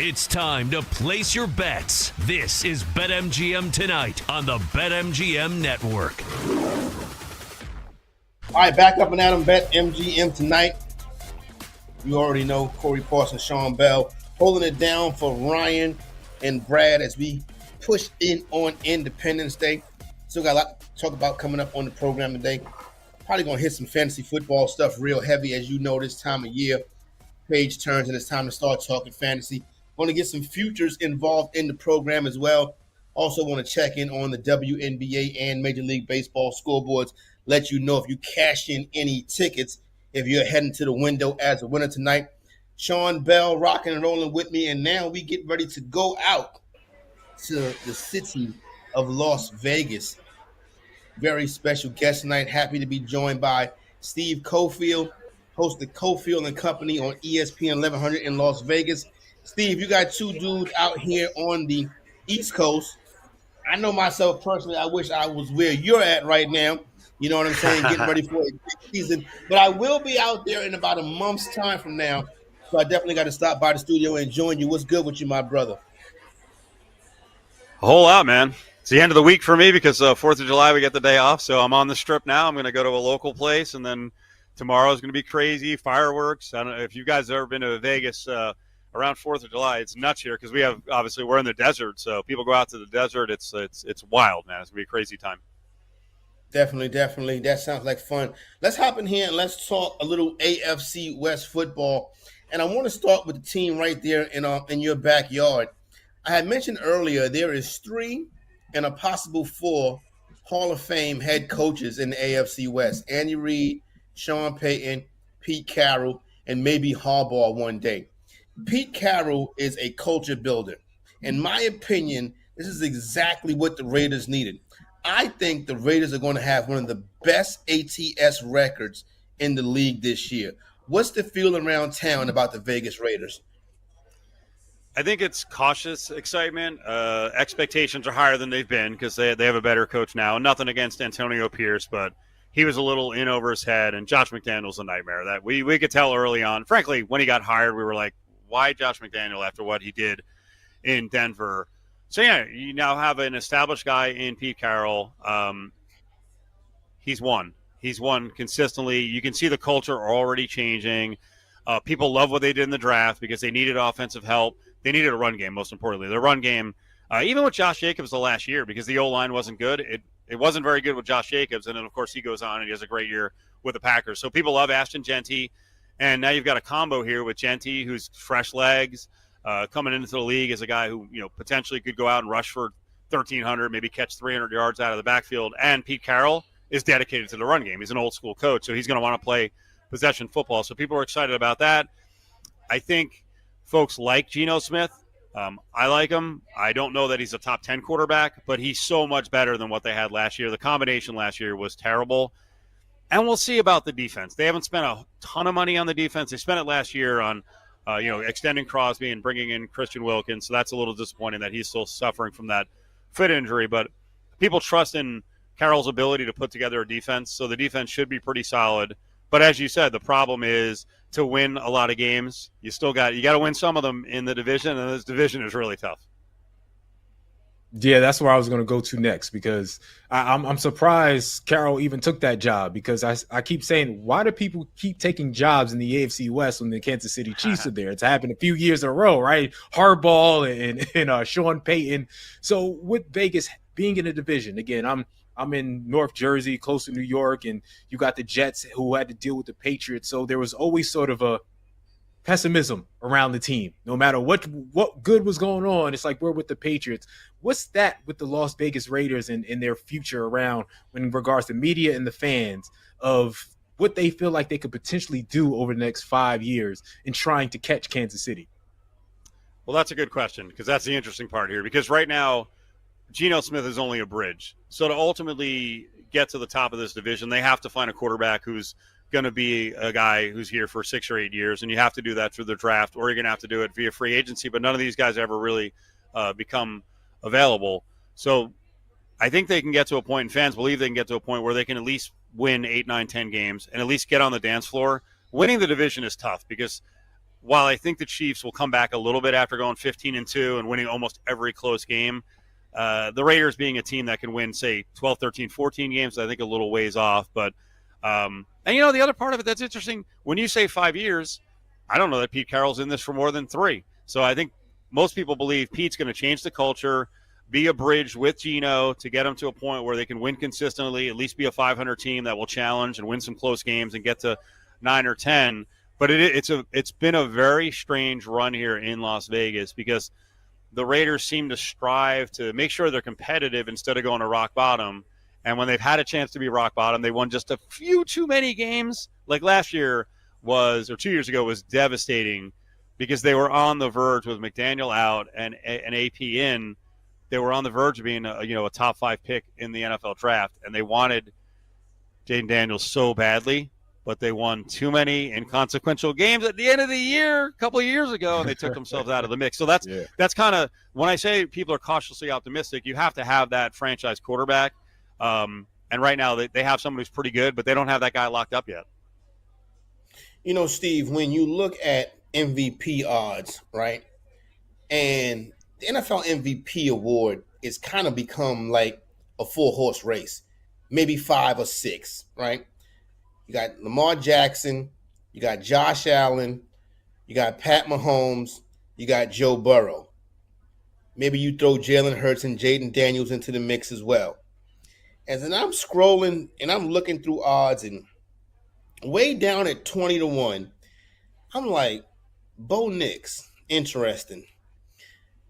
It's time to place your bets. This is BetMGM Tonight on the BetMGM Network. All right, back up and at 'em, BetMGM Tonight. You already know Corey Parson, Sean Bell holding it down for Ryan and Brad as we push in on Independence Day. Still got a lot to talk about coming up on the program today. Probably going to hit some fantasy football stuff real heavy, as you know, this time of year. Page turns and it's time to start talking fantasy. Want to get some futures involved in the program as well. Also want to check in on the WNBA and Major League Baseball scoreboards. Let you know if you cash in any tickets, if you're heading to the window as a winner tonight. Sean Bell rocking and rolling with me, and now we get ready to go out to the city of Las Vegas. Very special guest tonight. Happy to be joined by Steve Cofield, host of Cofield and Company on ESPN 1100 in Las Vegas. Steve, you got two dudes out here on the East Coast. I know myself personally, I wish I was where you're at right now. You know what I'm saying? Getting ready for a big season. But I will be out there in about a month's time from now. So I definitely got to stop by the studio and join you. What's good with you, my brother? A whole lot, man. It's the end of the week for me because 4th of July we get the day off. So I'm on the strip now. I'm going to go to a local place, and then tomorrow is going to be crazy. Fireworks. I don't know if you guys have ever been to Vegas around 4th of July. It's nuts here because we're in the desert. So people go out to the desert. It's wild, man. It's going to be a crazy time. Definitely. That sounds like fun. Let's hop in here and let's talk a little AFC West football. And I want to start with the team right there in your backyard. I had mentioned earlier there is 3 and a possible 4 Hall of Fame head coaches in the AFC West. Andy Reid, Sean Payton, Pete Carroll, and maybe Harbaugh one day. Pete Carroll is a culture builder. In my opinion, this is exactly what the Raiders needed. I think the Raiders are going to have one of the best ATS records in the league this year. What's the feel around town about the Vegas Raiders? I think it's cautious excitement. Expectations are higher than they've been because they have a better coach now. Nothing against Antonio Pierce, but he was a little in over his head, and Josh McDaniel's a nightmare. That we could tell early on. Frankly, when he got hired, we were like, why Josh McDaniel after what he did in Denver? So, yeah, you now have an established guy in Pete Carroll. He's won. He's won consistently. You can see the culture already changing. People love what they did in the draft because they needed offensive help. They needed a run game, most importantly. The run game, even with Josh Jacobs the last year, because the O-line wasn't good, it wasn't very good with Josh Jacobs. And then, of course, he goes on and he has a great year with the Packers. So people love Ashton Genty. And now you've got a combo here with Genty, who's fresh legs, coming into the league as a guy who, potentially could go out and rush for 1,300, maybe catch 300 yards out of the backfield. And Pete Carroll is dedicated to the run game. He's an old school coach, so he's going to want to play possession football. So people are excited about that. I think folks like Geno Smith. I like him. I don't know that he's a top 10 quarterback, but he's so much better than what they had last year. The combination last year was terrible. And we'll see about the defense. They haven't spent a ton of money on the defense. They spent it last year on extending Crosby and bringing in Christian Wilkins. So that's a little disappointing that he's still suffering from that foot injury. But people trust in Carroll's ability to put together a defense. So the defense should be pretty solid. But as you said, the problem is to win a lot of games, you got to win some of them in the division, and this division is really tough. Yeah, that's where I was going to go to next because I'm surprised Carroll even took that job because I keep saying, why do people keep taking jobs in the AFC West when the Kansas City Chiefs are there? It's happened a few years in a row, right? Harbaugh and Sean Payton. So with Vegas being in the division, again, I'm in North Jersey, close to New York, and you got the Jets who had to deal with the Patriots. So there was always sort of a pessimism around the team. No matter what good was going on, it's like we're with the Patriots. What's that with the Las Vegas Raiders and their future around in regards to media and the fans of what they feel like they could potentially do over the next 5 years in trying to catch Kansas City? Well, that's a good question because that's the interesting part here because right now Geno Smith is only a bridge. So to ultimately get to the top of this division, they have to find a quarterback who's going to be a guy who's here for 6 or 8 years, and you have to do that through the draft, or you're going to have to do it via free agency, but none of these guys ever really become available. So I think they can get to a point, and fans believe they can get to a point where they can at least win 8, 9, 10 games and at least get on the dance floor. Winning the division is tough because while I think the Chiefs will come back a little bit after going 15-2 and winning almost every close game, the Raiders being a team that can win, say, 12, 13, 14 games, I think a little ways off. But, and the other part of it that's interesting, when you say 5 years, I don't know that Pete Carroll's in this for more than 3. So I think most people believe Pete's going to change the culture, be a bridge with Geno to get them to a point where they can win consistently, at least be a 500 team that will challenge and win some close games and get to 9 or 10. But it's been a very strange run here in Las Vegas because the Raiders seem to strive to make sure they're competitive instead of going to rock bottom. And when they've had a chance to be rock bottom, they won just a few too many games. Like last year or 2 years ago was devastating because they were on the verge with McDaniel out and an AP in. They were on the verge of being a top 5 pick in the NFL draft, and they wanted Jaden Daniels so badly, but they won too many inconsequential games at the end of the year a couple of years ago, and they took themselves out of the mix. So that's kind of when I say people are cautiously optimistic, you have to have that franchise quarterback. And right now they have someone who's pretty good, but they don't have that guy locked up yet. Steve, when you look at MVP odds, right, and the NFL MVP award is kind of become like a 4-horse race, maybe 5 or 6, right? You got Lamar Jackson, you got Josh Allen, you got Pat Mahomes, you got Joe Burrow. Maybe you throw Jalen Hurts and Jaden Daniels into the mix as well. And then I'm scrolling and I'm looking through odds, and way down at 20-1, I'm like, Bo Nix, interesting.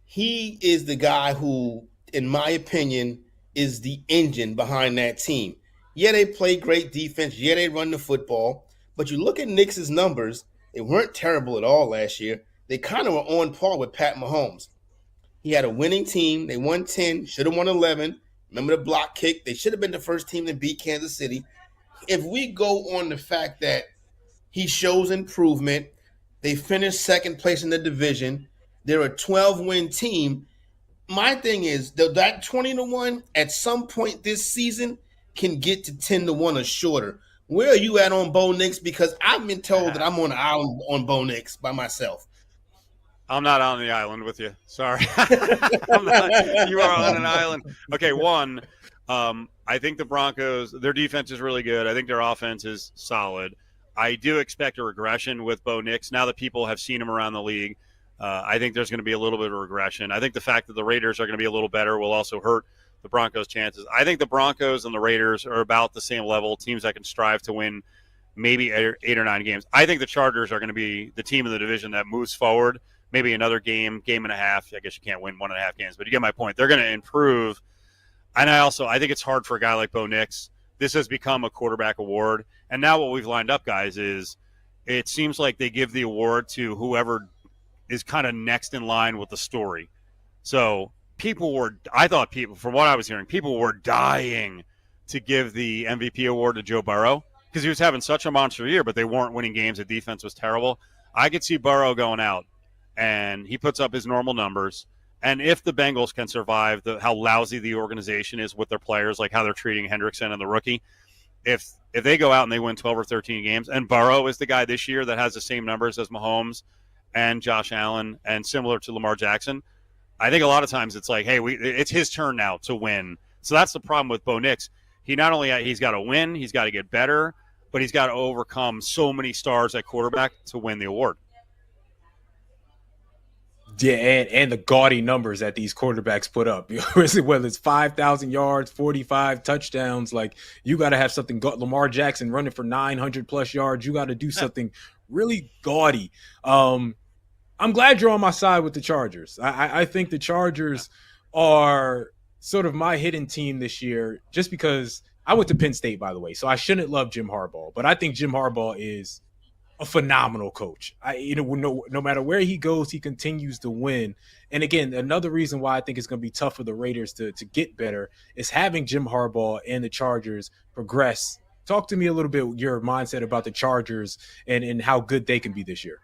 He is the guy who, in my opinion, is the engine behind that team. Yeah, they play great defense. Yeah, they run the football. But you look at Nix's numbers, they weren't terrible at all last year. They kind of were on par with Pat Mahomes. He had a winning team. They won 10, should have won 11. Remember the block kick? They should have been the first team to beat Kansas City. If we go on the fact that he shows improvement, they finished second place in the division, they're a 12-win team. My thing is that 20-1 at some point this season can get to 10-1 or shorter. Where are you at on Bo Nix? Because I've been told that I'm on an island on Bo Nix by myself. I'm not on the island with you. Sorry. You are on an island. Okay, I think the Broncos, their defense is really good. I think their offense is solid. I do expect a regression with Bo Nix. Now that people have seen him around the league, I think there's going to be a little bit of regression. I think the fact that the Raiders are going to be a little better will also hurt the Broncos' chances. I think the Broncos and the Raiders are about the same level, teams that can strive to win maybe 8 or 9 games. I think the Chargers are going to be the team in the division that moves forward, maybe another game and a half. I guess you can't win 1.5 games, but you get my point. They're going to improve. And I think it's hard for a guy like Bo Nix. This has become a quarterback award. And now what we've lined up, guys, is it seems like they give the award to whoever is kind of next in line with the story. So from what I was hearing, people were dying to give the MVP award to Joe Burrow because he was having such a monster year, but they weren't winning games. The defense was terrible. I could see Burrow going out, and he puts up his normal numbers. And if the Bengals can survive how lousy the organization is with their players, like how they're treating Hendrickson and the rookie, if they go out and they win 12 or 13 games, and Burrow is the guy this year that has the same numbers as Mahomes and Josh Allen and similar to Lamar Jackson, I think a lot of times it's like, hey, it's his turn now to win. So that's the problem with Bo Nix. He's got to win, he's got to get better, but he's got to overcome so many stars at quarterback to win the award. Yeah, and the gaudy numbers that these quarterbacks put up, whether it's 5,000 yards, 45 touchdowns, like you got to have something. Lamar Jackson running for 900 plus yards. You got to do something really gaudy. I'm glad you're on my side with the Chargers. I think the Chargers are sort of my hidden team this year, just because I went to Penn State, by the way, so I shouldn't love Jim Harbaugh, but I think Jim Harbaugh is a phenomenal coach. No matter where he goes, he continues to win. And again, another reason why I think it's going to be tough for the Raiders to get better is having Jim Harbaugh and the Chargers progress. Talk to me a little bit your mindset about the Chargers and how good they can be this year.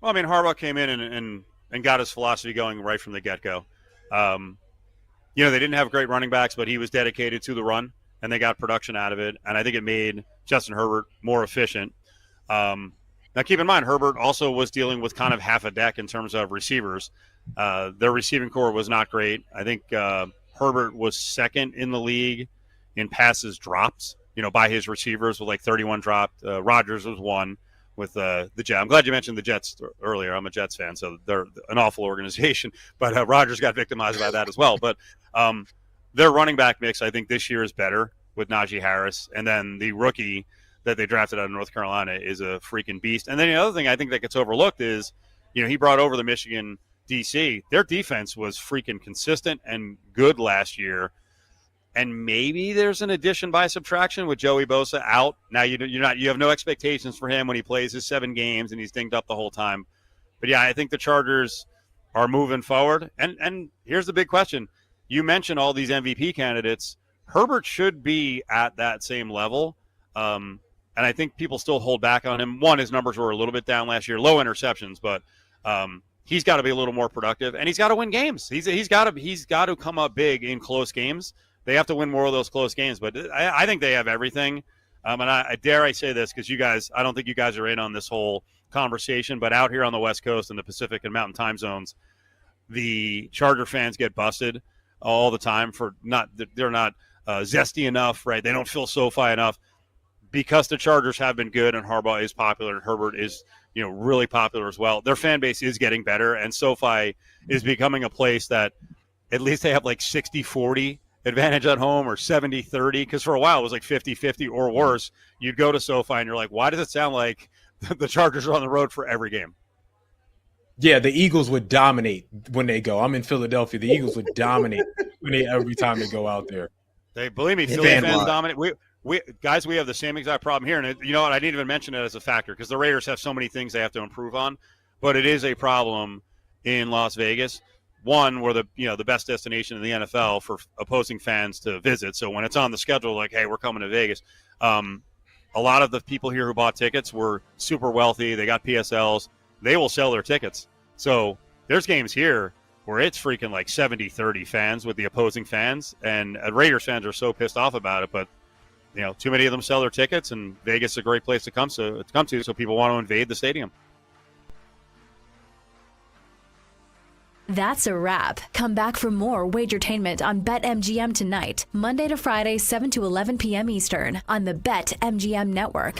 Well, I mean, Harbaugh came in and got his philosophy going right from the get-go. They didn't have great running backs, but he was dedicated to the run, and they got production out of it. And I think it made Justin Herbert more efficient. And Now, keep in mind, Herbert also was dealing with kind of half a deck in terms of receivers. Their receiving core was not great. I think Herbert was second in the league in passes dropped, by his receivers with like 31 dropped. Rodgers was one with the Jets. I'm glad you mentioned the Jets earlier. I'm a Jets fan, so they're an awful organization. But Rodgers got victimized by that as well. But their running back mix, I think, this year is better with Najee Harris. And then the rookie that they drafted out of North Carolina is a freaking beast. And then the other thing I think that gets overlooked is, he brought over the Michigan DC. Their defense was freaking consistent and good last year. And maybe there's an addition by subtraction with Joey Bosa out. Now you have no expectations for him when he plays his 7 games and he's dinged up the whole time. But yeah, I think the Chargers are moving forward. And here's the big question. You mentioned all these MVP candidates. Herbert should be at that same level. And I think people still hold back on him. One, his numbers were a little bit down last year, low interceptions, but he's got to be a little more productive, and he's got to win games. He's got to come up big in close games. They have to win more of those close games, but I think they have everything. And I dare I say this because I don't think you guys are in on this whole conversation, but out here on the West Coast and the Pacific and Mountain time zones, the Charger fans get busted all the time for they're not zesty enough, right? They don't feel SoFi enough because the Chargers have been good and Harbaugh is popular and Herbert is really popular as well. Their fan base is getting better, and SoFi is becoming a place that at least they have like 60-40 advantage at home or 70-30, because for a while it was like 50-50 or worse. You'd go to SoFi and you're like, why does it sound like the Chargers are on the road for every game? Yeah, the Eagles would dominate when they go. I'm in Philadelphia. The Eagles would dominate every time they go out there. They believe me, Philly fans dominate. We have the same exact problem here, and you know what? I didn't even mention it as a factor because the Raiders have so many things they have to improve on, but it is a problem in Las Vegas. One, we're the best destination in the NFL for opposing fans to visit. So when it's on the schedule, like, hey, we're coming to Vegas. A lot of the people here who bought tickets were super wealthy. They got PSLs. They will sell their tickets. So there's games here where it's freaking like 70-30 fans with the opposing fans, and Raiders fans are so pissed off about it. But too many of them sell their tickets, and Vegas is a great place to come to. So people want to invade the stadium. That's a wrap. Come back for more Wagertainment on BetMGM tonight, Monday to Friday, 7 to 11 p.m. Eastern on the BetMGM network.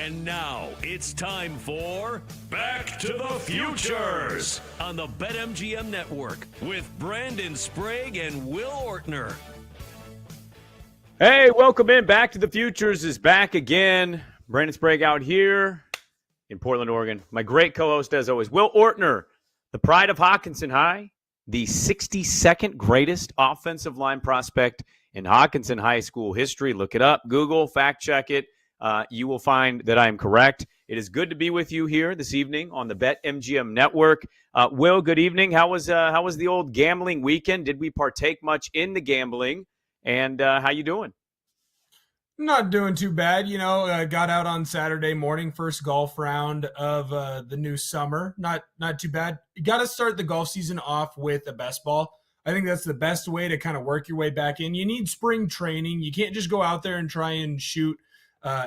And now it's time for Back to the Futures on the BetMGM Network with Brandon Sprague and Will Ortner. Hey, welcome in. Back to the Futures is back again. Brandon Sprague out here in Portland, Oregon. My great co-host, as always, Will Ortner, the pride of Hockinson High, the 62nd greatest offensive line prospect in Hockinson High School history. Look it up, Google, fact check it. You will find that I am correct. It is good to be with you here this evening on the BetMGM Network. Will, good evening. How was the old gambling weekend? Did we partake much in the gambling? And how you doing? Not doing too bad. Got out on Saturday morning, first golf round of the new summer. Not too bad. You got to start the golf season off with a best ball. I think that's the best way to kind of work your way back in. You need spring training. You can't just go out there and try and shoot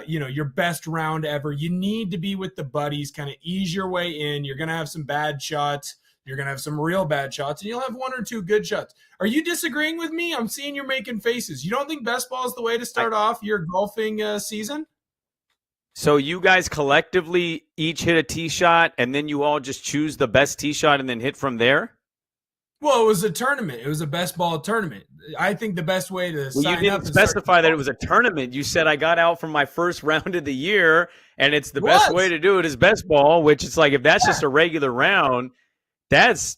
your best round ever. You need to be with the buddies, kind of ease your way in. You're going to have some bad shots. You're going to have some real bad shots, and you'll have one or two good shots. Are you disagreeing with me? I'm seeing you're making faces. You don't think best ball is the way to start off your golfing season? So you guys collectively each hit a tee shot, and then you all just choose the best tee shot and then hit from there? Well, it was a tournament. It was a best ball tournament. I think the best way to sign up. You didn't specify that it was a tournament. You said I got out from my first round of the year, and it's the best way to do it is best ball, which it's like if that's just a regular round, that's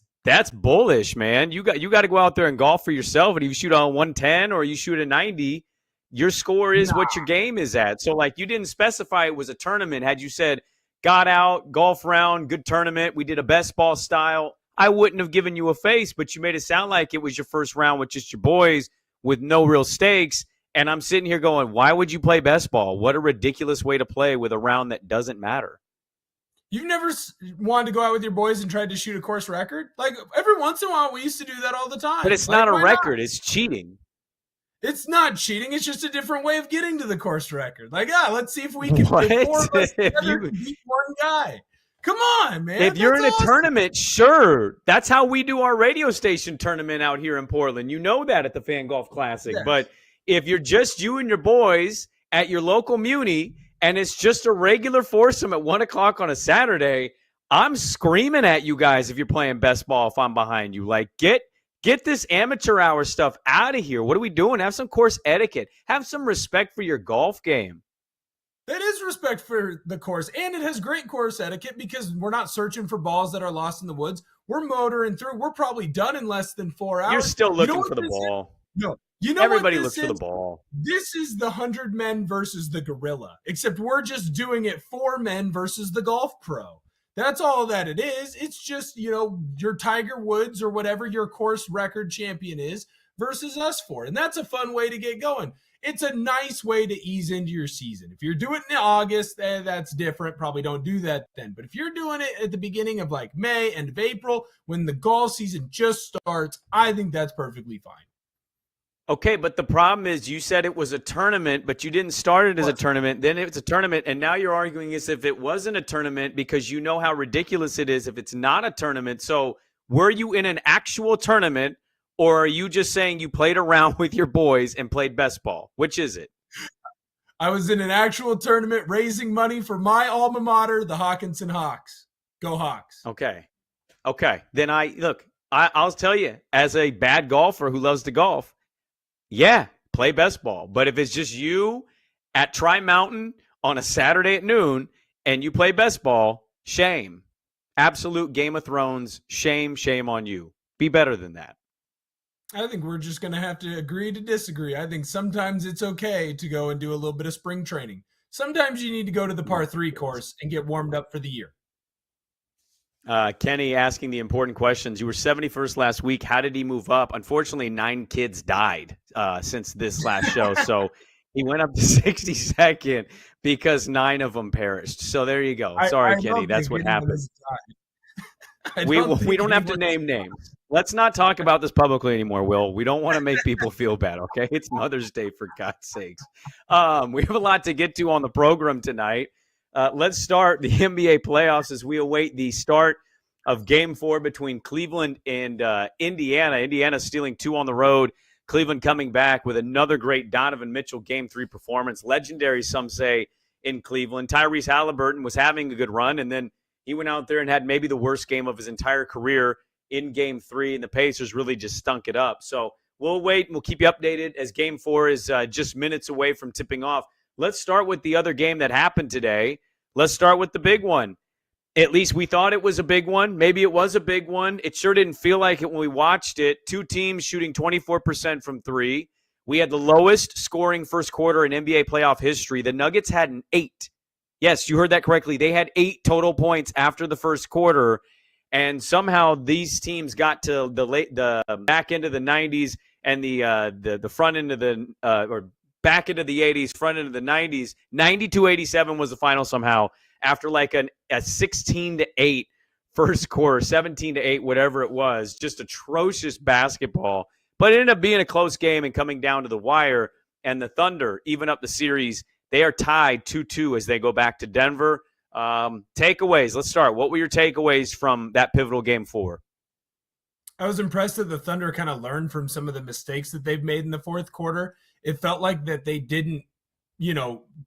bullish, man. You got to go out there and golf for yourself, and if you shoot on 110 or you shoot a 90, your score is what your game is at. So, like, you didn't specify it was a tournament. Had you said got out, golf round, good tournament, we did a best ball style, I wouldn't have given you a face, but you made it sound like it was your first round with just your boys with no real stakes. And I'm sitting here going, why would you play best ball? What a ridiculous way to play with a round that doesn't matter. You've never wanted to go out with your boys and tried to shoot a course record? Like, every once in a while, we used to do that all the time. But it's not a record. It's cheating. It's not cheating. It's just a different way of getting to the course record. Like, let's see if we can What? if 4 of us together can beat one guy. Come on, man. If you're in a tournament, sure. That's how we do our radio station tournament out here in Portland. You know that at the Fan Golf Classic. Yes. But if you're just you and your boys at your local muni and it's just a regular foursome at 1 o'clock on a Saturday, I'm screaming at you guys if you're playing best ball if I'm behind you. Like, get this amateur hour stuff out of here. What are we doing? Have some course etiquette. Have some respect for your golf game. That is respect for the course, and it has great course etiquette because we're not searching for balls that are lost in the woods. We're motoring through. We're probably done in less than 4 hours. You're still looking for the ball. No. You know everybody what looks for the ball. This is the 100 men versus the gorilla, except we're just doing it 4 men versus the golf pro. That's all that it is. It's just, your Tiger Woods or whatever your course record champion is versus us 4. And that's a fun way to get going. It's a nice way to ease into your season. If you're doing it in August, that's different. Probably don't do that then. But if you're doing it at the beginning of like May, end of April, when the golf season just starts, I think that's perfectly fine. Okay, but the problem is you said it was a tournament, but you didn't start it as a tournament. Then it's a tournament, and now you're arguing as if it wasn't a tournament because you know how ridiculous it is if it's not a tournament. So were you in an actual tournament, or are you just saying you played around with your boys and played best ball? Which is it? I was in an actual tournament raising money for my alma mater, the Hockinson Hawks. Go Hawks. Okay. Then I'll tell you, as a bad golfer who loves to golf, yeah, play best ball. But if it's just you at Tri Mountain on a Saturday at noon and you play best ball, shame. Absolute Game of Thrones, shame on you. Be better than that. I think we're just going to have to agree to disagree. I think sometimes it's okay to go and do a little bit of spring training. Sometimes you need to go to the par 3 course and get warmed up for the year. Kenny asking the important questions. You were 71st last week. How did he move up? Unfortunately, 9 kids died since this last show. So he went up to 62nd because 9 of them perished. So there you go. Sorry, Kenny. That's what happened. We don't have to name names. Let's not talk about this publicly anymore, Will. We don't want to make people feel bad, okay? It's Mother's Day, for God's sakes. We have a lot to get to on the program tonight. Let's start the NBA playoffs as we await the start of Game 4 between Cleveland and Indiana. Indiana stealing 2 on the road. Cleveland coming back with another great Donovan Mitchell Game 3 performance. Legendary, some say, in Cleveland. Tyrese Halliburton was having a good run, and then he went out there and had maybe the worst game of his entire career in Game 3, and the Pacers really just stunk it up. So we'll wait, and we'll keep you updated as Game 4 is just minutes away from tipping off. Let's start with the other game that happened today. Let's start with the big one. At least we thought it was a big one. Maybe it was a big one. It sure didn't feel like it when we watched it. Two teams shooting 24% from three. We had the lowest scoring first quarter in NBA playoff history. The Nuggets had an 8. Yes, you heard that correctly. They had 8 total points after the first quarter, and somehow these teams got to the back end of the 90s and the front end of the or back into the 80s, front end of the 90s. 92-87 was the final somehow after like a 16-8 first quarter, 17-8, whatever it was. Just atrocious basketball. But it ended up being a close game and coming down to the wire. And the Thunder, even up the series, they are tied 2-2 as they go back to Denver. Takeaways. Let's start. What were your takeaways from that pivotal Game 4? I was impressed that the Thunder kind of learned from some of the mistakes that they've made in the fourth quarter. It felt like that they didn't,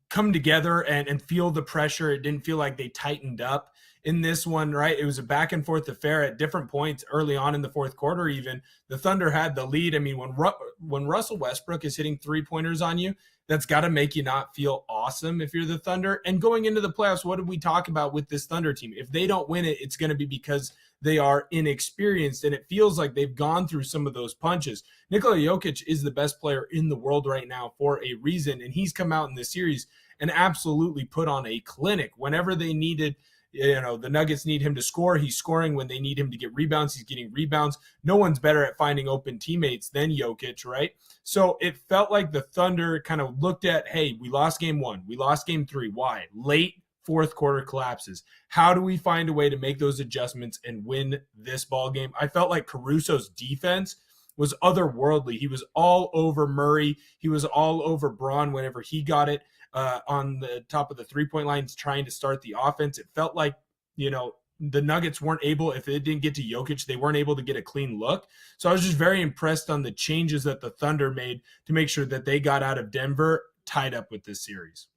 come together and feel the pressure. It didn't feel like they tightened up in this one, right? It was a back and forth affair at different points early on in the fourth quarter. Even the Thunder had the lead. I mean, when Russell Westbrook is hitting 3-pointers on you, that's got to make you not feel awesome if you're the Thunder. And going into the playoffs, what did we talk about with this Thunder team? If they don't win it, it's going to be because they are inexperienced, and it feels like they've gone through some of those punches. Nikola Jokic is the best player in the world right now for a reason, and he's come out in this series and absolutely put on a clinic. Whenever they needed, the Nuggets need him to score, he's scoring. When they need him to get rebounds, he's getting rebounds. No one's better at finding open teammates than Jokic, right? So it felt like the Thunder kind of looked at, hey, we lost Game 1, we lost Game 3. Why? Late fourth quarter collapses. How do we find a way to make those adjustments and win this ball game? I felt like Caruso's defense was otherworldly. He was all over Murray. He was all over Braun whenever he got it on the top of the three-point lines trying to start the offense. It felt like, the Nuggets weren't able, if it didn't get to Jokic, they weren't able to get a clean look. So I was just very impressed on the changes that the Thunder made to make sure that they got out of Denver tied up with this series.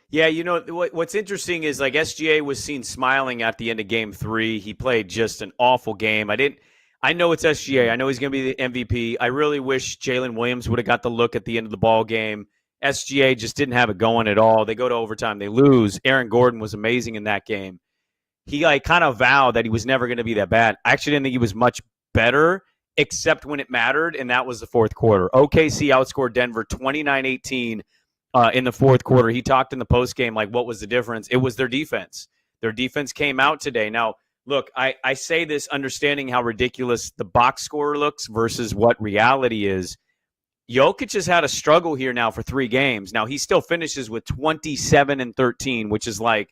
Yeah, what's interesting is like SGA was seen smiling at the end of Game 3. He played just an awful game. I know it's SGA. I know he's going to be the MVP. I really wish Jalen Williams would have got the look at the end of the ball game. SGA just didn't have it going at all. They go to overtime. They lose. Aaron Gordon was amazing in that game. He kind of vowed that he was never going to be that bad. I actually didn't think he was much better, except when it mattered, and that was the fourth quarter. OKC outscored Denver 29-18. In the fourth quarter. He talked in the postgame like what was the difference? It was their defense. Their defense came out today. Now, look, I say this understanding how ridiculous the box score looks versus what reality is. Jokic has had a struggle here now for 3 games. Now, he still finishes with 27-13, which is like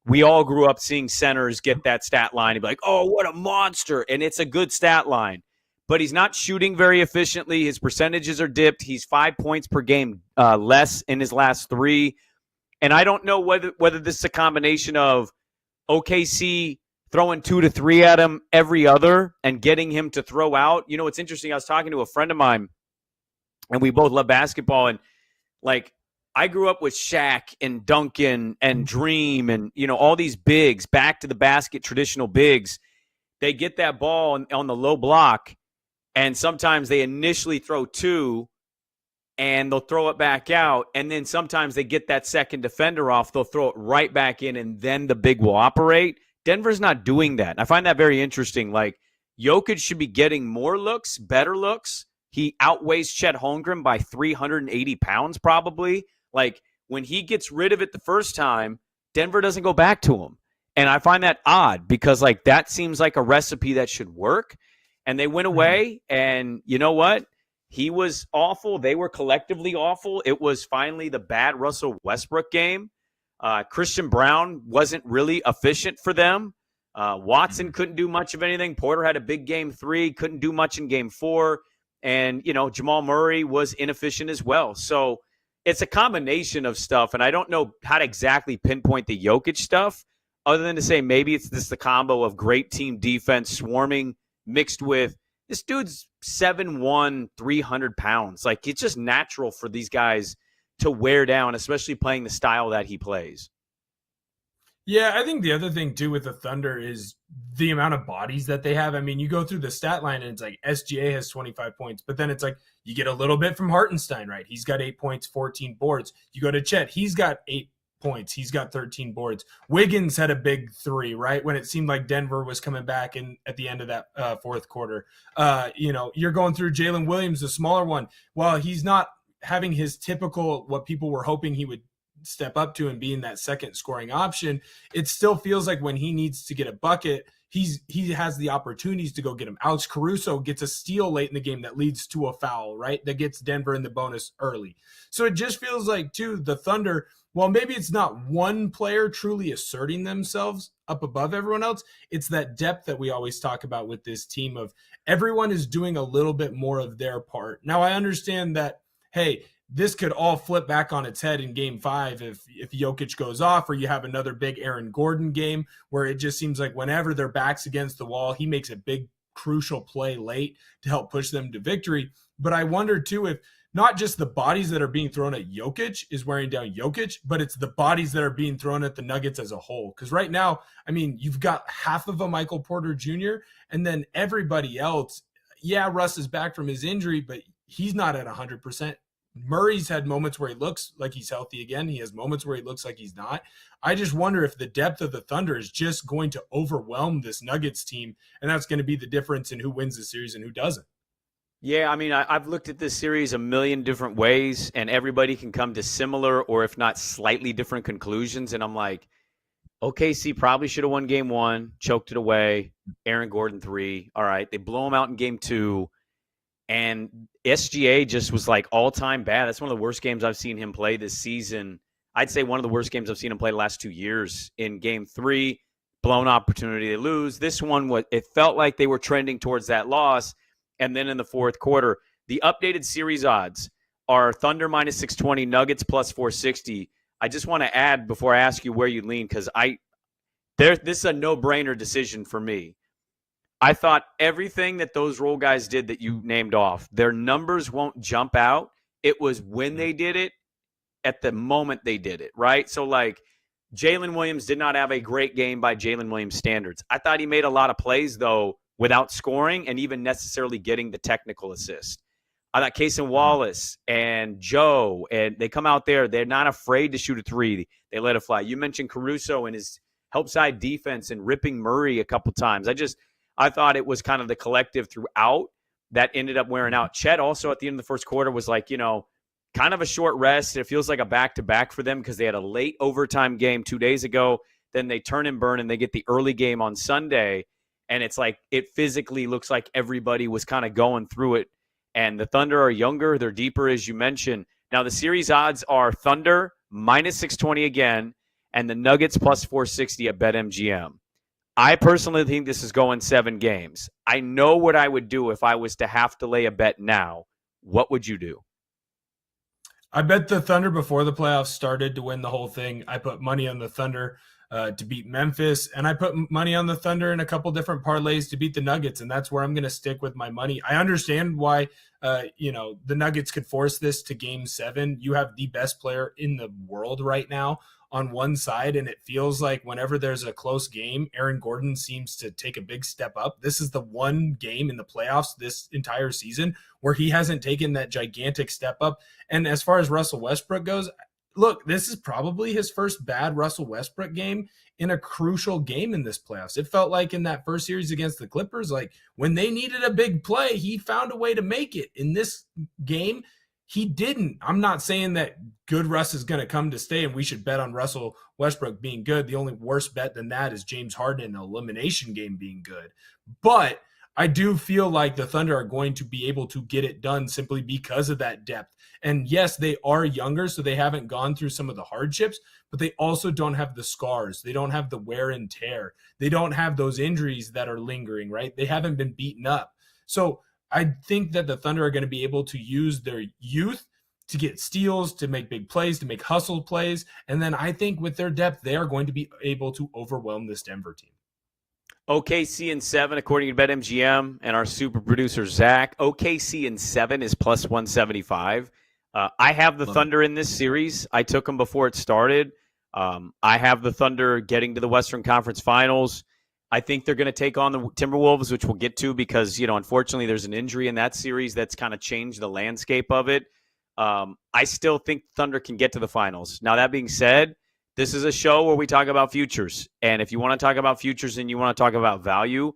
we all grew up seeing centers get that stat line and be like, oh, what a monster. And it's a good stat line. But he's not shooting very efficiently. His percentages are dipped. He's 5 points per game less in his last 3. And I don't know whether this is a combination of OKC throwing 2 to 3 at him every other and getting him to throw out. It's interesting. I was talking to a friend of mine, and we both love basketball. And, I grew up with Shaq and Duncan and Dream and, all these bigs, back to the basket, traditional bigs. They get that ball on the low block. And sometimes they initially throw 2 and they'll throw it back out. And then sometimes they get that second defender off. They'll throw it right back in and then the big will operate. Denver's not doing that. I find that very interesting. Jokic should be getting more looks, better looks. He outweighs Chet Holmgren by 380 pounds probably. When he gets rid of it the first time, Denver doesn't go back to him. And I find that odd because that seems like a recipe that should work. And they went away, and you know what? He was awful. They were collectively awful. It was finally the bad Russell Westbrook game. Christian Brown wasn't really efficient for them. Watson couldn't do much of anything. Porter had a big Game 3, couldn't do much in Game 4. And, Jamal Murray was inefficient as well. So it's a combination of stuff, and I don't know how to exactly pinpoint the Jokic stuff other than to say maybe it's the combo of great team defense, swarming, mixed with this dude's 7'1", 300 pounds. It's just natural for these guys to wear down, especially playing the style that he plays. Yeah, I think the other thing too with the Thunder is the amount of bodies that they have. I mean, you go through the stat line and it's like SGA has 25 points, but then it's like you get a little bit from Hartenstein, right? He's got 8 points, 14 boards. You go to Chet, he's got 8 points, he's got 13 boards. Wiggins had a big 3, right? When it seemed like Denver was coming back in at the end of that fourth quarter. You're going through Jalen Williams, the smaller one. While he's not having his typical, what people were hoping he would step up to and being that second scoring option, it still feels like when he needs to get a bucket, he has the opportunities to go get him. Alex Caruso gets a steal late in the game that leads to a foul, right? That gets Denver in the bonus early. So it just feels like, too, the Thunder, well, maybe it's not one player truly asserting themselves up above everyone else. It's that depth that we always talk about with this team of everyone is doing a little bit more of their part. Now, I understand that, hey, this could all flip back on its head in game 5 if Jokic goes off, or you have another big Aaron Gordon game where it just seems like whenever their back's against the wall, he makes a big crucial play late to help push them to victory. But I wonder too if not just the bodies that are being thrown at Jokic is wearing down Jokic, but it's the bodies that are being thrown at the Nuggets as a whole. Because right now, I mean, you've got half of a Michael Porter Jr. and then everybody else. Yeah, Russ is back from his injury, but he's not at 100%. Murray's had moments where he looks like he's healthy again. He has moments where he looks like he's not. I just wonder if the depth of the Thunder is just going to overwhelm this Nuggets team, and that's going to be the difference in who wins the series and who doesn't. Yeah, I mean, I've looked at this series a million different ways, and everybody can come to similar or if not slightly different conclusions. And I'm like, OKC probably should have won game 1, choked it away. Aaron Gordon 3. All right, they blow him out in game 2. And SGA just was like all-time bad. That's one of the worst games I've seen him play this season. I'd say one of the worst games I've seen him play the last 2 years. In game 3, blown opportunity to lose. This one, it felt like they were trending towards that loss. And then in the fourth quarter, the updated series odds are Thunder minus 620, Nuggets plus 460. I just want to add before I ask you where you lean, because this is a no-brainer decision for me. I thought everything that those role guys did that you named off, their numbers won't jump out. It was when they did it, at the moment they did it, right? So, like, Jalen Williams did not have a great game by Jalen Williams standards. I thought he made a lot of plays, though, without scoring and even necessarily getting the technical assist. I thought Cason Wallace and Joe, and they come out there, they're not afraid to shoot a 3. They let it fly. You mentioned Caruso and his help side defense and ripping Murray a couple times. I thought it was kind of the collective throughout that ended up wearing out. Chet also at the end of the first quarter was like, kind of a short rest. It feels like a back-to-back for them because they had a late overtime game 2 days ago. Then they turn and burn and they get the early game on Sunday. And it's like it physically looks like everybody was kind of going through it. And the Thunder are younger. They're deeper, as you mentioned. Now, the series odds are Thunder minus 620 again and the Nuggets plus 460 at BetMGM. I personally think this is going 7 games. I know what I would do if I was to have to lay a bet now. What would you do? I bet the Thunder before the playoffs started to win the whole thing. I put money on the Thunder to beat Memphis, and I put money on the Thunder in a couple different parlays to beat the Nuggets, and that's where I'm going to stick with my money. I understand why the Nuggets could force this to game 7. You have the best player in the world right now on one side, and it feels like whenever there's a close game, Aaron Gordon seems to take a big step up. This is the one game in the playoffs this entire season where he hasn't taken that gigantic step up. And as far as Russell Westbrook goes, look, this is probably his first bad Russell Westbrook game in a crucial game in this playoffs. It felt like in that first series against the Clippers, like when they needed a big play, he found a way to make it. In this game, he didn't. I'm not saying that good Russ is going to come to stay and we should bet on Russell Westbrook being good. The only worse bet than that is James Harden in an elimination game being good. But I do feel like the Thunder are going to be able to get it done simply because of that depth. And yes, they are younger, so they haven't gone through some of the hardships, but they also don't have the scars. They don't have the wear and tear. They don't have those injuries that are lingering, right? They haven't been beaten up. So I think that the Thunder are going to be able to use their youth to get steals, to make big plays, to make hustle plays. And then I think with their depth, they are going to be able to overwhelm this Denver team. OKC in 7, according to BetMGM and our super producer, Zach. OKC in 7 is plus 175. I have the Thunder in this series. I took them before it started. I have the Thunder getting to the Western Conference Finals. I think they're going to take on the Timberwolves, which we'll get to because, unfortunately there's an injury in that series that's kind of changed the landscape of it. I still think Thunder can get to the finals. Now, that being said, this is a show where we talk about futures. And if you want to talk about futures and you want to talk about value,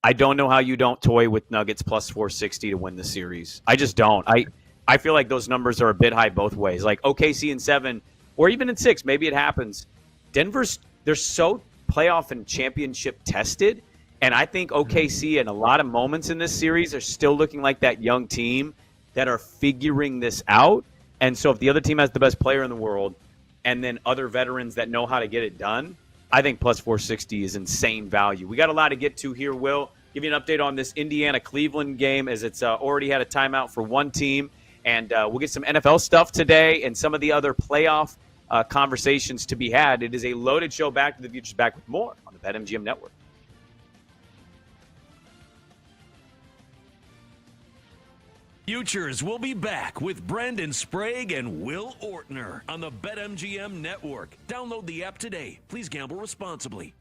I don't know how you don't toy with Nuggets plus 460 to win the series. I just don't. I feel like those numbers are a bit high both ways. Like OKC in 7 or even in 6, maybe it happens. They're so playoff and championship tested. And I think OKC in a lot of moments in this series are still looking like that young team that are figuring this out. And so if the other team has the best player in the world and then other veterans that know how to get it done, I think plus 460 is insane value. We got a lot to get to here, Will. Give you an update on this Indiana-Cleveland game as it's already had a timeout for one team. And we'll get some NFL stuff today and some of the other playoff conversations to be had. It is a loaded show. Back to the Future's back with more on the BetMGM Network. Futures will be back with Brendan Sprague and Will Ortner on the BetMGM Network. Download the app today. Please gamble responsibly.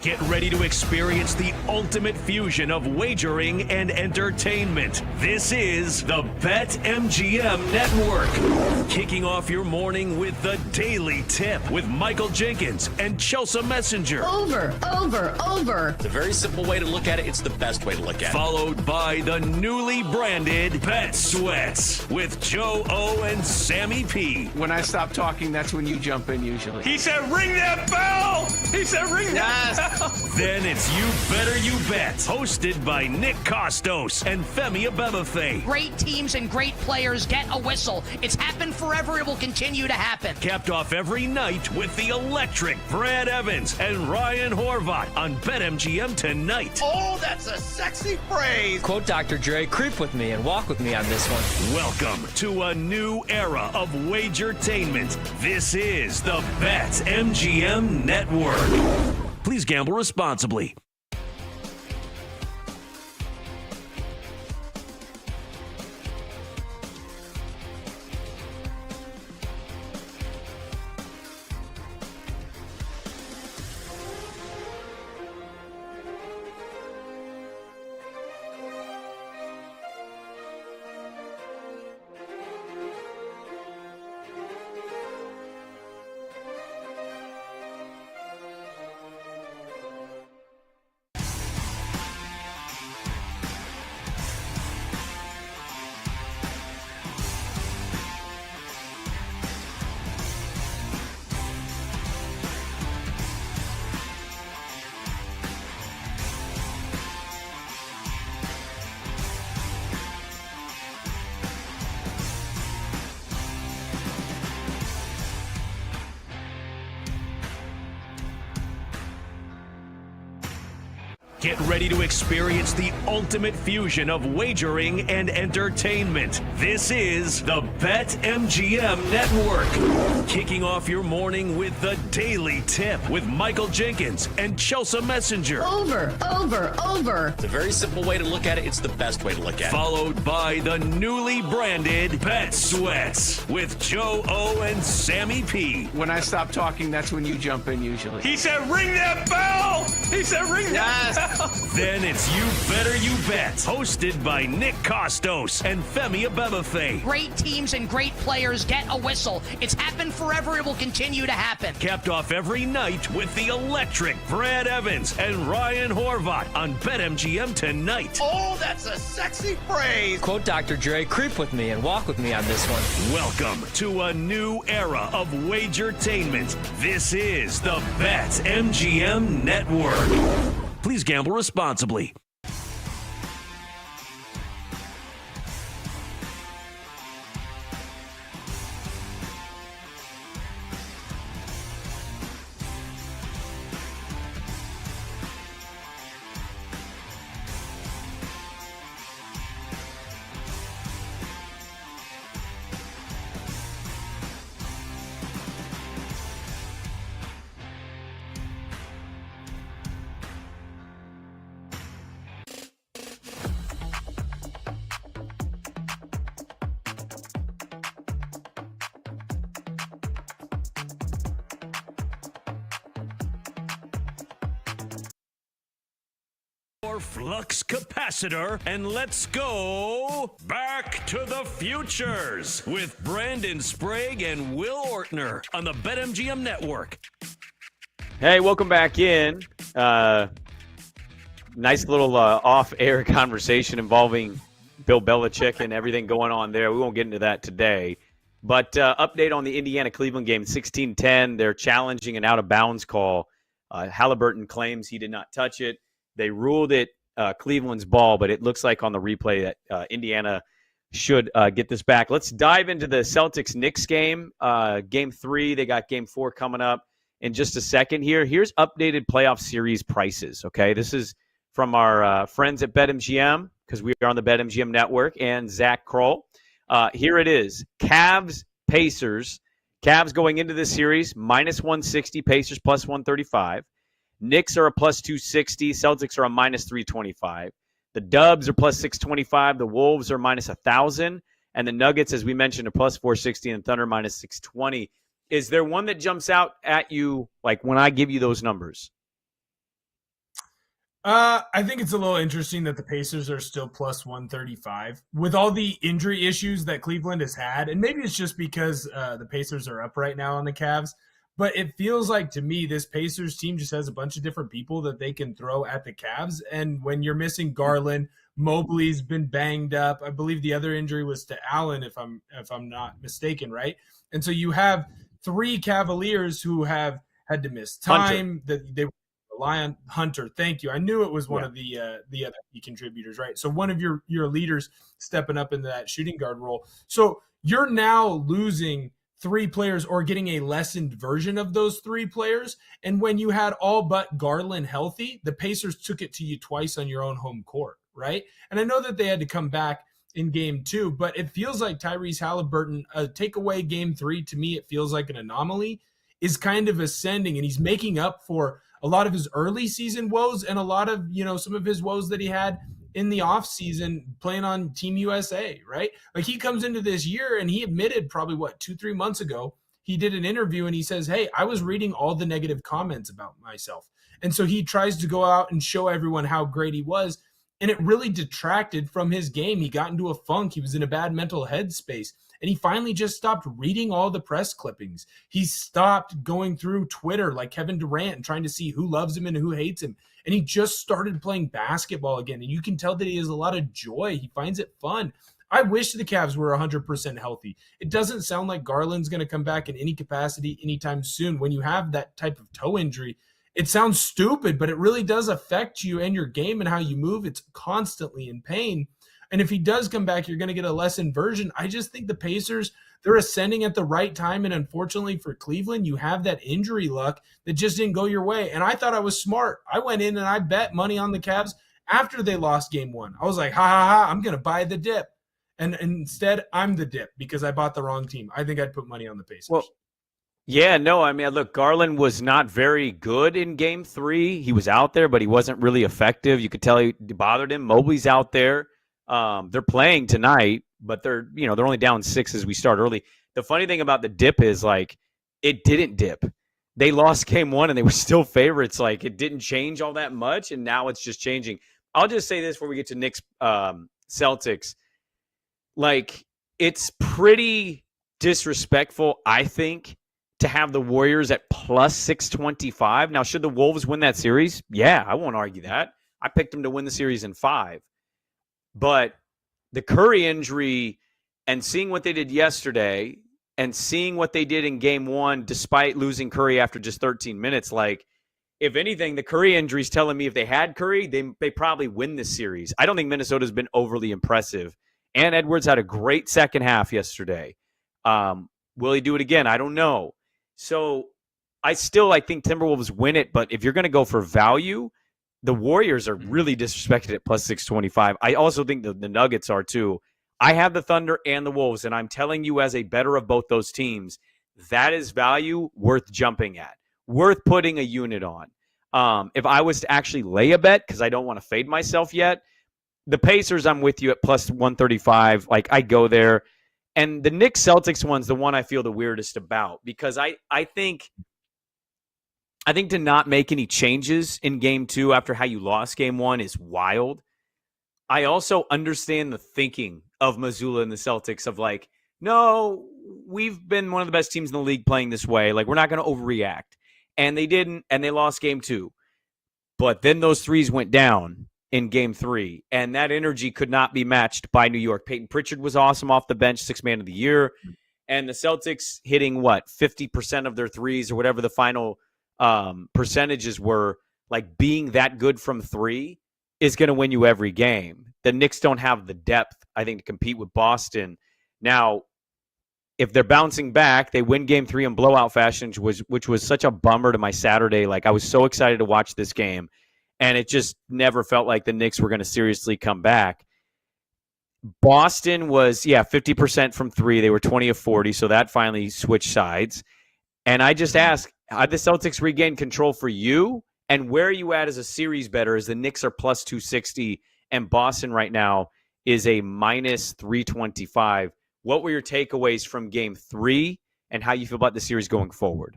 Get ready to experience the ultimate fusion of wagering and entertainment. This is the BetMGM Network. Kicking off your morning with the Daily Tip with Michael Jenkins and Chelsea Messenger. Over. It's a very simple way to look at it. It's the best way to look at it. Followed by the newly branded Bet Sweats with Joe O and Sammy P. When I stop talking, that's when you jump in usually. He said, ring that bell! He said, ring that bell! Then it's You Better You Bet, hosted by Nick Costos and Femi Abebefe. Great teams and great players get a whistle. It's happened forever. It will continue to happen. Capped off every night with the electric Brad Evans and Ryan Horvat on BetMGM tonight. Oh, that's a sexy phrase. Quote Dr. Dre, creep with me and walk with me on this one. Welcome to a new era of Wagertainment. This is the BetMGM Network. Please gamble responsibly. Get ready to experience the ultimate fusion of wagering and entertainment. This is the BetMGM Network. Kicking off your morning with the Daily Tip with Michael Jenkins and Chelsea Messenger. Over. It's a very simple way to look at it. It's the best way to look at it. Followed by the newly branded Bet Sweats with Joe O and Sammy P. When I stop talking, that's when you jump in usually. He said, ring that bell! He said, ring that bell! Then it's You Better You Bet, hosted by Nick Costos and Femi Abebefe. Great teams and great players get a whistle. It's happened forever. It will continue to happen. Capped off every night with the electric Brad Evans and Ryan Horvat on BetMGM tonight. Oh, that's a sexy phrase. Quote Dr. Dre, creep with me and walk with me on this one. Welcome to a new era of Wagertainment. This is the BetMGM Network. Please gamble responsibly. Flux capacitor, and let's go back to the futures with Brandon Sprague and Will Ortner on the BetMGM Network. Hey, welcome back in. Nice little off-air conversation involving Bill Belichick and everything going on there. We won't get into that today. But update on the Indiana-Cleveland game, 16-10. They're challenging an out-of-bounds call. Halliburton claims he did not touch it. They ruled it Cleveland's ball, but it looks like on the replay that Indiana should get this back. Let's dive into the Celtics-Knicks game. Game 3, they got Game 4 coming up in just a second here. Here's updated playoff series prices, okay? This is from our friends at BetMGM, because we are on the BetMGM Network, and Zach Kroll. Here it is. Cavs-Pacers. Cavs going into this series, minus 160, Pacers plus 135. Knicks are a plus 260. Celtics are a minus 325. The Dubs are plus 625. The Wolves are minus 1,000. And the Nuggets, as we mentioned, are plus 460 and Thunder minus 620. Is there one that jumps out at you, like when I give you those numbers? I think it's a little interesting that the Pacers are still plus 135 with all the injury issues that Cleveland has had. And maybe it's just because the Pacers are up right now on the Cavs. But it feels like to me this Pacers team just has a bunch of different people that they can throw at the Cavs. And when you're missing Garland, Mobley's been banged up. I believe the other injury was to Allen, if I'm not mistaken, right? And so you have 3 Cavaliers who have had to miss time. That they rely on Hunter. Thank you. I knew it was one of the other key contributors, right? So one of your leaders stepping up into that shooting guard role. So you're now losing 3 players or getting a lessened version of those 3 players. And when you had all but Garland healthy, the Pacers took it to you twice on your own home court, right? And I know that they had to come back in game 2, but it feels like Tyrese Halliburton, take away game 3, to me, it feels like an anomaly, is kind of ascending, and he's making up for a lot of his early season woes and a lot of, some of his woes that he had in the offseason playing on Team USA, right? Like he comes into this year and he admitted probably 2-3 months ago, he did an interview and he says, hey, I was reading all the negative comments about myself. And so he tries to go out and show everyone how great he was. And it really detracted from his game. He got into a funk. He was in a bad mental headspace. And he finally just stopped reading all the press clippings. He stopped going through Twitter like Kevin Durant and trying to see who loves him and who hates him. And he just started playing basketball again. And you can tell that he has a lot of joy. He finds it fun. I wish the Cavs were 100% healthy. It doesn't sound like Garland's going to come back in any capacity anytime soon. When you have that type of toe injury, it sounds stupid, but it really does affect you and your game and how you move. It's constantly in pain. And if he does come back, you're going to get a lessened version. I just think the Pacers, they're ascending at the right time. And unfortunately for Cleveland, you have that injury luck that just didn't go your way. And I thought I was smart. I went in and I bet money on the Cavs after they lost game 1. I was like, I'm going to buy the dip. And instead, I'm the dip because I bought the wrong team. I think I'd put money on the Pacers. Well, yeah, no, I mean, look, Garland was not very good in game 3. He was out there, but he wasn't really effective. You could tell he bothered him. Mobley's out there. They're playing tonight, but they're only down 6 as we start early. The funny thing about the dip is like it didn't dip. they lost game one and they were still favorites. Like, it didn't change all that much, and now it's just changing. I'll just say this before we get to Knicks Celtics. Like, it's pretty disrespectful, I think, to have the Warriors at plus 625. Now, should the Wolves win that series? Yeah, I won't argue that. I picked them to win the series in 5. But the Curry injury and seeing what they did yesterday and seeing what they did in game 1 despite losing Curry after just 13 minutes, like, if anything, the Curry injury is telling me if they had Curry, they probably win this series. I don't think Minnesota's been overly impressive. And Edwards had a great second half yesterday. Will he do it again? I don't know. So I think Timberwolves win it, but if you're going to go for value, the Warriors are really disrespected at plus 625. I also think the Nuggets are too. I have the Thunder and the Wolves, and I'm telling you as a better of both those teams, that is value worth jumping at, worth putting a unit on. If I was to actually lay a bet, because I don't want to fade myself yet, the Pacers, I'm with you at plus 135. Like, I go there. And the Knicks Celtics one's the one I feel the weirdest about, because I think to not make any changes in game 2 after how you lost game 1 is wild. I also understand the thinking of Mazzulla and the Celtics of like, no, we've been one of the best teams in the league playing this way. Like, we're not going to overreact. And they didn't, and they lost game 2. But then those threes went down in game 3, and that energy could not be matched by New York. Peyton Pritchard was awesome off the bench, 6th man of the year. And the Celtics hitting 50% of their threes or whatever the final percentages were, like, being that good from 3 is going to win you every game. The Knicks don't have the depth, I think, to compete with Boston. Now, if they're bouncing back, they win game 3 in blowout fashion, which was such a bummer to my Saturday. Like, I was so excited to watch this game, and it just never felt like the Knicks were going to seriously come back. Boston was, 50% from 3. They were 20 of 40, so that finally switched sides. And I just ask, have the Celtics regained control for you? And where are you at as a series better, as the Knicks are plus 260 and Boston right now is a minus 325? What were your takeaways from game 3 and how you feel about the series going forward?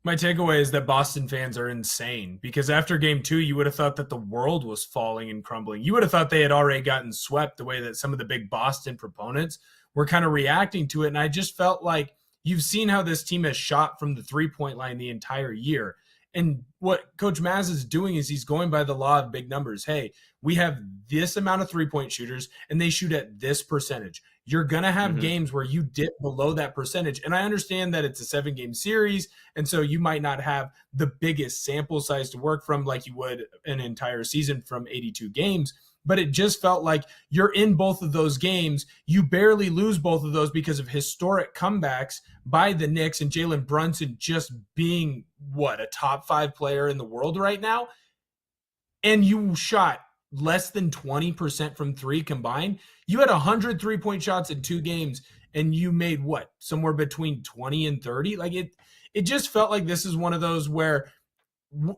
My takeaway is that Boston fans are insane, because after game 2, you would have thought that the world was falling and crumbling. You would have thought they had already gotten swept, the way that some of the big Boston proponents were kind of reacting to it. And I just felt like you've seen how this team has shot from the 3-point line the entire year. And what Coach Maz is doing is he's going by the law of big numbers. Hey, we have this amount of 3-point shooters and they shoot at this percentage. You're going to have games where you dip below that percentage. And I understand that it's a 7-game series, and so you might not have the biggest sample size to work from like you would an entire season from 82 games. But it just felt like you're in both of those games. You barely lose both of those because of historic comebacks by the Knicks and Jalen Brunson just being, a top 5 player in the world right now. And you shot less than 20% from 3 combined. You had 100 3-point shots in 2 games, and you made somewhere between 20 and 30. Like, it just felt like this is one of those where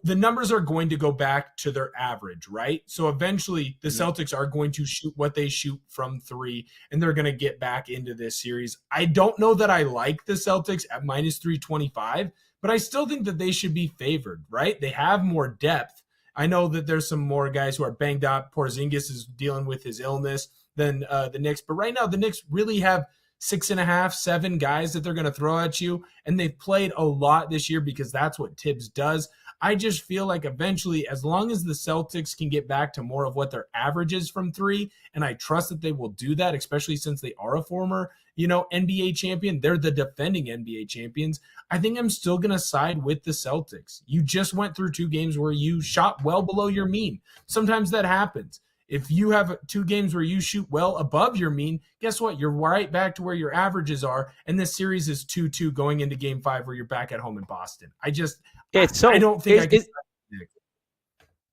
the numbers are going to go back to their average, right? So eventually the Celtics are going to shoot what they shoot from 3, and they're going to get back into this series. I don't know that I like the Celtics at minus 325, but I still think that they should be favored, right? They have more depth. I know that there's some more guys who are banged up. Porzingis is dealing with his illness than the Knicks, but right now the Knicks really have 6.5, 7 guys that they're going to throw at you, and they've played a lot this year because that's what Tibbs does. I just feel like eventually, as long as the Celtics can get back to more of what their average is from 3, and I trust that they will do that, especially since they are a former, NBA champion. They're the defending NBA champions. I think I'm still going to side with the Celtics. You just went through 2 games where you shot well below your mean. Sometimes that happens. If you have 2 games where you shoot well above your mean, guess what? You're right back to where your averages are, and this series is 2-2 going into game 5 where you're back at home in Boston. I don't think I can.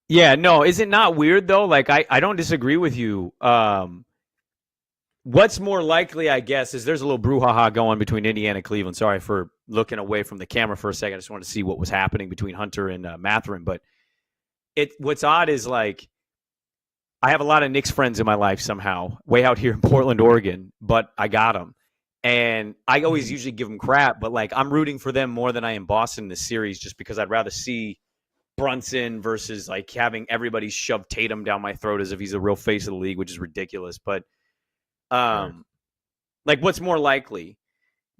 Yeah, no, is it not weird though? Like, I don't disagree with you. What's more likely, I guess, is there's a little brouhaha going between Indiana and Cleveland. Sorry for looking away from the camera for a second. I just wanted to see what was happening between Hunter and Mathurin. But what's odd is, like, I have a lot of Knicks friends in my life somehow, way out here in Portland, Oregon, but I got them. And I always usually give them crap, but like I'm rooting for them more than I am Boston in this series, just because I'd rather see Brunson versus like having everybody shove Tatum down my throat as if he's the real face of the league, which is ridiculous. But like, what's more likely?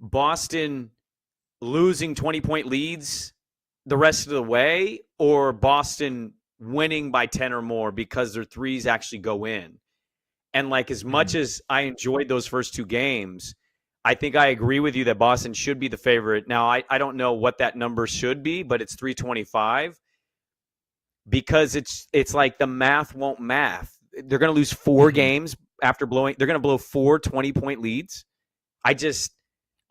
Boston losing 20-point leads the rest of the way, or Boston winning by 10 or more because their threes actually go in? And like, as much as I enjoyed those first two games, I think I agree with you that Boston should be the favorite. Now, I don't know what that number should be, but it's 325 because it's like the math won't math. They're going to lose 4 games after blowing. They're going to blow 4 20-point leads. I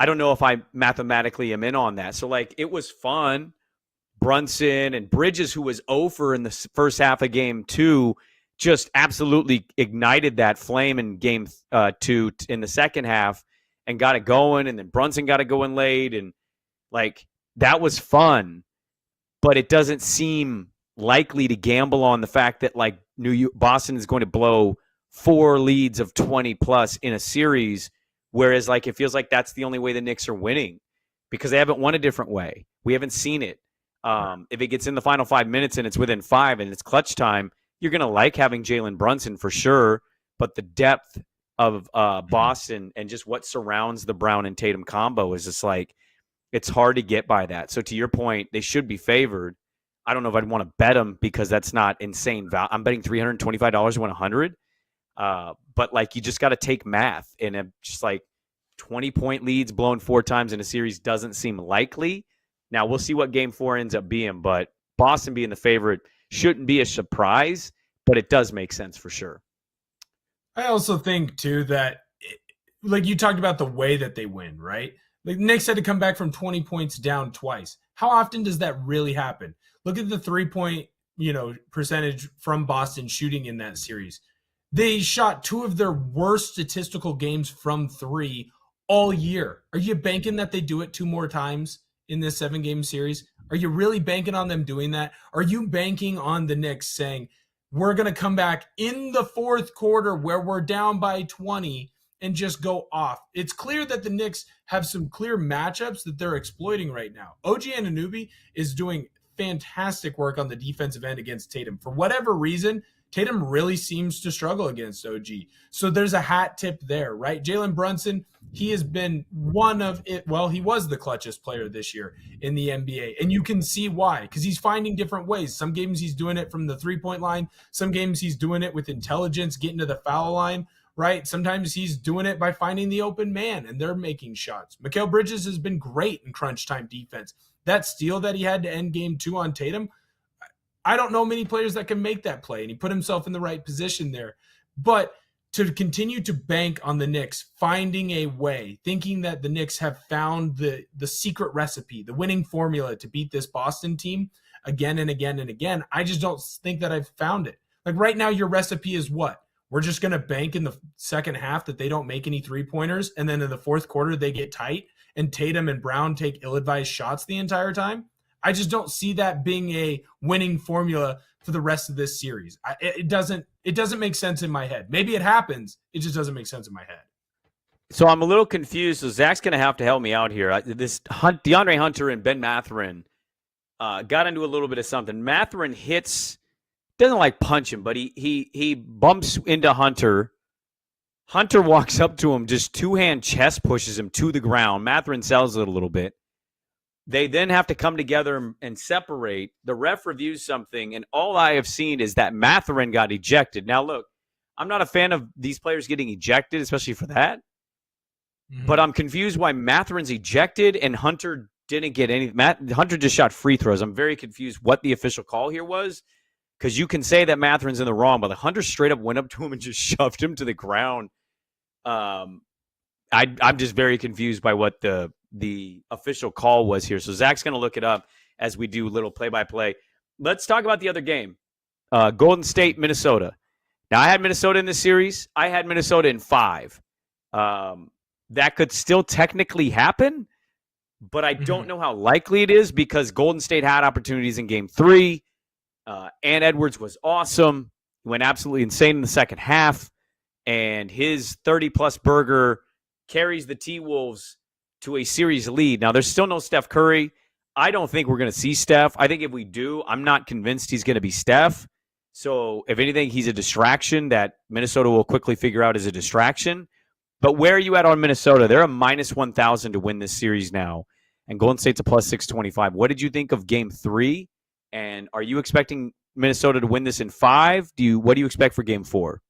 don't know if I mathematically am in on that. So like, it was fun. Brunson and Bridges, who was 0 in the first half of game 2, just absolutely ignited that flame in game 2 in the second half and got it going. And then Brunson got it going late. And like, that was fun, but it doesn't seem likely to gamble on the fact that like Boston is going to blow 4 leads of 20 plus in a series. Whereas like, it feels like that's the only way the Knicks are winning because they haven't won a different way. We haven't seen it. If it gets in the final 5 minutes and it's within 5 and it's clutch time, you're going to like having Jalen Brunson for sure. But the depth of Boston and just what surrounds the Brown and Tatum combo is just like, it's hard to get by that. So to your point, they should be favored. I don't know if I'd want to bet them because that's not insane value. I'm betting $325 to win 100. But like, you just got to take math, and just like 20-point leads blown 4 times in a series doesn't seem likely. Now we'll see what game 4 ends up being, but Boston being the favorite shouldn't be a surprise, but it does make sense for sure. I also think too that like you talked about the way that they win, right? Like Knicks had to come back from 20 points down twice. How often does that really happen? Look at the 3-point, percentage from Boston shooting in that series. They shot 2 of their worst statistical games from 3 all year. Are you banking that they do it 2 more times in this 7-game series? Are you really banking on them doing that? Are you banking on the Knicks saying, we're going to come back in the fourth quarter where we're down by 20 and just go off? It's clear that the Knicks have some clear matchups that they're exploiting right now. OG Anunoby is doing fantastic work on the defensive end against Tatum. For whatever reason, Tatum really seems to struggle against OG. So there's a hat tip there, right? Jalen Brunson, he has been one of it. Well, he was the clutchest player this year in the NBA. And you can see why, because he's finding different ways. Some games he's doing it from the 3-point line. Some games he's doing it with intelligence, getting to the foul line, right? Sometimes he's doing it by finding the open man and they're making shots. Mikal Bridges has been great in crunch time defense. That steal that he had to end game 2 on Tatum, I don't know many players that can make that play, and he put himself in the right position there. But to continue to bank on the Knicks finding a way, thinking that the Knicks have found the secret recipe, the winning formula to beat this Boston team again and again and again, I just don't think that I've found it. Like right now, your recipe is what? We're just going to bank in the second half that they don't make any 3-pointers, and then in the fourth quarter they get tight, and Tatum and Brown take ill-advised shots the entire time? I just don't see that being a winning formula for the rest of this series. It doesn't make sense in my head. Maybe it happens. It just doesn't make sense in my head. So I'm a little confused. So Zach's going to have to help me out here. DeAndre Hunter and Ben Mathurin got into a little bit of something. Mathurin doesn't like punch him, but he bumps into Hunter. Hunter walks up to him, just 2-hand chest pushes him to the ground. Mathurin sells it a little bit. They then have to come together and separate. The ref reviews something, and all I have seen is that Mathurin got ejected. Now, look, I'm not a fan of these players getting ejected, especially for that. Mm-hmm. But I'm confused why Mathurin's ejected and Hunter didn't get any. Hunter just shot free throws. I'm very confused what the official call here was, because you can say that Mathurin's in the wrong, but Hunter straight up went up to him and just shoved him to the ground. I'm just very confused by what the official call was here. So Zach's going to look it up as we do little play-by-play. Let's talk about the other game. Golden State, Minnesota. Now, I had Minnesota in this series. I had Minnesota in 5. That could still technically happen, but I don't know how likely it is because Golden State had opportunities in game 3. Ant Edwards was awesome. He went absolutely insane in the second half, and his 30-plus burger carries the T-Wolves to a series lead. Now, there's still no Steph Curry. I don't think we're going to see Steph. I think if we do, I'm not convinced he's going to be Steph. So, if anything, he's a distraction that Minnesota will quickly figure out is a distraction. But where are you at on Minnesota? They're a minus 1,000 to win this series now. And Golden State's a plus 625. What did you think of game 3? And are you expecting Minnesota to win this in 5? What do you expect for game 4?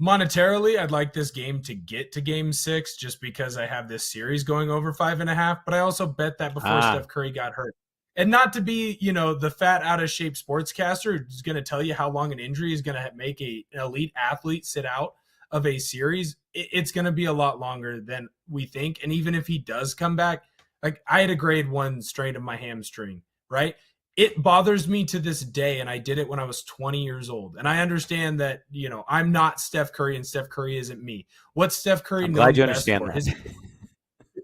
Monetarily, I'd like this game to get to game 6 just because I have this series going over 5.5. But I also bet that before Steph Curry got hurt. And not to be, the fat out of shape sportscaster who's going to tell you how long an injury is going to make an elite athlete sit out of a series. It's going to be a lot longer than we think. And even if he does come back, like I had a grade 1 strain of my hamstring, right? It bothers me to this day, and I did it when I was 20 years old. And I understand that, I'm not Steph Curry, and Steph Curry isn't me. What's Steph Curry? I'm glad you understand that.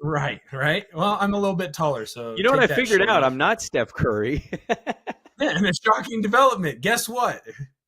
Right. Well, I'm a little bit taller, so you know what I figured out? I'm not Steph Curry. And a shocking development. Guess what?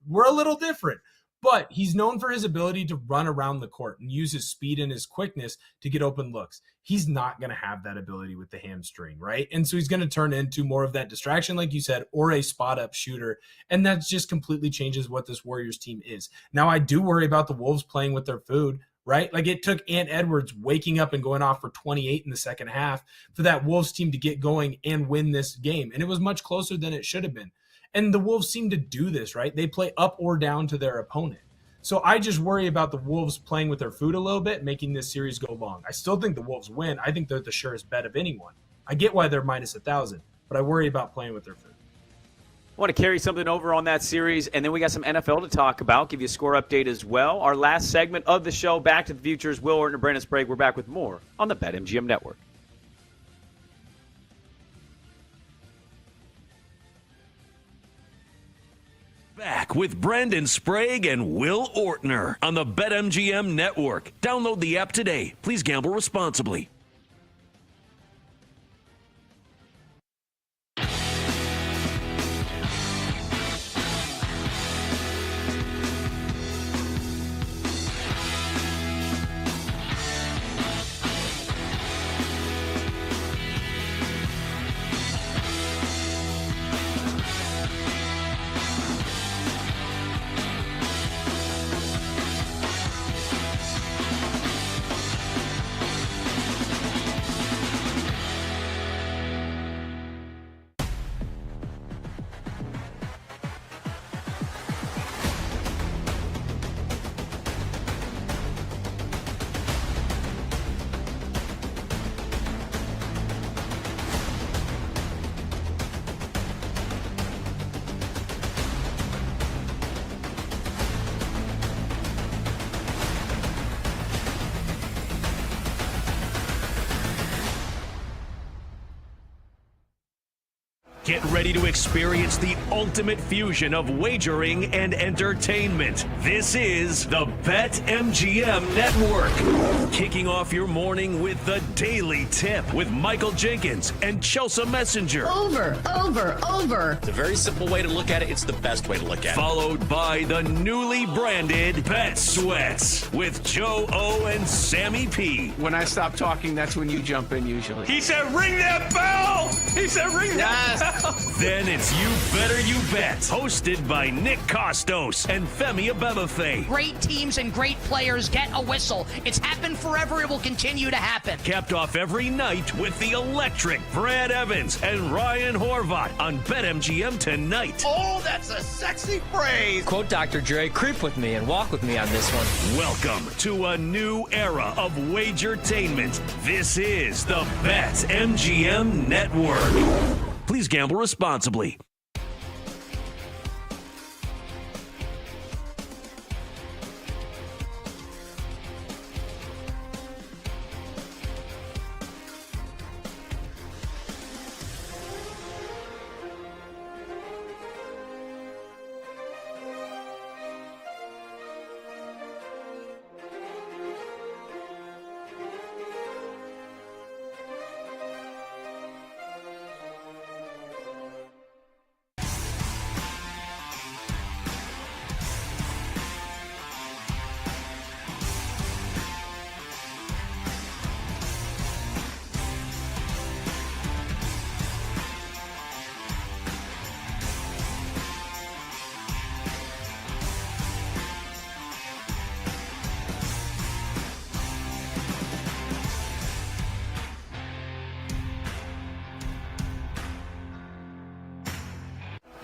We're a little different. But he's known for his ability to run around the court and use his speed and his quickness to get open looks. He's not going to have that ability with the hamstring, right? And so he's going to turn into more of that distraction, like you said, or a spot-up shooter. And that just completely changes what this Warriors team is. Now, I do worry about the Wolves playing with their food, right? Like it took Ant Edwards waking up and going off for 28 in the second half for that Wolves team to get going and win this game. And it was much closer than it should have been. And the Wolves seem to do this, right? They play up or down to their opponent. So I just worry about the Wolves playing with their food a little bit, making this series go long. I still think the Wolves win. I think they're the surest bet of anyone. I get why they're minus 1,000, but I worry about playing with their food. I want to carry something over on that series, and then we got some NFL to talk about, give you a score update as well. Our last segment of the show, Back to the Futures, Will Orton and Brandon Sprague. We're back with more on the BetMGM Network. Back with Brandon Sprague and Will Ortner on the BetMGM Network. Download the app today. Please gamble responsibly. Get ready to experience the ultimate fusion of wagering and entertainment. This is the BetMGM Network. Kicking off your morning with the Daily Tip with Michael Jenkins and Chelsea Messenger. Over. It's a very simple way to look at it. It's the best way to look at it. Followed by the newly branded Bet Sweats with Joe O and Sammy P. When I stop talking, that's when you jump in usually. He said, ring that bell! He said, ring that bell! Then it's You Better You Bet, hosted by Nick Costos and Femi Abebefe. Great teams and great players get a whistle. It's happened forever. It will continue to happen. Capped off every night with the electric Brad Evans and Ryan Horvat on BetMGM tonight. Oh, that's a sexy phrase. Quote Dr. Dre, creep with me and walk with me on this one. Welcome to a new era of Wagertainment. This is the BetMGM Network. Please gamble responsibly.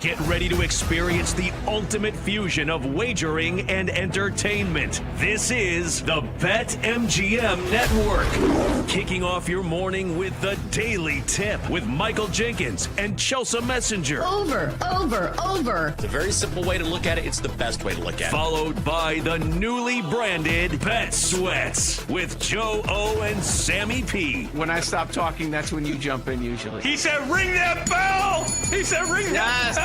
Get ready to experience the ultimate fusion of wagering and entertainment. This is the BetMGM Network. Kicking off your morning with the Daily Tip with Michael Jenkins and Chelsea Messenger. Over. It's a very simple way to look at it. It's the best way to look at it. Followed by the newly branded Bet Sweats with Joe O and Sammy P. When I stop talking, that's when you jump in usually. He said, ring that bell! He said, ring that bell!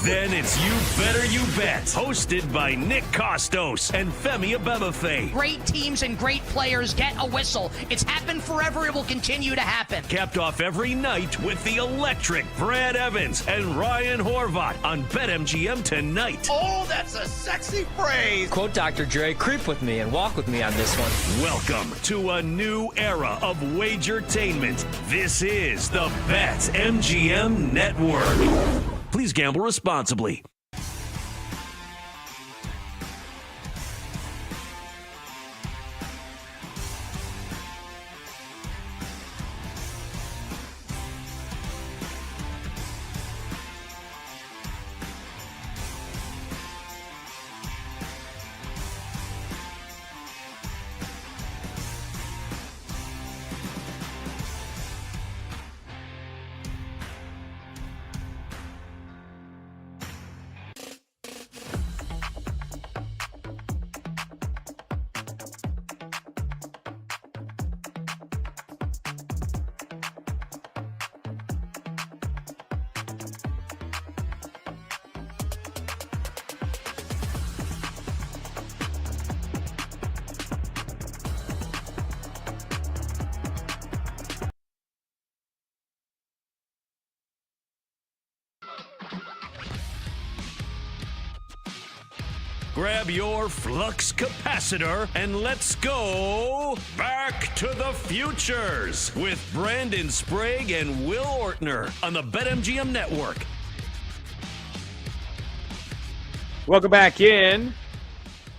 Then it's You Better You Bet, hosted by Nick Costos and Femi Abebefe. Great teams and great players get a whistle. It's happened forever. It will continue to happen. Capped off every night with the electric Brad Evans and Ryan Horvat on BetMGM tonight. Oh, that's a sexy phrase. Quote Dr. Dre, creep with me and walk with me on this one. Welcome to a new era of Wagertainment. This is the BetMGM Network. Please gamble responsibly. Grab your flux capacitor and let's go back to the futures with Brandon Sprague and Will Ortner on the BetMGM Network. Welcome back in.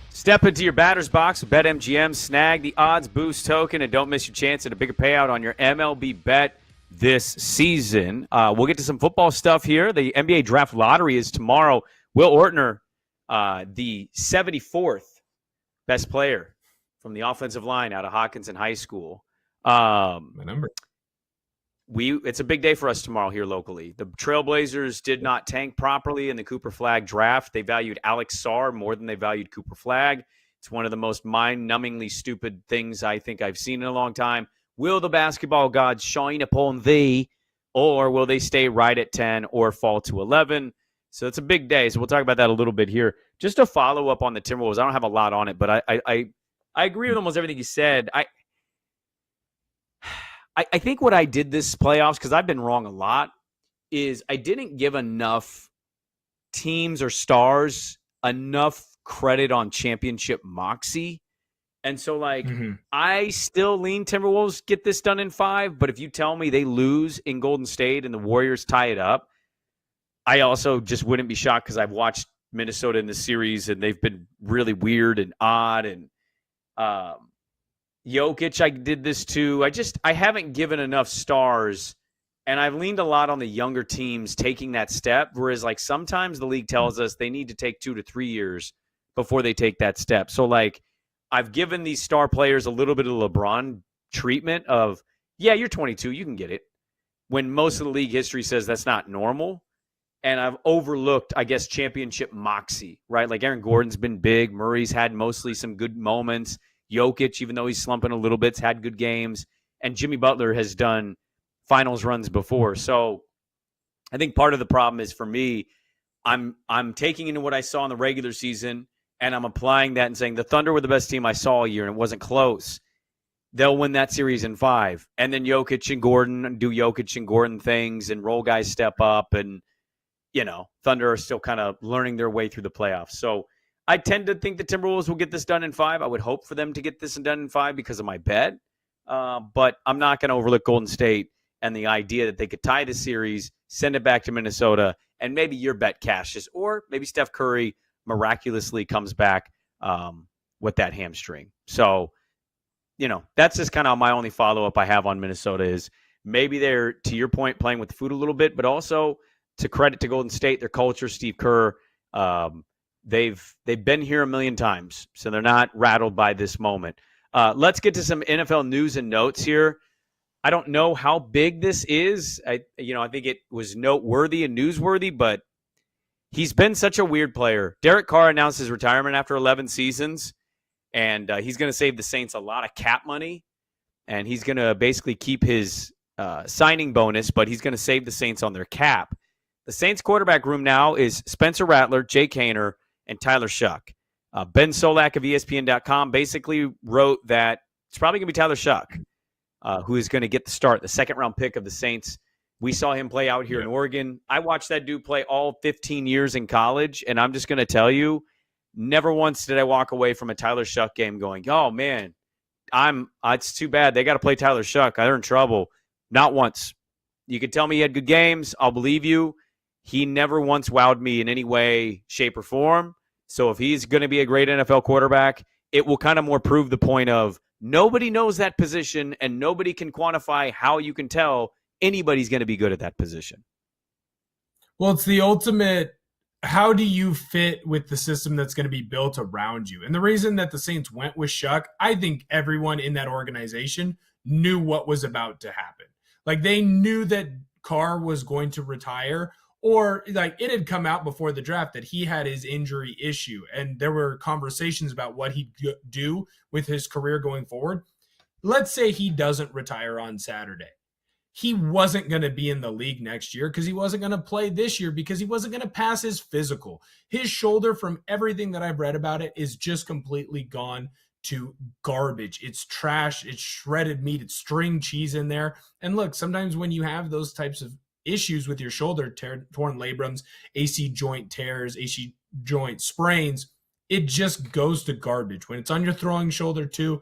Step into your batter's box with BetMGM. Snag the odds boost token and don't miss your chance at a bigger payout on your MLB bet this season. We'll get to some football stuff here. The NBA draft lottery is tomorrow. Will Ortner, the 74th best player from the offensive line out of Hopkinton High School. My number. It's a big day for us tomorrow here locally. The Trailblazers did not tank properly in the Cooper Flagg draft. They valued Alex Sarr more than they valued Cooper Flagg. It's one of the most mind-numbingly stupid things I think I've seen in a long time. Will the basketball gods shine upon thee, or will they stay right at 10 or fall to 11? So it's a big day. So we'll talk about that a little bit here. Just to follow up on the Timberwolves, I don't have a lot on it, but I agree with almost everything you said. I think what I did this playoffs, because I've been wrong a lot, is I didn't give enough teams or stars enough credit on championship moxie. And so, I still lean Timberwolves get this done in 5, but if you tell me they lose in Golden State and the Warriors tie it up, I also just wouldn't be shocked because I've watched Minnesota in the series and they've been really weird and odd. And Jokic, I did this too. I haven't given enough stars, and I've leaned a lot on the younger teams taking that step, whereas sometimes the league tells us they need to take 2 to 3 years before they take that step. So I've given these star players a little bit of LeBron treatment of, yeah, you're 22, you can get it, when most of the league history says that's not normal. And I've overlooked, I guess, championship moxie, right? Aaron Gordon's been big. Murray's had mostly some good moments. Jokic, even though he's slumping a little bit, has had good games. And Jimmy Butler has done finals runs before. So I think part of the problem is, for me, I'm taking into what I saw in the regular season, and I'm applying that and saying the Thunder were the best team I saw all year, and it wasn't close. They'll win that series in 5. And then Jokic and Gordon do Jokic and Gordon things, and role guys step up, and Thunder are still kind of learning their way through the playoffs. So I tend to think the Timberwolves will get this done in 5. I would hope for them to get this done in 5 because of my bet. But I'm not going to overlook Golden State and the idea that they could tie the series, send it back to Minnesota, and maybe your bet cashes. Or maybe Steph Curry miraculously comes back with that hamstring. So, that's just kind of my only follow-up I have on Minnesota is maybe they're, to your point, playing with the food a little bit, but also to credit to Golden State, their culture, Steve Kerr, they've been here a million times, so they're not rattled by this moment. Let's get to some NFL news and notes here. I don't know how big this is. I think it was noteworthy and newsworthy, but he's been such a weird player. Derek Carr announced his retirement after 11 seasons, and he's going to save the Saints a lot of cap money, and he's going to basically keep his signing bonus, but he's going to save the Saints on their cap. The Saints quarterback room now is Spencer Rattler, Jake Haener, and Tyler Shuck. Ben Solak of ESPN.com basically wrote that it's probably going to be Tyler Shuck who is going to get the start, the second-round pick of the Saints. We saw him play out here in Oregon. I watched that dude play all 15 years in college, and I'm just going to tell you, never once did I walk away from a Tyler Shuck game going, oh, man, it's too bad. They got to play Tyler Shuck. They're in trouble. Not once. You could tell me he had good games. I'll believe you. He never once wowed me in any way, shape, or form. So if he's going to be a great NFL quarterback, it will kind of more prove the point of nobody knows that position and nobody can quantify how you can tell anybody's going to be good at that position. Well, it's the ultimate, how do you fit with the system that's going to be built around you? And the reason that the Saints went with Shuck, I think everyone in that organization knew what was about to happen. Like, they knew that Carr was going to retire, or like it had come out before the draft that he had his injury issue, and there were conversations about what he'd do with his career going forward. Let's say he doesn't retire on Saturday. He wasn't going to be in the league next year because he wasn't going to play this year because he wasn't going to pass his physical. His shoulder, from everything that I've read about it, is just completely gone to garbage. It's trash. It's shredded meat. It's string cheese in there. And look, sometimes when you have those types of issues with your shoulder, torn labrums, AC joint tears, AC joint sprains, it just goes to garbage. When it's on your throwing shoulder too,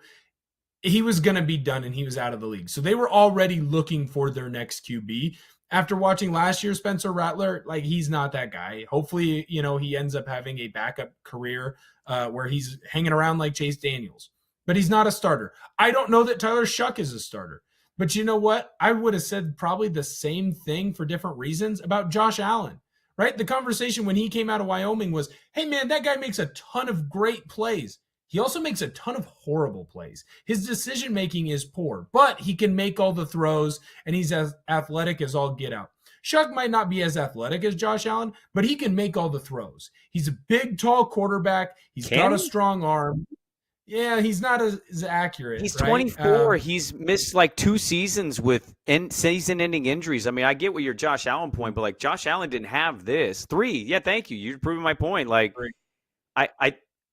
he was going to be done and he was out of the league. So they were already looking for their next QB. After watching last year, Spencer Rattler, like, he's not that guy. Hopefully, he ends up having a backup career where he's hanging around like Chase Daniels. But he's not a starter. I don't know that Tyler Shuck is a starter. But you know what? I would have said probably the same thing for different reasons about Josh Allen, right? The conversation when he came out of Wyoming was, hey, man, that guy makes a ton of great plays. He also makes a ton of horrible plays. His decision-making is poor, but he can make all the throws, and he's as athletic as all get out. Shuck might not be as athletic as Josh Allen, but he can make all the throws. He's a big, tall quarterback. He's got a strong arm. Yeah, he's not as accurate. He's right? 24. He's missed like 2 seasons with season-ending injuries. I mean, I get what your Josh Allen point, but like Josh Allen didn't have this. 3. Yeah, thank you. You're proving my point. Like,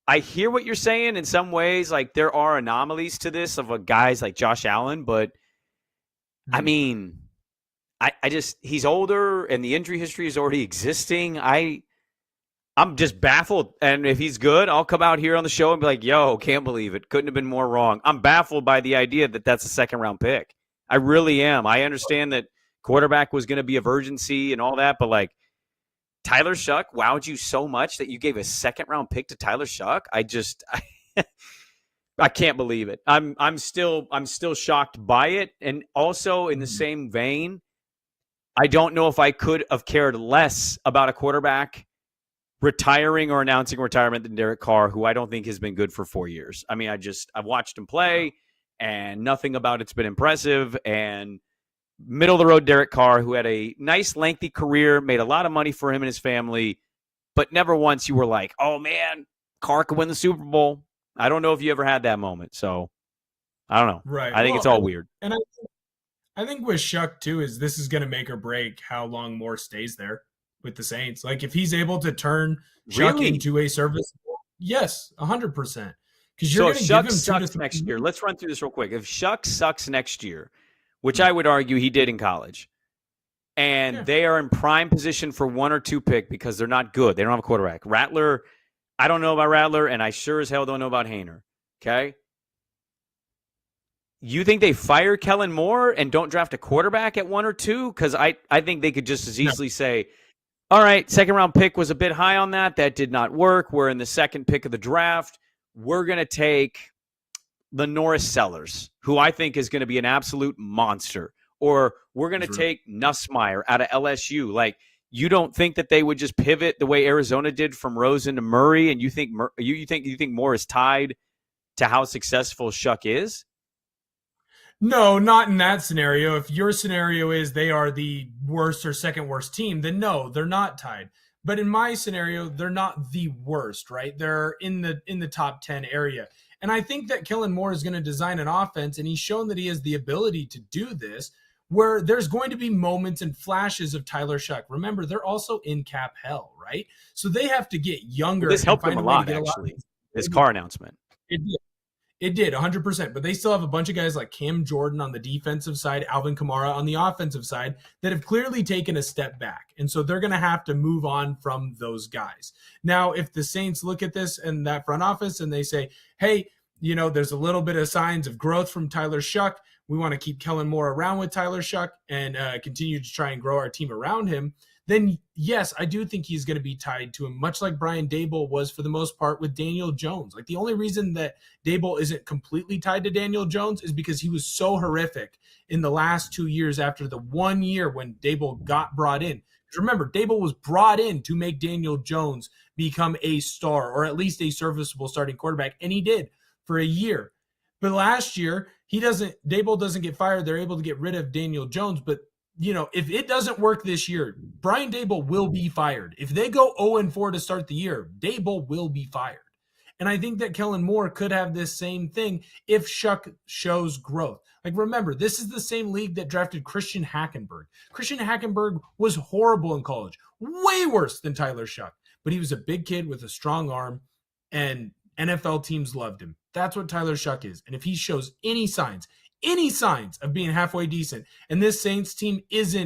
I hear what you're saying in some ways. Like, there are anomalies to this of a guys like Josh Allen, but I mean, I just, he's older and the injury history is already existing. I'm just baffled. And if he's good, I'll come out here on the show and be like, yo, can't believe it. Couldn't have been more wrong. I'm baffled by the idea that that's a second-round pick. I really am. I understand that quarterback was going to be a virgincy and all that, but like, Tyler Shuck wowed you so much that you gave a second-round pick to Tyler Shuck? I can't believe it. I'm still shocked by it. And also in the same vein, I don't know if I could have cared less about a quarterback retiring or announcing retirement than Derek Carr, who I don't think has been good for 4 years. I mean, I've watched him play, and nothing about it's been impressive. And middle-of-the-road Derek Carr, who had a nice, lengthy career, made a lot of money for him and his family, but never once you were like, oh, man, Carr could win the Super Bowl. I don't know if you ever had that moment. So, I don't know. Right. I think it's all weird. And I think with Shuck, too, is this is going to make or break how long Moore stays there with the Saints. Like, if he's able to turn Shuck into a serviceable, yes, 100%. Because you're going to give him Shuck sucks next year. Let's run through this real quick. If Shuck sucks next year, which I would argue he did in college, and they are in prime position for 1 or 2 pick because they're not good. They don't have a quarterback. Rattler, I don't know about Rattler, and I sure as hell don't know about Haener. Okay? You think they fire Kellen Moore and don't draft a quarterback at 1 or 2? Because I think they could just as easily say, all right, second-round pick was a bit high on that. That did not work. We're in the second pick of the draft. We're going to take the Norris Sellers, who I think is going to be an absolute monster. Or we're going to take Nussmeier out of LSU. Like, you don't think that they would just pivot the way Arizona did from Rosen to Murray, and you think you think more is tied to how successful Shuck is? No, not in that scenario. If your scenario is they are the worst or second worst team, then no, they're not tied. But in my scenario, they're not the worst, right? They're in the top 10 area. And I think that Kellen Moore is going to design an offense, and he's shown that he has the ability to do this, where there's going to be moments and flashes of Tyler Shuck. Remember, they're also in cap hell, right? So they have to get younger. Well, this helped them a lot, actually. This car announcement. It did 100%, but they still have a bunch of guys like Cam Jordan on the defensive side, Alvin Kamara on the offensive side that have clearly taken a step back. And so they're going to have to move on from those guys. Now, if the Saints look at this and that front office and they say, hey, there's a little bit of signs of growth from Tyler Shuck. We want to keep Kellen Moore around with Tyler Shuck and continue to try and grow our team around him. Then, yes, I do think he's going to be tied to him, much like Brian Daboll was for the most part with Daniel Jones. Like, the only reason that Daboll isn't completely tied to Daniel Jones is because he was so horrific in the last 2 years after the 1 year when Daboll got brought in. Because remember, Daboll was brought in to make Daniel Jones become a star or at least a serviceable starting quarterback, and he did for a year. But last year, Daboll doesn't get fired. They're able to get rid of Daniel Jones, but if it doesn't work this year, Brian Daboll will be fired. If they go 0-4 to start the year, Daboll will be fired. And I think that Kellen Moore could have this same thing if Shuck shows growth. Like, remember, this is the same league that drafted Christian Hackenberg. Christian Hackenberg was horrible in college, way worse than Tyler Shuck. But he was a big kid with a strong arm, and NFL teams loved him. That's what Tyler Shuck is. And if he shows any signs of being halfway decent, and this Saints team isn't